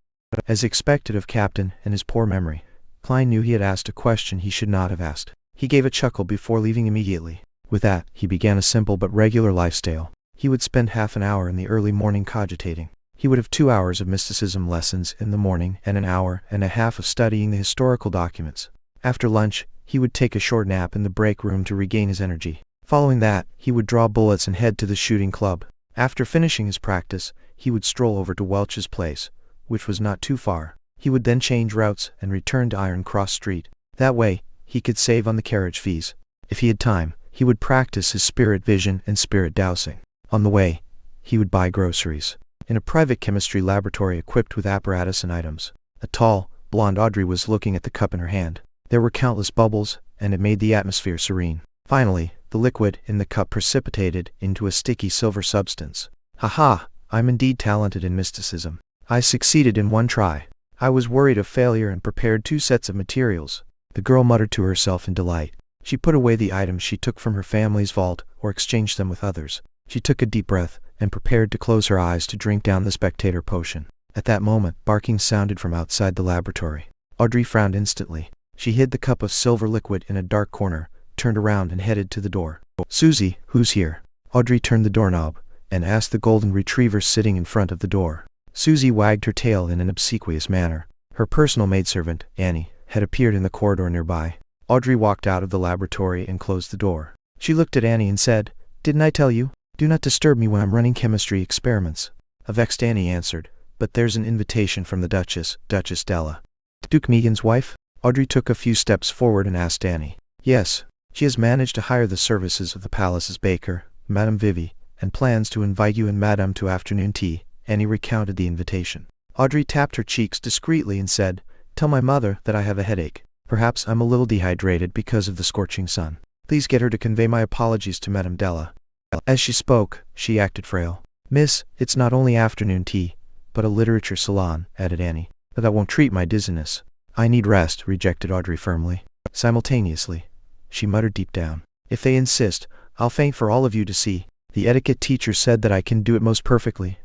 As expected of Captain and his poor memory, Klein knew he had asked a question he should not have asked. He gave a chuckle before leaving immediately. With that, he began a simple but regular lifestyle. He would spend half an hour in the early morning cogitating. He would have 2 hours of mysticism lessons in the morning and an hour and a half of studying the historical documents. After lunch, he would take a short nap in the break room to regain his energy. Following that, he would draw bullets and head to the shooting club. After finishing his practice, he would stroll over to Welch's place, which was not too far. He would then change routes and return to Iron Cross Street. That way, he could save on the carriage fees. If he had time, he would practice his spirit vision and spirit dowsing. On the way, he would buy groceries. In a private chemistry laboratory equipped with apparatus and items, a tall, blonde Audrey was looking at the cup in her hand. There were countless bubbles, and it made the atmosphere serene. Finally, the liquid in the cup precipitated into a sticky silver substance. "Ha! I'm indeed talented in mysticism. I succeeded in 1 try. I was worried of failure and prepared 2 sets of materials." The girl muttered to herself in delight. She put away the items she took from her family's vault or exchanged them with others. She took a deep breath and prepared to close her eyes to drink down the spectator potion. At that moment, barking sounded from outside the laboratory. Audrey frowned instantly. She hid the cup of silver liquid in a dark corner, turned around and headed to the door. "Susie, who's here?" Audrey turned the doorknob and asked the golden retriever sitting in front of the door. Susie wagged her tail in an obsequious manner. Her personal maidservant, Annie, had appeared in the corridor nearby. Audrey walked out of the laboratory and closed the door. She looked at Annie and said, "Didn't I tell you? Do not disturb me when I'm running chemistry experiments." A vexed Annie answered, "But there's an invitation from the Duchess, Duchess Della." "Duke Megan's wife?" Audrey took a few steps forward and asked Annie. "Yes. She has managed to hire the services of the palace's baker, Madame Vivi, and plans to invite you and Madame to afternoon tea." Annie recounted the invitation. Audrey tapped her cheeks discreetly and said, "Tell my mother that I have a headache. Perhaps I'm a little dehydrated because of the scorching sun. Please get her to convey my apologies to Madame Della." As she spoke, she acted frail. "Miss, it's not only afternoon tea, but a literature salon," added Annie. "But that won't treat my dizziness." "I need rest," rejected Audrey firmly. Simultaneously, she muttered deep down, "If they insist, I'll faint for all of you to see. The etiquette teacher said that I can do it most perfectly.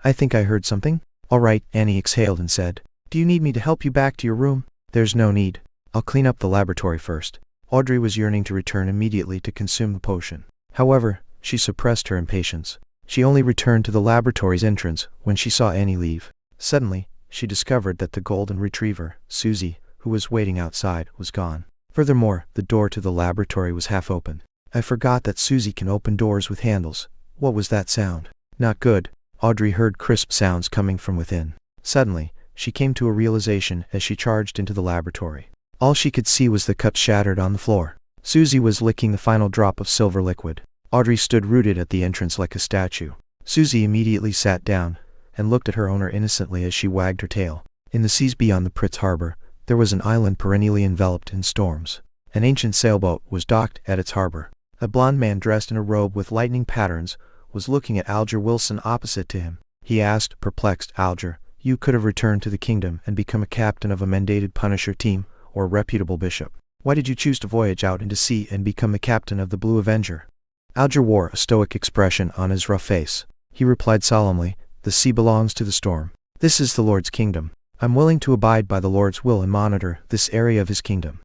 I think I heard something." "All right," Annie exhaled and said. "Do you need me to help you back to your room?" "There's no need. I'll clean up the laboratory first." Audrey was yearning to return immediately to consume the potion. However, she suppressed her impatience. She only returned to the laboratory's entrance when she saw Annie leave. Suddenly, she discovered that the golden retriever, Susie, who was waiting outside, was gone. Furthermore, the door to the laboratory was half open. "I forgot that Susie can open doors with handles. What was that sound?" "Not good." Audrey heard crisp sounds coming from within. Suddenly, she came to a realization as she charged into the laboratory. All she could see was the cup shattered on the floor. Susie was licking the final drop of silver liquid. Audrey stood rooted at the entrance like a statue. Susie immediately sat down and looked at her owner innocently as she wagged her tail. In the seas beyond the Pritz harbor, there was an island perennially enveloped in storms. An ancient sailboat was docked at its harbor. A blond man dressed in a robe with lightning patterns was looking at Alger Wilson opposite to him. He asked, perplexed, "Alger, you could have returned to the kingdom and become a captain of a mandated Punisher team or a reputable bishop. Why did you choose to voyage out into sea and become the captain of the Blue Avenger?" Alger wore a stoic expression on his rough face. He replied solemnly, "The sea belongs to the storm. This is the Lord's kingdom. I'm willing to abide by the Lord's will and monitor this area of his kingdom."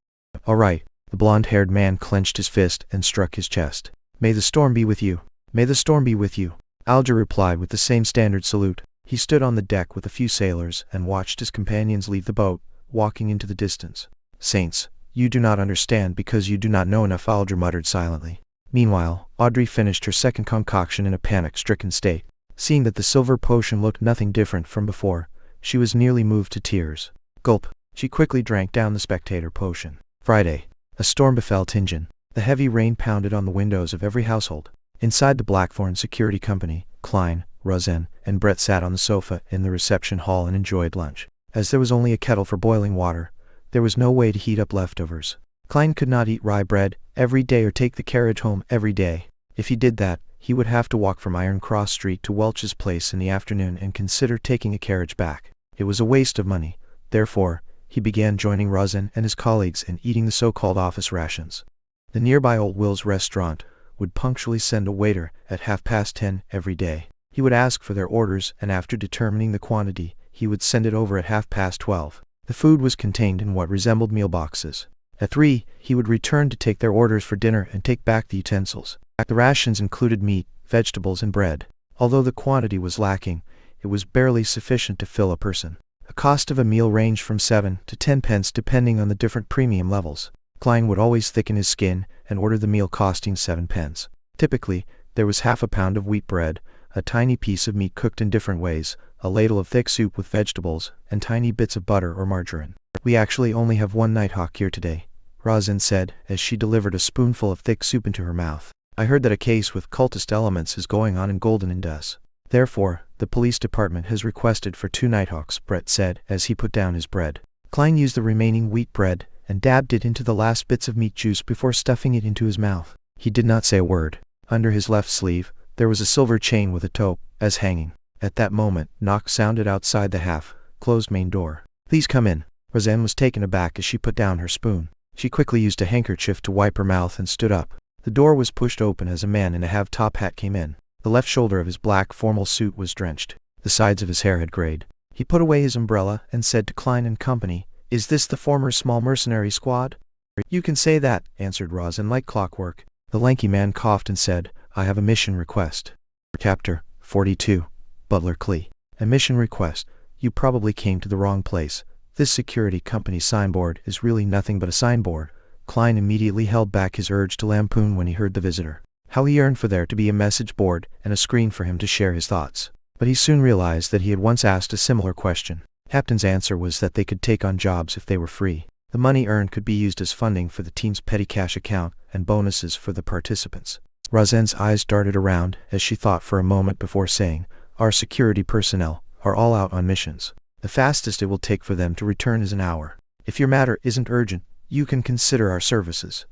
"All right." The blond-haired man clenched his fist and struck his chest. "May the storm be with you." "May the storm be with you," Alger replied with the same standard salute. He stood on the deck with a few sailors and watched his companions leave the boat, walking into the distance. Saints, you do not understand because you do not know enough, Aldra muttered silently. Meanwhile, Audrey finished her second concoction in a panic-stricken state. Seeing that the silver potion looked nothing different from before, she was nearly moved to tears. Gulp. She quickly drank down the spectator potion. Friday. A storm befell Tingen. The heavy rain pounded on the windows of every household. Inside the Blackthorn Security Company, Klein, Rosen, and Brett sat on the sofa in the reception hall and enjoyed lunch. As there was only a kettle for boiling water, there was no way to heat up leftovers. Klein could not eat rye bread every day or take the carriage home every day. If he did that, he would have to walk from Iron Cross Street to Welch's place in the afternoon and consider taking a carriage back. It was a waste of money. Therefore, he began joining Rosen and his colleagues in eating the so-called office rations. The nearby Old Will's restaurant would punctually send a waiter at 10:30 every day. He would ask for their orders, and after determining the quantity, he would send it over at 12:30. The food was contained in what resembled meal boxes. At 3, he would return to take their orders for dinner and take back the utensils. The rations included meat, vegetables, and bread. Although the quantity was lacking, it was barely sufficient to fill a person. The cost of a meal ranged from 7 to 10 pence depending on the different premium levels. Klein would always thicken his skin and order the meal costing 7 pence. Typically, there was half a pound of wheat bread, a tiny piece of meat cooked in different ways, a ladle of thick soup with vegetables, and tiny bits of butter or margarine. We actually only have one Nighthawk here today, Rosin said as she delivered a spoonful of thick soup into her mouth. I heard that a case with cultist elements is going on in Golden Indus. Therefore, the police department has requested for 2 Nighthawks, Brett said as he put down his bread. Klein used the remaining wheat bread and dabbed it into the last bits of meat juice before stuffing it into his mouth. He did not say a word. Under his left sleeve, there was a silver chain with a taupe as hanging. At that moment, knock sounded outside the half-closed main door. Please come in. Roseanne was taken aback as she put down her spoon. She quickly used a handkerchief to wipe her mouth and stood up. The door was pushed open as a man in a half-top hat came in. The left shoulder of his black formal suit was drenched. The sides of his hair had grayed. He put away his umbrella and said to Klein and Company, "Is this the former small mercenary squad?" "You can say that," answered Rosin like clockwork. The lanky man coughed and said, "I have a mission request." Chapter 42. Butler Clee. A mission request. You probably came to the wrong place. This security company signboard is really nothing but a signboard. Klein immediately held back his urge to lampoon when he heard the visitor. How he yearned for there to be a message board and a screen for him to share his thoughts. But he soon realized that he had once asked a similar question. Captain's answer was that they could take on jobs if they were free. The money earned could be used as funding for the team's petty cash account and bonuses for the participants. Rosen's eyes darted around as she thought for a moment before saying, "Our security personnel are all out on missions. The fastest it will take for them to return is an hour. If your matter isn't urgent, you can consider our services."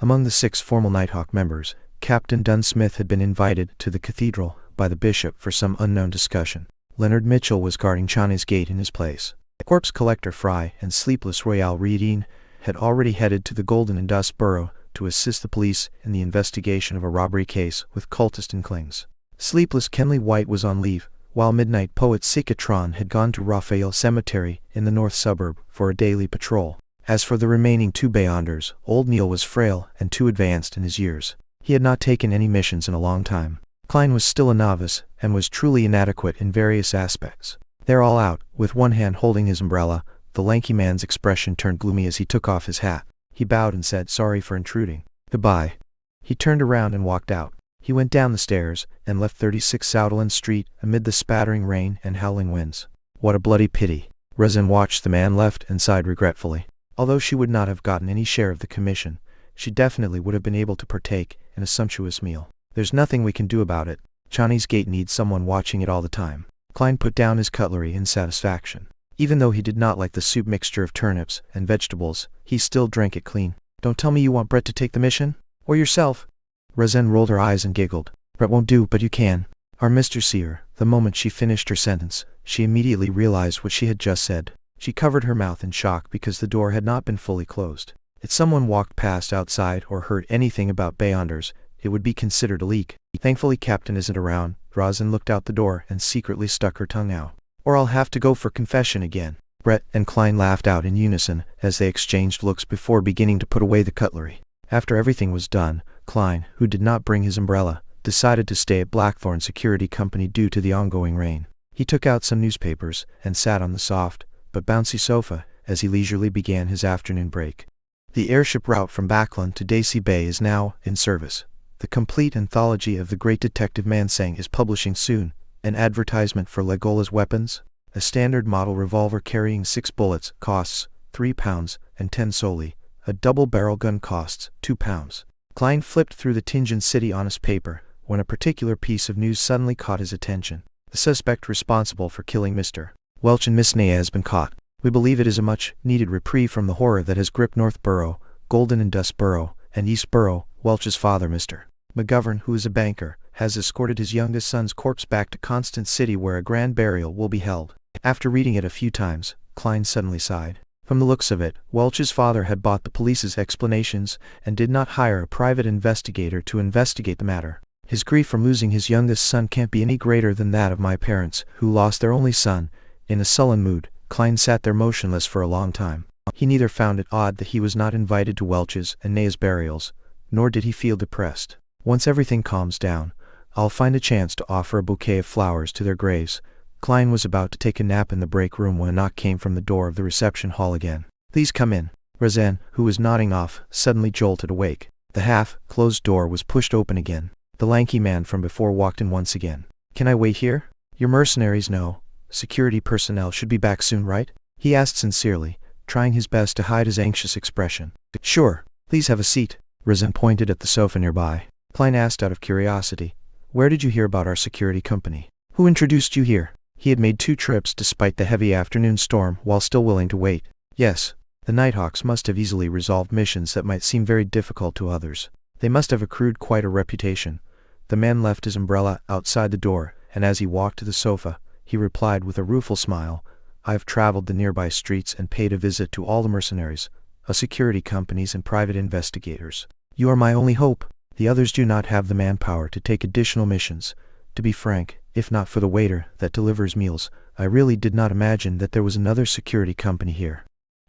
Among the 6 formal Nighthawk members, Captain Dunsmith had been invited to the cathedral by the bishop for some unknown discussion. Leonard Mitchell was guarding Chana's gate in his place. Corpse Collector Fry and Sleepless Royale Reedine had already headed to the Golden Indus Borough to assist the police in the investigation of a robbery case with cultist inklings. Sleepless Kenley White was on leave, while Midnight Poet Sikatron had gone to Raphael Cemetery in the north suburb for a daily patrol. As for the remaining 2 Beyonders, Old Neil was frail and too advanced in his years. He had not taken any missions in a long time. Klein was still a novice and was truly inadequate in various aspects. They're all out, with one hand holding his umbrella. The lanky man's expression turned gloomy as he took off his hat. He bowed and said, "Sorry for intruding. Goodbye." He turned around and walked out. He went down the stairs and left 36 Southland Street amid the spattering rain and howling winds. What a bloody pity. Rosen watched the man left and sighed regretfully. Although she would not have gotten any share of the commission, she definitely would have been able to partake in a sumptuous meal. There's nothing we can do about it. Chani's gate needs someone watching it all the time. Klein put down his cutlery in satisfaction. Even though he did not like the soup mixture of turnips and vegetables, he still drank it clean. "Don't tell me you want Brett to take the mission? Or yourself?" Rosen rolled her eyes and giggled. "Brett won't do, but you can." Our Mr. Seer. The moment she finished her sentence, she immediately realized what she had just said. She covered her mouth in shock because the door had not been fully closed. If someone walked past outside or heard anything about Beyonders, it would be considered a leak. Thankfully Captain isn't around. Rosin looked out the door and secretly stuck her tongue out. "Or I'll have to go for confession again." Brett and Klein laughed out in unison as they exchanged looks before beginning to put away the cutlery. After everything was done, Klein, who did not bring his umbrella, decided to stay at Blackthorn Security Company due to the ongoing rain. He took out some newspapers and sat on the soft but bouncy sofa as he leisurely began his afternoon break. The airship route from Backlund to Daisy Bay is now in service. The complete anthology of the great detective Mansang is publishing soon. An advertisement for Legola's weapons. A standard model revolver carrying 6 bullets costs £3 and 10 soldi. A double-barrel gun costs £2. Klein flipped through the Tingen City honest paper when a particular piece of news suddenly caught his attention. The suspect responsible for killing Mr. Welch and Miss Naya has been caught. We believe it is a much-needed reprieve from the horror that has gripped Northborough, Golden and Dustborough, and Eastborough. Welch's father, Mr. McGovern, who is a banker, has escorted his youngest son's corpse back to Constant City where a grand burial will be held. After reading it a few times, Klein suddenly sighed. From the looks of it, Welch's father had bought the police's explanations and did not hire a private investigator to investigate the matter. His grief from losing his youngest son can't be any greater than that of my parents, who lost their only son. In a sullen mood, Klein sat there motionless for a long time. He neither found it odd that he was not invited to Welch's and Naya's burials, nor did he feel depressed. Once everything calms down, I'll find a chance to offer a bouquet of flowers to their graves. Klein was about to take a nap in the break room when a knock came from the door of the reception hall again. Please come in. Razan, who was nodding off, suddenly jolted awake. The half-closed door was pushed open again. The lanky man from before walked in once again. Can I wait here? Your mercenaries know. Security personnel should be back soon, right? He asked sincerely, trying his best to hide his anxious expression. Sure. Please have a seat. Razan pointed at the sofa nearby. Klein asked out of curiosity, where did you hear about our security company? Who introduced you here? He had made 2 trips despite the heavy afternoon storm while still willing to wait. Yes, the Nighthawks must have easily resolved missions that might seem very difficult to others. They must have accrued quite a reputation. The man left his umbrella outside the door, and as he walked to the sofa, he replied with a rueful smile, I have traveled the nearby streets and paid a visit to all the mercenaries, security companies and private investigators. You are my only hope. The others do not have the manpower to take additional missions. To be frank, if not for the waiter that delivers meals, I really did not imagine that there was another security company here.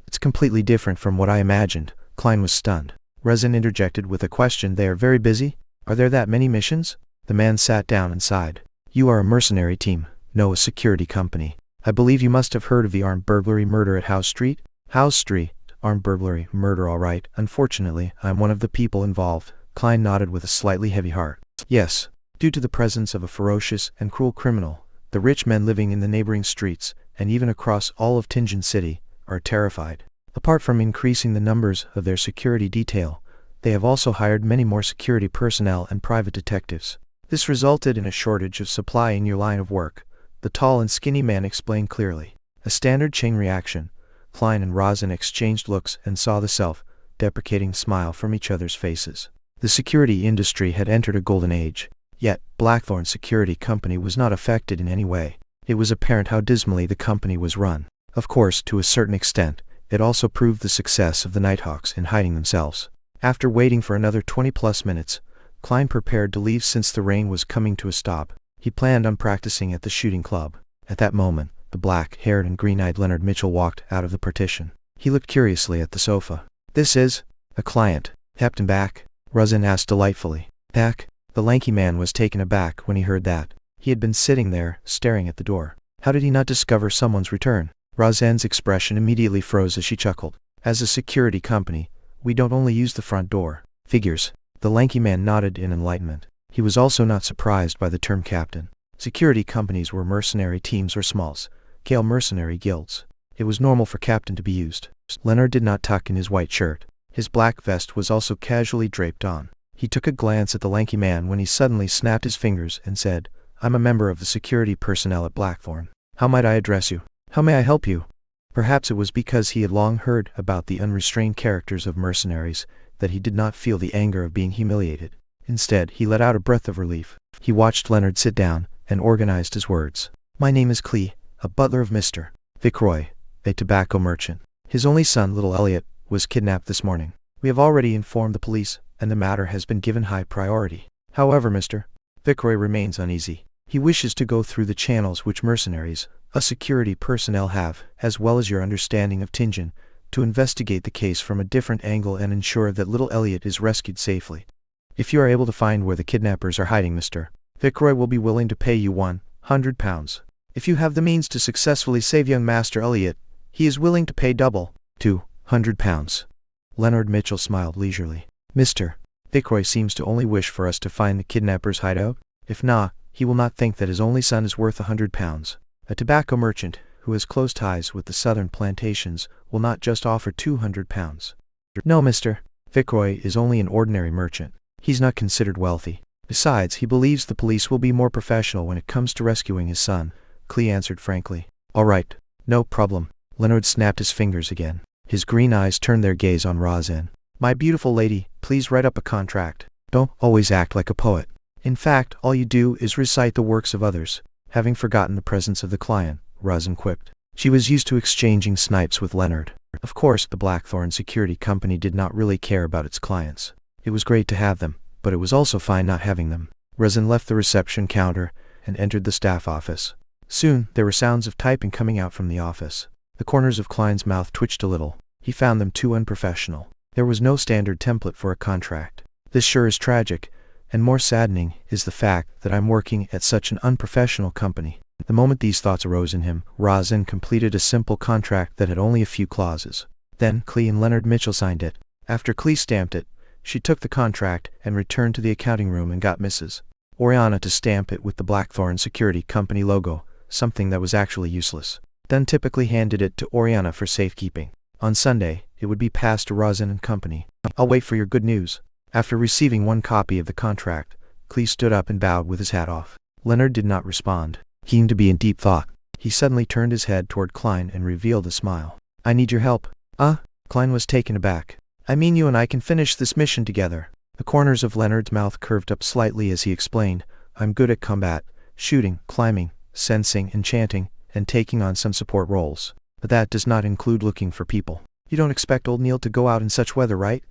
It's completely different from what I imagined. Klein was stunned. Razan interjected with a question. They are very busy? Are there that many missions? The man sat down and sighed. You are a mercenary team, no a security company. I believe you must have heard of the armed burglary murder at House Street? House Street, armed burglary, murder, all right. Unfortunately, I am one of the people involved. Klein nodded with a slightly heavy heart. Yes, due to the presence of a ferocious and cruel criminal, the rich men living in the neighboring streets, and even across all of Tingen City, are terrified. Apart from increasing the numbers of their security detail, they have also hired many more security personnel and private detectives. This resulted in a shortage of supply in your line of work, the tall and skinny man explained clearly. A standard chain reaction. Klein and Razan exchanged looks and saw the self-deprecating smile from each other's faces. The security industry had entered a golden age, yet Blackthorn Security Company was not affected in any way. It was apparent how dismally the company was run. Of course, to a certain extent, it also proved the success of the Nighthawks in hiding themselves. After waiting for another 20+ minutes, Klein prepared to leave since the rain was coming to a stop. He planned on practicing at the shooting club. At that moment, the black-haired and green-eyed Leonard Mitchell walked out of the partition. He looked curiously at the sofa. This is a client. Captain back? Razan asked delightfully. Back? The lanky man was taken aback when he heard that. He had been sitting there, staring at the door. How did he not discover someone's return? Razan's expression immediately froze as she chuckled. As a security company, we don't only use the front door. Figures. The lanky man nodded in enlightenment. He was also not surprised by the term captain. Security companies were mercenary teams or small-scale mercenary guilds. It was normal for captain to be used. Leonard did not tuck in his white shirt. His black vest was also casually draped on. He took a glance at the lanky man when he suddenly snapped his fingers and said, I'm a member of the security personnel at Blackthorn. How might I address you? How may I help you? Perhaps it was because he had long heard about the unrestrained characters of mercenaries that he did not feel the anger of being humiliated. Instead, he let out a breath of relief. He watched Leonard sit down and organized his words. My name is Clee, a butler of Mr. Fitzroy, a tobacco merchant. His only son, little Elliot, was kidnapped this morning. We have already informed the police, and the matter has been given high priority. However, Mr. Fitzroy remains uneasy. He wishes to go through the channels which mercenaries, security personnel have, as well as your understanding of Tingen, to investigate the case from a different angle and ensure that little Elliot is rescued safely. If you are able to find where the kidnappers are hiding, Mr. Fitzroy will be willing to pay you £100. If you have the means to successfully save young Master Elliot, He is willing to pay double, £200. Leonard Mitchell smiled leisurely. Mr. Fitzroy seems to only wish for us to find the kidnapper's hideout. If not, he will not think that his only son is worth £100. A tobacco merchant, who has close ties with the southern plantations, will not just offer £200. No, Mr. Fitzroy is only an ordinary merchant. He's not considered wealthy. Besides, he believes the police will be more professional when it comes to rescuing his son, Clee answered frankly. All right, no problem. Leonard snapped his fingers again. His green eyes turned their gaze on Rosin. My beautiful lady, please write up a contract. Don't always act like a poet. In fact, all you do is recite the works of others. Having forgotten the presence of the client, Rosin quipped. She was used to exchanging snipes with Leonard. Of course, the Blackthorn Security Company did not really care about its clients. It was great to have them, but it was also fine not having them. Rosin left the reception counter and entered the staff office. Soon, there were sounds of typing coming out from the office. The corners of Klein's mouth twitched a little. He found them too unprofessional. There was no standard template for a contract. This sure is tragic, and more saddening is the fact that I'm working at such an unprofessional company. The moment these thoughts arose in him, Rosin completed a simple contract that had only a few clauses. Then, Clee and Leonard Mitchell signed it. After Clee stamped it, she took the contract and returned to the accounting room and got Mrs. Oriana to stamp it with the Blackthorn Security Company logo, something that was actually useless. Then typically handed it to Oriana for safekeeping. On Sunday, it would be passed to Rosin and Company. I'll wait for your good news. After receiving one copy of the contract, Clee stood up and bowed with his hat off. Leonard did not respond. He seemed to be in deep thought. He suddenly turned his head toward Klein and revealed a smile. I need your help. Klein was taken aback. I mean, you and I can finish this mission together. The corners of Leonard's mouth curved up slightly as he explained, I'm good at combat, shooting, climbing, sensing, enchanting, and taking on some support roles. But that does not include looking for people. You don't expect old Neil to go out in such weather, right?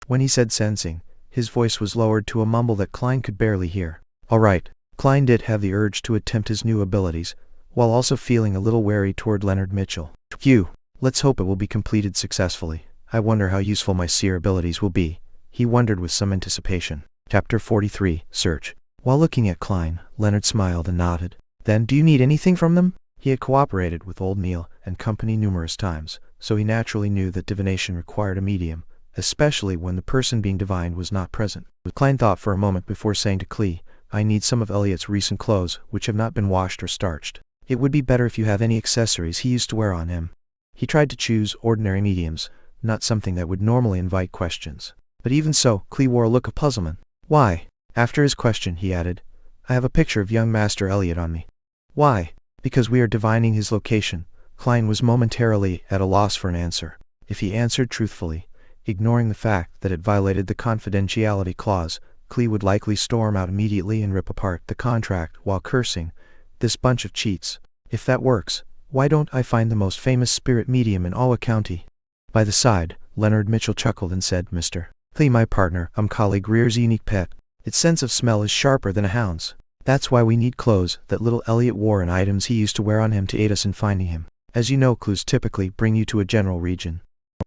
When he said sensing, his voice was lowered to a mumble that Klein could barely hear. All right. Klein did have the urge to attempt his new abilities, while also feeling a little wary toward Leonard Mitchell. Phew. Let's hope it will be completed successfully. I wonder how useful my seer abilities will be. He wondered with some anticipation. Chapter 43, Search. While looking at Klein, Leonard smiled and nodded. Then, do you need anything from them? He had cooperated with old Neil and Company numerous times, so he naturally knew that divination required a medium, especially when the person being divined was not present. Klein thought for a moment before saying to Clee, I need some of Elliot's recent clothes, which have not been washed or starched. It would be better if you have any accessories he used to wear on him. He tried to choose ordinary mediums, not something that would normally invite questions. But even so, Clee wore a look of puzzlement. Why? After his question, he added, I have a picture of young Master Elliot on me. Why? Because we are divining his location. Klein was momentarily at a loss for an answer. If he answered truthfully, ignoring the fact that it violated the confidentiality clause, Clee would likely storm out immediately and rip apart the contract while cursing, this bunch of cheats. If that works, why don't I find the most famous spirit medium in Alwa County? By the side, Leonard Mitchell chuckled and said, Mr. Clee, my partner, colleague Greer's unique pet. Its sense of smell is sharper than a hound's. That's why we need clothes that little Elliot wore and items he used to wear on him to aid us in finding him. As you know, clues typically bring you to a general region.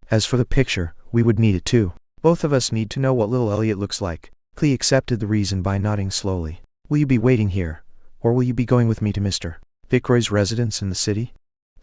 As for the picture, we would need it too. Both of us need to know what little Elliot looks like. Clee accepted the reason by nodding slowly. Will you be waiting here, or will you be going with me to Mr. Fitzroy's residence in the city?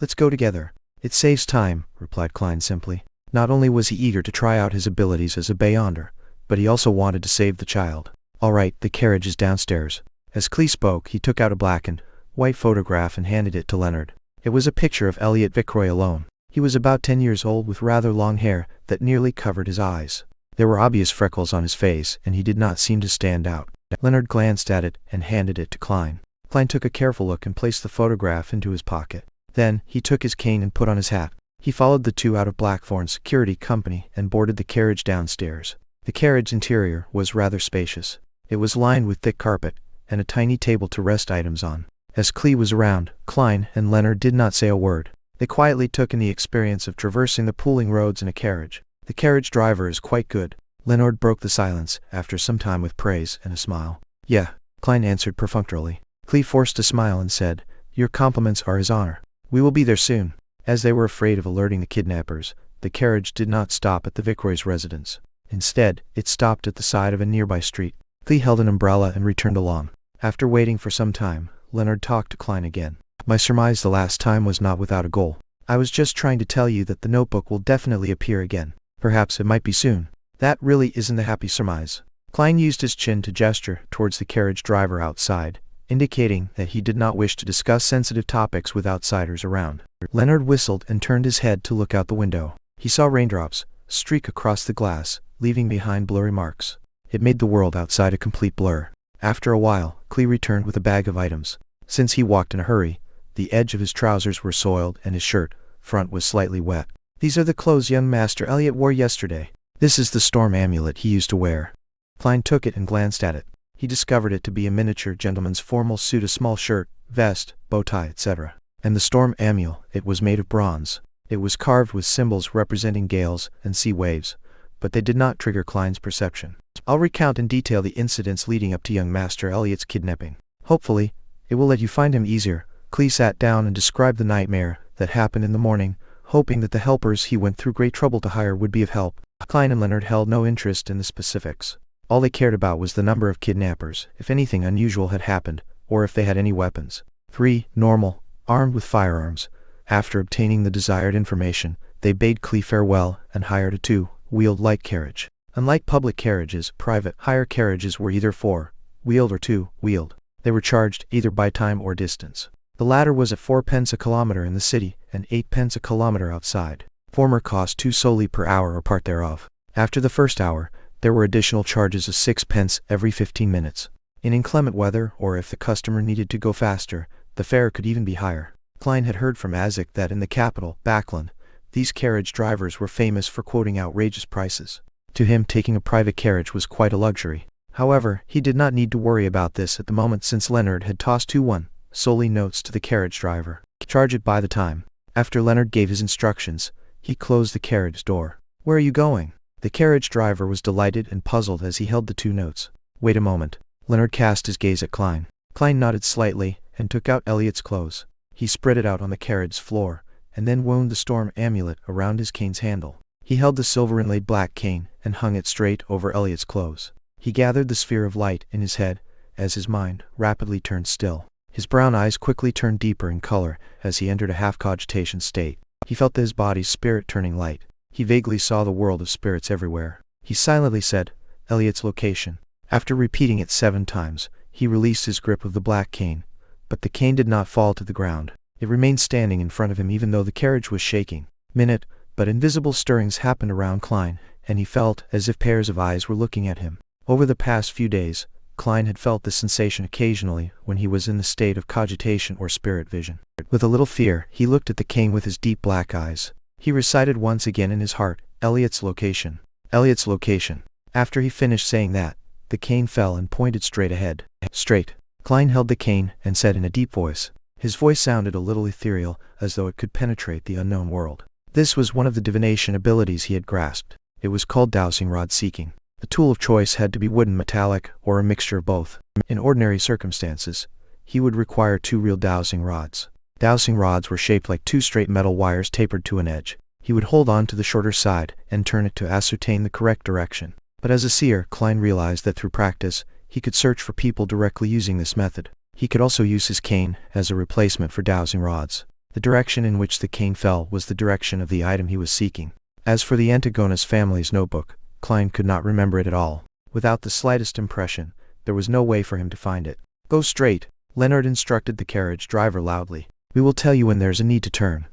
Let's go together. It saves time, replied Klein simply. Not only was he eager to try out his abilities as a Beyonder, but he also wanted to save the child. All right, the carriage is downstairs. As Clee spoke, he took out a blackened, white photograph and handed it to Leonard. It was a picture of Elliot Fitzroy alone. He was about 10 years old with rather long hair that nearly covered his eyes. There were obvious freckles on his face, and he did not seem to stand out. Leonard glanced at it and handed it to Klein. Klein took a careful look and placed the photograph into his pocket. Then, he took his cane and put on his hat. He followed the two out of Blackthorn Security Company and boarded the carriage downstairs. The carriage interior was rather spacious. It was lined with thick carpet, and a tiny table to rest items on. As Clee was around, Klein and Leonard did not say a word. They quietly took in the experience of traversing the pooling roads in a carriage. The carriage driver is quite good. Leonard broke the silence, after some time with praise and a smile. Yeah, Klein answered perfunctorily. Clee forced a smile and said, Your compliments are his honor. We will be there soon. As they were afraid of alerting the kidnappers, the carriage did not stop at the Fitzroy's residence. Instead, it stopped at the side of a nearby street. Clee held an umbrella and returned along. After waiting for some time, Leonard talked to Klein again. My surmise the last time was not without a goal. I was just trying to tell you that the notebook will definitely appear again. Perhaps it might be soon. That really isn't a happy surmise. Klein used his chin to gesture towards the carriage driver outside, indicating that he did not wish to discuss sensitive topics with outsiders around. Leonard whistled and turned his head to look out the window. He saw raindrops streak across the glass, leaving behind blurry marks. It made the world outside a complete blur. After a while, Clee returned with a bag of items. Since he walked in a hurry, the edge of his trousers were soiled and his shirt front was slightly wet. These are the clothes young Master Elliot wore yesterday. This is the storm amulet he used to wear. Klein took it and glanced at it. He discovered it to be a miniature gentleman's formal suit, a small shirt, vest, bow tie, etc. And the storm amulet, it was made of bronze. It was carved with symbols representing gales and sea waves, but they did not trigger Klein's perception. I'll recount in detail the incidents leading up to young Master Elliot's kidnapping. Hopefully, it will let you find him easier. Clee sat down and described the nightmare that happened in the morning, hoping that the helpers he went through great trouble to hire would be of help. Klein and Leonard held no interest in the specifics. All they cared about was the number of kidnappers, if anything unusual had happened, or if they had any weapons. 3. Normal, armed with firearms. After obtaining the desired information, they bade Clee farewell and hired a two-wheeled light carriage. Unlike public carriages, private hire carriages were either four-wheeled or two-wheeled. They were charged either by time or distance. The latter was at 4 pence a kilometer in the city and 8 pence a kilometer outside. Former cost 2 soldi per hour or part thereof. After the first hour, there were additional charges of 6 pence every 15 minutes. In inclement weather, or if the customer needed to go faster, the fare could even be higher. Klein had heard from Isaac that in the capital, Backlund, these carriage drivers were famous for quoting outrageous prices. To him, taking a private carriage was quite a luxury. However, he did not need to worry about this at the moment, since Leonard had tossed 2 soldi notes to the carriage driver. Charge it by the time. After Leonard gave his instructions, he closed the carriage door. Where are you going? The carriage driver was delighted and puzzled as he held the 2 notes. Wait a moment. Leonard cast his gaze at Klein. Klein nodded slightly and took out Elliot's clothes. He spread it out on the carriage floor, and then wound the storm amulet around his cane's handle. He held the silver inlaid black cane and hung it straight over Elliot's clothes. He gathered the sphere of light in his head as his mind rapidly turned still. His brown eyes quickly turned deeper in color as he entered a half-cogitation state. He felt his body's spirit turning light. He vaguely saw the world of spirits everywhere. He silently said, Elliot's location. After repeating it 7 times, he released his grip of the black cane, but the cane did not fall to the ground. It remained standing in front of him even though the carriage was shaking. But invisible stirrings happened around Klein, and he felt as if pairs of eyes were looking at him. Over the past few days, Klein had felt this sensation occasionally when he was in the state of cogitation or spirit vision. With a little fear, he looked at the cane with his deep black eyes. He recited once again in his heart, Elliot's location. Elliot's location. After he finished saying that, the cane fell and pointed straight ahead. Straight. Klein held the cane and said in a deep voice. His voice sounded a little ethereal, as though it could penetrate the unknown world. This was one of the divination abilities he had grasped. It was called dowsing rod seeking. The tool of choice had to be wooden, metallic, or a mixture of both. In ordinary circumstances, he would require 2 real dowsing rods. Dowsing rods were shaped like 2 straight metal wires tapered to an edge. He would hold on to the shorter side and turn it to ascertain the correct direction. But as a seer, Klein realized that through practice, he could search for people directly using this method. He could also use his cane as a replacement for dowsing rods. The direction in which the cane fell was the direction of the item he was seeking. As for the Antigonus family's notebook, Klein could not remember it at all. Without the slightest impression, there was no way for him to find it. Go straight, Leonard instructed the carriage driver loudly. We will tell you when there's a need to turn.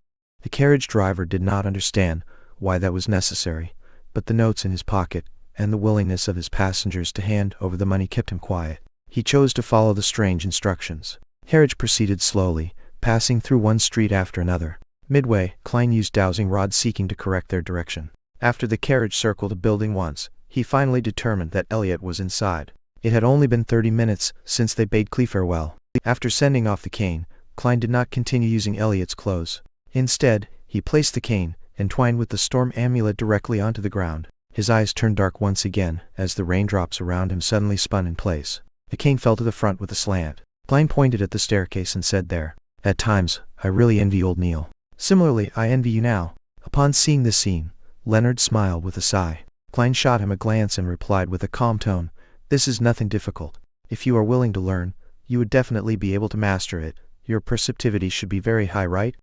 The carriage driver did not understand why that was necessary, but the notes in his pocket and the willingness of his passengers to hand over the money kept him quiet. He chose to follow the strange instructions. Carriage proceeded slowly, passing through one street after another. Midway, Klein used dowsing rod seeking to correct their direction. After the carriage circled a building once, he finally determined that Elliot was inside. It had only been 30 minutes since they bade Clee farewell. After sending off the cane, Klein did not continue using Elliot's clothes. Instead, he placed the cane, entwined with the storm amulet, directly onto the ground. His eyes turned dark once again as the raindrops around him suddenly spun in place. The cane fell to the front with a slant. Klein pointed at the staircase and said there, At times, I really envy old Neil. Similarly, I envy you now. Upon seeing this scene, Leonard smiled with a sigh. Klein shot him a glance and replied with a calm tone, This is nothing difficult. If you are willing to learn, you would definitely be able to master it. Your perceptivity should be very high, right?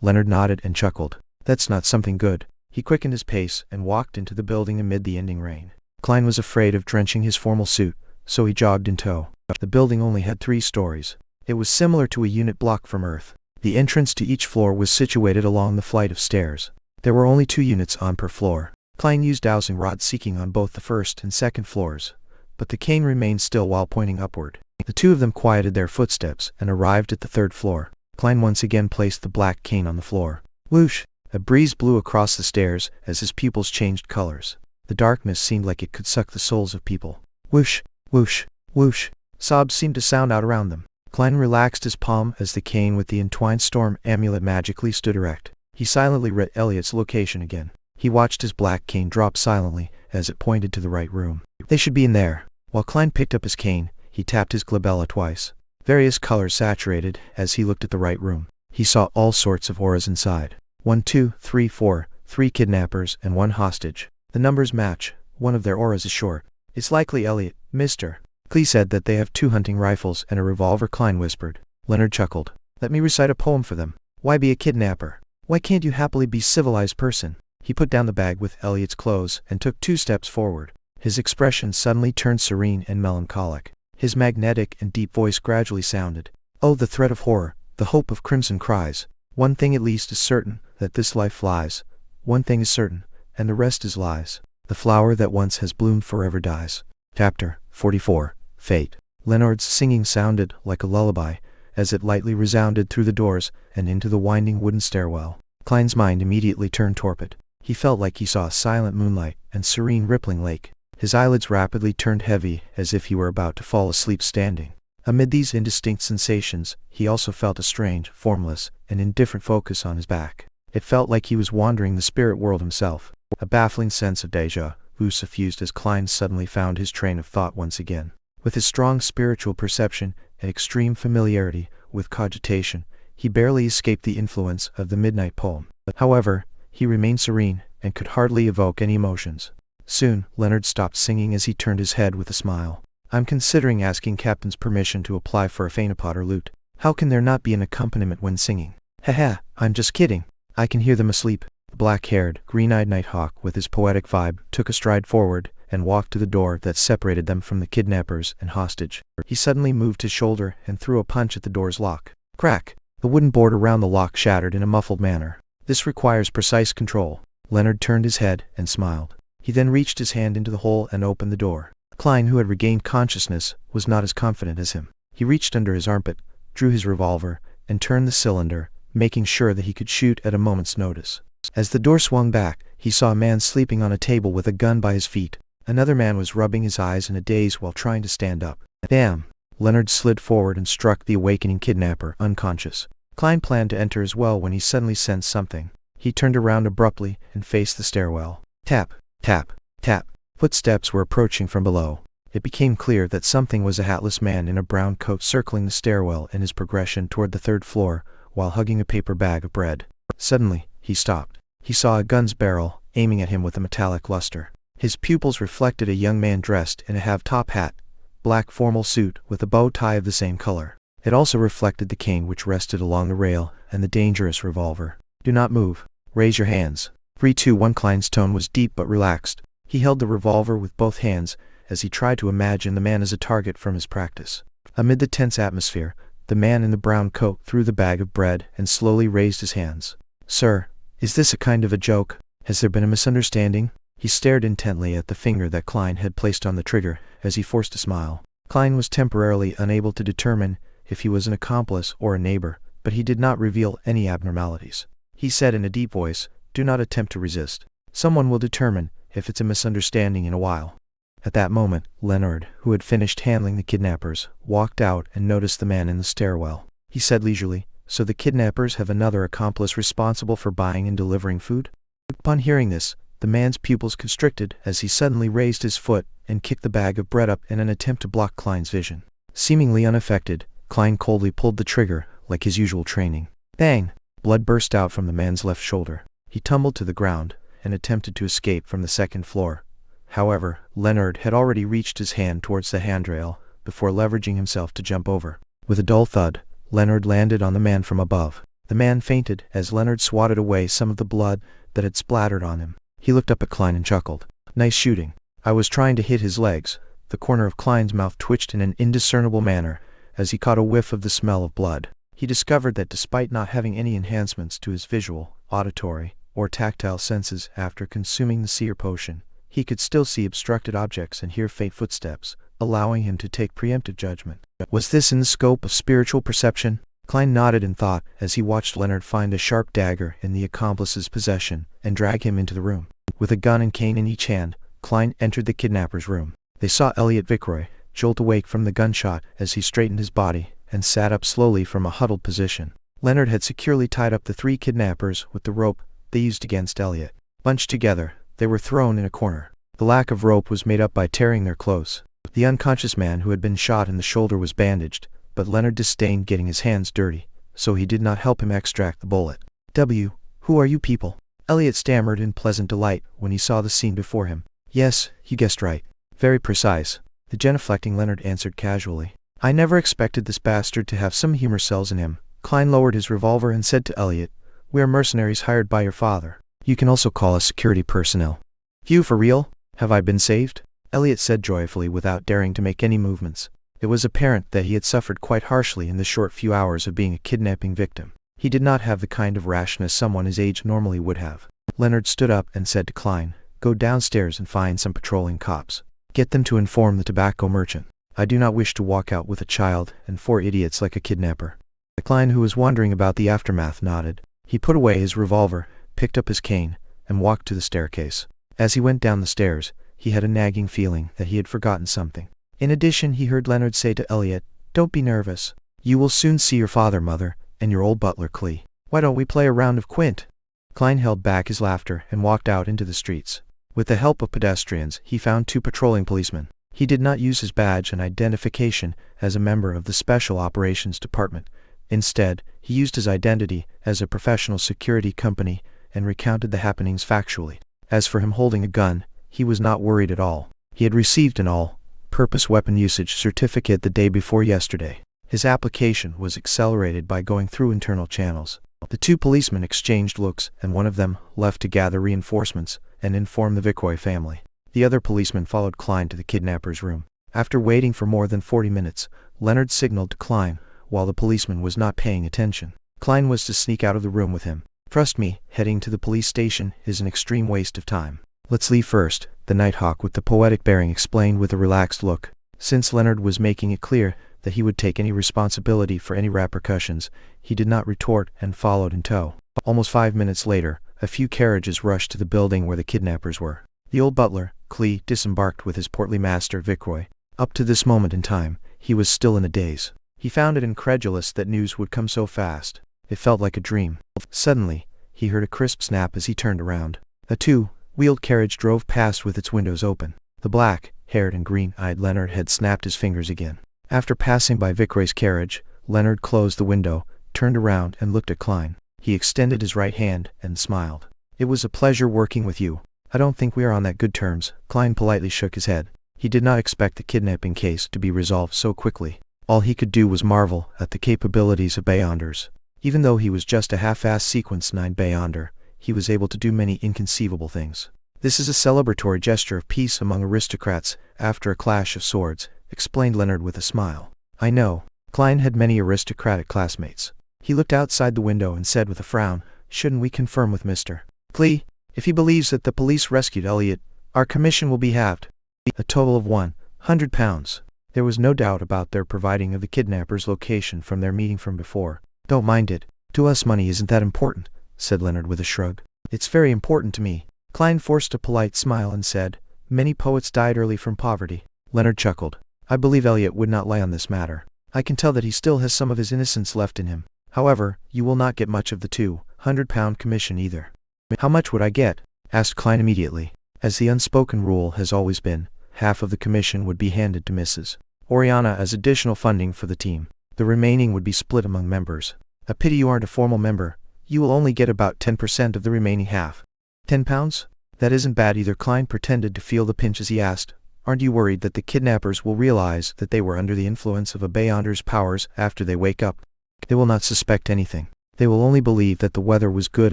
Leonard nodded and chuckled. That's not something good. He quickened his pace and walked into the building amid the ending rain. Klein was afraid of drenching his formal suit, so he jogged in tow. The building only had 3 stories. It was similar to a unit block from Earth. The entrance to each floor was situated along the flight of stairs. There were only 2 units on per floor. Klein used dowsing rods seeking on both the first and second floors, but the cane remained still while pointing upward. The 2 of them quieted their footsteps and arrived at the 3rd floor. Klein once again placed the black cane on the floor. Whoosh! A breeze blew across the stairs as his pupils changed colors. The darkness seemed like it could suck the souls of people. Whoosh! Whoosh! Whoosh! Sobs seemed to sound out around them. Klein relaxed his palm as the cane with the entwined storm amulet magically stood erect. He silently read Elliot's location again. He watched his black cane drop silently as it pointed to the right room. They should be in there. While Klein picked up his cane, he tapped his glabella twice. Various colors saturated as he looked at the right room. He saw all sorts of auras inside. 1, 2, 3, 4, 3 kidnappers and 1 hostage. The numbers match. One of their auras is short. It's likely Elliot, Mr. Klee said that they have 2 hunting rifles and a revolver. Klein whispered. Leonard chuckled. Let me recite a poem for them. Why be a kidnapper? Why can't you happily be a civilized person? He put down the bag with Elliot's clothes and took 2 steps forward. His expression suddenly turned serene and melancholic. His magnetic and deep voice gradually sounded. Oh, the threat of horror, the hope of crimson cries. One thing at least is certain, that this life flies. One thing is certain, and the rest is lies. The flower that once has bloomed forever dies. Chapter 44. Fate. Leonard's singing sounded like a lullaby, as it lightly resounded through the doors and into the winding wooden stairwell. Klein's mind immediately turned torpid. He felt like he saw silent moonlight and serene rippling lake. His eyelids rapidly turned heavy as if he were about to fall asleep standing. Amid these indistinct sensations, he also felt a strange, formless, and indifferent focus on his back. It felt like he was wandering the spirit world himself. A baffling sense of déjà vu suffused as Klein suddenly found his train of thought once again. With his strong spiritual perception and extreme familiarity with cogitation, he barely escaped the influence of the midnight poem. However, he remained serene and could hardly evoke any emotions. Soon, Leonard stopped singing as he turned his head with a smile. I'm considering asking Captain's permission to apply for a phainopod or lute. How can there not be an accompaniment when singing? Haha, I'm just kidding. I can hear them asleep. The black-haired, green-eyed Nighthawk with his poetic vibe took a stride forward and walked to the door that separated them from the kidnappers and hostage. He suddenly moved his shoulder and threw a punch at the door's lock. Crack! The wooden board around the lock shattered in a muffled manner. This requires precise control. Leonard turned his head and smiled. He then reached his hand into the hole and opened the door. Klein, who had regained consciousness, was not as confident as him. He reached under his armpit, drew his revolver, and turned the cylinder, making sure that he could shoot at a moment's notice. As the door swung back, he saw a man sleeping on a table with a gun by his feet. Another man was rubbing his eyes in a daze while trying to stand up. Damn! Leonard slid forward and struck the awakening kidnapper, unconscious. Klein planned to enter as well when he suddenly sensed something. He turned around abruptly and faced the stairwell. Tap, tap, tap. Footsteps were approaching from below. It became clear that something was a hatless man in a brown coat circling the stairwell in his progression toward the 3rd floor, while hugging a paper bag of bread. Suddenly, he stopped. He saw a gun's barrel, aiming at him with a metallic luster. His pupils reflected a young man dressed in a half-top hat, black formal suit with a bow tie of the same color. It also reflected the cane which rested along the rail and the dangerous revolver. Do not move. Raise your hands. 3, 2, 1. Klein's tone was deep but relaxed. He held the revolver with both hands as he tried to imagine the man as a target from his practice. Amid the tense atmosphere, the man in the brown coat threw the bag of bread and slowly raised his hands. Sir, is this a kind of a joke? Has there been a misunderstanding? He stared intently at the finger that Klein had placed on the trigger as he forced a smile. Klein was temporarily unable to determine if he was an accomplice or a neighbor, but he did not reveal any abnormalities. He said in a deep voice, do not attempt to resist. Someone will determine if it's a misunderstanding in a while. At that moment, Leonard, who had finished handling the kidnappers, walked out and noticed the man in the stairwell. He said leisurely, so the kidnappers have another accomplice responsible for buying and delivering food? Upon hearing this, the man's pupils constricted as he suddenly raised his foot and kicked the bag of bread up in an attempt to block Klein's vision. Seemingly unaffected, Klein coldly pulled the trigger, like his usual training. Bang! Blood burst out from the man's left shoulder. He tumbled to the ground and attempted to escape from the 2nd floor. However, Leonard had already reached his hand towards the handrail before leveraging himself to jump over. With a dull thud, Leonard landed on the man from above. The man fainted as Leonard swatted away some of the blood that had splattered on him. He looked up at Klein and chuckled. Nice shooting. I was trying to hit his legs. The corner of Klein's mouth twitched in an indiscernible manner as he caught a whiff of the smell of blood. He discovered that despite not having any enhancements to his visual, auditory, or tactile senses after consuming the seer potion, he could still see obstructed objects and hear faint footsteps, allowing him to take preemptive judgment. Was this in the scope of spiritual perception? Klein nodded in thought as he watched Leonard find a sharp dagger in the accomplice's possession and drag him into the room. With a gun and cane in each hand, Klein entered the kidnapper's room. They saw Elliot Vickroy jolt awake from the gunshot as he straightened his body and sat up slowly from a huddled position. Leonard had securely tied up the 3 kidnappers with the rope they used against Elliot. Bunched together, they were thrown in a corner. The lack of rope was made up by tearing their clothes. The unconscious man who had been shot in the shoulder was bandaged, but Leonard disdained getting his hands dirty, so he did not help him extract the bullet. Who are you people? Elliot stammered in pleasant delight when he saw the scene before him. Yes, you guessed right. Very precise. The genuflecting Leonard answered casually. I never expected this bastard to have some humor cells in him. Klein lowered his revolver and said to Elliot, We are mercenaries hired by your father. You can also call us security personnel. You for real? Have I been saved? Elliot said joyfully without daring to make any movements. It was apparent that he had suffered quite harshly in the short few hours of being a kidnapping victim. He did not have the kind of rashness someone his age normally would have. Leonard stood up and said to Klein, Go downstairs and find some patrolling cops. Get them to inform the tobacco merchant. I do not wish to walk out with a child and 4 idiots like a kidnapper. Klein, who was wondering about the aftermath, nodded. He put away his revolver, picked up his cane, and walked to the staircase. As he went down the stairs, he had a nagging feeling that he had forgotten something. In addition, he heard Leonard say to Elliot, Don't be nervous. You will soon see your father, mother, and your old butler, Clee. Why don't we play a round of quint? Klein held back his laughter and walked out into the streets. With the help of pedestrians, he found 2 patrolling policemen. He did not use his badge and identification as a member of the Special Operations Department. Instead, he used his identity as a professional security company and recounted the happenings factually. As for him holding a gun, he was not worried at all. He had received an all-purpose weapon usage certificate the day before yesterday. His application was accelerated by going through internal channels. The 2 policemen exchanged looks, and one of them left to gather reinforcements and inform the Vickroy family. The other policeman followed Klein to the kidnapper's room. After waiting for more than 40 minutes, Leonard signaled to Klein, while the policeman was not paying attention. Klein was to sneak out of the room with him. Trust me, heading to the police station is an extreme waste of time. Let's leave first, the Nighthawk with the poetic bearing explained with a relaxed look. Since Leonard was making it clear that he would take any responsibility for any repercussions, he did not retort and followed in tow. Almost 5 minutes later, a few carriages rushed to the building where the kidnappers were. The old butler, Clee, disembarked with his portly master, Vickroy. Up to this moment in time, he was still in a daze. He found it incredulous that news would come so fast. It felt like a dream. Suddenly, he heard a crisp snap as he turned around. A 2-wheeled carriage drove past with its windows open. The black-haired and green-eyed Leonard had snapped his fingers again. After passing by Vickroy's carriage, Leonard closed the window, turned around and looked at Klein. He extended his right hand and smiled. It was a pleasure working with you. I don't think we are on that good terms. Klein politely shook his head. He did not expect the kidnapping case to be resolved so quickly. All he could do was marvel at the capabilities of Beyonders. Even though he was just a half-assed Sequence 9 Beyonder, he was able to do many inconceivable things. This is a celebratory gesture of peace among aristocrats after a clash of swords, explained Leonard with a smile. I know. Klein had many aristocratic classmates. He looked outside the window and said with a frown, Shouldn't we confirm with Mr. Clee? If he believes that the police rescued Elliot, our commission will be halved. A total of £100. There was no doubt about their providing of the kidnapper's location from their meeting from before. Don't mind it. To us money isn't that important, said Leonard with a shrug. It's very important to me. Klein forced a polite smile and said, Many poets died early from poverty. Leonard chuckled. I believe Elliot would not lie on this matter. I can tell that he still has some of his innocence left in him. However, you will not get much of the £200 commission either. How much would I get? Asked Klein immediately. As the unspoken rule has always been, half of the commission would be handed to Mrs. Oriana as additional funding for the team. The remaining would be split among members. A pity you aren't a formal member. You will only get about 10% of the remaining half. £10? That isn't bad either. Klein pretended to feel the pinch as he asked, Aren't you worried that the kidnappers will realize that they were under the influence of a Beyonder's powers after they wake up? They will not suspect anything. They will only believe that the weather was good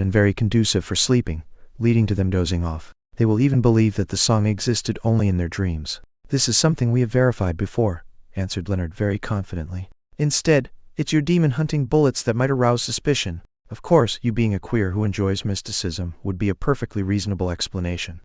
and very conducive for sleeping, leading to them dozing off. They will even believe that the song existed only in their dreams. This is something we have verified before, answered Leonard very confidently. Instead, it's your demon-hunting bullets that might arouse suspicion. Of course, you being a queer who enjoys mysticism would be a perfectly reasonable explanation.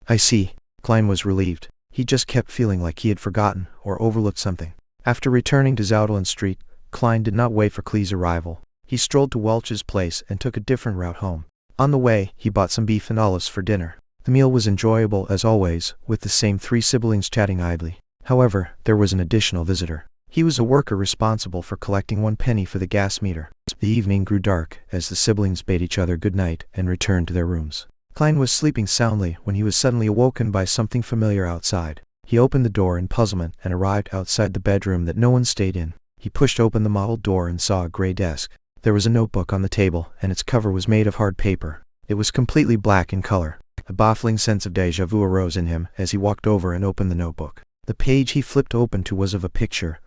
I see. Klein was relieved. He just kept feeling like he had forgotten or overlooked something. After returning to Zoutland Street, Klein did not wait for Clee's arrival. He strolled to Welch's place and took a different route home. On the way, he bought some beef and olives for dinner. The meal was enjoyable as always, with the same three siblings chatting idly. However, there was an additional visitor. He was a worker responsible for collecting 1 penny for the gas meter. The evening grew dark as the siblings bade each other good night and returned to their rooms. Klein was sleeping soundly when he was suddenly awoken by something familiar outside. He opened the door in puzzlement and arrived outside the bedroom that no one stayed in. He pushed open the mottled door and saw a gray desk. There was a notebook on the table, and its cover was made of hard paper. It was completely black in color. A baffling sense of déjà vu arose in him as he walked over and opened the notebook. The page he flipped open to was of a picture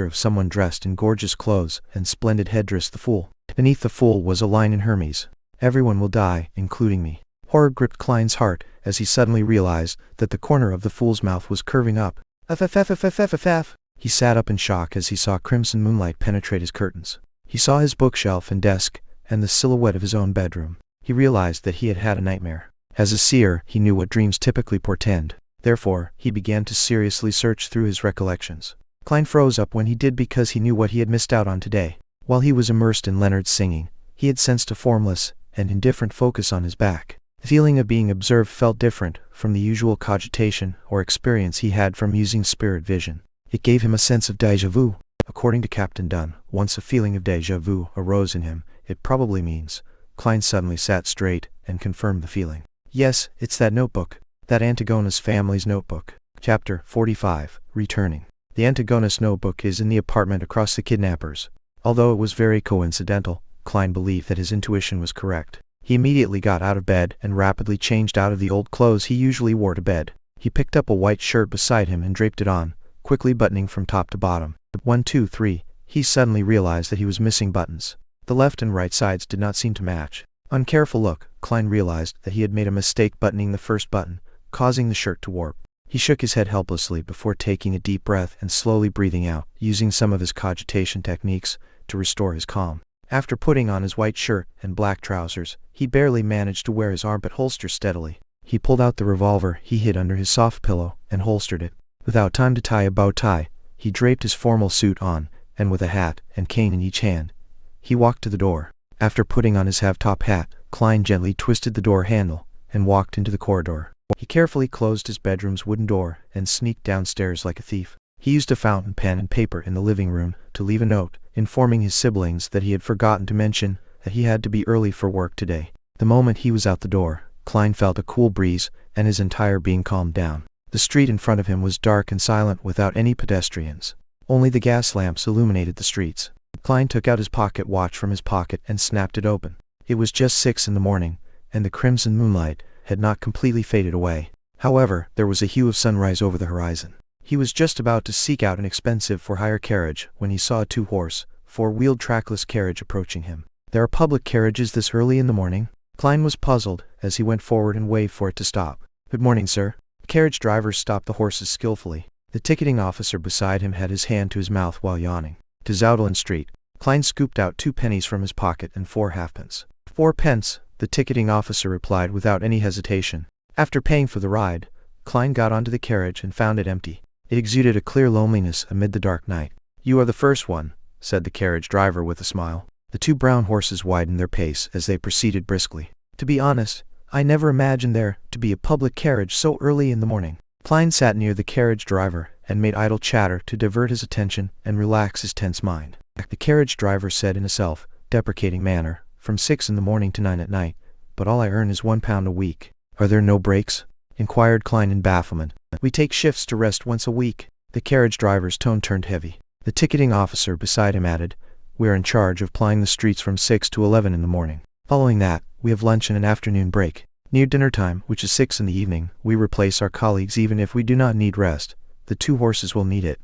of someone dressed in gorgeous clothes and splendid headdress, the Fool. Beneath the Fool was a line in Hermes. Everyone will die, including me. Horror gripped Klein's heart as he suddenly realized that the corner of the Fool's mouth was curving up. F. He sat up in shock as he saw crimson moonlight penetrate his curtains. He saw his bookshelf and desk, and the silhouette of his own bedroom. He realized that he had had a nightmare. As a seer, he knew what dreams typically portend. Therefore, he began to seriously search through his recollections. Klein froze up when he did because he knew what he had missed out on today. While he was immersed in Leonard's singing, he had sensed a formless and indifferent focus on his back. The feeling of being observed felt different from the usual cogitation or experience he had from using spirit vision. It gave him a sense of déjà vu. According to Captain Dunn, once a feeling of déjà vu arose in him, it probably means. Klein suddenly sat straight and confirmed the feeling. Yes, it's that notebook. That Antigonus family's notebook. Chapter 45, Returning. The Antigonus notebook is in the apartment across the kidnappers. Although it was very coincidental, Klein believed that his intuition was correct. He immediately got out of bed and rapidly changed out of the old clothes he usually wore to bed. He picked up a white shirt beside him and draped it on, quickly buttoning from top to bottom. 1, 2, 3. He suddenly realized that he was missing buttons. The left and right sides did not seem to match. On careful look, Klein realized that he had made a mistake buttoning the first button, causing the shirt to warp. He shook his head helplessly before taking a deep breath and slowly breathing out, using some of his cogitation techniques to restore his calm. After putting on his white shirt and black trousers, he barely managed to wear his armpit holster steadily. He pulled out the revolver he hid under his soft pillow and holstered it. Without time to tie a bow tie, he draped his formal suit on, and with a hat and cane in each hand, he walked to the door. After putting on his half-top hat, Klein gently twisted the door handle and walked into the corridor. He carefully closed his bedroom's wooden door and sneaked downstairs like a thief. He used a fountain pen and paper in the living room to leave a note, informing his siblings that he had forgotten to mention that he had to be early for work today. The moment he was out the door, Klein felt a cool breeze, and his entire being calmed down. The street in front of him was dark and silent without any pedestrians. Only the gas lamps illuminated the streets. Klein took out his pocket watch from his pocket and snapped it open. It was just 6 in the morning, and the crimson moonlight had not completely faded away. However, there was a hue of sunrise over the horizon. He was just about to seek out an expensive for-hire carriage when he saw a 2-horse, 4-wheeled trackless carriage approaching him. There are public carriages this early in the morning? Klein was puzzled as he went forward and waved for it to stop. Good morning, sir. The carriage driver stopped the horses skillfully. The ticketing officer beside him had his hand to his mouth while yawning. To Zoutland Street. Klein scooped out 2 pennies from his pocket and 4 halfpence. 4 pence, the ticketing officer replied without any hesitation. After paying for the ride, Klein got onto the carriage and found it empty. It exuded a clear loneliness amid the dark night. You are the first one, said the carriage driver with a smile. The 2 brown horses widened their pace as they proceeded briskly. To be honest, I never imagined there to be a public carriage so early in the morning. Klein sat near the carriage driver and made idle chatter to divert his attention and relax his tense mind. The carriage driver said in a self-deprecating manner, from 6 in the morning to 9 at night, but all I earn is £1 a week. Are there no breaks? Inquired Klein in bafflement. We take shifts to rest once a week. The carriage driver's tone turned heavy. The ticketing officer beside him added, we are in charge of plying the streets from 6 to 11 in the morning. Following that, we have lunch and an afternoon break. Near dinner time, which is 6 in the evening, we replace our colleagues even if we do not need rest. The 2 horses will need it.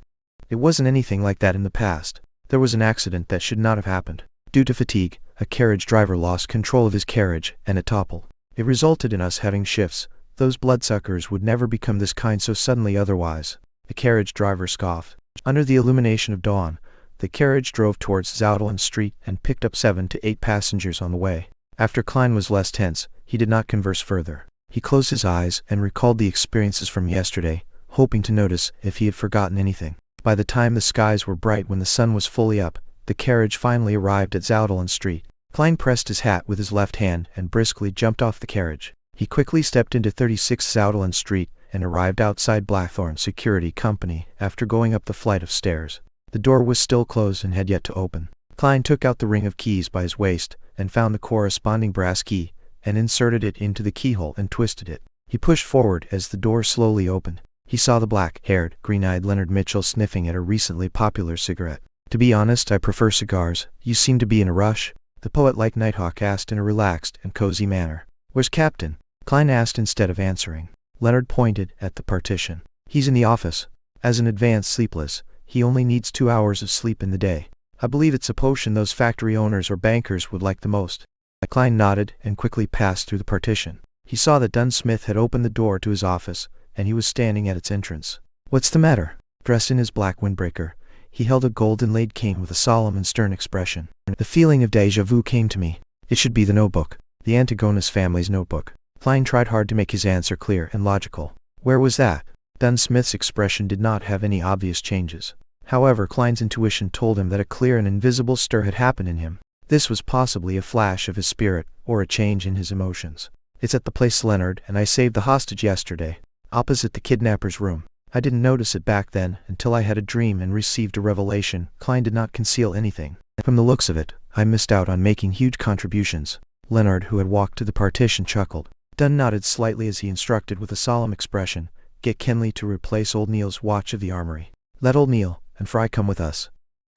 It wasn't anything like that in the past. There was an accident that should not have happened. Due to fatigue, A carriage driver lost control of his carriage, and it toppled. It resulted in us having shifts. Those bloodsuckers would never become this kind so suddenly otherwise. The carriage driver scoffed. Under the illumination of dawn, the carriage drove towards Zoutland Street and picked up 7 to 8 passengers on the way. After Klein was less tense, he did not converse further. He closed his eyes and recalled the experiences from yesterday, hoping to notice if he had forgotten anything. By the time the skies were bright when the sun was fully up, the carriage finally arrived at Zoutland Street. Klein pressed his hat with his left hand and briskly jumped off the carriage. He quickly stepped into 36 Zoutland Street and arrived outside Blackthorn Security Company after going up the flight of stairs. The door was still closed and had yet to open. Klein took out the ring of keys by his waist and found the corresponding brass key, and inserted it into the keyhole and twisted it. He pushed forward as the door slowly opened. He saw the black-haired, green-eyed Leonard Mitchell sniffing at a recently popular cigarette. "To be honest, I prefer cigars. You seem to be in a rush?" the poet-like Nighthawk asked in a relaxed and cozy manner. "Where's Captain?" Klein asked instead of answering. Leonard pointed at the partition. "He's in the office. As an advanced sleepless, he only needs 2 hours of sleep in the day. I believe it's a potion those factory owners or bankers would like the most." Klein nodded and quickly passed through the partition. He saw that Dunn Smith had opened the door to his office, and he was standing at its entrance. "What's the matter?" Dressed in his black windbreaker, he held a gold-inlaid cane with a solemn and stern expression. The feeling of déjà vu came to me. It should be the notebook. The Antigonus family's notebook. Klein tried hard to make his answer clear and logical. "Where was that?" Dunn Smith's expression did not have any obvious changes. However, Klein's intuition told him that a clear and invisible stir had happened in him. This was possibly a flash of his spirit, or a change in his emotions. "It's at the place, Leonard, and I saved the hostage yesterday. Opposite the kidnapper's room. I didn't notice it back then until I had a dream and received a revelation." Klein did not conceal anything. "From the looks of it, I missed out on making huge contributions." Leonard, who had walked to the partition, chuckled. Dunn nodded slightly as he instructed with a solemn expression, "Get Kenley to replace old Neil's watch of the armory. Let old Neil and Fry come with us."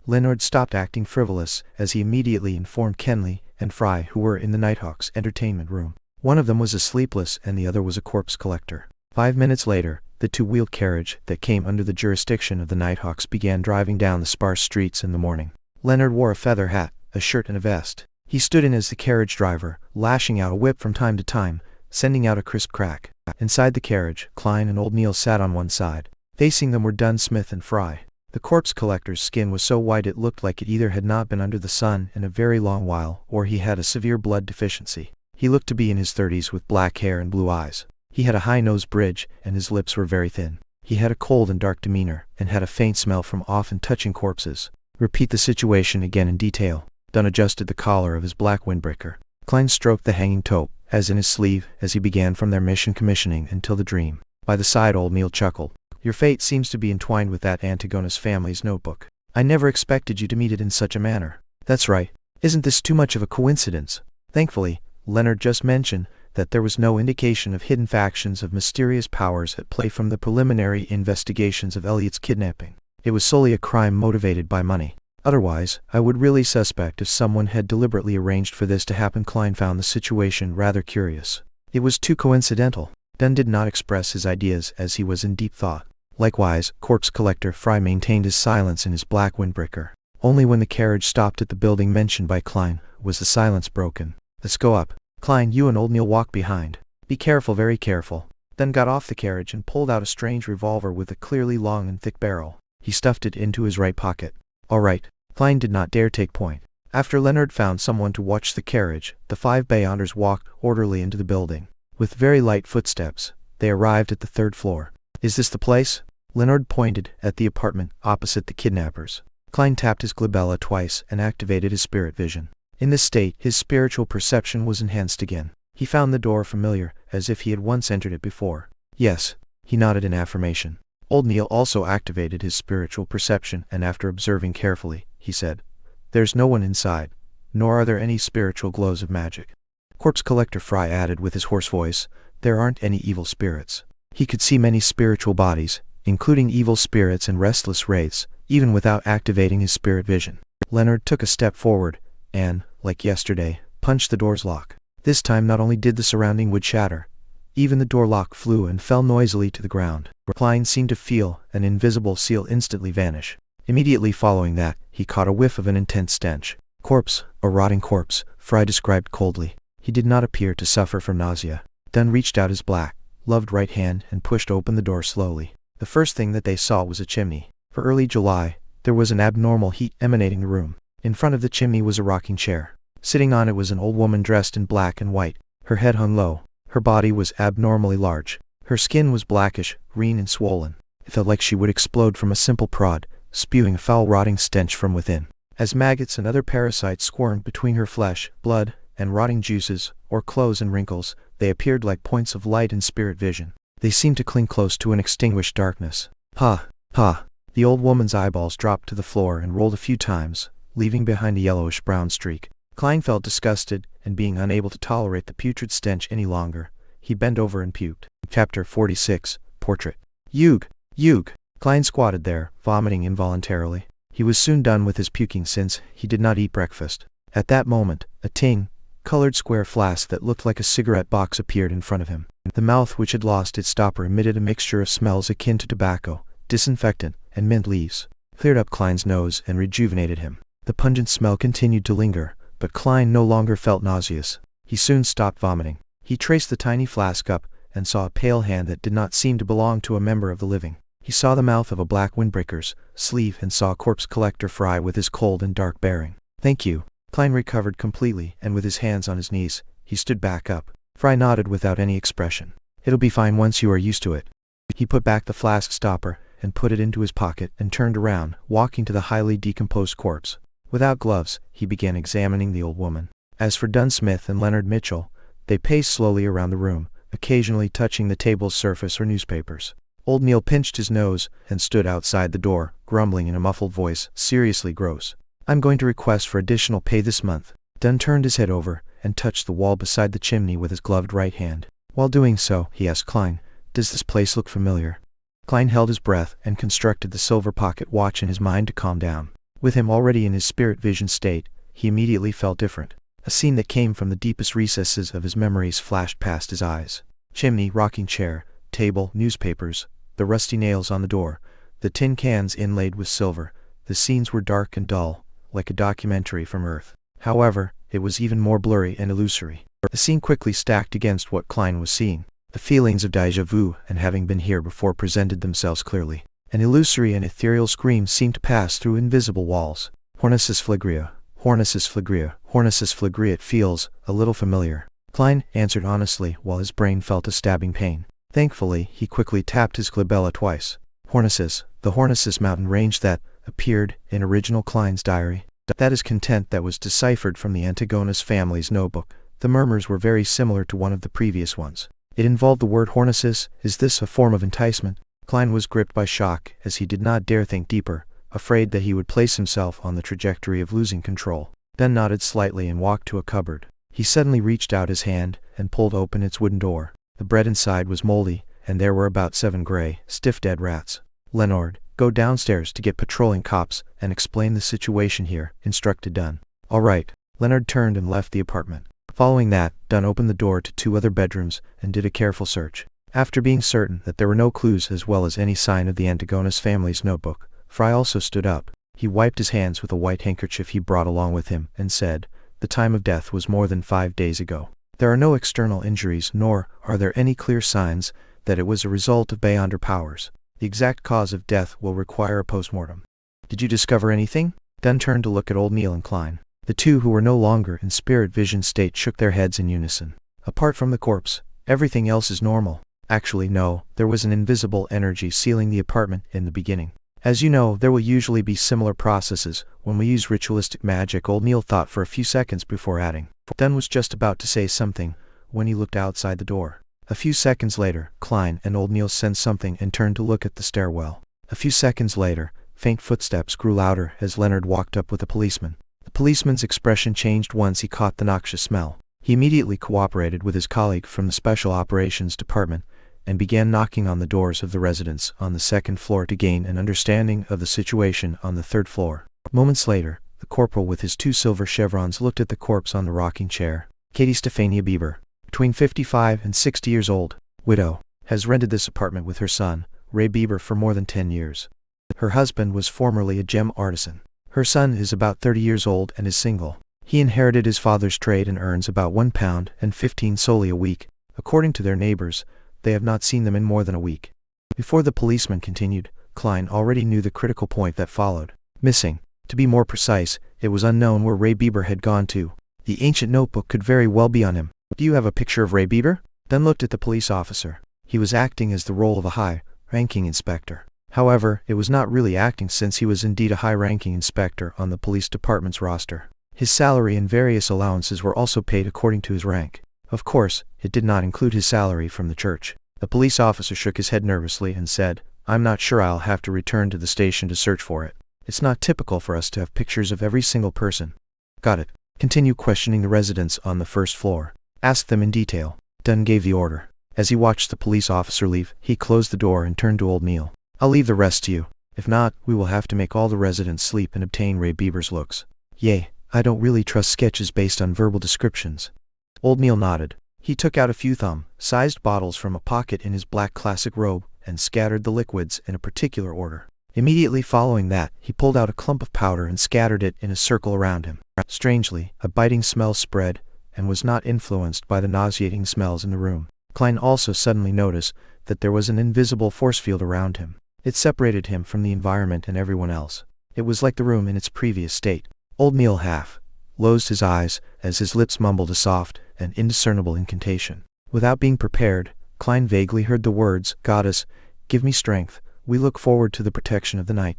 Leonard stopped acting frivolous as he immediately informed Kenley and Fry, who were in the Nighthawk's entertainment room. One of them was a sleepless and the other was a corpse collector. 5 minutes later, the 2-wheeled carriage that came under the jurisdiction of the Nighthawks began driving down the sparse streets in the morning. Leonard wore a feather hat, a shirt and a vest. He stood in as the carriage driver, lashing out a whip from time to time, sending out a crisp crack. Inside the carriage, Klein and old Neil sat on one side. Facing them were Dunn Smith and Fry. The corpse collector's skin was so white it looked like it either had not been under the sun in a very long while, or he had a severe blood deficiency. He looked to be in his 30s with black hair and blue eyes. He had a high-nosed bridge, and his lips were very thin. He had a cold and dark demeanor, and had a faint smell from often touching corpses. "Repeat the situation again in detail." Dunn adjusted the collar of his black windbreaker. Klein stroked the hanging taupe, as in his sleeve, as he began from their mission commissioning until the dream. By the side, old Neil chuckled. "Your fate seems to be entwined with that Antigonus family's notebook. I never expected you to meet it in such a manner." "That's right. Isn't this too much of a coincidence?" Thankfully, Leonard just mentioned that there was no indication of hidden factions of mysterious powers at play from the preliminary investigations of Elliot's kidnapping. It was solely a crime motivated by money. Otherwise, I would really suspect if someone had deliberately arranged for this to happen. Klein found the situation rather curious. It was too coincidental. Dunn did not express his ideas as he was in deep thought. Likewise, corpse collector Fry maintained his silence in his black windbreaker. Only when the carriage stopped at the building mentioned by Klein was the silence broken. "Let's go up. Klein, you and old Neil walk behind. Be careful, very careful." Dunn got off the carriage and pulled out a strange revolver with a clearly long and thick barrel. He stuffed it into his right pocket. "All right." Klein did not dare take point. After Leonard found someone to watch the carriage, the 5 Beyonders walked orderly into the building. With very light footsteps, they arrived at the 3rd floor. "Is this the place?" Leonard pointed at the apartment opposite the kidnappers. Klein tapped his glabella twice and activated his spirit vision. In this state, his spiritual perception was enhanced again. He found the door familiar, as if he had once entered it before. "Yes." He nodded in affirmation. Old Neil also activated his spiritual perception, and after observing carefully, he said, "There's no one inside, nor are there any spiritual glows of magic." Corpse collector Fry added with his hoarse voice, "There aren't any evil spirits." He could see many spiritual bodies, including evil spirits and restless wraiths, even without activating his spirit vision. Leonard took a step forward, and, like yesterday, punched the door's lock. This time not only did the surrounding wood shatter, even the door lock flew and fell noisily to the ground. Klein seemed to feel an invisible seal instantly vanish. Immediately following that, he caught a whiff of an intense stench. Corpse, a rotting corpse, Fry described coldly. He did not appear to suffer from nausea. Dunn reached out his black, gloved right hand and pushed open the door slowly. The first thing that they saw was a chimney. For early July, there was an abnormal heat emanating the room. In front of the chimney was a rocking chair. Sitting on it was an old woman dressed in black and white. Her head hung low. Her body was abnormally large. Her skin was blackish, green and swollen. It felt like she would explode from a simple prod, spewing a foul rotting stench from within. As maggots and other parasites squirmed between her flesh, blood, and rotting juices, or clothes and wrinkles, they appeared like points of light in spirit vision. They seemed to cling close to an extinguished darkness. Ha! Ha! The old woman's eyeballs dropped to the floor and rolled a few times, leaving behind a yellowish-brown streak. Klein felt disgusted, and being unable to tolerate the putrid stench any longer, he bent over and puked. Chapter 46, Portrait. Yug! Yug! Klein squatted there, vomiting involuntarily. He was soon done with his puking since he did not eat breakfast. At that moment, a tin, colored square flask that looked like a cigarette box appeared in front of him. The mouth which had lost its stopper emitted a mixture of smells akin to tobacco, disinfectant, and mint leaves. Cleared up Klein's nose and rejuvenated him. The pungent smell continued to linger, but Klein no longer felt nauseous. He soon stopped vomiting. He traced the tiny flask up and saw a pale hand that did not seem to belong to a member of the living. He saw the mouth of a black windbreaker's sleeve and saw corpse collector Fry with his cold and dark bearing. Thank you. Klein recovered completely, and with his hands on his knees, he stood back up. Fry nodded without any expression. It'll be fine once you are used to it. He put back the flask stopper and put it into his pocket and turned around, walking to the highly decomposed corpse. Without gloves, he began examining the old woman. As for Dunn Smith and Leonard Mitchell, they paced slowly around the room, occasionally touching the table's surface or newspapers. Old Neil pinched his nose and stood outside the door, grumbling in a muffled voice, seriously gross. I'm going to request for additional pay this month. Dunn turned his head over and touched the wall beside the chimney with his gloved right hand. While doing so, he asked Klein, does this place look familiar? Klein held his breath and constructed the silver pocket watch in his mind to calm down. With him already in his spirit vision state, he immediately felt different. A scene that came from the deepest recesses of his memories flashed past his eyes. Chimney, rocking chair, table, newspapers, the rusty nails on the door, the tin cans inlaid with silver. The scenes were dark and dull, like a documentary from Earth. However, it was even more blurry and illusory. The scene quickly stacked against what Klein was seeing. The feelings of déjà vu and having been here before presented themselves clearly. An illusory and ethereal scream seemed to pass through invisible walls. Hornisus Phlegrea, Hornisus Phlegrea, Hornisus Phlegrea. It feels a little familiar. Klein answered honestly while his brain felt a stabbing pain. Thankfully, he quickly tapped his glabella twice. Hornisus, the Hornisus mountain range that appeared in original Klein's diary. That is content that was deciphered from the Antigonus family's notebook. The murmurs were very similar to one of the previous ones. It involved the word Hornisus. Is this a form of enticement? Klein was gripped by shock as he did not dare think deeper, afraid that he would place himself on the trajectory of losing control. Then nodded slightly and walked to a cupboard. He suddenly reached out his hand and pulled open its wooden door. The bread inside was moldy, and there were about 7 gray, stiff dead rats. Leonard, go downstairs to get patrolling cops and explain the situation here, instructed Dunn. All right. Leonard turned and left the apartment. Following that, Dunn opened the door to 2 other bedrooms and did a careful search. After being certain that there were no clues as well as any sign of the Antigonus family's notebook, Fry also stood up. He wiped his hands with a white handkerchief he brought along with him and said, the time of death was more than 5 days ago. There are no external injuries, nor are there any clear signs that it was a result of beyond her powers. The exact cause of death will require a postmortem. Did you discover anything? Dunn turned to look at old Neil and Klein. The two who were no longer in spirit vision state shook their heads in unison. Apart from the corpse, everything else is normal. Actually, no, there was an invisible energy sealing the apartment in the beginning. As you know, there will usually be similar processes when we use ritualistic magic. Old Neil thought for a few seconds before adding. Dunn was just about to say something when he looked outside the door. A few seconds later, Klein and old Neil sensed something and turned to look at the stairwell. A few seconds later, faint footsteps grew louder as Leonard walked up with a policeman. The policeman's expression changed once he caught the noxious smell. He immediately cooperated with his colleague from the Special Operations Department and began knocking on the doors of the residents on the 2nd floor to gain an understanding of the situation on the 3rd floor. Moments later, the corporal with his 2 silver chevrons looked at the corpse on the rocking chair. Katie Stephania Bieber, between 55 and 60 years old, widow, has rented this apartment with her son, Ray Bieber, for more than 10 years. Her husband was formerly a gem artisan. Her son is about 30 years old and is single. He inherited his father's trade and earns about £1.15 solely a week. According to their neighbors, they have not seen them in more than a week. Before the policeman continued, Klein already knew the critical point that followed. Missing. To be more precise, it was unknown where Ray Bieber had gone to. The ancient notebook could very well be on him. Do you have a picture of Ray Bieber? Dunn looked at the police officer. He was acting as the role of a high-ranking inspector. However, it was not really acting since he was indeed a high-ranking inspector on the police department's roster. His salary and various allowances were also paid according to his rank. Of course, it did not include his salary from the church. The police officer shook his head nervously and said, "I'm not sure, I'll have to return to the station to search for it. It's not typical for us to have pictures of every single person." "Got it. Continue questioning the residents on the first floor. Ask them in detail." Dunn gave the order. As he watched the police officer leave, he closed the door and turned to old Neil. "I'll leave the rest to you. If not, we will have to make all the residents sleep and obtain Ray Bieber's looks." "Yay, I don't really trust sketches based on verbal descriptions." Old Neil nodded. He took out a few thumb-sized bottles from a pocket in his black classic robe and scattered the liquids in a particular order. Immediately following that, he pulled out a clump of powder and scattered it in a circle around him. Strangely, a biting smell spread and was not influenced by the nauseating smells in the room. Klein also suddenly noticed that there was an invisible force field around him. It separated him from the environment and everyone else. It was like the room in its previous state. Old Neil half-closed his eyes as his lips mumbled a soft and indiscernible incantation. Without being prepared, Klein vaguely heard the words, "Goddess, give me strength. We look forward to the protection of the night."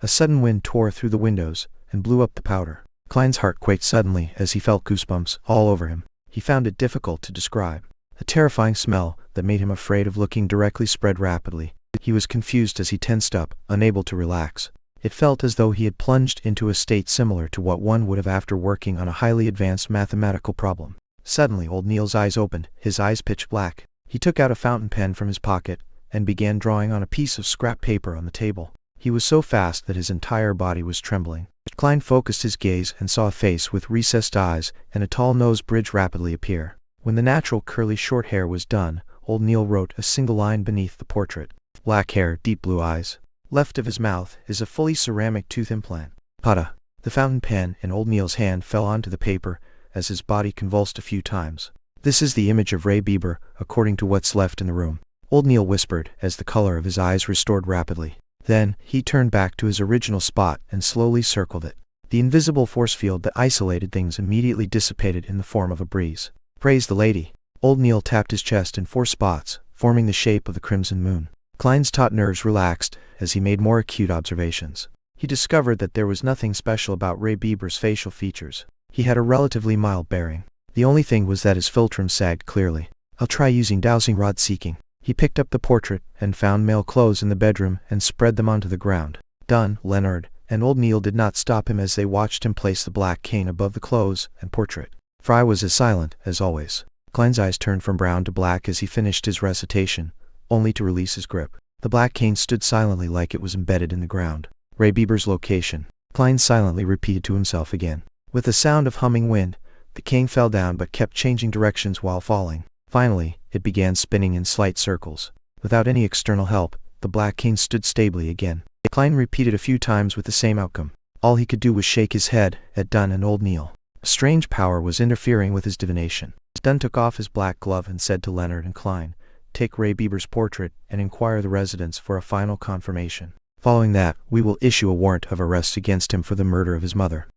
A sudden wind tore through the windows and blew up the powder. Klein's heart quaked suddenly as he felt goosebumps all over him. He found it difficult to describe. A terrifying smell that made him afraid of looking directly spread rapidly. He was confused as he tensed up, unable to relax. It felt as though he had plunged into a state similar to what one would have after working on a highly advanced mathematical problem. Suddenly old Neil's eyes opened, his eyes pitch black. He took out a fountain pen from his pocket and began drawing on a piece of scrap paper on the table. He was so fast that his entire body was trembling. Klein focused his gaze and saw a face with recessed eyes and a tall nose bridge rapidly appear. When the natural curly short hair was done, old Neil wrote a single line beneath the portrait. "Black hair, deep blue eyes. Left of his mouth is a fully ceramic tooth implant." Pada. The fountain pen in old Neil's hand fell onto the paper as his body convulsed a few times. "This is the image of Ray Bieber, according to what's left in the room," old Neil whispered as the color of his eyes restored rapidly. Then, he turned back to his original spot and slowly circled it. The invisible force field that isolated things immediately dissipated in the form of a breeze. "Praise the lady." Old Neil tapped his chest in 4 spots, forming the shape of the crimson moon. Klein's taut nerves relaxed as he made more acute observations. He discovered that there was nothing special about Ray Bieber's facial features. He had a relatively mild bearing. The only thing was that his philtrum sagged clearly. "I'll try using dowsing rod seeking." He picked up the portrait and found male clothes in the bedroom and spread them onto the ground. Dunn, Leonard, and old Neil did not stop him as they watched him place the black cane above the clothes and portrait. Fry was as silent as always. Klein's eyes turned from brown to black as he finished his recitation, only to release his grip. The black cane stood silently like it was embedded in the ground. "Ray Bieber's location," Klein silently repeated to himself again. With the sound of humming wind, the cane fell down but kept changing directions while falling. Finally, it began spinning in slight circles. Without any external help, the black cane stood stably again. Klein repeated a few times with the same outcome. All he could do was shake his head at Dunn and old Neil. A strange power was interfering with his divination. Dunn took off his black glove and said to Leonard and Klein, "Take Ray Bieber's portrait and inquire the residents for a final confirmation. Following that, we will issue a warrant of arrest against him for the murder of his mother."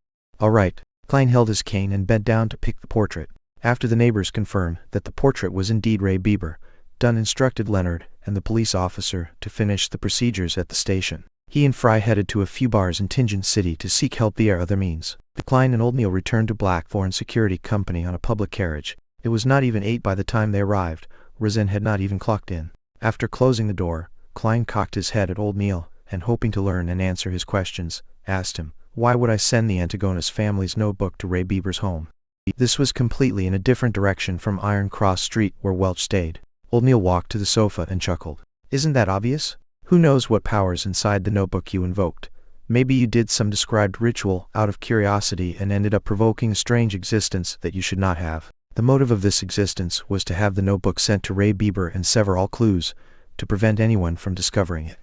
"All right." Klein held his cane and bent down to pick the portrait. After the neighbors confirmed that the portrait was indeed Ray Bieber, Dunn instructed Leonard and the police officer to finish the procedures at the station. He and Fry headed to a few bars in Tingen City to seek help via other means. Klein and old Neil returned to Black Foreign Security Company on a public carriage. It was not even 8 by the time they arrived. Rosen had not even clocked in. After closing the door, Klein cocked his head at old Neil, and hoping to learn and answer his questions, asked him, "Why would I send the Antigonus family's notebook to Ray Bieber's home?" This was completely in a different direction from Iron Cross Street where Welch stayed. Old Neil walked to the sofa and chuckled. "Isn't that obvious? Who knows what powers inside the notebook you invoked? Maybe you did some described ritual out of curiosity and ended up provoking a strange existence that you should not have. The motive of this existence was to have the notebook sent to Ray Bieber and sever all clues, to prevent anyone from discovering it.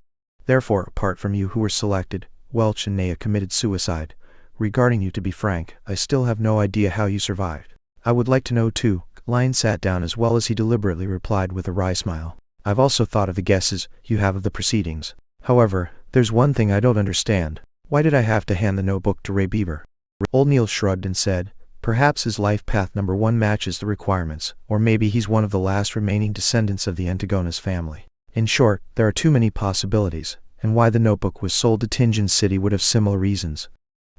Therefore, apart from you who were selected, Welch and Naya committed suicide. Regarding you, to be frank, I still have no idea how you survived. I would like to know too. Klein sat down as well as he deliberately replied with a wry smile. I've also thought of the guesses you have of the proceedings. However, there's one thing I don't understand. Why did I have to hand the notebook to Ray Bieber? Old Neil shrugged and said, perhaps his life path number 1 matches the requirements, or maybe he's one of the last remaining descendants of the Antigonus family. In short, there are too many possibilities, and why the notebook was sold to Tingen City would have similar reasons.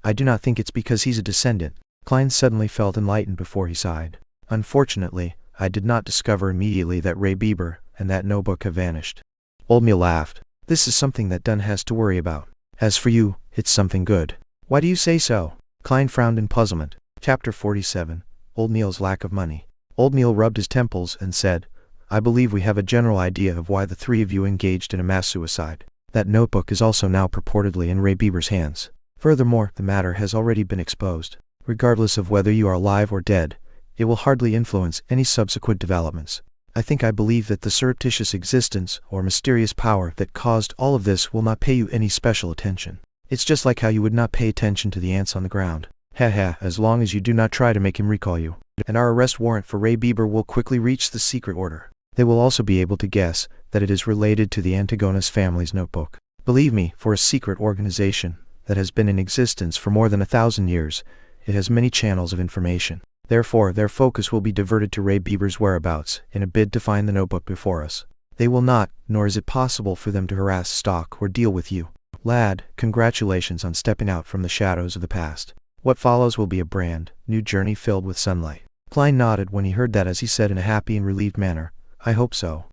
I do not think it's because he's a descendant. Klein suddenly felt enlightened before he sighed. Unfortunately, I did not discover immediately that Ray Bieber and that notebook have vanished. Old Neil laughed. This is something that Dunn has to worry about. As for you, it's something good. Why do you say so? Klein frowned in puzzlement. Chapter 47. Old Neil's lack of money. Old Neil rubbed his temples and said, I believe we have a general idea of why the 3 of you engaged in a mass suicide. That notebook is also now purportedly in Ray Bieber's hands. Furthermore, the matter has already been exposed. Regardless of whether you are alive or dead, it will hardly influence any subsequent developments. I believe that the surreptitious existence or mysterious power that caused all of this will not pay you any special attention. It's just like how you would not pay attention to the ants on the ground. As long as you do not try to make him recall you. And our arrest warrant for Ray Bieber will quickly reach the secret order. They will also be able to guess that it is related to the Antigonus family's notebook. Believe me, for a secret organization that has been in existence for more than 1,000 years, it has many channels of information. Therefore, their focus will be diverted to Ray Bieber's whereabouts in a bid to find the notebook before us. They will not, nor is it possible for them to harass, stalk, or deal with you. Lad, congratulations on stepping out from the shadows of the past. What follows will be a brand new journey filled with sunlight. Klein nodded when he heard that as he said in a happy and relieved manner, I hope so.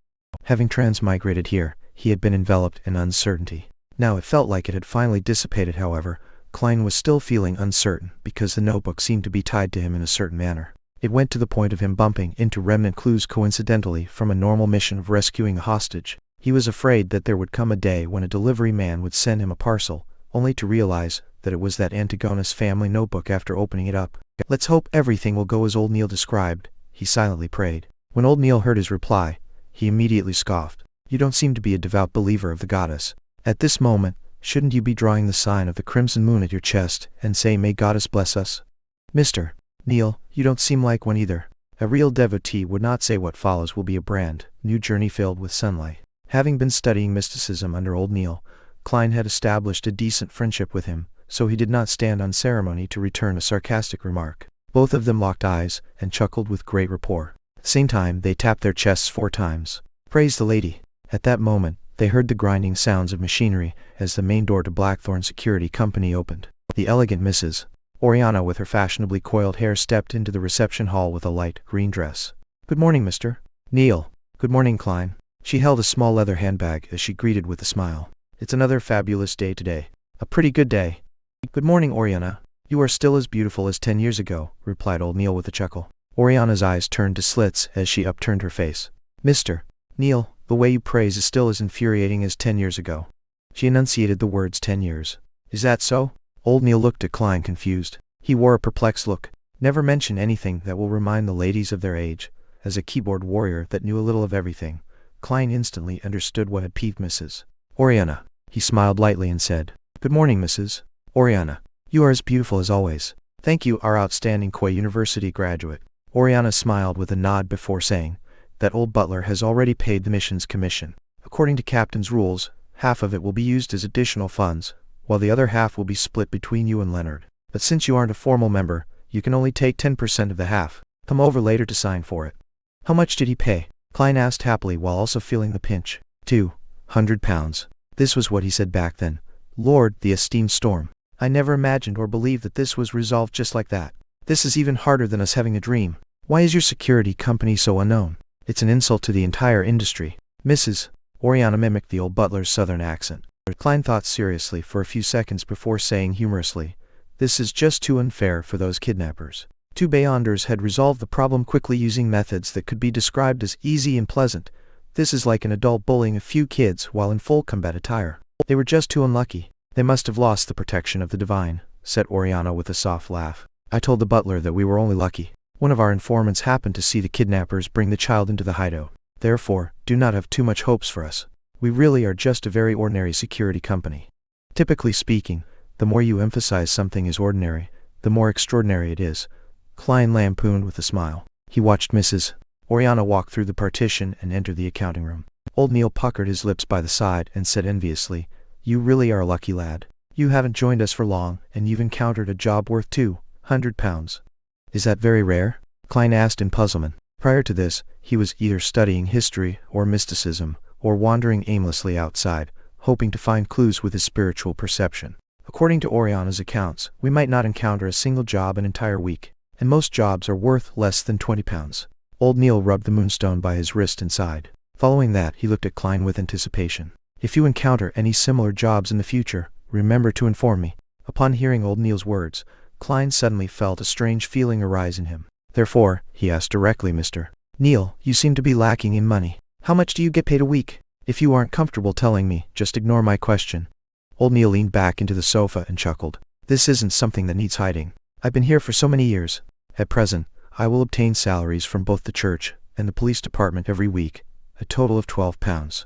Having transmigrated here, he had been enveloped in uncertainty. Now it felt like it had finally dissipated. However, Klein was still feeling uncertain because the notebook seemed to be tied to him in a certain manner. It went to the point of him bumping into remnant clues coincidentally from a normal mission of rescuing a hostage. He was afraid that there would come a day when a delivery man would send him a parcel, only to realize that it was that Antigonus family notebook after opening it up. Let's hope everything will go as old Neil described, he silently prayed. When old Neil heard his reply, he immediately scoffed. You don't seem to be a devout believer of the goddess. At this moment, shouldn't you be drawing the sign of the crimson moon at your chest and say, may goddess bless us? Mr. Neil, you don't seem like one either. A real devotee would not say what follows will be a brand new journey filled with sunlight. Having been studying mysticism under old Neil, Klein had established a decent friendship with him, so he did not stand on ceremony to return a sarcastic remark. Both of them locked eyes and chuckled with great rapport. At the same time, they tapped their chests 4 times. Praise the lady. At that moment, they heard the grinding sounds of machinery as the main door to Blackthorn Security Company opened. The elegant Mrs. Oriana with her fashionably coiled hair stepped into the reception hall with a light green dress. Good morning, Mr. Neil. Good morning, Klein. She held a small leather handbag as she greeted with a smile. It's another fabulous day today. A pretty good day. Good morning, Oriana. You are still as beautiful as 10 years ago, replied old Neil with a chuckle. Oriana's eyes turned to slits as she upturned her face. Mr. Neil, the way you praise is still as infuriating as 10 years ago. She enunciated the words 10 years. Is that so? Old Neil looked at Klein confused. He wore a perplexed look. Never mention anything that will remind the ladies of their age. As a keyboard warrior that knew a little of everything, Klein instantly understood what had peeved Mrs. Oriana. He smiled lightly and said, Good morning, Mrs. Oriana. You are as beautiful as always. Thank you, our outstanding Koi University graduate. Oriana smiled with a nod before saying, that old butler has already paid the mission's commission. According to captain's rules, half of it will be used as additional funds, while the other half will be split between you and Leonard. But since you aren't a formal member, you can only take 10% of the half. Come over later to sign for it. How much did he pay? Klein asked happily while also feeling the pinch. £200. This was what he said back then. Lord, the esteemed Storm. I never imagined or believed that this was resolved just like that. This is even harder than us having a dream. Why is your security company so unknown? It's an insult to the entire industry. Mrs. Oriana mimicked the old butler's southern accent. Klein thought seriously for a few seconds before saying humorously, This is just too unfair for those kidnappers. 2 Beyonders had resolved the problem quickly using methods that could be described as easy and pleasant. This is like an adult bullying a few kids while in full combat attire. They were just too unlucky. They must have lost the protection of the divine, said Oriana with a soft laugh. I told the butler that we were only lucky. One of our informants happened to see the kidnappers bring the child into the hideout. Therefore, do not have too much hopes for us. We really are just a very ordinary security company. Typically speaking, the more you emphasize something is ordinary, the more extraordinary it is. Klein lampooned with a smile. He watched Mrs. Oriana walk through the partition and enter the accounting room. Old Neil puckered his lips by the side and said enviously, "You really are a lucky lad. You haven't joined us for long, and you've encountered a job worth £200. Is that very rare?" Klein asked in puzzlement. Prior to this, he was either studying history or mysticism, or wandering aimlessly outside, hoping to find clues with his spiritual perception. According to Oriana's accounts, we might not encounter a single job an entire week, and most jobs are worth less than £20. Old Neil rubbed the moonstone by his wrist and sighed. Following that, he looked at Klein with anticipation. "If you encounter any similar jobs in the future, remember to inform me." Upon hearing Old Neil's words, Klein suddenly felt a strange feeling arise in him. Therefore, he asked directly, "Mr. Neil, you seem to be lacking in money. How much do you get paid a week? If you aren't comfortable telling me, just ignore my question." Old Neil leaned back into the sofa and chuckled. "This isn't something that needs hiding. I've been here for so many years. At present, I will obtain salaries from both the church and the police department every week, a total of £12.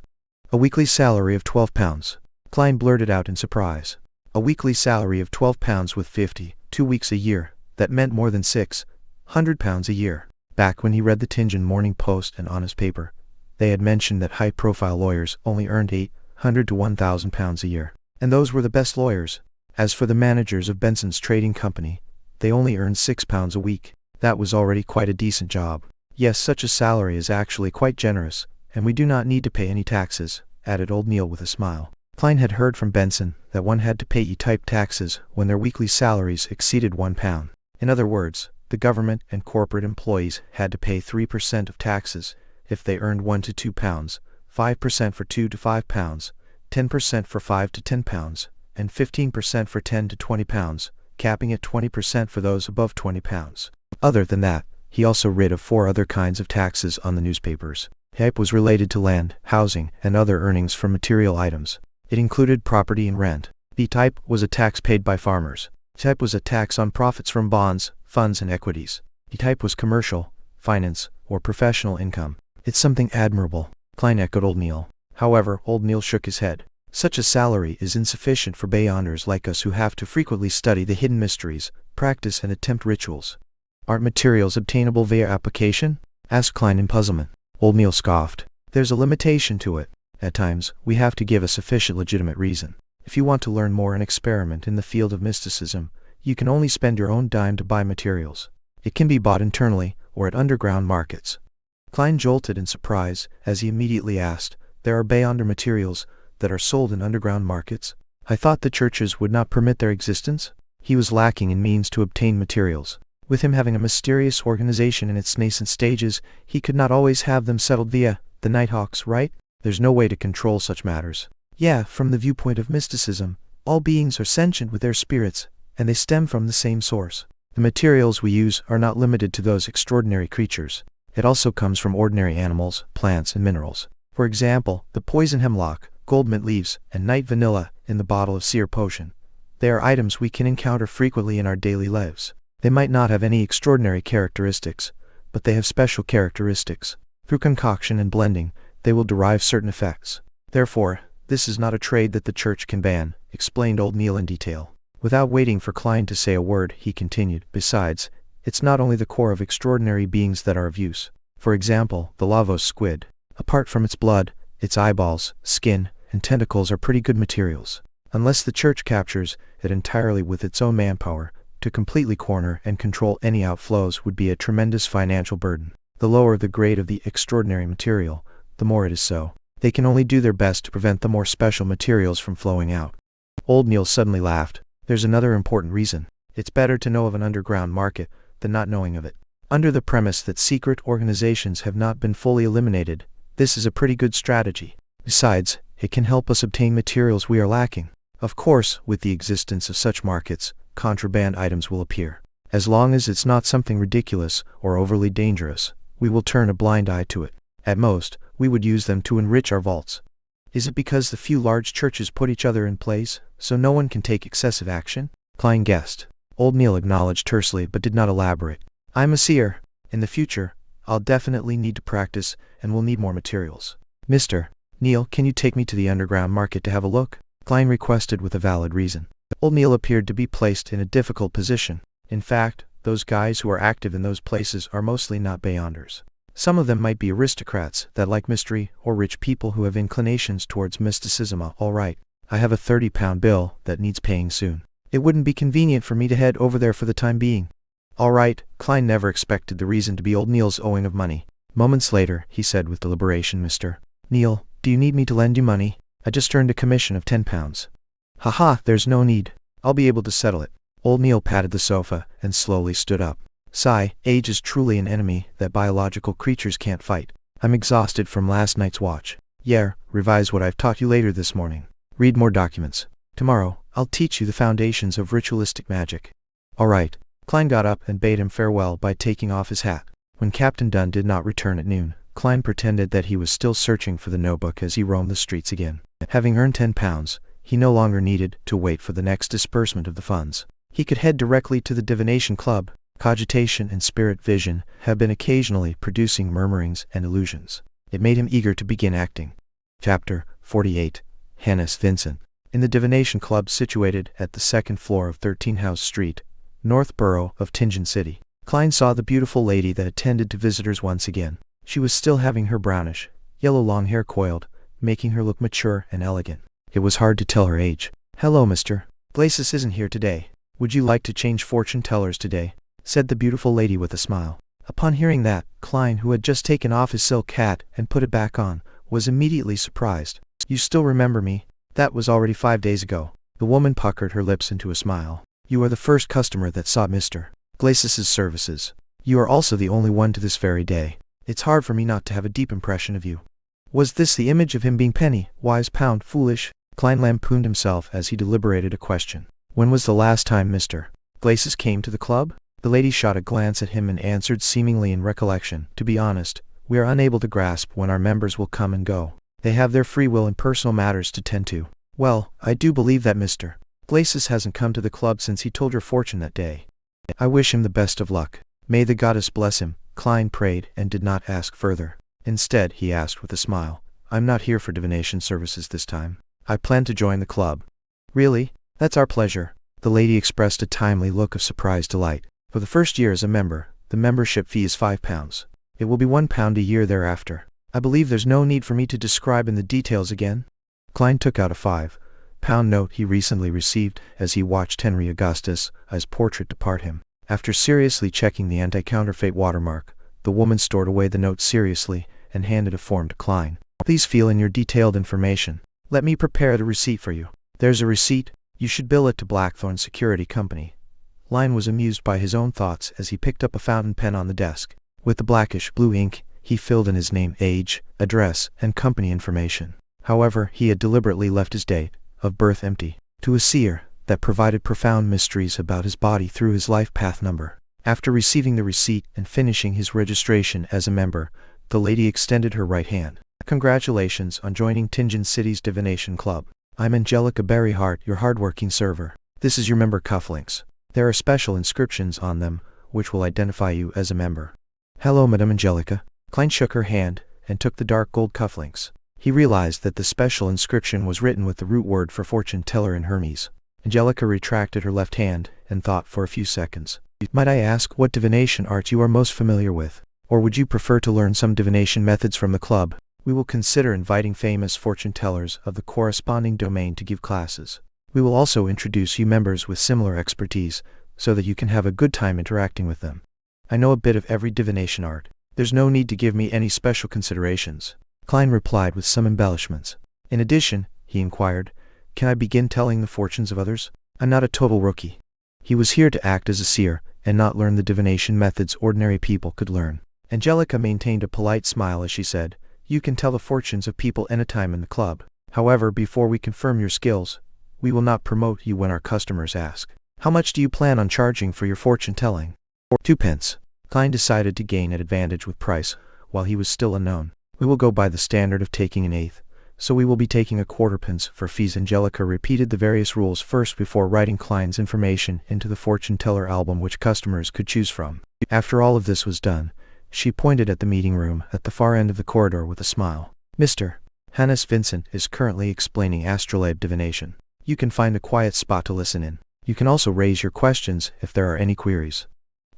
A weekly salary of £12. Klein blurted out in surprise. A weekly salary of £12 with 52 weeks a year, that meant more than £600 a year. Back when he read the Tingen Morning Post and Honest Paper, they had mentioned that high-profile lawyers only earned £800 to £1,000 a year. And those were the best lawyers. As for the managers of Benson's trading company, they only earned £6 a week. That was already quite a decent job. Yes, such a salary is actually quite generous, and we do not need to pay any taxes, added Old Neil with a smile. Klein had heard from Benson that one had to pay E-type taxes when their weekly salaries exceeded £1. In other words, the government and corporate employees had to pay 3% of taxes if they earned £1 to £2, 5% for £2 to £5, 10% for £5 to £10, and 15% for £10 to £20, capping at 20% for those above £20. Other than that, he also rid of 4 other kinds of taxes on the newspapers. Type was related to land, housing, and other earnings from material items. It included property and rent. B-type was a tax paid by farmers. Type was a tax on profits from bonds, funds, and equities. D-type was commercial, finance, or professional income. "It's something admirable," Klein echoed Old Neil. However, Old Neil shook his head. "Such a salary is insufficient for Beyonders like us who have to frequently study the hidden mysteries, practice and attempt rituals." "Aren't materials obtainable via application?" asked Klein in puzzlement. Old Neil scoffed. "There's a limitation to it. At times, we have to give a sufficient legitimate reason. If you want to learn more and experiment in the field of mysticism, you can only spend your own dime to buy materials. It can be bought internally or at underground markets." Klein jolted in surprise as he immediately asked, "There are Beyonder materials that are sold in underground markets? I thought the churches would not permit their existence?" He was lacking in means to obtain materials. With him having a mysterious organization in its nascent stages, he could not always have them settled via the Nighthawks, right? There's no way to control such matters. Yeah, from the viewpoint of mysticism, all beings are sentient with their spirits, and they stem from the same source. The materials we use are not limited to those extraordinary creatures. It also comes from ordinary animals, plants, and minerals. For example, the poison hemlock, gold mint leaves, and night vanilla in the bottle of seer potion. They are items we can encounter frequently in our daily lives. They might not have any extraordinary characteristics, but they have special characteristics. Through concoction and blending, they will derive certain effects. Therefore, this is not a trade that the church can ban, explained Old Neil in detail. Without waiting for Klein to say a word, he continued, "Besides, it's not only the core of extraordinary beings that are of use. For example, the Lavos squid. Apart from its blood, its eyeballs, skin, and tentacles are pretty good materials. Unless the church captures it entirely with its own manpower, to completely corner and control any outflows would be a tremendous financial burden. The lower the grade of the extraordinary material, the more it is so. They can only do their best to prevent the more special materials from flowing out." Old Neil suddenly laughed. "There's another important reason. It's better to know of an underground market than not knowing of it. Under the premise that secret organizations have not been fully eliminated, this is a pretty good strategy. Besides, it can help us obtain materials we are lacking. Of course, with the existence of such markets, contraband items will appear. As long as it's not something ridiculous or overly dangerous, we will turn a blind eye to it. At most, we would use them to enrich our vaults." "Is it because the few large churches put each other in place, so no one can take excessive action?" Klein guessed. Old Neil acknowledged tersely but did not elaborate. "I'm a seer. In the future, I'll definitely need to practice and will need more materials. Mr. Neil, can you take me to the underground market to have a look?" Klein requested with a valid reason. Old Neil appeared to be placed in a difficult position. In fact, those guys who are active in those places are mostly not beyonders. Some of them might be aristocrats that like mystery, or rich people who have inclinations towards mysticism. All right, I have a 30-pound bill that needs paying soon. It wouldn't be convenient for me to head over there for the time being. All right, Klein never expected the reason to be old Neil's owing of money. Moments later, he said with deliberation, Mr. Neil, do you need me to lend you money? I just earned a commission of 10 pounds. Haha, there's no need. I'll be able to settle it. Old Neil patted the sofa and slowly stood up. Sigh, age is truly an enemy that biological creatures can't fight. I'm exhausted from last night's watch. Yeah, revise what I've taught you later this morning. Read more documents. Tomorrow, I'll teach you the foundations of ritualistic magic. All right. Klein got up and bade him farewell by taking off his hat. When Captain Dunn did not return at noon, Klein pretended that he was still searching for the notebook as he roamed the streets again. Having earned 10 pounds, he no longer needed to wait for the next disbursement of the funds. He could head directly to the Divination Club. Cogitation and spirit vision have been occasionally producing murmurings and illusions. It made him eager to begin acting. Chapter 48. Hannes Vincent. In the Divination Club situated at the second floor of 13 House Street, North Borough of Tingen City, Klein saw the beautiful lady that attended to visitors once again. She was still having her brownish, yellow long hair coiled, making her look mature and elegant. It was hard to tell her age. Hello, Mr. Glacis isn't here today. Would you like to change fortune tellers today? Said the beautiful lady with a smile. Upon hearing that, Klein, who had just taken off his silk hat and put it back on, was immediately surprised. You still remember me? That was already 5 days ago. The woman puckered her lips into a smile. You are the first customer that sought Mr. Glacis's services. You are also the only one to this very day. It's hard for me not to have a deep impression of you. Was this the image of him being penny, wise, pound, foolish? Klein lampooned himself as he deliberated a question. When was the last time Mr. Glacis came to the club? The lady shot a glance at him and answered seemingly in recollection. To be honest, we are unable to grasp when our members will come and go. They have their free will and personal matters to tend to. Well, I do believe that Mr. Glacis hasn't come to the club since he told your fortune that day. I wish him the best of luck. May the goddess bless him. Klein prayed and did not ask further. Instead, he asked with a smile, I'm not here for divination services this time. I plan to join the club. Really? That's our pleasure. The lady expressed a timely look of surprised delight. For the first year as a member, the membership fee is 5 pounds. It will be 1 pound a year thereafter. I believe there's no need for me to describe in the details again. Klein took out a 5-pound note he recently received as he watched Henry Augustus' portrait depart him. After seriously checking the anti-counterfeit watermark, the woman stored away the note seriously and handed a form to Klein. Please fill in your detailed information. Let me prepare the receipt for you. There's a receipt. You should bill it to Blackthorn Security Company. Klein was amused by his own thoughts as he picked up a fountain pen on the desk. With the blackish blue ink, he filled in his name, age, address, and company information. However, he had deliberately left his date of birth empty. To a seer that provided profound mysteries about his body through his life path number. After receiving the receipt and finishing his registration as a member, the lady extended her right hand. Congratulations on joining Tingen City's Divination Club. I'm Angelica Berryhart, your hardworking server. This is your member cufflinks. There are special inscriptions on them, which will identify you as a member. Hello, Madame Angelica. Klein shook her hand and took the dark gold cufflinks. He realized that the special inscription was written with the root word for fortune teller in Hermes. Angelica retracted her left hand and thought for a few seconds. Might I ask what divination art you are most familiar with? Or would you prefer to learn some divination methods from the club? We will consider inviting famous fortune tellers of the corresponding domain to give classes. We will also introduce you members with similar expertise, so that you can have a good time interacting with them. I know a bit of every divination art. There's no need to give me any special considerations. Klein replied with some embellishments. In addition, he inquired, can I begin telling the fortunes of others? I'm not a total rookie. He was here to act as a seer, and not learn the divination methods ordinary people could learn. Angelica maintained a polite smile as she said, you can tell the fortunes of people anytime in the club. However, before we confirm your skills, we will not promote you when our customers ask. How much do you plan on charging for your fortune telling? 2 pence. Klein decided to gain an advantage with price, while he was still unknown. We will go by the standard of taking an eighth, so we will be taking a 1/4 pence for fees. Angelica repeated the various rules first before writing Klein's information into the fortune teller album which customers could choose from. After all of this was done, she pointed at the meeting room at the far end of the corridor with a smile. Mr. Hannes Vincent is currently explaining astrolabe divination. You can find a quiet spot to listen in. You can also raise your questions if there are any queries.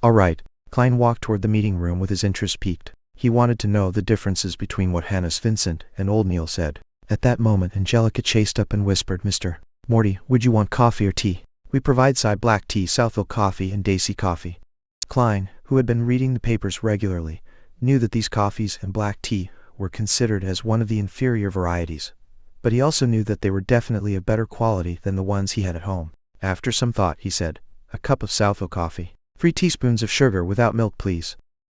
Alright, Klein walked toward the meeting room with his interest piqued. He wanted to know the differences between what Hannes Vincent and old Neil said. At that moment Angelica chased up and whispered, "Mr. Morty, would you want coffee or tea? We provide black tea, Southville coffee, and Daisy coffee." Klein, who had been reading the papers regularly, knew that these coffees and black tea were considered as one of the inferior varieties. But he also knew that they were definitely of better quality than the ones he had at home. After some thought, he said, "A cup of Southville coffee. 3 teaspoons of sugar without milk, please."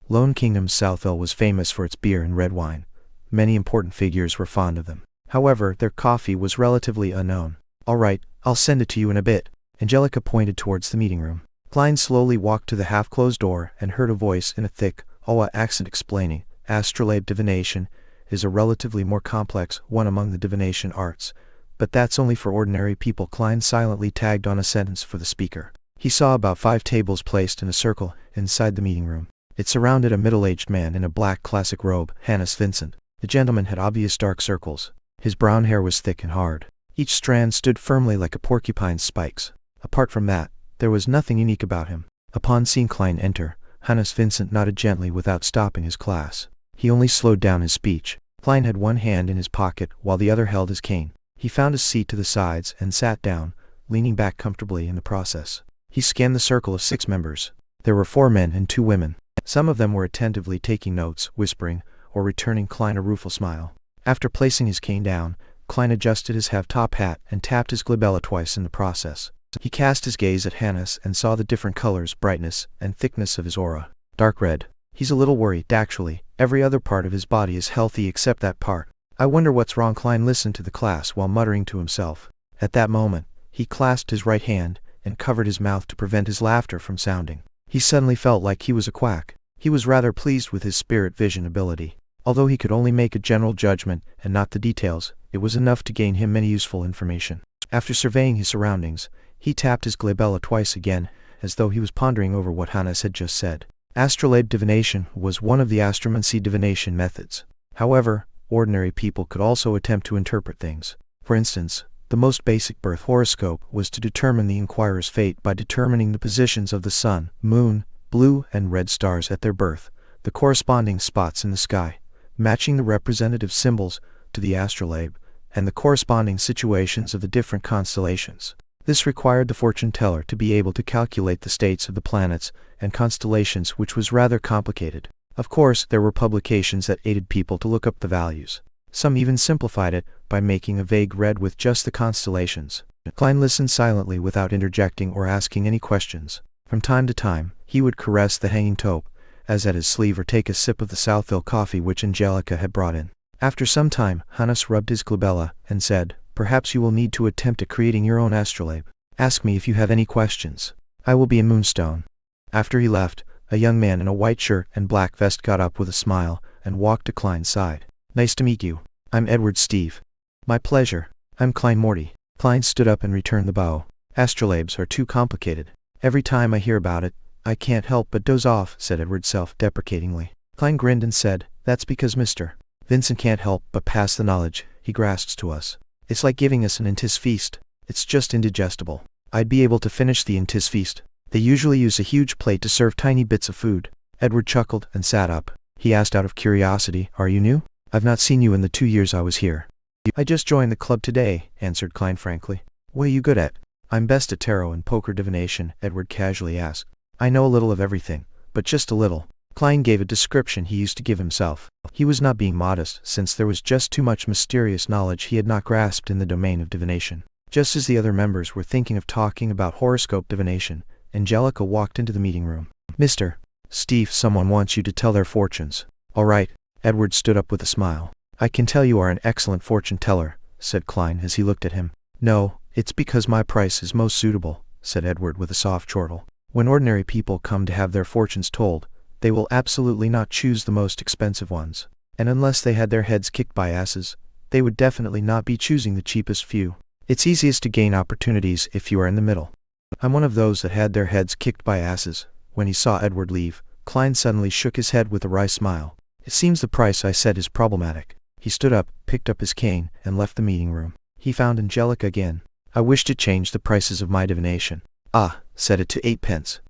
Lone Kingdom's Southville was famous for its beer and red wine. Many important figures were fond of them. However, their coffee was relatively unknown. "All right, I'll send it to you in a bit." Angelica pointed towards the meeting room. Klein slowly walked to the half-closed door and heard a voice in a thick, Owa accent explaining, "Astrolabe divination is a relatively more complex one among the divination arts, but that's only for ordinary people." Klein silently tagged on a sentence for the speaker. He saw about 5 tables placed in a circle inside the meeting room. It surrounded a middle-aged man in a black classic robe, Hannes Vincent. The gentleman had obvious dark circles. His brown hair was thick and hard. Each strand stood firmly like a porcupine's spikes. Apart from that, there was nothing unique about him. Upon seeing Klein enter, Hannes Vincent nodded gently without stopping his class. He only slowed down his speech. Klein had one hand in his pocket while the other held his cane. He found a seat to the sides and sat down, leaning back comfortably in the process. He scanned the circle of 6 members. There were 4 men and 2 women. Some of them were attentively taking notes, whispering, or returning Klein a rueful smile. After placing his cane down, Klein adjusted his half-top hat and tapped his glabella twice in the process. He cast his gaze at Hannes and saw the different colors, brightness, and thickness of his aura. Dark red. "He's a little worried, actually. Every other part of his body is healthy except that part. I wonder what's wrong." Klein listened to the class while muttering to himself. At that moment, he clasped his right hand and covered his mouth to prevent his laughter from sounding. He suddenly felt like he was a quack. He was rather pleased with his spirit vision ability. Although he could only make a general judgment and not the details, it was enough to gain him many useful information. After surveying his surroundings, he tapped his glabella twice again, as though he was pondering over what Hannes had just said. Astrolabe divination was one of the astromancy divination methods. However, ordinary people could also attempt to interpret things. For instance, the most basic birth horoscope was to determine the inquirer's fate by determining the positions of the sun, moon, blue and red stars at their birth, the corresponding spots in the sky, matching the representative symbols to the astrolabe, and the corresponding situations of the different constellations. This required the fortune teller to be able to calculate the states of the planets and constellations, which was rather complicated. Of course, there were publications that aided people to look up the values. Some even simplified it by making a vague read with just the constellations. Klein listened silently without interjecting or asking any questions. From time to time, he would caress the hanging taupe, as at his sleeve, or take a sip of the Southville coffee which Angelica had brought in. After some time, Hannes rubbed his glabella and said, "Perhaps you will need to attempt at creating your own astrolabe. Ask me if you have any questions. I will be in Moonstone." After he left, a young man in a white shirt and black vest got up with a smile and walked to Klein's side. "Nice to meet you. I'm Edward Steve." "My pleasure. I'm Klein Morty." Klein stood up and returned the bow. "Astrolabes are too complicated. Every time I hear about it, I can't help but doze off," said Edward self-deprecatingly. Klein grinned and said, "That's because Mr. Vincent can't help but pass the knowledge he grasps to us. It's like giving us an intis feast. It's just indigestible. I'd be able to finish the intis feast. They usually use a huge plate to serve tiny bits of food." Edward chuckled and sat up. He asked out of curiosity, "Are you new? I've not seen you in the 2 years I was here." "I just joined the club today," answered Klein frankly. "What are you good at?" "I'm best at tarot and poker divination," Edward casually asked. "I know a little of everything, but just a little." Klein gave a description he used to give himself. He was not being modest, since there was just too much mysterious knowledge he had not grasped in the domain of divination. Just as the other members were thinking of talking about horoscope divination, Angelica walked into the meeting room. "Mr. Steve, someone wants you to tell their fortunes." "All right." Edward stood up with a smile. "I can tell you are an excellent fortune teller," said Klein as he looked at him. "No, it's because my price is most suitable," said Edward with a soft chortle. "When ordinary people come to have their fortunes told, they will absolutely not choose the most expensive ones. And unless they had their heads kicked by asses, they would definitely not be choosing the cheapest few. It's easiest to gain opportunities if you are in the middle. I'm one of those that had their heads kicked by asses." When he saw Edward leave, Klein suddenly shook his head with a wry smile. "It seems the price I set is problematic." He stood up, picked up his cane, and left the meeting room. He found Angelica again. "I wish to change the prices of my divination." "Ah," said it to 8 pence.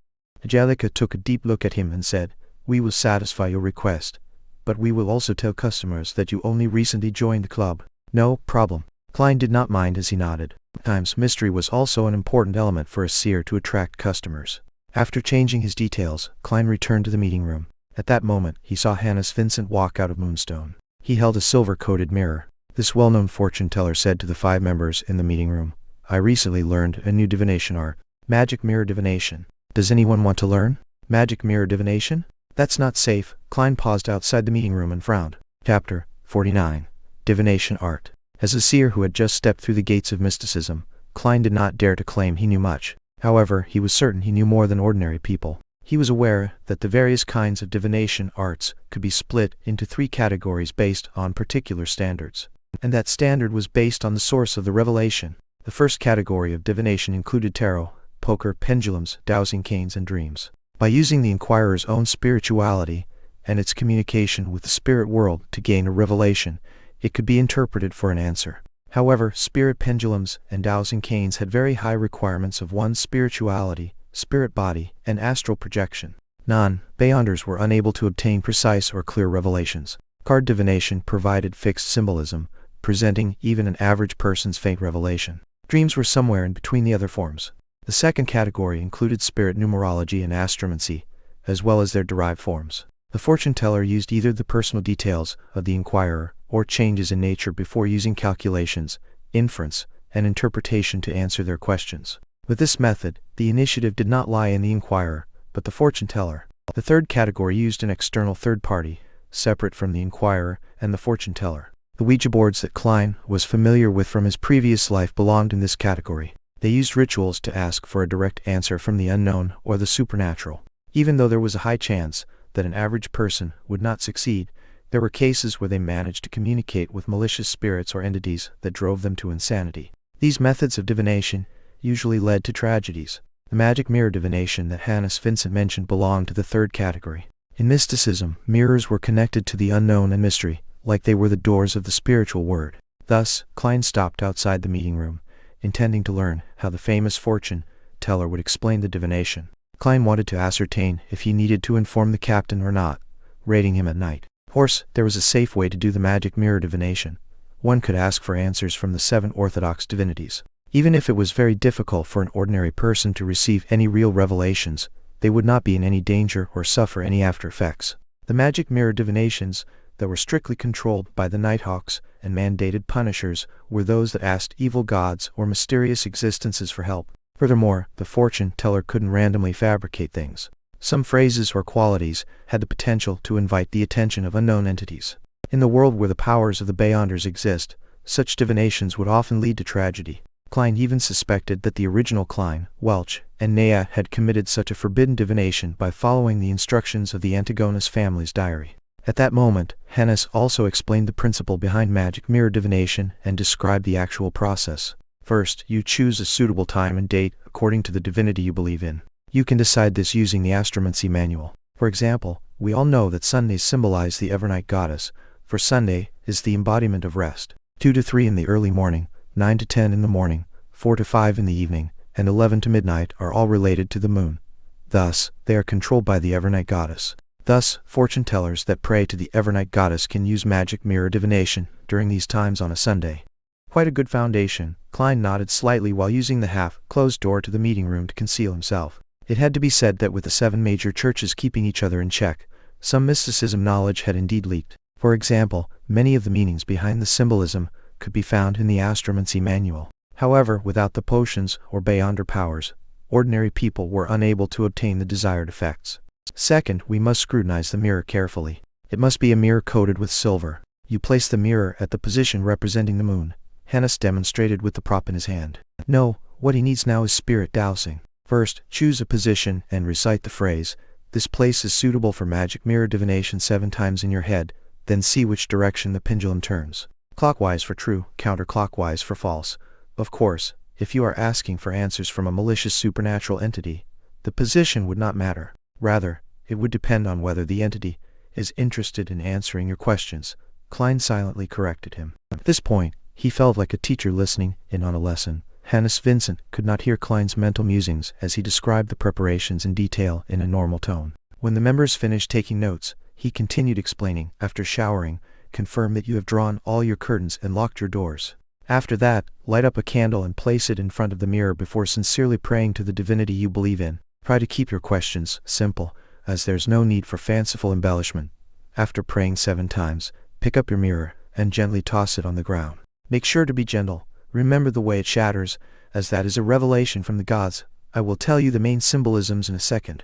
Angelica took a deep look at him and said, "We will satisfy your request, but we will also tell customers that you only recently joined the club." "No problem." Klein did not mind as he nodded. Sometimes mystery was also an important element for a seer to attract customers. After changing his details, Klein returned to the meeting room. At that moment, he saw Hannes Vincent walk out of Moonstone. He held a silver-coated mirror. This well-known fortune-teller said to the 5 members in the meeting room, "I recently learned a new divination art, magic mirror divination. Does anyone want to learn? Magic mirror divination? That's not safe." Klein paused outside the meeting room and frowned. Chapter 49. Divination Art. As a seer who had just stepped through the gates of mysticism, Klein did not dare to claim he knew much. However, he was certain he knew more than ordinary people. He was aware that the various kinds of divination arts could be split into 3 categories based on particular standards, and that standard was based on the source of the revelation. The first category of divination included tarot, poker, pendulums, dowsing canes, and dreams. By using the inquirer's own spirituality and its communication with the spirit world to gain a revelation, it could be interpreted for an answer. However, spirit pendulums and dowsing canes had very high requirements of one's spirituality, spirit body, and astral projection. Non-Beyonders were unable to obtain precise or clear revelations. Card divination provided fixed symbolism, presenting even an average person's faint revelation. Dreams were somewhere in between the other forms. The second category included spirit numerology and astromancy, as well as their derived forms. The fortune-teller used either the personal details of the inquirer or changes in nature before using calculations, inference, and interpretation to answer their questions. With this method, the initiative did not lie in the inquirer, but the fortune-teller. The third category used an external third party, separate from the inquirer and the fortune-teller. The Ouija boards that Klein was familiar with from his previous life belonged in this category. They used rituals to ask for a direct answer from the unknown or the supernatural. Even though there was a high chance that an average person would not succeed, there were cases where they managed to communicate with malicious spirits or entities that drove them to insanity. These methods of divination usually led to tragedies. The magic mirror divination that Hannes Vincent mentioned belonged to the third category. In mysticism, mirrors were connected to the unknown and mystery, like they were the doors of the spiritual world. Thus, Klein stopped outside the meeting room, intending to learn how the famous fortune-teller would explain the divination. Klein wanted to ascertain if he needed to inform the captain or not, raiding him at night. Of course, there was a safe way to do the magic mirror divination. One could ask for answers from the 7 orthodox divinities. Even if it was very difficult for an ordinary person to receive any real revelations, they would not be in any danger or suffer any after effects. The magic mirror divinations that were strictly controlled by the Nighthawks and mandated punishers were those that asked evil gods or mysterious existences for help. Furthermore, the fortune-teller couldn't randomly fabricate things. Some phrases or qualities had the potential to invite the attention of unknown entities. In the world where the powers of the Beyonders exist, such divinations would often lead to tragedy. Klein even suspected that the original Klein, Welch, and Nea had committed such a forbidden divination by following the instructions of the Antigonus family's diary. At that moment, Hannes also explained the principle behind magic mirror divination and described the actual process. First, you choose a suitable time and date according to the divinity you believe in. You can decide this using the astromancy manual. For example, we all know that Sundays symbolize the Evernight goddess, for Sunday is the embodiment of rest. 2 to 3 in the early morning, 9 to 10 in the morning, 4 to 5 in the evening, and 11 to midnight are all related to the moon. Thus, they are controlled by the Evernight goddess. Thus, fortune-tellers that pray to the Evernight goddess can use magic mirror divination during these times on a Sunday. Quite a good foundation. Klein nodded slightly while using the half-closed door to the meeting room to conceal himself. It had to be said that with the 7 major churches keeping each other in check, some mysticism knowledge had indeed leaked. For example, many of the meanings behind the symbolism could be found in the astromancy manual. However, without the potions or Beyonder powers, ordinary people were unable to obtain the desired effects. Second, we must scrutinize the mirror carefully. It must be a mirror coated with silver. You place the mirror at the position representing the moon. Hannes demonstrated with the prop in his hand. No, what he needs now is spirit dowsing. First, choose a position and recite the phrase, "This place is suitable for magic mirror divination" 7 times in your head, then see which direction the pendulum turns. Clockwise for true, counterclockwise for false. Of course, if you are asking for answers from a malicious supernatural entity, the position would not matter. Rather, it would depend on whether the entity is interested in answering your questions. Klein silently corrected him. At this point, he felt like a teacher listening in on a lesson. Hannes Vincent could not hear Klein's mental musings as he described the preparations in detail in a normal tone. When the members finished taking notes, he continued explaining. After showering, confirm that you have drawn all your curtains and locked your doors. After that, light up a candle and place it in front of the mirror before sincerely praying to the divinity you believe in. Try to keep your questions simple, as there's no need for fanciful embellishment. After praying 7 times, pick up your mirror and gently toss it on the ground. Make sure to be gentle. Remember the way it shatters, as that is a revelation from the gods. I will tell you the main symbolisms in a second.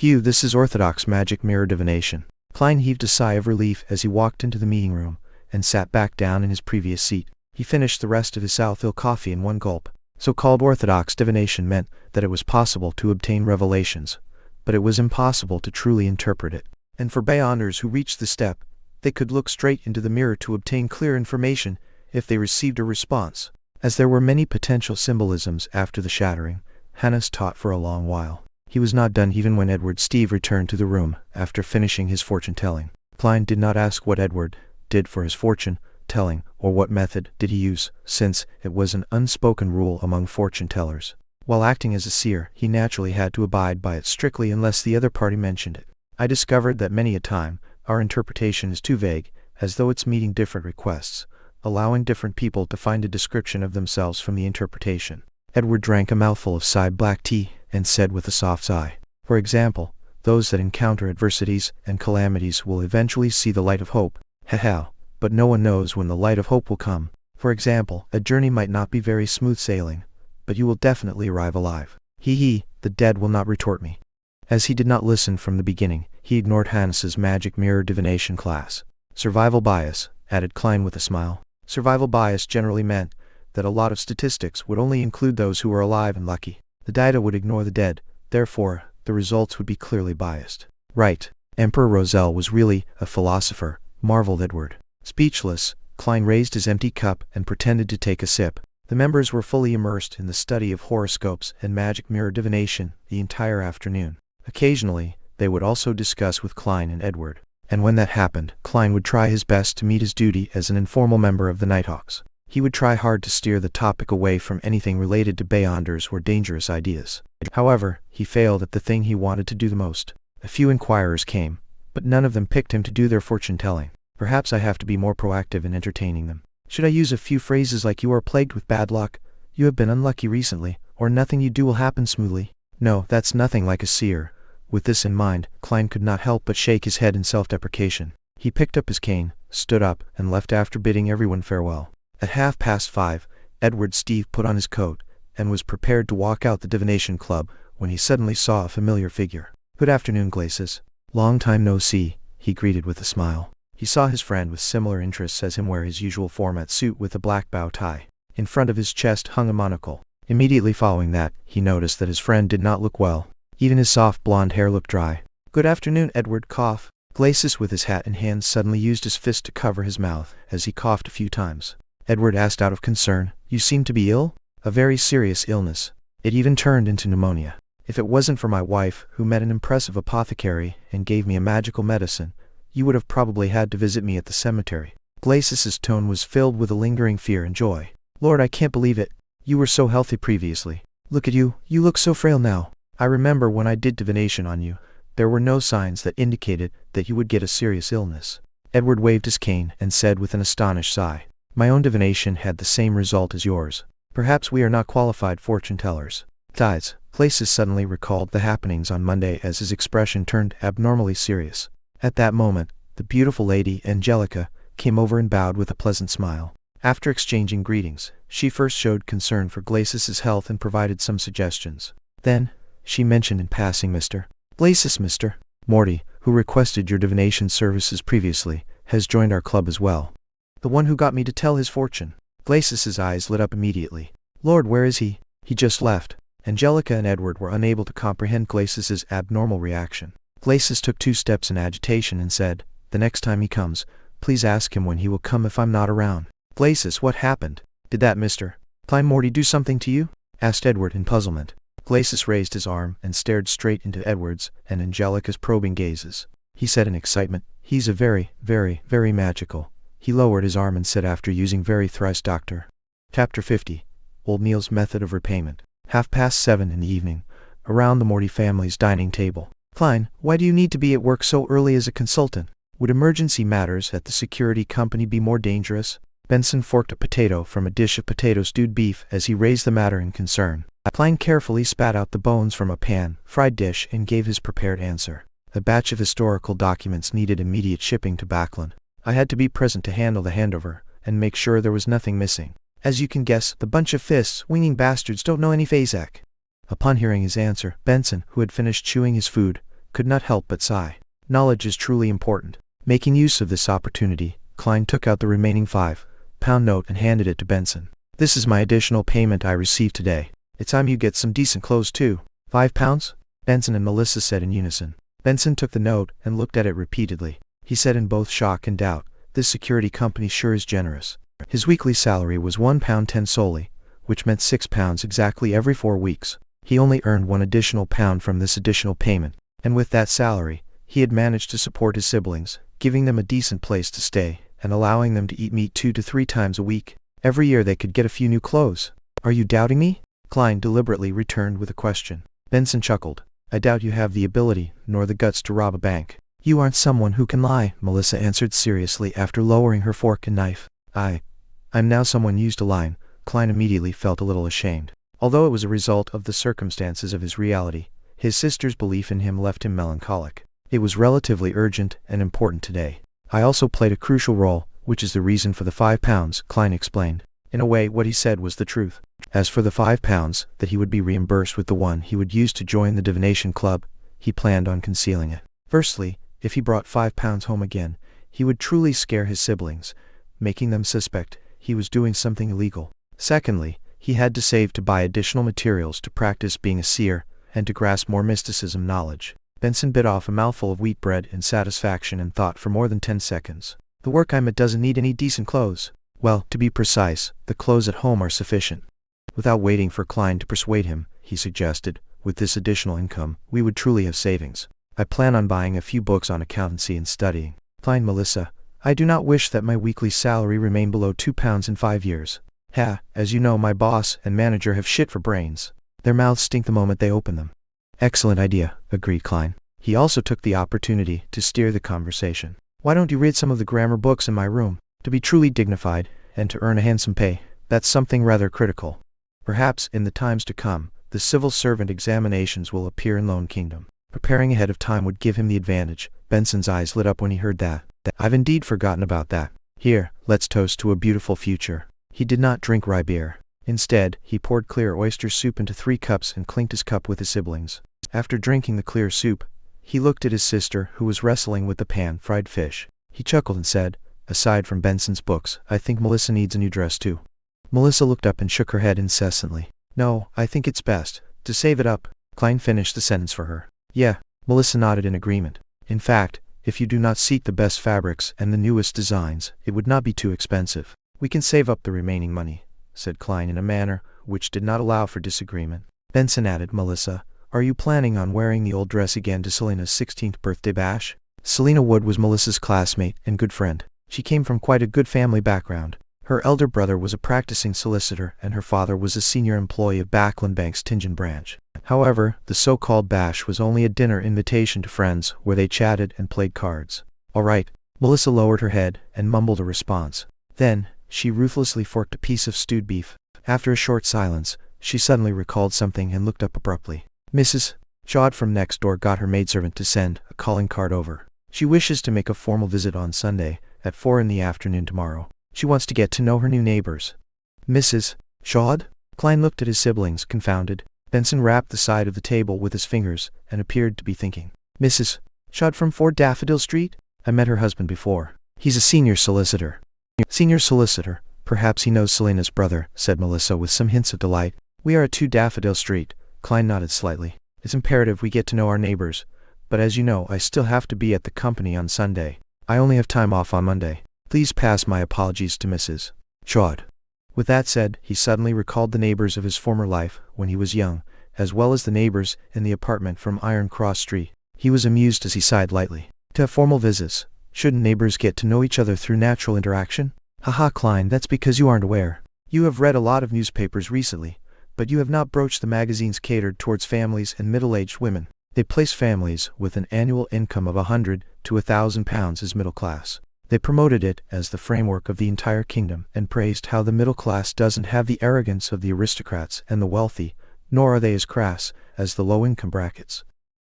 This is orthodox magic mirror divination. Klein heaved a sigh of relief as he walked into the meeting room and sat back down in his previous seat. He finished the rest of his Southhill coffee in one gulp. So-called orthodox divination meant that it was possible to obtain revelations, but it was impossible to truly interpret it. And for Beyonders who reached the step, they could look straight into the mirror to obtain clear information if they received a response. As there were many potential symbolisms after the shattering, Hannes taught for a long while. He was not done even when Edward Steve returned to the room after finishing his fortune-telling. Klein did not ask what Edward did for his fortune-telling or what method did he use, since it was an unspoken rule among fortune-tellers. While acting as a seer, he naturally had to abide by it strictly unless the other party mentioned it. I discovered that many a time, our interpretation is too vague, as though it's meeting different requests, allowing different people to find a description of themselves from the interpretation. Edward drank a mouthful of side black tea and said with a soft sigh, for example, those that encounter adversities and calamities will eventually see the light of hope. But no one knows when the light of hope will come. For example, a journey might not be very smooth sailing, but you will definitely arrive alive. The dead will not retort me. As he did not listen from the beginning, he ignored Hannes's magic mirror divination class. Survival bias, added Klein with a smile. Survival bias generally meant that a lot of statistics would only include those who were alive and lucky. The data would ignore the dead, therefore, the results would be clearly biased. Right, Emperor Roselle was really a philosopher, marveled Edward. Speechless, Klein raised his empty cup and pretended to take a sip. The members were fully immersed in the study of horoscopes and magic mirror divination the entire afternoon. Occasionally, they would also discuss with Klein and Edward. And when that happened, Klein would try his best to meet his duty as an informal member of the Nighthawks. He would try hard to steer the topic away from anything related to Beyonders or dangerous ideas. However, he failed at the thing he wanted to do the most. A few inquirers came, but none of them picked him to do their fortune-telling. Perhaps I have to be more proactive in entertaining them. Should I use a few phrases like "you are plagued with bad luck," "you have been unlucky recently," or "nothing you do will happen smoothly"? No, that's nothing like a seer. With this in mind, Klein could not help but shake his head in self-deprecation. He picked up his cane, stood up, and left after bidding everyone farewell. At 5:30, Edward Steve put on his coat, and was prepared to walk out the divination club, when he suddenly saw a familiar figure. "Good afternoon, Glacis. Long time no see," he greeted with a smile. He saw his friend with similar interests as him wear his usual format suit with a black bow tie. In front of his chest hung a monocle. Immediately following that, he noticed that his friend did not look well. Even his soft blonde hair looked dry. "Good afternoon, Edward," coughed. Glacis with his hat in hand suddenly used his fist to cover his mouth as he coughed a few times. Edward asked out of concern, "You seem to be ill?" "A very serious illness. It even turned into pneumonia. If it wasn't for my wife, who met an impressive apothecary and gave me a magical medicine, you would have probably had to visit me at the cemetery." Glacis's tone was filled with a lingering fear and joy. "Lord, I can't believe it. You were so healthy previously. Look at you, you look so frail now. I remember when I did divination on you, there were no signs that indicated that you would get a serious illness." Edward waved his cane and said with an astonished sigh, "My own divination had the same result as yours. Perhaps we are not qualified fortune-tellers." Besides, Glacis suddenly recalled the happenings on Monday as his expression turned abnormally serious. At that moment, the beautiful lady, Angelica, came over and bowed with a pleasant smile. After exchanging greetings, she first showed concern for Glacis's health and provided some suggestions. Then, she mentioned in passing Mr. Glacis. "Mr. Morty, who requested your divination services previously, has joined our club as well. The one who got me to tell his fortune." Glacis's eyes lit up immediately. "Lord, where is he?" "He just left." Angelica and Edward were unable to comprehend Glacis's abnormal reaction. Glacis took 2 steps in agitation and said, "The next time he comes, please ask him when he will come if I'm not around." "Glacis, what happened? Did that Mr. Klein Morty do something to you?" asked Edward in puzzlement. Glacis raised his arm and stared straight into Edward's and Angelica's probing gazes. He said in excitement, "He's a very, very, very magical. He lowered his arm and said after using very thrice Doctor. Chapter 50. Old Neil's Method of Repayment. 7:30 in the evening. Around the Morty family's dining table. Klein, why do you need to be at work so early as a consultant? Would emergency matters at the security company be more dangerous? Benson forked a potato from a dish of potato stewed beef as he raised the matter in concern. Klein carefully spat out the bones from a pan-fried dish and gave his prepared answer. A batch of historical documents needed immediate shipping to Backlund. I had to be present to handle the handover and make sure there was nothing missing. As you can guess, the bunch of fist-swinging bastards don't know any Phasek. Upon hearing his answer, Benson, who had finished chewing his food, could not help but sigh. Knowledge is truly important. Making use of this opportunity, Klein took out the remaining £5 note and handed it to Benson. This is my additional payment I received today. It's time you get some decent clothes too. £5? Benson and Melissa said in unison. Benson took the note and looked at it repeatedly. He said in both shock and doubt, this security company sure is generous. His weekly salary was £1.10 solely, which meant £6 exactly every 4 weeks. He only earned £1 additional from this additional payment, and with that salary, he had managed to support his siblings, giving them a decent place to stay, and allowing them to eat meat 2 to 3 times a week. Every year they could get a few new clothes. Are you doubting me? Klein deliberately returned with a question. Benson chuckled. I doubt you have the ability, nor the guts to rob a bank. You aren't someone who can lie, Melissa answered seriously after lowering her fork and knife. I'm now someone used to lying. Klein immediately felt a little ashamed. Although it was a result of the circumstances of his reality, his sister's belief in him left him melancholic. It was relatively urgent and important today. I also played a crucial role, which is the reason for the £5, Klein explained. In a way, what he said was the truth. As for the £5 that he would be reimbursed with the one he would use to join the divination club, he planned on concealing it. Firstly, if he brought £5 home again, he would truly scare his siblings, making them suspect he was doing something illegal. Secondly, he had to save to buy additional materials to practice being a seer and to grasp more mysticism knowledge. Benson bit off a mouthful of wheat bread in satisfaction and thought for more than 10 seconds. The work I'm at doesn't need any decent clothes. Well, to be precise, the clothes at home are sufficient. Without waiting for Klein to persuade him, he suggested, with this additional income, we would truly have savings. I plan on buying a few books on accountancy and studying. Klein, Melissa, I do not wish that my weekly salary remain below £2 in 5 years. As you know, my boss and manager have shit for brains. Their mouths stink the moment they open them. Excellent idea, agreed Klein. He also took the opportunity to steer the conversation. Why don't you read some of the grammar books in my room? To be truly dignified, and to earn a handsome pay, that's something rather critical. Perhaps, in the times to come, the civil servant examinations will appear in Lone Kingdom. Preparing ahead of time would give him the advantage. Benson's eyes lit up when he heard that. I've indeed forgotten about that. Here, let's toast to a beautiful future. He did not drink rye beer. Instead, he poured clear oyster soup into 3 cups and clinked his cup with his siblings. After drinking the clear soup, he looked at his sister, who was wrestling with the pan-fried fish. He chuckled and said, aside from Benson's books, I think Melissa needs a new dress too. Melissa looked up and shook her head incessantly. No, I think it's best to save it up. Klein finished the sentence for her. Yeah, Melissa nodded in agreement. In fact, if you do not seek the best fabrics and the newest designs, it would not be too expensive. We can save up the remaining money, said Klein in a manner which did not allow for disagreement. Benson added, Melissa, are you planning on wearing the old dress again to Selena's 16th birthday bash? Selena Wood was Melissa's classmate and good friend. She came from quite a good family background. Her elder brother was a practicing solicitor and her father was a senior employee of Backlund Bank's Tingen branch. However, the so-called bash was only a dinner invitation to friends where they chatted and played cards. All right. Melissa lowered her head and mumbled a response. Then, she ruthlessly forked a piece of stewed beef. After a short silence, she suddenly recalled something and looked up abruptly. Mrs. Shod from next door got her maidservant to send a calling card over. She wishes to make a formal visit on Sunday at 4 in the afternoon tomorrow. She wants to get to know her new neighbors. Mrs. Shod? Klein looked at his siblings, confounded. Benson rapped the side of the table with his fingers and appeared to be thinking. Mrs. Shod from 4 Daffodil Street? I met her husband before. He's a senior solicitor. Senior solicitor? Perhaps he knows Selena's brother, said Melissa with some hints of delight. We are at 2 Daffodil Street. Klein nodded slightly. It's imperative we get to know our neighbors. But as you know, I still have to be at the company on Sunday. I only have time off on Monday. Please pass my apologies to Mrs. Shod. With that said, he suddenly recalled the neighbors of his former life when he was young, as well as the neighbors in the apartment from Iron Cross Street. He was amused as he sighed lightly. To have formal visits, Shouldn't neighbors get to know each other through natural interaction? Haha, Klein, that's because you aren't aware. You have read a lot of newspapers recently, but you have not broached the magazines catered towards families and middle-aged women. They place families with an annual income of £100 to £1,000 as middle class. They promoted it as the framework of the entire kingdom and praised how the middle class doesn't have the arrogance of the aristocrats and the wealthy, nor are they as crass as the low-income brackets.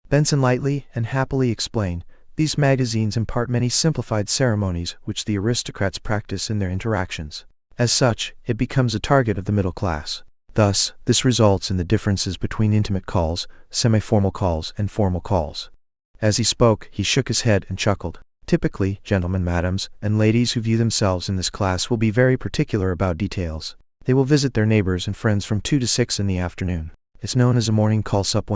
Benson lightly and happily explained, these magazines impart many simplified ceremonies which the aristocrats practice in their interactions. As such, it becomes a target of the middle class. Thus, this results in the differences between intimate calls, semi-formal calls, and formal calls. As he spoke, he shook his head and chuckled. Typically, gentlemen, madams, and ladies who view themselves in this class will be very particular about details. They will visit their neighbors and friends from 2 to 6 in the afternoon. It's known as a morning call. Sup?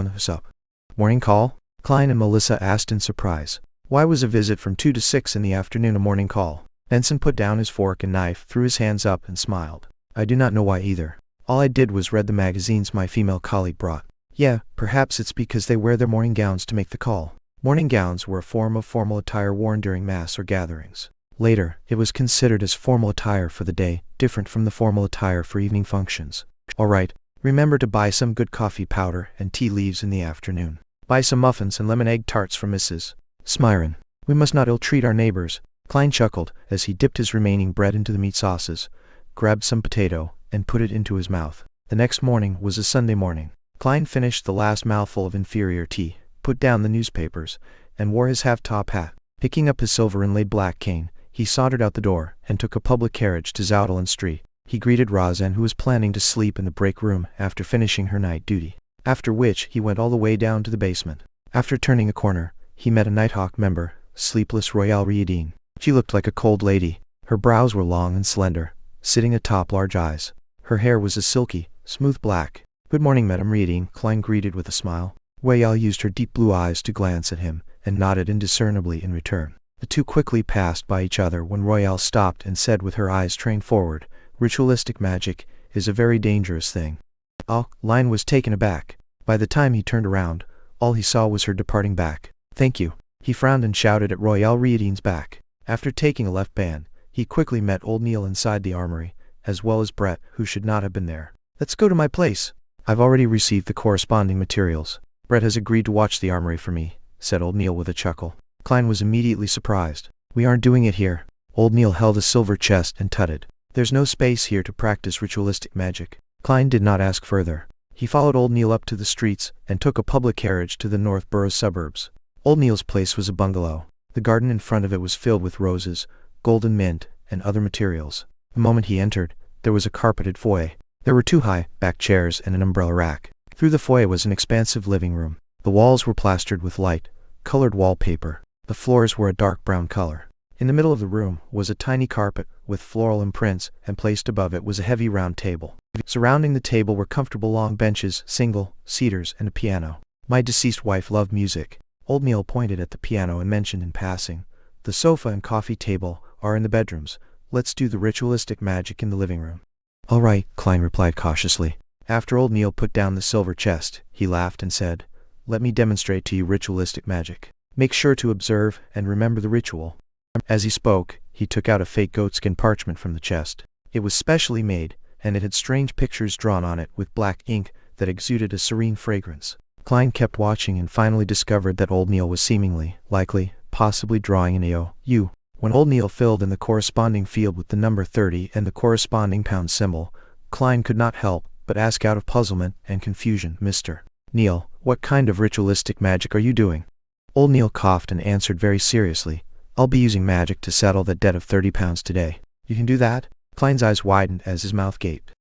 Morning call? Klein and Melissa asked in surprise. Why was a visit from 2 to 6 in the afternoon a morning call? Benson put down his fork and knife, threw his hands up, and smiled. I do not know why either. All I did was read the magazines my female colleague brought. Yeah, perhaps it's because they wear their morning gowns to make the call. Morning gowns were a form of formal attire worn during mass or gatherings. Later, it was considered as formal attire for the day, different from the formal attire for evening functions. Alright, remember to buy some good coffee powder and tea leaves in the afternoon. Buy some muffins and lemon egg tarts for Mrs. Smyron. We must not ill-treat our neighbors. Klein chuckled as he dipped his remaining bread into the meat sauces, grabbed some potato, and put it into his mouth. The next morning was a Sunday morning. Klein finished the last mouthful of inferior tea, put down the newspapers, and wore his half-top hat. Picking up his silver-inlaid black cane, he sauntered out the door and took a public carriage to Zoutland Street. He greeted Roseanne, who was planning to sleep in the break room after finishing her night duty, after which he went all the way down to the basement. After turning a corner, he met a Nighthawk member, sleepless Royale Riadine. She looked like a cold lady. Her brows were long and slender, sitting atop large eyes. Her hair was a silky, smooth black. Good morning, Madame Riadine, Klein greeted with a smile. Royale used her deep blue eyes to glance at him, and nodded indiscernibly in return. The two quickly passed by each other when Royale stopped and said with her eyes trained forward, ritualistic magic is a very dangerous thing. Klein was taken aback. By the time he turned around, all he saw was her departing back. Thank you. He frowned and shouted at Royale Riadine's back. After taking a left band, he quickly met old Neil inside the armory, as well as Brett, who should not have been there. Let's go to my place. I've already received the corresponding materials. Brett has agreed to watch the armory for me, said old Neil with a chuckle. Klein was immediately surprised. We aren't doing it here. Old Neil held a silver chest and tutted. There's no space here to practice ritualistic magic. Klein did not ask further. He followed old Neil up to the streets and took a public carriage to the Northborough suburbs. Old Neil's place was a bungalow. The garden in front of it was filled with roses, golden mint, and other materials. The moment he entered, there was a carpeted foyer. There were 2 high-backed chairs and an umbrella rack. Through the foyer was an expansive living room. The walls were plastered with light, colored wallpaper. The floors were a dark brown color. In the middle of the room was a tiny carpet with floral imprints, and placed above it was a heavy round table. Surrounding the table were comfortable long benches, single seaters, and a piano. My deceased wife loved music. Old Neil pointed at the piano and mentioned in passing, the sofa and coffee table are in the bedrooms. Let's do the ritualistic magic in the living room. All right, Klein replied cautiously. After old Neil put down the silver chest, he laughed and said, let me demonstrate to you ritualistic magic. Make sure to observe and remember the ritual. As he spoke, he took out a fake goatskin parchment from the chest. It was specially made, and it had strange pictures drawn on it with black ink that exuded a serene fragrance. Klein kept watching and finally discovered that old Neil was seemingly, possibly drawing an AOU. When old Neil filled in the corresponding field with the number 30 and the corresponding pound symbol, Klein could not help but ask out of puzzlement and confusion, Mr. Neil, what kind of ritualistic magic are you doing? Old Neil coughed and answered very seriously, I'll be using magic to settle that debt of £30 today. You can do that? Klein's eyes widened as his mouth gaped.